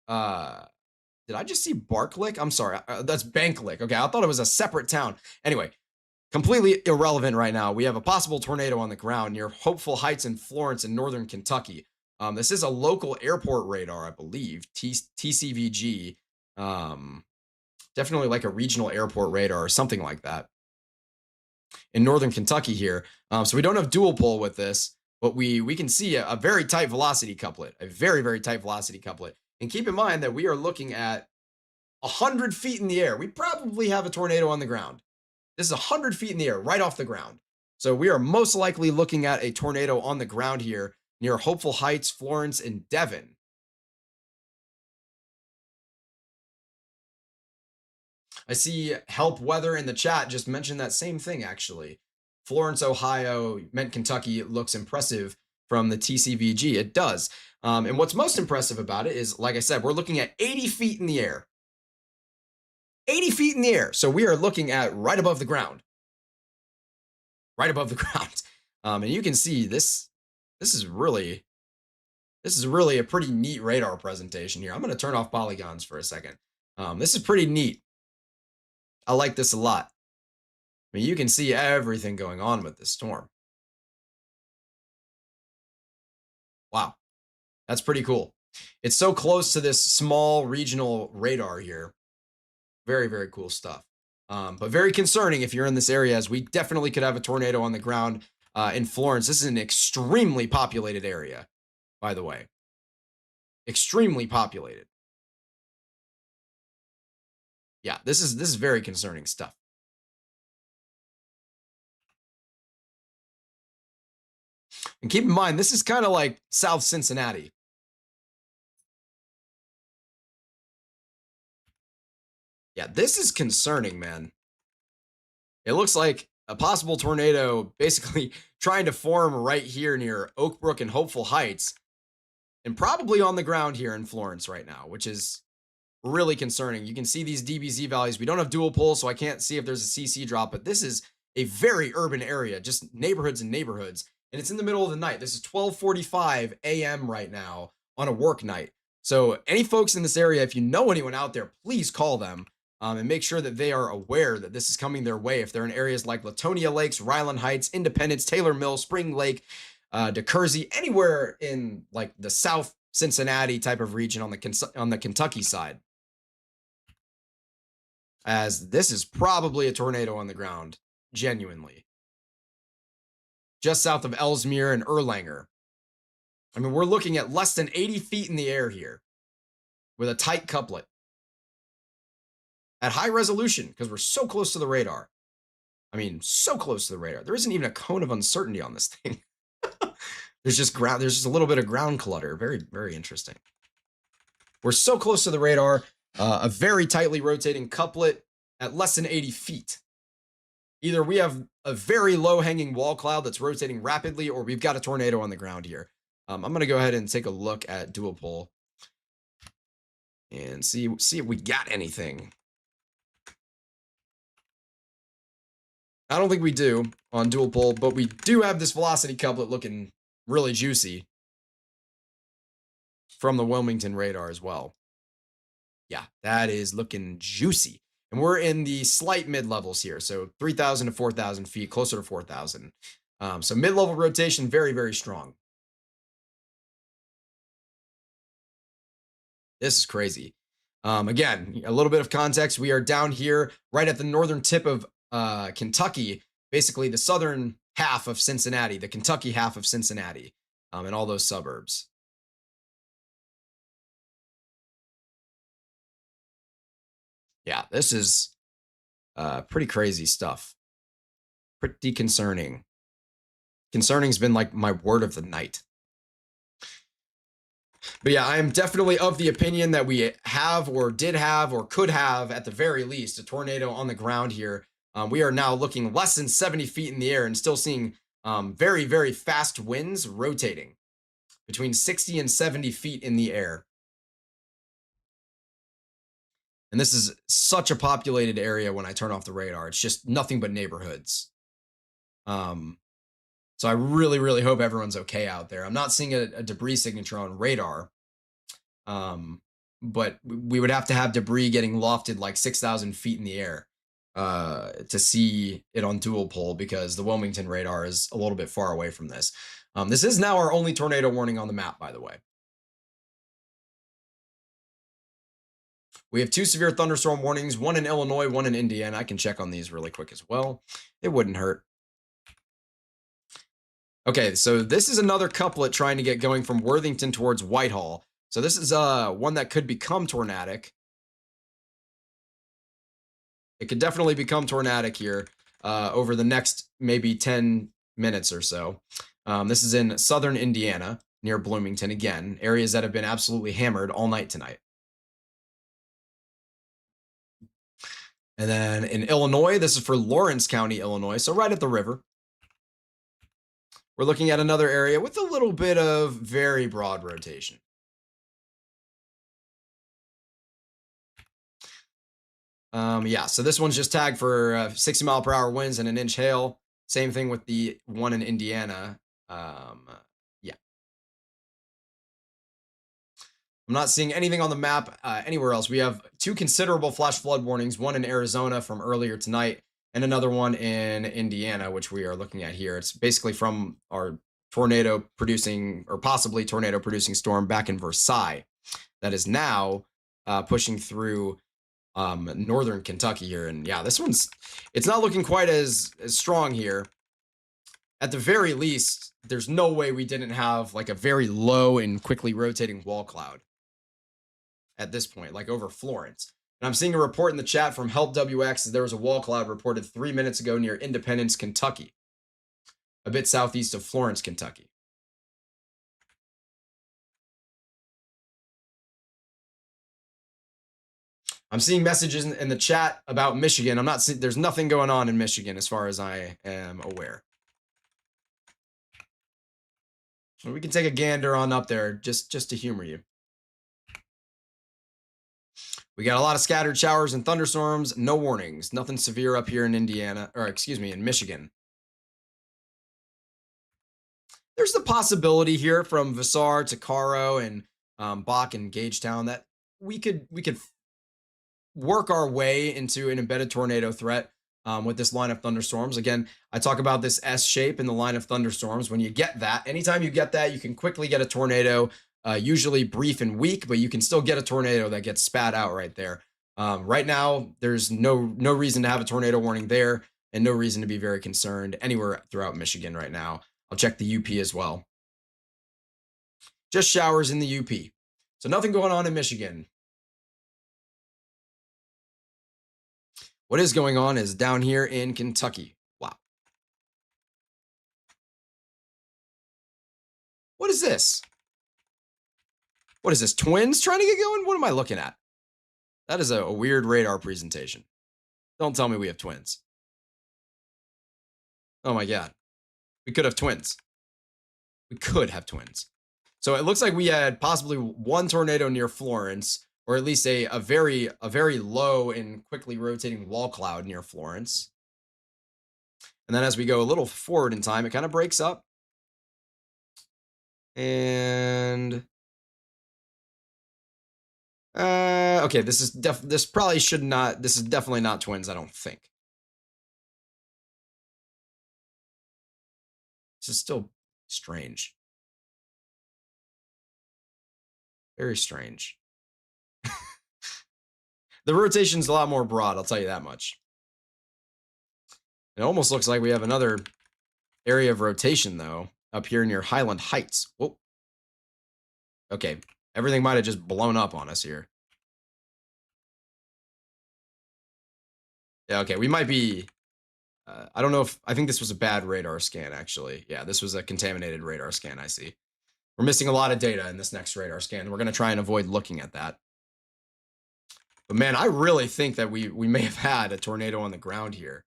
did I just see Barklick? I'm sorry. That's Banklick. Okay, I thought it was a separate town. Anyway, completely irrelevant right now. We have a possible tornado on the ground near Hopeful Heights in Florence in northern Kentucky. This is a local airport radar, I believe, TCVG. Definitely like a regional airport radar or something like that in northern Kentucky here. So we don't have dual pole with this, but we can see a very tight velocity couplet, a very, very tight velocity couplet. And keep in mind that we are looking at 100 feet in the air. We probably have a tornado on the ground. This is 100 feet in the air, right off the ground. So we are most likely looking at a tornado on the ground here near Hopeful Heights, Florence, and Devon. I see Help Weather in the chat just mentioned that same thing, actually. Florence, Ohio, meant Kentucky looks impressive from the TCVG. It does. And what's most impressive about it is, like I said, we're looking at 80 feet in the air. 80 feet in the air. So we are looking at right above the ground. Right above the ground. And you can see this is really a pretty neat radar presentation here. I'm going to turn off polygons for a second. This is pretty neat. I like this a lot. I mean, you can see everything going on with this storm. Wow. That's pretty cool. It's so close to this small regional radar here. Very, very cool stuff. But very concerning if you're in this area, as we definitely could have a tornado on the ground in Florence. This is an extremely populated area, by the way. Extremely populated. Yeah, this is very concerning stuff. And keep in mind, this is kind of like South Cincinnati. Yeah, this is concerning, man. It looks like a possible tornado basically trying to form right here near Oakbrook and Hopeful Heights, and probably on the ground here in Florence right now, which is really concerning. You can see these DBZ values. We don't have dual pole, so I can't see if there's a CC drop, but this is a very urban area, just neighborhoods and neighborhoods. And it's in the middle of the night. This is 12:45 a.m. right now on a work night. So any folks in this area, if you know anyone out there, please call them and make sure that they are aware that this is coming their way. If they're in areas like Latonia Lakes, Ryland Heights, Independence, Taylor Mill, Spring Lake, DeCursey, anywhere in like the South Cincinnati type of region on the Kentucky side, as this is probably a tornado on the ground, genuinely. Just south of Ellesmere and Erlanger. I mean, we're looking at less than 80 feet in the air here with a tight couplet at high resolution because we're so close to the radar. I mean, so close to the radar. There isn't even a cone of uncertainty on this thing. There's just a little bit of ground clutter. Very, very interesting. We're so close to the radar. A very tightly rotating couplet at less than 80 feet. Either we have a very low-hanging wall cloud that's rotating rapidly, or we've got a tornado on the ground here. I'm going to go ahead and take a look at dual pole and see if we got anything. I don't think we do on dual pole, but we do have this velocity couplet looking really juicy from the Wilmington radar as well. Yeah, that is looking juicy. And we're in the slight mid-levels here, so 3,000 to 4,000 feet, closer to 4,000. So mid-level rotation, very, very strong. This is crazy. Again, a little bit of context. We are down here right at the northern tip of Kentucky, basically the southern half of Cincinnati, the Kentucky half of Cincinnati, and all those suburbs. Yeah, this is pretty crazy stuff. Pretty concerning. Concerning's been like my word of the night. But yeah, I am definitely of the opinion that we have or did have or could have at the very least a tornado on the ground here. We are now looking less than 70 feet in the air and still seeing very, very fast winds rotating between 60 and 70 feet in the air. And this is such a populated area when I turn off the radar. It's just nothing but neighborhoods. So I really, really hope everyone's okay out there. I'm not seeing a debris signature on radar. But we would have to have debris getting lofted like 6,000 feet in the air to see it on dual pole, because the Wilmington radar is a little bit far away from this. This is now our only tornado warning on the map, by the way. We have 2 severe thunderstorm warnings, one in Illinois, one in Indiana. I can check on these really quick as well. It wouldn't hurt. Okay, so this is another couplet trying to get going from Worthington towards Whitehall. So this is one that could become tornadic. It could definitely become tornadic here over the next maybe 10 minutes or so. This is in southern Indiana near Bloomington, again, areas that have been absolutely hammered all night tonight. And then in Illinois, this is for Lawrence County, Illinois, so right at the river. We're looking at another area with a little bit of very broad rotation. Yeah, so this one's just tagged for 60 mile per hour winds and an inch hail. Same thing with the one in Indiana. Yeah. I'm not seeing anything on the map anywhere else. We have 2 considerable flash flood warnings, one in Arizona from earlier tonight and another one in Indiana, which we are looking at here. It's basically from our tornado producing or possibly tornado producing storm back in Versailles that is now pushing through northern Kentucky here. And yeah, this one's, it's not looking quite as strong here. At the very least, there's no way we didn't have like a very low and quickly rotating wall cloud at this point, like over Florence. And I'm seeing a report in the chat from Help WX that there was a wall cloud reported 3 minutes ago near Independence, Kentucky, a bit southeast of Florence, Kentucky. I'm seeing messages in the chat about Michigan. I'm not seeing, there's nothing going on in Michigan as far as I am aware. So we can take a gander on up there just to humor you. We got a lot of scattered showers and thunderstorms, no warnings, nothing severe up here in Indiana, or excuse me, in Michigan. There's the possibility here from Vassar to Caro and Bach and Gagetown that we could work our way into an embedded tornado threat with this line of thunderstorms. Again, I talk about this S shape in the line of thunderstorms. When you get that, anytime you get that, you can quickly get a tornado, usually brief and weak, but you can still get a tornado that gets spat out right there. Right now, there's no reason to have a tornado warning there and no reason to be very concerned anywhere throughout Michigan right now. I'll check the UP as well. Just showers in the UP. So nothing going on in Michigan. What is going on is down here in Kentucky. Wow. What is this? What is this? Twins trying to get going? What am I looking at? That is a weird radar presentation. Don't tell me we have twins. Oh my God. We could have twins. We could have twins. So it looks like we had possibly one tornado near Florence, or at least a very low and quickly rotating wall cloud near Florence. And then as we go a little forward in time, it kind of breaks up. And okay, this is definitely not twins, I don't think. This is still strange. Very strange. The rotation's a lot more broad, I'll tell you that much. It almost looks like we have another area of rotation, though, up here near Highland Heights. Whoa. Okay, everything might have just blown up on us here. Yeah, okay, we might be... I don't know if... I think this was a bad radar scan, actually. Yeah, this was a contaminated radar scan, I see. We're missing a lot of data in this next radar scan. We're going to try and avoid looking at that. But man, I really think that we may have had a tornado on the ground here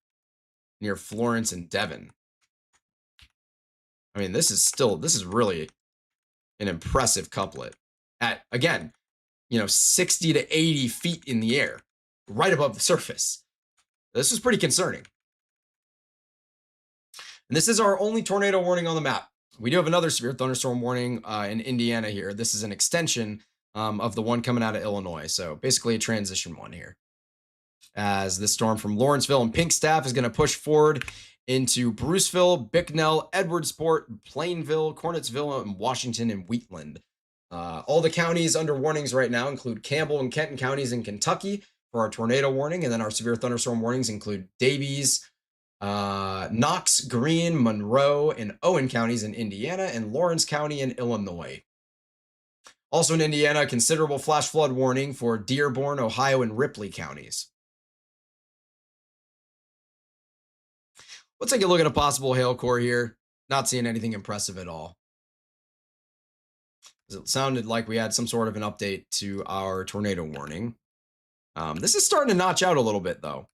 near Florence and Devon. I mean, this is really an impressive couplet at, again, 60 to 80 feet in the air, right above the surface. This is pretty concerning. And this is our only tornado warning on the map. We do have another severe thunderstorm warning in Indiana here. This is an extension of the one coming out of Illinois. So basically a transition one here. As this storm from Lawrenceville and Pinkstaff is going to push forward into Bruceville, Bicknell, Edwardsport, Plainville, Cornettsville, and Washington and Wheatland. All the counties under warnings right now include Campbell and Kenton counties in Kentucky for our tornado warning. And then our severe thunderstorm warnings include Davies, Knox, Greene, Monroe, and Owen counties in Indiana, and Lawrence County in Illinois. Also in Indiana, considerable flash flood warning for Dearborn, Ohio, and Ripley counties. Let's take a look at a possible hail core here. Not seeing anything impressive at all. It sounded like we had some sort of an update to our tornado warning. This is starting to notch out a little bit, though.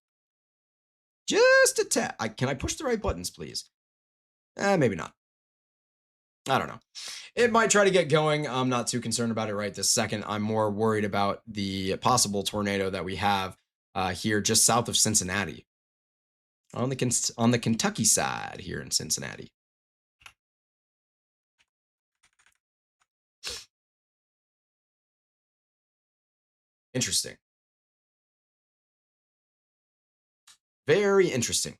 Just a tap. Can I push the right buttons, please? Maybe not. I don't know. It might try to get going. I'm not too concerned about it right this second. I'm more worried about the possible tornado that we have here just south of Cincinnati. On the Kentucky side here in Cincinnati. Interesting. Very interesting.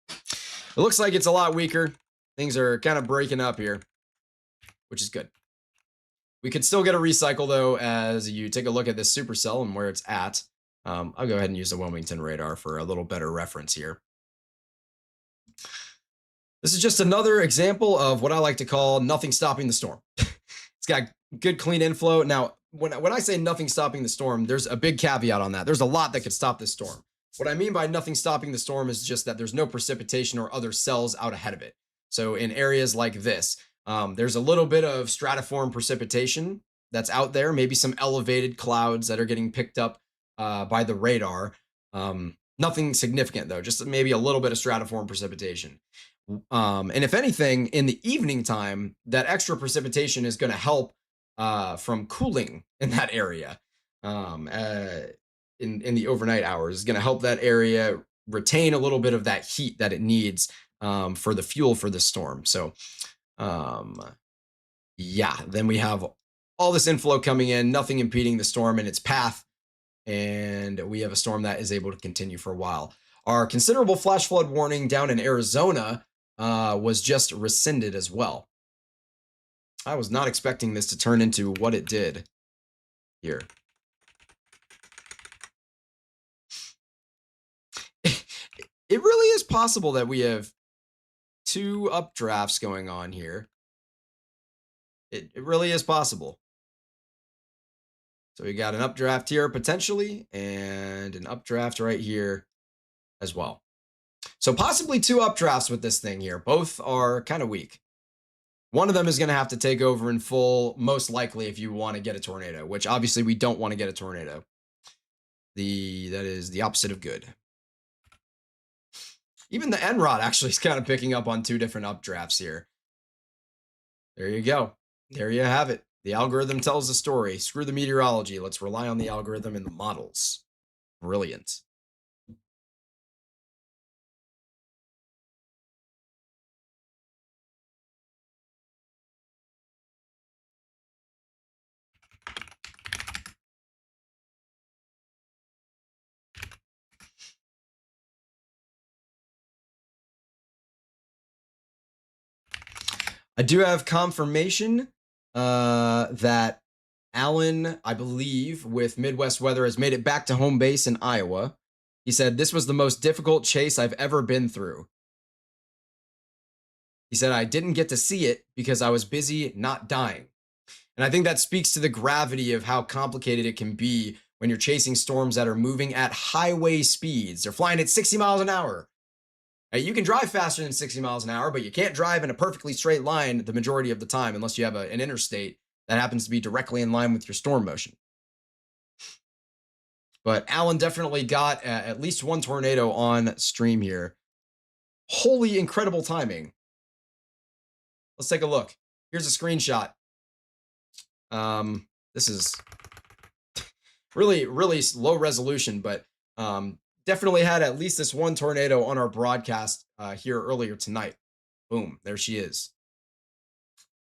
It looks like it's a lot weaker Things are kind of breaking up here, which is good. We could still get a recycle, though, as you take a look at this supercell and where it's at. I'll go ahead and use the Wilmington radar for a little better reference here. This is just another example of what I like to call nothing stopping the storm. It's got good, clean inflow. Now, when I say nothing stopping the storm, there's a big caveat on that. There's a lot that could stop this storm. What I mean by nothing stopping the storm is just that there's no precipitation or other cells out ahead of it. So in areas like this, there's a little bit of stratiform precipitation that's out there, maybe some elevated clouds that are getting picked up by the radar. Nothing significant, though, just maybe a little bit of stratiform precipitation. And if anything, in the evening time, that extra precipitation is going to help from cooling in that area in the overnight hours. Is going to help that area retain a little bit of that heat that it needs for the fuel for the storm. So, yeah, then we have all this inflow coming in, nothing impeding the storm in its path. And we have a storm that is able to continue for a while. Our considerable flash flood warning down in Arizona was just rescinded as well. I was not expecting this to turn into what it did here. It really is possible that we have two updrafts going on here. It really is possible. So we got an updraft here potentially and an updraft right here as well. So possibly two updrafts with this thing here. Both are kind of weak. One of them is going to have to take over in full, most likely, if you want to get a tornado, which obviously we don't want to get a tornado. That is the opposite of good. Even the NROD actually is kind of picking up on two different updrafts here. There you go. There you have it. The algorithm tells the story. Screw the meteorology. Let's rely on the algorithm and the models. Brilliant. I do have confirmation that Alan, I believe, with Midwest Weather, has made it back to home base in Iowa. He said, "This was the most difficult chase I've ever been through." He said, "I didn't get to see it because I was busy not dying." And I think that speaks to the gravity of how complicated it can be when you're chasing storms that are moving at highway speeds. They're flying at 60 miles an hour. You can drive faster than 60 miles an hour, but you can't drive in a perfectly straight line the majority of the time unless you have an interstate that happens to be directly in line with your storm motion. But Alan definitely got at least one tornado on stream here. Holy incredible timing. Let's take a look. Here's a screenshot. This is really, really low resolution, but definitely had at least this one tornado on our broadcast here earlier tonight. Boom, there she is.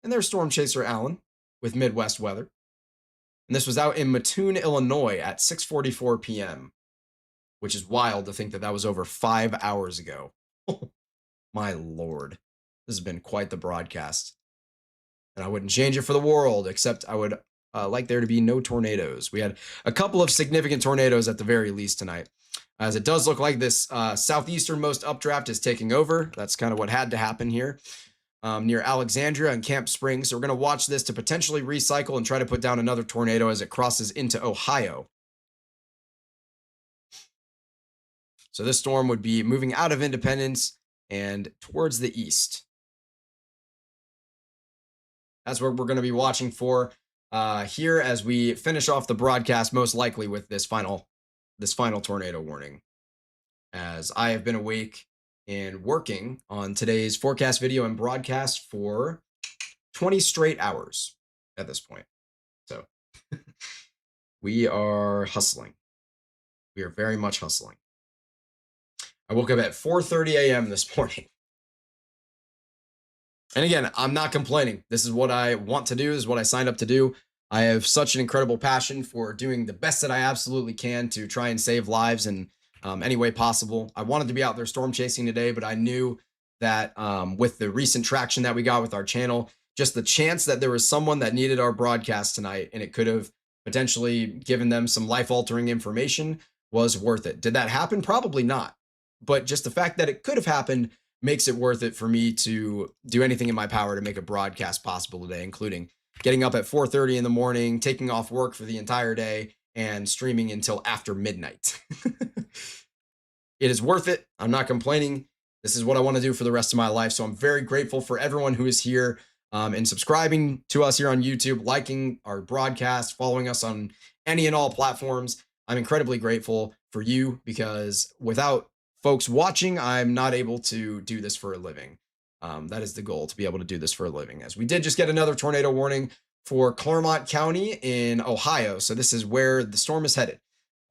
And there's Storm Chaser Allen with Midwest Weather. And this was out in Mattoon, Illinois at 6:44 p.m., which is wild to think that that was over 5 hours ago. My Lord, this has been quite the broadcast. And I wouldn't change it for the world, except I would like there to be no tornadoes. We had a couple of significant tornadoes at the very least tonight, as it does look like this southeasternmost updraft is taking over. That's kind of what had to happen here near Alexandria and Camp Springs. So we're going to watch this to potentially recycle and try to put down another tornado as it crosses into Ohio. So this storm would be moving out of Independence and towards the east. That's what we're going to be watching for here as we finish off the broadcast, most likely with this final tornado warning, as I have been awake and working on today's forecast video and broadcast for 20 straight hours at this point. So we are hustling. We are very much hustling. I woke up at 4:30 a.m. this morning. And again, I'm not complaining. This is what I want to do. This is what I signed up to do. I have such an incredible passion for doing the best that I absolutely can to try and save lives in any way possible. I wanted to be out there storm chasing today, but I knew that with the recent traction that we got with our channel, just the chance that there was someone that needed our broadcast tonight and it could have potentially given them some life-altering information was worth it. Did that happen? Probably not. But just the fact that it could have happened makes it worth it for me to do anything in my power to make a broadcast possible today, including getting up at 4:30 in the morning, taking off work for the entire day, and streaming until after midnight. It is worth it. I'm not complaining. This is what I want to do for the rest of my life. So I'm very grateful for everyone who is here and subscribing to us here on YouTube, liking our broadcast, following us on any and all platforms. I'm incredibly grateful for you because without folks watching, I'm not able to do this for a living. That is the goal, to be able to do this for a living. As we did just get another tornado warning for Clermont County in Ohio. So this is where the storm is headed.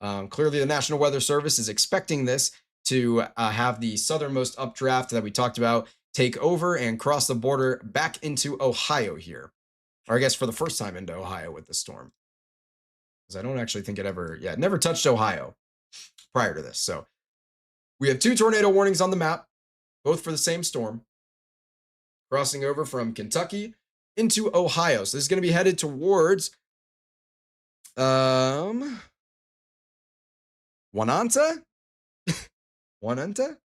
Clearly, the National Weather Service is expecting this to have the southernmost updraft that we talked about take over and cross the border back into Ohio here. Or I guess for the first time into Ohio with the storm. Because I don't actually think it never touched Ohio prior to this. So we have 2 tornado warnings on the map, both for the same storm, crossing over from Kentucky into Ohio. So this is going to be headed towards Wananta? Wananta?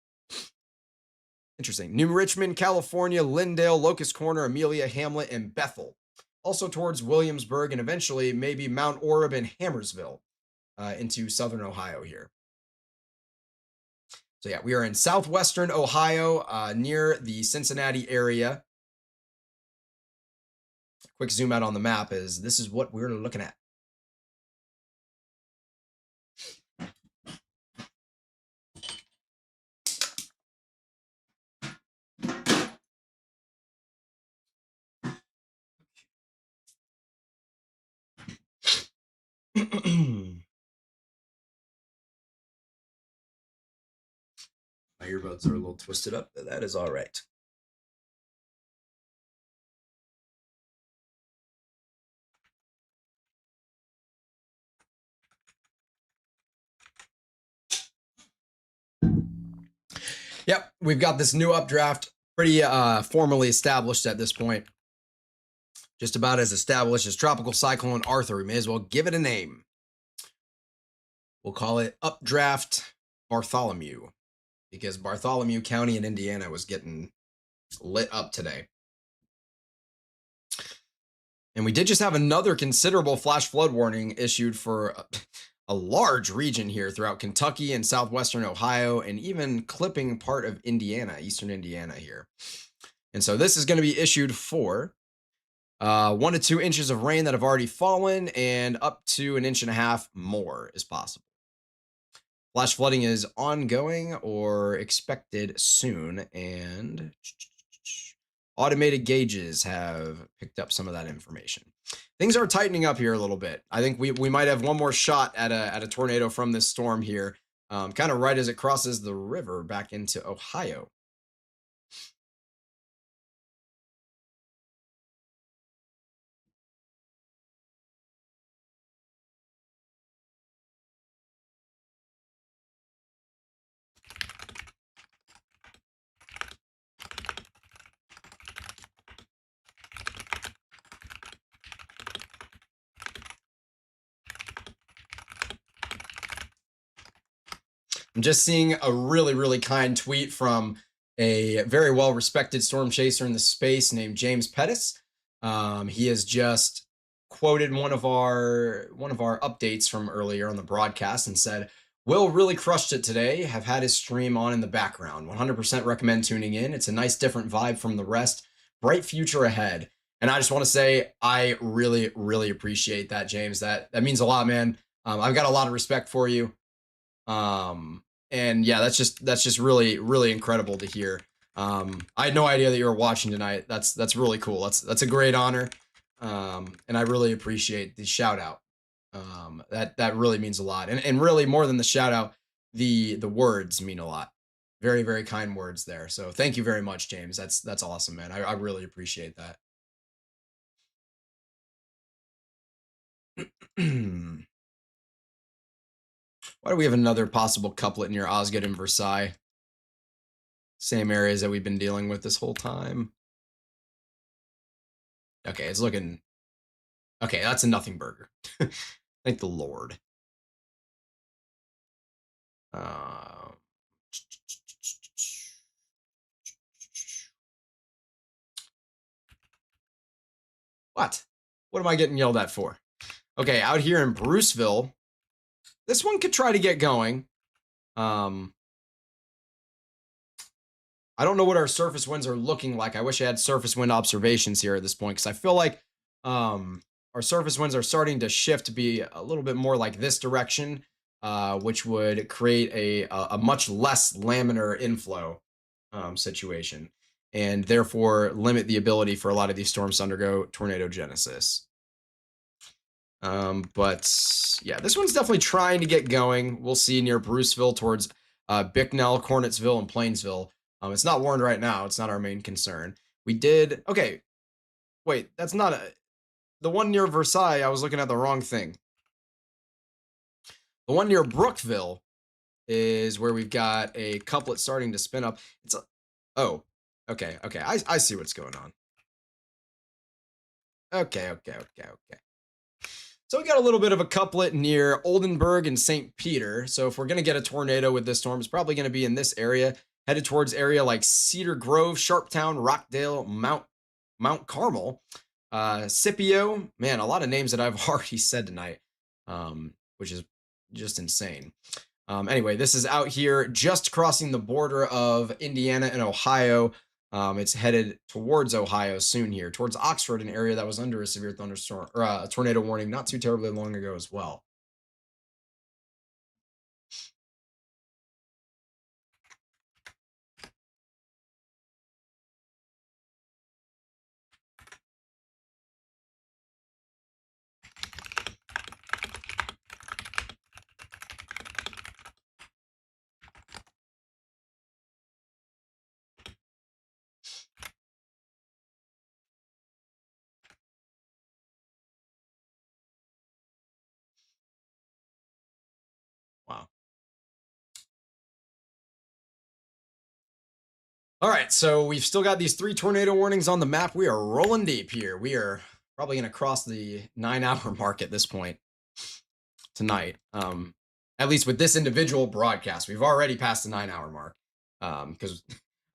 Interesting. New Richmond, California, Lindale, Locust Corner, Amelia, Hamlet, and Bethel. Also towards Williamsburg and eventually maybe Mount Orab and Hammersville into southern Ohio here. So yeah, we are in southwestern Ohio near the Cincinnati area. Quick zoom out on the map is this is what we're looking at. My earbuds are a little twisted up, but that is all right. Yep, we've got this new updraft pretty formally established at this point. Just about as established as Tropical Cyclone Arthur. We may as well give it a name. We'll call it Updraft Bartholomew because Bartholomew County in Indiana was getting lit up today. And we did just have another considerable flash flood warning issued for a large region here throughout Kentucky and southwestern Ohio, and even clipping part of Indiana, eastern Indiana here. And so this is going to be issued for 1 to 2 inches of rain that have already fallen, and up to 1.5 inches more is possible. Flash flooding is ongoing or expected soon, and automated gauges have picked up some of that information. Things are tightening up here a little bit. I think we might have one more shot at a tornado from this storm here, kind of right as it crosses the river back into Ohio. I'm just seeing a really, really kind tweet from a very well-respected storm chaser in the space named James Pettis. He has just quoted one of our updates from earlier on the broadcast and said, "Will really crushed it today. Have had his stream on in the background. 100% recommend tuning in. It's a nice different vibe from the rest. Bright future ahead." And I just want to say I really, really appreciate that, James. That means a lot, man. I've got a lot of respect for you. And yeah, that's just really, really incredible to hear. I had no idea that you were watching tonight. That's really cool. That's a great honor. And I really appreciate the shout out. That really means a lot. And really more than the shout out, the words mean a lot. Very, very kind words there. So thank you very much, James. That's awesome, man. I really appreciate that. Why do we have another possible couplet near Osgood and Versailles? Same areas that we've been dealing with this whole time. Okay, it's looking... Okay, that's a nothing burger. Thank the Lord. What? What am I getting yelled at for? Okay, out here in Bruceville, this one could try to get going. I don't know what our surface winds are looking like. I wish I had surface wind observations here at this point, because I feel like our surface winds are starting to shift to be a little bit more like this direction, which would create a much less laminar inflow situation, and therefore limit the ability for a lot of these storms to undergo tornado genesis. But yeah, this one's definitely trying to get going. We'll see near Bruceville towards Bicknell, Cornetsville, and Plainsville. It's not warned right now. It's not our main concern. We did... Okay, wait, that's not the one near Versailles. I was looking at the wrong thing. The one near Brookville is where we've got a couplet starting to spin up. Oh, okay. I see what's going on. Okay. So we got a little bit of a couplet near Oldenburg and St. Peter. So if we're going to get a tornado with this storm, it's probably going to be in this area, headed towards area like Cedar Grove, Sharptown, Rockdale, Mount Carmel, Scipio. Man, a lot of names that I've already said tonight, which is just insane. Anyway, this is out here just crossing the border of Indiana and Ohio. It's headed towards Ohio soon here, towards Oxford, an area that was under a severe thunderstorm or a tornado warning not too terribly long ago as well. Wow. All right, so we've still got these 3 tornado warnings on the map. We are rolling deep here. We are probably going to cross the 9-hour mark at this point tonight. At least with this individual broadcast, we've already passed the 9-hour mark. Because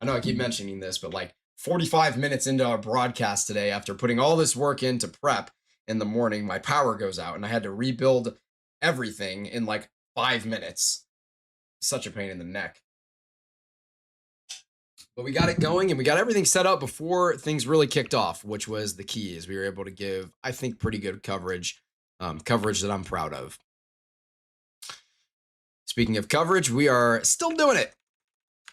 I know I keep mentioning this, but like 45 minutes into our broadcast today, after putting all this work into prep in the morning, my power goes out and I had to rebuild everything in like 5 minutes. Such a pain in the neck. But we got it going and we got everything set up before things really kicked off, which was the key. Is we were able to give, I think, pretty good coverage, coverage that I'm proud of. Speaking of coverage, we are still doing it.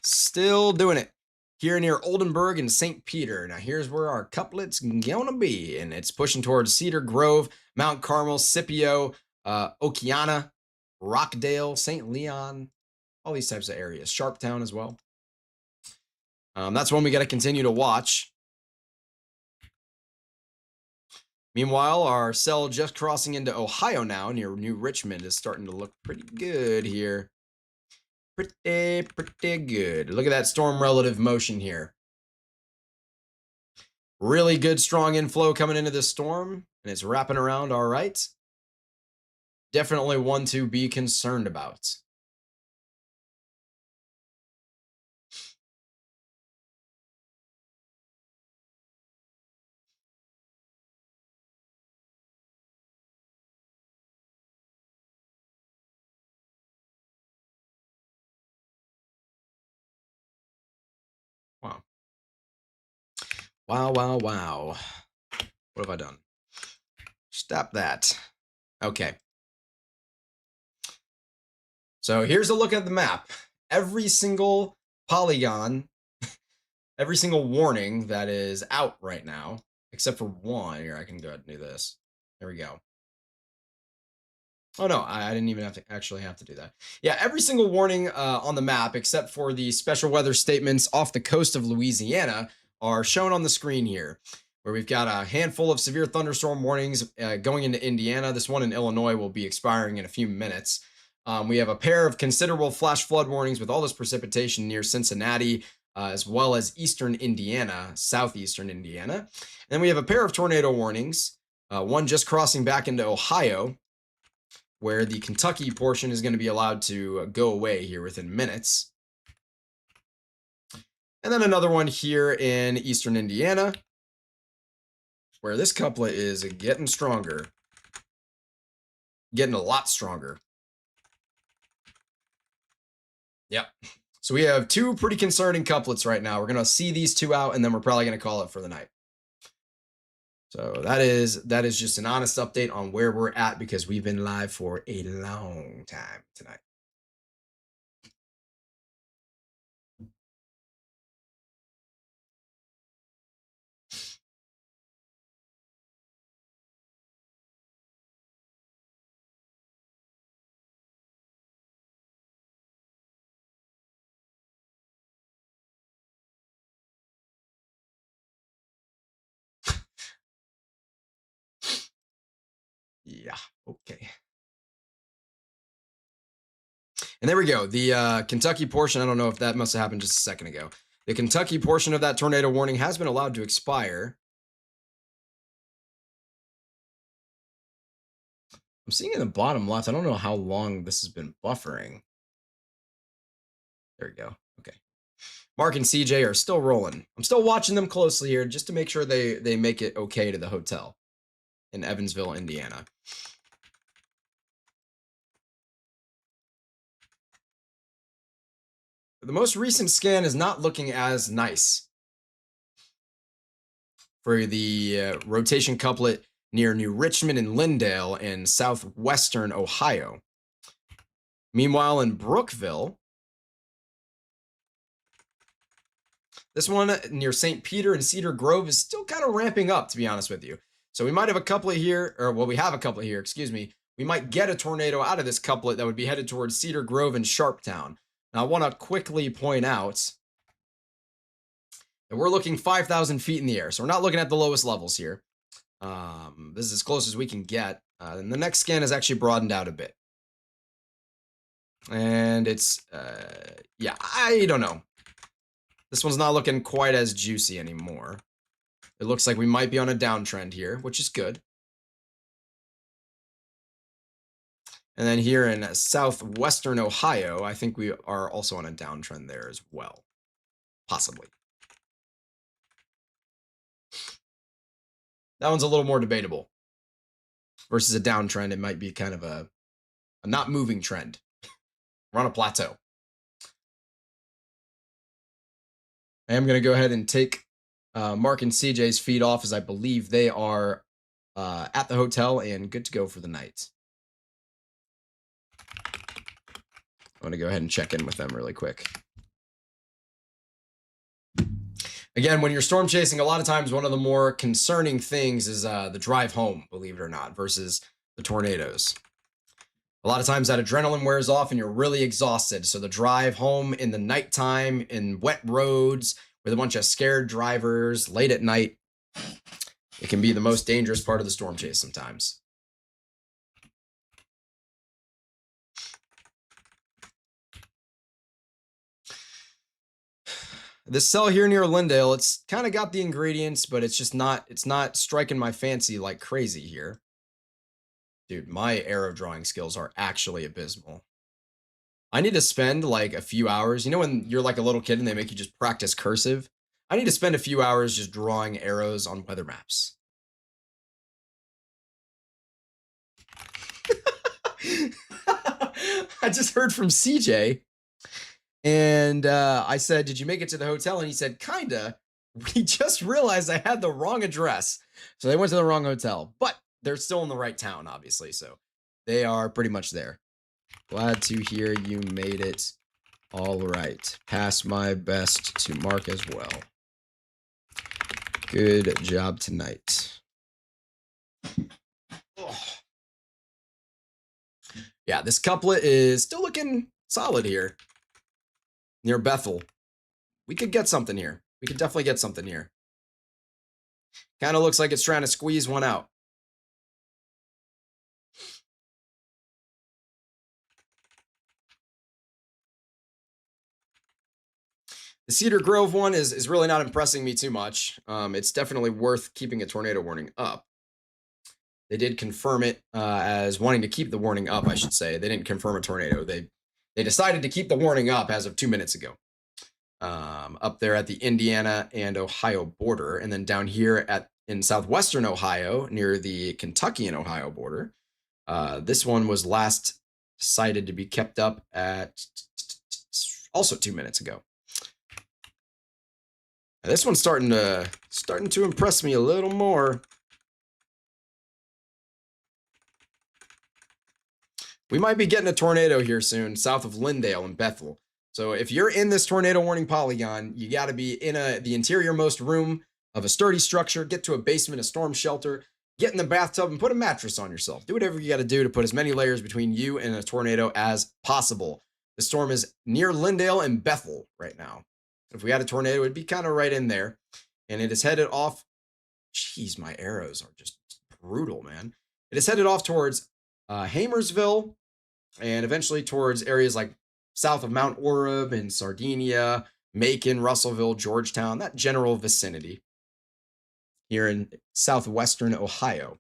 Still doing it here near Oldenburg and St. Peter. Now here's where our couplet's gonna be, and it's pushing towards Cedar Grove, Mount Carmel, Scipio, Okeana, Rockdale, St. Leon, all these types of areas. Sharptown as well. That's one we got to continue to watch. Meanwhile, our cell just crossing into Ohio now near New Richmond is starting to look pretty good here. Pretty good. Look at that storm relative motion here. Really good, strong inflow coming into this storm, and it's wrapping around all right. Definitely one to be concerned about. Wow. Wow. What have I done? Stop that. Okay. So here's a look at the map. Every single polygon, every single warning that is out right now, except for one. Here, I can go ahead and do this. There we go. Oh no, I didn't even actually have to do that. Yeah, every single warning on the map, except for the special weather statements off the coast of Louisiana, are shown on the screen here, where we've got a handful of severe thunderstorm warnings going into Indiana. This one in Illinois will be expiring in a few minutes. We have a pair of considerable flash flood warnings with all this precipitation near Cincinnati, as well as eastern Indiana, southeastern Indiana. And then we have a pair of tornado warnings, one just crossing back into Ohio, where the Kentucky portion is going to be allowed to go away here within minutes. And then another one here in eastern Indiana, where this couplet is getting stronger, getting a lot stronger. Yep. So we have two pretty concerning couplets right now. We're going to see these two out, and then we're probably going to call it for the night. So that is just an honest update on where we're at, because we've been live for a long time tonight. Yeah, okay. And there we go. The Kentucky portion, I don't know if that must have happened just a second ago. The Kentucky portion of that tornado warning has been allowed to expire. I'm seeing in the bottom left, I don't know how long this has been buffering. There we go. Okay. Mark and CJ are still rolling. I'm still watching them closely here just to make sure they make it okay to the hotel in Evansville, Indiana. The most recent scan is not looking as nice for the rotation couplet near New Richmond and Lindale in southwestern Ohio. Meanwhile, in Brookville, this one near St. Peter and Cedar Grove is still kind of ramping up, to be honest with you. So we might have a couplet here, or well, we have a couplet here, excuse me. We might get a tornado out of this couplet that would be headed towards Cedar Grove and Sharptown. Now, I want to quickly point out that we're looking 5,000 feet in the air. So we're not looking at the lowest levels here. This is as close as we can get. And the next scan is actually broadened out a bit. And it's, yeah, I don't know. This one's not looking quite as juicy anymore. It looks like we might be on a downtrend here, which is good. And then here in southwestern Ohio, I think we are also on a downtrend there as well. Possibly. That one's a little more debatable. Versus a downtrend, it might be kind of a not moving trend. We're on a plateau. I am going to go ahead and take Mark and CJ's feed off, as I believe they are at the hotel and good to go for the night. I'm going to go ahead and check in with them really quick. Again, when you're storm chasing, a lot of times one of the more concerning things is the drive home, believe it or not, versus the tornadoes. A lot of times that adrenaline wears off and you're really exhausted. So the drive home in the nighttime in wet roads with a bunch of scared drivers late at night, it can be the most dangerous part of the storm chase sometimes. This cell here near Lindale, it's kind of got the ingredients, but it's not striking my fancy like crazy here. Dude, my arrow drawing skills are actually abysmal. I need to spend like a few hours. You know when you're like a little kid and they make you just practice cursive? I need to spend a few hours just drawing arrows on weather maps. I just heard from CJ. And I said, did you make it to the hotel? And he said, kinda. We just realized I had the wrong address. So they went to the wrong hotel. But they're still in the right town, obviously. So they are pretty much there. Glad to hear you made it all right. Pass my best to Mark as well. Good job tonight. Oh. Yeah, this couplet is still looking solid here. Near Bethel. We could get something here. We could definitely get something here. Kind of looks like it's trying to squeeze one out. The Cedar Grove one is really not impressing me too much. It's definitely worth keeping a tornado warning up. They did confirm it as wanting to keep the warning up, I should say. They didn't confirm a tornado. They decided to keep the warning up as of 2 minutes ago. Up there at the Indiana and Ohio border, and then down here in southwestern Ohio near the Kentucky and Ohio border. This one was last decided to be kept up at also 2 minutes ago. Now, this one's starting to impress me a little more. We might be getting a tornado here soon, south of Lindale and Bethel. So if you're in this tornado warning polygon, you got to be in the interiormost room of a sturdy structure, get to a basement, a storm shelter, get in the bathtub and put a mattress on yourself. Do whatever you got to do to put as many layers between you and a tornado as possible. The storm is near Lindale and Bethel right now. If we had a tornado, it'd be kind of right in there. And it is headed off. Jeez, my arrows are just brutal, man. It is headed off towards Hamersville and eventually towards areas like south of Mount Orab and Sardinia, Macon, Russellville, Georgetown, that general vicinity here in southwestern Ohio.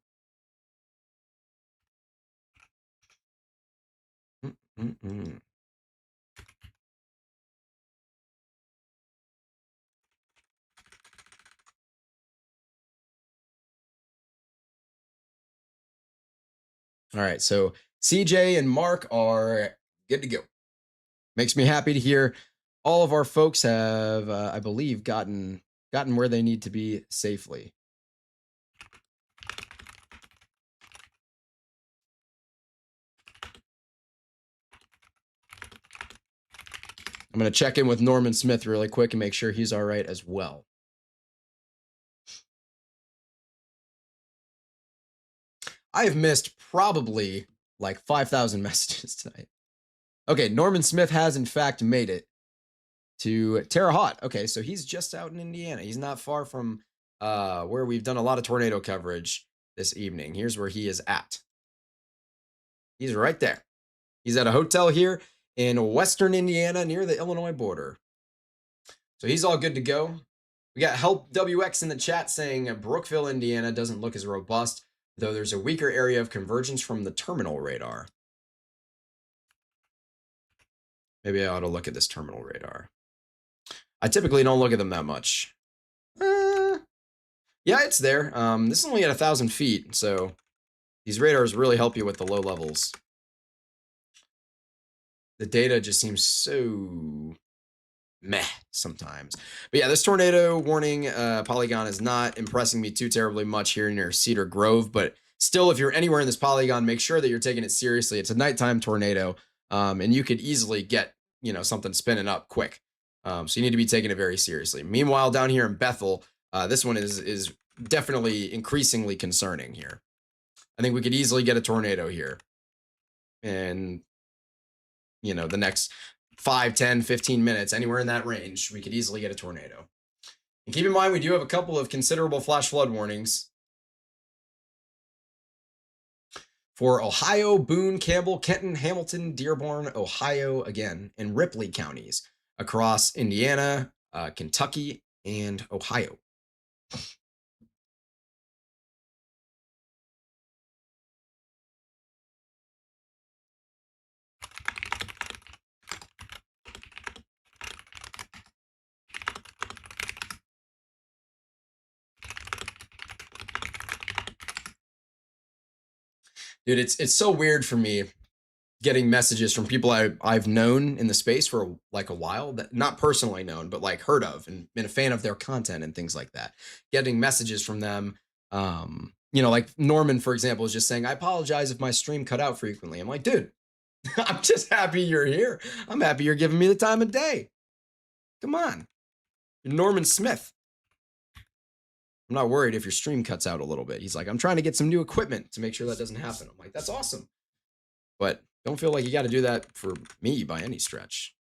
All right, so CJ and Mark are good to go. Makes me happy to hear all of our folks have, I believe, gotten where they need to be safely. I'm going to check in with Norman Smith really quick and make sure he's all right as well. I have missed probably like 5,000 messages tonight. Okay, Norman Smith has in fact made it to Terre Haute. Okay, so he's just out in Indiana. He's not far from where we've done a lot of tornado coverage this evening. Here's where he is at. He's right there. He's at a hotel here in western Indiana near the Illinois border. So he's all good to go. We got Help WX in the chat saying Brookville, Indiana doesn't look as robust, though there's a weaker area of convergence from the terminal radar. Maybe I ought to look at this terminal radar. I typically don't look at them that much. Yeah, it's there. This is only at 1,000 feet, so these radars really help you with the low levels. The data just seems so meh sometimes. But yeah, this tornado warning polygon is not impressing me too terribly much here near Cedar Grove, but still, if you're anywhere in this polygon, make sure that you're taking it seriously. It's a nighttime tornado, and you could easily get, something spinning up quick. So you need to be taking it very seriously. Meanwhile, down here in Bethel, this one is definitely increasingly concerning here. I think we could easily get a tornado here. And, the next 5, 10, 15 minutes, anywhere in that range, we could easily get a tornado. And keep in mind, we do have a couple of considerable flash flood warnings for Ohio, Boone, Campbell, Kenton, Hamilton, Dearborn, Ohio, again, and Ripley counties across Indiana, Kentucky, and Ohio. Dude, it's so weird for me getting messages from people I've known in the space for like a while, that not personally known, but like heard of and been a fan of their content and things like that. Getting messages from them, like Norman, for example, is just saying, I apologize if my stream cut out frequently. I'm like, dude, I'm just happy you're here. I'm happy you're giving me the time of day. Come on. You're Norman Smith. I'm not worried if your stream cuts out a little bit. He's like, I'm trying to get some new equipment to make sure that doesn't happen. I'm like, that's awesome. But don't feel like you got to do that for me by any stretch.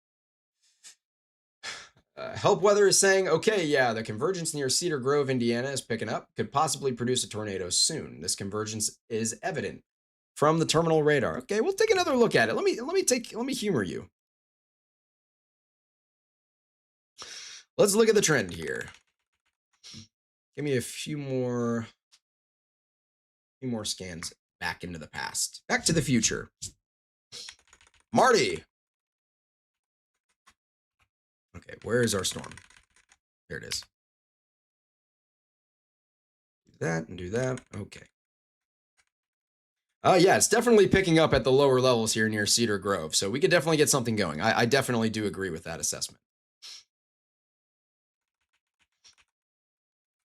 Help Weather is saying, okay, yeah, the convergence near Cedar Grove, Indiana is picking up. Could possibly produce a tornado soon. This convergence is evident from the terminal radar. Okay, we'll take another look at it. Let me humor you. Let's look at the trend here. Give me a few more scans back into the past. Back to the future. Marty. Okay, where is our storm? There it is. Do that and do that. Okay. Yeah, it's definitely picking up at the lower levels here near Cedar Grove. So we could definitely get something going. I definitely do agree with that assessment.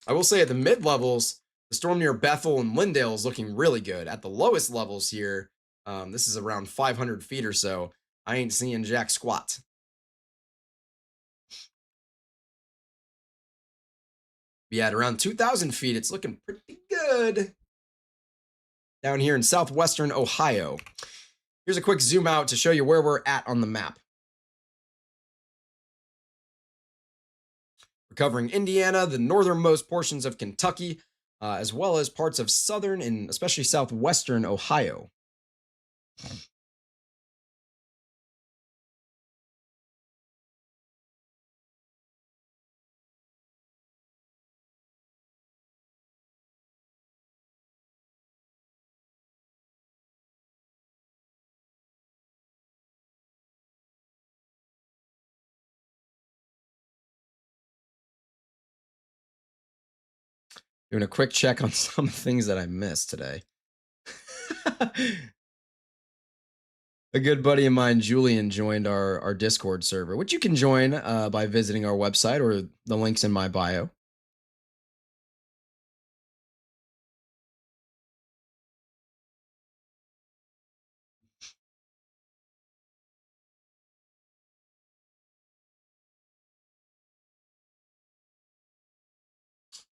I will say at the mid levels, the storm near Bethel and Lindale is looking really good. At the lowest levels here, this is around 500 feet or so. I ain't seeing jack squat. Yeah, at around 2,000 feet, it's looking pretty good. Down here in southwestern Ohio. Here's a quick zoom out to show you where we're at on the map. We're covering Indiana, the northernmost portions of Kentucky, as well as parts of southern and especially southwestern Ohio. Doing a quick check on some things that I missed today. A good buddy of mine, Julian, joined our Discord server, which you can join by visiting our website or the links in my bio.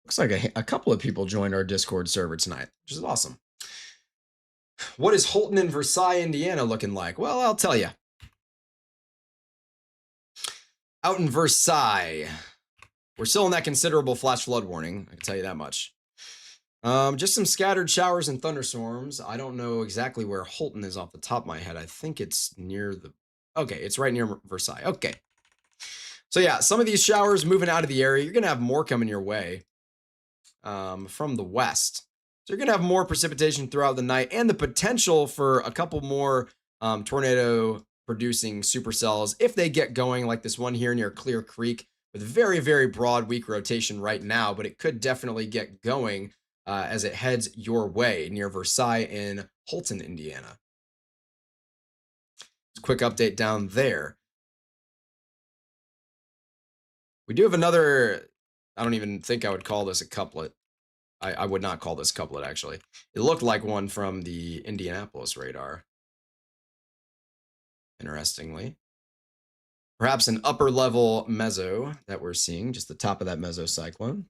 Looks like a couple of people joined our Discord server tonight, which is awesome. What is Holton and Versailles, Indiana looking like? Well, I'll tell you. Out in Versailles, we're still in that considerable flash flood warning. I can tell you that much. Just some scattered showers and thunderstorms. I don't know exactly where Holton is off the top of my head. I think it's near the... Okay, it's right near Versailles. Okay. So yeah, some of these showers moving out of the area. You're going to have more coming your way from the west. So you're going to have more precipitation throughout the night and the potential for a couple more tornado producing supercells if they get going, like this one here near Clear Creek with very, very broad weak rotation right now, but it could definitely get going as it heads your way near Versailles in Holton, Indiana. Just a quick update down there. We do have another, I don't even think I would call this a couplet. I would not call this couplet, actually. It looked like one from the Indianapolis radar. Interestingly. Perhaps an upper level meso that we're seeing, just the top of that mesocyclone.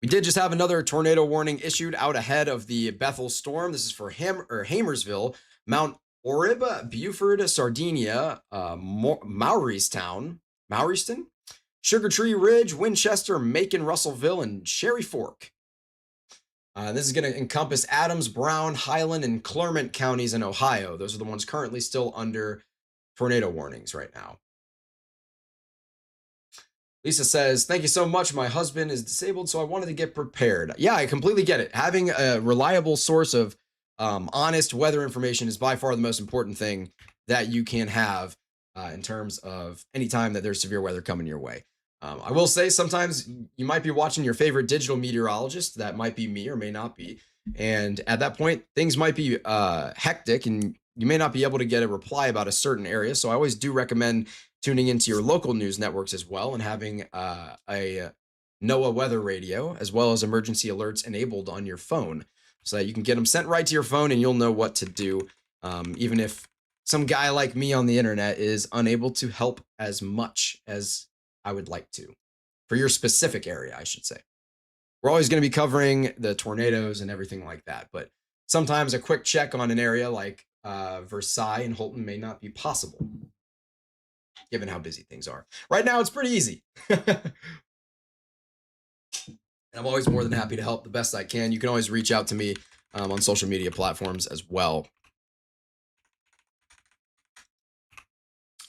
We did just have another tornado warning issued out ahead of the Bethel storm. This is for Hamersville, Mount Orib, Beaufort, Sardinia, Mauriestown, Sugar Tree Ridge, Winchester, Macon, Russellville, and Cherry Fork. This is going to encompass Adams, Brown, Highland, and Clermont counties in Ohio. Those are the ones currently still under tornado warnings right now. Lisa says, thank you so much. My husband is disabled, so I wanted to get prepared. Yeah, I completely get it. Having a reliable source of honest weather information is by far the most important thing that you can have in terms of any time that there's severe weather coming your way. I will say sometimes you might be watching your favorite digital meteorologist. That might be me or may not be. And at that point, things might be hectic and you may not be able to get a reply about a certain area. So I always do recommend tuning into your local news networks as well and having a NOAA weather radio as well as emergency alerts enabled on your phone so that you can get them sent right to your phone and you'll know what to do, even if some guy like me on the internet is unable to help as much as I would like to for your specific area, I should say. We're always going to be covering the tornadoes and everything like that, but sometimes a quick check on an area like Versailles and Holton may not be possible, given how busy things are. Right now, it's pretty easy. And I'm always more than happy to help the best I can. You can always reach out to me on social media platforms as well.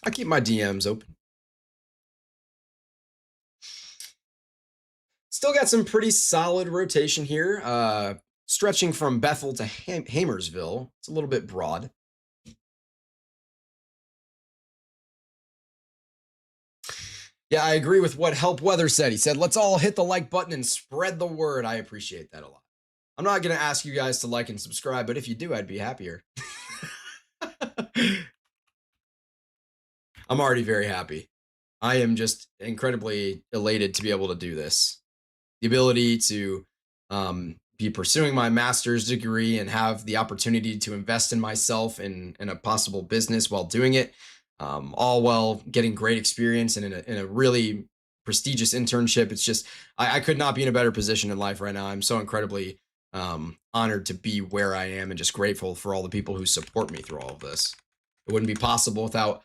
I keep my DMs open. Still got some pretty solid rotation here. Stretching from Bethel to Hamersville. It's a little bit broad. Yeah, I agree with what Help Weather said. He said, let's all hit the like button and spread the word. I appreciate that a lot. I'm not going to ask you guys to like and subscribe, but if you do, I'd be happier. I'm already very happy. I am just incredibly elated to be able to do this. The ability to be pursuing my master's degree and have the opportunity to invest in myself in a possible business while doing it, all while getting great experience and in a really prestigious internship. It's just, I could not be in a better position in life right now. I'm so incredibly honored to be where I am and just grateful for all the people who support me through all of this. It wouldn't be possible without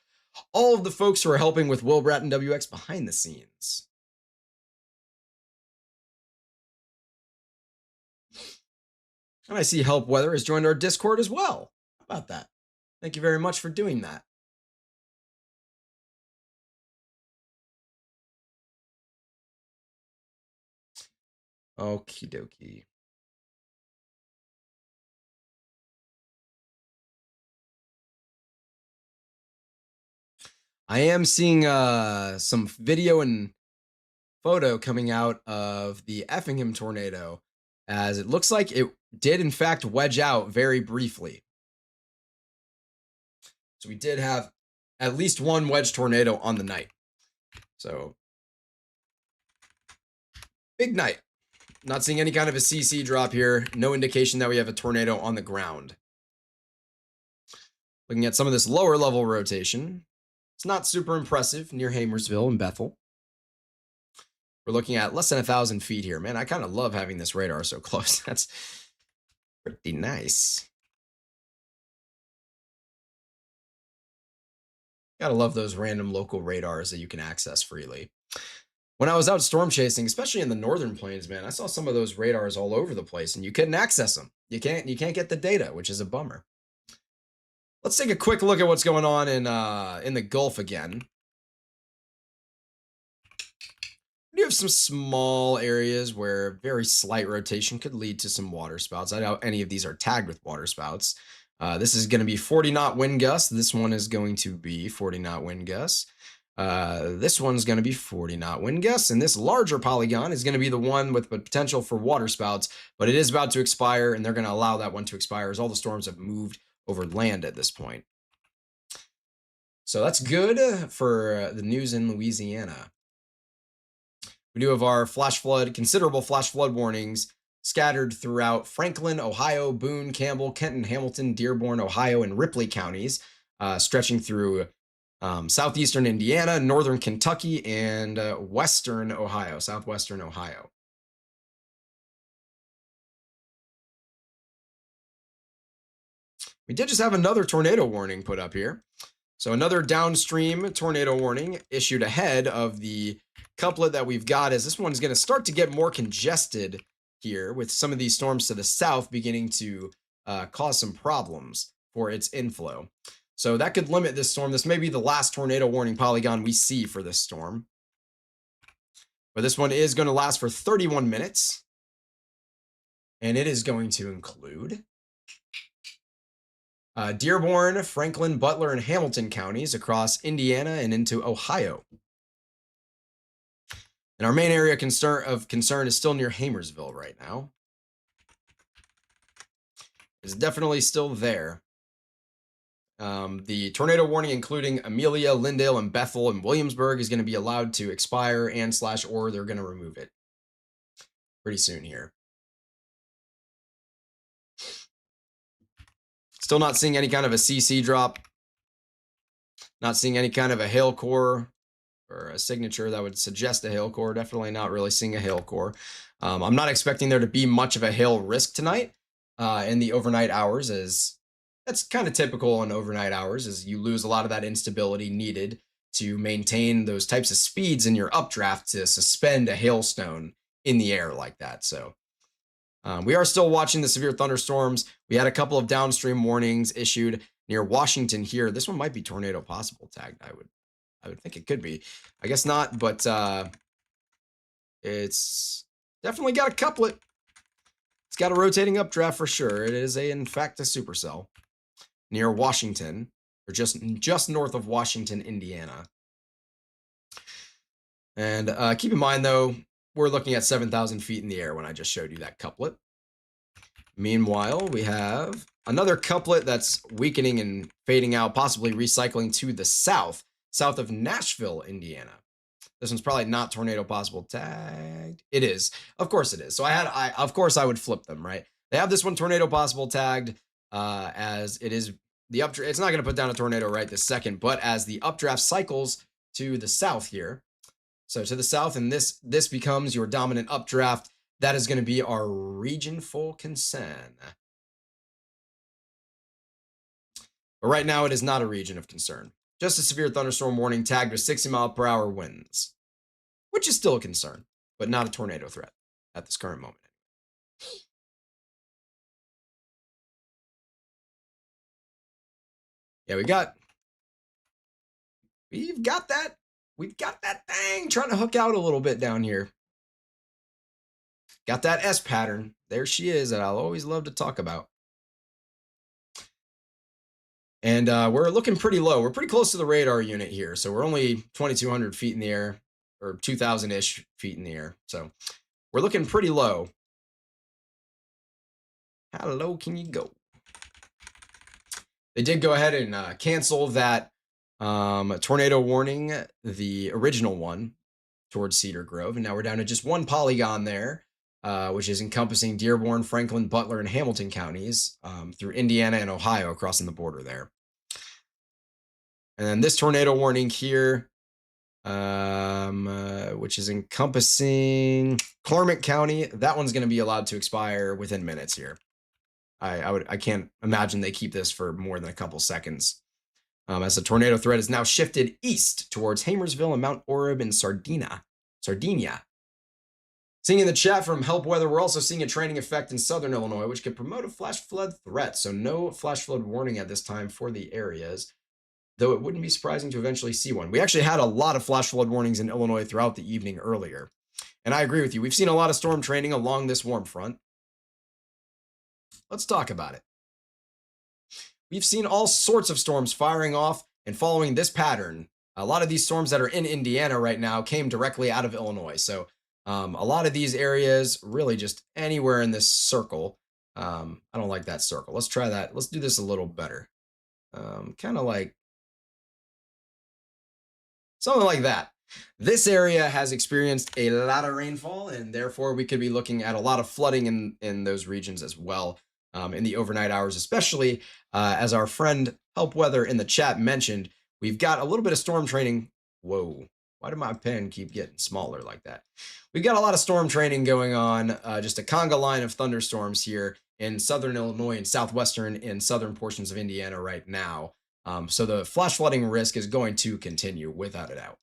all of the folks who are helping with Will Bratton WX behind the scenes. And I see Help Weather has joined our Discord as well. How about that? Thank you very much for doing that. Okie dokie. I am seeing some video and photo coming out of the Effingham tornado, as it looks like it did in fact wedge out very briefly. So we did have at least one wedge tornado on the night. So big night. Not seeing any kind of a CC drop here. No indication that we have a tornado on the ground. Looking at some of this lower level rotation. It's not super impressive near Hamersville and Bethel. We're looking at less than 1,000 feet here. Man, I kind of love having this radar so close. That's pretty nice. Gotta love those random local radars that you can access freely. When I was out storm chasing, especially in the northern plains, man, I saw some of those radars all over the place and you couldn't access them. You can't get the data, which is a bummer. Let's take a quick look at what's going on in the Gulf again. We do have some small areas where very slight rotation could lead to some water spouts. I doubt any of these are tagged with water spouts. This is going to be 40 knot wind gusts. This one is going to be 40 knot wind gusts. This one's going to be 40 knot wind gusts. And this larger polygon is going to be the one with the potential for water spouts, but it is about to expire and they're going to allow that one to expire as all the storms have moved over land at this point. So that's good for the news in Louisiana. We do have our considerable flash flood warnings scattered throughout Franklin, Ohio, Boone, Campbell, Kenton, Hamilton, Dearborn, Ohio, and Ripley counties, stretching through southeastern Indiana, northern Kentucky, and southwestern Ohio. We did just have another tornado warning put up here. So another downstream tornado warning issued ahead of the couplet that we've got, as this one's going to start to get more congested here with some of these storms to the south beginning to cause some problems for its inflow. So that could limit this storm. This may be the last tornado warning polygon we see for this storm. But this one is going to last for 31 minutes. And it is going to include Dearborn, Franklin, Butler, and Hamilton counties across Indiana and into Ohio. And our main area of concern is still near Hamersville right now. It's definitely still there. The tornado warning, including Amelia, Lindale, and Bethel, and Williamsburg, is going to be allowed to expire or they're going to remove it pretty soon here. Still not seeing any kind of a CC drop. Not seeing any kind of a hail core or a signature that would suggest a hail core. Definitely not really seeing a hail core. I'm not expecting there to be much of a hail risk tonight in the overnight hours, as that's kind of typical in overnight hours, as you lose a lot of that instability needed to maintain those types of speeds in your updraft to suspend a hailstone in the air like that. So we are still watching the severe thunderstorms. We had a couple of downstream warnings issued near Washington here. This one might be tornado possible tagged. I would think it could be. I guess not, but it's definitely got a couplet. It's got a rotating updraft for sure. It is in fact a supercell near Washington, or just north of Washington, Indiana. And keep in mind, though, we're looking at 7,000 feet in the air when I just showed you that couplet. Meanwhile, we have another couplet that's weakening and fading out, possibly recycling to the south of Nashville, Indiana. This one's probably not tornado possible tagged. It is. Of course it is. So of course I would flip them, right? They have this one tornado possible tagged as it is the updraft. It's not going to put down a tornado right this second, but as the updraft cycles to the south here. So to the south, and this becomes your dominant updraft. That is going to be our region for concern. But right now, it is not a region of concern. Just a severe thunderstorm warning tagged with 60-mile-per-hour winds, which is still a concern, but not a tornado threat at this current moment. Yeah, we've got that. We've got that thing trying to hook out a little bit down here. Got that S pattern. There she is, that I'll always love to talk about. And we're looking pretty low. We're pretty close to the radar unit here. So we're only 2,200 feet in the air, or 2,000-ish feet in the air. So we're looking pretty low. How low can you go? They did go ahead and cancel that tornado warning, the original one, towards Cedar Grove. And now we're down to just one polygon there, which is encompassing Dearborn, Franklin, Butler, and Hamilton counties through Indiana and Ohio, crossing the border there. And then this tornado warning here, which is encompassing Clermont County, that one's going to be allowed to expire within minutes here. I can't imagine they keep this for more than a couple seconds. As the tornado threat is now shifted east towards Hamersville and Mount Orab in Sardinia. Seeing in the chat from Help Weather, we're also seeing a training effect in southern Illinois, which could promote a flash flood threat. So no flash flood warning at this time for the areas, though it wouldn't be surprising to eventually see one. We actually had a lot of flash flood warnings in Illinois throughout the evening earlier. And I agree with you. We've seen a lot of storm training along this warm front. Let's talk about it. We've seen all sorts of storms firing off and following this pattern. A lot of these storms that are in Indiana right now came directly out of Illinois. So a lot of these areas, really just anywhere in this circle. I don't like that circle. Let's try that. Let's do this a little better. Kind of like something like that. This area has experienced a lot of rainfall, and therefore we could be looking at a lot of flooding in those regions as well in the overnight hours, especially as our friend Help Weather in the chat mentioned, we've got a little bit of storm training. Whoa, why did my pen keep getting smaller like that? We've got a lot of storm training going on, just a conga line of thunderstorms here in southern Illinois and southwestern and southern portions of Indiana right now. So the flash flooding risk is going to continue without a doubt.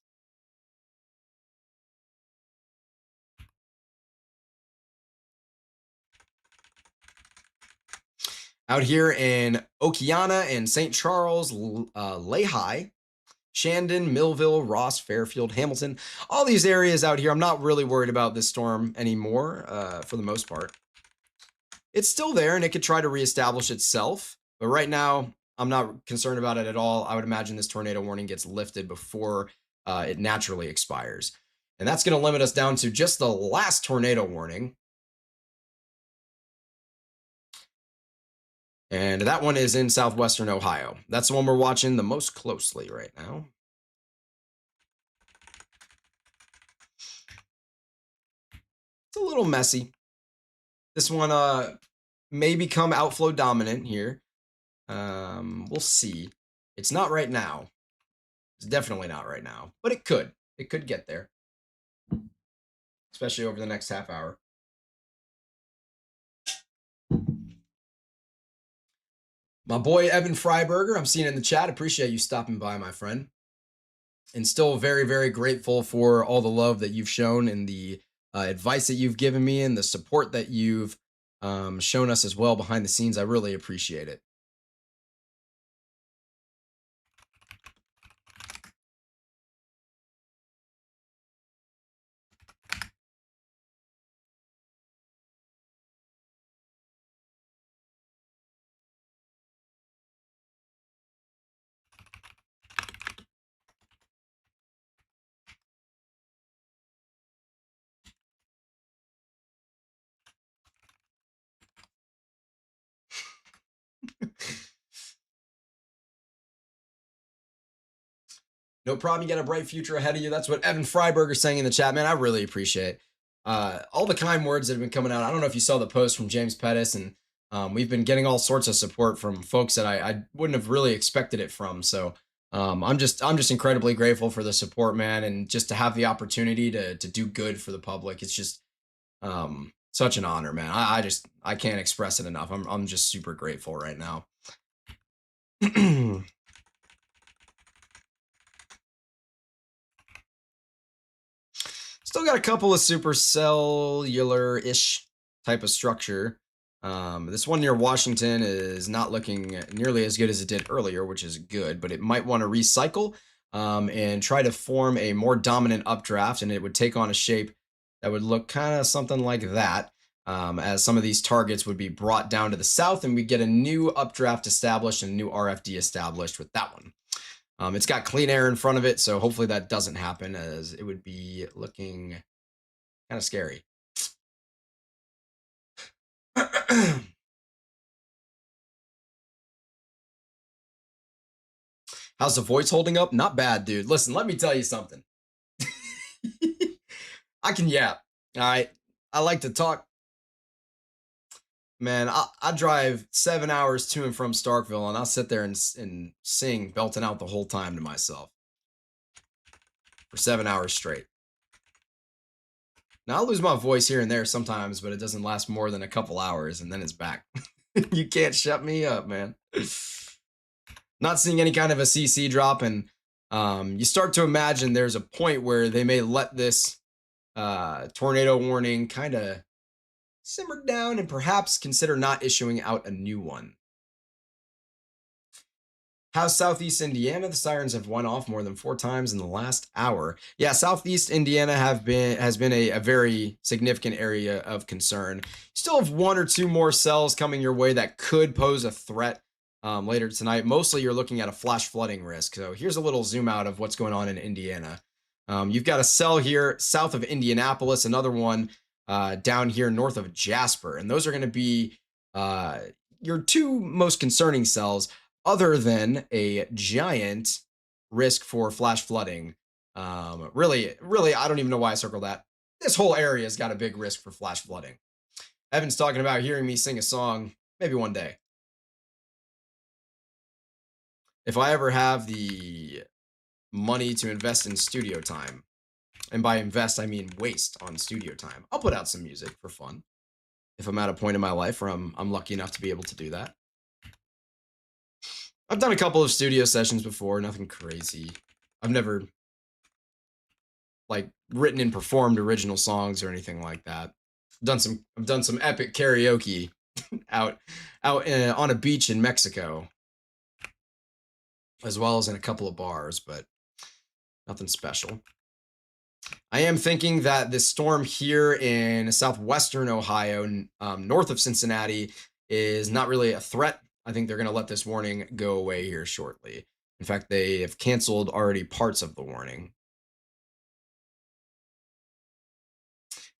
Out here in Okeana and St. Charles, Lehigh, Shandon, Millville, Ross, Fairfield, Hamilton, all these areas out here, I'm not really worried about this storm anymore for the most part. It's still there and it could try to reestablish itself, but right now I'm not concerned about it at all. I would imagine this tornado warning gets lifted before it naturally expires. And that's going to limit us down to just the last tornado warning. And that one is in southwestern Ohio. That's the one we're watching the most closely right now. It's a little messy. This one may become outflow dominant here. We'll see. It's not right now. It's definitely not right now, but it could. It could get there, especially over the next half hour. My boy Evan Freiberger, I'm seeing in the chat. Appreciate you stopping by, my friend. And still very, very grateful for all the love that you've shown and the advice that you've given me and the support that you've shown us as well behind the scenes. I really appreciate it. No problem. You got a bright future ahead of you. That's what Evan Freiberger is saying in the chat, man. I really appreciate all the kind words that have been coming out. I don't know if you saw the post from James Pettis, and we've been getting all sorts of support from folks that I wouldn't have really expected it from. So I'm just incredibly grateful for the support, man, and just to have the opportunity to do good for the public. It's just such an honor, man. I can't express it enough. I'm just super grateful right now. Still got a couple of supercellular-ish type of structure. This one near Washington is not looking nearly as good as it did earlier, which is good, but it might want to recycle and try to form a more dominant updraft, and it would take on a shape that would look kind of something like that, as some of these targets would be brought down to the south, and we get a new updraft established and a new RFD established with that one. It's got clean air in front of it, so hopefully that doesn't happen, as it would be looking kind of scary. How's the voice holding up? Not bad, dude. Listen, let me tell you something. I can yap. All right. I like to talk. Man, I drive 7 hours to and from Starkville, and I'll sit there and sing, belting out the whole time to myself for 7 hours straight. Now, I'll lose my voice here and there sometimes, but it doesn't last more than a couple hours, and then it's back. You can't shut me up, man. Not seeing any kind of a CC drop, and you start to imagine there's a point where they may let this tornado warning kind of simmer down and perhaps consider not issuing out a new one. How's Southeast Indiana? The sirens have went off more than 4 times in the last hour. Yeah, Southeast Indiana has been a very significant area of concern. Still have 1 or 2 more cells coming your way that could pose a threat later tonight. Mostly you're looking at a flash flooding risk. So here's a little zoom out of what's going on in Indiana. You've got a cell here south of Indianapolis, another one down here north of Jasper. And those are going to be your 2 most concerning cells, other than a giant risk for flash flooding. Really, I don't even know why I circled that. This whole area has got a big risk for flash flooding. Evan's talking about hearing me sing a song, maybe one day. If I ever have the money to invest in studio time, and by invest, I mean waste on studio time, I'll put out some music for fun. If I'm at a point in my life where I'm lucky enough to be able to do that. I've done a couple of studio sessions before, nothing crazy. I've never like written and performed original songs or anything like that. I've done some epic karaoke out on a beach in Mexico, as well as in a couple of bars, but nothing special. I am thinking that this storm here in southwestern Ohio, north of Cincinnati, is not really a threat. I think they're going to let this warning go away here shortly. In fact, they have canceled already parts of the warning.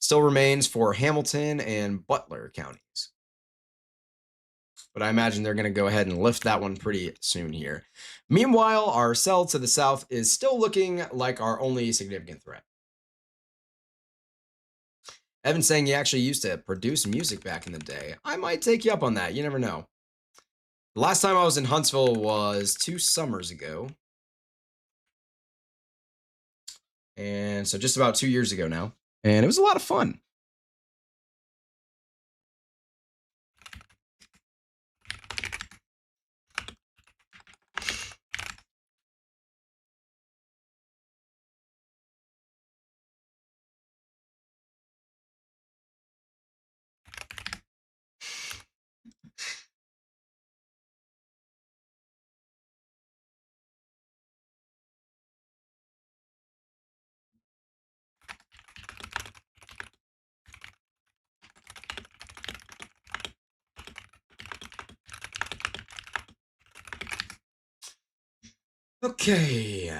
Still remains for Hamilton and Butler counties. But I imagine they're going to go ahead and lift that one pretty soon here. Meanwhile, our cell to the south is still looking like our only significant threat. Evan's saying he actually used to produce music back in the day. I might take you up on that. You never know. The last time I was in Huntsville was 2 summers ago. And so just about 2 years ago now. And it was a lot of fun. Okay.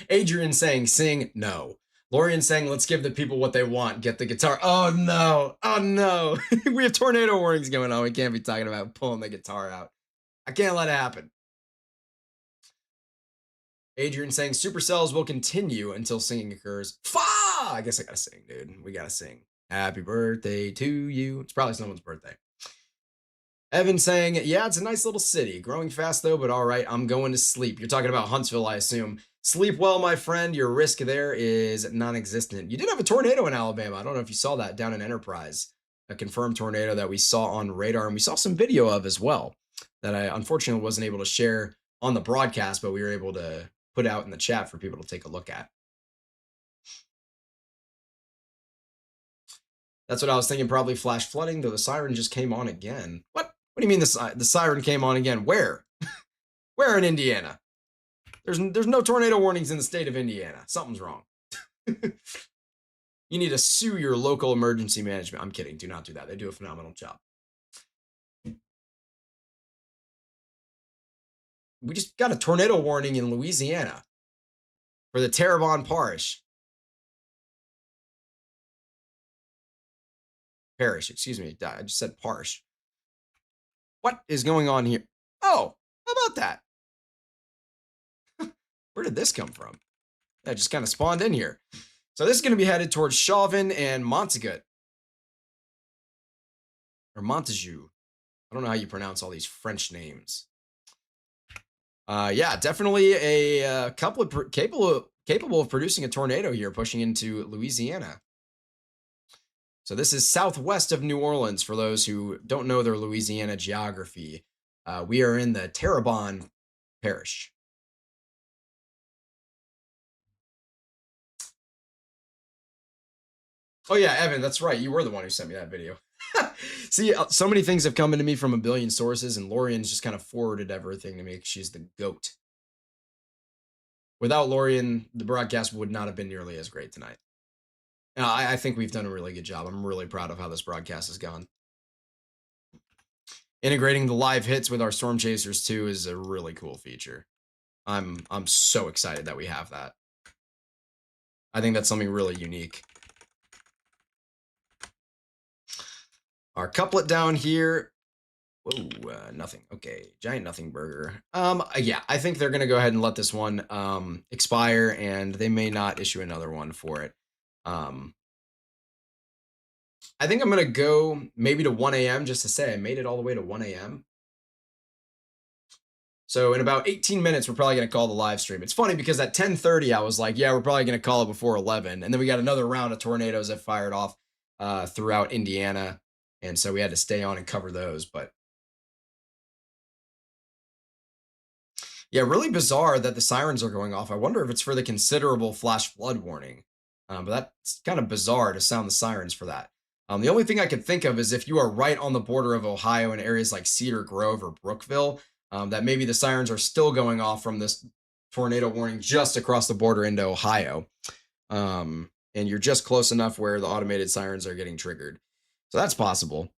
Adrian saying sing, no. Lorian saying, let's give the people what they want. Get the guitar. Oh, no. Oh, no. We have tornado warnings going on. We can't be talking about pulling the guitar out. I can't let it happen. Adrian saying, supercells will continue until singing occurs. I guess I gotta sing, dude. We gotta sing. Happy birthday to you. It's probably someone's birthday. Evan saying, yeah, it's a nice little city. Growing fast, though, but all right, I'm going to sleep. You're talking about Huntsville, I assume. Sleep well, my friend. Your risk there is non-existent. You did have a tornado in Alabama. I don't know if you saw that down in Enterprise. A confirmed tornado that we saw on radar, and we saw some video of as well that I unfortunately wasn't able to share on the broadcast, but we were able to put out in the chat for people to take a look at. That's what I was thinking, probably flash flooding, though the siren just came on again. What? What do you mean the siren came on again? Where? Where in Indiana? There's no tornado warnings in the state of Indiana. Something's wrong. You need to sue your local emergency management. I'm kidding. Do not do that. They do a phenomenal job. We just got a tornado warning in Louisiana for the Terrebonne Parish. Excuse me. I just said parish. What is going on here? Oh, how about that? Where did this come from? That just kind of spawned in here. So this is going to be headed towards Chauvin and Montaigut. Or Montague. I don't know how you pronounce all these French names. Yeah, definitely a couple of capable of producing a tornado here, pushing into Louisiana. So this is southwest of New Orleans, for those who don't know their Louisiana geography. We are in the Terrebonne Parish. Oh yeah, Evan, that's right. You were the one who sent me that video. See, so many things have come into me from a billion sources, and Lorian's just kind of forwarded everything to me. She's the GOAT. Without Lorian, the broadcast would not have been nearly as great tonight. I think we've done a really good job. I'm really proud of how this broadcast has gone. Integrating the live hits with our Storm Chasers too is a really cool feature. I'm so excited that we have that. I think that's something really unique. Our couplet down here. Whoa, nothing. Okay, giant nothing burger. Yeah, I think they're gonna go ahead and let this one expire, and they may not issue another one for it. I think I'm gonna go maybe to 1 a.m. just to say I made it all the way to 1 a.m. So in about 18 minutes, we're probably gonna call the live stream. It's funny because at 10:30, I was like, yeah, we're probably gonna call it before 11, and then we got another round of tornadoes that fired off throughout Indiana, and so we had to stay on and cover those. But yeah, really bizarre that the sirens are going off. I wonder if it's for the considerable flash flood warning. But that's kind of bizarre to sound the sirens for that. The only thing I could think of is if you are right on the border of Ohio in areas like Cedar Grove or Brookville, that maybe the sirens are still going off from this tornado warning just across the border into Ohio. And you're just close enough where the automated sirens are getting triggered. So that's possible.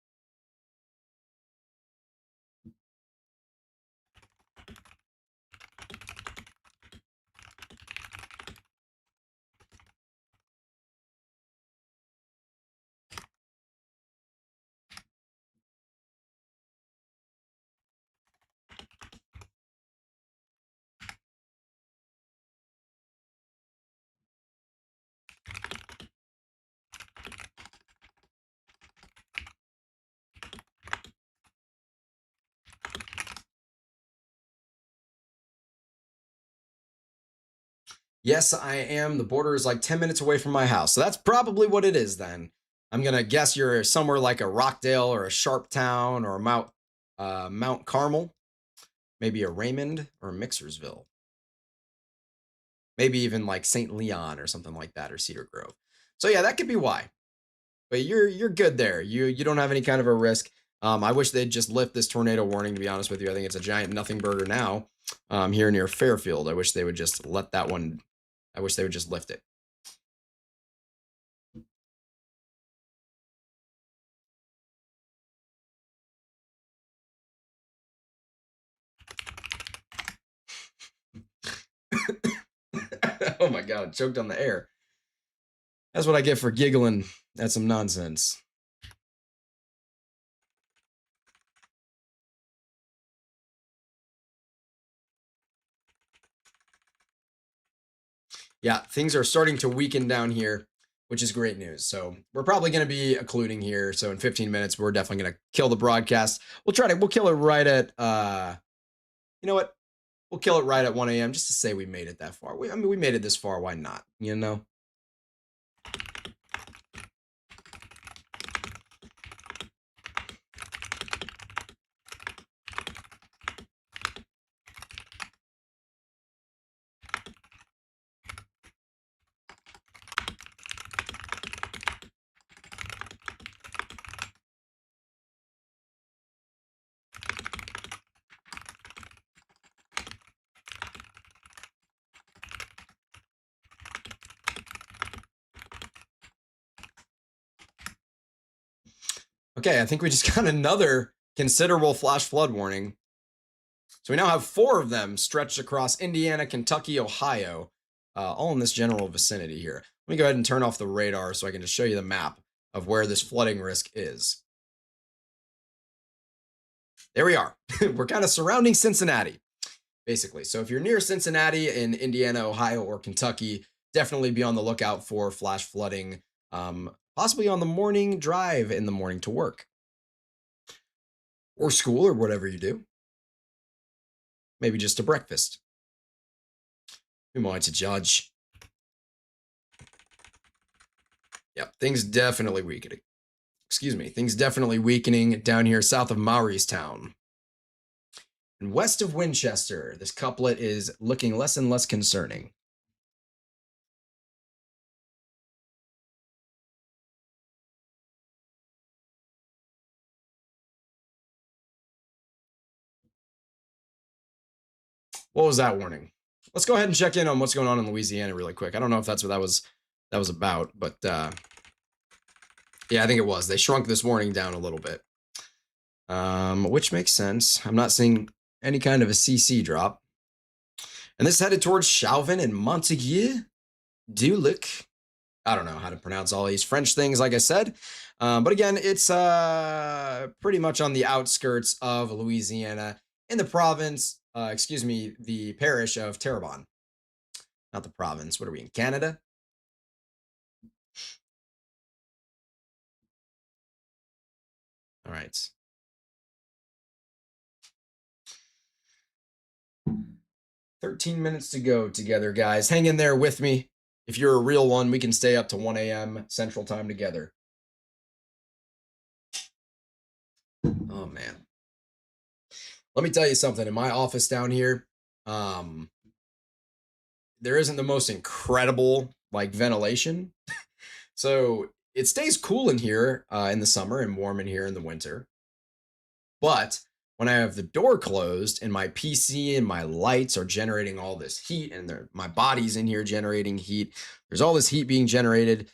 Yes, I am. The border is like 10 minutes away from my house. So that's probably what it is then. I'm going to guess you're somewhere like a Rockdale or a Sharptown or a Mount Carmel, maybe a Raymond or a Mixersville. Maybe even like St. Leon or something like that, or Cedar Grove. So yeah, that could be why. But you're good there. You don't have any kind of a risk. I wish they'd just lift this tornado warning, to be honest with you. I think it's a giant nothing burger now here near Fairfield. I wish they would just let that one. I wish they would just lift it. Oh my God, choked on the air. That's what I get for giggling at some nonsense. Yeah, things are starting to weaken down here, which is great news. So we're probably going to be occluding here. So in 15 minutes, we're definitely going to kill the broadcast. We'll kill it right at, you know what? We'll kill it right at 1 a.m. just to say we made it that far. I mean, we made it this far. Why not? You know? Okay, I think we just got another considerable flash flood warning. So we now have 4 of them stretched across Indiana, Kentucky, Ohio, all in this general vicinity here. Let me go ahead and turn off the radar so I can just show you the map of where this flooding risk is. There we are. We're kind of surrounding Cincinnati, basically. So if you're near Cincinnati in Indiana, Ohio, or Kentucky, definitely be on the lookout for flash flooding, possibly on the morning drive in the morning to work or school or whatever you do. Maybe just a breakfast. Who am I to judge? Yep, things definitely weakening. Excuse me, things definitely weakening down here south of Maureystown. And west of Winchester, this couplet is looking less and less concerning. What was that warning? Let's go ahead and check in on what's going on in Louisiana really quick. I don't know if that's what that was about, but yeah, I think it was. They shrunk this warning down a little bit, which makes sense. I'm not seeing any kind of a CC drop. And this is headed towards Chauvin and Montague. Dulic. I don't know how to pronounce all these French things, like I said. But again, it's pretty much on the outskirts of Louisiana in the province, the parish of Terrebonne. Not the province. What are we in, Canada? All right. 13 minutes to go together, guys. Hang in there with me. If you're a real one, we can stay up to 1 a.m. Central Time together. Oh, man. Let me tell you something. In my office down here, there isn't the most incredible, like, ventilation. So it stays cool in here in the summer and warm in here in the winter. But when I have the door closed and my PC and my lights are generating all this heat and my body's in here generating heat, there's all this heat being generated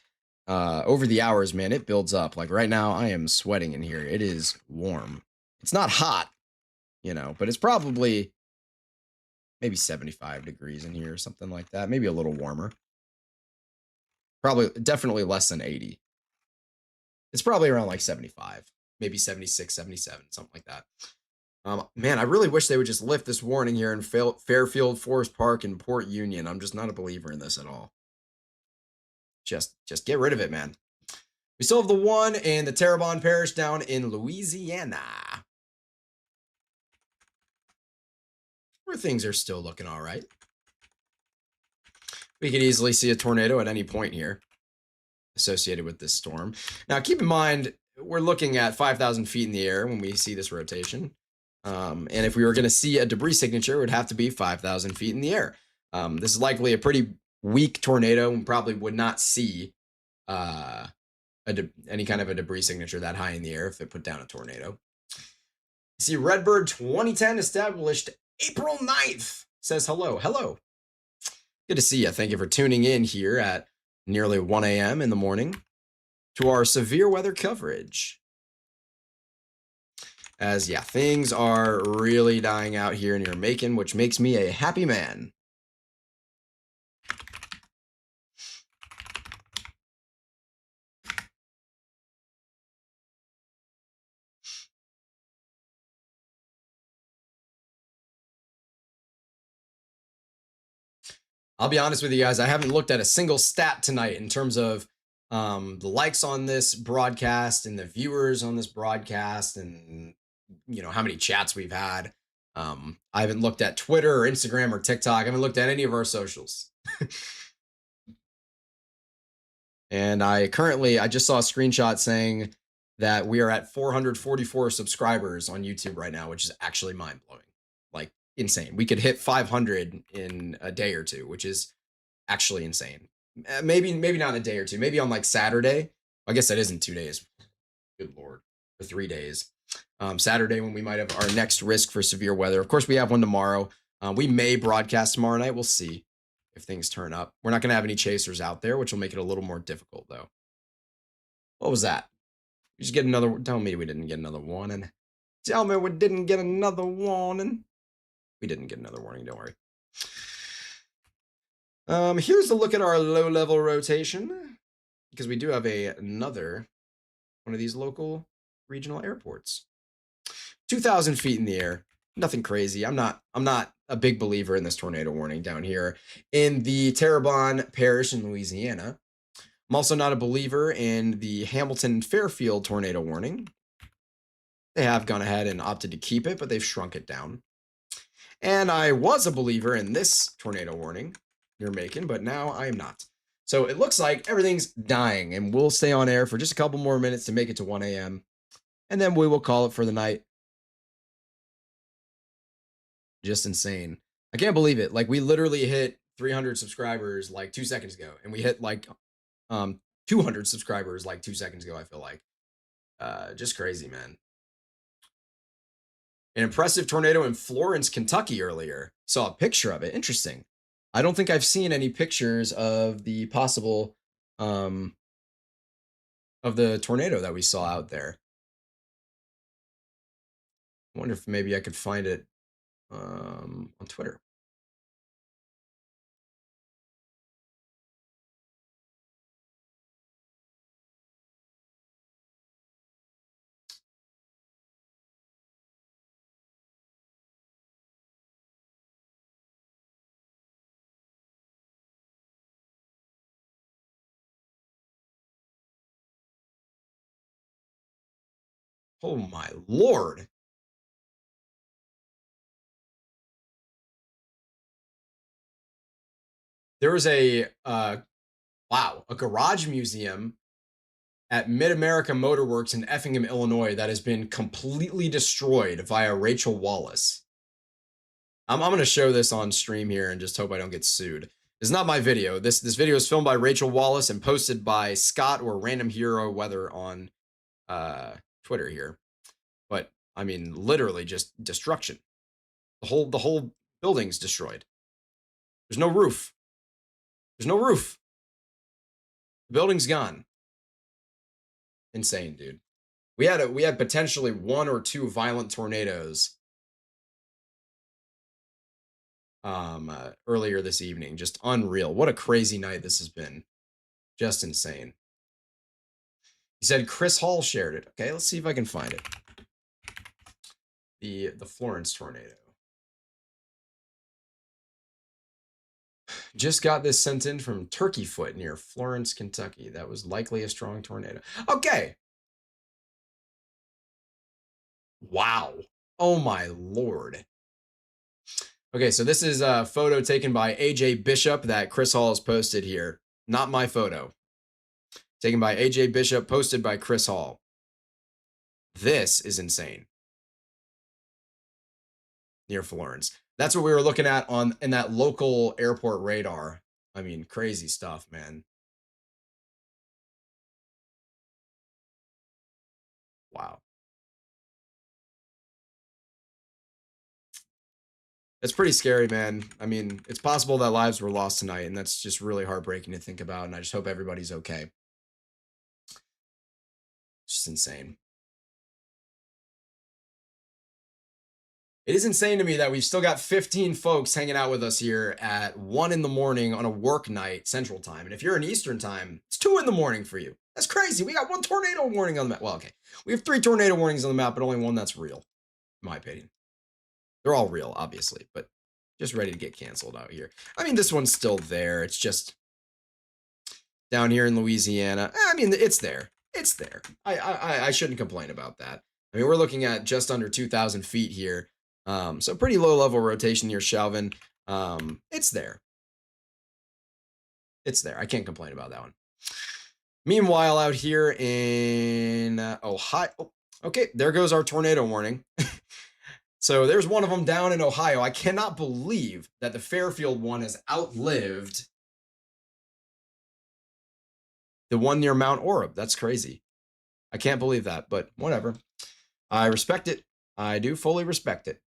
over the hours, man, it builds up. Like right now, I am sweating in here. It is warm. It's not hot, but it's probably maybe 75 degrees in here or something like that. Maybe a little warmer. Probably, definitely less than 80. It's probably around like 75, maybe 76, 77, something like that. Man, I really wish they would just lift this warning here in Fairfield, Forest Park, and Port Union. I'm just not a believer in this at all. Just get rid of it, man. We still have the one in the Terrebonne Parish down in Louisiana, where things are still looking all right. We could easily see a tornado at any point here associated with this storm. Now, keep in mind, we're looking at 5,000 feet in the air when we see this rotation. And if we were going to see a debris signature, it would have to be 5,000 feet in the air. This is likely a pretty weak tornado and probably would not see any kind of a debris signature that high in the air if it put down a tornado. See, Redbird 2010 established April 9th. Says hello. Hello. Good to see you. Thank you for tuning in here at nearly 1 a.m. in the morning to our severe weather coverage. As, yeah, things are really dying out here near Macon, which makes me a happy man. I'll be honest with you guys. I haven't looked at a single stat tonight in terms of the likes on this broadcast and the viewers on this broadcast and, how many chats we've had. I haven't looked at Twitter or Instagram or TikTok. I haven't looked at any of our socials. And I just saw a screenshot saying that we are at 444 subscribers on YouTube right now, which is actually mind blowing. Like insane. We could hit 500 in a day or two, which is actually insane. Maybe not in a day or two. Maybe on like Saturday. I guess that isn't 2 days. Good Lord. For 3 days. Saturday when we might have our next risk for severe weather. Of course, we have one tomorrow. We may broadcast tomorrow night. We'll see if things turn up. We're not going to have any chasers out there, which will make it a little more difficult, though. What was that? We just get another. Tell me we didn't get another warning. Tell me we didn't get another warning. We didn't get another warning. Don't worry. Here's a look at our low-level rotation, because we do have another one of these local regional airports. 2,000 feet in the air. Nothing crazy. I'm not a big believer in this tornado warning down here in the Terrebonne Parish in Louisiana. I'm also not a believer in the Hamilton Fairfield tornado warning. They have gone ahead and opted to keep it, but they've shrunk it down. And I was a believer in this tornado warning you're making, but now I am not. So it looks like everything's dying, and we'll stay on air for just a couple more minutes to make it to 1 a.m. And then we will call it for the night. Just insane. I can't believe it. Like, we literally hit 300 subscribers like 2 seconds ago, and we hit like 200 subscribers like 2 seconds ago, I feel like. Just crazy, man. An impressive tornado in Florence, Kentucky earlier. Saw a picture of it. Interesting. I don't think I've seen any pictures of the possible of the tornado that we saw out there. I wonder if maybe I could find it on Twitter. Oh my Lord. There was a garage museum at Mid-America Motor Works in Effingham, Illinois that has been completely destroyed via Rachel Wallace. I'm going to show this on stream here and just hope I don't get sued. This is not my video. This video is filmed by Rachel Wallace and posted by Scott or Random Hero Weather on Twitter here. But I mean, literally just destruction. The whole building's destroyed. There's no roof. There's no roof. The building's gone. Insane, dude. We had potentially 1 or 2 violent tornadoes earlier this evening. Just unreal. What a crazy night this has been. Just insane. He said Chris Hall shared it. Okay, let's see if I can find it. The Florence tornado. Just got this sent in from Turkey Foot near Florence, Kentucky. That was likely a strong tornado. Okay. Wow. Oh my Lord. Okay, so this is a photo taken by AJ Bishop that Chris Hall has posted here. Not my photo. Taken by AJ Bishop, posted by Chris Hall. This is insane. Near Florence. That's what we were looking at in that local airport radar. I mean, crazy stuff, man. Wow. It's pretty scary, man. I mean, it's possible that lives were lost tonight, and that's just really heartbreaking to think about, and I just hope everybody's okay. It's just insane. It is insane to me that we've still got 15 folks hanging out with us here at 1 in the morning on a work night, Central Time. And if you're in Eastern Time, it's 2 in the morning for you. That's crazy. We got 1 tornado warning on the map. Well, okay. We have 3 tornado warnings on the map, but only 1 that's real, in my opinion. They're all real, obviously, but Just ready to get canceled out here. I mean, this one's still there. It's just down here in Louisiana. I mean, it's there. It's there. I shouldn't complain about that. I mean, we're looking at just under 2,000 feet here. So pretty low level rotation here, Shelvin. It's there. It's there. I can't complain about that one. Meanwhile, out here in Ohio, okay, there goes our tornado warning. So there's one of them down in Ohio. I cannot believe that the Fairfield one has outlived the one near Mount Orab. That's crazy. I can't believe that, but whatever. I respect it. I do fully respect it.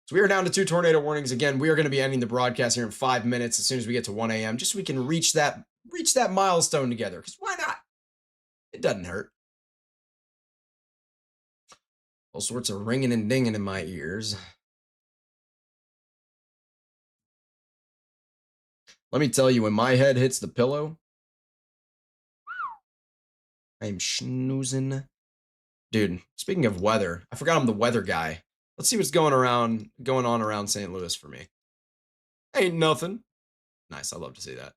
So we are down to 2 tornado warnings. Again, we are going to be ending the broadcast here in 5 minutes as soon as we get to 1 a.m. just so we can reach that milestone together. Because why not? It doesn't hurt. All sorts of ringing and dinging in my ears. Let me tell you, when my head hits the pillow, I'm snoozing. Dude, speaking of weather, I forgot I'm the weather guy. Let's see what's going on around St. Louis for me. Ain't nothing. Nice, I love to see that.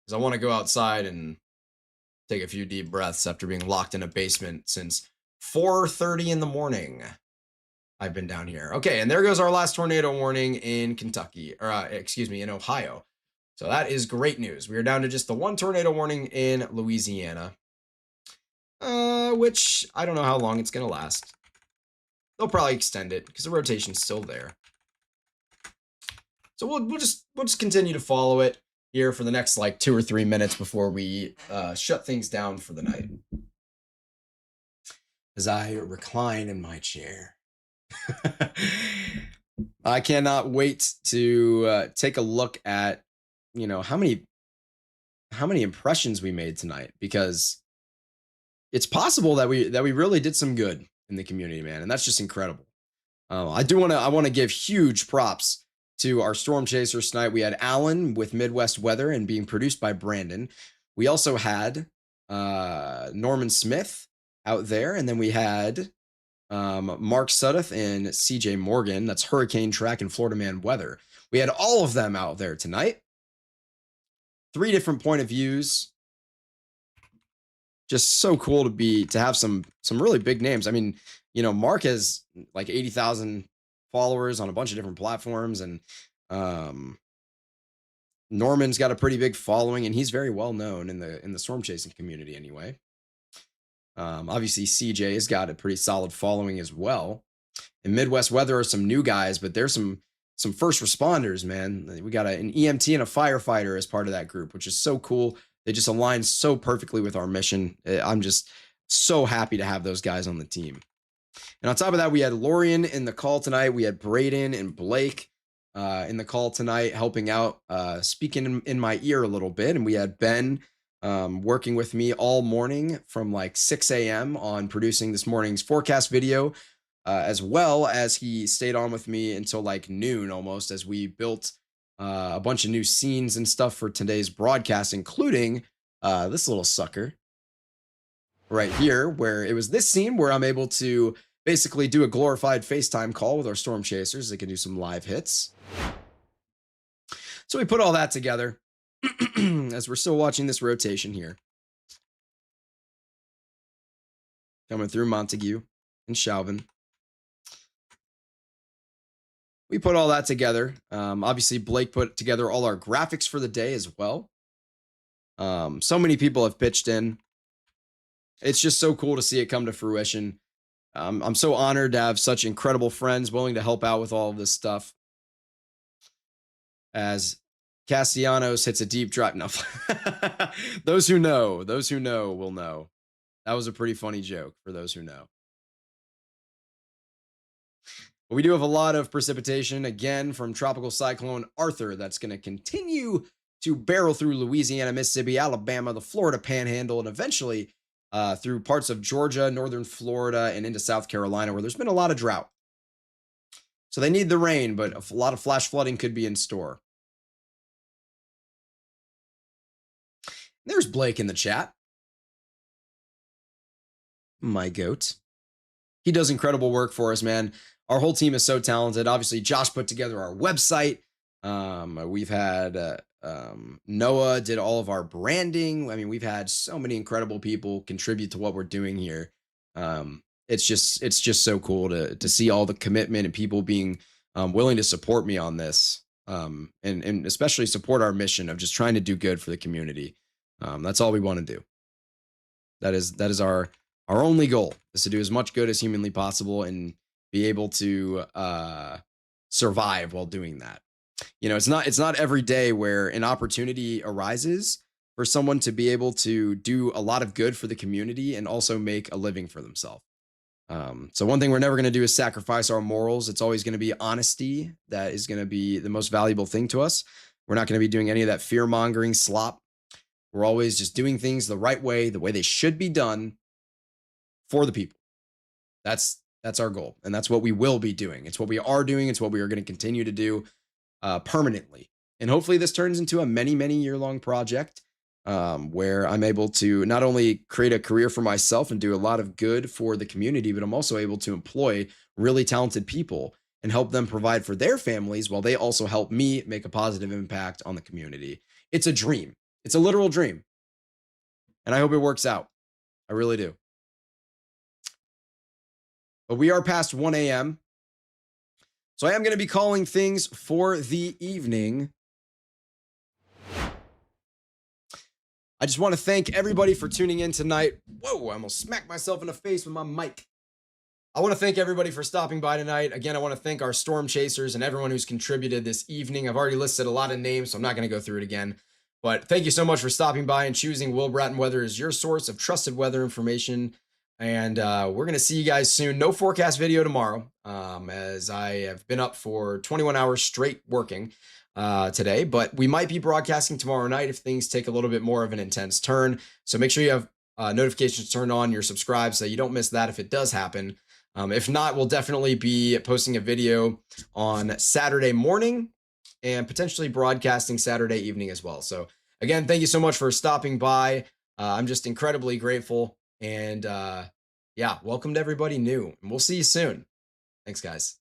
Because I want to go outside and take a few deep breaths after being locked in a basement since 4:30 in the morning. I've been down here. Okay, and there goes our last tornado warning in Kentucky, or in Ohio. So that is great news. We are down to just the 1 tornado warning in Louisiana, which I don't know how long it's going to last. They'll probably extend it because the rotation's still there. So we'll just continue to follow it here for the next like 2 or 3 minutes before we shut things down for the night. As I recline in my chair. I cannot wait to take a look at, how many impressions we made tonight, because it's possible that we really did some good in the community, man, and that's just incredible. I want to give huge props to our storm chasers tonight. We had Alan with Midwest Weather and being produced by Brandon. We also had Norman Smith out there, and then we had Mark Sudduth and CJ Morgan. That's Hurricane Track and Florida Man Weather. We had all of them out there tonight. 3 different point of views. Just so cool to have some really big names. I mean, Mark has like 80,000 followers on a bunch of different platforms, and Norman's got a pretty big following, and he's very well known in the storm chasing community anyway. Obviously CJ has got a pretty solid following as well. In Midwest Weather are some new guys, but there's some first responders, man. We got an EMT and a firefighter as part of that group, which is so cool. They just align so perfectly with our mission. I'm just so happy to have those guys on the team. And on top of that, we had Lorian in the call tonight. We had Braden and Blake in the call tonight, helping out, speaking in my ear a little bit. And we had Ben working with me all morning from like 6 a.m. on producing this morning's forecast video, as well as he stayed on with me until like noon almost, as we built a bunch of new scenes and stuff for today's broadcast, including this little sucker right here, where it was this scene where I'm able to basically do a glorified FaceTime call with our storm chasers. They can do some live hits. So we put all that together as we're still watching this rotation here. Coming through Montague and Chauvin. We put all that together. Obviously, Blake put together all our graphics for the day as well. So many people have pitched in. It's just so cool to see it come to fruition. I'm so honored to have such incredible friends willing to help out with all of this stuff. As Castellanos hits a deep drive. No. Those who know will know. That was a pretty funny joke for those who know. But we do have a lot of precipitation, again, from Tropical Cyclone Arthur that's going to continue to barrel through Louisiana, Mississippi, Alabama, the Florida Panhandle, and eventually through parts of Georgia, northern Florida, and into South Carolina, where there's been a lot of drought. So they need the rain, but a lot of flash flooding could be in store. There's Blake in the chat. My goat. He does incredible work for us, man. our whole team is so talented. Obviously, Josh put together our website. We've had Noah did all of our branding. I mean, we've had so many incredible people contribute to what we're doing here. It's just so cool to see all the commitment and people being willing to support me on this, and especially support our mission of just trying to do good for the community. That's all we want to do. That is our only goal, is to do as much good as humanly possible and be able to survive while doing that. You know, it's not every day where an opportunity arises for someone to be able to do a lot of good for the community and also make a living for themselves. So one thing we're never going to do is sacrifice our morals. It's always going to be honesty that is going to be the most valuable thing to us. We're not going to be doing any of that fear mongering slop. We're always just doing things the way they should be done for the people. That's our goal, and that's what we will be doing. It's what we are doing. It's what we are going to continue to do permanently. And hopefully this turns into a many year-long project where I'm able to not only create a career for myself and do a lot of good for the community, but I'm also able to employ really talented people and help them provide for their families while they also help me make a positive impact on the community. It's a dream. It's a literal dream. And I hope it works out. I really do. But we are past 1 a.m. So I am going to be calling things for the evening. I just want to thank everybody for tuning in tonight. Whoa, I almost smacked myself in the face with my mic. I want to thank everybody for stopping by tonight. Again, I want to thank our storm chasers and everyone who's contributed this evening. I've already listed a lot of names, so I'm not going to go through it again. But thank you so much for stopping by and choosing Will Bratton Weather as your source of trusted weather information. And we're going to see you guys soon. No forecast video tomorrow, as I have been up for 21 hours straight working today. But we might be broadcasting tomorrow night if things take a little bit more of an intense turn. So make sure you have notifications turned on, you're subscribed so you don't miss that if it does happen. If not, we'll definitely be posting a video on Saturday morning and potentially broadcasting Saturday evening as well. So again, thank you so much for stopping by. I'm just incredibly grateful. And yeah, welcome to everybody new. And we'll see you soon. Thanks, guys.